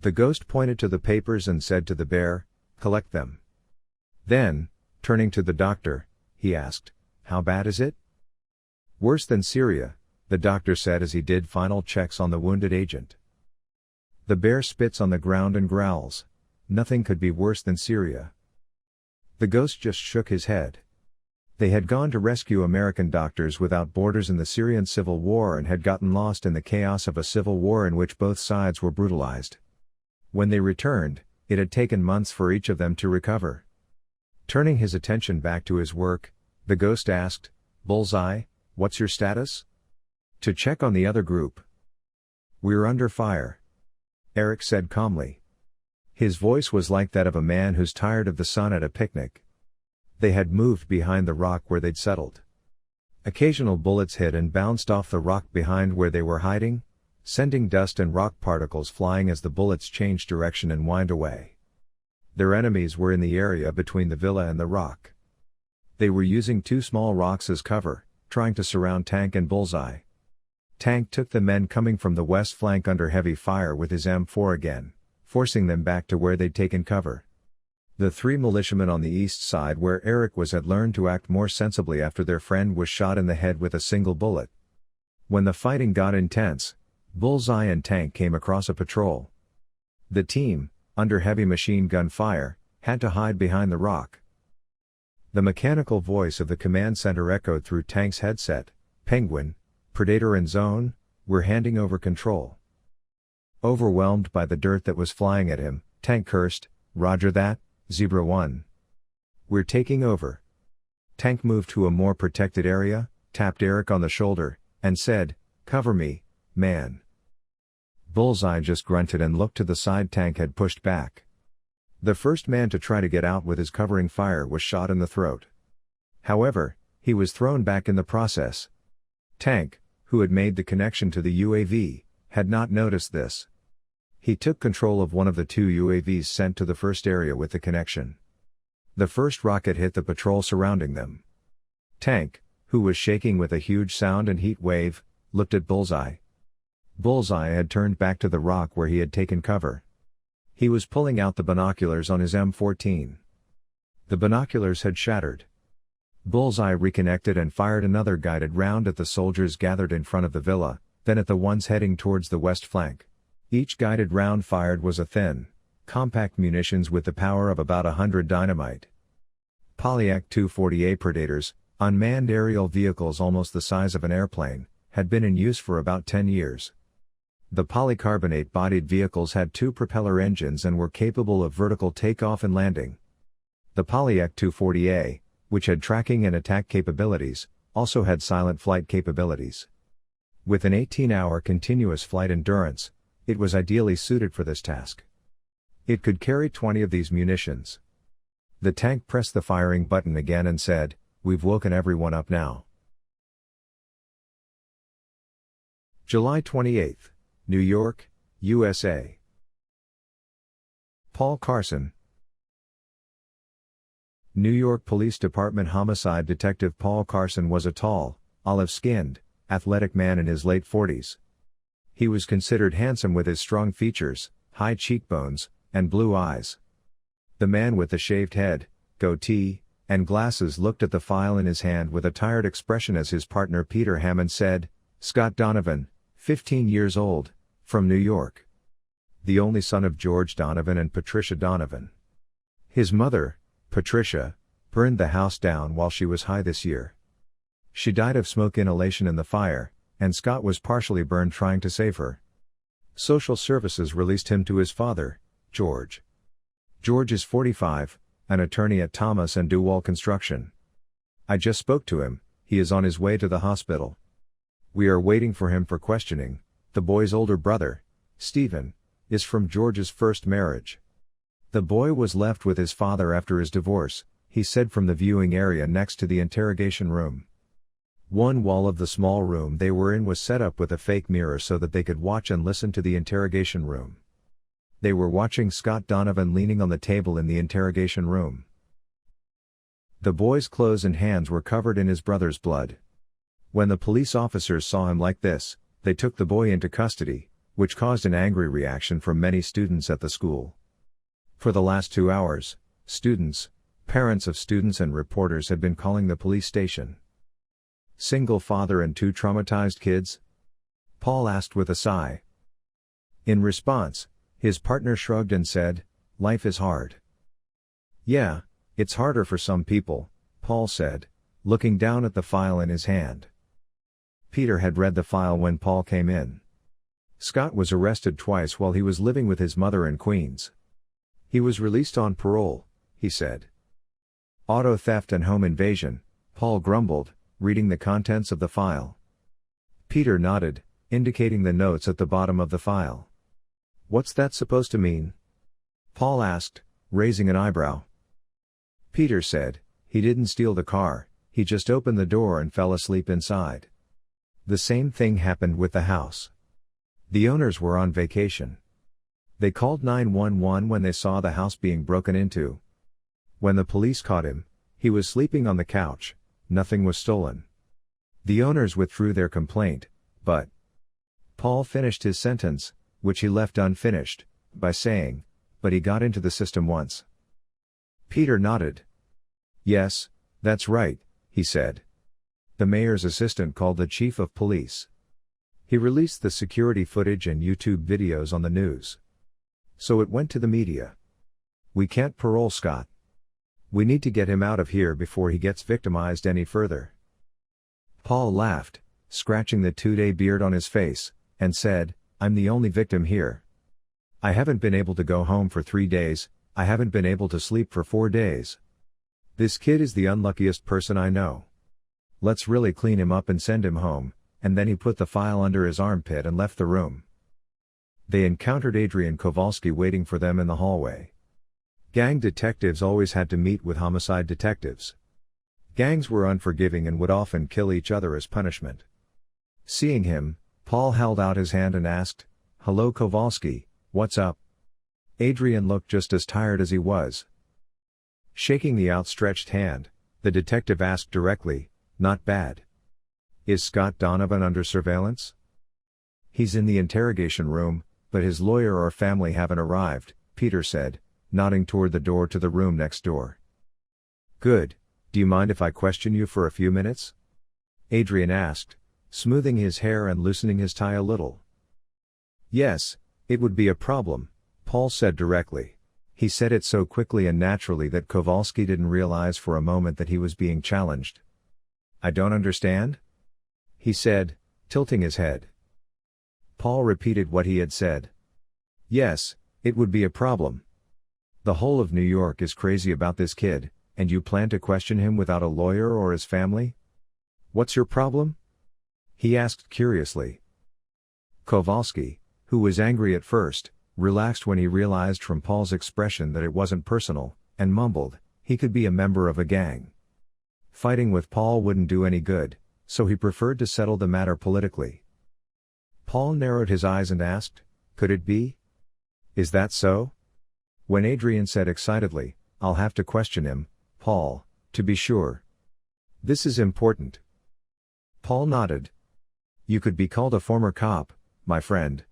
The ghost pointed to the papers and said to the bear, "Collect them." Then, turning to the doctor, he asked, "How bad is it?" "Worse than Syria," the doctor said as he did final checks on the wounded agent. The bear spits on the ground and growls, "Nothing could be worse than Syria." The ghost just shook his head. They had gone to rescue American Doctors Without Borders in the Syrian civil war and had gotten lost in the chaos of a civil war in which both sides were brutalized. When they returned, it had taken months for each of them to recover. Turning his attention back to his work, the ghost asked, "Bullseye, what's your status?" "To check on the other group." "We're under fire," Eric said calmly. His voice was like that of a man who's tired of the sun at a picnic. They had moved behind the rock where they'd settled. Occasional bullets hit and bounced off the rock behind where they were hiding, sending dust and rock particles flying as the bullets changed direction and whined away. Their enemies were in the area between the villa and the rock. They were using 2 small rocks as cover, trying to surround Tank and Bullseye. Tank took the men coming from the west flank under heavy fire with his M4 again, forcing them back to where they'd taken cover. The 3 militiamen on the east side where Eric was had learned to act more sensibly after their friend was shot in the head with a single bullet. When the fighting got intense, Bullseye and Tank came across a patrol. The team, under heavy machine gun fire, had to hide behind the rock. The mechanical voice of the command center echoed through Tank's headset, "Penguin, Predator and Zone, we're handing over control." Overwhelmed by the dirt that was flying at him, Tank cursed, "Roger that, Zebra 1. We're taking over." Tank moved to a more protected area, tapped Eric on the shoulder, and said, "Cover me, man." Bullseye just grunted and looked to the side. Tank had pushed back. The first man to try to get out with his covering fire was shot in the throat. However, he was thrown back in the process. Tank, who had made the connection to the UAV, had not noticed this. He took control of one of the 2 UAVs sent to the first area with the connection. The first rocket hit the patrol surrounding them. Tank, who was shaking with a huge sound and heat wave, looked at Bullseye. Bullseye had turned back to the rock where he had taken cover. He was pulling out the binoculars on his M14. The binoculars had shattered. Bullseye reconnected and fired another guided round at the soldiers gathered in front of the villa, then at the ones heading towards the west flank. Each guided round fired was a thin, compact munitions with the power of about 100 dynamite. Polyak 240A Predators, Unmanned aerial vehicles almost the size of an airplane, had been in use for about 10 years. The polycarbonate-bodied vehicles had two propeller engines and were capable of vertical takeoff and landing. The Polyec 240A, which had tracking and attack capabilities, also had silent flight capabilities. With an 18-hour continuous flight endurance, it was ideally suited for this task. It could carry 20 of these munitions. The tank pressed the firing button again and said, "We've woken everyone up now." July 28, New York, USA. Paul Carson. New York Police Department Homicide Detective Paul Carson was a tall, olive-skinned, athletic man in his late 40s. He was considered handsome with his strong features, high cheekbones, and blue eyes. The man with the shaved head, goatee, and glasses looked at the file in his hand with a tired expression as his partner Peter Hammond said, "Scott Donovan, 15 years old, from New York. The only son of George Donovan and Patricia Donovan. His mother, Patricia, burned the house down while she was high this year. She died of smoke inhalation in the fire, and Scott was partially burned trying to save her. Social services released him to his father, George. George is 45, an attorney at Thomas and Duwall Construction. I just spoke to him, he is on his way to the hospital. We are waiting for him for questioning." The boy's older brother, Stephen, is from George's first marriage. The boy was left with his father after his divorce, he said from the viewing area next to the interrogation room. One wall of the small room they were in was set up with a fake mirror so that they could watch and listen to the interrogation room. They were watching Scott Donovan leaning on the table in the interrogation room. The boy's clothes and hands were covered in his brother's blood. When the police officers saw him like this, they took the boy into custody, which caused an angry reaction from many students at the school. For the last 2 hours, students, parents of students and reporters had been calling the police station. "Single father and 2 traumatized kids?" Paul asked with a sigh. In response, his partner shrugged and said, "Life is hard." "Yeah, it's harder for some people," Paul said, looking down at the file in his hand. Peter had read the file when Paul came in. Scott was arrested twice while he was living with his mother in Queens. He was released on parole, he said. "Auto theft and home invasion," Paul grumbled, reading the contents of the file. Peter nodded, indicating the notes at the bottom of the file. "What's that supposed to mean?" Paul asked, raising an eyebrow. Peter said, "He didn't steal the car, he just opened the door and fell asleep inside. The same thing happened with the house. The owners were on vacation. They called 911 when they saw the house being broken into. When the police caught him, he was sleeping on the couch, nothing was stolen. The owners withdrew their complaint, but..." Paul finished his sentence, which he left unfinished, by saying, "But he got into the system once." Peter nodded. "Yes, that's right," he said. The mayor's assistant called the chief of police. He released the security footage and YouTube videos on the news. So it went to the media. "We can't parole Scott. We need to get him out of here before he gets victimized any further." Paul laughed, scratching the 2-day beard on his face, and said, "I'm the only victim here. I haven't been able to go home for 3 days, I haven't been able to sleep for 4 days. This kid is the unluckiest person I know. Let's really clean him up and send him home," and then he put the file under his armpit and left the room. They encountered Adrian Kowalski waiting for them in the hallway. Gang detectives always had to meet with homicide detectives. Gangs were unforgiving and would often kill each other as punishment. Seeing him, Paul held out his hand and asked, "Hello Kowalski, what's up?" Adrian looked just as tired as he was. Shaking the outstretched hand, the detective asked directly, "Not bad. Is Scott Donovan under surveillance?" "He's in the interrogation room, but his lawyer or family haven't arrived," Peter said, nodding toward the door to the room next door. "Good, do you mind if I question you for a few minutes?" Adrian asked, smoothing his hair and loosening his tie a little. "Yes, it would be a problem," Paul said directly. He said it so quickly and naturally that Kowalski didn't realize for a moment that he was being challenged. I don't understand? He said, tilting his head. Paul repeated what he had said. Yes, it would be a problem. The whole of New York is crazy about this kid, and you plan to question him without a lawyer or his family? What's your problem? He asked curiously. Kowalski, who was angry at first, relaxed when he realized from Paul's expression that it wasn't personal, and mumbled, he could be a member of a gang. Fighting with Paul wouldn't do any good, so he preferred to settle the matter politically. Paul narrowed his eyes and asked, could it be? Is that so? When Adrian said excitedly, I'll have to question him, Paul, to be sure. This is important. Paul nodded. You could be called a former cop, my friend.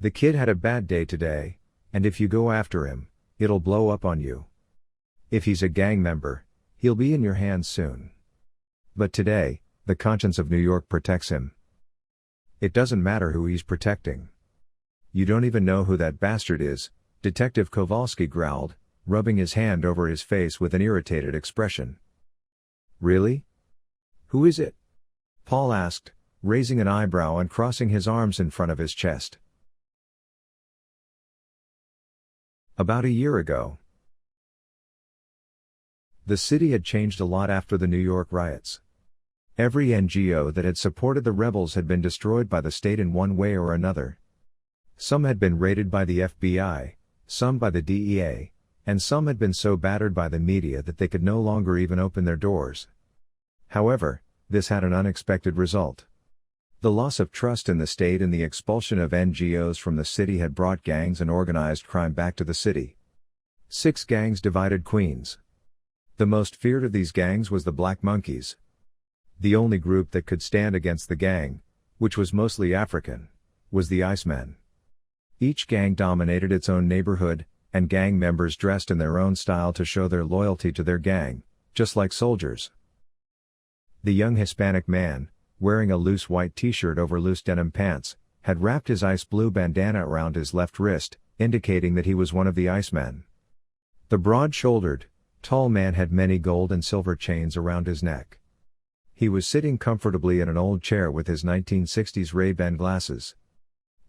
The kid had a bad day today, and if you go after him, it'll blow up on you. If he's a gang member, he'll be in your hands soon. But today, the conscience of New York protects him. It doesn't matter who he's protecting. You don't even know who that bastard is, Detective Kowalski growled, rubbing his hand over his face with an irritated expression. Really? Who is it? Paul asked, raising an eyebrow and crossing his arms in front of his chest. About a year ago. The city had changed a lot after the New York riots. Every NGO that had supported the rebels had been destroyed by the state in one way or another. Some had been raided by the FBI, some by the DEA, and some had been so battered by the media that they could no longer even open their doors. However, this had an unexpected result. The loss of trust in the state and the expulsion of NGOs from the city had brought gangs and organized crime back to the city. 6 gangs divided Queens. The most feared of these gangs was the Black Monkeys. The only group that could stand against the gang, which was mostly African, was the Icemen. Each gang dominated its own neighborhood, and gang members dressed in their own style to show their loyalty to their gang, just like soldiers. The young Hispanic man, wearing a loose white t-shirt over loose denim pants, had wrapped his ice blue bandana around his left wrist, indicating that he was one of the Icemen. The broad-shouldered, tall man had many gold and silver chains around his neck. He was sitting comfortably in an old chair with his 1960s Ray-Ban glasses.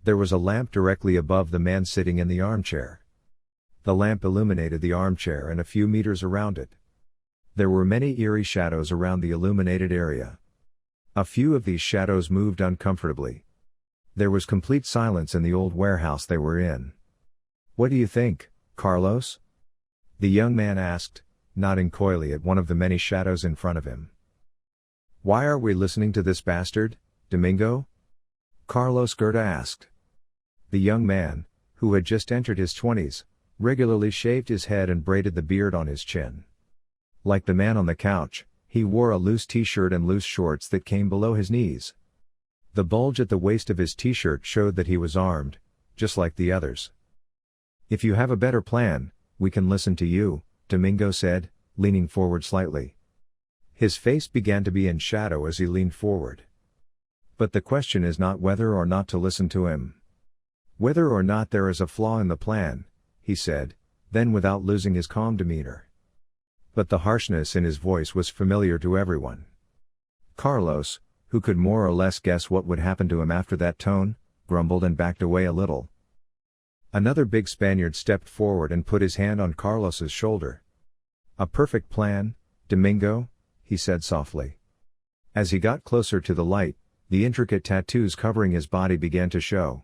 There was a lamp directly above the man sitting in the armchair. The lamp illuminated the armchair and a few meters around it. There were many eerie shadows around the illuminated area. A few of these shadows moved uncomfortably. There was complete silence in the old warehouse they were in. What do you think, Carlos? The young man asked, nodding coyly at one of the many shadows in front of him. Why are we listening to this bastard, Domingo? Carlos Gerda asked. The young man, who had just entered his 20s, regularly shaved his head and braided the beard on his chin. Like the man on the couch, he wore a loose t-shirt and loose shorts that came below his knees. The bulge at the waist of his t-shirt showed that he was armed, just like the others. If you have a better plan, we can listen to you, Domingo said, leaning forward slightly. His face began to be in shadow as he leaned forward. But the question is not whether or not to listen to him. Whether or not there is a flaw in the plan, he said, then without losing his calm demeanor. But the harshness in his voice was familiar to everyone. Carlos, who could more or less guess what would happen to him after that tone, grumbled and backed away a little. Another big Spaniard stepped forward and put his hand on Carlos's shoulder. A perfect plan, Domingo, he said softly. As he got closer to the light, the intricate tattoos covering his body began to show.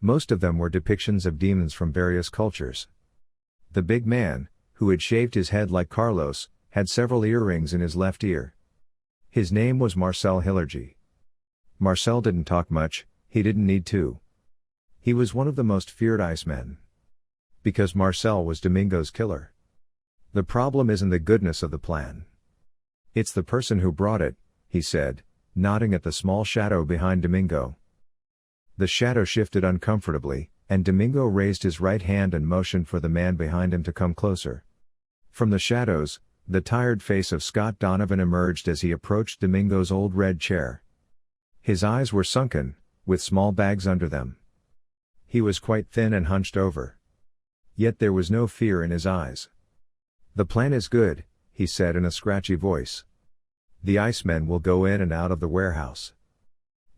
Most of them were depictions of demons from various cultures. The big man, who had shaved his head like Carlos, had several earrings in his left ear. His name was Marcel Hillergy. Marcel didn't talk much, he didn't need to. He was one of the most feared Icemen. Because Marcel was Domingo's killer. The problem isn't the goodness of the plan. It's the person who brought it, he said, nodding at the small shadow behind Domingo. The shadow shifted uncomfortably, and Domingo raised his right hand and motioned for the man behind him to come closer. From the shadows, the tired face of Scott Donovan emerged as he approached Domingo's old red chair. His eyes were sunken, with small bags under them. He was quite thin and hunched over. Yet there was no fear in his eyes. The plan is good, he said in a scratchy voice. The Icemen will go in and out of the warehouse.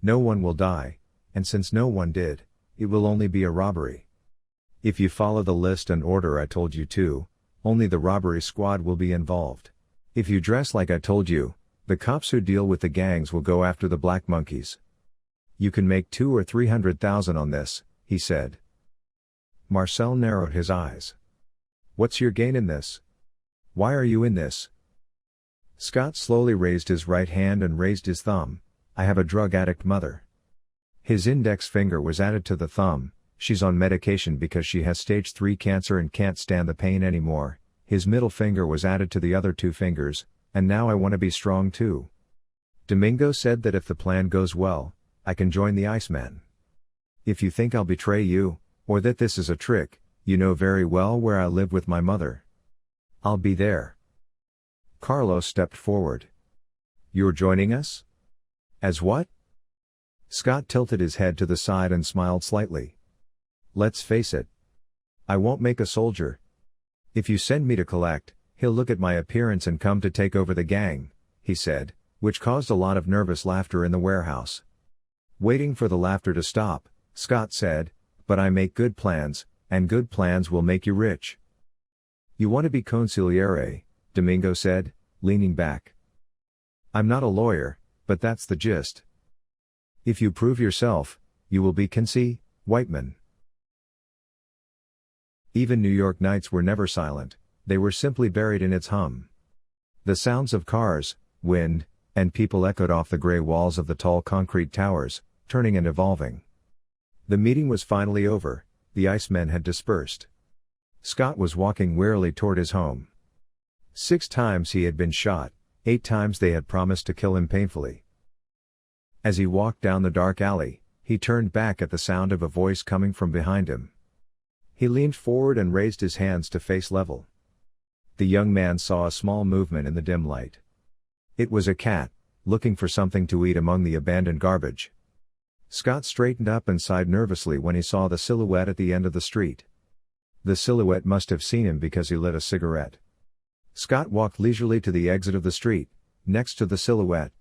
No one will die, and since no one did, it will only be a robbery. If you follow the list and order I told you to, only the robbery squad will be involved. If you dress like I told you, the cops who deal with the gangs will go after the black monkeys. You can make 200,000 or 300,000 on this, he said. Marcel narrowed his eyes. What's your gain in this? Why are you in this? Scott slowly raised his right hand and raised his thumb. I have a drug addict mother. His index finger was added to the thumb. She's on medication because she has stage 3 cancer and can't stand the pain anymore. His middle finger was added to the other 2 fingers, and now I want to be strong too. Domingo said that if the plan goes well, I can join the Iceman. If you think I'll betray you, or that this is a trick, you know very well where I live with my mother. I'll be there. Carlos stepped forward. You're joining us? As what? Scott tilted his head to the side and smiled slightly. Let's face it. I won't make a soldier. If you send me to collect, he'll look at my appearance and come to take over the gang, he said, which caused a lot of nervous laughter in the warehouse. Waiting for the laughter to stop, Scott said, but I make good plans, and good plans will make you rich. You want to be consigliere, Domingo said, leaning back. I'm not a lawyer, but that's the gist. If you prove yourself, you will be Whiteman. Even New York nights were never silent, they were simply buried in its hum. The sounds of cars, wind, and people echoed off the gray walls of the tall concrete towers, turning and evolving. The meeting was finally over, the Icemen had dispersed. Scott was walking wearily toward his home. 6 times he had been shot, 8 times they had promised to kill him painfully. As he walked down the dark alley, he turned back at the sound of a voice coming from behind him. He leaned forward and raised his hands to face level. The young man saw a small movement in the dim light. It was a cat, looking for something to eat among the abandoned garbage. Scott straightened up and sighed nervously when he saw the silhouette at the end of the street. The silhouette must have seen him because he lit a cigarette. Scott walked leisurely to the exit of the street, next to the silhouette.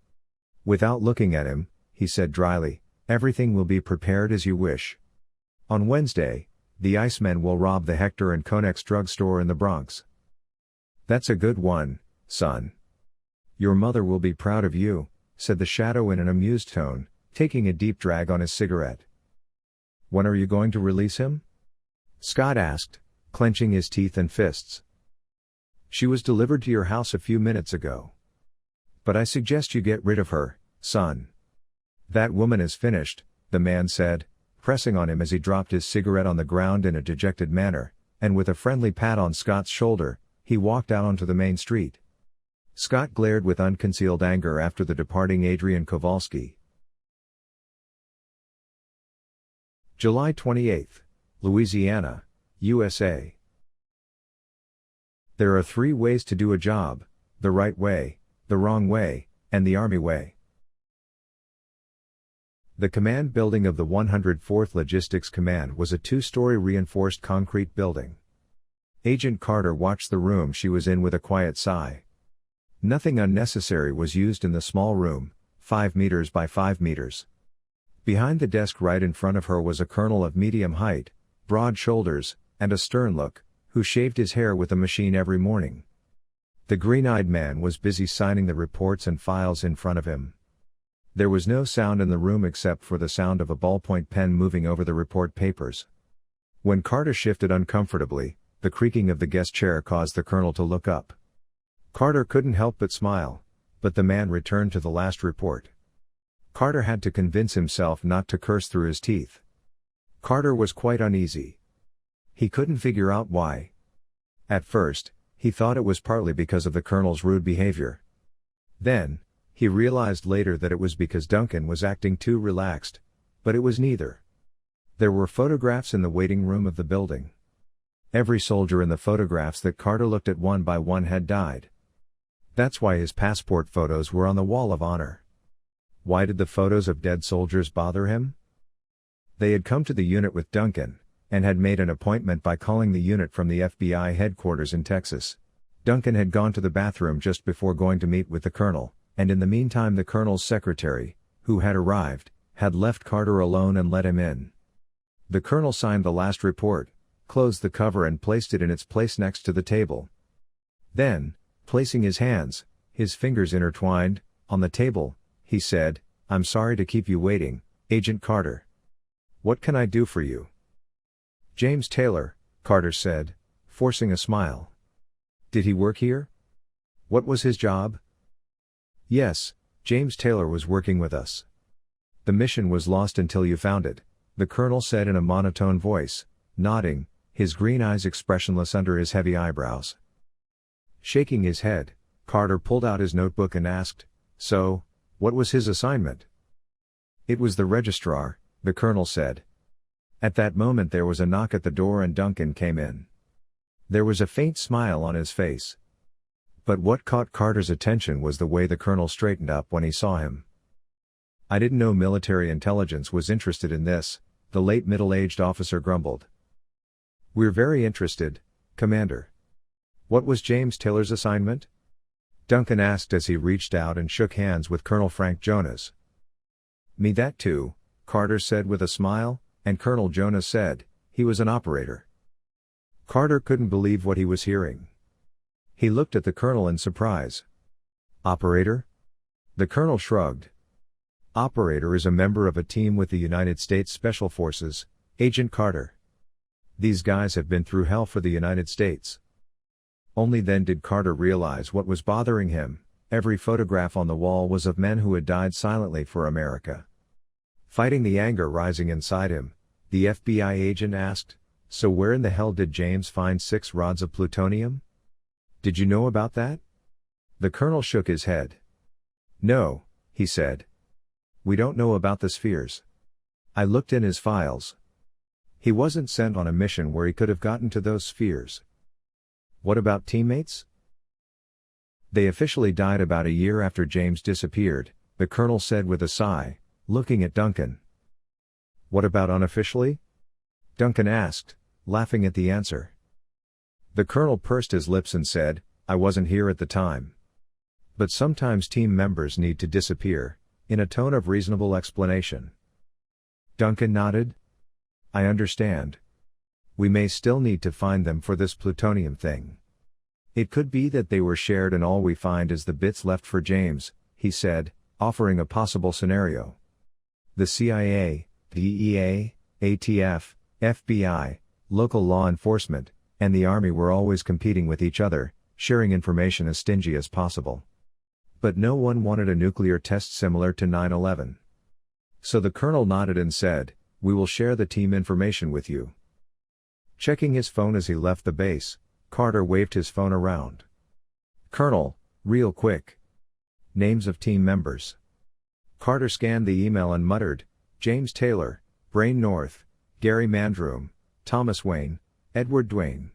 Without looking at him, he said dryly, everything will be prepared as you wish. On Wednesday, the Icemen will rob the Hector and Konex drugstore in the Bronx. That's a good one, son. Your mother will be proud of you, said the shadow in an amused tone, taking a deep drag on his cigarette. When are you going to release him? Scott asked, clenching his teeth and fists. She was delivered to your house a few minutes ago. But I suggest you get rid of her, son. That woman is finished, the man said, pressing on him as he dropped his cigarette on the ground in a dejected manner, and with a friendly pat on Scott's shoulder, he walked out onto the main street. Scott glared with unconcealed anger after the departing Adrian Kowalski. July 28, Louisiana, USA. There are 3 ways to do a job: the right way, the wrong way, and the Army way. The command building of the 104th Logistics Command was a 2-story reinforced concrete building. Agent Carter watched the room she was in with a quiet sigh. Nothing unnecessary was used in the small room, 5 meters by 5 meters. Behind the desk right in front of her was a colonel of medium height, broad shoulders, and a stern look, who shaved his hair with a machine every morning. The green-eyed man was busy signing the reports and files in front of him. There was no sound in the room except for the sound of a ballpoint pen moving over the report papers. When Carter shifted uncomfortably, the creaking of the guest chair caused the colonel to look up. Carter couldn't help but smile, but the man returned to the last report. Carter had to convince himself not to curse through his teeth. Carter was quite uneasy. He couldn't figure out why. At first, he thought it was partly because of the colonel's rude behavior. Then, he realized later that it was because Duncan was acting too relaxed, but it was neither. There were photographs in the waiting room of the building. Every soldier in the photographs that Carter looked at one by one had died. That's why his passport photos were on the wall of honor. Why did the photos of dead soldiers bother him? They had come to the unit with Duncan, and had made an appointment by calling the unit from the FBI headquarters in Texas. Duncan had gone to the bathroom just before going to meet with the colonel, and in the meantime the colonel's secretary, who had arrived, had left Carter alone and let him in. The colonel signed the last report, closed the cover and placed it in its place next to the table. Then, placing his hands, his fingers intertwined, on the table, he said, "I'm sorry to keep you waiting, Agent Carter. What can I do for you?" "James Taylor," Carter said, forcing a smile. "Did he work here? What was his job?" "Yes, James Taylor was working with us. The mission was lost until you found it," the colonel said in a monotone voice, nodding, his green eyes expressionless under his heavy eyebrows. Shaking his head, Carter pulled out his notebook and asked, "So, what was his assignment?" "It was the registrar," the colonel said. At that moment there was a knock at the door and Duncan came in. There was a faint smile on his face. But what caught Carter's attention was the way the colonel straightened up when he saw him. "I didn't know military intelligence was interested in this," the late middle-aged officer grumbled. "We're very interested, Commander." "What was James Taylor's assignment?" Duncan asked as he reached out and shook hands with Colonel Frank Jonas. "Me that too," Carter said with a smile, and Colonel Jonas said, "He was an operator." Carter couldn't believe what he was hearing. He looked at the colonel in surprise. "Operator?" The colonel shrugged. "Operator is a member of a team with the United States Special Forces, Agent Carter. These guys have been through hell for the United States." Only then did Carter realize what was bothering him. Every photograph on the wall was of men who had died silently for America. Fighting the anger rising inside him, the FBI agent asked, "So where in the hell did James find 6 rods of plutonium? Did you know about that?" The colonel shook his head. "No," he said. "We don't know about the spheres. I looked in his files. He wasn't sent on a mission where he could have gotten to those spheres." "What about teammates?" "They officially died about a year after James disappeared," the colonel said with a sigh, looking at Duncan. "What about unofficially?" Duncan asked, laughing at the answer. The colonel pursed his lips and said, "I wasn't here at the time. But sometimes team members need to disappear," in a tone of reasonable explanation. Duncan nodded. "I understand. We may still need to find them for this plutonium thing. It could be that they were shared and all we find is the bits left for James," he said, offering a possible scenario. The CIA, DEA, ATF, FBI, local law enforcement, and the Army were always competing with each other, sharing information as stingy as possible. But no one wanted a nuclear test similar to 9/11. So the colonel nodded and said, "We will share the team information with you." Checking his phone as he left the base, Carter waved his phone around. "Colonel, real quick. Names of team members." Carter scanned the email and muttered, "James Taylor, Brain North, Gary Mandroom, Thomas Wayne, Edward Duane.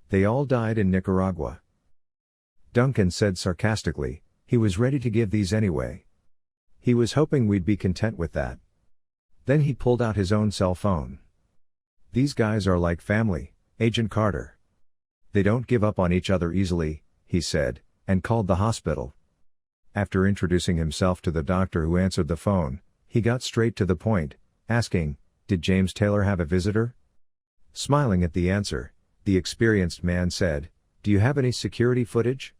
They all died in Nicaragua." Duncan said sarcastically, he was ready to give these anyway. He was hoping we'd be content with that. Then he pulled out his own cell phone. "These guys are like family, Agent Carter. They don't give up on each other easily," he said, and called the hospital. After introducing himself to the doctor who answered the phone, he got straight to the point, asking, "Did James Taylor have a visitor?" Smiling at the answer, the experienced man said, "Do you have any security footage?"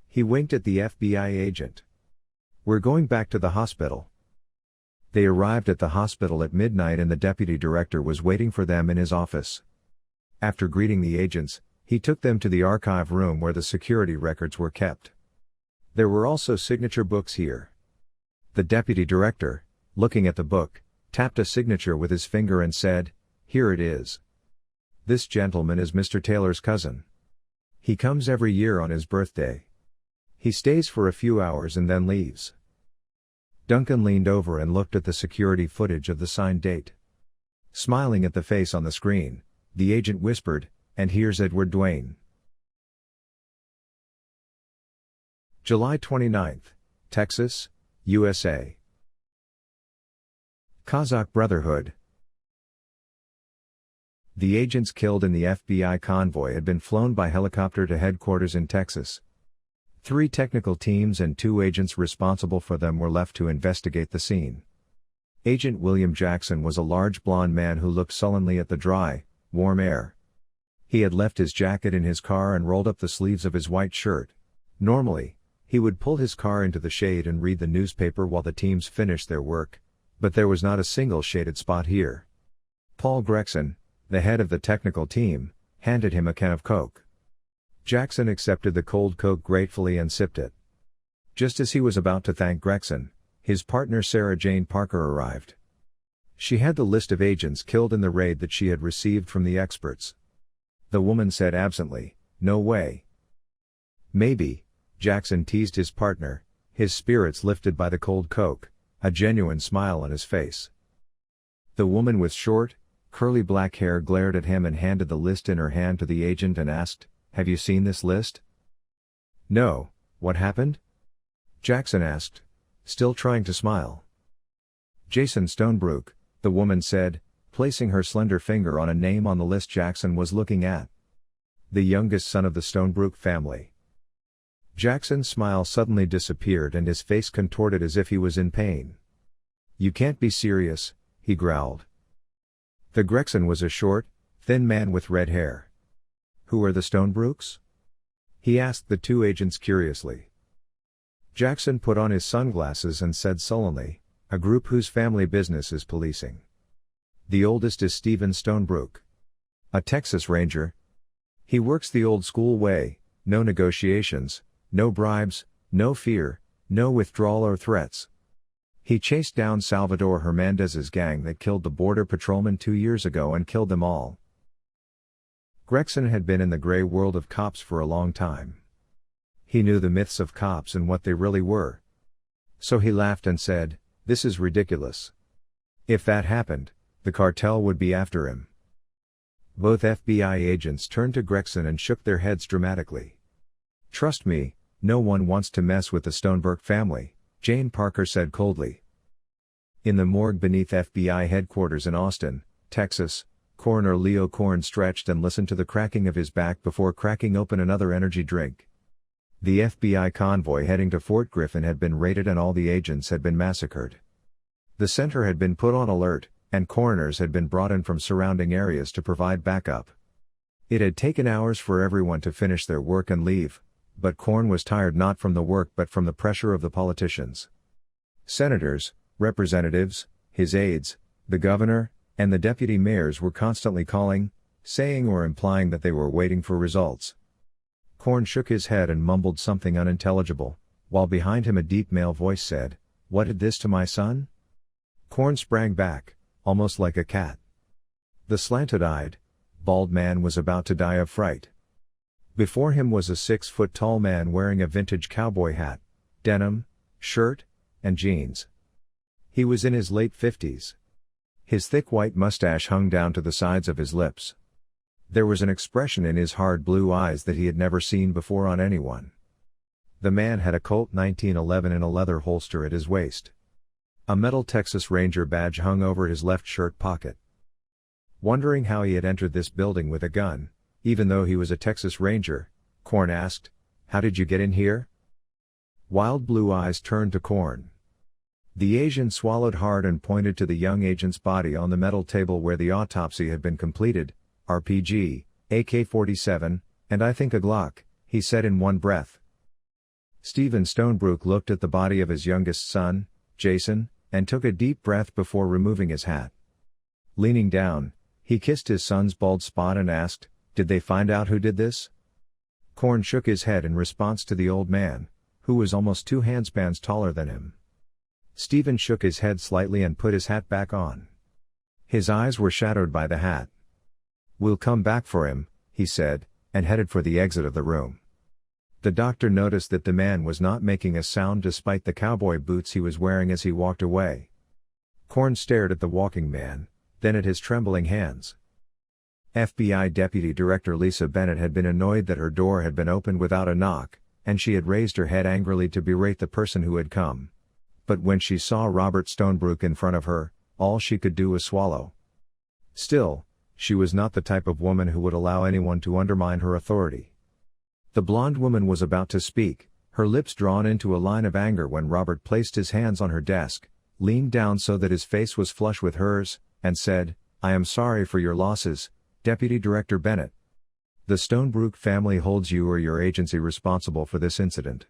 He winked at the FBI agent. "We're going back to the hospital." They arrived at the hospital at midnight and the deputy director was waiting for them in his office. After greeting the agents, he took them to the archive room where the security records were kept. There were also signature books here. The deputy director, looking at the book, tapped a signature with his finger and said, "Here it is. This gentleman is Mr. Taylor's cousin. He comes every year on his birthday. He stays for a few hours and then leaves." Duncan leaned over and looked at the security footage of the signed date. Smiling at the face on the screen, the agent whispered, "And here's Edward Duane." July 29, Texas, USA. Kazakh Brotherhood. The agents killed in the FBI convoy had been flown by helicopter to headquarters in Texas. 3 technical teams and 2 agents responsible for them were left to investigate the scene. Agent William Jackson was a large blond man who looked sullenly at the dry, warm air. He had left his jacket in his car and rolled up the sleeves of his white shirt. Normally, he would pull his car into the shade and read the newspaper while the teams finished their work, but there was not a single shaded spot here. Paul Gregson, the head of the technical team, handed him a can of Coke. Jackson accepted the cold Coke gratefully and sipped it. Just as he was about to thank Gregson, his partner Sarah Jane Parker arrived. She had the list of agents killed in the raid that she had received from the experts. The woman said absently, "No way." "Maybe," Jackson teased his partner, his spirits lifted by the cold Coke, a genuine smile on his face. The woman with short, curly black hair glared at him and handed the list in her hand to the agent and asked, "Have you seen this list?" "No, what happened?" Jackson asked, still trying to smile. "Jason Stonebrook," the woman said, placing her slender finger on a name on the list Jackson was looking at. "The youngest son of the Stonebrook family." Jackson's smile suddenly disappeared and his face contorted as if he was in pain. "You can't be serious," he growled. The Gregson was a short, thin man with red hair. "Who are the Stonebrooks?" he asked the 2 agents curiously. Jackson put on his sunglasses and said sullenly, "A group whose family business is policing. The oldest is Stephen Stonebrook. A Texas Ranger. He works the old school way, no negotiations, no bribes, no fear, no withdrawal or threats. He chased down Salvador Hernandez's gang that killed the border patrolmen 2 years ago and killed them all." Gregson had been in the gray world of cops for a long time. He knew the myths of cops and what they really were. So he laughed and said, "This is ridiculous. If that happened, the cartel would be after him." Both FBI agents turned to Gregson and shook their heads dramatically. "Trust me, no one wants to mess with the Stonebrook family," Jane Parker said coldly. In the morgue beneath FBI headquarters in Austin, Texas, Coroner Leo Korn stretched and listened to the cracking of his back before cracking open another energy drink. The FBI convoy heading to Fort Griffin had been raided and all the agents had been massacred. The center had been put on alert, and coroners had been brought in from surrounding areas to provide backup. It had taken hours for everyone to finish their work and leave, but Korn was tired not from the work but from the pressure of the politicians. Senators, representatives, his aides, the governor, and the deputy mayors were constantly calling, saying or implying that they were waiting for results. Korn shook his head and mumbled something unintelligible, while behind him a deep male voice said, "What did this to my son?" Korn sprang back, almost like a cat. The slanted-eyed, bald man was about to die of fright. Before him was a 6-foot-tall man wearing a vintage cowboy hat, denim, shirt, and jeans. He was in his late 50s. His thick white mustache hung down to the sides of his lips. There was an expression in his hard blue eyes that he had never seen before on anyone. The man had a Colt 1911 in a leather holster at his waist. A metal Texas Ranger badge hung over his left shirt pocket. Wondering how he had entered this building with a gun, even though he was a Texas Ranger, Korn asked, "How did you get in here?" Wild blue eyes turned to Korn. The Asian swallowed hard and pointed to the young agent's body on the metal table where the autopsy had been completed. "RPG, AK-47, and I think a Glock," he said in one breath. Stephen Stonebrook looked at the body of his youngest son, Jason, and took a deep breath before removing his hat. Leaning down, he kissed his son's bald spot and asked, "Did they find out who did this?" Korn shook his head in response to the old man, who was almost 2 handspans taller than him. Stephen shook his head slightly and put his hat back on. His eyes were shadowed by the hat. "We'll come back for him," he said, and headed for the exit of the room. The doctor noticed that the man was not making a sound despite the cowboy boots he was wearing as he walked away. Korn stared at the walking man, then at his trembling hands. FBI Deputy Director Lisa Bennett had been annoyed that her door had been opened without a knock, and she had raised her head angrily to berate the person who had come. But when she saw Robert Stonebrook in front of her, all she could do was swallow. Still, she was not the type of woman who would allow anyone to undermine her authority. The blonde woman was about to speak, her lips drawn into a line of anger when Robert placed his hands on her desk, leaned down so that his face was flush with hers, and said, "I am sorry for your losses, Deputy Director Bennett. The Stonebrook family holds you or your agency responsible for this incident.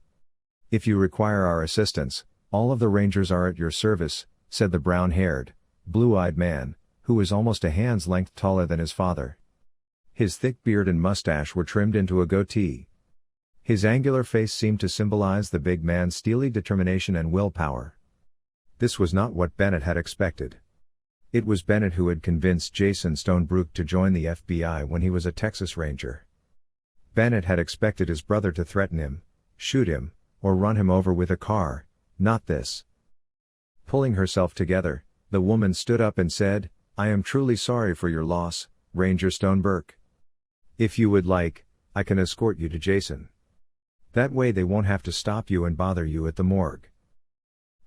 If you require our assistance, all of the Rangers are at your service," said the brown-haired, blue-eyed man, who was almost a hand's length taller than his father. His thick beard and mustache were trimmed into a goatee. His angular face seemed to symbolize the big man's steely determination and willpower. This was not what Bennett had expected. It was Bennett who had convinced Jason Stonebrook to join the FBI when he was a Texas Ranger. Bennett had expected his brother to threaten him, shoot him, or run him over with a car, not this. Pulling herself together, the woman stood up and said, "I am truly sorry for your loss, Ranger Stonebrook. If you would like, I can escort you to Jason. That way they won't have to stop you and bother you at the morgue."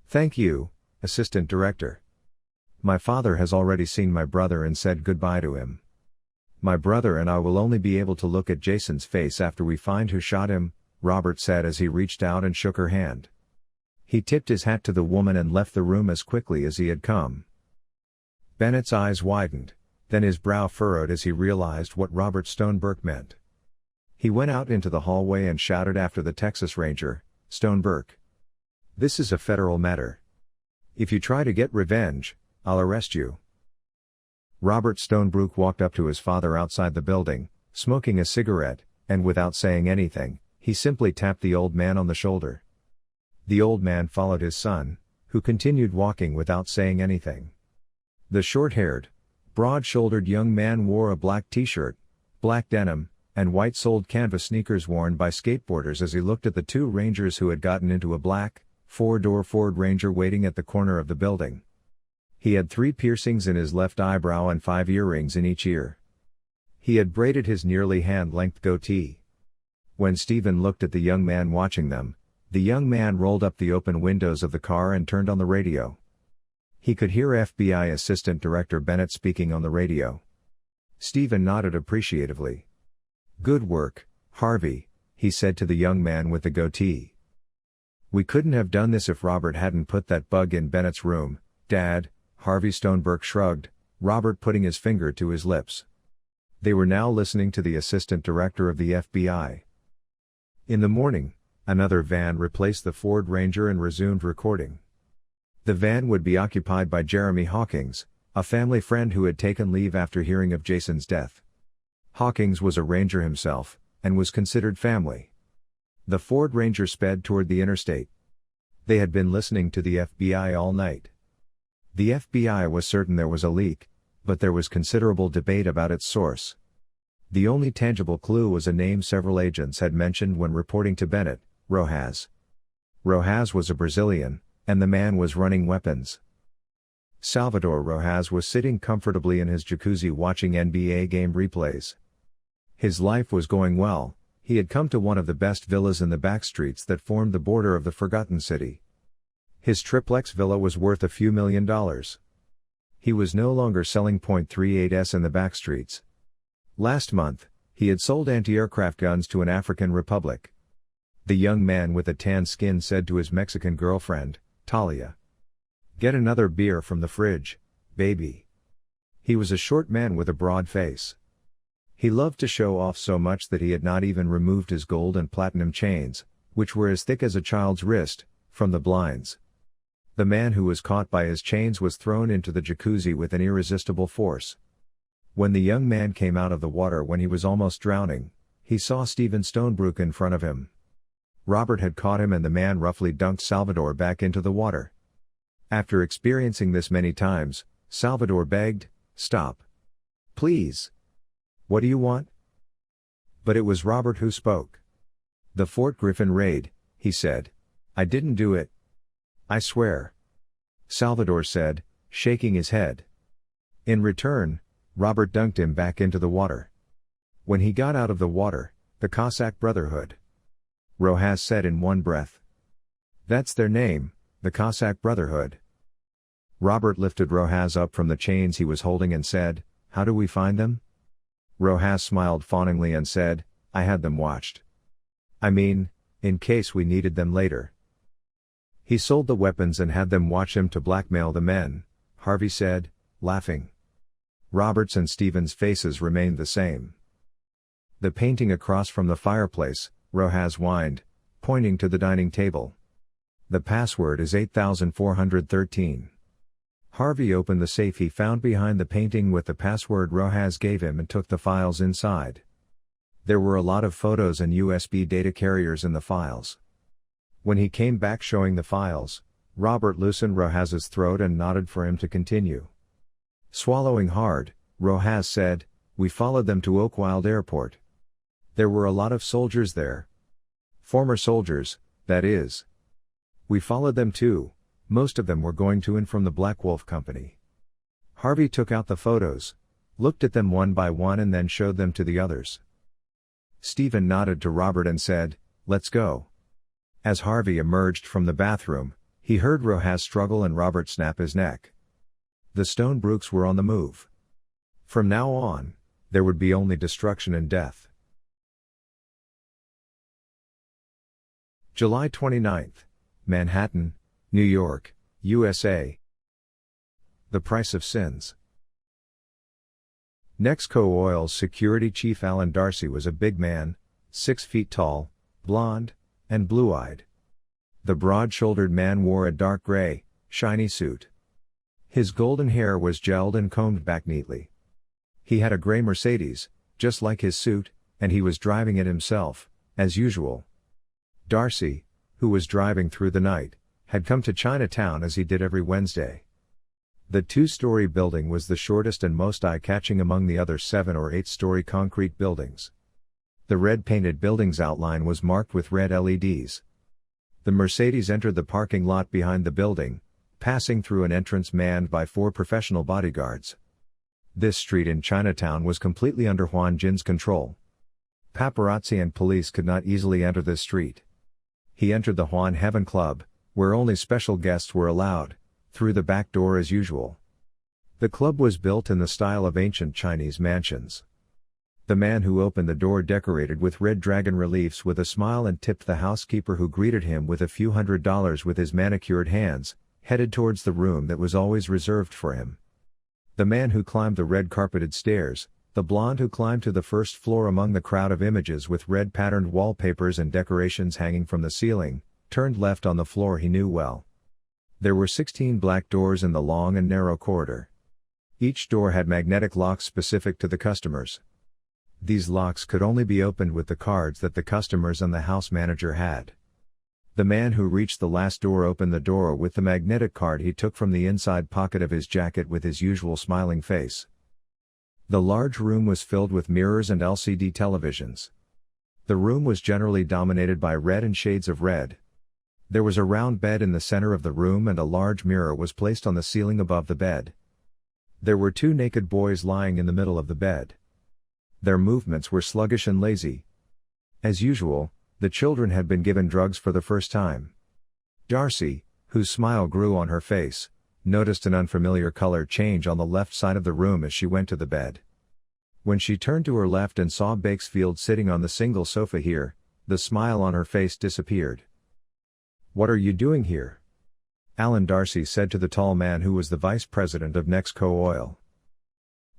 "Thank you, Assistant Director. My father has already seen my brother and said goodbye to him. My brother and I will only be able to look at Jason's face after we find who shot him," Robert said as he reached out and shook her hand. He tipped his hat to the woman and left the room as quickly as he had come. Bennett's eyes widened, then his brow furrowed as he realized what Robert Stonebrook meant. He went out into the hallway and shouted after the Texas Ranger, "Stonebrook. This is a federal matter. If you try to get revenge, I'll arrest you." Robert Stonebrook walked up to his father outside the building, smoking a cigarette, and without saying anything, he simply tapped the old man on the shoulder. The old man followed his son, who continued walking without saying anything. The short-haired, broad-shouldered young man wore a black t-shirt, black denim, and white-soled canvas sneakers worn by skateboarders as he looked at the two Rangers who had gotten into a black, four-door Ford Ranger waiting at the corner of the building. He had 3 piercings in his left eyebrow and 5 earrings in each ear. He had braided his nearly hand-length goatee. When Stephen looked at the young man watching them, the young man rolled up the open windows of the car and turned on the radio. He could hear FBI Assistant Director Bennett speaking on the radio. Stephen nodded appreciatively. "Good work, Harvey," he said to the young man with the goatee. "We couldn't have done this if Robert hadn't put that bug in Bennett's room, Dad," Harvey Stonebrook shrugged, Robert putting his finger to his lips. They were now listening to the Assistant Director of the FBI. In the morning, another van replaced the Ford Ranger and resumed recording. The van would be occupied by Jeremy Hawkins, a family friend who had taken leave after hearing of Jason's death. Hawkins was a Ranger himself, and was considered family. The Ford Ranger sped toward the interstate. They had been listening to the FBI all night. The FBI was certain there was a leak, but there was considerable debate about its source. The only tangible clue was a name several agents had mentioned when reporting to Bennett, Rojas. Rojas was a Brazilian, and the man was running weapons. Salvador Rojas was sitting comfortably in his jacuzzi watching NBA game replays. His life was going well. He had come to one of the best villas in the backstreets that formed the border of the Forgotten City. His triplex villa was worth a few $1,000,000. He was no longer selling .38s in the backstreets. Last month, he had sold anti-aircraft guns to an African republic. The young man with a tan skin said to his Mexican girlfriend, Talia, "Get another beer from the fridge, baby." He was a short man with a broad face. He loved to show off so much that he had not even removed his gold and platinum chains, which were as thick as a child's wrist, from the blinds. The man who was caught by his chains was thrown into the jacuzzi with an irresistible force. When the young man came out of the water when he was almost drowning, he saw Stephen Stonebrook in front of him. Robert had caught him and the man roughly dunked Salvador back into the water. After experiencing this many times, Salvador begged, "Stop. Please. What do you want?" But it was Robert who spoke. "The Fort Griffin raid," he said. "I didn't do it. I swear." Salvador said, shaking his head. In return, Robert dunked him back into the water. When he got out of the water, the Cossack Brotherhood. Rojas said in one breath. "That's their name, the Cossack Brotherhood." Robert lifted Rojas up from the chains he was holding and said, "How do we find them?" Rojas smiled fawningly and said, "I had them watched. I mean, in case we needed them later. He sold the weapons and had them watch him to blackmail the men, Harvey said, laughing. Robert's and Stephen's faces remained the same. The painting across from the fireplace, Rojas whined, pointing to the dining table. The password is 8413. Harvey opened the safe he found behind the painting with the password Rojas gave him and took the files inside. There were a lot of photos and USB data carriers in the files. When he came back showing the files, Robert loosened Rojas's throat and nodded for him to continue. Swallowing hard, Rojas said, "We followed them to Oakwild Airport. There were a lot of soldiers there. Former soldiers, that is. We followed them too, most of them were going to and from the Black Wolf Company." Harvey took out the photos, looked at them one by one and then showed them to the others. Stephen nodded to Robert and said, "Let's go." As Harvey emerged from the bathroom, he heard Rojas struggle and Robert snap his neck. The Stonebrooks were on the move. From now on, there would be only destruction and death. July 29th, Manhattan, New York, USA. The price of sins. Nexco Oil's security chief Alan Darcy was a big man, 6 feet tall, blond, and blue-eyed. The broad-shouldered man wore a dark gray, shiny suit. His golden hair was gelled and combed back neatly. He had a gray Mercedes, just like his suit, and he was driving it himself, as usual. Darcy, who was driving through the night, had come to Chinatown as he did every Wednesday. The 2-story building was the shortest and most eye-catching among the other 7 or 8-story concrete buildings. The red-painted building's outline was marked with red LEDs. The Mercedes entered the parking lot behind the building, passing through an entrance manned by 4 professional bodyguards. This street in Chinatown was completely under Juan Jin's control. Paparazzi and police could not easily enter this street. He entered the Juan Heaven Club, where only special guests were allowed, through the back door as usual. The club was built in the style of ancient Chinese mansions. The man who opened the door decorated with red dragon reliefs with a smile and tipped the housekeeper who greeted him with a few $100s with his manicured hands, headed towards the room that was always reserved for him. The man who climbed the red carpeted stairs, the blonde who climbed to the first floor among the crowd of images with red patterned wallpapers and decorations hanging from the ceiling, turned left on the floor he knew well. There were 16 black doors in the long and narrow corridor. Each door had magnetic locks specific to the customers. These locks could only be opened with the cards that the customers and the house manager had. The man who reached the last door opened the door with the magnetic card he took from the inside pocket of his jacket with his usual smiling face. The large room was filled with mirrors and LCD televisions. The room was generally dominated by red and shades of red. There was a round bed in the center of the room and a large mirror was placed on the ceiling above the bed. There were 2 naked boys lying in the middle of the bed. Their movements were sluggish and lazy. As usual, the children had been given drugs for the first time. Darcy, whose smile grew on her face, noticed an unfamiliar color change on the left side of the room as she went to the bed. When she turned to her left and saw Bakesfield sitting on the single sofa here, the smile on her face disappeared. "What are you doing here?" Alan Darcy said to the tall man who was the vice president of Nexco Oil.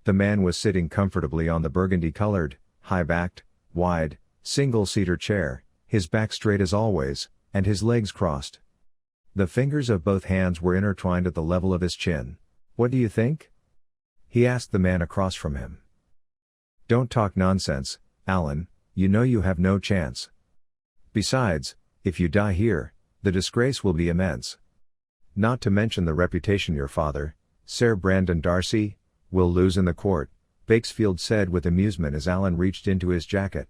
The man was sitting comfortably on the burgundy-colored, high-backed, wide, single-seater chair, his back straight as always, and his legs crossed. The fingers of both hands were intertwined at the level of his chin. "What do you think?" he asked the man across from him. "Don't talk nonsense, Alan, you know you have no chance. Besides, if you die here, the disgrace will be immense. Not to mention the reputation your father, Sir Brandon Darcy, will lose in the court," Bakesfield said with amusement as Alan reached into his jacket.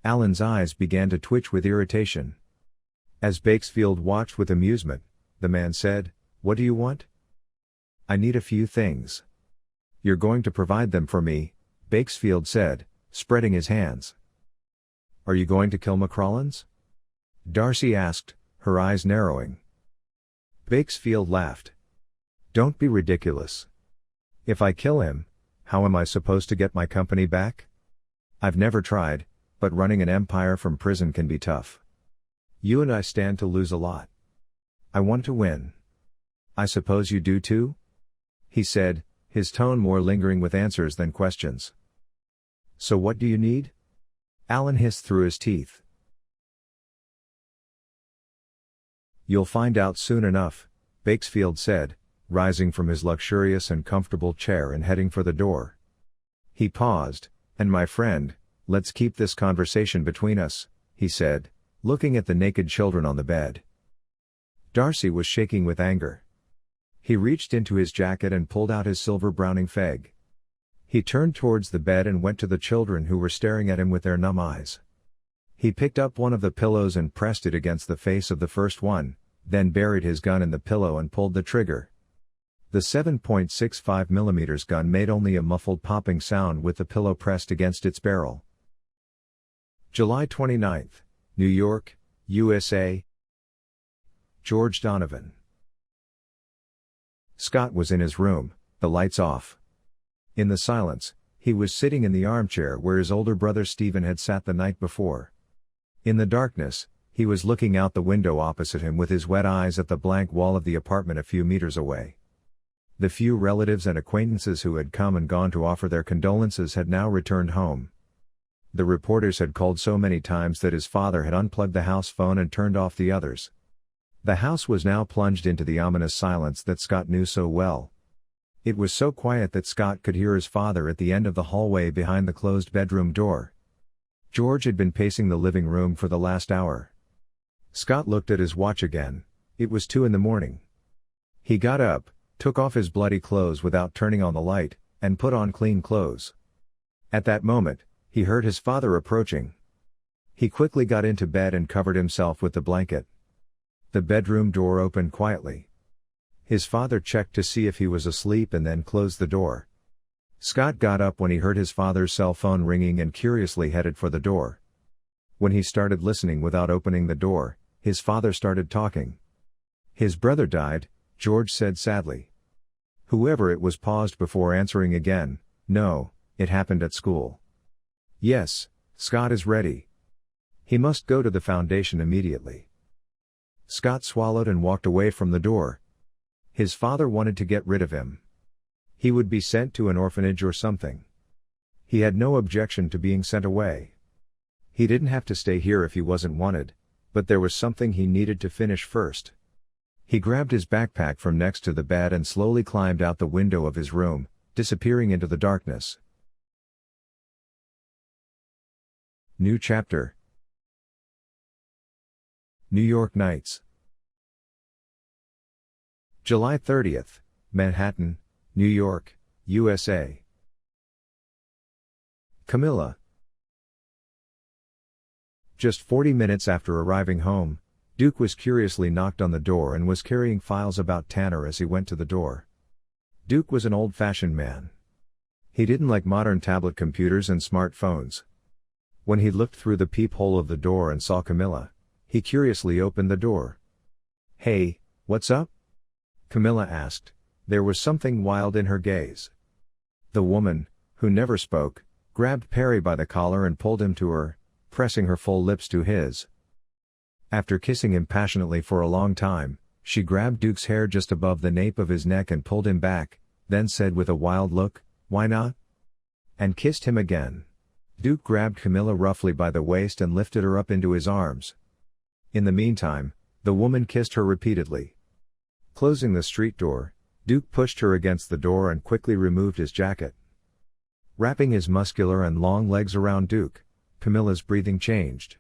Alan's eyes began to twitch with irritation. As Bakesfield watched with amusement, the man said, "What do you want?" "I need a few things." "You're going to provide them for me," Bakesfield said, spreading his hands. "Are you going to kill McCrollins?" Darcy asked, her eyes narrowing. Bakesfield laughed. "Don't be ridiculous. If I kill him, how am I supposed to get my company back? I've never tried, but running an empire from prison can be tough." You and I stand to lose a lot. I want to win. I suppose you do too? He said, his tone more lingering with answers than questions. So what do you need? Alan hissed through his teeth. You'll find out soon enough, Bakesfield said, rising from his luxurious and comfortable chair and heading for the door. He paused, and my friend, let's keep this conversation between us, he said, looking at the naked children on the bed. Darcy was shaking with anger. He reached into his jacket and pulled out his silver Browning feg. He turned towards the bed and went to the children who were staring at him with their numb eyes. He picked up one of the pillows and pressed it against the face of the first one, then buried his gun in the pillow and pulled the trigger. The 7.65mm gun made only a muffled popping sound with the pillow pressed against its barrel. July 29, New York, USA. George Donovan. Scott was in his room, the lights off. In the silence, he was sitting in the armchair where his older brother Stephen had sat the night before. In the darkness, he was looking out the window opposite him with his wet eyes at the blank wall of the apartment a few meters away. The few relatives and acquaintances who had come and gone to offer their condolences had now returned home. The reporters had called so many times that his father had unplugged the house phone and turned off the others. The house was now plunged into the ominous silence that Scott knew so well. It was so quiet that Scott could hear his father at the end of the hallway behind the closed bedroom door. George had been pacing the living room for the last hour. Scott looked at his watch again. It was 2 a.m. He got up, took off his bloody clothes without turning on the light, and put on clean clothes. At that moment, he heard his father approaching. He quickly got into bed and covered himself with the blanket. The bedroom door opened quietly. His father checked to see if he was asleep and then closed the door. Scott got up when he heard his father's cell phone ringing and curiously headed for the door. When he started listening without opening the door, his father started talking. His brother died, George said sadly. Whoever it was paused before answering again. No, it happened at school. Yes, Scott is ready. He must go to the foundation immediately. Scott swallowed and walked away from the door. His father wanted to get rid of him. He would be sent to an orphanage or something. He had no objection to being sent away. He didn't have to stay here if he wasn't wanted, but there was something he needed to finish first. He grabbed his backpack from next to the bed and slowly climbed out the window of his room, disappearing into the darkness. New chapter. New York Nights. July 30th, Manhattan, New York, USA. Camilla. Just 40 minutes after arriving home, Duke was curiously knocked on the door and was carrying files about Tanner as he went to the door. Duke was an old-fashioned man. He didn't like modern tablet computers and smartphones. When he looked through the peephole of the door and saw Camilla, he curiously opened the door. "Hey, what's up?" Camilla asked. There was something wild in her gaze. The woman, who never spoke, grabbed Perry by the collar and pulled him to her, pressing her full lips to his. After kissing him passionately for a long time, she grabbed Duke's hair just above the nape of his neck and pulled him back, then said with a wild look, "Why not?" and kissed him again. Duke grabbed Camilla roughly by the waist and lifted her up into his arms. In the meantime, the woman kissed her repeatedly. Closing the street door, Duke pushed her against the door and quickly removed his jacket. Wrapping his muscular and long legs around Duke, Camilla's breathing changed.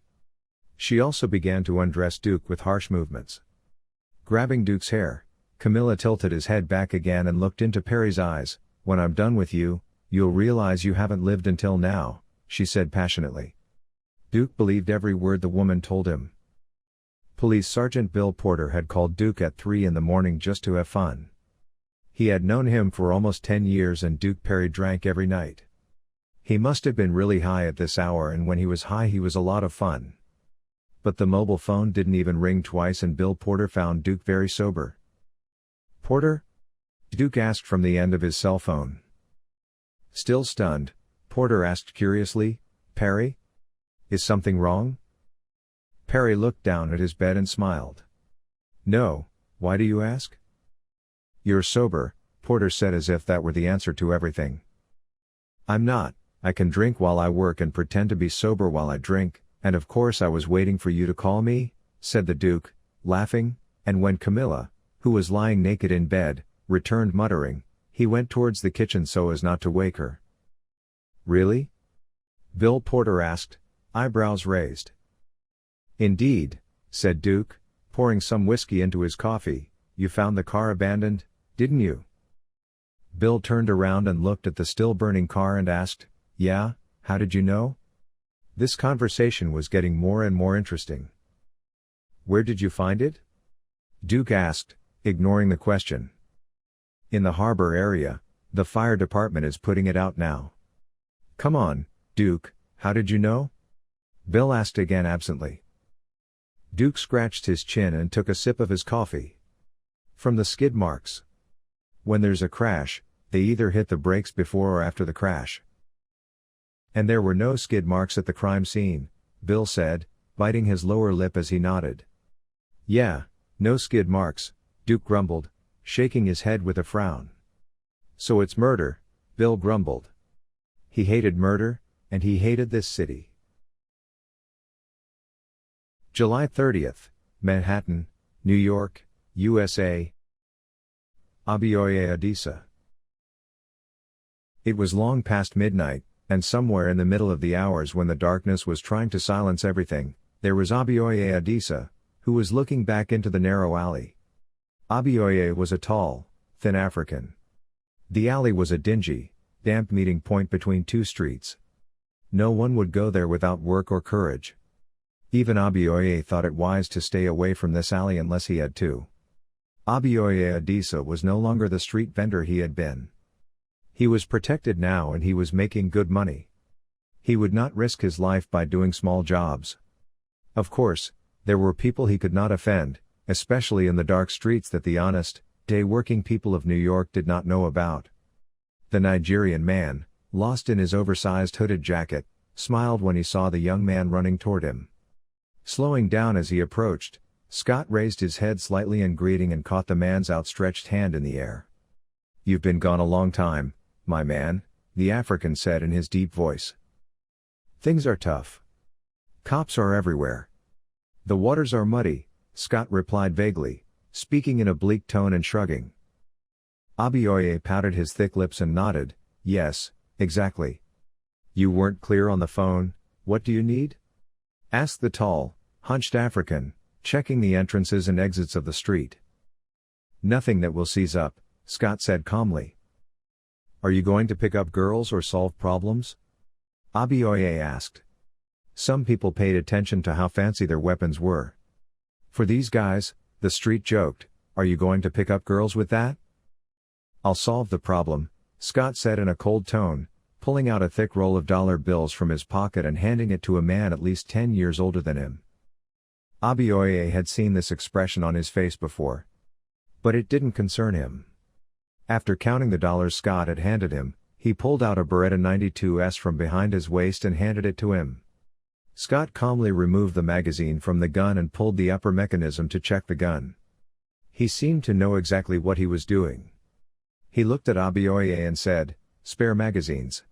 She also began to undress Duke with harsh movements. Grabbing Duke's hair, Camilla tilted his head back again and looked into Perry's eyes. "When I'm done with you, you'll realize you haven't lived until now," she said passionately. Duke believed every word the woman told him. Police Sergeant Bill Porter had called Duke at 3 in the morning just to have fun. He had known him for almost 10 years and Duke Perry drank every night. He must have been really high at this hour, and when he was high he was a lot of fun. But the mobile phone didn't even ring twice and Bill Porter found Duke very sober. "Porter?" Duke asked from the end of his cell phone. Still stunned, Porter asked curiously, "Perry? Is something wrong?" Perry looked down at his bed and smiled. No, why do you ask? You're sober, Porter said as if that were the answer to everything. I'm not. I can drink while I work and pretend to be sober while I drink, and of course I was waiting for you to call me, said the Duke, laughing, and when Camilla, who was lying naked in bed, returned muttering, he went towards the kitchen so as not to wake her. Really? Bill Porter asked, eyebrows raised. Indeed, said Duke, pouring some whiskey into his coffee, you found the car abandoned, didn't you? Bill turned around and looked at the still burning car and asked, yeah, how did you know? This conversation was getting more and more interesting. Where did you find it? Duke asked, ignoring the question. In the harbor area, the fire department is putting it out now. Come on, Duke, how did you know? Bill asked again absently. Duke scratched his chin and took a sip of his coffee. From the skid marks. When there's a crash, they either hit the brakes before or after the crash. And there were no skid marks at the crime scene, Bill said, biting his lower lip as he nodded. Yeah, no skid marks, Duke grumbled, shaking his head with a frown. So it's murder, Bill grumbled. He hated murder, and he hated this city. July 30th, Manhattan, New York, USA. Abioye Adisa. It was long past midnight, and somewhere in the middle of the hours when the darkness was trying to silence everything, there was Abioye Adisa, who was looking back into the narrow alley. Abioye was a tall, thin African. The alley was a dingy, damp meeting point between two streets. No one would go there without work or courage. Even Abioye thought it wise to stay away from this alley unless he had to. Abioye Adisa was no longer the street vendor he had been. He was protected now and he was making good money. He would not risk his life by doing small jobs. Of course, there were people he could not offend, especially in the dark streets that the honest, day-working people of New York did not know about. The Nigerian man, lost in his oversized hooded jacket, smiled when he saw the young man running toward him. Slowing down as he approached, Scott raised his head slightly in greeting and caught the man's outstretched hand in the air. You've been gone a long time, my man, the African said in his deep voice. Things are tough. Cops are everywhere. The waters are muddy, Scott replied vaguely, speaking in a bleak tone and shrugging. Abioye pouted his thick lips and nodded, yes, exactly. You weren't clear on the phone, what do you need? Asked the tall, hunched African, checking the entrances and exits of the street. Nothing that will seize up, Scott said calmly. Are you going to pick up girls or solve problems? Abioye asked. Some people paid attention to how fancy their weapons were. For these guys, the street joked, are you going to pick up girls with that? I'll solve the problem, Scott said in a cold tone, pulling out a thick roll of dollar bills from his pocket and handing it to a man at least 10 years older than him. Abioye had seen this expression on his face before. But it didn't concern him. After counting the dollars Scott had handed him, he pulled out a Beretta 92S from behind his waist and handed it to him. Scott calmly removed the magazine from the gun and pulled the upper mechanism to check the gun. He seemed to know exactly what he was doing. He looked at Abioye and said, spare magazines.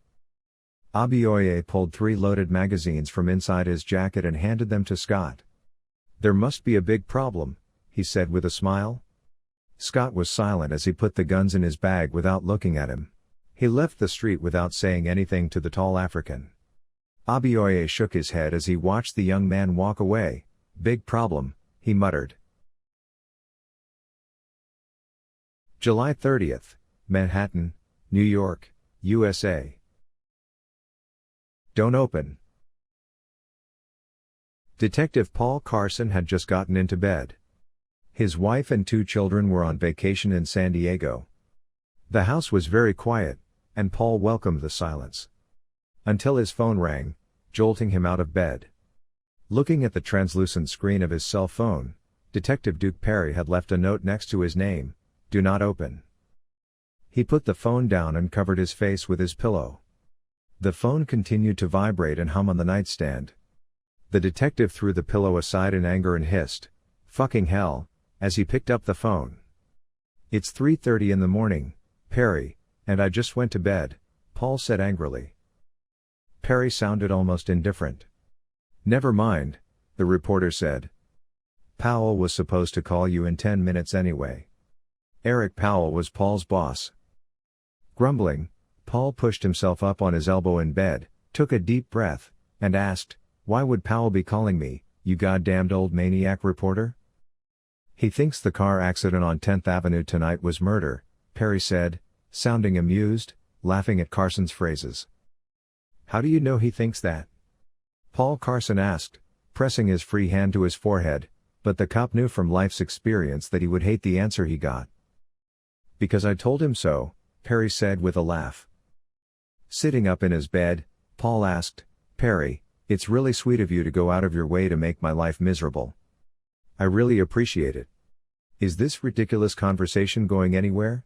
Abioye pulled 3 loaded magazines from inside his jacket and handed them to Scott. There must be a big problem, he said with a smile. Scott was silent as he put the guns in his bag without looking at him. He left the street without saying anything to the tall African. Abioye shook his head as he watched the young man walk away. Big problem, he muttered. July 30th, Manhattan, New York, USA. Don't open. Detective Paul Carson had just gotten into bed. His wife and 2 children were on vacation in San Diego. The house was very quiet, and Paul welcomed the silence. Until his phone rang, jolting him out of bed. Looking at the translucent screen of his cell phone, Detective Duke Perry had left a note next to his name, "Do not open." He put the phone down and covered his face with his pillow. The phone continued to vibrate and hum on the nightstand. The detective threw the pillow aside in anger and hissed, "Fucking hell," as he picked up the phone. "It's 3:30 in the morning, Perry, and I just went to bed," Paul said angrily. Perry sounded almost indifferent. "Never mind," the reporter said. "Powell was supposed to call you in 10 minutes anyway." Eric Powell was Paul's boss. Grumbling, Paul pushed himself up on his elbow in bed, took a deep breath, and asked, "Why would Powell be calling me, you goddamned old maniac reporter?" "He thinks the car accident on 10th Avenue tonight was murder," Perry said, sounding amused, laughing at Carson's phrases. "How do you know he thinks that?" Paul Carson asked, pressing his free hand to his forehead, but the cop knew from life's experience that he would hate the answer he got. "Because I told him so," Perry said with a laugh. Sitting up in his bed, Paul asked, "Perry, it's really sweet of you to go out of your way to make my life miserable. I really appreciate it. Is this ridiculous conversation going anywhere?"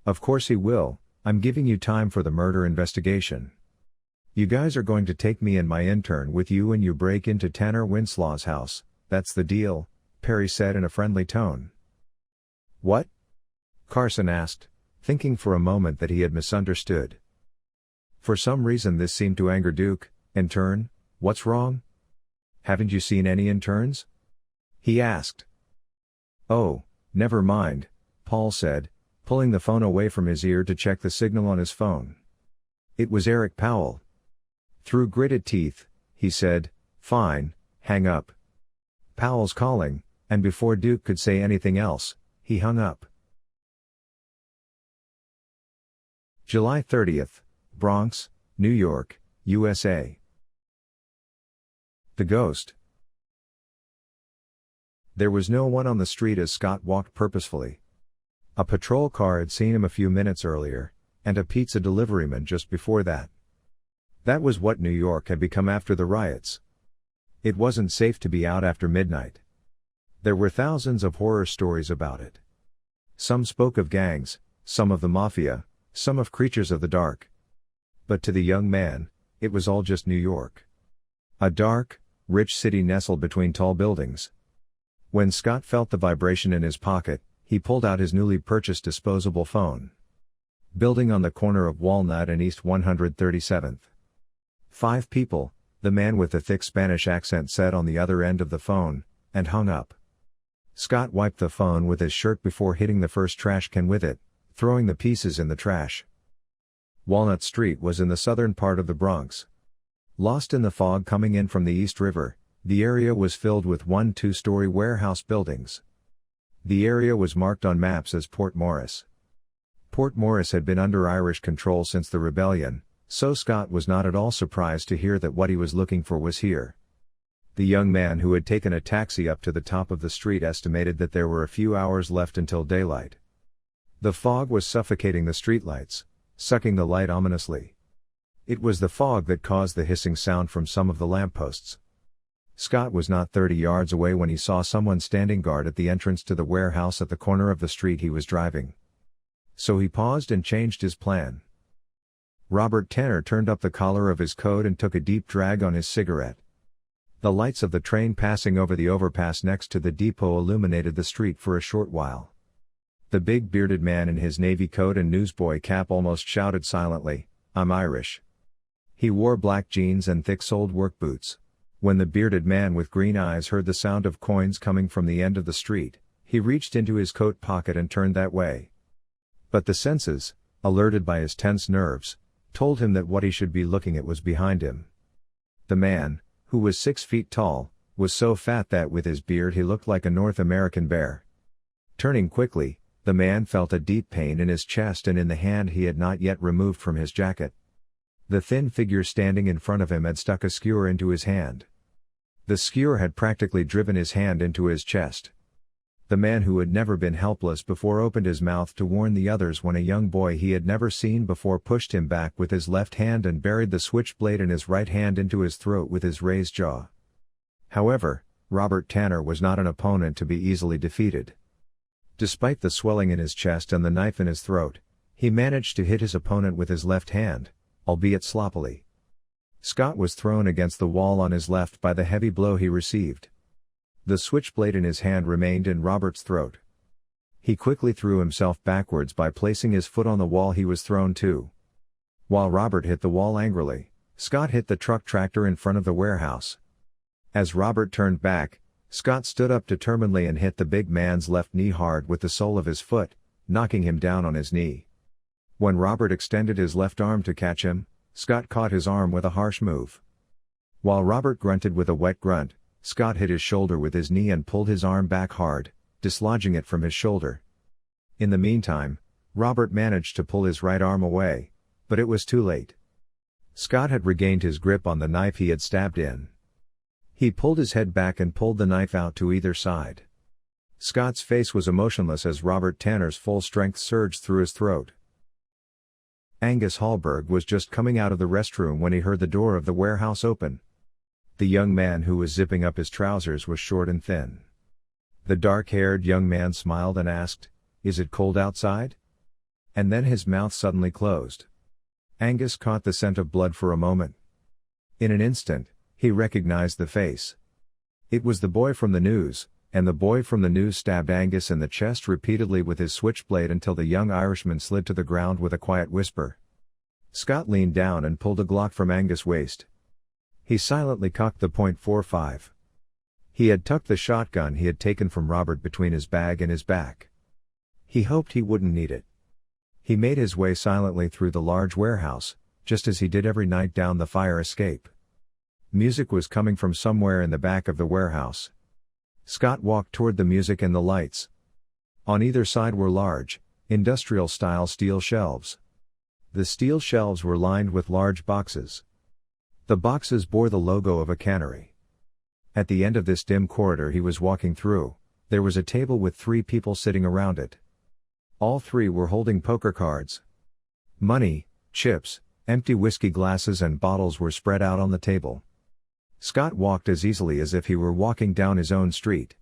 "Of course he will, I'm giving you time for the murder investigation. You guys are going to take me and my intern with you and you break into Tanner Winslaw's house, that's the deal," Perry said in a friendly tone. "What?" Carson asked, thinking for a moment that he had misunderstood. For some reason this seemed to anger Duke. "Intern, what's wrong? Haven't you seen any interns?" he asked. "Oh, never mind," Paul said, pulling the phone away from his ear to check the signal on his phone. It was Eric Powell. Through gritted teeth, he said, "Fine, hang up." "Powell's calling," and before Duke could say anything else, he hung up. July 30th, Bronx, New York, USA. The ghost. There was no one on the street as Scott walked purposefully. A patrol car had seen him a few minutes earlier, and a pizza deliveryman just before that. That was what New York had become after the riots. It wasn't safe to be out after midnight. There were thousands of horror stories about it. Some spoke of gangs, some of the mafia, some of creatures of the dark. But to the young man, it was all just New York. A dark, rich city nestled between tall buildings. When Scott felt the vibration in his pocket, he pulled out his newly purchased disposable phone. Building on the corner of Walnut and East 137th. 5 people, the man with the thick Spanish accent said on the other end of the phone, and hung up. Scott wiped the phone with his shirt before hitting the first trash can with it, throwing the pieces in the trash. Walnut Street was in the southern part of the Bronx. Lost in the fog coming in from the East River, the area was filled with 1-2-story warehouse buildings. The area was marked on maps as Port Morris. Port Morris had been under Irish control since the rebellion, so Scott was not at all surprised to hear that what he was looking for was here. The young man who had taken a taxi up to the top of the street estimated that there were a few hours left until daylight. The fog was suffocating the streetlights, sucking the light ominously. It was the fog that caused the hissing sound from some of the lampposts. Scott was not 30 yards away when he saw someone standing guard at the entrance to the warehouse at the corner of the street he was driving. So he paused and changed his plan. Robert Tanner turned up the collar of his coat and took a deep drag on his cigarette. The lights of the train passing over the overpass next to the depot illuminated the street for a short while. The big bearded man in his navy coat and newsboy cap almost shouted silently, "I'm Irish." He wore black jeans and thick-soled work boots. When the bearded man with green eyes heard the sound of coins coming from the end of the street, he reached into his coat pocket and turned that way. But the senses, alerted by his tense nerves, told him that what he should be looking at was behind him. The man, who was 6 feet tall, was so fat that with his beard he looked like a North American bear. Turning quickly, the man felt a deep pain in his chest and in the hand he had not yet removed from his jacket. The thin figure standing in front of him had stuck a skewer into his hand. The skewer had practically driven his hand into his chest. The man who had never been helpless before opened his mouth to warn the others when a young boy he had never seen before pushed him back with his left hand and buried the switchblade in his right hand into his throat with his raised jaw. However, Robert Tanner was not an opponent to be easily defeated. Despite the swelling in his chest and the knife in his throat, he managed to hit his opponent with his left hand, albeit sloppily. Scott was thrown against the wall on his left by the heavy blow he received. The switchblade in his hand remained in Robert's throat. He quickly threw himself backwards by placing his foot on the wall he was thrown to. While Robert hit the wall angrily, Scott hit the truck tractor in front of the warehouse. As Robert turned back, Scott stood up determinedly and hit the big man's left knee hard with the sole of his foot, knocking him down on his knee. When Robert extended his left arm to catch him, Scott caught his arm with a harsh move. While Robert grunted with a wet grunt, Scott hit his shoulder with his knee and pulled his arm back hard, dislodging it from his shoulder. In the meantime, Robert managed to pull his right arm away, but it was too late. Scott had regained his grip on the knife he had stabbed in. He pulled his head back and pulled the knife out to either side. Scott's face was emotionless as Robert Tanner's full strength surged through his throat. Angus Hallberg was just coming out of the restroom when he heard the door of the warehouse open. The young man who was zipping up his trousers was short and thin. The dark-haired young man smiled and asked, "Is it cold outside?" And then his mouth suddenly closed. Angus caught the scent of blood for a moment. In an instant, he recognized the face. It was the boy from the news, and the boy from the news stabbed Angus in the chest repeatedly with his switchblade until the young Irishman slid to the ground with a quiet whisper. Scott leaned down and pulled a Glock from Angus' waist. He silently cocked the .45. He had tucked the shotgun he had taken from Robert between his bag and his back. He hoped he wouldn't need it. He made his way silently through the large warehouse, just as he did every night down the fire escape. Music was coming from somewhere in the back of the warehouse. Scott walked toward the music and the lights. On either side were large, industrial-style steel shelves. The steel shelves were lined with large boxes. The boxes bore the logo of a cannery. At the end of this dim corridor he was walking through, there was a table with 3 people sitting around it. All 3 were holding poker cards. Money, chips, empty whiskey glasses and bottles were spread out on the table. Scott walked as easily as if he were walking down his own street.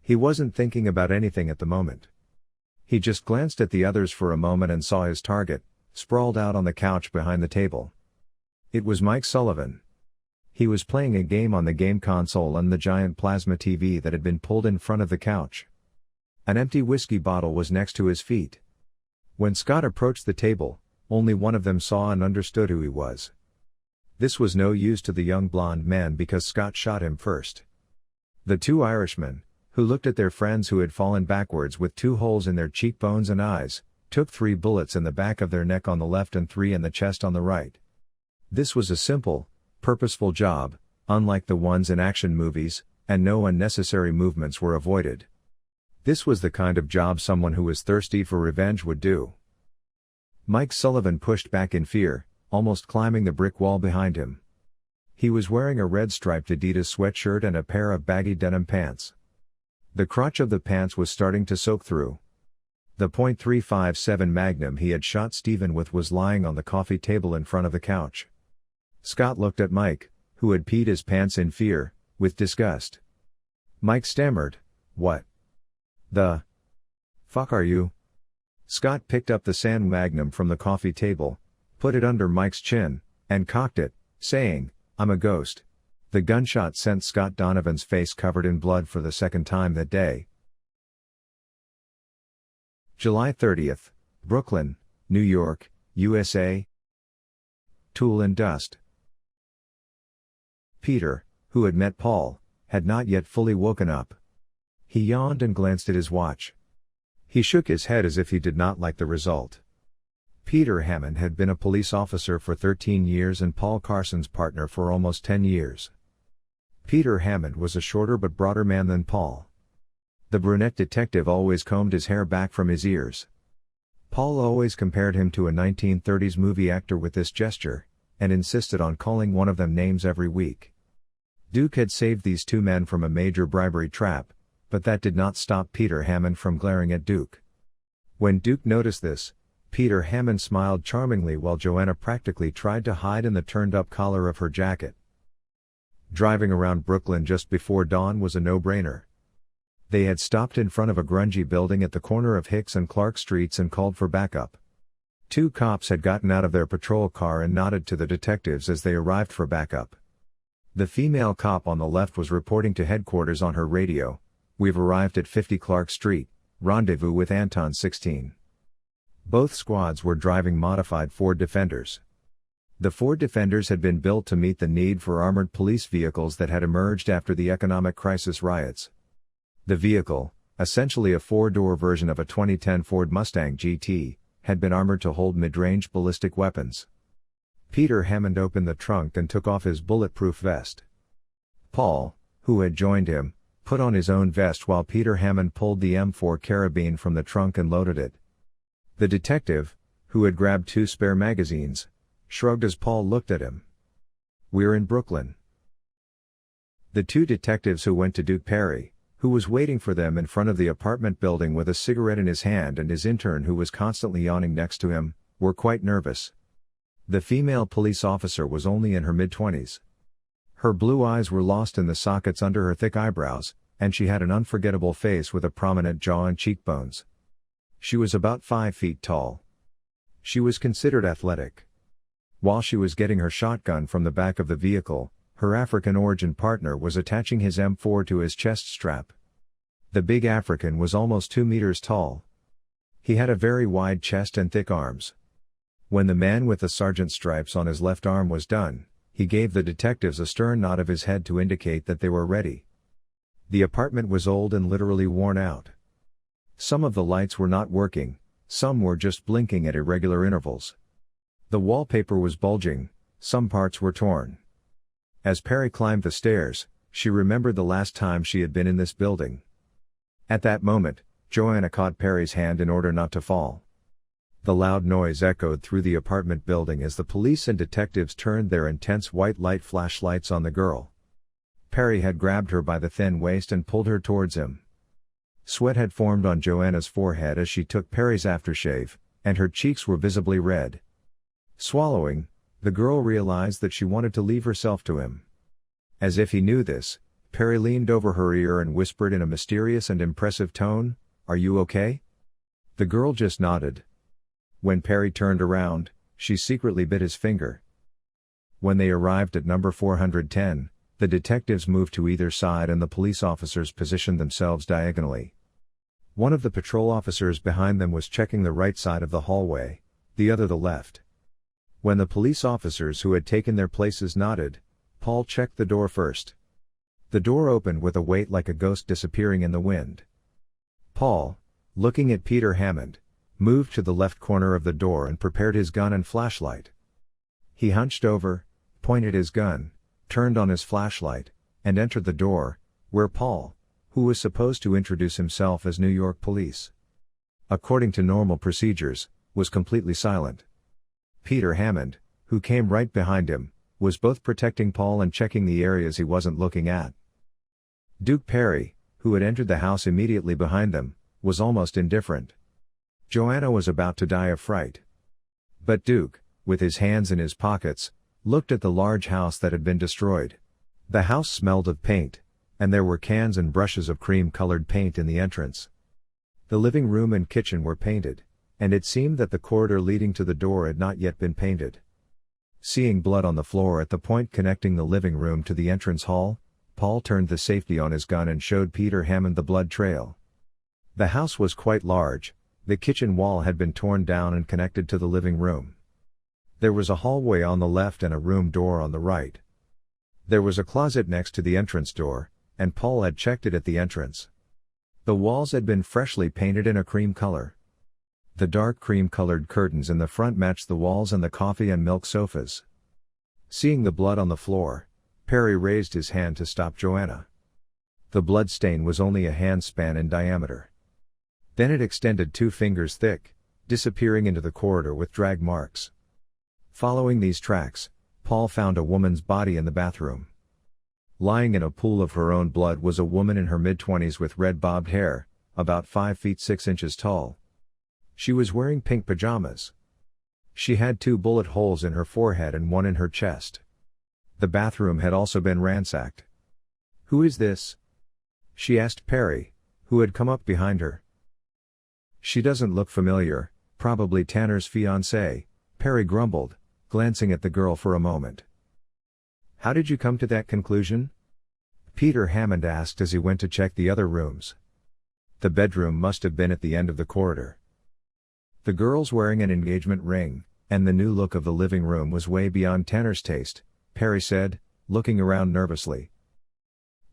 He wasn't thinking about anything at the moment. He just glanced at the others for a moment and saw his target, sprawled out on the couch behind the table. It was Mike Sullivan. He was playing a game on the game console and the giant plasma TV that had been pulled in front of the couch. An empty whiskey bottle was next to his feet. When Scott approached the table, only one of them saw and understood who he was. This was no use to the young blonde man because Scott shot him first. The 2 Irishmen, who looked at their friends who had fallen backwards with 2 holes in their cheekbones and eyes, took 3 bullets in the back of their neck on the left and 3 in the chest on the right. This was a simple, purposeful job, unlike the ones in action movies, and no unnecessary movements were avoided. This was the kind of job someone who was thirsty for revenge would do. Mike Sullivan pushed back in fear, almost climbing the brick wall behind him. He was wearing a red striped Adidas sweatshirt and a pair of baggy denim pants. The crotch of the pants was starting to soak through. The .357 Magnum he had shot Stephen with was lying on the coffee table in front of the couch. Scott looked at Mike, who had peed his pants in fear, with disgust. Mike stammered, "What the fuck are you?" Scott picked up the San Magnum from the coffee table, put it under Mike's chin, and cocked it, saying, "I'm a ghost." The gunshot sent Scott Donovan's face covered in blood for the second time that day. July 30th, Brooklyn, New York, USA. Tool and dust. Peter, who had met Paul, had not yet fully woken up. He yawned and glanced at his watch. He shook his head as if he did not like the result. Peter Hammond had been a police officer for 13 years and Paul Carson's partner for almost 10 years. Peter Hammond was a shorter but broader man than Paul. The brunette detective always combed his hair back from his ears. Paul always compared him to a 1930s movie actor with this gesture, and insisted on calling one of them names every week. Duke had saved these 2 men from a major bribery trap, but that did not stop Peter Hammond from glaring at Duke. When Duke noticed this, Peter Hammond smiled charmingly while Joanna practically tried to hide in the turned-up collar of her jacket. Driving around Brooklyn just before dawn was a no-brainer. They had stopped in front of a grungy building at the corner of Hicks and Clark Streets and called for backup. Two cops had gotten out of their patrol car and nodded to the detectives as they arrived for backup. The female cop on the left was reporting to headquarters on her radio, "We've arrived at 50 Clark Street, rendezvous with Anton 16. Both squads were driving modified Ford Defenders. The Ford Defenders had been built to meet the need for armored police vehicles that had emerged after the economic crisis riots. The vehicle, essentially a four-door version of a 2010 Ford Mustang GT, had been armored to hold mid-range ballistic weapons. Peter Hammond opened the trunk and took off his bulletproof vest. Paul, who had joined him, put on his own vest while Peter Hammond pulled the M4 carabine from the trunk and loaded it. The detective, who had grabbed two spare magazines, shrugged as Paul looked at him. "We're in Brooklyn." The two detectives who went to Duke Perry, who was waiting for them in front of the apartment building with a cigarette in his hand, and his intern who was constantly yawning next to him, were quite nervous. The female police officer was only in her mid-20s. Her blue eyes were lost in the sockets under her thick eyebrows, and she had an unforgettable face with a prominent jaw and cheekbones. She was about 5 feet tall. She was considered athletic. While she was getting her shotgun from the back of the vehicle, her African origin partner was attaching his M4 to his chest strap. The big African was almost 2 meters tall. He had a very wide chest and thick arms. When the man with the sergeant stripes on his left arm was done, he gave the detectives a stern nod of his head to indicate that they were ready. The apartment was old and literally worn out. Some of the lights were not working, some were just blinking at irregular intervals. The wallpaper was bulging, some parts were torn. As Perry climbed the stairs, she remembered the last time she had been in this building. At that moment, Joanna caught Perry's hand in order not to fall. The loud noise echoed through the apartment building as the police and detectives turned their intense white light flashlights on the girl. Perry had grabbed her by the thin waist and pulled her towards him. Sweat had formed on Joanna's forehead as she took Perry's aftershave, and her cheeks were visibly red. Swallowing, the girl realized that she wanted to leave herself to him. As if he knew this, Perry leaned over her ear and whispered in a mysterious and impressive tone, "Are you okay?" The girl just nodded. When Perry turned around, she secretly bit his finger. When they arrived at number 410, the detectives moved to either side and the police officers positioned themselves diagonally. One of the patrol officers behind them was checking the right side of the hallway, the other the left. When the police officers who had taken their places nodded, Paul checked the door first. The door opened with a weight like a ghost disappearing in the wind. Paul, looking at Peter Hammond, moved to the left corner of the door and prepared his gun and flashlight. He hunched over, pointed his gun, turned on his flashlight, and entered the door, where Paul, who was supposed to introduce himself as New York Police, according to normal procedures, was completely silent. Peter Hammond, who came right behind him, was both protecting Paul and checking the areas he wasn't looking at. Duke Perry, who had entered the house immediately behind them, was almost indifferent. Joanna was about to die of fright. But Duke, with his hands in his pockets, looked at the large house that had been destroyed. The house smelled of paint, and there were cans and brushes of cream-colored paint in the entrance. The living room and kitchen were painted, and it seemed that the corridor leading to the door had not yet been painted. Seeing blood on the floor at the point connecting the living room to the entrance hall, Paul turned the safety on his gun and showed Peter Hammond the blood trail. The house was quite large. The kitchen wall had been torn down and connected to the living room. There was a hallway on the left and a room door on the right. There was a closet next to the entrance door, and Paul had checked it at the entrance. The walls had been freshly painted in a cream color. The dark cream-colored curtains in the front matched the walls and the coffee and milk sofas. Seeing the blood on the floor, Perry raised his hand to stop Joanna. The blood stain was only a handspan in diameter. Then it extended 2 fingers thick, disappearing into the corridor with drag marks. Following these tracks, Paul found a woman's body in the bathroom. Lying in a pool of her own blood was a woman in her mid-20s with red bobbed hair, about 5 feet 6 inches tall. She was wearing pink pajamas. She had 2 bullet holes in her forehead and 1 in her chest. The bathroom had also been ransacked. "Who is this?" she asked Perry, who had come up behind her. "She doesn't look familiar," Probably Tanner's fiancée, Perry grumbled, glancing at the girl for a moment. How did you come to that conclusion? Peter Hammond asked as he went to check the other rooms. The bedroom must have been at the end of the corridor. The girl's wearing an engagement ring, and the new look of the living room was way beyond Tanner's taste, Perry said, looking around nervously.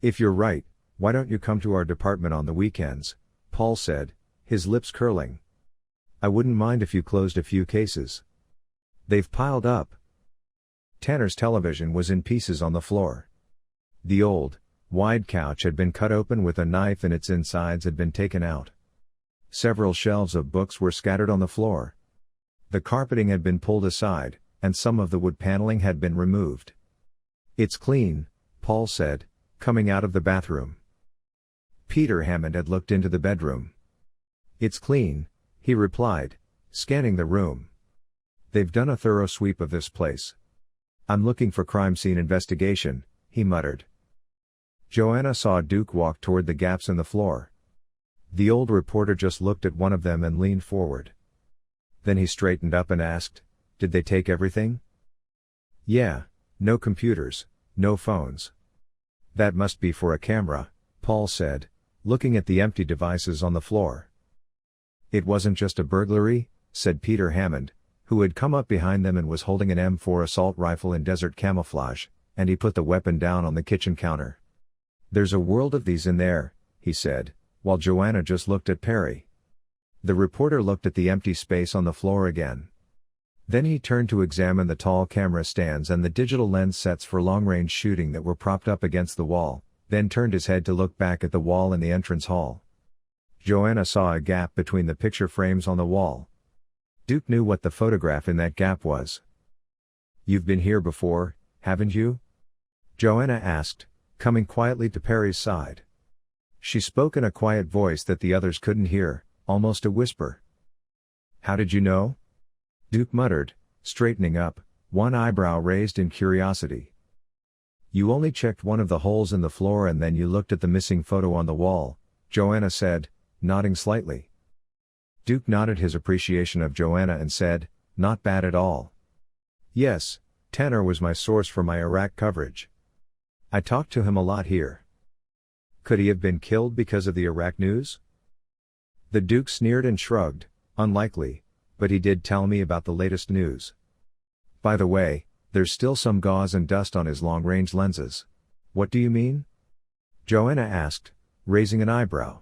If you're right, why don't you come to our department on the weekends? Paul said, his lips curling. I wouldn't mind if you closed a few cases. They've piled up. Tanner's television was in pieces on the floor. The old, wide couch had been cut open with a knife and its insides had been taken out. Several shelves of books were scattered on the floor. The carpeting had been pulled aside, and some of the wood paneling had been removed. It's clean, Paul said, coming out of the bathroom. Peter Hammond had looked into the bedroom. It's clean, he replied, scanning the room. They've done a thorough sweep of this place. I'm looking for crime scene investigation, he muttered. Joanna saw Duke walk toward the gaps in the floor. The old reporter just looked at one of them and leaned forward. Then he straightened up and asked, Did they take everything? Yeah, no computers, no phones. That must be for a camera, Paul said, looking at the empty devices on the floor. It wasn't just a burglary, said Peter Hammond, who had come up behind them and was holding an M4 assault rifle in desert camouflage, and he put the weapon down on the kitchen counter. There's a world of these in there, he said, while Joanna just looked at Perry. The reporter looked at the empty space on the floor again. Then he turned to examine the tall camera stands and the digital lens sets for long-range shooting that were propped up against the wall, then turned his head to look back at the wall in the entrance hall. Joanna saw a gap between the picture frames on the wall. Duke knew what the photograph in that gap was. You've been here before, haven't you? Joanna asked, coming quietly to Perry's side. She spoke in a quiet voice that the others couldn't hear, almost a whisper. How did you know? Duke muttered, straightening up, one eyebrow raised in curiosity. You only checked one of the holes in the floor and then you looked at the missing photo on the wall, Joanna said, nodding slightly. Duke nodded his appreciation of Joanna and said, Not bad at all. Yes, Tanner was my source for my Iraq coverage. I talked to him a lot here. Could he have been killed because of the Iraq news? The Duke sneered and shrugged, unlikely, but he did tell me about the latest news. By the way, there's still some gauze and dust on his long-range lenses. What do you mean? Joanna asked, raising an eyebrow.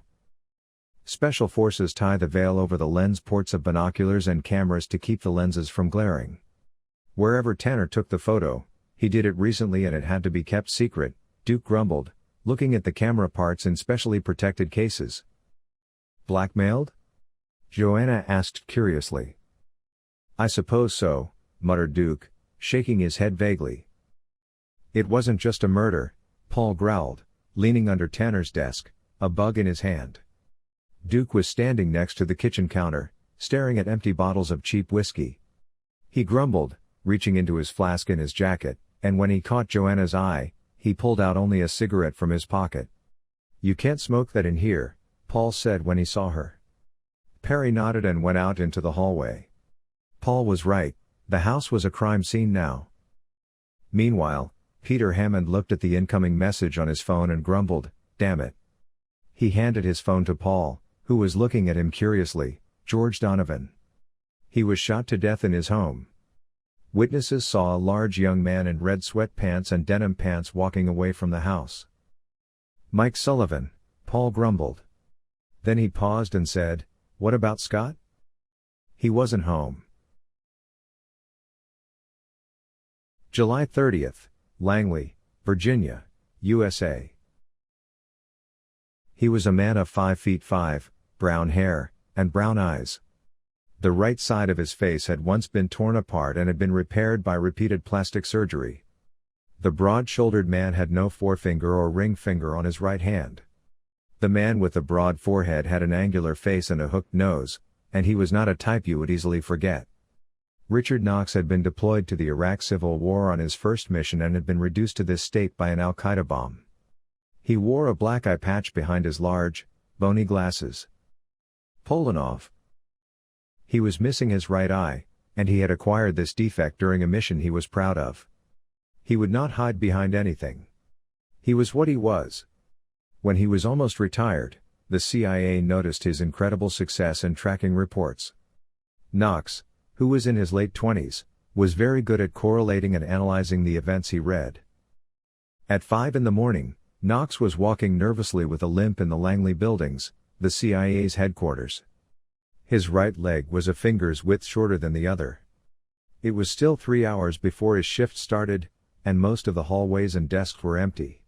Special forces tie the veil over the lens ports of binoculars and cameras to keep the lenses from glaring. Wherever Tanner took the photo, he did it recently and it had to be kept secret, Duke grumbled, looking at the camera parts in specially protected cases. Blackmailed? Joanna asked curiously. I suppose so, muttered Duke, shaking his head vaguely. It wasn't just a murder, Paul growled, leaning under Tanner's desk, a bug in his hand. Duke was standing next to the kitchen counter, staring at empty bottles of cheap whiskey. He grumbled, reaching into his flask in his jacket, and when he caught Joanna's eye, he pulled out only a cigarette from his pocket. You can't smoke that in here, Paul said when he saw her. Perry nodded and went out into the hallway. Paul was right, the house was a crime scene now. Meanwhile, Peter Hammond looked at the incoming message on his phone and grumbled, Damn it. He handed his phone to Paul, who was looking at him curiously, George Donovan. He was shot to death in his home. Witnesses saw a large young man in red sweatpants and denim pants walking away from the house. Mike Sullivan, Paul grumbled. Then he paused and said, What about Scott? He wasn't home. July 30th, Langley, Virginia, USA. He was a man of 5'5", brown hair, and brown eyes. The right side of his face had once been torn apart and had been repaired by repeated plastic surgery. The broad-shouldered man had no forefinger or ring finger on his right hand. The man with the broad forehead had an angular face and a hooked nose, and he was not a type you would easily forget. Richard Knox had been deployed to the Iraq Civil War on his first mission and had been reduced to this state by an Al-Qaeda bomb. He wore a black eye patch behind his large, bony glasses. Polanov. He was missing his right eye, and he had acquired this defect during a mission he was proud of. He would not hide behind anything. He was what he was. When he was almost retired, the CIA noticed his incredible success in tracking reports. Knox, who was in his late 20s, was very good at correlating and analyzing the events he read. At 5 a.m, Knox was walking nervously with a limp in the Langley buildings, the CIA's headquarters. His right leg was a finger's width shorter than the other. It was still 3 hours before his shift started, and most of the hallways and desks were empty.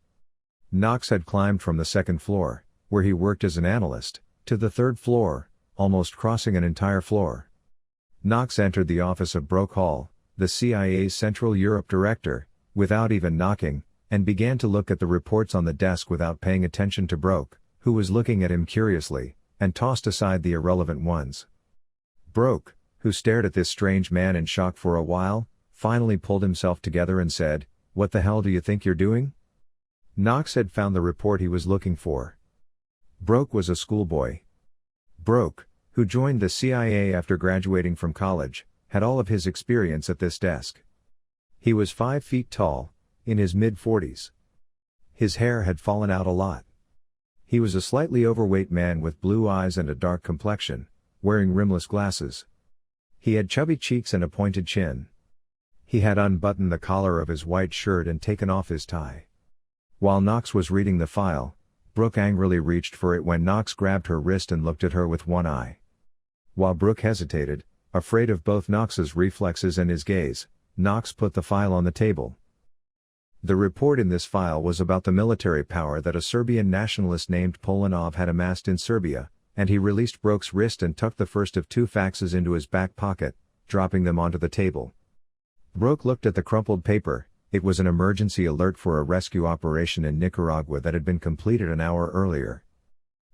Knox had climbed from the second floor, where he worked as an analyst, to the third floor, almost crossing an entire floor. Knox entered the office of Broke Hall, the CIA's Central Europe director, without even knocking, and began to look at the reports on the desk without paying attention to Broke, who was looking at him curiously, and tossed aside the irrelevant ones. Broke, who stared at this strange man in shock for a while, finally pulled himself together and said, "What the hell do you think you're doing?" Knox had found the report he was looking for. Broke was a schoolboy. Broke, who joined the CIA after graduating from college, had all of his experience at this desk. He was 5 feet tall, in his mid-40s. His hair had fallen out a lot. He was a slightly overweight man with blue eyes and a dark complexion, wearing rimless glasses. He had chubby cheeks and a pointed chin. He had unbuttoned the collar of his white shirt and taken off his tie. While Knox was reading the file, Brooke angrily reached for it when Knox grabbed her wrist and looked at her with one eye. While Brooke hesitated, afraid of both Knox's reflexes and his gaze, Knox put the file on the table. The report in this file was about the military power that a Serbian nationalist named Polanov had amassed in Serbia, and he released Broke's wrist and tucked the first of 2 faxes into his back pocket, dropping them onto the table. Broke looked at the crumpled paper. It was an emergency alert for a rescue operation in Nicaragua that had been completed an hour earlier.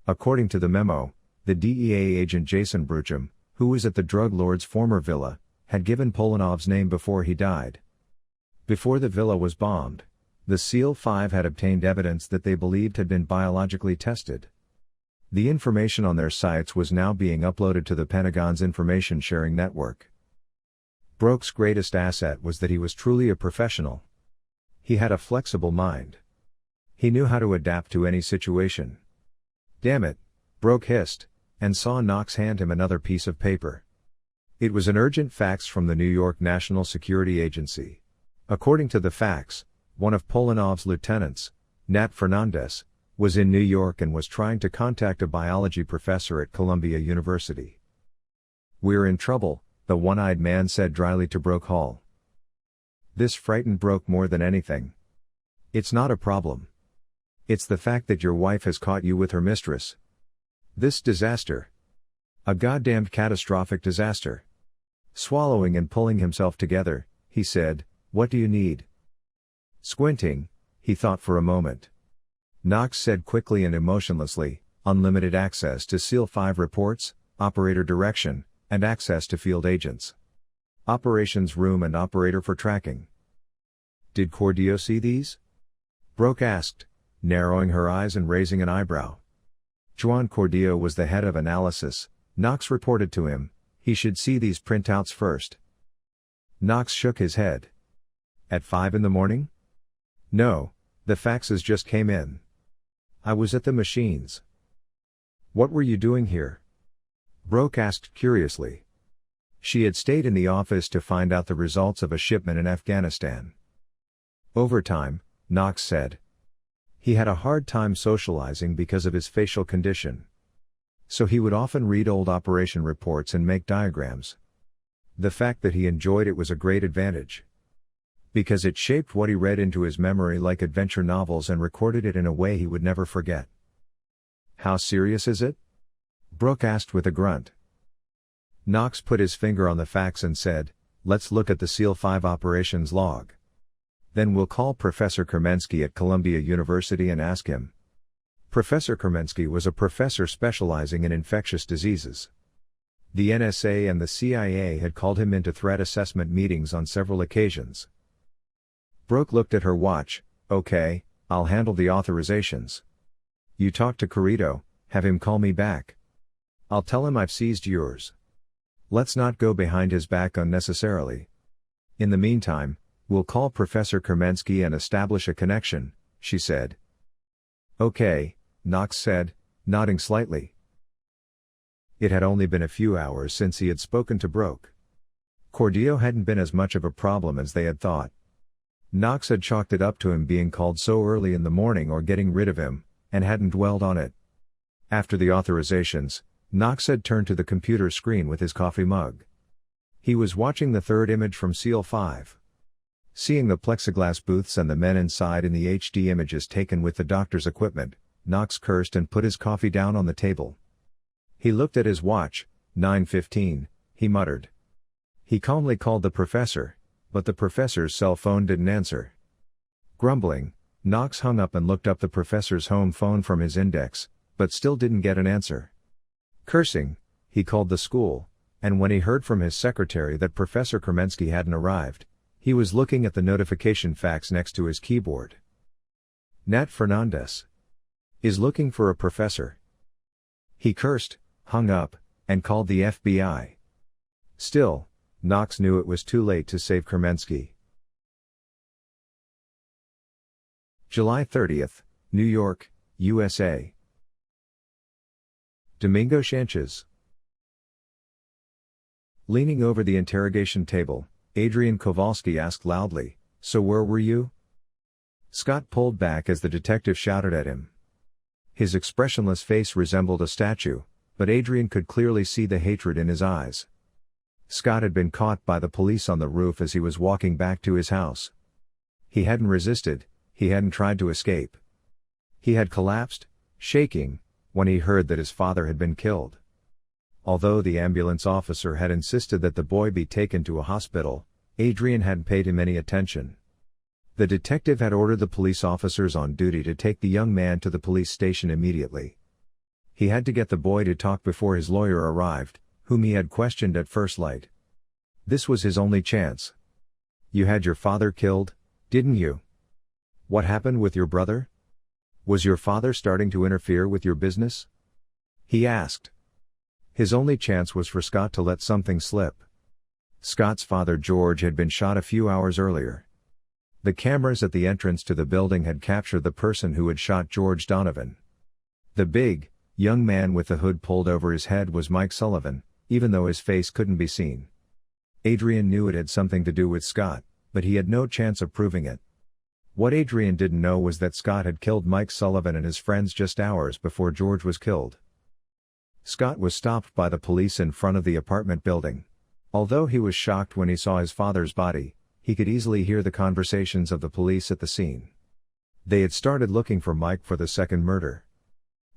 According to the memo, the DEA agent Jason Brucham, who was at the drug lord's former villa, had given Polanov's name before he died. Before the villa was bombed, the SEAL 5 had obtained evidence that they believed had been biologically tested. The information on their sites was now being uploaded to the Pentagon's information sharing network. Broke's greatest asset was that he was truly a professional. He had a flexible mind. He knew how to adapt to any situation. "Damn it," Broke hissed, and saw Knox hand him another piece of paper. It was an urgent fax from the New York National Security Agency. According to the fax, one of Polanov's lieutenants, Nat Fernandez, was in New York and was trying to contact a biology professor at Columbia University. "We're in trouble," the one-eyed man said dryly to Broke Hall. This frightened Broke more than anything. "It's not a problem. It's the fact that your wife has caught you with her mistress. This disaster. A goddamned catastrophic disaster." Swallowing and pulling himself together, he said, "What do you need?" Squinting, he thought for a moment. Knox said quickly and emotionlessly, "Unlimited access to SEAL 5 reports, operator direction, and access to field agents. Operations room and operator for tracking." "Did Cordio see these?" Broke asked, narrowing her eyes and raising an eyebrow. Juan Cordio was the head of analysis. Knox reported to him, he should see these printouts first. Knox shook his head. "At 5 a.m? "No, the faxes just came in. I was at the machines." "What were you doing here?" Broke asked curiously. She had stayed in the office to find out the results of a shipment in Afghanistan. "Overtime," Knox said. He had a hard time socializing because of his facial condition. So he would often read old operation reports and make diagrams. The fact that he enjoyed it was a great advantage, because it shaped what he read into his memory like adventure novels and recorded it in a way he would never forget. "How serious is it?" Broke asked with a grunt. Knox put his finger on the fax and said, "Let's look at the SEAL 5 operations log. Then we'll call Professor Kermensky at Columbia University and ask him." Professor Kermensky was a professor specializing in infectious diseases. The NSA and the CIA had called him into threat assessment meetings on several occasions. Broke looked at her watch. "Okay, I'll handle the authorizations. You talk to Corrido, have him call me back. I'll tell him I've seized yours." Let's not go behind his back unnecessarily. In the meantime, we'll call Professor Kermensky and establish a connection, she said. Okay, Knox said, nodding slightly. It had only been a few hours since he had spoken to Broke. Cordio hadn't been as much of a problem as they had thought. Knox had chalked it up to him being called so early in the morning or getting rid of him, and hadn't dwelled on it. After the authorizations, Knox had turned to the computer screen with his coffee mug. He was watching the third image from Seal 5. Seeing the plexiglass booths and the men inside in the HD images taken with the doctor's equipment, Knox cursed and put his coffee down on the table. He looked at his watch, 9:15, he muttered. He calmly called the professor, but the professor's cell phone didn't answer. Grumbling, Knox hung up and looked up the professor's home phone from his index, but still didn't get an answer. Cursing, he called the school, and when he heard from his secretary that Professor Kermensky hadn't arrived, he was looking at the notification fax next to his keyboard. Nat Fernandez is looking for a professor. He cursed, hung up, and called the FBI. Still, Knox knew it was too late to save Kermensky. July 30th, New York, USA. Domingo Sanchez. Leaning over the interrogation table, Adrian Kowalski asked loudly, "So where were you?" Scott pulled back as the detective shouted at him. His expressionless face resembled a statue, but Adrian could clearly see the hatred in his eyes. Scott had been caught by the police on the roof as he was walking back to his house. He hadn't resisted, he hadn't tried to escape. He had collapsed, shaking, when he heard that his father had been killed. Although the ambulance officer had insisted that the boy be taken to a hospital, Adrian hadn't paid him any attention. The detective had ordered the police officers on duty to take the young man to the police station immediately. He had to get the boy to talk before his lawyer arrived, whom he had questioned at first light. This was his only chance. "You had your father killed, didn't you? What happened with your brother? Was your father starting to interfere with your business?" he asked. His only chance was for Scott to let something slip. Scott's father George had been shot a few hours earlier. The cameras at the entrance to the building had captured the person who had shot George Donovan. The big, young man with the hood pulled over his head was Mike Sullivan, even though his face couldn't be seen. Adrian knew it had something to do with Scott, but he had no chance of proving it. What Adrian didn't know was that Scott had killed Mike Sullivan and his friends just hours before George was killed. Scott was stopped by the police in front of the apartment building. Although he was shocked when he saw his father's body, he could easily hear the conversations of the police at the scene. They had started looking for Mike for the second murder.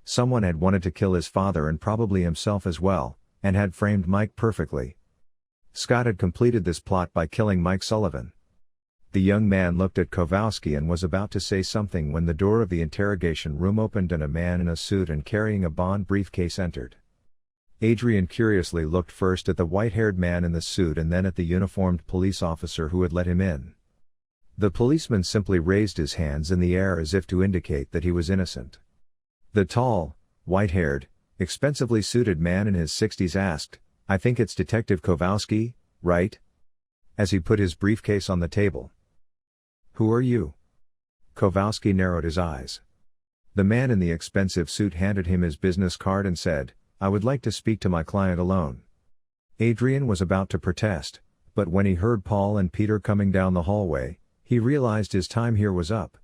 Someone had wanted to kill his father and probably himself as well, and had framed Mike perfectly. Scott had completed this plot by killing Mike Sullivan. The young man looked at Kowalski and was about to say something when the door of the interrogation room opened and a man in a suit and carrying a bond briefcase entered. Adrian curiously looked first at the white-haired man in the suit and then at the uniformed police officer who had let him in. The policeman simply raised his hands in the air as if to indicate that he was innocent. The tall, white-haired, expensively suited man in his 60s asked, "I think it's Detective Kowalski, right?" as he put his briefcase on the table. "Who are you?" Kowalski narrowed his eyes. The man in the expensive suit handed him his business card and said, "I would like to speak to my client alone." Adrian was about to protest, but when he heard Paul and Peter coming down the hallway, he realized his time here was up.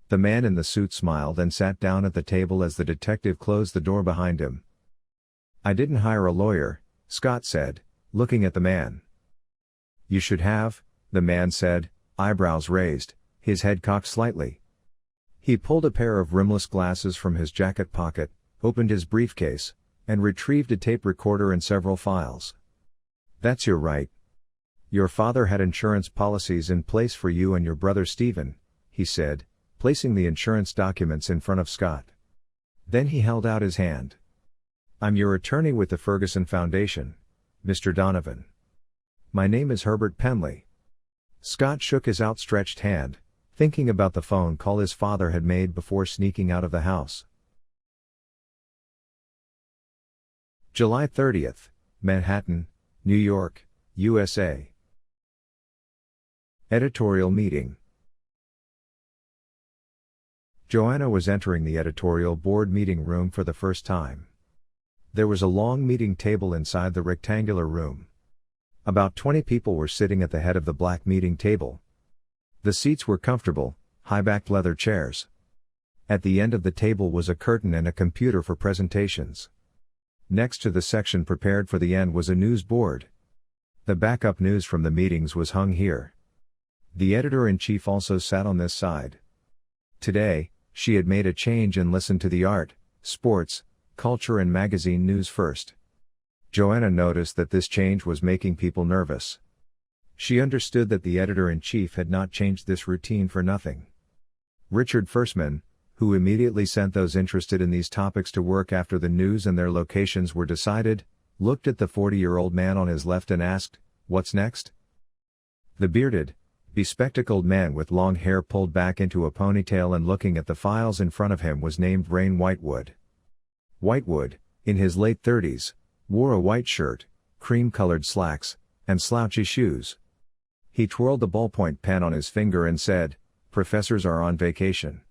The man in the suit smiled and sat down at the table as the detective closed the door behind him. "I didn't hire a lawyer," Scott said, looking at the man. "You should have," the man said, eyebrows raised, his head cocked slightly. He pulled a pair of rimless glasses from his jacket pocket, opened his briefcase, and retrieved a tape recorder and several files. "That's your right. Your father had insurance policies in place for you and your brother Stephen," he said, placing the insurance documents in front of Scott. Then he held out his hand. "I'm your attorney with the Ferguson Foundation, Mr. Donovan. My name is Herbert Penley." Scott shook his outstretched hand, thinking about the phone call his father had made before sneaking out of the house. July 30th, Manhattan, New York, USA. Editorial meeting. Joanna was entering the editorial board meeting room for the first time. There was a long meeting table inside the rectangular room. About 20 people were sitting at the head of the black meeting table. The seats were comfortable, high-backed leather chairs. At the end of the table was a curtain and a computer for presentations. Next to the section prepared for the end was a news board. The backup news from the meetings was hung here. The editor-in-chief also sat on this side. Today, she had made a change and listened to the art, sports, culture and magazine news first. Joanna noticed that this change was making people nervous. She understood that the editor-in-chief had not changed this routine for nothing. Richard Firstman, who immediately sent those interested in these topics to work after the news and their locations were decided, looked at the 40-year-old man on his left and asked, "What's next?" The bearded, bespectacled man with long hair pulled back into a ponytail and looking at the files in front of him was named Rain Whitewood. Whitewood, in his late 30s, wore a white shirt, cream-colored slacks, and slouchy shoes. He twirled the ballpoint pen on his finger and said, "Professors are on vacation."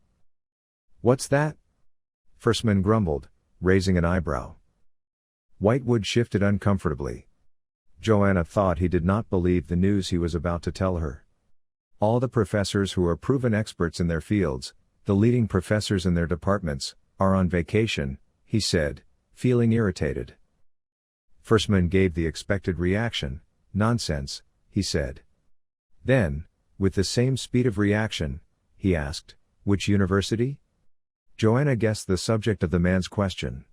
"What's that?" Firstman grumbled, raising an eyebrow. Whitewood shifted uncomfortably. Joanna thought he did not believe the news he was about to tell her. All the professors who are proven experts in their fields, the leading professors in their departments, are on vacation, he said, feeling irritated. Firstman gave the expected reaction. "Nonsense," he said. Then, with the same speed of reaction, he asked, "Which university?" Joanna guessed the subject of the man's question.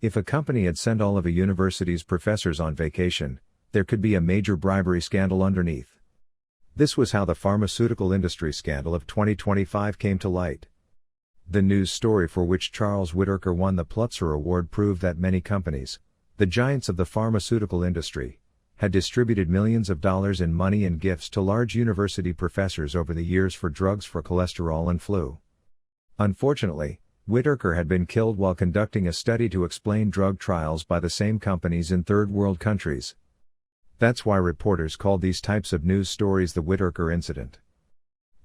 If a company had sent all of a university's professors on vacation, there could be a major bribery scandal underneath. This was how the pharmaceutical industry scandal of 2025 came to light. The news story for which Charles Whittaker won the Pulitzer Award proved that many companies, the giants of the pharmaceutical industry, had distributed millions of dollars in money and gifts to large university professors over the years for drugs for cholesterol and flu. Unfortunately, Whittaker had been killed while conducting a study to explain drug trials by the same companies in third world countries. That's why reporters called these types of news stories the Whittaker incident.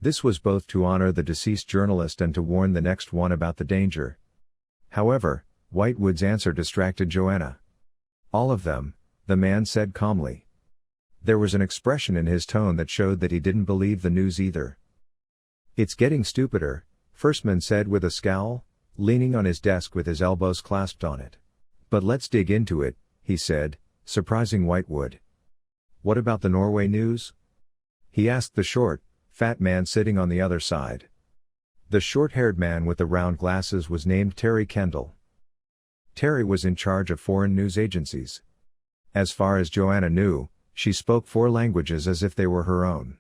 This was both to honor the deceased journalist and to warn the next one about the danger. However, Whitewood's answer distracted Joanna. "All of them," the man said calmly. There was an expression in his tone that showed that he didn't believe the news either. "It's getting stupider," Firstman said with a scowl, leaning on his desk with his elbows clasped on it. "But let's dig into it," he said, surprising Whitewood. "What about the Norway news?" he asked the short, fat man sitting on the other side. The short-haired man with the round glasses was named Terry Kendall. Terry was in charge of foreign news agencies. As far as Joanna knew, she spoke 4 languages as if they were her own.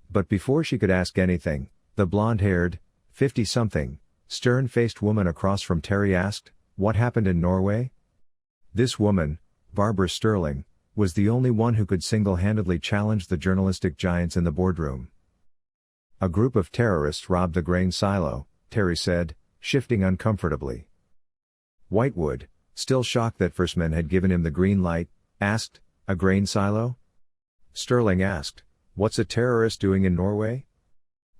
But before she could ask anything, the blonde-haired, 50-something, stern-faced woman across from Terry asked, "What happened in Norway?" This woman, Barbara Sterling, was the only one who could single-handedly challenge the journalistic giants in the boardroom. "A group of terrorists robbed the grain silo," Terry said, shifting uncomfortably. Whitewood, still shocked that Firstman had given him the green light, asked, "A grain silo?" Sterling asked, "What's a terrorist doing in Norway?"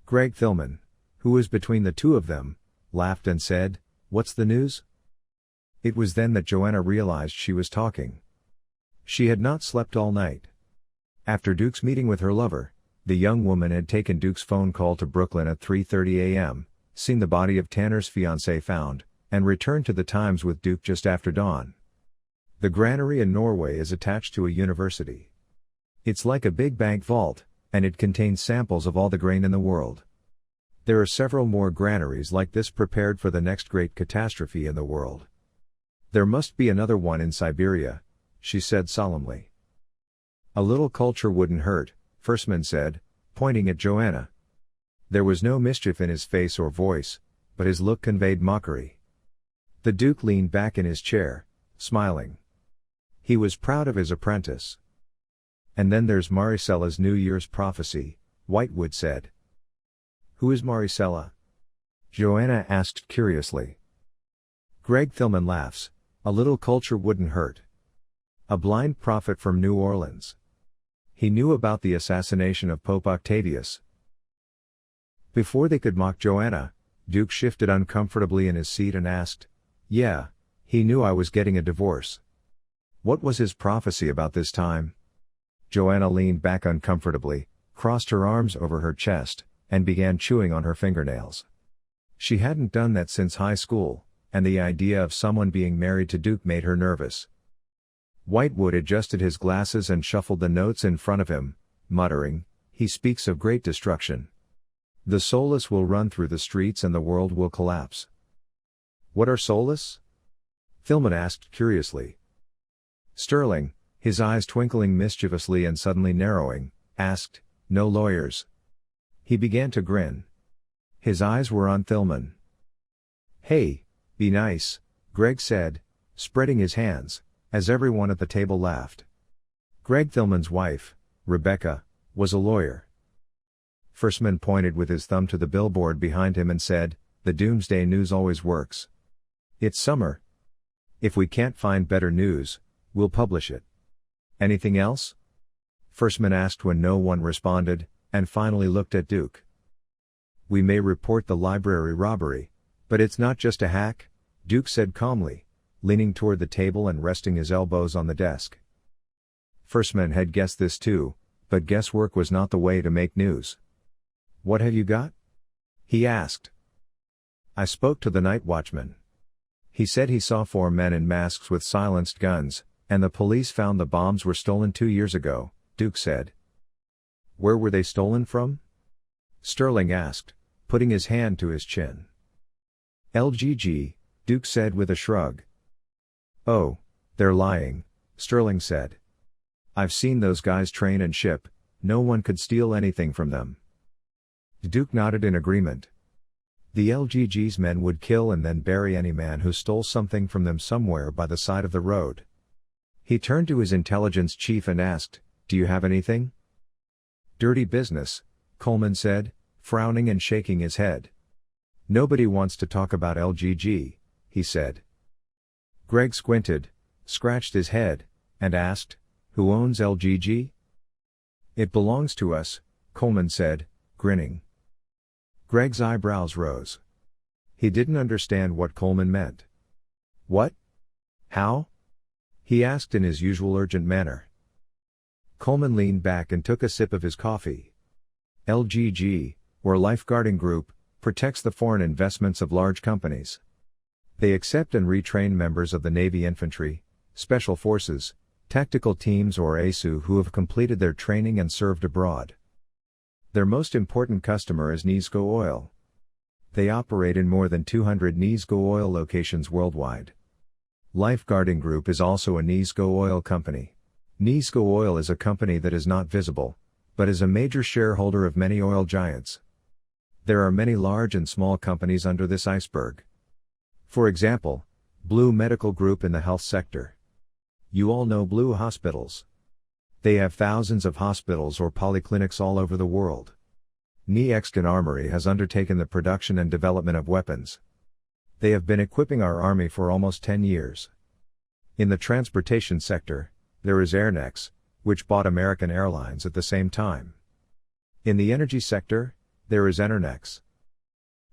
Greg Thilman, who was between the two of them, laughed and said, "What's the news?" It was then that Joanna realized she was talking. She had not slept all night. After Duke's meeting with her lover, the young woman had taken Duke's phone call to Brooklyn at 3:30 a.m., seen the body of Tanner's fiancé found, and returned to the Times with Duke just after dawn. The granary in Norway is attached to a university. It's like a big bank vault, and it contains samples of all the grain in the world. There are several more granaries like this prepared for the next great catastrophe in the world. There must be another one in Siberia, she said solemnly. "A little culture wouldn't hurt," Firstman said, pointing at Joanna. There was no mischief in his face or voice, but his look conveyed mockery. The Duke leaned back in his chair, smiling. He was proud of his apprentice. "And then there's Maricella's New Year's prophecy," Whitewood said. "Who is Maricella?" Joanna asked curiously. Greg Thilman laughs. "A little culture wouldn't hurt." A blind prophet from New Orleans. He knew about the assassination of Pope Octavius. Before they could mock Joanna, Duke shifted uncomfortably in his seat and asked, "Yeah, he knew I was getting a divorce. What was his prophecy about this time?" Joanna leaned back uncomfortably, crossed her arms over her chest, and began chewing on her fingernails. She hadn't done that since high school, and the idea of someone being married to Duke made her nervous. Whitewood adjusted his glasses and shuffled the notes in front of him, muttering, "He speaks of great destruction. The soulless will run through the streets and the world will collapse." "What are soulless?" Thilman asked curiously. Sterling, his eyes twinkling mischievously and suddenly narrowing, asked, "No lawyers." He began to grin. His eyes were on Thilman. "Hey, be nice," Greg said, spreading his hands, as everyone at the table laughed. Greg Thilman's wife, Rebecca, was a lawyer. Firstman pointed with his thumb to the billboard behind him and said, "The Doomsday News always works. It's summer. If we can't find better news, we'll publish it." "Anything else?" Firstman asked when no one responded, and finally looked at Duke. "We may report the library robbery, but it's not just a hack," Duke said calmly, leaning toward the table and resting his elbows on the desk. Firstman had guessed this too, but guesswork was not the way to make news. "What have you got?" he asked. "I spoke to the night watchman. He said he saw 4 men in masks with silenced guns, and the police found the bombs were stolen 2 years ago," Duke said. "Where were they stolen from?" Sterling asked, putting his hand to his chin. "LGG, Duke said with a shrug. "Oh, they're lying," Sterling said. "I've seen those guys train and ship, no one could steal anything from them." Duke nodded in agreement. The LGG's men would kill and then bury any man who stole something from them somewhere by the side of the road. He turned to his intelligence chief and asked, "Do you have anything?" "Dirty business," Coleman said, frowning and shaking his head. "Nobody wants to talk about LGG, he said. Greg squinted, scratched his head, and asked, "Who owns LGG?" "It belongs to us," Coleman said, grinning. Greg's eyebrows rose. He didn't understand what Coleman meant. "What? How?" he asked in his usual urgent manner. Coleman leaned back and took a sip of his coffee. LGG, or Lifeguarding Group, protects the foreign investments of large companies. They accept and retrain members of the Navy Infantry, Special Forces, Tactical Teams or ASU who have completed their training and served abroad. Their most important customer is Nisco Oil. They operate in more than 200 Nisco Oil locations worldwide. Lifeguarding Group is also a Nisco Oil company. Nisco Oil is a company that is not visible, but is a major shareholder of many oil giants. There are many large and small companies under this iceberg. For example, Blue Medical Group in the health sector. You all know Blue Hospitals. They have thousands of hospitals or polyclinics all over the world. Exton Armory has undertaken the production and development of weapons. They have been equipping our army for almost 10 years. In the transportation sector, there is Airnex, which bought American Airlines at the same time. In the energy sector, there is Enernex.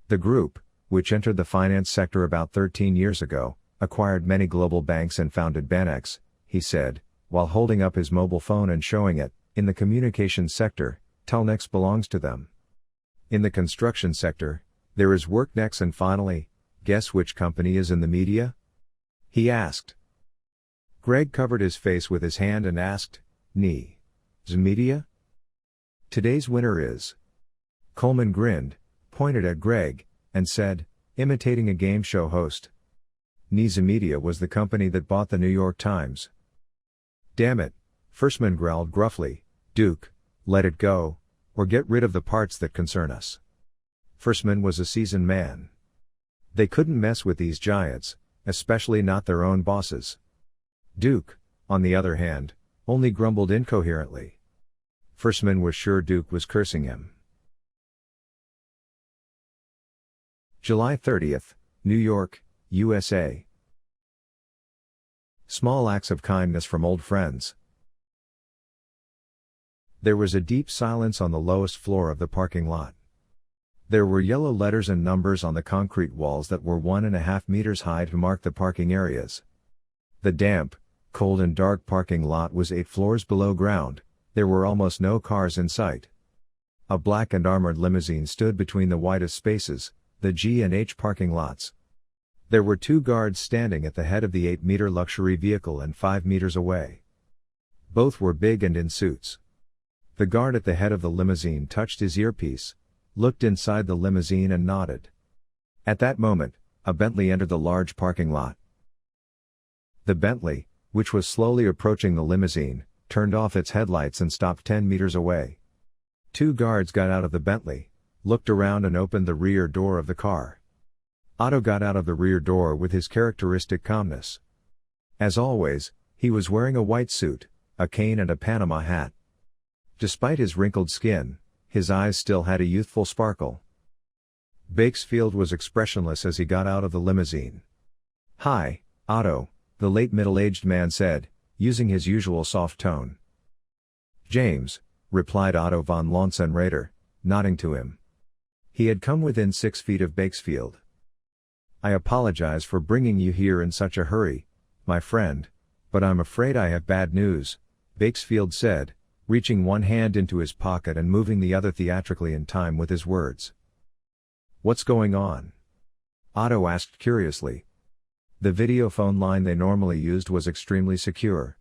The group, which entered the finance sector about 13 years ago, acquired many global banks and founded Banex, he said, while holding up his mobile phone and showing it. In the communications sector, Telnex belongs to them. In the construction sector, there is Worknex, and finally, guess which company is in the media? He asked. Greg covered his face with his hand and asked, Media? Today's winner is. Coleman grinned, pointed at Greg, and said, imitating a game show host. Media was the company that bought the New York Times. Damn it, Firstman growled gruffly, Duke, let it go, or get rid of the parts that concern us. Firstman was a seasoned man. They couldn't mess with these giants, especially not their own bosses. Duke, on the other hand, only grumbled incoherently. Firstman was sure Duke was cursing him. July 30th, New York, USA. Small acts of kindness from old friends. There was a deep silence on the lowest floor of the parking lot. There were yellow letters and numbers on the concrete walls that were 1.5 meters high to mark the parking areas. The damp, cold and dark parking lot was 8 floors below ground. There were almost no cars in sight. A black and armored limousine stood between the widest spaces, the G and H parking lots. There were 2 guards standing at the head of the 8-meter luxury vehicle and 5 meters away. Both were big and in suits. The guard at the head of the limousine touched his earpiece, looked inside the limousine and nodded. At that moment, a Bentley entered the large parking lot. The Bentley, which was slowly approaching the limousine, turned off its headlights and stopped 10 meters away. 2 guards got out of the Bentley, looked around and opened the rear door of the car. Otto got out of the rear door with his characteristic calmness. As always, he was wearing a white suit, a cane and a Panama hat. Despite his wrinkled skin, his eyes still had a youthful sparkle. Bakesfield was expressionless as he got out of the limousine. "Hi, Otto," the late middle-aged man said, using his usual soft tone. "James," replied Otto von Lonsenrader, nodding to him. He had come within 6 feet of Bakesfield. "I apologize for bringing you here in such a hurry, my friend, but I'm afraid I have bad news," Bakesfield said, reaching one hand into his pocket and moving the other theatrically in time with his words. "What's going on?" Otto asked curiously. The video phone line they normally used was extremely secure.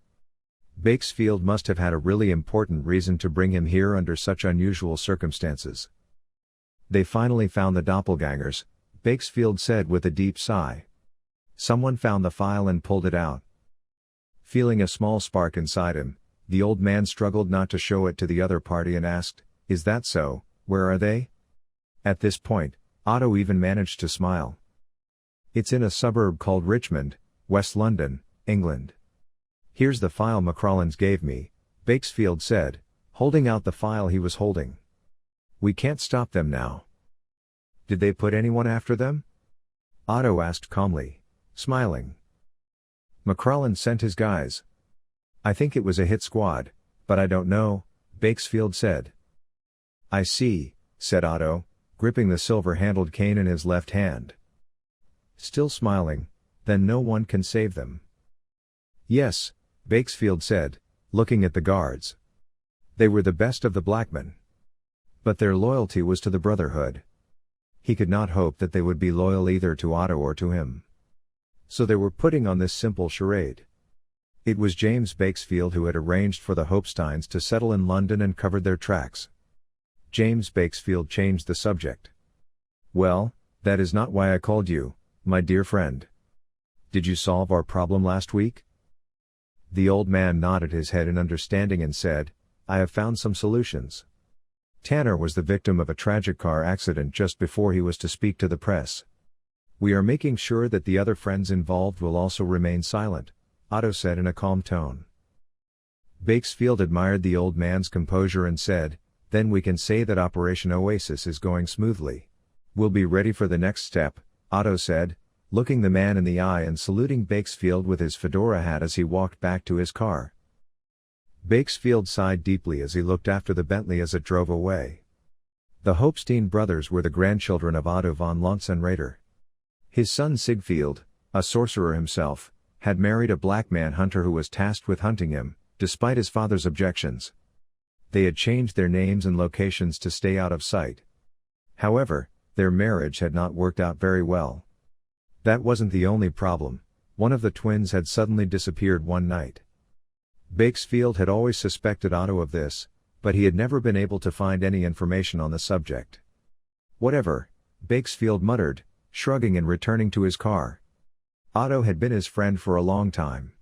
Bakesfield must have had a really important reason to bring him here under such unusual circumstances. "They finally found the doppelgangers," Bakesfield said with a deep sigh. "Someone found the file and pulled it out." Feeling a small spark inside him, the old man struggled not to show it to the other party and asked, "Is that so? Where are they?" At this point, Otto even managed to smile. "It's in a suburb called Richmond, West London, England. Here's the file McCrollins gave me," Bakesfield said, holding out the file he was holding. "We can't stop them now." "Did they put anyone after them?" Otto asked calmly, smiling. "McCrollins sent his guys. I think it was a hit squad, but I don't know," Bakesfield said. "I see," said Otto, gripping the silver-handled cane in his left hand. Still smiling, "Then no one can save them." "Yes," Bakesfield said, looking at the guards. "They were the best of the black men. But their loyalty was to the Brotherhood." He could not hope that they would be loyal either to Otto or to him. So they were putting on this simple charade. It was James Bakesfield who had arranged for the Hopesteins to settle in London and covered their tracks. James Bakesfield changed the subject. "Well, that is not why I called you, my dear friend. Did you solve our problem last week?" The old man nodded his head in understanding and said, "I have found some solutions." Tanner was the victim of a tragic car accident just before he was to speak to the press. "We are making sure that the other friends involved will also remain silent," Otto said in a calm tone. Bakesfield admired the old man's composure and said, "Then we can say that Operation Oasis is going smoothly. We'll be ready for the next step," Otto said, looking the man in the eye and saluting Bakesfield with his fedora hat as he walked back to his car. Bakesfield sighed deeply as he looked after the Bentley as it drove away. The Hopestein brothers were the grandchildren of Otto von Lonsenrader. His son Sigfield, a sorcerer himself, had married a black man hunter who was tasked with hunting him, despite his father's objections. They had changed their names and locations to stay out of sight. However, their marriage had not worked out very well. That wasn't the only problem. One of the twins had suddenly disappeared one night. Bakesfield had always suspected Otto of this, but he had never been able to find any information on the subject. "Whatever," Bakesfield muttered, shrugging and returning to his car. Otto had been his friend for a long time.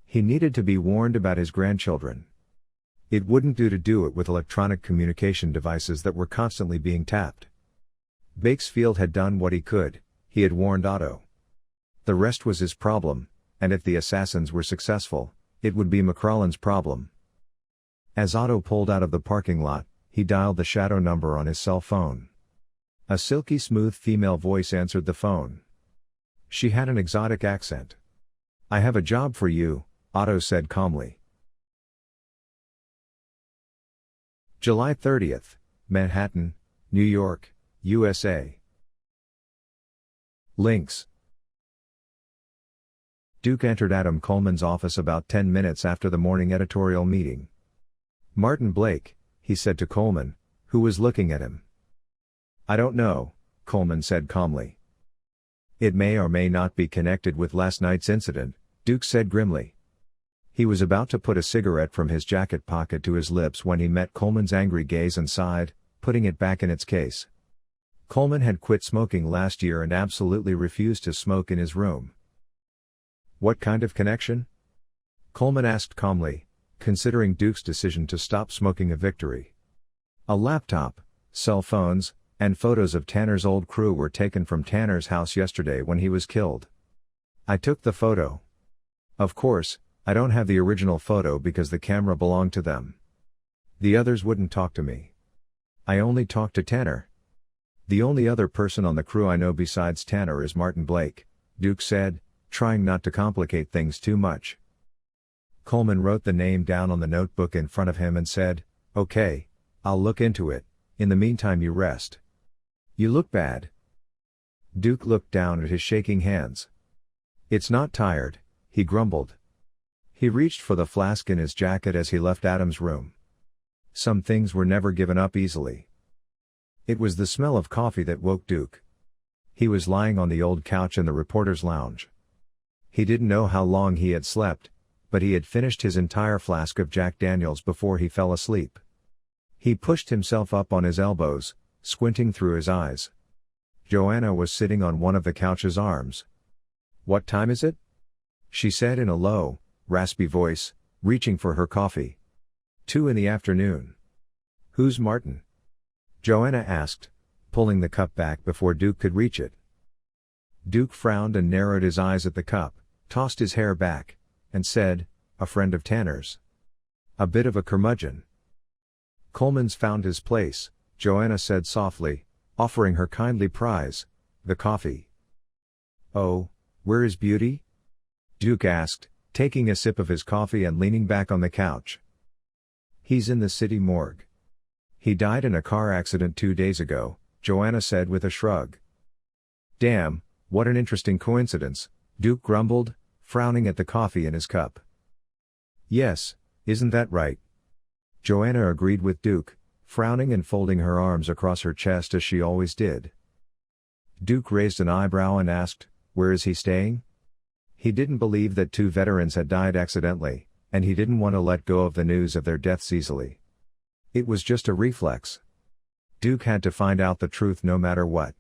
He needed to be warned about his grandchildren. It wouldn't do to do it with electronic communication devices that were constantly being tapped. Bakesfield had done what he could. He had warned Otto. The rest was his problem, and if the assassins were successful, it would be McCrollins' problem. As Otto pulled out of the parking lot, he dialed the shadow number on his cell phone. A silky smooth female voice answered the phone. She had an exotic accent. I have a job for you, Otto said calmly. July 30th, Manhattan, New York, USA. Links. Duke entered Adam Coleman's office about 10 minutes after the morning editorial meeting. "Martin Blake," he said to Coleman, who was looking at him. "I don't know," Coleman said calmly. "It may or may not be connected with last night's incident," Duke said grimly. He was about to put a cigarette from his jacket pocket to his lips when he met Coleman's angry gaze and sighed, putting it back in its case. Coleman had quit smoking last year and absolutely refused to smoke in his room. "What kind of connection?" Coleman asked calmly, considering Duke's decision to stop smoking a victory. A laptop, cell phones, and photos of Tanner's old crew were taken from Tanner's house yesterday when he was killed. "I took the photo. Of course, I don't have the original photo because the camera belonged to them. The others wouldn't talk to me. I only talked to Tanner. The only other person on the crew I know besides Tanner is Martin Blake," Duke said, trying not to complicate things too much. Coleman wrote the name down on the notebook in front of him and said, "Okay, I'll look into it. In the meantime you rest. You look bad." Duke looked down at his shaking hands. "It's not tired," he grumbled. He reached for the flask in his jacket as he left Adam's room. Some things were never given up easily. It was the smell of coffee that woke Duke. He was lying on the old couch in the reporter's lounge. He didn't know how long he had slept, but he had finished his entire flask of Jack Daniels before he fell asleep. He pushed himself up on his elbows, squinting through his eyes. Joanna was sitting on one of the couch's arms. "What time is it?" she said in a low, raspy voice, reaching for her coffee. 2 in the afternoon. "Who's Martin?" Joanna asked, pulling the cup back before Duke could reach it. Duke frowned and narrowed his eyes at the cup, tossed his hair back, and said, "A friend of Tanner's. A bit of a curmudgeon." "Coleman's found his place," Joanna said softly, offering her kindly prize, the coffee. "Oh, where is Beauty?" Duke asked, taking a sip of his coffee and leaning back on the couch. "He's in the city morgue. He died in a car accident 2 days ago," Joanna said with a shrug. "Damn, what an interesting coincidence," Duke grumbled, frowning at the coffee in his cup. "Yes, isn't that right?" Joanna agreed with Duke, frowning and folding her arms across her chest as she always did. Duke raised an eyebrow and asked, "Where is he staying?" He didn't believe that 2 veterans had died accidentally, and he didn't want to let go of the news of their deaths easily. It was just a reflex. Duke had to find out the truth no matter what.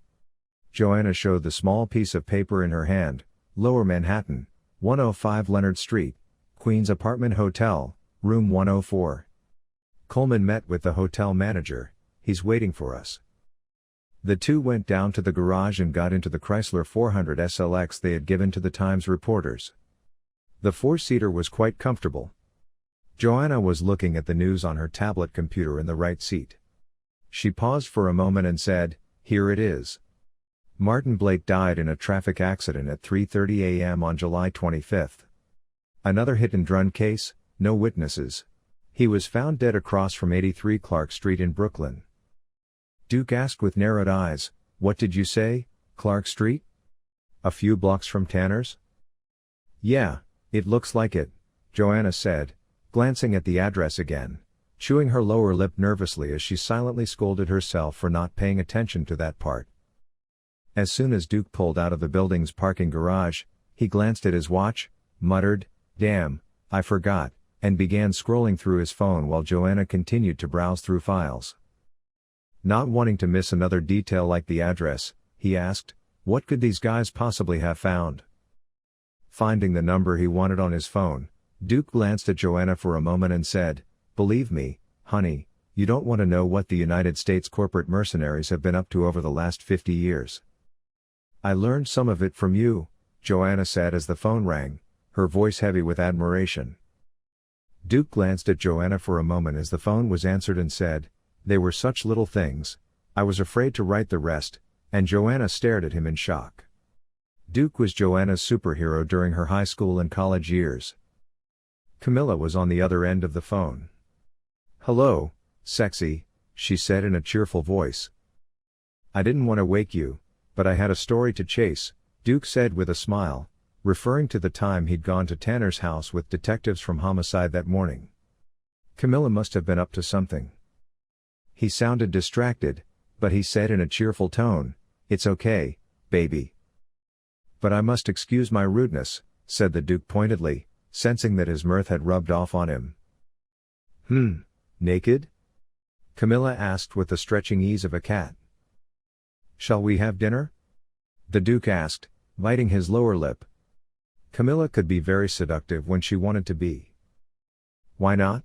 Joanna showed the small piece of paper in her hand. "Lower Manhattan, 105 Leonard Street, Queens Apartment Hotel, Room 104. Coleman met with the hotel manager. He's waiting for us." The two went down to the garage and got into the Chrysler 400 SLX they had given to the Times reporters. The 4-seater was quite comfortable. Joanna was looking at the news on her tablet computer in the right seat. She paused for a moment and said, "Here it is. Martin Blake died in a traffic accident at 3:30 a.m. on July 25. Another hit-and-run case, no witnesses. He was found dead across from 83 Clark Street in Brooklyn." Duke asked with narrowed eyes, "What did you say, Clark Street? A few blocks from Tanner's?" "Yeah, it looks like it," Joanna said, glancing at the address again, chewing her lower lip nervously as she silently scolded herself for not paying attention to that part. As soon as Duke pulled out of the building's parking garage, he glanced at his watch, muttered, "Damn, I forgot," and began scrolling through his phone while Joanna continued to browse through files. Not wanting to miss another detail like the address, he asked, "What could these guys possibly have found?" Finding the number he wanted on his phone, Duke glanced at Joanna for a moment and said, "Believe me, honey, you don't want to know what the United States corporate mercenaries have been up to over the last 50 years. "I learned some of it from you," Joanna said as the phone rang, her voice heavy with admiration. Duke glanced at Joanna for a moment as the phone was answered and said, "They were such little things, I was afraid to write the rest," and Joanna stared at him in shock. Duke was Joanna's superhero during her high school and college years. Camilla was on the other end of the phone. "Hello, sexy," she said in a cheerful voice. "I didn't want to wake you, but I had a story to chase," Duke said with a smile, referring to the time he'd gone to Tanner's house with detectives from Homicide that morning. Camilla must have been up to something. He sounded distracted, but he said in a cheerful tone, "It's okay, baby." "But I must excuse my rudeness," said the Duke pointedly, sensing that his mirth had rubbed off on him. Naked?" Camilla asked with the stretching ease of a cat. "Shall we have dinner?" the Duke asked, biting his lower lip. Camilla could be very seductive when she wanted to be. "Why not?"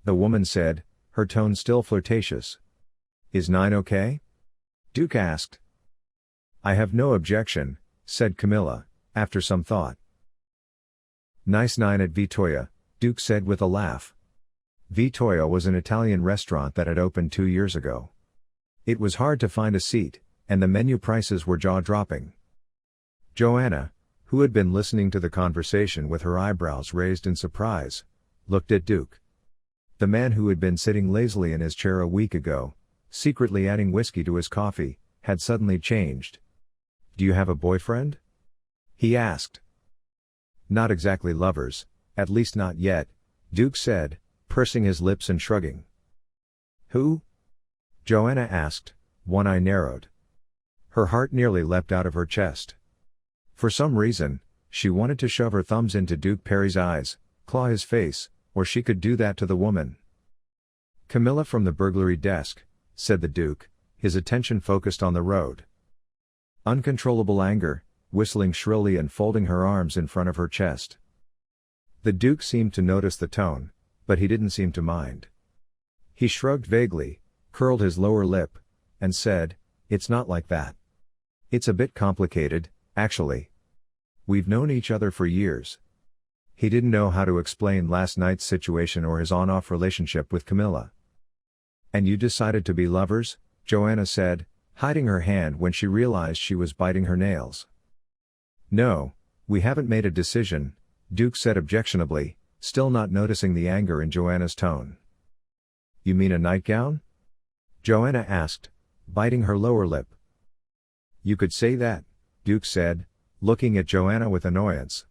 the woman said, her tone still flirtatious. "Is 9 okay?" Duke asked. "I have no objection," said Camilla, after some thought. "Nice 9 at Vittoria," Duke said with a laugh. Vittoria was an Italian restaurant that had opened 2 years ago. It was hard to find a seat, and the menu prices were jaw-dropping. Joanna, who had been listening to the conversation with her eyebrows raised in surprise, looked at Duke. The man who had been sitting lazily in his chair a week ago, secretly adding whiskey to his coffee, had suddenly changed. "Do you have a boyfriend?" he asked. "Not exactly lovers, at least not yet," Duke said, pursing his lips and shrugging. "Who?" Joanna asked, one eye narrowed. Her heart nearly leapt out of her chest. For some reason, she wanted to shove her thumbs into Duke Perry's eyes, claw his face, or she could do that to the woman. "Camilla from the burglary desk," said the Duke, his attention focused on the road. Uncontrollable anger, whistling shrilly and folding her arms in front of her chest. The Duke seemed to notice the tone, but he didn't seem to mind. He shrugged vaguely, curled his lower lip, and said, "It's not like that. It's a bit complicated, actually. We've known each other for years." He didn't know how to explain last night's situation or his on-off relationship with Camilla. "And you decided to be lovers?" Joanna said, hiding her hand when she realized she was biting her nails. "No, we haven't made a decision," Duke said objectionably, still not noticing the anger in Joanna's tone. "You mean a nightgown?" Joanna asked, biting her lower lip. "You could say that," Duke said, looking at Joanna with annoyance.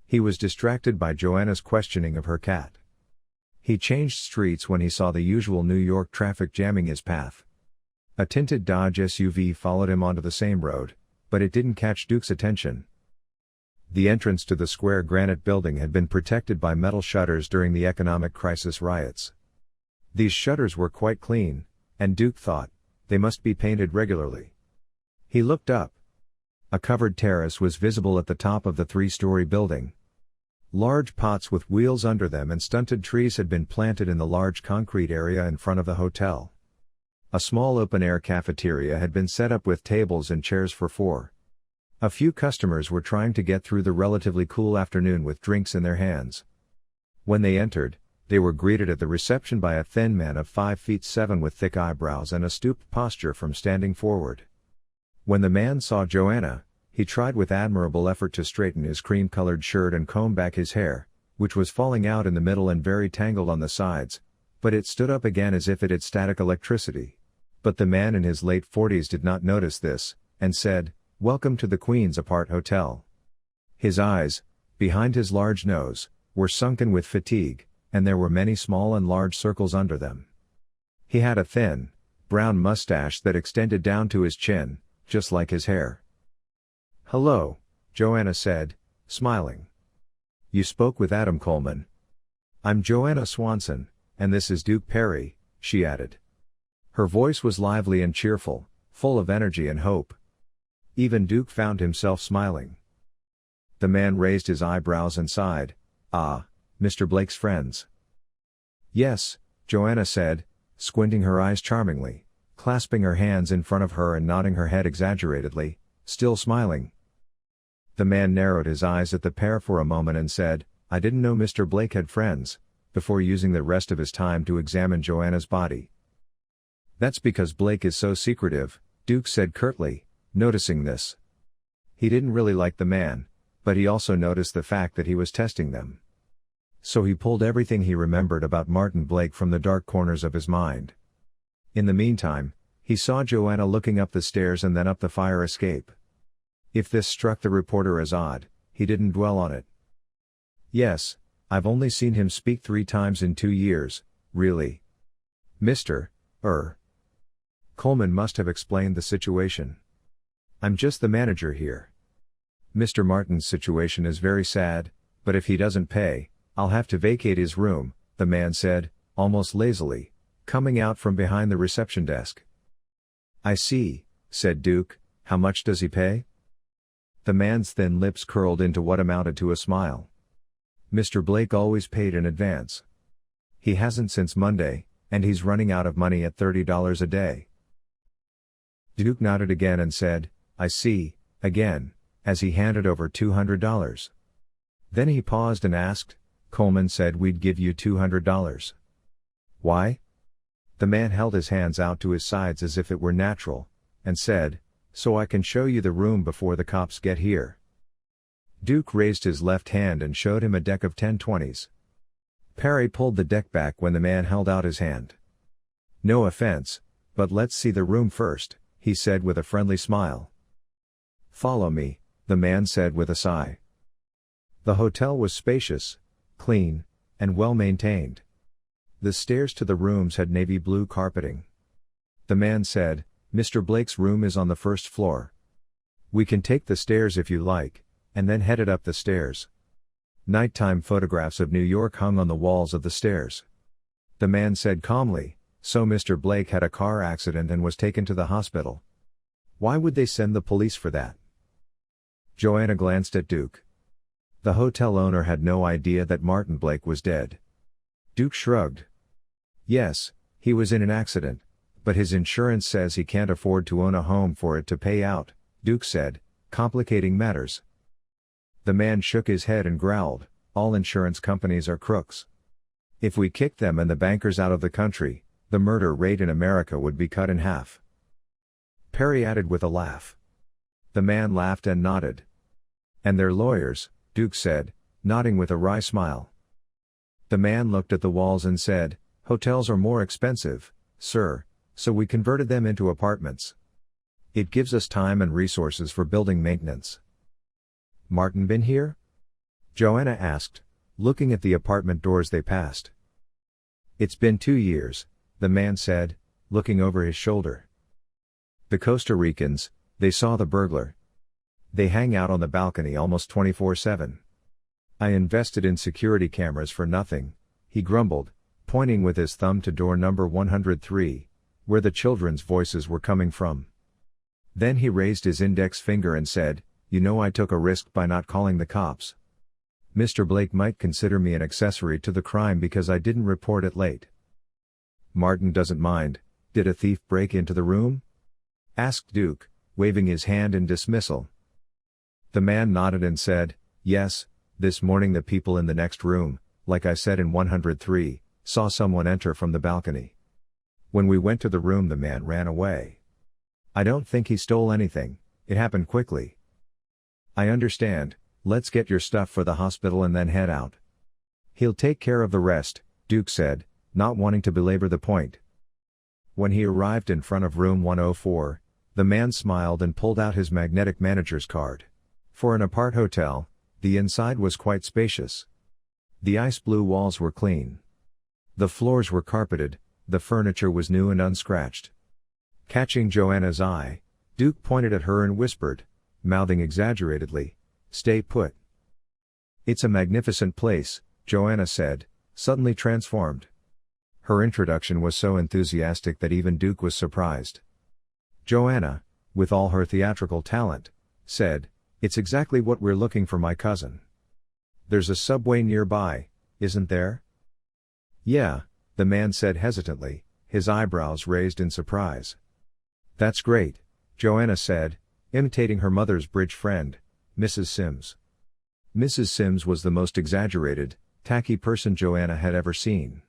He was distracted by Joanna's questioning of her cat. He changed streets when he saw the usual New York traffic jamming his path. A tinted Dodge SUV followed him onto the same road, but it didn't catch Duke's attention. The entrance to the square granite building had been protected by metal shutters during the economic crisis riots. These shutters were quite clean, and Duke thought, they must be painted regularly. He looked up. A covered terrace was visible at the top of the 3-story building. Large pots with wheels under them and stunted trees had been planted in the large concrete area in front of the hotel. A small open-air cafeteria had been set up with tables and chairs for 4. A few customers were trying to get through the relatively cool afternoon with drinks in their hands. When they entered, they were greeted at the reception by a thin man of 5'7" with thick eyebrows and a stooped posture from standing forward. When the man saw Joanna, he tried with admirable effort to straighten his cream-colored shirt and comb back his hair, which was falling out in the middle and very tangled on the sides, but it stood up again as if it had static electricity. But the man in his late 40s did not notice this, and said, "Welcome to the Queen's Apart Hotel." His eyes, behind his large nose, were sunken with fatigue, and there were many small and large circles under them. He had a thin, brown mustache that extended down to his chin, just like his hair. "Hello," Joanna said, smiling. "You spoke with Adam Coleman." "I'm Joanna Swanson, and this is Duke Perry," she added. Her voice was lively and cheerful, full of energy and hope. Even Duke found himself smiling. The man raised his eyebrows and sighed. "Ah, Mr. Blake's friends." "Yes," Joanna said, squinting her eyes charmingly, clasping her hands in front of her and nodding her head exaggeratedly, still smiling. The man narrowed his eyes at the pair for a moment and said, "I didn't know Mr. Blake had friends," before using the rest of his time to examine Joanna's body. "That's because Blake is so secretive," Duke said curtly, noticing this. He didn't really like the man, but he also noticed the fact that he was testing them. So he pulled everything he remembered about Martin Blake from the dark corners of his mind. In the meantime, he saw Joanna looking up the stairs and then up the fire escape. If this struck the reporter as odd, he didn't dwell on it. "Yes, I've only seen him speak 3 times in 2 years, really. Mr. Coleman must have explained the situation. I'm just the manager here. Mr. Martin's situation is very sad, but if he doesn't pay, I'll have to vacate his room," the man said, almost lazily, coming out from behind the reception desk. "I see," said Duke. "How much does he pay?" The man's thin lips curled into what amounted to a smile. "Mr. Blake always paid in advance. He hasn't since Monday, and he's running out of money at $30 a day." Duke nodded again and said, "I see," again, as he handed over $200. Then he paused and asked, "Coleman said we'd give you $200. Why?" The man held his hands out to his sides as if it were natural, and said, "So I can show you the room before the cops get here." Duke raised his left hand and showed him a deck of 10-20s. Perry pulled the deck back when the man held out his hand. "No offense, but let's see the room first," he said with a friendly smile. "Follow me," the man said with a sigh. The hotel was spacious, clean, and well maintained. The stairs to the rooms had navy blue carpeting. The man said, "Mr. Blake's room is on the first floor. We can take the stairs if you like, and then headed up the stairs." Nighttime photographs of New York hung on the walls of the stairs. The man said calmly, "So Mr. Blake had a car accident and was taken to the hospital. Why would they send the police for that?" Joanna glanced at Duke. The hotel owner had no idea that Martin Blake was dead. Duke shrugged. "Yes, he was in an accident, but his insurance says he can't afford to own a home for it to pay out," Duke said, complicating matters. The man shook his head and growled, "All insurance companies are crooks. If we kicked them and the bankers out of the country, the murder rate in America would be cut in half." Perry added with a laugh. The man laughed and nodded. "And they're lawyers," Duke said, nodding with a wry smile. The man looked at the walls and said, "Hotels are more expensive, sir, so we converted them into apartments. It gives us time and resources for building maintenance." "Martin been here?" Joanna asked, looking at the apartment doors they passed. "It's been 2 years, the man said, looking over his shoulder. The Costa Ricans, they saw the burglar. They hang out on the balcony almost 24/7. I invested in security cameras for nothing," he grumbled, pointing with his thumb to door number 103, where the children's voices were coming from. Then he raised his index finger and said, "You know, I took a risk by not calling the cops. Mr. Blake might consider me an accessory to the crime because I didn't report it late." "Martin doesn't mind. Did a thief break into the room?" asked Duke, waving his hand in dismissal. The man nodded and said, "Yes, this morning the people in the next room, like I said in 103, saw someone enter from the balcony. When we went to the room the man ran away. I don't think he stole anything, it happened quickly." "I understand, let's get your stuff for the hospital and then head out." "He'll take care of the rest," Duke said, not wanting to belabor the point. When he arrived in front of room 104, the man smiled and pulled out his magnetic manager's card. For an apart hotel, the inside was quite spacious. The ice blue walls were clean. The floors were carpeted, the furniture was new and unscratched. Catching Joanna's eye, Duke pointed at her and whispered, mouthing exaggeratedly, "Stay put." "It's a magnificent place," Joanna said, suddenly transformed. Her introduction was so enthusiastic that even Duke was surprised. Joanna, with all her theatrical talent, said, "It's exactly what we're looking for, my cousin. There's a subway nearby, isn't there?" "Yeah," the man said hesitantly, his eyebrows raised in surprise. "That's great," Joanna said, imitating her mother's bridge friend, Mrs. Sims. Mrs. Sims was the most exaggerated, tacky person Joanna had ever seen.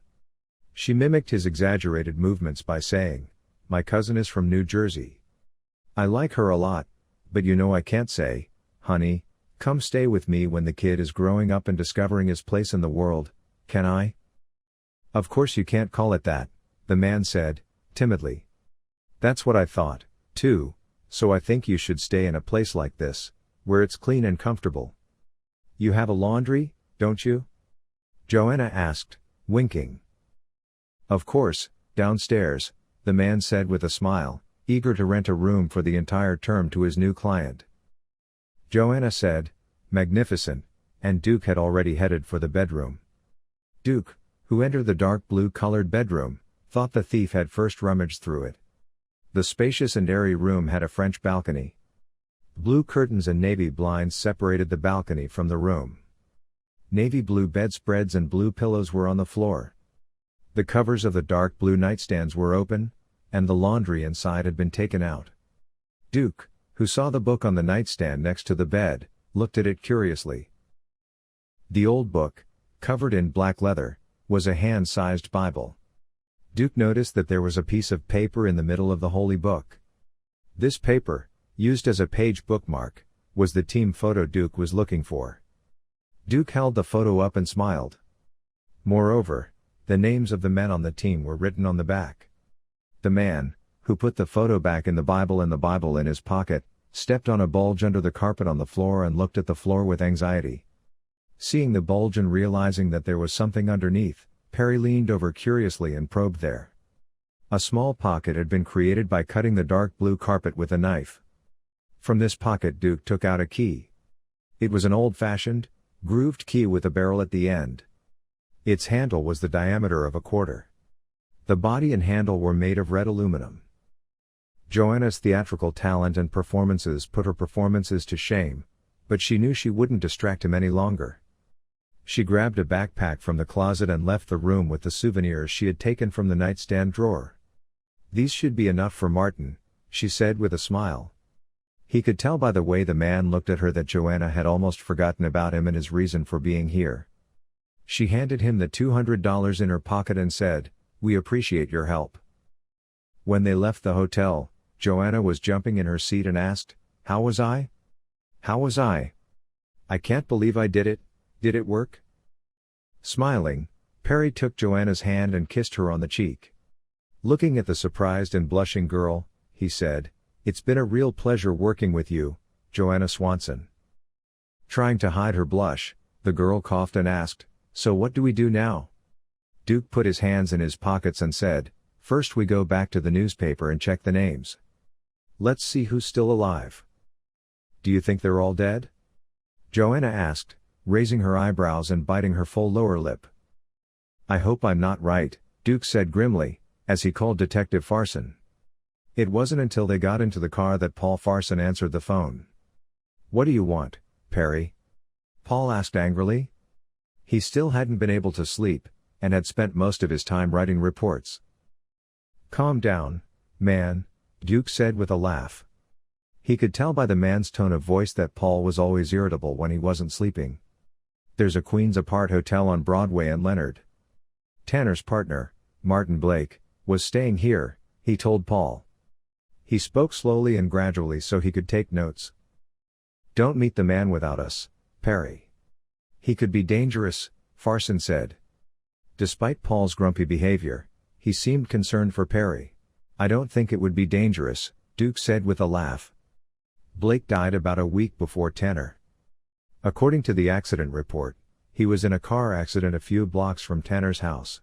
She mimicked his exaggerated movements by saying, "My cousin is from New Jersey. I like her a lot, but you know I can't say, honey, come stay with me when the kid is growing up and discovering his place in the world, can I? Of course you can't call it that, the man said, timidly. That's what I thought, too, so I think you should stay in a place like this, where it's clean and comfortable. You have a laundry, don't you? Joanna asked, winking. Of course, downstairs, the man said with a smile, eager to rent a room for the entire term to his new client. Joanna said, magnificent, and Duke had already headed for the bedroom. Duke, who entered the dark blue-colored bedroom, thought the thief had first rummaged through it. The spacious and airy room had a French balcony. Blue curtains and navy blinds separated the balcony from the room. Navy blue bedspreads and blue pillows were on the floor. The covers of the dark blue nightstands were open, and the laundry inside had been taken out. Duke, who saw the book on the nightstand next to the bed, looked at it curiously. The old book, covered in black leather, was a hand-sized Bible. Duke noticed that there was a piece of paper in the middle of the holy book. This paper, used as a page bookmark, was the team photo Duke was looking for. Duke held the photo up and smiled. Moreover, the names of the men on the team were written on the back. The man, who put the photo back in the Bible in his pocket, stepped on a bulge under the carpet on the floor and looked at the floor with anxiety. Seeing the bulge and realizing that there was something underneath, Perry leaned over curiously and probed there. A small pocket had been created by cutting the dark blue carpet with a knife. From this pocket Duke took out a key. It was an old-fashioned, grooved key with a barrel at the end. Its handle was the diameter of a quarter. The body and handle were made of red aluminum. Joanna's theatrical talent and performances put her performances to shame, but she knew she wouldn't distract him any longer. She grabbed a backpack from the closet and left the room with the souvenirs she had taken from the nightstand drawer. These should be enough for Martin, she said with a smile. He could tell by the way the man looked at her that Joanna had almost forgotten about him and his reason for being here. She handed him the $200 in her pocket and said, "We appreciate your help." When they left the hotel, Joanna was jumping in her seat and asked, "How was I? How was I? I can't believe I did it. Did it work?" Smiling, Perry took Joanna's hand and kissed her on the cheek. Looking at the surprised and blushing girl, he said, "It's been a real pleasure working with you, Joanna Swanson." Trying to hide her blush, the girl coughed and asked, "So what do we do now?" Duke put his hands in his pockets and said, "First we go back to the newspaper and check the names. Let's see who's still alive." "Do you think they're all dead?" Joanna asked, raising her eyebrows and biting her full lower lip. "I hope I'm not right," Duke said grimly, as he called Detective Farson. It wasn't until they got into the car that Paul Farson answered the phone. "What do you want, Perry?" Paul asked angrily. He still hadn't been able to sleep, and had spent most of his time writing reports. "Calm down, man," Duke said with a laugh. He could tell by the man's tone of voice that Paul was always irritable when he wasn't sleeping. "There's a Queen's Apart hotel on Broadway and Leonard. Tanner's partner, Martin Blake, was staying here," he told Paul. He spoke slowly and gradually so he could take notes. "Don't meet the man without us, Perry. He could be dangerous," Farson said. Despite Paul's grumpy behavior, he seemed concerned for Perry. "I don't think it would be dangerous," Duke said with a laugh. "Blake died about a week before Tanner. According to the accident report, he was in a car accident a few blocks from Tanner's house."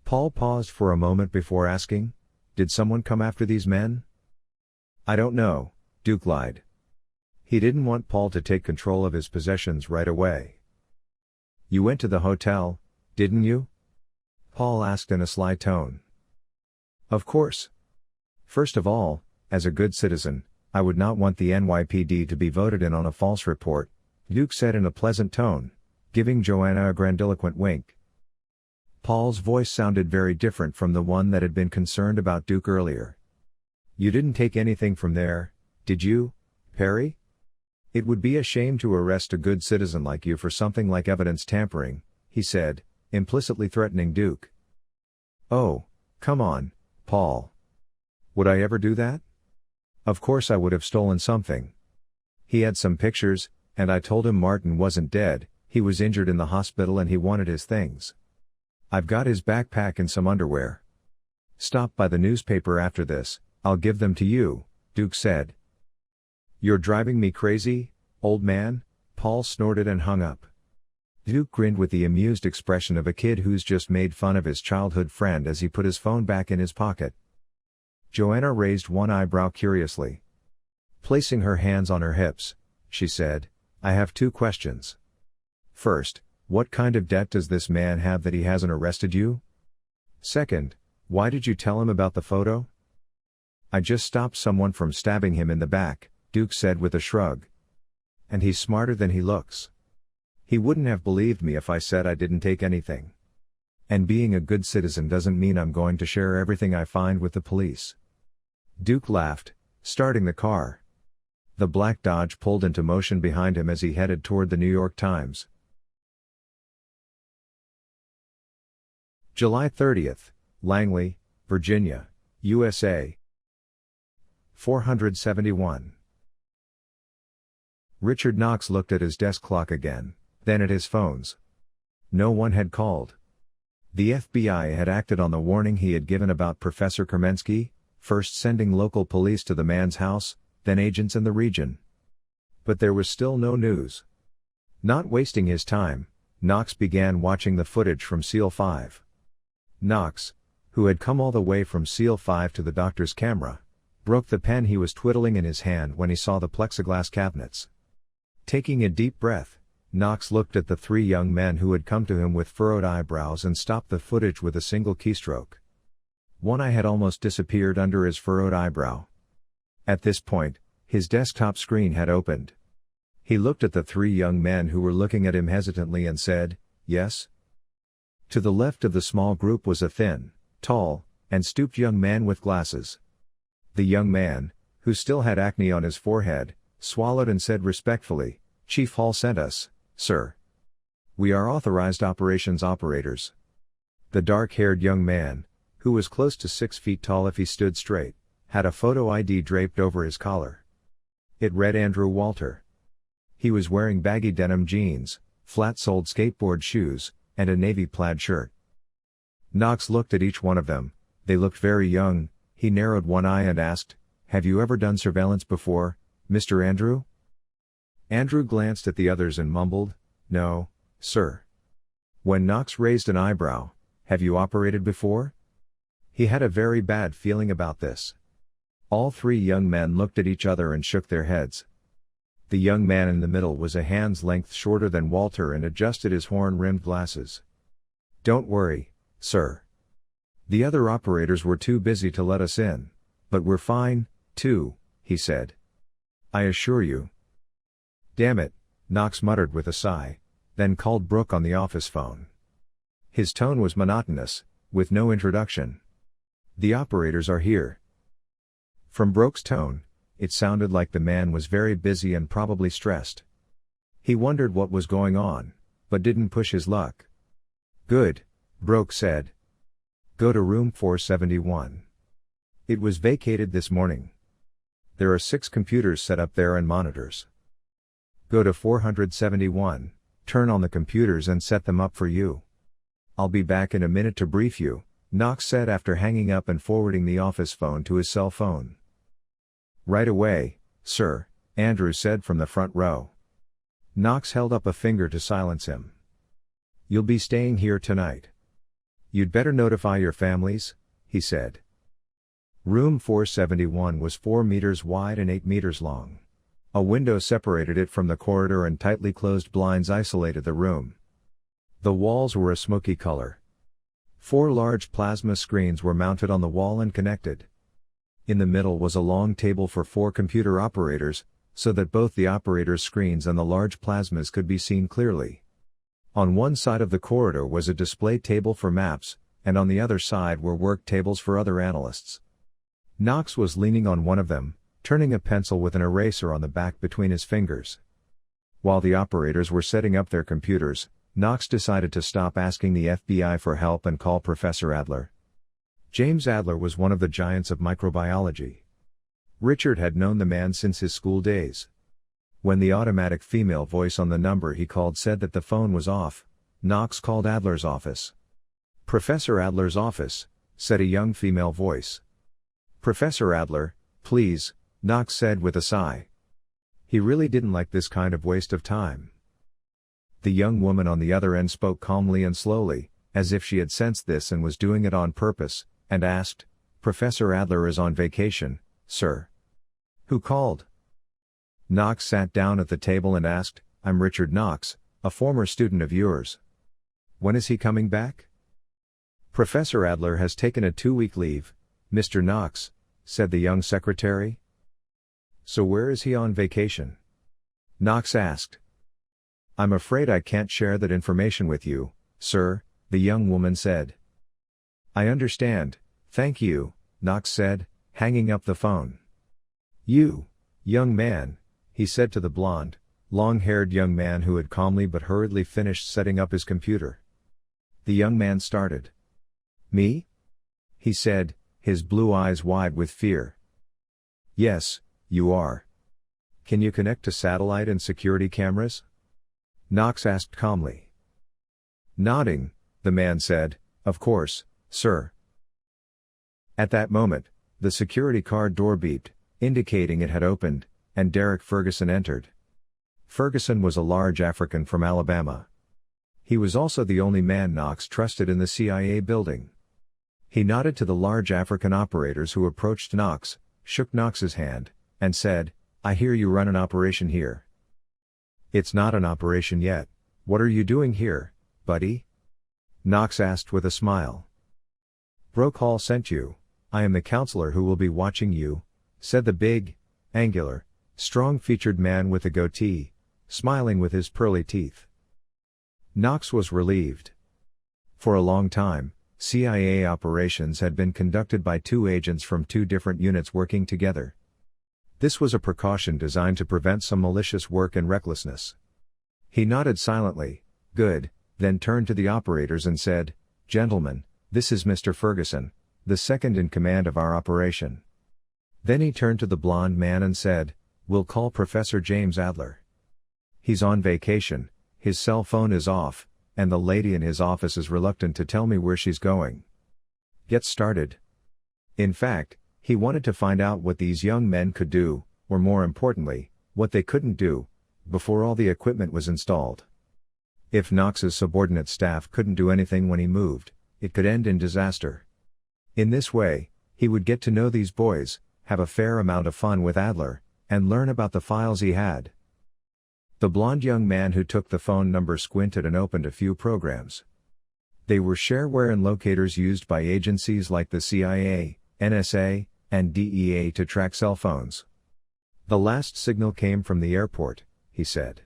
Paul paused for a moment before asking, "Did someone come after these men?" "I don't know," Duke lied. He didn't want Paul to take control of his possessions right away. "You went to the hotel, didn't you?" Paul asked in a sly tone. "Of course. First of all, as a good citizen, I would not want the NYPD to be voted in on a false report," Duke said in a pleasant tone, giving Joanna a grandiloquent wink. Paul's voice sounded very different from the one that had been concerned about Duke earlier. "You didn't take anything from there, did you, Perry? It would be a shame to arrest a good citizen like you for something like evidence tampering," he said, implicitly threatening Duke. "Oh, come on, Paul. Would I ever do that? Of course I would have stolen something. He had some pictures, and I told him Martin wasn't dead, he was injured in the hospital and he wanted his things. I've got his backpack and some underwear. Stop by the newspaper after this, I'll give them to you, Duke said. You're driving me crazy, old man, Paul snorted and hung up. Duke grinned with the amused expression of a kid who's just made fun of his childhood friend as he put his phone back in his pocket. Joanna raised one eyebrow curiously. Placing her hands on her hips, she said, I have 2 questions. First, what kind of debt does this man have that he hasn't arrested you? Second, why did you tell him about the photo? I just stopped someone from stabbing him in the back, Duke said with a shrug. And he's smarter than he looks. He wouldn't have believed me if I said I didn't take anything. And being a good citizen doesn't mean I'm going to share everything I find with the police. Duke laughed, starting the car. The black Dodge pulled into motion behind him as he headed toward the New York Times. July 30th, Langley, Virginia, USA. 471. Richard Knox looked at his desk clock again, then at his phones. No one had called. The FBI had acted on the warning he had given about Professor Kermensky, first sending local police to the man's house, then agents in the region. But there was still no news. Not wasting his time, Knox began watching the footage from SEAL 5. Knox, who had come all the way from SEAL 5 to the doctor's camera, broke the pen he was twiddling in his hand when he saw the plexiglass cabinets. Taking a deep breath, Knox looked at the 3 young men who had come to him with furrowed eyebrows and stopped the footage with a single keystroke. One eye had almost disappeared under his furrowed eyebrow. At this point, his desktop screen had opened. He looked at the 3 young men who were looking at him hesitantly and said, "Yes?" To the left of the small group was a thin, tall, and stooped young man with glasses. The young man, who still had acne on his forehead, swallowed and said respectfully, "Chief Hall sent us, sir. We are authorized operations operators." The dark-haired young man, who was close to 6 feet tall if he stood straight, had a photo ID draped over his collar. It read Andrew Walter. He was wearing baggy denim jeans, flat-soled skateboard shoes, and a navy plaid shirt. Knox looked at each one of them. They looked very young. He narrowed one eye and asked, "Have you ever done surveillance before, Mr. Andrew?" Andrew glanced at the others and mumbled, "No, sir." When Knox raised an eyebrow, "Have you operated before?" He had a very bad feeling about this. All 3 young men looked at each other and shook their heads. The young man in the middle was a hand's length shorter than Walter and adjusted his horn-rimmed glasses. "Don't worry, sir. The other operators were too busy to let us in, but we're fine, too," he said. "I assure you." "Damn it," Knox muttered with a sigh, then called Brooke on the office phone. His tone was monotonous, with no introduction. "The operators are here." From Brooke's tone, it sounded like the man was very busy and probably stressed. He wondered what was going on, but didn't push his luck. "Good," Brooke said. "Go to room 471. It was vacated this morning. There are 6 computers set up there and monitors. Go to 471, turn on the computers and set them up for you. I'll be back in a minute to brief you," Knox said after hanging up and forwarding the office phone to his cell phone. "Right away, sir," Andrew said from the front row. Knox held up a finger to silence him. "You'll be staying here tonight. You'd better notify your families," he said. Room 471 was 4 meters wide and 8 meters long. A window separated it from the corridor and tightly closed blinds isolated the room. The walls were a smoky color. 4 large plasma screens were mounted on the wall and connected. In the middle was a long table for 4 computer operators, so that both the operators' screens and the large plasmas could be seen clearly. On one side of the corridor was a display table for maps, and on the other side were work tables for other analysts. Knox was leaning on one of them, turning a pencil with an eraser on the back between his fingers. While the operators were setting up their computers, Knox decided to stop asking the FBI for help and call Professor Adler. James Adler was one of the giants of microbiology. Richard had known the man since his school days. When the automatic female voice on the number he called said that the phone was off, Knox called Adler's office. "Professor Adler's office," said a young female voice. "Professor Adler, please," Knox said with a sigh. He really didn't like this kind of waste of time. The young woman on the other end spoke calmly and slowly, as if she had sensed this and was doing it on purpose, and asked, "Professor Adler is on vacation, sir." "Who called?" Knox sat down at the table and asked, "I'm Richard Knox, a former student of yours. When is he coming back?" "Professor Adler has taken a 2-week leave, Mr. Knox," said the young secretary. "So where is he on vacation?" Knox asked. "I'm afraid I can't share that information with you, sir," the young woman said. "I understand, thank you," Knox said, hanging up the phone. "You, young man," he said to the blond, long-haired young man who had calmly but hurriedly finished setting up his computer. The young man started. "Me?" he said, his blue eyes wide with fear. "Yes, you are. Can you connect to satellite and security cameras?" Knox asked calmly. Nodding, the man said, "Of course, sir." At that moment, the security car door beeped, indicating it had opened, and Derek Ferguson entered. Ferguson was a large African from Alabama. He was also the only man Knox trusted in the CIA building. He nodded to the large African operators who approached Knox, shook Knox's hand, and said, "I hear you run an operation here." "It's not an operation yet. What are you doing here, buddy?" Knox asked with a smile. "Broke Hall sent you. I am the counselor who will be watching you," said the big, angular, strong-featured man with a goatee, smiling with his pearly teeth. Knox was relieved. For a long time, CIA operations had been conducted by 2 agents from 2 different units working together. This was a precaution designed to prevent some malicious work and recklessness. He nodded silently, "Good," then turned to the operators and said, "Gentlemen, this is Mr. Ferguson, the second in command of our operation." Then he turned to the blond man and said, "We'll call Professor James Adler. He's on vacation, his cell phone is off, and the lady in his office is reluctant to tell me where she's going. Get started." In fact, he wanted to find out what these young men could do, or more importantly, what they couldn't do, before all the equipment was installed. If Knox's subordinate staff couldn't do anything when he moved, it could end in disaster. In this way, he would get to know these boys, have a fair amount of fun with Adler, and learn about the files he had. The blond young man who took the phone number squinted and opened a few programs. They were shareware and locators used by agencies like the CIA, NSA, and DEA to track cell phones. "The last signal came from the airport," he said.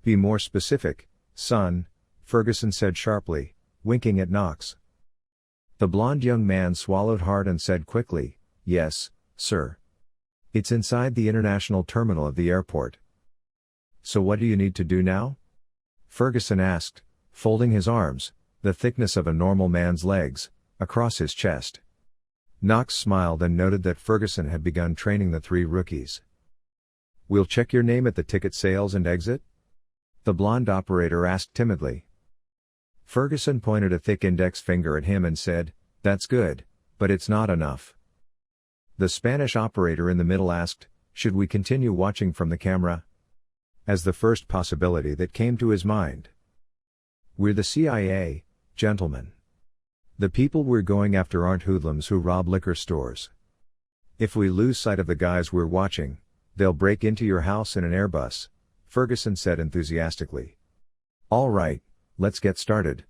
"Be more specific, son," Ferguson said sharply, winking at Knox. The blond young man swallowed hard and said quickly, "Yes, sir. It's inside the international terminal of the airport." "So what do you need to do now?" Ferguson asked, folding his arms, the thickness of a normal man's legs, across his chest. Knox smiled and noted that Ferguson had begun training the 3 rookies. "We'll check your name at the ticket sales and exit?" the blond operator asked timidly. Ferguson pointed a thick index finger at him and said, "That's good, but it's not enough." The Spanish operator in the middle asked, "Should we continue watching from the camera?" as the first possibility that came to his mind. "We're the CIA, gentlemen. The people we're going after aren't hoodlums who rob liquor stores. If we lose sight of the guys we're watching, they'll break into your house in an Airbus," Ferguson said enthusiastically. "All right, let's get started."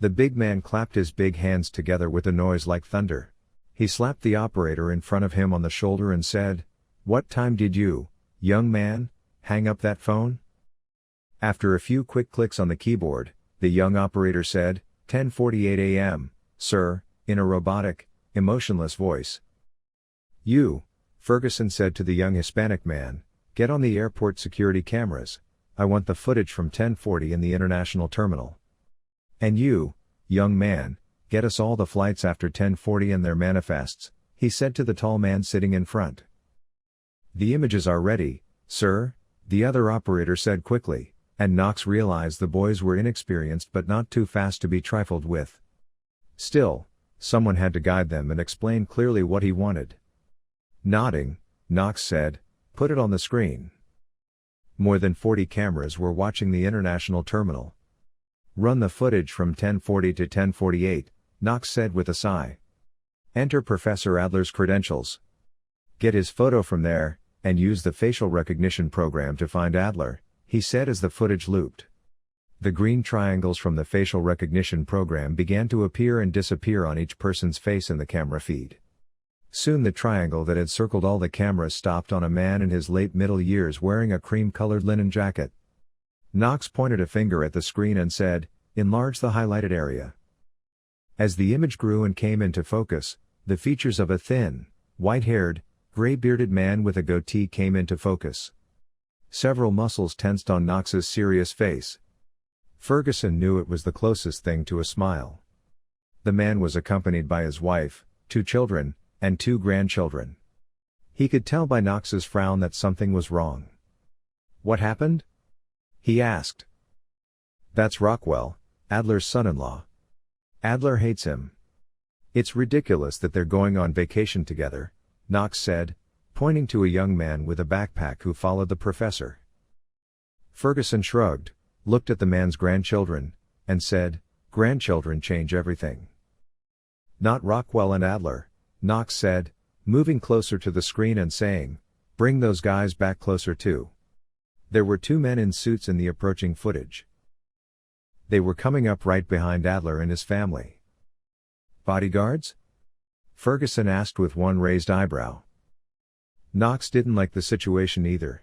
The big man clapped his big hands together with a noise like thunder. He slapped the operator in front of him on the shoulder and said, "What time did you, young man, hang up that phone?" After a few quick clicks on the keyboard, the young operator said, 10:48 a.m., sir, in a robotic, emotionless voice. "You," Ferguson said to the young Hispanic man, "get on the airport security cameras. I want the footage from 10:40 in the international terminal. And you, young man, get us all the flights after 10:40 and their manifests," he said to the tall man sitting in front. "The images are ready, sir," the other operator said quickly, and Knox realized the boys were inexperienced but not too fast to be trifled with. Still, someone had to guide them and explain clearly what he wanted. Nodding, Knox said, "Put it on the screen." More than 40 cameras were watching the international terminal. "Run the footage from 1040 to 1048, Knox said with a sigh. "Enter Professor Adler's credentials. Get his photo from there, and use the facial recognition program to find Adler," he said as the footage looped. The green triangles from the facial recognition program began to appear and disappear on each person's face in the camera feed. Soon the triangle that had circled all the cameras stopped on a man in his late middle years wearing a cream-colored linen jacket. Knox pointed a finger at the screen and said, "Enlarge the highlighted area." As the image grew and came into focus, the features of a thin, white-haired, gray-bearded man with a goatee came into focus. Several muscles tensed on Knox's serious face. Ferguson knew it was the closest thing to a smile. The man was accompanied by his wife, 2 children, and 2 grandchildren. He could tell by Knox's frown that something was wrong. "What happened?" he asked. "That's Rockwell, Adler's son-in-law. Adler hates him. It's ridiculous that they're going on vacation together," Knox said, pointing to a young man with a backpack who followed the professor. Ferguson shrugged, looked at the man's grandchildren, and said, "Grandchildren change everything." "Not Rockwell and Adler," Knox said, moving closer to the screen and saying, "Bring those guys back closer too." There were 2 men in suits in the approaching footage. They were coming up right behind Adler and his family. "Bodyguards?" Ferguson asked with one raised eyebrow. Knox didn't like the situation either.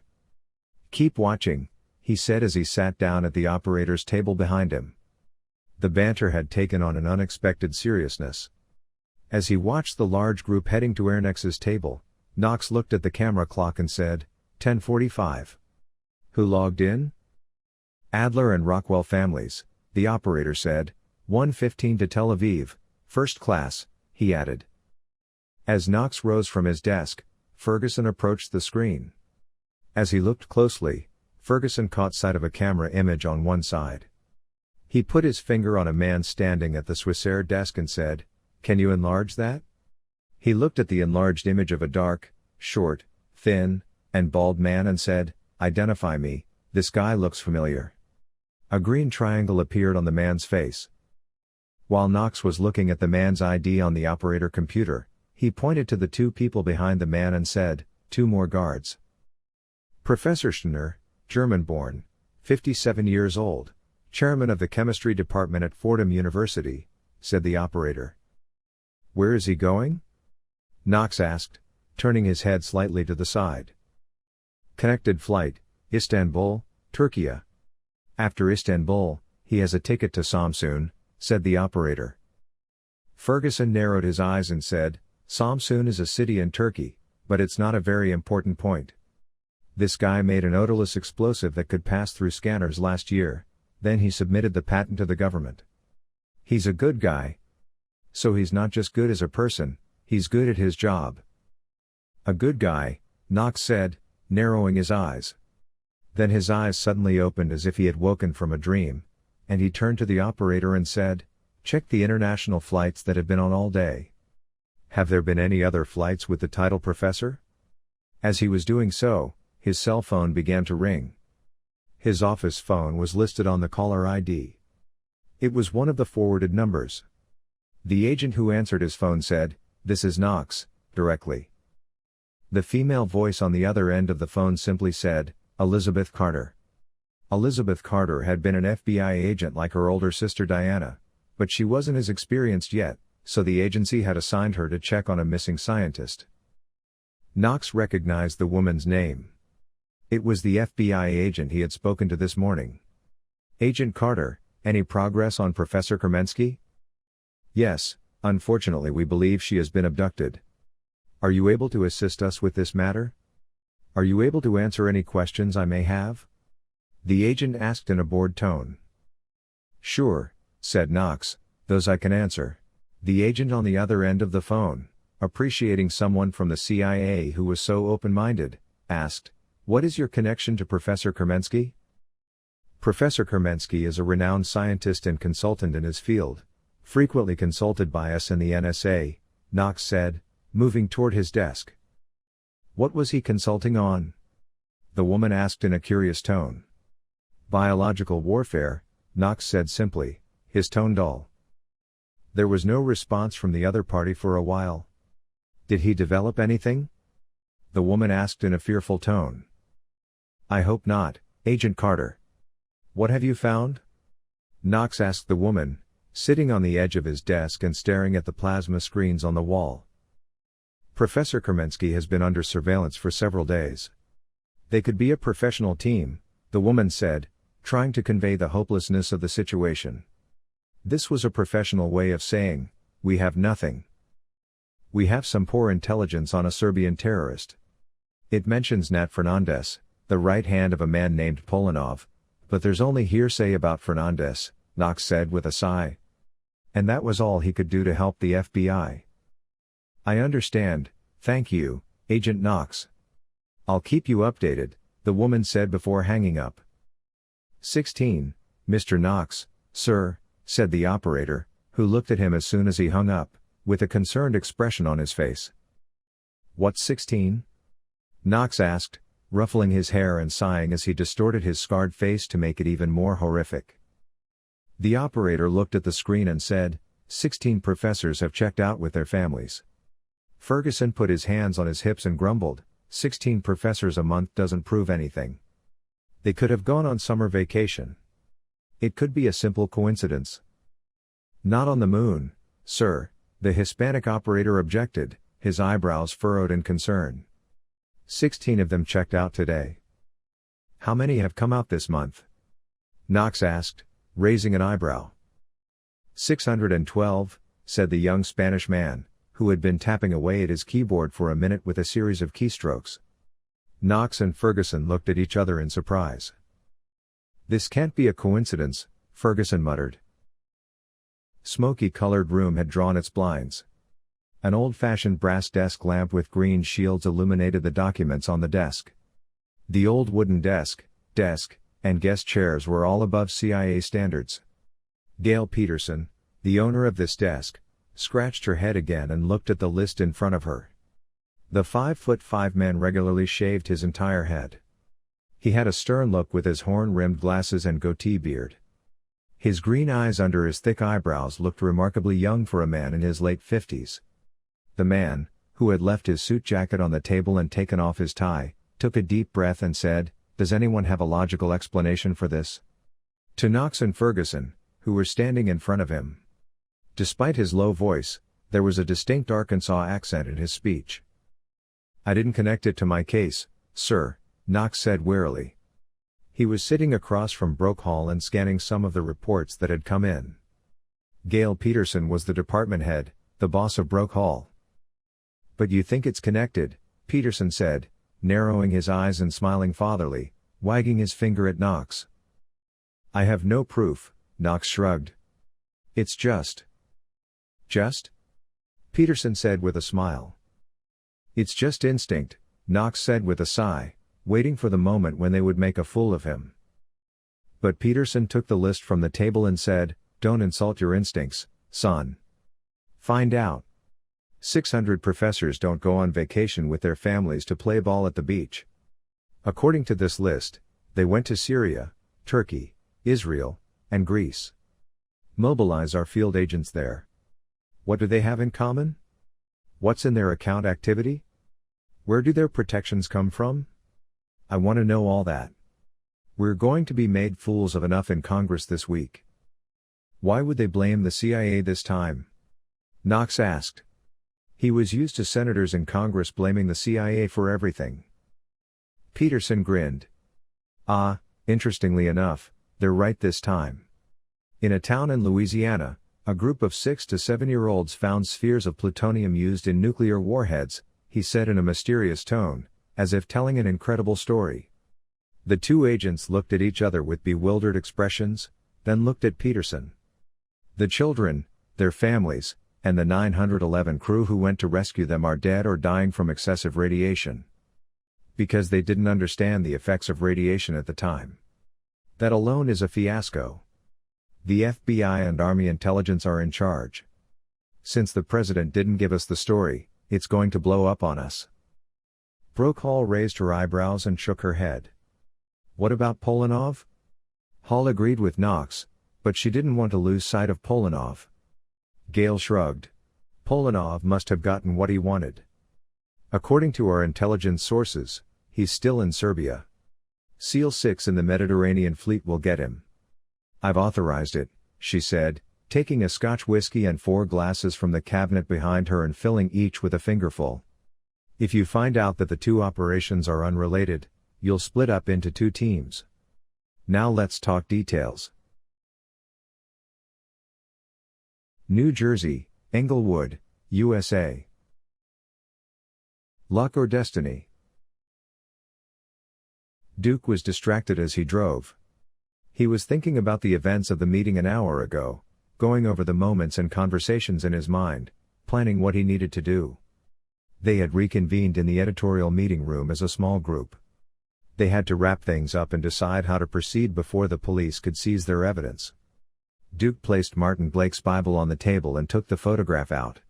"Keep watching," he said as he sat down at the operator's table behind him. The banter had taken on an unexpected seriousness. As he watched the large group heading to Ernex's table, Knox looked at the camera clock and said, 10:45. "Who logged in?" "Adler and Rockwell families," the operator said. 1:15 to Tel Aviv, first class," he added. As Knox rose from his desk, Ferguson approached the screen. As he looked closely, Ferguson caught sight of a camera image on one side. He put his finger on a man standing at the Swissair desk and said, "Can you enlarge that?" He looked at the enlarged image of a dark, short, thin, and bald man and said, "Identify me, this guy looks familiar." A green triangle appeared on the man's face. While Knox was looking at the man's ID on the operator computer, he pointed to the 2 people behind the man and said, "2 more guards." Professor Schner, German-born, 57 years old, chairman of the chemistry department at Fordham University, said the operator. "Where is he going?" Knox asked, turning his head slightly to the side. "Connected flight, Istanbul, Turkey. After Istanbul, he has a ticket to Samsun," said the operator. Ferguson narrowed his eyes and said, "Samsun is a city in Turkey, but it's not a very important point. This guy made an odorless explosive that could pass through scanners last year, then he submitted the patent to the government. He's a good guy. So he's not just good as a person, he's good at his job." "A good guy," Knox said, narrowing his eyes. Then his eyes suddenly opened as if he had woken from a dream, and he turned to the operator and said, "Check the international flights that have been on all day. Have there been any other flights with the title Professor?" As he was doing so, his cell phone began to ring. His office phone was listed on the caller ID. It was one of the forwarded numbers. The agent who answered his phone said, "This is Knox," directly. The female voice on the other end of the phone simply said, "Elizabeth Carter." Elizabeth Carter had been an FBI agent like her older sister Diana, but she wasn't as experienced yet, so the agency had assigned her to check on a missing scientist. Knox recognized the woman's name. It was the FBI agent he had spoken to this morning. "Agent Carter, any progress on Professor Kermensky?" "Yes, unfortunately we believe she has been abducted. Are you able to assist us with this matter? Are you able to answer any questions I may have?" the agent asked in a bored tone. "Sure," said Knox, "those I can answer." The agent on the other end of the phone, appreciating someone from the CIA who was so open-minded, asked, What is your connection to Professor Kermensky? Professor Kermensky is a renowned scientist and consultant in his field, frequently consulted by us in the NSA, Knox said, moving toward his desk. What was he consulting on? The woman asked in a curious tone. Biological warfare, Knox said simply, his tone dull. There was no response from the other party for a while. Did he develop anything? The woman asked in a fearful tone. I hope not, Agent Carter. What have you found? Knox asked the woman, sitting on the edge of his desk and staring at the plasma screens on the wall. Professor Kermensky has been under surveillance for several days. They could be a professional team, the woman said, trying to convey the hopelessness of the situation. This was a professional way of saying, we have nothing. We have some poor intelligence on a Serbian terrorist. It mentions Nat Fernandez, the right hand of a man named Polanov, but there's only hearsay about Fernandez, Knox said with a sigh. And that was all he could do to help the FBI. I understand, thank you, Agent Knox. I'll keep you updated, the woman said before hanging up. 16, Mr. Knox, sir, said the operator, who looked at him as soon as he hung up, with a concerned expression on his face. What's 16? Knox asked, ruffling his hair and sighing as he distorted his scarred face to make it even more horrific. The operator looked at the screen and said, 16 professors have checked out with their families. Ferguson put his hands on his hips and grumbled, 16 professors a month doesn't prove anything. They could have gone on summer vacation. It could be a simple coincidence. Not on the moon, sir, the Hispanic operator objected, his eyebrows furrowed in concern. 16 of them checked out today. How many have come out this month? Knox asked, raising an eyebrow. 612, said the young Spanish man, who had been tapping away at his keyboard for a minute with a series of keystrokes. Knox and Ferguson looked at each other in surprise. This can't be a coincidence, Ferguson muttered. Smoky-colored room had drawn its blinds. An old-fashioned brass desk lamp with green shields illuminated the documents on the desk. The old wooden desk, and guest chairs were all above CIA standards. Gail Peterson, the owner of this desk, scratched her head again and looked at the list in front of her. The 5'5" man regularly shaved his entire head. He had a stern look with his horn-rimmed glasses and goatee beard. His green eyes under his thick eyebrows looked remarkably young for a man in his late 50s. The man, who had left his suit jacket on the table and taken off his tie, took a deep breath and said, "Does anyone have a logical explanation for this?" To Knox and Ferguson, who were standing in front of him. Despite his low voice, there was a distinct Arkansas accent in his speech. I didn't connect it to my case, sir, Knox said wearily. He was sitting across from Broke Hall and scanning some of the reports that had come in. Gail Peterson was the department head, the boss of Broke Hall. But you think it's connected, Peterson said, narrowing his eyes and smiling fatherly, wagging his finger at Knox. I have no proof, Knox shrugged. It's just. Just? Peterson said with a smile. It's just instinct, Knox said with a sigh, waiting for the moment when they would make a fool of him. But Peterson took the list from the table and said, don't insult your instincts, son. Find out. 600 professors don't go on vacation with their families to play ball at the beach. According to this list, they went to Syria, Turkey, Israel, and Greece. Mobilize our field agents there. What do they have in common? What's in their account activity? Where do their protections come from? I want to know all that. We're going to be made fools of enough in Congress this week. Why would they blame the CIA this time? Knox asked. He was used to senators in Congress blaming the CIA for everything. Peterson grinned. Ah, interestingly enough, they're right this time. In a town in Louisiana, a group of 6 to 7-year-olds found spheres of plutonium used in nuclear warheads, he said in a mysterious tone, as if telling an incredible story. The two agents looked at each other with bewildered expressions, then looked at Peterson. The children, their families, and the 911 crew who went to rescue them are dead or dying from excessive radiation. Because they didn't understand the effects of radiation at the time. That alone is a fiasco. The FBI and Army intelligence are in charge. Since the president didn't give us the story, it's going to blow up on us. Brooke Hall raised her eyebrows and shook her head. What about Polanov? Hall agreed with Knox, but she didn't want to lose sight of Polanov. Gale shrugged. Polanov must have gotten what he wanted. According to our intelligence sources, he's still in Serbia. SEAL 6 in the Mediterranean Fleet will get him. I've authorized it, she said, taking a Scotch whiskey and 4 glasses from the cabinet behind her and filling each with a fingerful. If you find out that the 2 operations are unrelated, you'll split up into 2 teams. Now let's talk details. New Jersey, Englewood, USA. Luck or destiny? Duke was distracted as he drove. He was thinking about the events of the meeting an hour ago, going over the moments and conversations in his mind, planning what he needed to do. They had reconvened in the editorial meeting room as a small group. They had to wrap things up and decide how to proceed before the police could seize their evidence. Duke placed Martin Blake's Bible on the table and took the photograph out.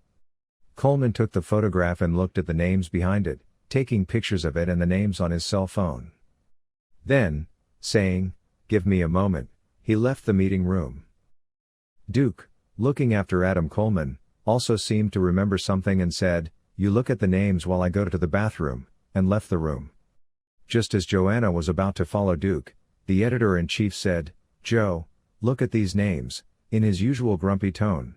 Coleman took the photograph and looked at the names behind it, taking pictures of it and the names on his cell phone. Then, saying, "Give me a moment," he left the meeting room. Duke, looking after Adam Coleman, also seemed to remember something and said, "You look at the names while I go to the bathroom," and left the room. Just as Joanna was about to follow Duke, the editor-in-chief said, "Joe, look at these names," in his usual grumpy tone.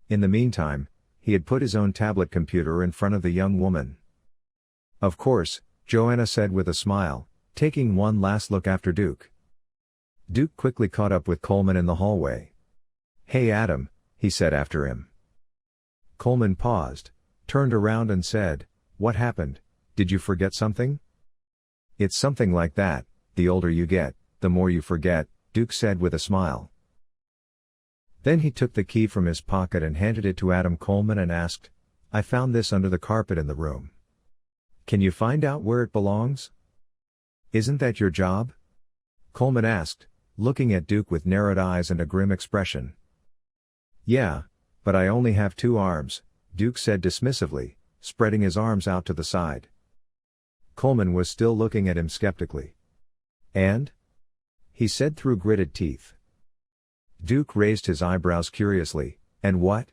In the meantime, he had put his own tablet computer in front of the young woman. "Of course," Joanna said with a smile, taking one last look after Duke. Duke quickly caught up with Coleman in the hallway. "Hey Adam," he said after him. Coleman paused, turned around and said, "What happened? Did you forget something?" "It's something like that, the older you get, the more you forget," Duke said with a smile. Then he took the key from his pocket and handed it to Adam Coleman and asked, "I found this under the carpet in the room. Can you find out where it belongs?" "Isn't that your job?" Coleman asked, looking at Duke with narrowed eyes and a grim expression. "Yeah, but I only have 2 arms," Duke said dismissively, spreading his arms out to the side. Coleman was still looking at him skeptically. "And?" he said through gritted teeth. Duke raised his eyebrows curiously. "And what?"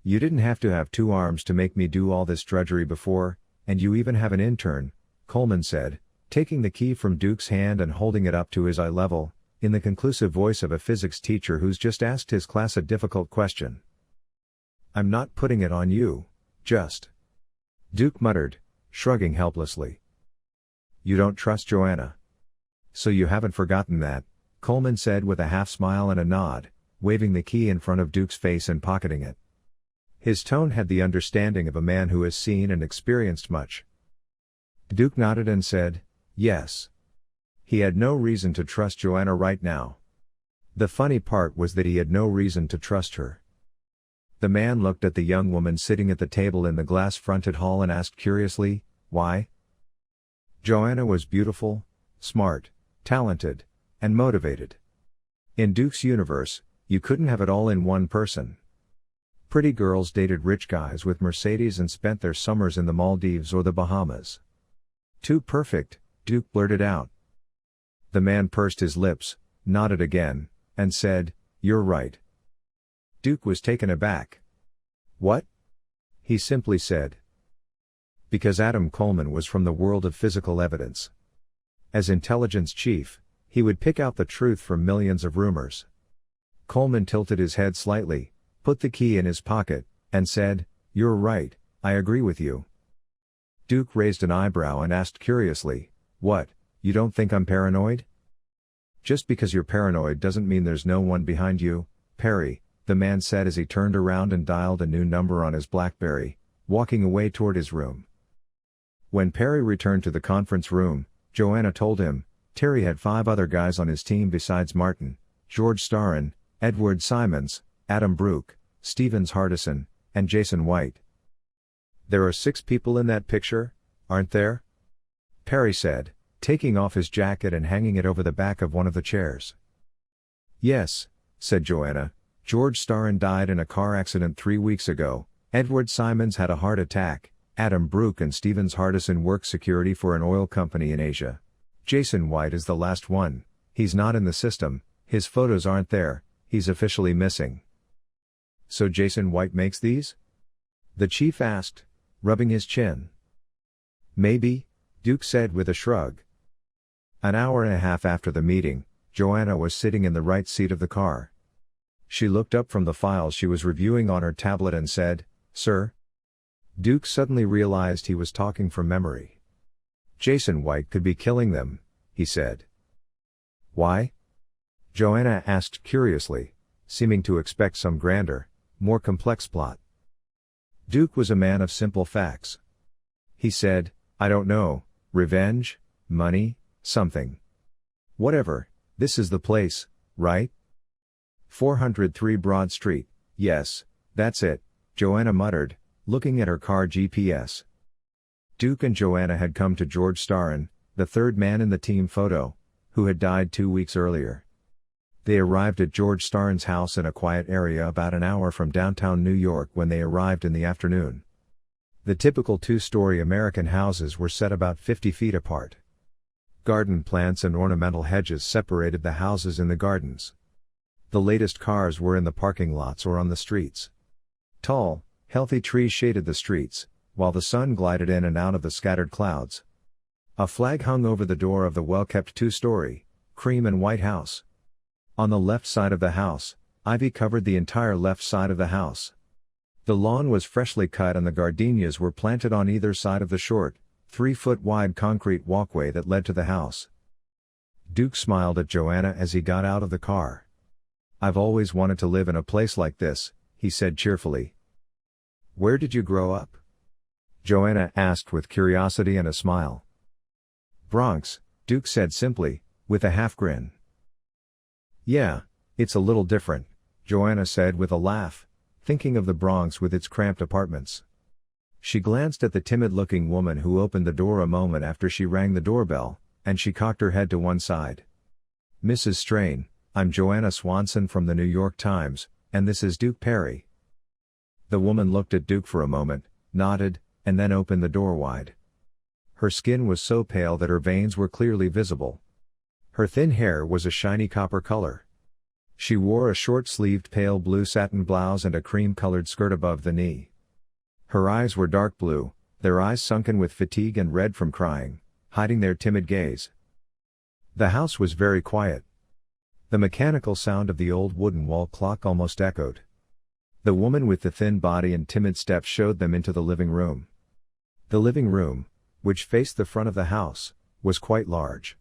"You didn't have to have 2 arms to make me do all this drudgery before, and you even have an intern," Coleman said, taking the key from Duke's hand and holding it up to his eye level, in the conclusive voice of a physics teacher who's just asked his class a difficult question. "I'm not putting it on you, just," Duke muttered, shrugging helplessly. "You don't trust Joanna. So you haven't forgotten that," Coleman said with a half smile and a nod, waving the key in front of Duke's face and pocketing it. His tone had the understanding of a man who has seen and experienced much. Duke nodded and said, "Yes." He had no reason to trust Joanna right now. The funny part was that he had no reason to trust her. The man looked at the young woman sitting at the table in the glass-fronted hall and asked curiously, "Why?" Joanna was beautiful, smart, talented, and motivated. In Duke's universe, you couldn't have it all in one person. Pretty girls dated rich guys with Mercedes and spent their summers in the Maldives or the Bahamas. "Too perfect," Duke blurted out. The man pursed his lips, nodded again, and said, "You're right." Duke was taken aback. "What?" he simply said. Because Adam Coleman was from the world of physical evidence. As intelligence chief, he would pick out the truth from millions of rumors. Coleman tilted his head slightly, put the key in his pocket, and said, "You're right, I agree with you." Duke raised an eyebrow and asked curiously, "What, you don't think I'm paranoid?" "Just because you're paranoid doesn't mean there's no one behind you, Perry," the man said as he turned around and dialed a new number on his BlackBerry, walking away toward his room. When Perry returned to the conference room, Joanna told him, Terry had 5 other guys on his team besides Martin, George Starrin, Edward Simons, Adam Brooke, Stevens Hardison, and Jason White. "There are 6 people in that picture, aren't there?" Perry said, taking off his jacket and hanging it over the back of one of the chairs. Yes, said Joanna. George Starrin died in a car accident 3 weeks ago, Edward Simons had a heart attack, Adam Brooke and Stevens Hardison work security for an oil company in Asia. Jason White is the last one, he's not in the system, his photos aren't there, he's officially missing. So Jason White makes these? The chief asked, rubbing his chin. Maybe, Duke said with a shrug. An hour and a half after the meeting, Joanna was sitting in the right seat of the car. She looked up from the files she was reviewing on her tablet and said, Sir? Duke suddenly realized he was talking from memory. Jason White could be killing them, he said. Why? Joanna asked curiously, seeming to expect some grander, more complex plot. Duke was a man of simple facts. He said, I don't know, revenge, money, something. Whatever, this is the place, right? 403 Broad Street, yes, that's it, Joanna muttered, looking at her car GPS. Duke and Joanna had come to George Starrin, the third man in the team photo, who had died 2 weeks earlier. They arrived at George Starrin's house in a quiet area about an hour from downtown New York when they arrived in the afternoon. The typical 2-story American houses were set about 50 feet apart. Garden plants and ornamental hedges separated the houses in the gardens. The latest cars were in the parking lots or on the streets. Tall, healthy trees shaded the streets, while the sun glided in and out of the scattered clouds. A flag hung over the door of the well-kept 2-story, cream and white house. On the left side of the house, ivy covered the entire left side of the house. The lawn was freshly cut and the gardenias were planted on either side of the short, 3-foot-wide concrete walkway that led to the house. Duke smiled at Joanna as he got out of the car. I've always wanted to live in a place like this, he said cheerfully. Where did you grow up? Joanna asked with curiosity and a smile. Bronx, Duke said simply, with a half-grin. Yeah, it's a little different, Joanna said with a laugh, thinking of the Bronx with its cramped apartments. She glanced at the timid-looking woman who opened the door a moment after she rang the doorbell, and she cocked her head to one side. Mrs. Strain, I'm Joanna Swanson from the New York Times, and this is Duke Perry. The woman looked at Duke for a moment, nodded, and then opened the door wide. Her skin was so pale that her veins were clearly visible. Her thin hair was a shiny copper color. She wore a short-sleeved pale blue satin blouse and a cream-colored skirt above the knee. Her eyes were dark blue, their eyes sunken with fatigue and red from crying, hiding their timid gaze. The house was very quiet. The mechanical sound of the old wooden wall clock almost echoed. The woman with the thin body and timid steps showed them into the living room. The living room, which faced the front of the house, was quite large.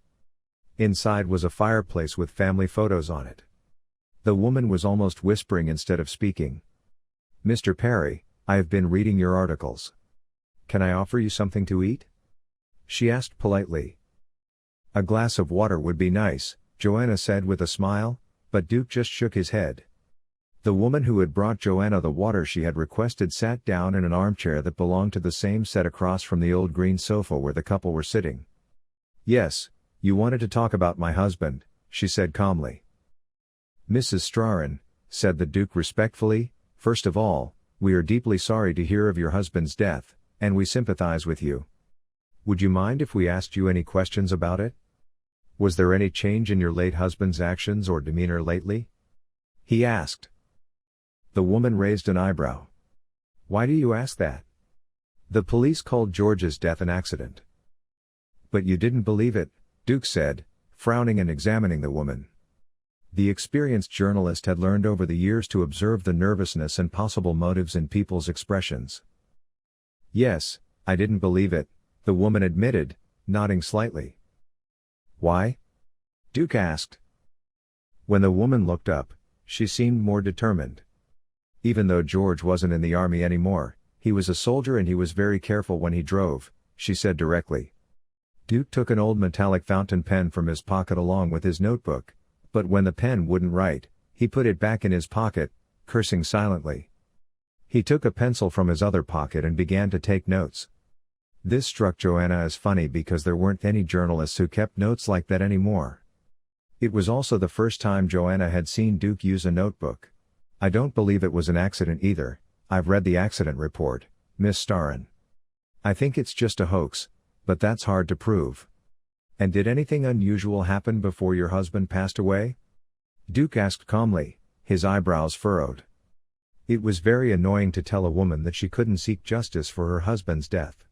Inside was a fireplace with family photos on it. The woman was almost whispering instead of speaking. Mr. Perry, I have been reading your articles. Can I offer you something to eat? She asked politely. A glass of water would be nice, Joanna said with a smile, but Duke just shook his head. The woman who had brought Joanna the water she had requested sat down in an armchair that belonged to the same set across from the old green sofa where the couple were sitting. Yes, you wanted to talk about my husband, she said calmly. Mrs. Starrin, said the Duke respectfully, first of all, we are deeply sorry to hear of your husband's death, and we sympathize with you. Would you mind if we asked you any questions about it? Was there any change in your late husband's actions or demeanor lately? He asked. The woman raised an eyebrow. Why do you ask that? The police called George's death an accident. But you didn't believe it, Duke said, frowning and examining the woman. The experienced journalist had learned over the years to observe the nervousness and possible motives in people's expressions. Yes, I didn't believe it, the woman admitted, nodding slightly. Why? Duke asked. When the woman looked up, she seemed more determined. Even though George wasn't in the army anymore, he was a soldier and he was very careful when he drove, she said directly. Duke took an old metallic fountain pen from his pocket along with his notebook, but when the pen wouldn't write, he put it back in his pocket, cursing silently. He took a pencil from his other pocket and began to take notes. This struck Joanna as funny because there weren't any journalists who kept notes like that anymore. It was also the first time Joanna had seen Duke use a notebook. I don't believe it was an accident either. I've read the accident report, Miss Starrin. I think it's just a hoax, but that's hard to prove. And did anything unusual happen before your husband passed away? Duke asked calmly, his eyebrows furrowed. It was very annoying to tell a woman that she couldn't seek justice for her husband's death.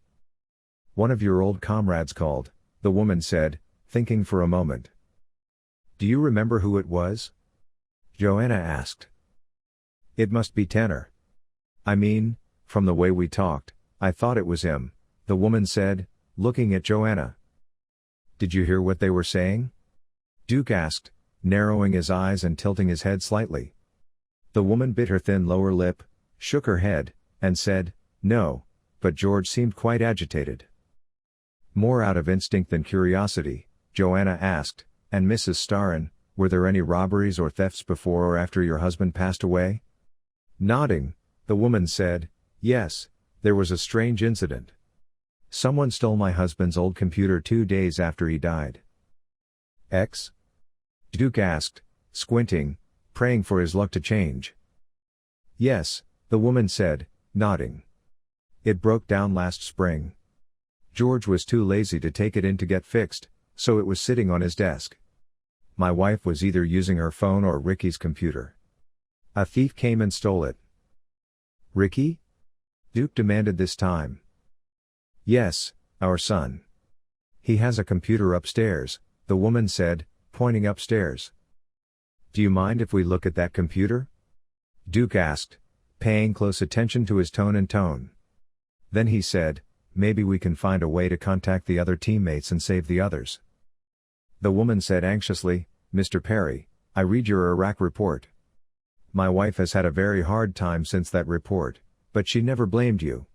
One of your old comrades called, the woman said, thinking for a moment. Do you remember who it was? Joanna asked. It must be Tanner. I mean, from the way we talked, I thought it was him, the woman said, looking at Joanna. Did you hear what they were saying? Duke asked, narrowing his eyes and tilting his head slightly. The woman bit her thin lower lip, shook her head, and said, no, but George seemed quite agitated. More out of instinct than curiosity, Joanna asked, and Mrs. Starrin, were there any robberies or thefts before or after your husband passed away? Nodding, the woman said, yes, there was a strange incident. Someone stole my husband's old computer 2 days after he died. X? Duke asked, squinting, praying for his luck to change. Yes, the woman said, nodding. It broke down last spring. George was too lazy to take it in to get fixed, so it was sitting on his desk. My wife was either using her phone or Ricky's computer. A thief came and stole it. Ricky? Duke demanded this time. Yes, our son. He has a computer upstairs, the woman said, pointing upstairs. Do you mind if we look at that computer? Duke asked, paying close attention to his tone and tone. Then he said, maybe we can find a way to contact the other teammates and save the others. The woman said anxiously, Mr. Perry, I read your Iraq report. My wife has had a very hard time since that report, but she never blamed you.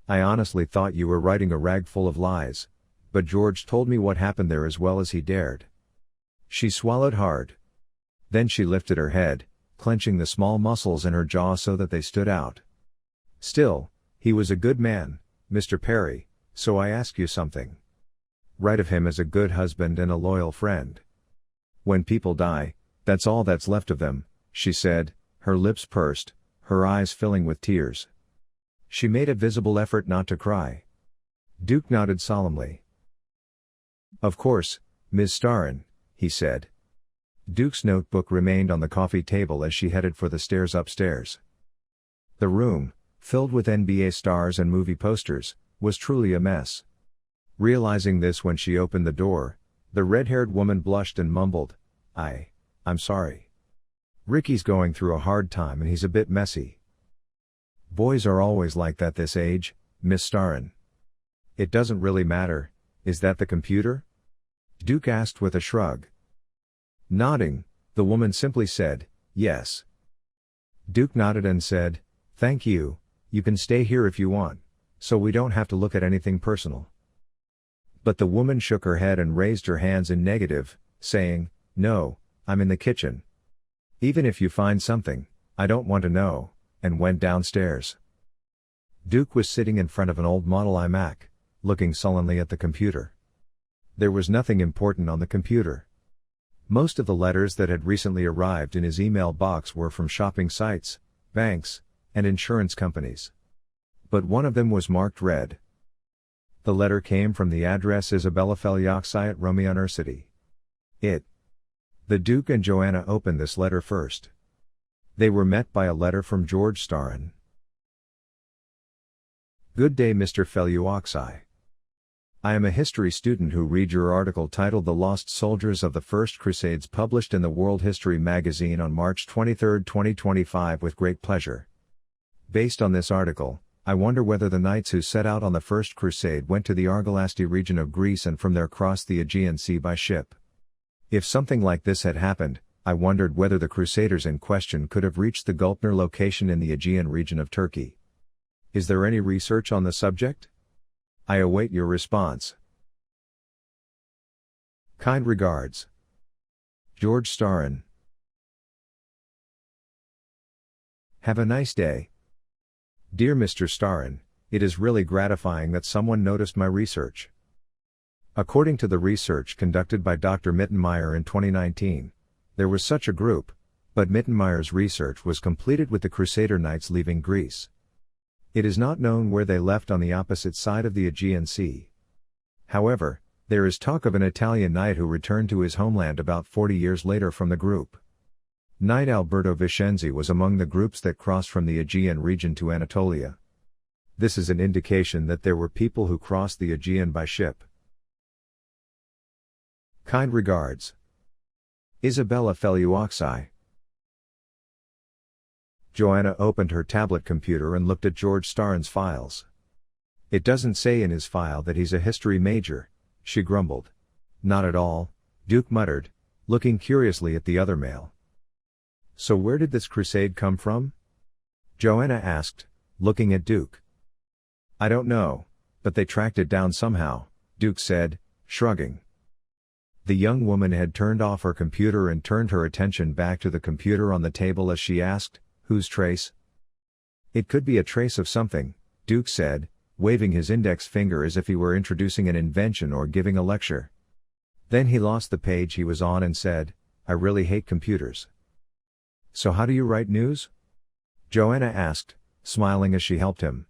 I honestly thought you were writing a rag full of lies, but George told me what happened there as well as he dared. She swallowed hard. Then she lifted her head, clenching the small muscles in her jaw so that they stood out. Still, he was a good man, Mr. Perry, so I ask you something. Write of him as a good husband and a loyal friend. When people die, that's all that's left of them, she said, her lips pursed, her eyes filling with tears. She made a visible effort not to cry. Duke nodded solemnly. Of course, Ms. Starrin, he said. Duke's notebook remained on the coffee table as she headed for the stairs upstairs. The room, filled with NBA stars and movie posters, was truly a mess. Realizing this when she opened the door, the red-haired woman blushed and mumbled, I'm sorry. Ricky's going through a hard time and he's a bit messy. Boys are always like that this age, Miss Starrin. It doesn't really matter, is that the computer? Duke asked with a shrug. Nodding, the woman simply said, yes. Duke nodded and said, thank you, you can stay here if you want, so we don't have to look at anything personal. But the woman shook her head and raised her hands in negative, saying, no, I'm in the kitchen. Even if you find something, I don't want to know, and went downstairs. Duke was sitting in front of an old model iMac, looking sullenly at the computer. There was nothing important on the computer. Most of the letters that had recently arrived in his email box were from shopping sites, banks, and insurance companies. But one of them was marked red. The letter came from the address Isabella Felioxi at Rome University. The Duke and Joanna opened this letter first. They were met by a letter from George Starrin. Good day, Mr. Felioxi. I am a history student who read your article titled The Lost Soldiers of the First Crusades published in the World History magazine on March 23, 2025 with great pleasure. Based on this article, I wonder whether the knights who set out on the First Crusade went to the Argolasti region of Greece and from there crossed the Aegean Sea by ship. If something like this had happened, I wondered whether the Crusaders in question could have reached the Gulpner location in the Aegean region of Turkey. Is there any research on the subject? I await your response. Kind regards. George Starrin. Have a nice day. Dear Mr. Starrin, it is really gratifying that someone noticed my research. According to the research conducted by Dr. Mhir in 2019, there was such a group, but Mhir's research was completed with the Crusader Knights leaving Greece. It is not known where they left on the opposite side of the Aegean Sea. However, there is talk of an Italian knight who returned to his homeland about 40 years later from the group. Knight Alberto Vicenzi was among the groups that crossed from the Aegean region to Anatolia. This is an indication that there were people who crossed the Aegean by ship. Kind regards. Isabella Feliuoxi. Joanna opened her tablet computer and looked at George Starn's files. It doesn't say in his file that he's a history major, she grumbled. Not at all, Duke muttered, looking curiously at the other mail. So where did this crusade come from? Joanna asked, looking at Duke. I don't know, but they tracked it down somehow, Duke said, shrugging. The young woman had turned off her computer and turned her attention back to the computer on the table as she asked, whose trace? It could be a trace of something, Duke said, waving his index finger as if he were introducing an invention or giving a lecture. Then he lost the page he was on and said, I really hate computers. So how do you write news? Joanna asked, smiling as she helped him.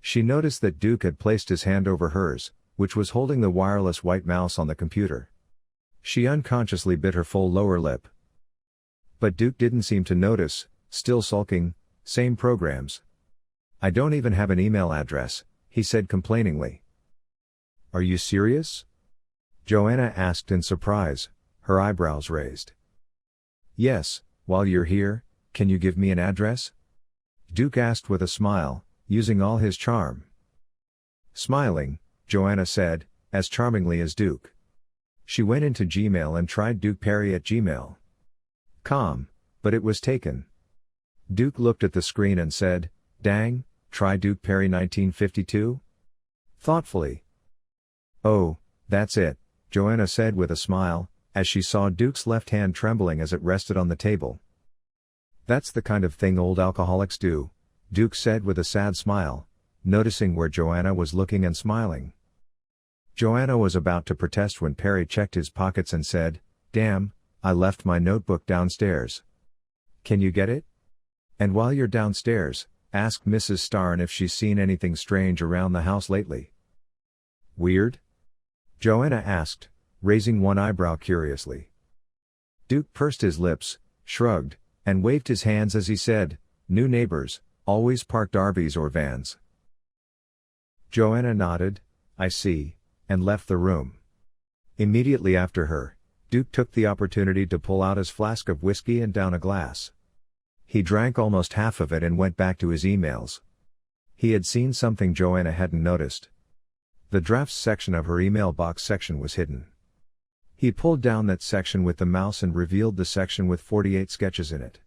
She noticed that Duke had placed his hand over hers, which was holding the wireless white mouse on the computer. She unconsciously bit her full lower lip. But Duke didn't seem to notice, still sulking, same programs. I don't even have an email address, he said complainingly. Are you serious? Joanna asked in surprise, her eyebrows raised. Yes, while you're here, can you give me an address? Duke asked with a smile, using all his charm. Smiling, Joanna said, as charmingly as Duke. She went into Gmail and tried dukeperry@gmail.com, but it was taken. Duke looked at the screen and said, dang, try Duke Perry 1952? Thoughtfully. Oh, that's it, Joanna said with a smile, as she saw Duke's left hand trembling as it rested on the table. That's the kind of thing old alcoholics do, Duke said with a sad smile, noticing where Joanna was looking and smiling. Joanna was about to protest when Perry checked his pockets and said, damn, I left my notebook downstairs. Can you get it? And while you're downstairs, ask Mrs. Starn if she's seen anything strange around the house lately. Weird? Joanna asked, raising one eyebrow curiously. Duke pursed his lips, shrugged, and waved his hands as he said, new neighbors, always parked RVs or vans. Joanna nodded, I see, and left the room. Immediately after her, Duke took the opportunity to pull out his flask of whiskey and down a glass. He drank almost half of it and went back to his emails. He had seen something Joanna hadn't noticed. The drafts section of her email box section was hidden. He pulled down that section with the mouse and revealed the section with 48 sketches in it.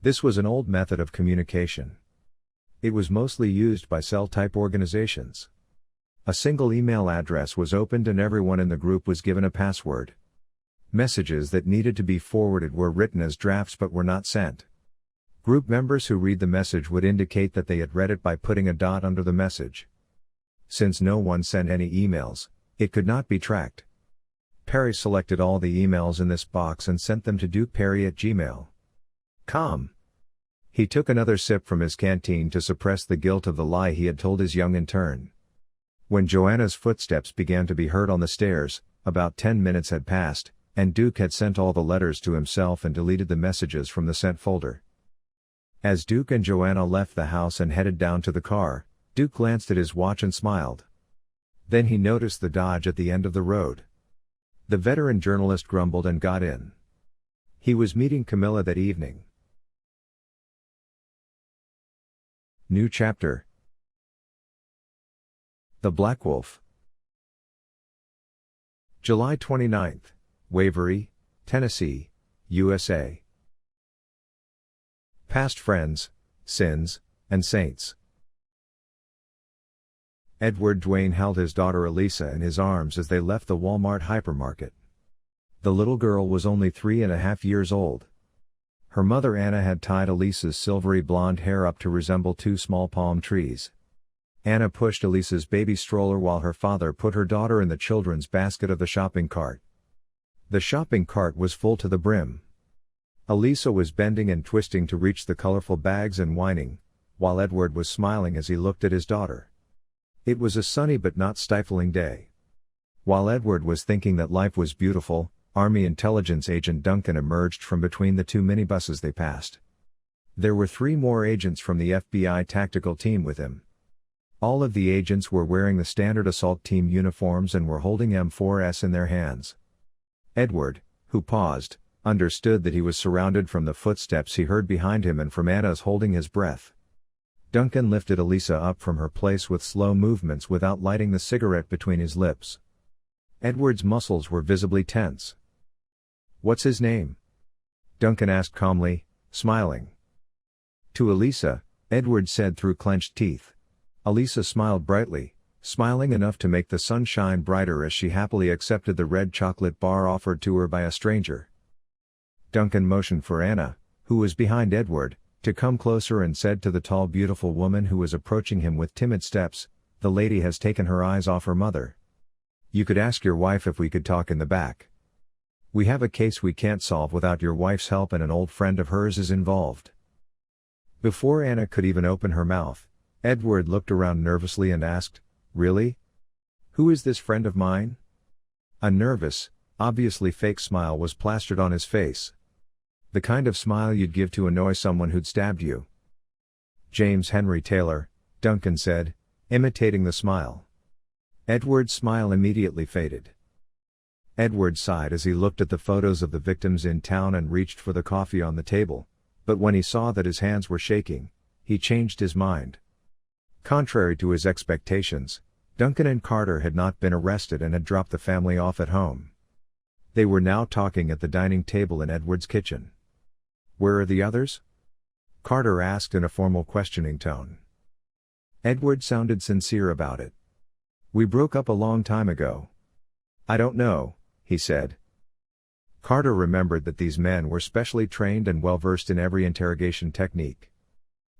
This was an old method of communication. It was mostly used by cell-type organizations. A single email address was opened and everyone in the group was given a password. Messages that needed to be forwarded were written as drafts but were not sent. Group members who read the message would indicate that they had read it by putting a dot under the message. Since no one sent any emails, it could not be tracked. Perry selected all the emails in this box and sent them to dukeperry@gmail.com. He took another sip from his canteen to suppress the guilt of the lie he had told his young intern. When Joanna's footsteps began to be heard on the stairs, about 10 minutes had passed, and Duke had sent all the letters to himself and deleted the messages from the sent folder. As Duke and Joanna left the house and headed down to the car, Duke glanced at his watch and smiled. Then he noticed the Dodge at the end of the road. The veteran journalist grumbled and got in. He was meeting Camilla that evening. New chapter. The Black Wolf. July 29th, Waverly, Tennessee, USA. Past friends, sins, and saints. Edward Dwayne held his daughter Elisa in his arms as they left the Walmart hypermarket. The little girl was only 3.5 years old. Her mother Anna had tied Elisa's silvery blonde hair up to resemble two small palm trees. Anna pushed Elisa's baby stroller while her father put her daughter in the children's basket of the shopping cart. The shopping cart was full to the brim. Elisa was bending and twisting to reach the colorful bags and whining, while Edward was smiling as he looked at his daughter. It was a sunny but not stifling day. While Edward was thinking that life was beautiful, Army intelligence agent Duncan emerged from between the two minibuses they passed. There were 3 more agents from the FBI tactical team with him. All of the agents were wearing the standard assault team uniforms and were holding M4s in their hands. Edward, who paused, understood that he was surrounded from the footsteps he heard behind him and from Anna's holding his breath. Duncan lifted Elisa up from her place with slow movements without lighting the cigarette between his lips. Edward's muscles were visibly tense. "What's his name?" Duncan asked calmly, smiling. To Elisa, Edward said through clenched teeth. Elisa smiled brightly, smiling enough to make the sun shine brighter as she happily accepted the red chocolate bar offered to her by a stranger. Duncan motioned for Anna, who was behind Edward, to come closer and said to the tall beautiful woman who was approaching him with timid steps, "The lady has taken her eyes off her mother. You could ask your wife if we could talk in the back. We have a case we can't solve without your wife's help and an old friend of hers is involved." Before Anna could even open her mouth, Edward looked around nervously and asked, "Really? Who is this friend of mine?" A nervous, obviously fake smile was plastered on his face. The kind of smile you'd give to annoy someone who'd stabbed you. "James Henry Taylor," Duncan said, imitating the smile. Edward's smile immediately faded. Edward sighed as he looked at the photos of the victims in town and reached for the coffee on the table, but when he saw that his hands were shaking, he changed his mind. Contrary to his expectations, Duncan and Carter had not been arrested and had dropped the family off at home. They were now talking at the dining table in Edward's kitchen. "Where are the others?" Carter asked in a formal questioning tone. Edward sounded sincere about it. "We broke up a long time ago." "I don't know," he said. Carter remembered that these men were specially trained and well-versed in every interrogation technique.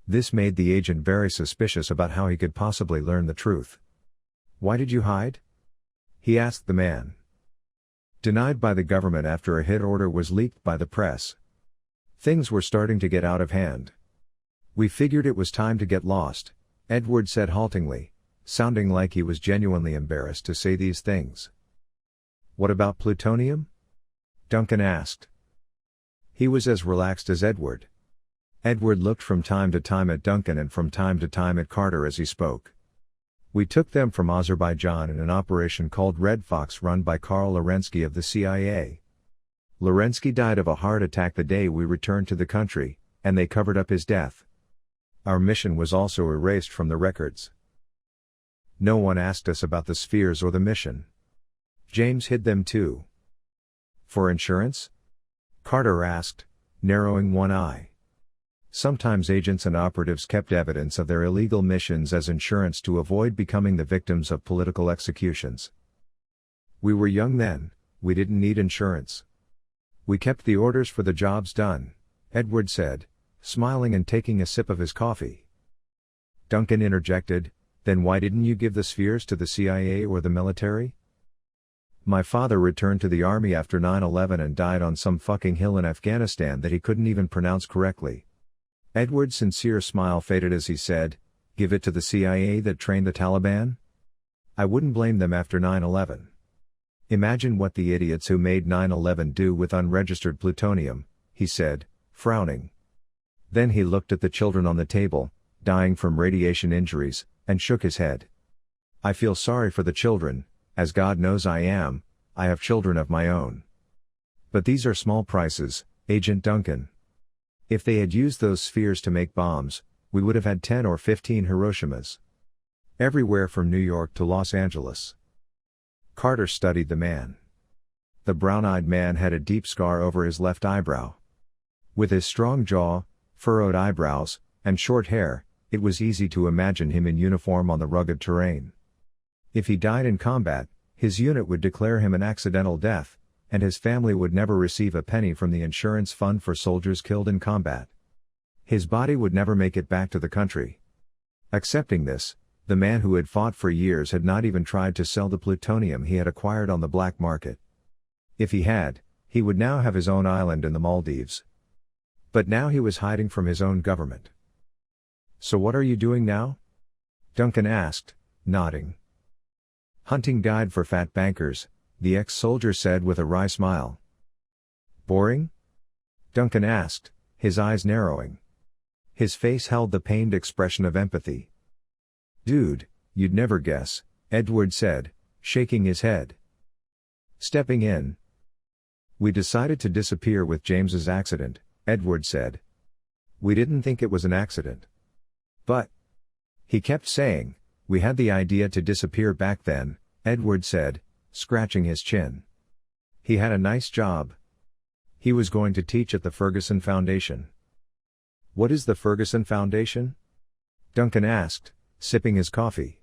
This made the agent very suspicious about how he could possibly learn the truth. "Why did you hide?" he asked the man. Denied by the government after a hit order was leaked by the press. Things were starting to get out of hand. "We figured it was time to get lost," Edward said haltingly, sounding like he was genuinely embarrassed to say these things. "What about plutonium?" Duncan asked. He was as relaxed as Edward. Edward looked from time to time at Duncan and from time to time at Carter as he spoke. "We took them from Azerbaijan in an operation called Red Fox run by Karl Lorensky of the CIA. Lorensky died of a heart attack the day we returned to the country, and they covered up his death. Our mission was also erased from the records. No one asked us about the spheres or the mission. James hid them too." "For insurance?" Carter asked, narrowing one eye. Sometimes agents and operatives kept evidence of their illegal missions as insurance to avoid becoming the victims of political executions. "We were young then, we didn't need insurance. We kept the orders for the jobs done," Edward said, smiling and taking a sip of his coffee. Duncan interjected, "Then why didn't you give the spheres to the CIA or the military?" "My father returned to the army after 9/11 and died on some fucking hill in Afghanistan that he couldn't even pronounce correctly." Edward's sincere smile faded as he said, "Give it to the CIA that trained the Taliban? I wouldn't blame them after 9/11. Imagine what the idiots who made 9/11 do with unregistered plutonium," he said, frowning. Then he looked at the children on the table, dying from radiation injuries, and shook his head. "I feel sorry for the children, as God knows I have children of my own. But these are small prices, Agent Duncan. If they had used those spheres to make bombs, we would have had 10 or 15 Hiroshimas. Everywhere from New York to Los Angeles." Carter studied the man. The brown-eyed man had a deep scar over his left eyebrow. With his strong jaw, furrowed eyebrows, and short hair, it was easy to imagine him in uniform on the rugged terrain. If he died in combat, his unit would declare him an accidental death, and his family would never receive a penny from the insurance fund for soldiers killed in combat. His body would never make it back to the country. Accepting this, The man who had fought for years had not even tried to sell the plutonium he had acquired on the black market. If he had, he would now have his own island in the Maldives. But now he was hiding from his own government. "So what are you doing now?" Duncan asked, nodding. "Hunting guide for fat bankers," the ex-soldier said with a wry smile. "Boring?" Duncan asked, his eyes narrowing. His face held the pained expression of empathy. "Dude, you'd never guess," Edward said, shaking his head. Stepping in. "We decided to disappear with James's accident," Edward said. "We didn't think it was an accident. But," he kept saying, "we had the idea to disappear back then," Edward said, scratching his chin. He had a nice job. He was going to teach at the Ferguson Foundation. "What is the Ferguson Foundation?" Duncan asked, sipping his coffee.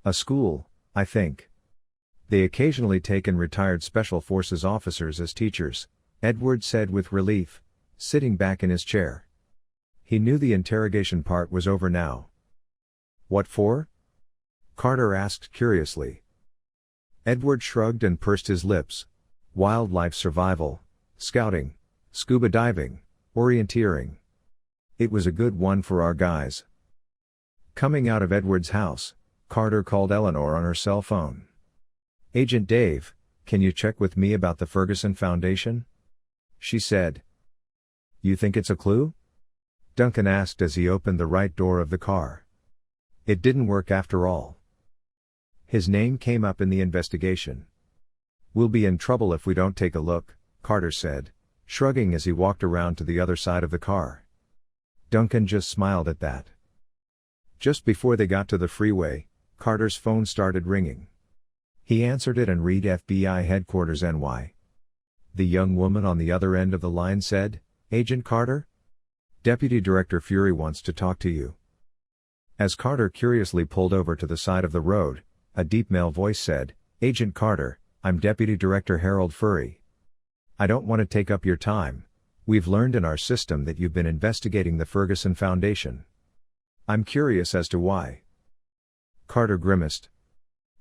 "A school, I think. They occasionally take in retired Special Forces officers as teachers," Edward said with relief, sitting back in his chair. He knew the interrogation part was over now. "What for?" Carter asked curiously. Edward shrugged and pursed his lips. "Wildlife survival, scouting, scuba diving, orienteering. It was a good one for our guys." Coming out of Edward's house, Carter called Eleanor on her cell phone. "Agent Dave, can you check with me about the Ferguson Foundation?" she said. "You think it's a clue?" Duncan asked as he opened the right door of the car. "It didn't work after all. His name came up in the investigation." "We'll be in trouble if we don't take a look," Carter said, shrugging as he walked around to the other side of the car. Duncan just smiled at that. Just before they got to the freeway, Carter's phone started ringing. He answered it and read FBI Headquarters NY. The young woman on the other end of the line said, "Agent Carter? Deputy Director Fury wants to talk to you." As Carter curiously pulled over to the side of the road, a deep male voice said, "Agent Carter, I'm Deputy Director Harold Fury. I don't want to take up your time. We've learned in our system that you've been investigating the Ferguson Foundation. I'm curious as to why." Carter grimaced.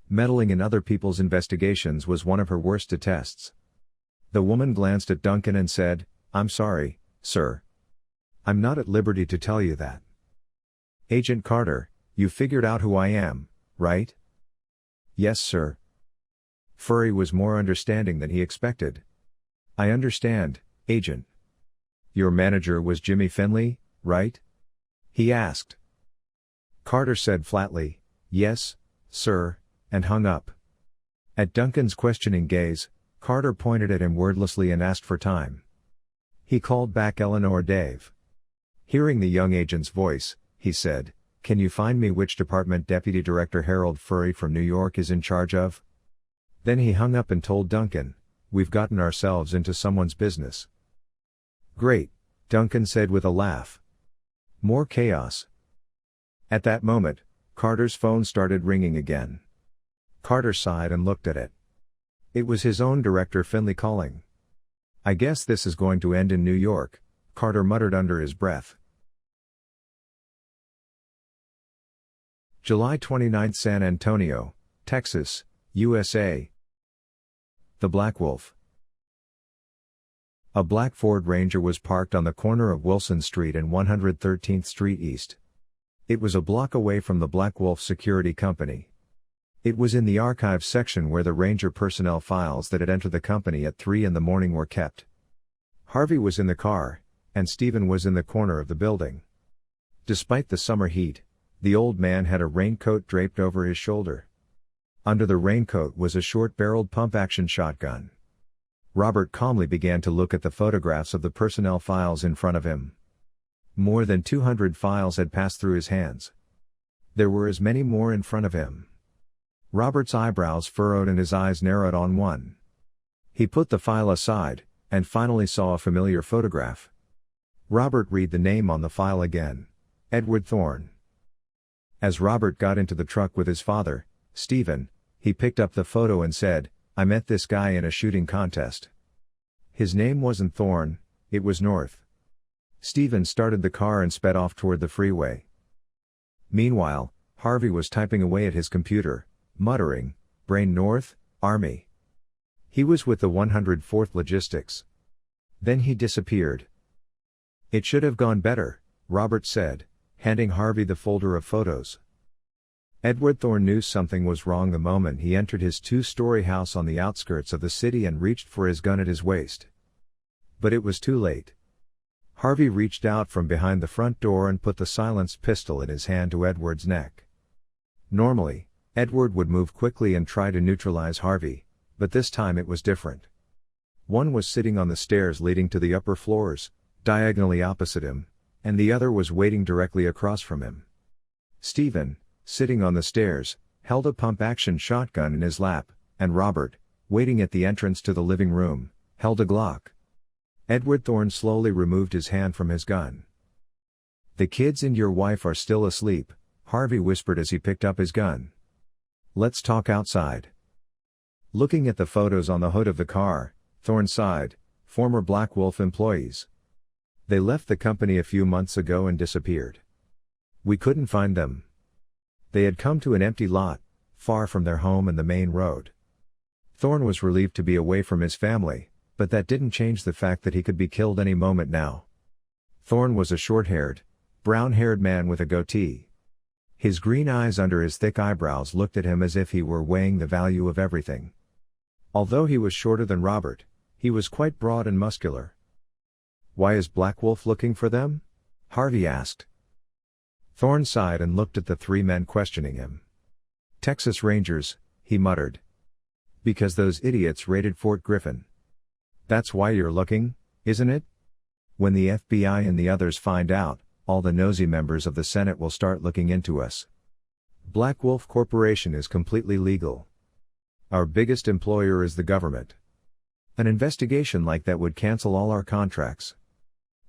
Meddling in other people's investigations was one of her worst detests. The woman glanced at Duncan and said, "I'm sorry, sir. I'm not at liberty to tell you that." "Agent Carter, you figured out who I am, right?" "Yes, sir." Fury was more understanding than he expected. "I understand, Agent. Your manager was Jimmy Finley, right?" he asked. Carter said flatly, "Yes, sir," and hung up. At Duncan's questioning gaze, Carter pointed at him wordlessly and asked for time. He called back Eleanor Dave. Hearing the young agent's voice, he said, "Can you find me which department Deputy Director Harold Fury from New York is in charge of?" Then he hung up and told Duncan, "We've gotten ourselves into someone's business." "Great," Duncan said with a laugh. "More chaos." At that moment, Carter's phone started ringing again. Carter sighed and looked at it. It was his own Director Finley calling. "I guess this is going to end in New York," Carter muttered under his breath. July 29, San Antonio, Texas, USA. The Black Wolf. A black Ford Ranger was parked on the corner of Wilson Street and 113th Street East. It was a block away from the Black Wolf Security Company. It was in the archives section where the Ranger personnel files that had entered the company at 3 in the morning were kept. Harvey was in the car, and Stephen was in the corner of the building. Despite the summer heat, the old man had a raincoat draped over his shoulder. Under the raincoat was a short-barreled pump-action shotgun. Robert calmly began to look at the photographs of the personnel files in front of him. More than 200 files had passed through his hands. There were as many more in front of him. Robert's eyebrows furrowed and his eyes narrowed on one. He put the file aside, and finally saw a familiar photograph. Robert read the name on the file again. Edward Thorne. As Robert got into the truck with his father, Stephen, he picked up the photo and said, "I met this guy in a shooting contest. His name wasn't Thorne, it was North." Stephen started the car and sped off toward the freeway. Meanwhile, Harvey was typing away at his computer, muttering, "Brain North, Army." He was with the 104th Logistics. Then he disappeared. "It should have gone better," Robert said, handing Harvey the folder of photos. Edward Thorne knew something was wrong the moment he entered his two-story house on the outskirts of the city and reached for his gun at his waist. But it was too late. Harvey reached out from behind the front door and put the silenced pistol in his hand to Edward's neck. Normally, Edward would move quickly and try to neutralize Harvey, but this time it was different. One was sitting on the stairs leading to the upper floors, diagonally opposite him, and the other was waiting directly across from him. Stephen, sitting on the stairs, held a pump-action shotgun in his lap, and Robert, waiting at the entrance to the living room, held a Glock. Edward Thorne slowly removed his hand from his gun. "The kids and your wife are still asleep," Harvey whispered as he picked up his gun. "Let's talk outside." Looking at the photos on the hood of the car, Thorne sighed. Former Black Wolf employees. They left the company a few months ago and disappeared. We couldn't find them. They had come to an empty lot, far from their home and the main road. Thorne was relieved to be away from his family, but that didn't change the fact that he could be killed any moment now. Thorne was a short-haired, brown-haired man with a goatee. His green eyes under his thick eyebrows looked at him as if he were weighing the value of everything. Although he was shorter than Robert, he was quite broad and muscular. "Why is Black Wolf looking for them?" Harvey asked. Thorne sighed and looked at the three men questioning him. "Texas Rangers," he muttered. "Because those idiots raided Fort Griffin. That's why you're looking, isn't it? When the FBI and the others find out, all the nosy members of the Senate will start looking into us. Black Wolf Corporation is completely legal. Our biggest employer is the government. An investigation like that would cancel all our contracts.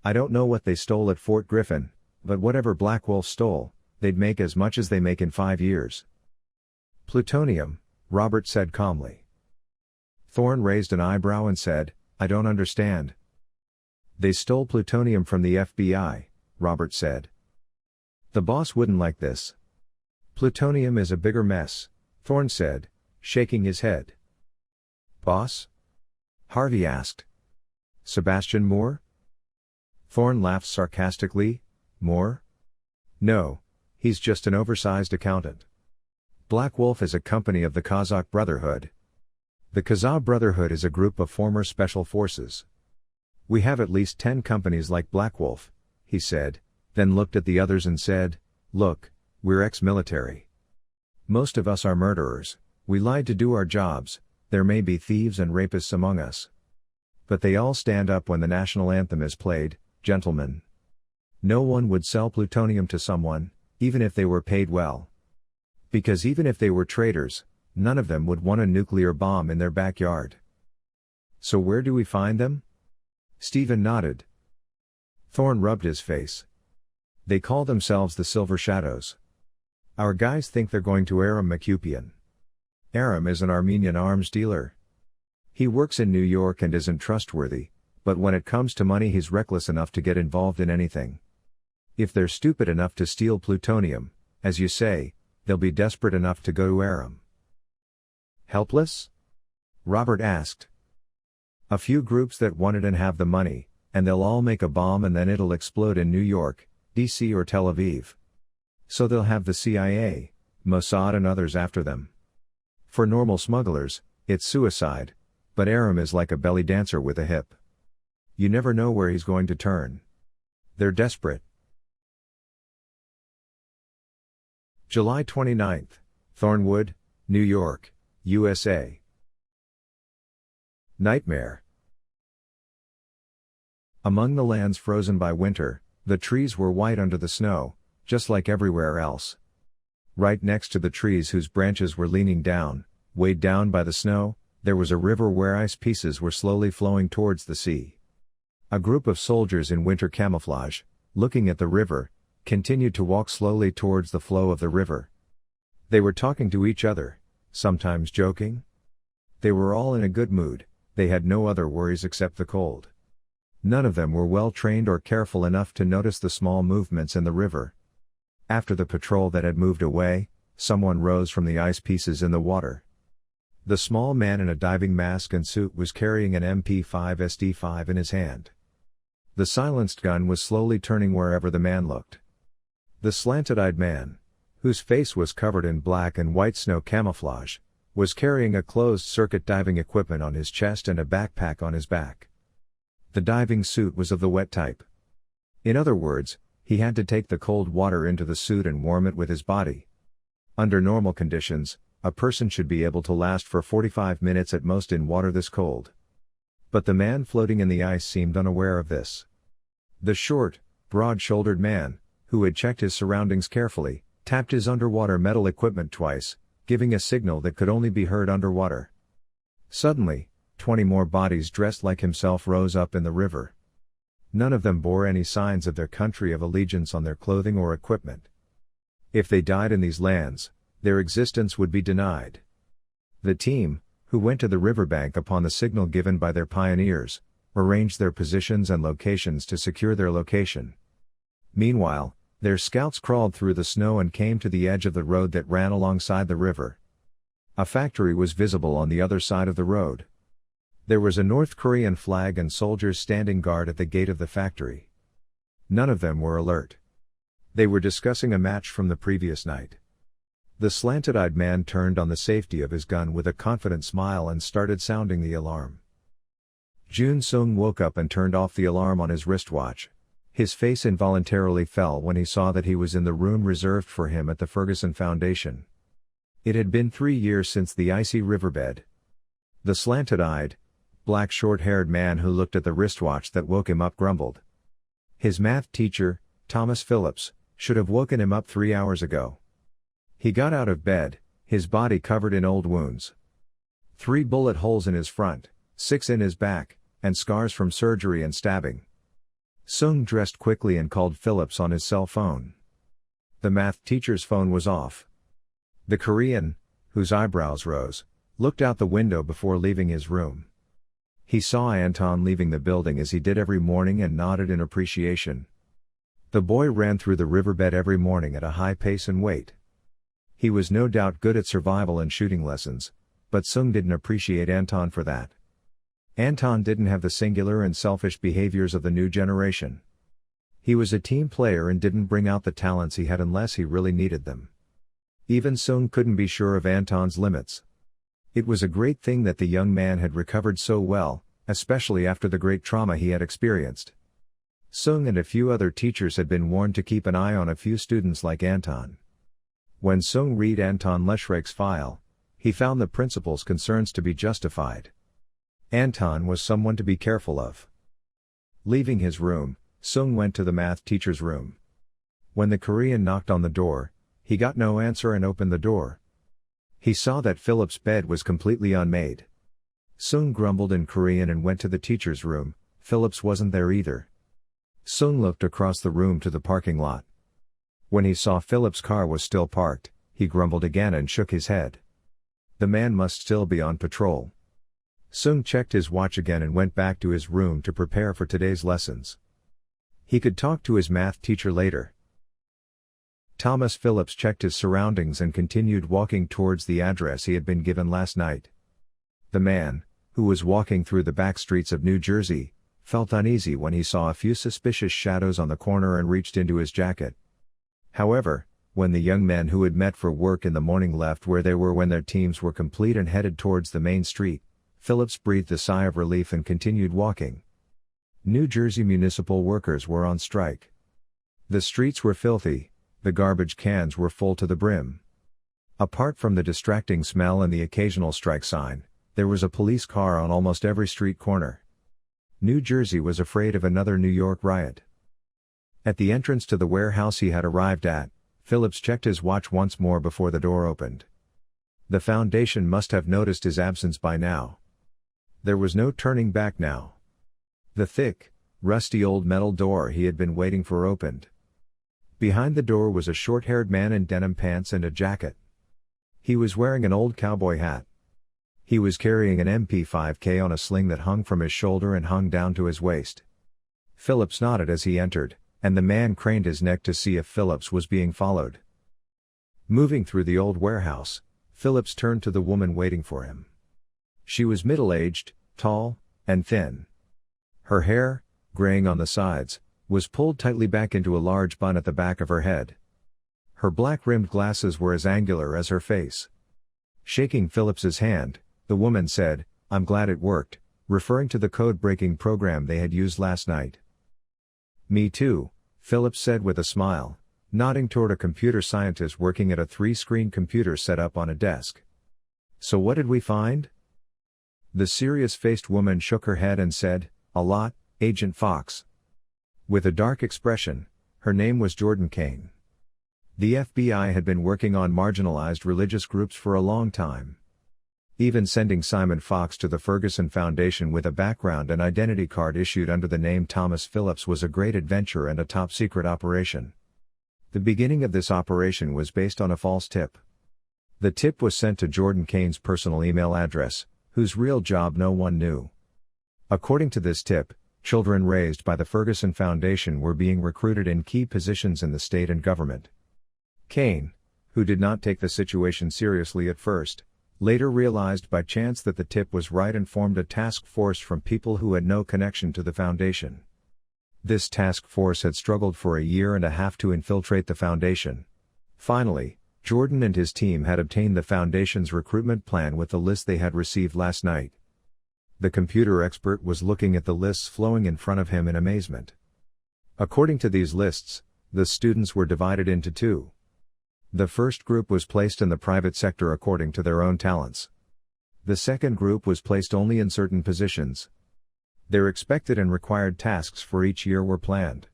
I don't know what they stole at Fort Griffin, but whatever Black Wolf stole, they'd make as much as they make in 5 years." "Plutonium," Robert said calmly. Thorne raised an eyebrow and said, "I don't understand." "They stole plutonium from the FBI," Robert said. "The boss wouldn't like this." "Plutonium is a bigger mess," Thorne said, shaking his head. "Boss?" Harvey asked. "Sebastian Moore?" Thorne laughed sarcastically. "Moore? No, he's just an oversized accountant. Black Wolf is a company of the Kazakh Brotherhood. The Kazakh Brotherhood is a group of former special forces. We have at least 10 companies like Black Wolf," he said, then looked at the others and said, "Look, we're ex-military. Most of us are murderers, we lied to do our jobs, there may be thieves and rapists among us. But they all stand up when the national anthem is played, gentlemen. No one would sell plutonium to someone, even if they were paid well. Because even if they were traitors, none of them would want a nuclear bomb in their backyard." "So where do we find them?" Stephen nodded. Thorne rubbed his face. "They call themselves the Silver Shadows. Our guys think they're going to Aram Makupian. Aram is an Armenian arms dealer. He works in New York and isn't trustworthy, but when it comes to money he's reckless enough to get involved in anything. If they're stupid enough to steal plutonium, as you say, they'll be desperate enough to go to Aram." "Helpless?" Robert asked. "A few groups that want it and have the money, and they'll all make a bomb and then it'll explode in New York, D.C. or Tel Aviv. So they'll have the CIA, Mossad and others after them. For normal smugglers, it's suicide, but Aram is like a belly dancer with a hip. You never know where he's going to turn. They're desperate." July 29th, Thornwood, New York, USA. Nightmare. Among the lands frozen by winter, the trees were white under the snow, just like everywhere else. Right next to the trees whose branches were leaning down, weighed down by the snow, there was a river where ice pieces were slowly flowing towards the sea. A group of soldiers in winter camouflage, looking at the river, continued to walk slowly towards the flow of the river. They were talking to each other, sometimes joking. They were all in a good mood, they had no other worries except the cold. None of them were well trained or careful enough to notice the small movements in the river. After the patrol that had moved away, someone rose from the ice pieces in the water. The small man in a diving mask and suit was carrying an MP5 SD5 in his hand. The silenced gun was slowly turning wherever the man looked. The slanted-eyed man, whose face was covered in black and white snow camouflage, was carrying a closed-circuit diving equipment on his chest and a backpack on his back. The diving suit was of the wet type. In other words, he had to take the cold water into the suit and warm it with his body. Under normal conditions, a person should be able to last for 45 minutes at most in water this cold. But the man floating in the ice seemed unaware of this. The short, broad-shouldered man, who had checked his surroundings carefully, tapped his underwater metal equipment twice, giving a signal that could only be heard underwater. Suddenly, 20 more bodies dressed like himself rose up in the river. None of them bore any signs of their country of allegiance on their clothing or equipment. If they died in these lands, their existence would be denied. The team, who went to the riverbank upon the signal given by their pioneers, arranged their positions and locations to secure their location. Meanwhile, their scouts crawled through the snow and came to the edge of the road that ran alongside the river. A factory was visible on the other side of the road. There was a North Korean flag and soldiers standing guard at the gate of the factory. None of them were alert. They were discussing a match from the previous night. The slanted-eyed man turned on the safety of his gun with a confident smile and started sounding the alarm. Jun Sung woke up and turned off the alarm on his wristwatch. His face involuntarily fell when he saw that he was in the room reserved for him at the Ferguson Foundation. It had been 3 years since the icy riverbed. The slanted-eyed, black short-haired man who looked at the wristwatch that woke him up grumbled. His math teacher, Thomas Phillips, should have woken him up 3 hours ago. He got out of bed, his body covered in old wounds. 3 bullet holes in his front, 6 in his back, and scars from surgery and stabbing. Sung dressed quickly and called Phillips on his cell phone. The math teacher's phone was off. The Korean, whose eyebrows rose, looked out the window before leaving his room. He saw Anton leaving the building as he did every morning and nodded in appreciation. The boy ran through the riverbed every morning at a high pace and weight. He was no doubt good at survival and shooting lessons, but Sung didn't appreciate Anton for that. Anton didn't have the singular and selfish behaviors of the new generation. He was a team player and didn't bring out the talents he had unless he really needed them. Even Sung couldn't be sure of Anton's limits. It was a great thing that the young man had recovered so well, especially after the great trauma he had experienced. Sung and a few other teachers had been warned to keep an eye on a few students like Anton. When Sung read Anton Leshrake's file, he found the principal's concerns to be justified. Anton was someone to be careful of. Leaving his room, Sung went to the math teacher's room. When the Korean knocked on the door, he got no answer and opened the door. He saw that Philip's bed was completely unmade. Sung grumbled in Korean and went to the teacher's room. Phillips wasn't there either. Sung looked across the room to the parking lot. When he saw Philip's car was still parked, he grumbled again and shook his head. The man must still be on patrol. Sung checked his watch again and went back to his room to prepare for today's lessons. He could talk to his math teacher later. Thomas Phillips checked his surroundings and continued walking towards the address he had been given last night. The man, who was walking through the back streets of New Jersey, felt uneasy when he saw a few suspicious shadows on the corner and reached into his jacket. However, when the young men who had met for work in the morning left where they were when their teams were complete and headed towards the main street, Phillips breathed a sigh of relief and continued walking. New Jersey municipal workers were on strike. The streets were filthy, the garbage cans were full to the brim. Apart from the distracting smell and the occasional strike sign, there was a police car on almost every street corner. New Jersey was afraid of another New York riot. At the entrance to the warehouse he had arrived at, Phillips checked his watch once more before the door opened. The Foundation must have noticed his absence by now. There was no turning back now. The thick, rusty old metal door he had been waiting for opened. Behind the door was a short-haired man in denim pants and a jacket. He was wearing an old cowboy hat. He was carrying an MP5K on a sling that hung from his shoulder and hung down to his waist. Phillips nodded as he entered, and the man craned his neck to see if Phillips was being followed. Moving through the old warehouse, Phillips turned to the woman waiting for him. She was middle-aged, tall, and thin. Her hair, graying on the sides, was pulled tightly back into a large bun at the back of her head. Her black-rimmed glasses were as angular as her face. Shaking Phillips's hand, the woman said, "I'm glad it worked," referring to the code-breaking program they had used last night. "Me too," Phillips said with a smile, nodding toward a computer scientist working at a 3-screen computer set up on a desk. "So what did we find?" The serious-faced woman shook her head and said, "A lot, Agent Fox." With a dark expression, her name was Jordan Kane. The FBI had been working on marginalized religious groups for a long time. Even sending Simon Fox to the Ferguson Foundation with a background and identity card issued under the name Thomas Phillips was a great adventure and a top-secret operation. The beginning of this operation was based on a false tip. The tip was sent to Jordan Kane's personal email address, whose real job no one knew. According to this tip, children raised by the Ferguson Foundation were being recruited in key positions in the state and government. Kane, who did not take the situation seriously at first, later realized by chance that the tip was right and formed a task force from people who had no connection to the foundation. This task force had struggled for a year and a half to infiltrate the foundation. Finally, Jordan and his team had obtained the foundation's recruitment plan with the list they had received last night. The computer expert was looking at the lists flowing in front of him in amazement. According to these lists, the students were divided into two. The first group was placed in the private sector according to their own talents. The second group was placed only in certain positions. Their expected and required tasks for each year were planned.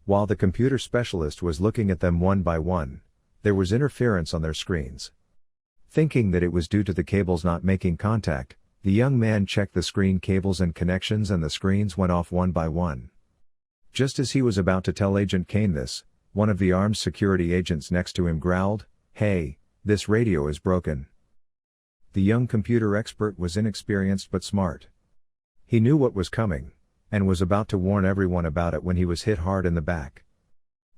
While the computer specialist was looking at them one by one, there was interference on their screens. Thinking that it was due to the cables not making contact, the young man checked the screen cables and connections and the screens went off one by one. Just as he was about to tell Agent Kane this, one of the armed security agents next to him growled, "Hey, this radio is broken." The young computer expert was inexperienced but smart. He knew what was coming, and was about to warn everyone about it when he was hit hard in the back.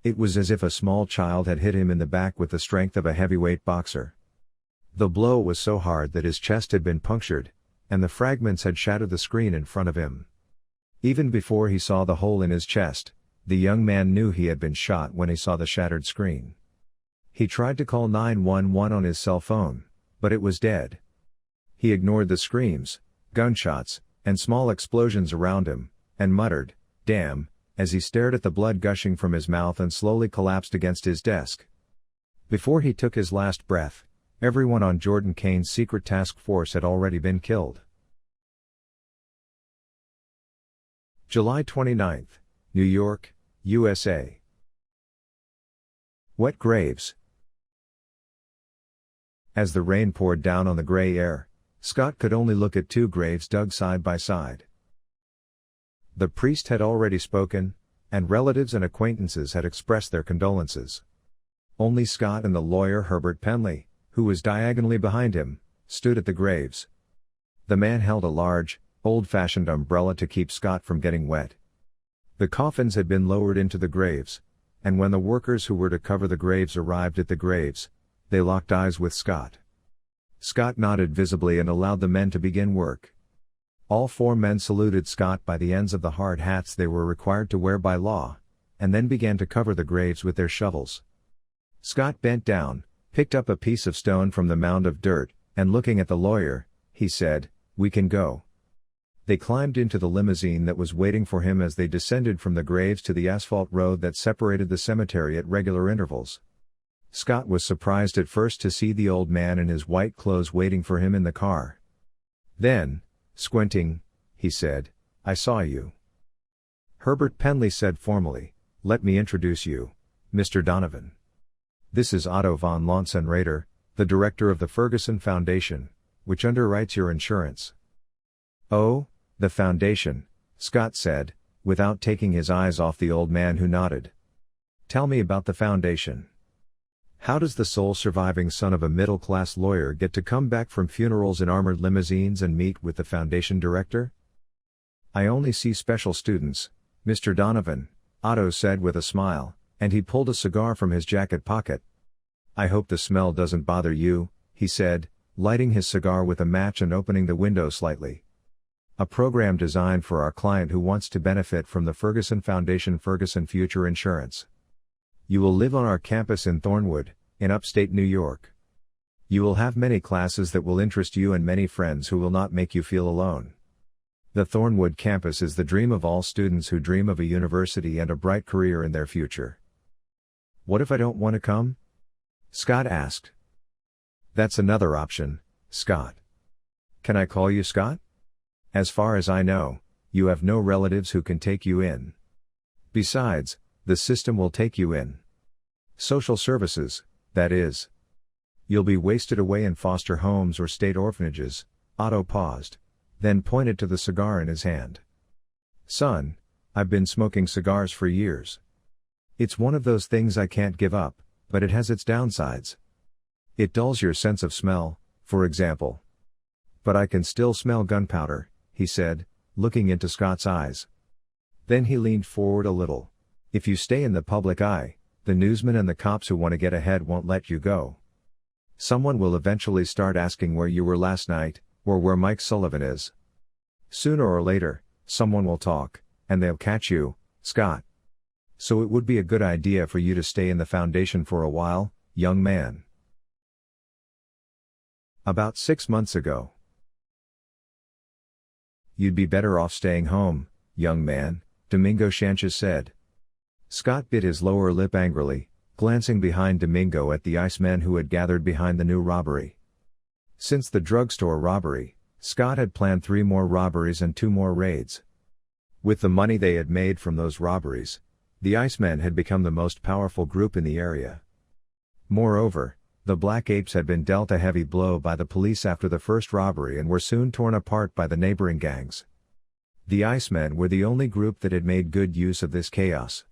It was as if a small child had hit him in the back with the strength of a heavyweight boxer. The blow was so hard that his chest had been punctured, and the fragments had shattered the screen in front of him. Even before he saw the hole in his chest, the young man knew he had been shot when he saw the shattered screen. He tried to call 911 on his cell phone, but it was dead. He ignored the screams, gunshots, and small explosions around him, and muttered, "Damn," as he stared at the blood gushing from his mouth and slowly collapsed against his desk. Before he took his last breath, everyone on Jordan Kane's secret task force had already been killed. July 29, New York, USA. Wet graves. As the rain poured down on the gray air, Scott could only look at two graves dug side by side. The priest had already spoken, and relatives and acquaintances had expressed their condolences. Only Scott and the lawyer Herbert Penley, who was diagonally behind him, stood at the graves. The man held a large, old-fashioned umbrella to keep Scott from getting wet. The coffins had been lowered into the graves, and when the workers who were to cover the graves arrived at the graves, they locked eyes with Scott. Scott nodded visibly and allowed the men to begin work. All four men saluted Scott by the ends of the hard hats they were required to wear by law, and then began to cover the graves with their shovels. Scott bent down, picked up a piece of stone from the mound of dirt, and looking at the lawyer, he said, "We can go." They climbed into the limousine that was waiting for him as they descended from the graves to the asphalt road that separated the cemetery at regular intervals. Scott was surprised at first to see the old man in his white clothes waiting for him in the car. Then, squinting, he said, "I saw you." Herbert Penley said formally, "Let me introduce you, Mr. Donovan. This is Otto von Lonsenrader, the director of the Ferguson Foundation, which underwrites your insurance." "Oh, the foundation," Scott said, without taking his eyes off the old man who nodded. "Tell me about the foundation. How does the sole surviving son of a middle-class lawyer get to come back from funerals in armored limousines and meet with the foundation director?" "I only see special students, Mr. Donovan," Otto said with a smile, and he pulled a cigar from his jacket pocket. I hope the smell doesn't bother you, he said, lighting his cigar with a match and opening the window slightly. A program designed for our client who wants to benefit from the Ferguson Foundation Ferguson Future Insurance. You will live on our campus in Thornwood, in upstate New York. You will have many classes that will interest you and many friends who will not make you feel alone. The Thornwood campus is the dream of all students who dream of a university and a bright career in their future. What if I don't want to come? Scott asked. That's another option, Scott. Can I call you Scott? As far as I know, you have no relatives who can take you in. Besides, the system will take you in. Social services, that is. You'll be wasted away in foster homes or state orphanages. Otto paused, then pointed to the cigar in his hand. Son, I've been smoking cigars for years. It's one of those things I can't give up, but it has its downsides. It dulls your sense of smell, for example. But I can still smell gunpowder, he said, looking into Scott's eyes. Then he leaned forward a little. If you stay in the public eye, the newsmen and the cops who want to get ahead won't let you go. Someone will eventually start asking where you were last night, or where Mike Sullivan is. Sooner or later, someone will talk, and they'll catch you, Scott. So it would be a good idea for you to stay in the foundation for a while, young man. About 6 months ago. You'd be better off staying home, young man, Domingo Sanchez said. Scott bit his lower lip angrily, glancing behind Domingo at the Icemen who had gathered behind the new robbery. Since the drugstore robbery, Scott had planned 3 more robberies and 2 more raids. With the money they had made from those robberies, the Icemen had become the most powerful group in the area. Moreover, the Black Apes had been dealt a heavy blow by the police after the first robbery and were soon torn apart by the neighboring gangs. The Icemen were the only group that had made good use of this chaos.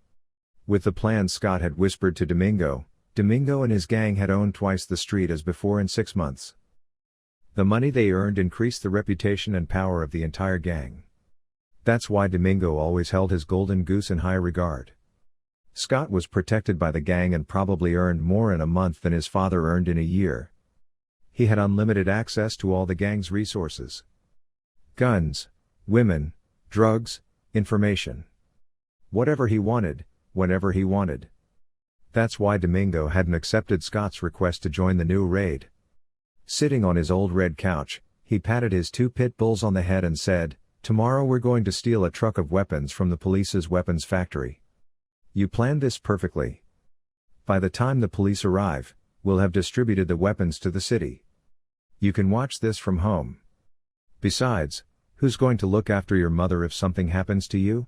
With the plan Scott had whispered to Domingo, Domingo and his gang had owned twice the street as before in 6 months. The money they earned increased the reputation and power of the entire gang. That's why Domingo always held his golden goose in high regard. Scott was protected by the gang and probably earned more in a month than his father earned in a year. He had unlimited access to all the gang's resources. Guns, women, drugs, information. Whatever he wanted, whenever he wanted. That's why Domingo hadn't accepted Scott's request to join the new raid. Sitting on his old red couch, he patted his 2 pit bulls on the head and said, "Tomorrow we're going to steal a truck of weapons from the police's weapons factory. You planned this perfectly. By the time the police arrive, we'll have distributed the weapons to the city. You can watch this from home. Besides, who's going to look after your mother if something happens to you?"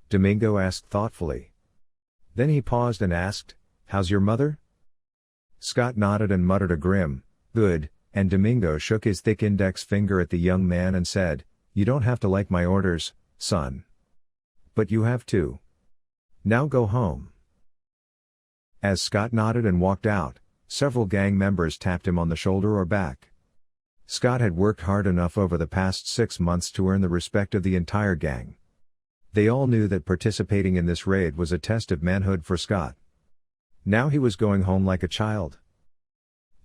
Domingo asked thoughtfully. Then he paused and asked, "How's your mother?" Scott nodded and muttered a grim, "Good," and Domingo shook his thick index finger at the young man and said, "You don't have to like my orders, son. But you have to. Now go home." As Scott nodded and walked out, several gang members tapped him on the shoulder or back. Scott had worked hard enough over the past 6 months to earn the respect of the entire gang. They all knew that participating in this raid was a test of manhood for Scott. Now he was going home like a child.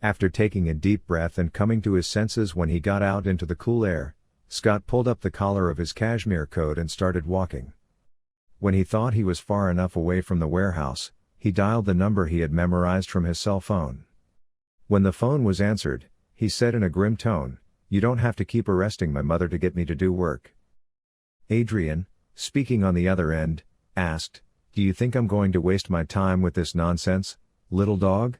After taking a deep breath and coming to his senses when he got out into the cool air, Scott pulled up the collar of his cashmere coat and started walking. When he thought he was far enough away from the warehouse, he dialed the number he had memorized from his cell phone. When the phone was answered, he said in a grim tone, "You don't have to keep arresting my mother to get me to do work." Adrian, speaking on the other end, asked, "Do you think I'm going to waste my time with this nonsense, little dog?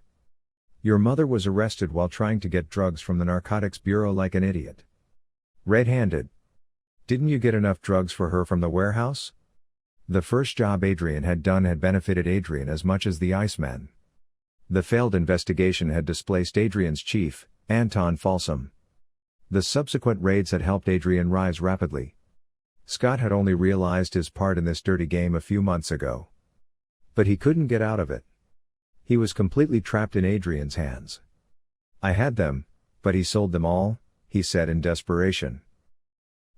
Your mother was arrested while trying to get drugs from the Narcotics Bureau like an idiot. Red-handed. Didn't you get enough drugs for her from the warehouse?" The first job Adrian had done had benefited Adrian as much as the Iceman. The failed investigation had displaced Adrian's chief, Anton Folsom. The subsequent raids had helped Adrian rise rapidly. Scott had only realized his part in this dirty game a few months ago. But he couldn't get out of it. He was completely trapped in Adrian's hands. "I had them, but he sold them all," he said in desperation.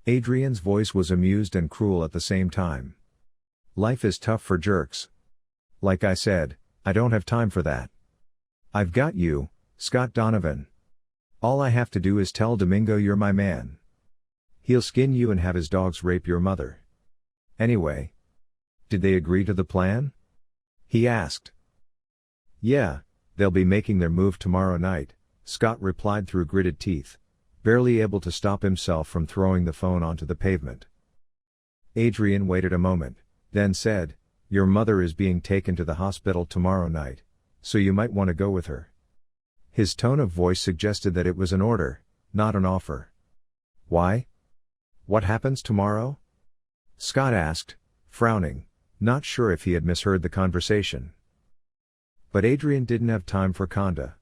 Adrian's voice was amused and cruel at the same time. Life is tough for jerks. Like I said, I don't have time for that. I've got you, Scott Donovan. All I have to do is tell Domingo you're my man. He'll skin you and have his dogs rape your mother. Anyway. Did they agree to the plan? He asked. Yeah, they'll be making their move tomorrow night, Scott replied through gritted teeth, barely able to stop himself from throwing the phone onto the pavement. Adrian waited a moment, then said, Your mother is being taken to the hospital tomorrow night, so you might want to go with her. His tone of voice suggested that it was an order, not an offer. Why? What happens tomorrow? Scott asked, frowning, not sure if he had misheard the conversation. But Adrian didn't have time for conda.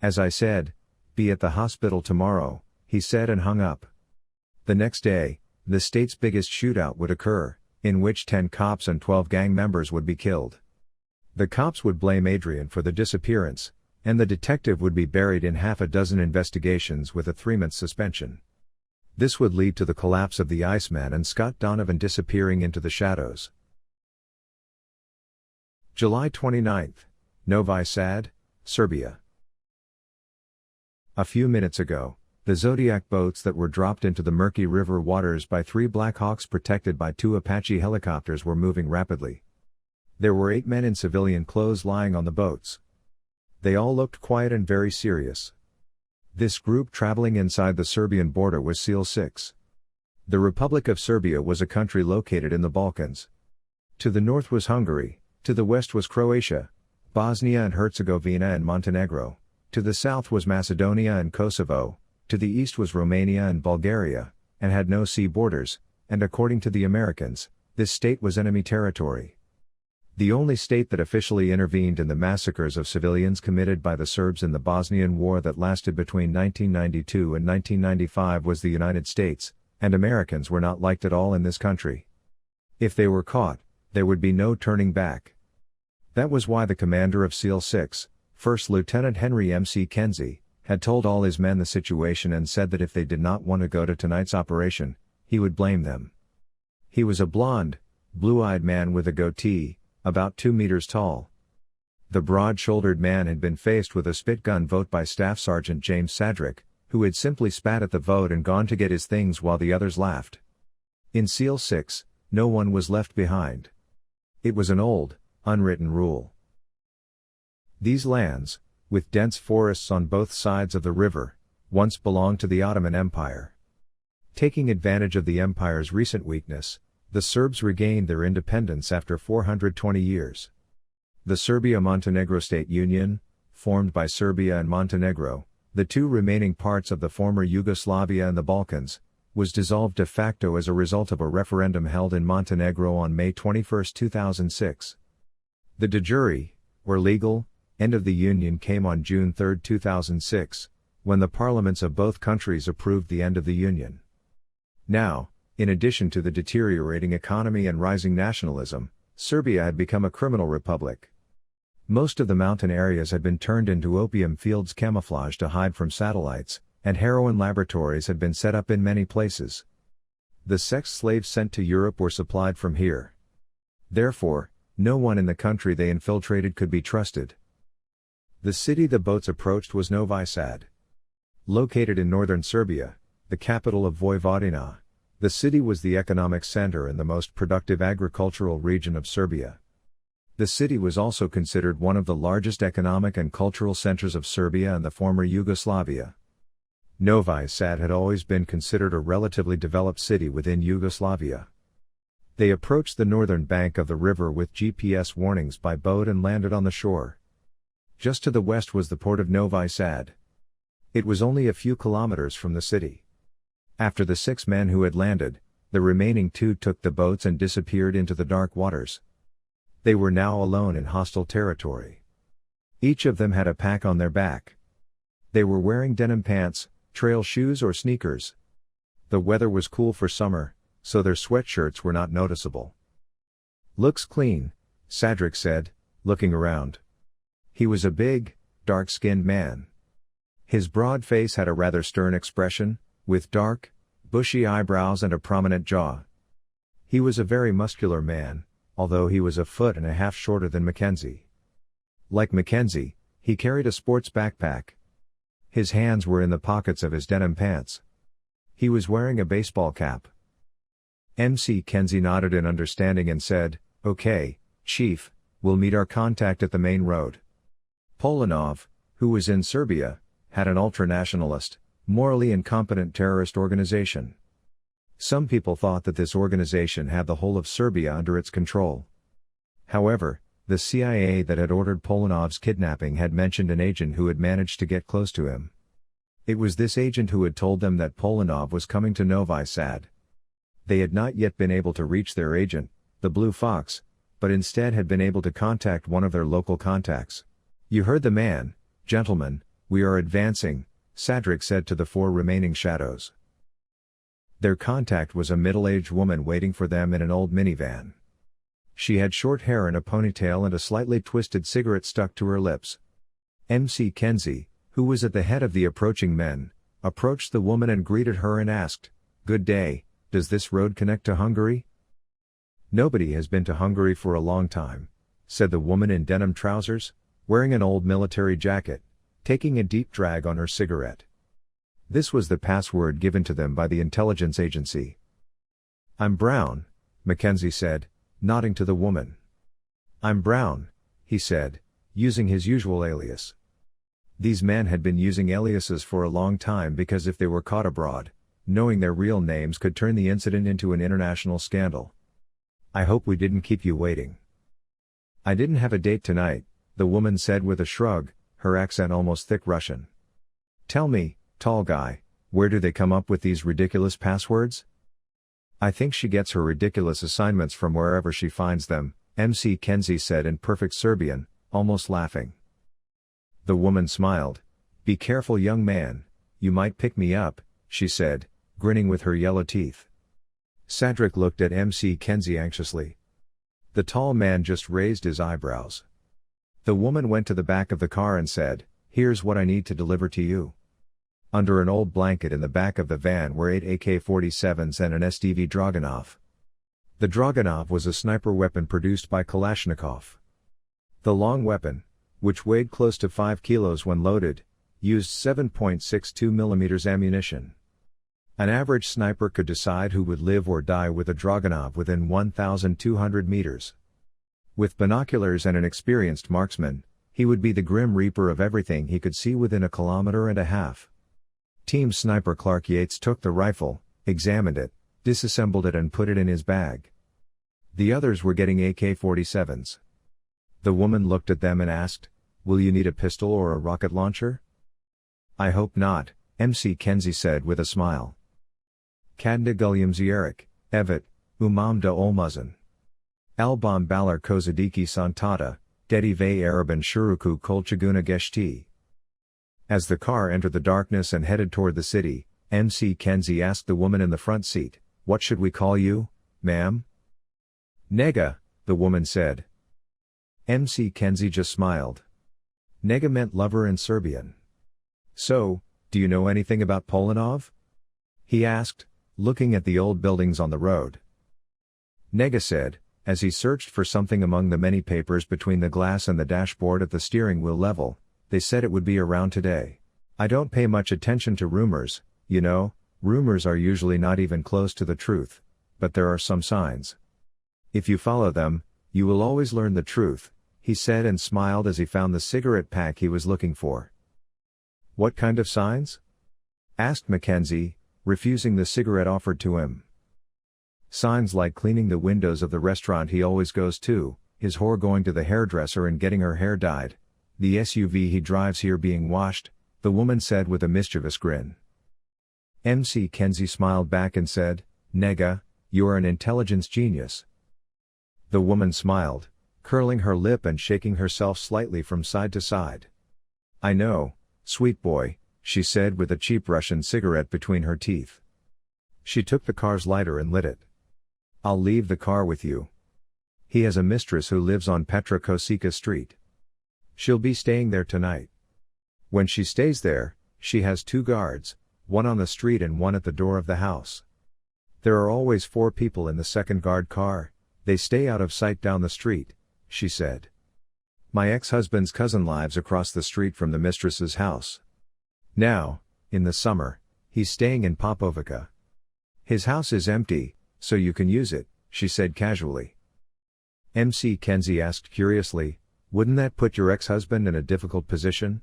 As I said, be at the hospital tomorrow, he said and hung up. The next day, the state's biggest shootout would occur, in which 10 cops and 12 gang members would be killed. The cops would blame Adrian for the disappearance, and the detective would be buried in half a dozen investigations with a 3-month suspension. This would lead to the collapse of the Iceman and Scott Donovan disappearing into the shadows. July 29, Novi Sad, Serbia. A few minutes ago, the Zodiac boats that were dropped into the murky river waters by 3 Black Hawks protected by 2 Apache helicopters were moving rapidly. There were 8 men in civilian clothes lying on the boats. They all looked quiet and very serious. This group traveling inside the Serbian border was SEAL 6. The Republic of Serbia was a country located in the Balkans. To the north was Hungary, to the west was Croatia, Bosnia and Herzegovina and Montenegro, to the south was Macedonia and Kosovo, to the east was Romania and Bulgaria, and had no sea borders, and according to the Americans, this state was enemy territory. The only state that officially intervened in the massacres of civilians committed by the Serbs in the Bosnian War that lasted between 1992 and 1995 was the United States, and Americans were not liked at all in this country. If they were caught, there would be no turning back. That was why the commander of SEAL 6, First Lieutenant Henry M.C. Kenzie, had told all his men the situation and said that if they did not want to go to tonight's operation, he would blame them. He was a blond, blue-eyed man with a goatee, about 2 meters tall. The broad-shouldered man had been faced with a spit gun vote by Staff Sergeant James Sadrick, who had simply spat at the vote and gone to get his things while the others laughed. In SEAL 6, no one was left behind. It was an old, unwritten rule. These lands, with dense forests on both sides of the river, once belonged to the Ottoman Empire. Taking advantage of the empire's recent weakness, the Serbs regained their independence after 420 years. The Serbia-Montenegro State Union, formed by Serbia and Montenegro, the 2 remaining parts of the former Yugoslavia and the Balkans, was dissolved de facto as a result of a referendum held in Montenegro on May 21, 2006. The de jure, or legal, end of the Union came on June 3, 2006, when the parliaments of both countries approved the end of the Union. Now, in addition to the deteriorating economy and rising nationalism, Serbia had become a criminal republic. Most of the mountain areas had been turned into opium fields camouflaged to hide from satellites, and heroin laboratories had been set up in many places. The sex slaves sent to Europe were supplied from here. Therefore, no one in the country they infiltrated could be trusted. The city the boats approached was Novi Sad. Located in northern Serbia, the capital of Vojvodina, the city was the economic center and the most productive agricultural region of Serbia. The city was also considered one of the largest economic and cultural centers of Serbia and the former Yugoslavia. Novi Sad had always been considered a relatively developed city within Yugoslavia. They approached the northern bank of the river with GPS warnings by boat and landed on the shore. Just to the west was the port of Novi Sad. It was only a few kilometers from the city. After the 6 men who had landed, the remaining 2 took the boats and disappeared into the dark waters. They were now alone in hostile territory. Each of them had a pack on their back. They were wearing denim pants, trail shoes or sneakers. The weather was cool for summer, so their sweatshirts were not noticeable. "Looks clean," Sadrick said, looking around. He was a big, dark-skinned man. His broad face had a rather stern expression, with dark, bushy eyebrows and a prominent jaw. He was a very muscular man, although he was a foot and a half shorter than Mackenzie. Like Mackenzie, he carried a sports backpack. His hands were in the pockets of his denim pants. He was wearing a baseball cap. MC Kenzie nodded in understanding and said, "Okay, Chief, we'll meet our contact at the main road." Polanov, who was in Serbia, had an ultranationalist, morally incompetent terrorist organization. Some people thought that this organization had the whole of Serbia under its control. However, the CIA that had ordered Polanov's kidnapping had mentioned an agent who had managed to get close to him. It was this agent who had told them that Polanov was coming to Novi Sad. They had not yet been able to reach their agent, the Blue Fox, but instead had been able to contact one of their local contacts. "You heard the man, gentlemen, we are advancing," Sadrik said to the 4 remaining shadows. Their contact was a middle-aged woman waiting for them in an old minivan. She had short hair and a ponytail and a slightly twisted cigarette stuck to her lips. MC Kenzie, who was at the head of the approaching men, approached the woman and greeted her and asked, "Good day, does this road connect to Hungary?" "Nobody has been to Hungary for a long time," said the woman in denim trousers, wearing an old military jacket, taking a deep drag on her cigarette. This was the password given to them by the intelligence agency. "I'm Brown," Mackenzie said, nodding to the woman. "I'm Brown," he said, using his usual alias. These men had been using aliases for a long time because if they were caught abroad, knowing their real names could turn the incident into an international scandal. "I hope we didn't keep you waiting." "I didn't have a date tonight," the woman said with a shrug, her accent almost thick Russian. "Tell me, tall guy, where do they come up with these ridiculous passwords?" "I think she gets her ridiculous assignments from wherever she finds them," MC Kenzie said in perfect Serbian, almost laughing. The woman smiled. "Be careful, young man, you might pick me up," she said, grinning with her yellow teeth. Sadrik looked at MC Kenzie anxiously. The tall man just raised his eyebrows. The woman went to the back of the car and said, "Here's what I need to deliver to you." Under an old blanket in the back of the van were 8 AK-47s and an SDV Dragunov. The Dragunov was a sniper weapon produced by Kalashnikov. The long weapon, which weighed close to 5 kilos when loaded, used 7.62 mm ammunition. An average sniper could decide who would live or die with a Dragunov within 1,200 meters. With binoculars and an experienced marksman, he would be the grim reaper of everything he could see within a kilometer and a half. Team sniper Clark Yates took the rifle, examined it, disassembled it and put it in his bag. The others were getting AK-47s. The woman looked at them and asked, "Will you need a pistol or a rocket launcher?" "I hope not," MC Kenzie said with a smile. "Kadna Gulyum Zierik, Evet, Umam da Olmazan. Albam Balar Kozadiki Santata, Dedi Ve Araban Shuruku Kolchaguna Geshti." As the car entered the darkness and headed toward the city, MC Kenzie asked the woman in the front seat, "What should we call you, ma'am?" "Nega," the woman said. MC Kenzie just smiled. Nega meant lover in Serbian. "So, do you know anything about Polanov?" he asked, looking at the old buildings on the road. Nega said, as he searched for something among the many papers between the glass and the dashboard at the steering wheel level, "They said it would be around today. I don't pay much attention to rumors, you know, rumors are usually not even close to the truth, but there are some signs. If you follow them, you will always learn the truth," he said and smiled as he found the cigarette pack he was looking for. "What kind of signs?" asked Mackenzie, refusing the cigarette offered to him. "Signs like cleaning the windows of the restaurant he always goes to, his whore going to the hairdresser and getting her hair dyed, the SUV he drives here being washed," the woman said with a mischievous grin. MC Kenzie smiled back and said, "Nega, you're an intelligence genius." The woman smiled, curling her lip and shaking herself slightly from side to side. "I know, sweet boy," she said with a cheap Russian cigarette between her teeth. She took the car's lighter and lit it. "I'll leave the car with you. He has a mistress who lives on Petra Kosika Street. She'll be staying there tonight. When she stays there, she has 2 guards, one on the street and one at the door of the house. There are always 4 people in the second guard car, They stay out of sight down the street, she said. My ex-husband's cousin lives across the street from the mistress's house. Now, in the summer, he's staying in Popovica. His house is empty, so you can use it, she said casually. MC Kenzie asked curiously, wouldn't that put your ex-husband in a difficult position?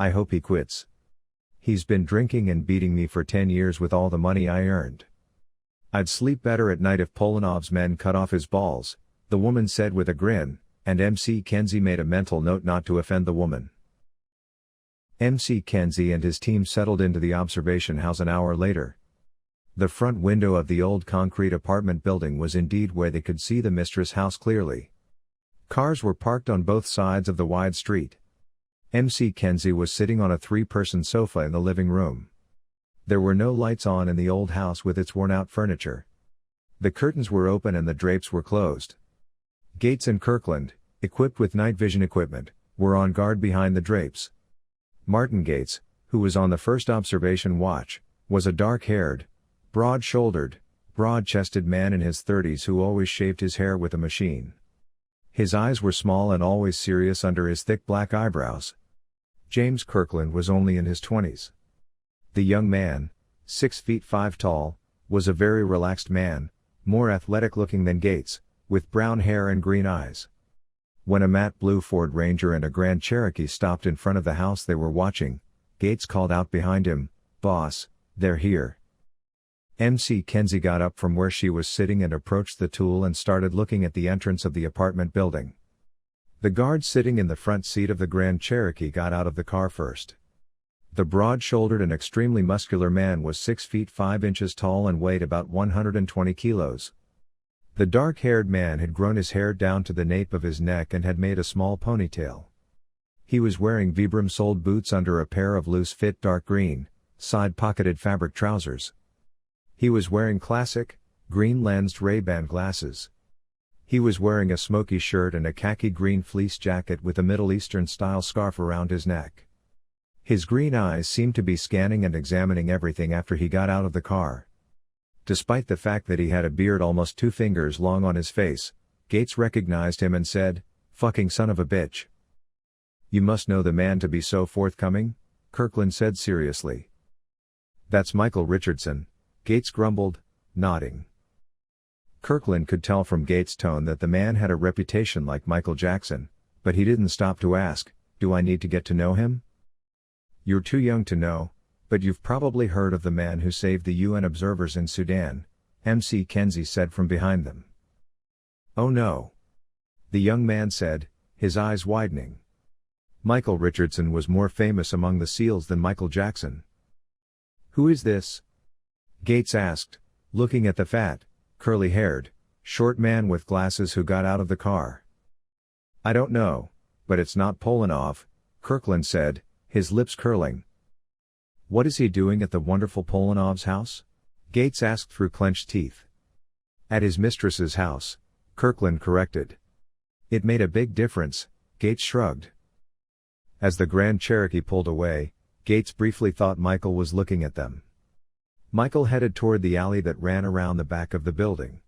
I hope he quits. He's been drinking and beating me for 10 years with all the money I earned. I'd sleep better at night if Polanov's men cut off his balls, the woman said with a grin, and MC Kenzie made a mental note not to offend the woman. MC Kenzie and his team settled into the observation house an hour later. The front window of the old concrete apartment building was indeed where they could see the mistress' house clearly. Cars were parked on both sides of the wide street. MC Kenzie was sitting on a 3-person sofa in the living room. There were no lights on in the old house with its worn-out furniture. The curtains were open and the drapes were closed. Gates and Kirkland, equipped with night vision equipment, were on guard behind the drapes. Martin Gates, who was on the first observation watch, was a dark-haired, broad-shouldered, broad-chested man in his 30s who always shaved his hair with a machine. His eyes were small and always serious under his thick black eyebrows. James Kirkland was only in his 20s. The young man, 6 feet 5 tall, was a very relaxed man, more athletic-looking than Gates, with brown hair and green eyes. When a matte blue Ford Ranger and a Grand Cherokee stopped in front of the house they were watching, Gates called out behind him, "Boss, they're here." MC Kenzie got up from where she was sitting and approached the tool and started looking at the entrance of the apartment building. The guard sitting in the front seat of the Grand Cherokee got out of the car first. The broad-shouldered and extremely muscular man was 6 feet 5 inches tall and weighed about 120 kilos. The dark-haired man had grown his hair down to the nape of his neck and had made a small ponytail. He was wearing Vibram-soled boots under a pair of loose-fit dark green, side-pocketed fabric trousers. He was wearing classic, green-lensed Ray-Ban glasses. He was wearing a smoky shirt and a khaki green fleece jacket with a Middle Eastern-style scarf around his neck. His green eyes seemed to be scanning and examining everything after he got out of the car. Despite the fact that he had a beard almost 2 fingers long on his face, Gates recognized him and said, "Fucking son of a bitch." "You must know the man to be so forthcoming," Kirkland said seriously. "That's Michael Richardson," Gates grumbled, nodding. Kirkland could tell from Gates' tone that the man had a reputation like Michael Jackson, but he didn't stop to ask, "Do I need to get to know him?" "You're too young to know, but you've probably heard of the man who saved the UN observers in Sudan," MC Kenzie said from behind them. "Oh no," the young man said, his eyes widening. Michael Richardson was more famous among the SEALs than Michael Jackson. "Who is this?" Gates asked, looking at the fat, curly-haired, short man with glasses who got out of the car. "I don't know, but it's not Polanov," Kirkland said, his lips curling. "What is he doing at the wonderful Polanov's house?" Gates asked through clenched teeth. "At his mistress's house," Kirkland corrected. "It made a big difference," Gates shrugged. As the Grand Cherokee pulled away, Gates briefly thought Michael was looking at them. Michael headed toward the alley that ran around the back of the building.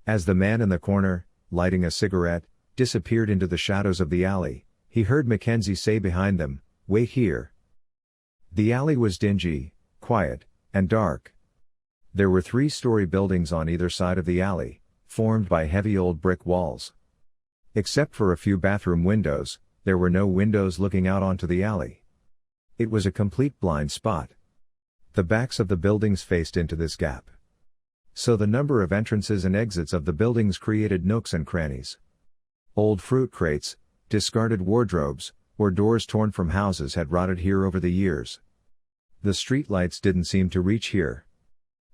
As the man in the corner, lighting a cigarette, disappeared into the shadows of the alley, he heard Mackenzie say behind them, "Wait here." The alley was dingy, quiet, and dark. There were 3-story buildings on either side of the alley, formed by heavy old brick walls. Except for a few bathroom windows, there were no windows looking out onto the alley. It was a complete blind spot. The backs of the buildings faced into this gap. So the number of entrances and exits of the buildings created nooks and crannies. Old fruit crates, discarded wardrobes, or doors torn from houses had rotted here over the years. The street lights didn't seem to reach here.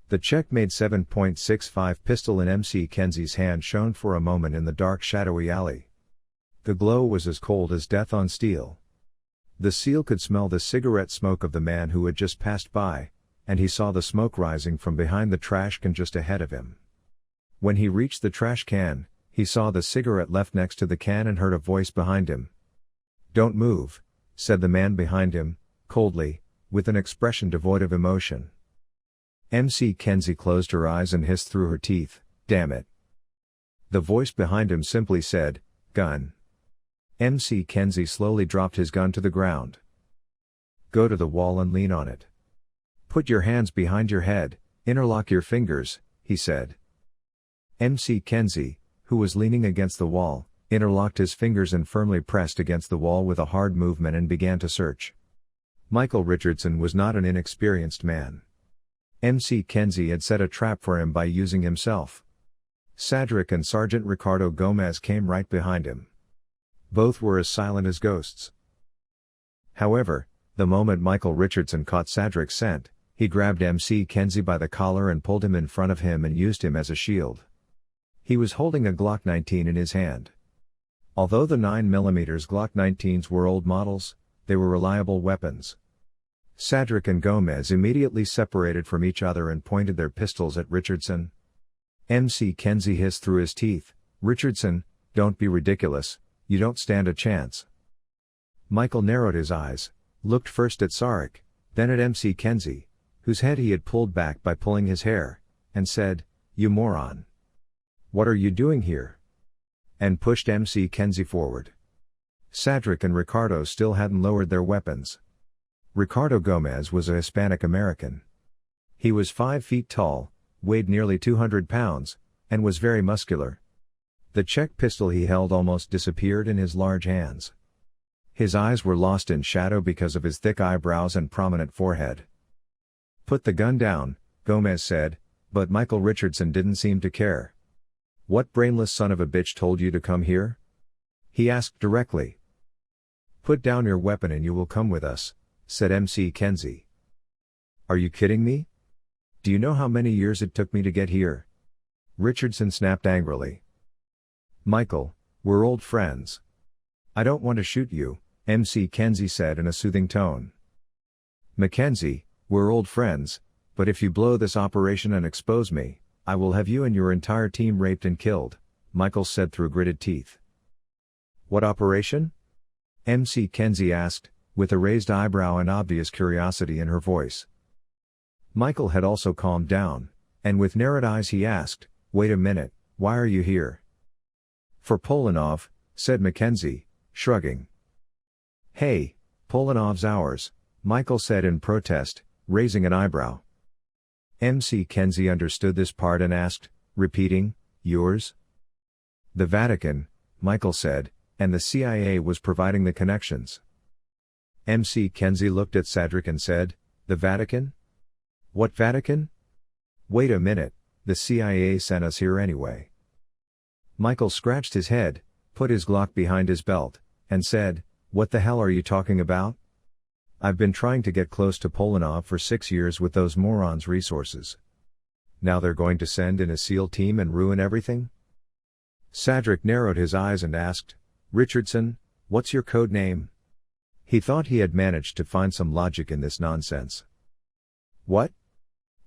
The checkmate .7.65 pistol in MC Kenzie's hand shone for a moment in the dark shadowy alley. The glow was as cold as death on steel. The SEAL could smell the cigarette smoke of the man who had just passed by, and he saw the smoke rising from behind the trash can just ahead of him. When he reached the trash can, he saw the cigarette left next to the can and heard a voice behind him. "Don't move," said the man behind him, coldly, with an expression devoid of emotion. MC Kenzie closed her eyes and hissed through her teeth, "Damn it." The voice behind him simply said, "Gun." MC Kenzie slowly dropped his gun to the ground. "Go to the wall and lean on it. Put your hands behind your head, interlock your fingers," he said. MC Kenzie, who was leaning against the wall, interlocked his fingers and firmly pressed against the wall with a hard movement and began to search. Michael Richardson was not an inexperienced man. MC Kenzie had set a trap for him by using himself. Cedric and Sergeant Ricardo Gomez came right behind him. Both were as silent as ghosts. However, the moment Michael Richardson caught Cedric's scent, he grabbed MC Kenzie by the collar and pulled him in front of him and used him as a shield. He was holding a Glock 19 in his hand. Although the 9mm Glock 19s were old models, they were reliable weapons. Cedric and Gomez immediately separated from each other and pointed their pistols at Richardson. MC Kenzie hissed through his teeth, "Richardson, don't be ridiculous, you don't stand a chance." Michael narrowed his eyes, looked first at Sarek, then at MC Kenzie, whose head he had pulled back by pulling his hair, and said, "You moron. What are you doing here?" and pushed MC Kenzie forward. Cedric and Ricardo still hadn't lowered their weapons. Ricardo Gomez was a Hispanic American. He was 5 feet tall, weighed nearly 200 pounds, and was very muscular. The Czech pistol he held almost disappeared in his large hands. His eyes were lost in shadow because of his thick eyebrows and prominent forehead. "Put the gun down," Gomez said, but Michael Richardson didn't seem to care. "What brainless son of a bitch told you to come here?" he asked directly. "Put down your weapon and you will come with us," said MC Kenzie. "Are you kidding me? Do you know how many years it took me to get here?" Richardson snapped angrily. "Michael, we're old friends. I don't want to shoot you," MC Kenzie said in a soothing tone. "Mackenzie, we're old friends, but if you blow this operation and expose me, I will have you and your entire team raped and killed," Michael said through gritted teeth. "What operation?" MC Kenzie asked, with a raised eyebrow and obvious curiosity in her voice. Michael had also calmed down, and with narrowed eyes he asked, "Wait a minute, why are you here?" "For Polanov," said Mackenzie, shrugging. "Hey, Polanov's ours," Michael said in protest, raising an eyebrow. MC Kenzie understood this part and asked, repeating, "Yours?" "The Vatican," Michael said, "and the CIA was providing the connections." MC Kenzie looked at Cedric and said, "The Vatican? What Vatican?" "Wait a minute, the CIA sent us here anyway." Michael scratched his head, put his Glock behind his belt, and said, "What the hell are you talking about? I've been trying to get close to Polanov for 6 years with those morons' resources. Now they're going to send in a SEAL team and ruin everything?" Cedric narrowed his eyes and asked, "Richardson, what's your code name?" He thought he had managed to find some logic in this nonsense. "What?"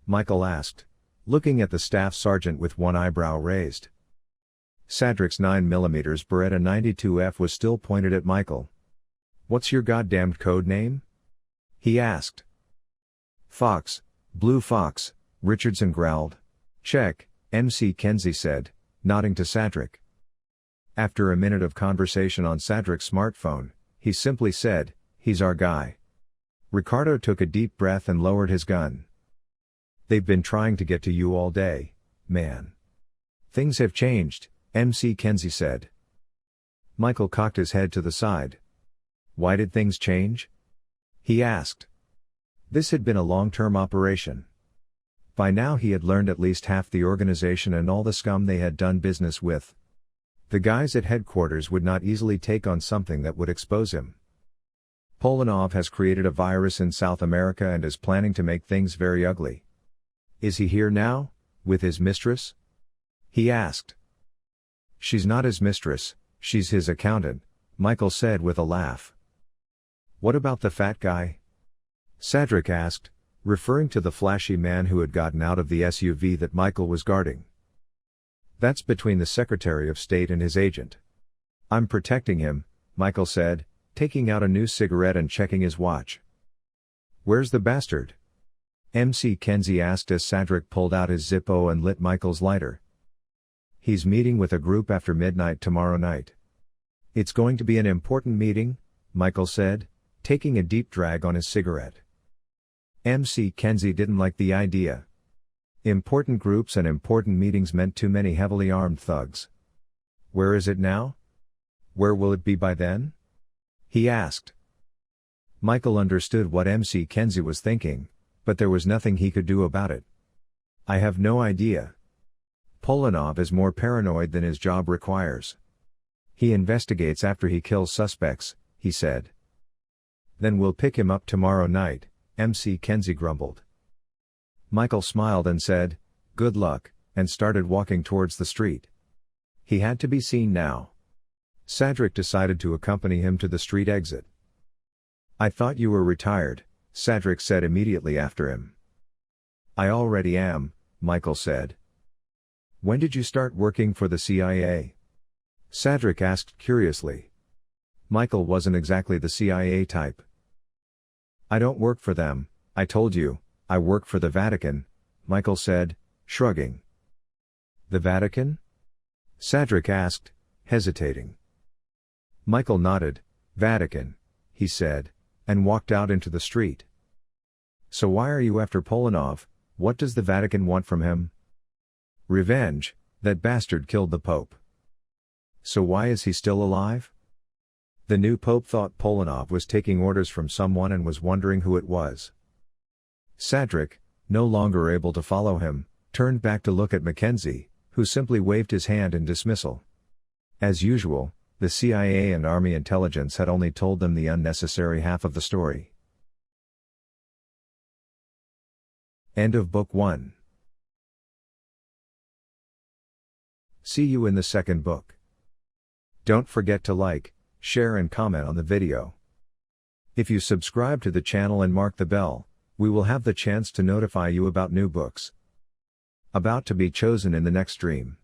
Michael asked, looking at the staff sergeant with one eyebrow raised. Cedric's 9mm Beretta 92F was still pointed at Michael. "What's your goddamned code name?" he asked. "Fox, Blue Fox," Richardson growled. "Check," MC Kenzie said, nodding to Cedric. After a minute of conversation on Cedric's smartphone, he simply said, "He's our guy." Ricardo took a deep breath and lowered his gun. "They've been trying to get to you all day, man. Things have changed," MC Kenzie said. Michael cocked his head to the side. "Why did things change?" he asked. This had been a long-term operation. By now he had learned at least half the organization and all the scum they had done business with. The guys at headquarters would not easily take on something that would expose him. "Polanov has created a virus in South America and is planning to make things very ugly. Is he here now, with his mistress?" he asked. "She's not his mistress, she's his accountant," Michael said with a laugh. "What about the fat guy?" Cedric asked, referring to the flashy man who had gotten out of the SUV that Michael was guarding. "That's between the Secretary of State and his agent. I'm protecting him," Michael said, taking out a new cigarette and checking his watch. "Where's the bastard?" MC Kenzie asked as Cedric pulled out his Zippo and lit Michael's lighter. He's meeting with a group after midnight tomorrow night. It's going to be an important meeting, Michael said, taking a deep drag on his cigarette. MC Kenzie didn't like the idea. Important groups and important meetings meant too many heavily armed thugs. Where is it now? Where will it be by then? He asked. Michael understood what MC Kenzie was thinking, but there was nothing he could do about it. I have no idea. Polanov is more paranoid than his job requires. He investigates after he kills suspects, he said. Then we'll pick him up tomorrow night, MC Kenzie grumbled. Michael smiled and said, "Good luck," and started walking towards the street. He had to be seen now. Sadric decided to accompany him to the street exit. "I thought you were retired," Sadric said immediately after him. "I already am," Michael said. "When did you start working for the CIA?" Sadric asked curiously. Michael wasn't exactly the CIA type. "I don't work for them, I told you, I work for the Vatican," Michael said, shrugging. "The Vatican?" Sadric asked, hesitating. Michael nodded. "Vatican," he said, and walked out into the street. "So why are you after Polanov? What does the Vatican want from him?" "Revenge, that bastard killed the Pope." "So why is he still alive?" The new Pope thought Polanov was taking orders from someone and was wondering who it was. Sadric, no longer able to follow him, turned back to look at Mackenzie, who simply waved his hand in dismissal. As usual, the CIA and Army intelligence had only told them the unnecessary half of the story. End of Book 1. See you in the second book. Don't forget to like, share and comment on the video. If you subscribe to the channel and mark the bell, we will have the chance to notify you about new books about to be chosen in the next stream.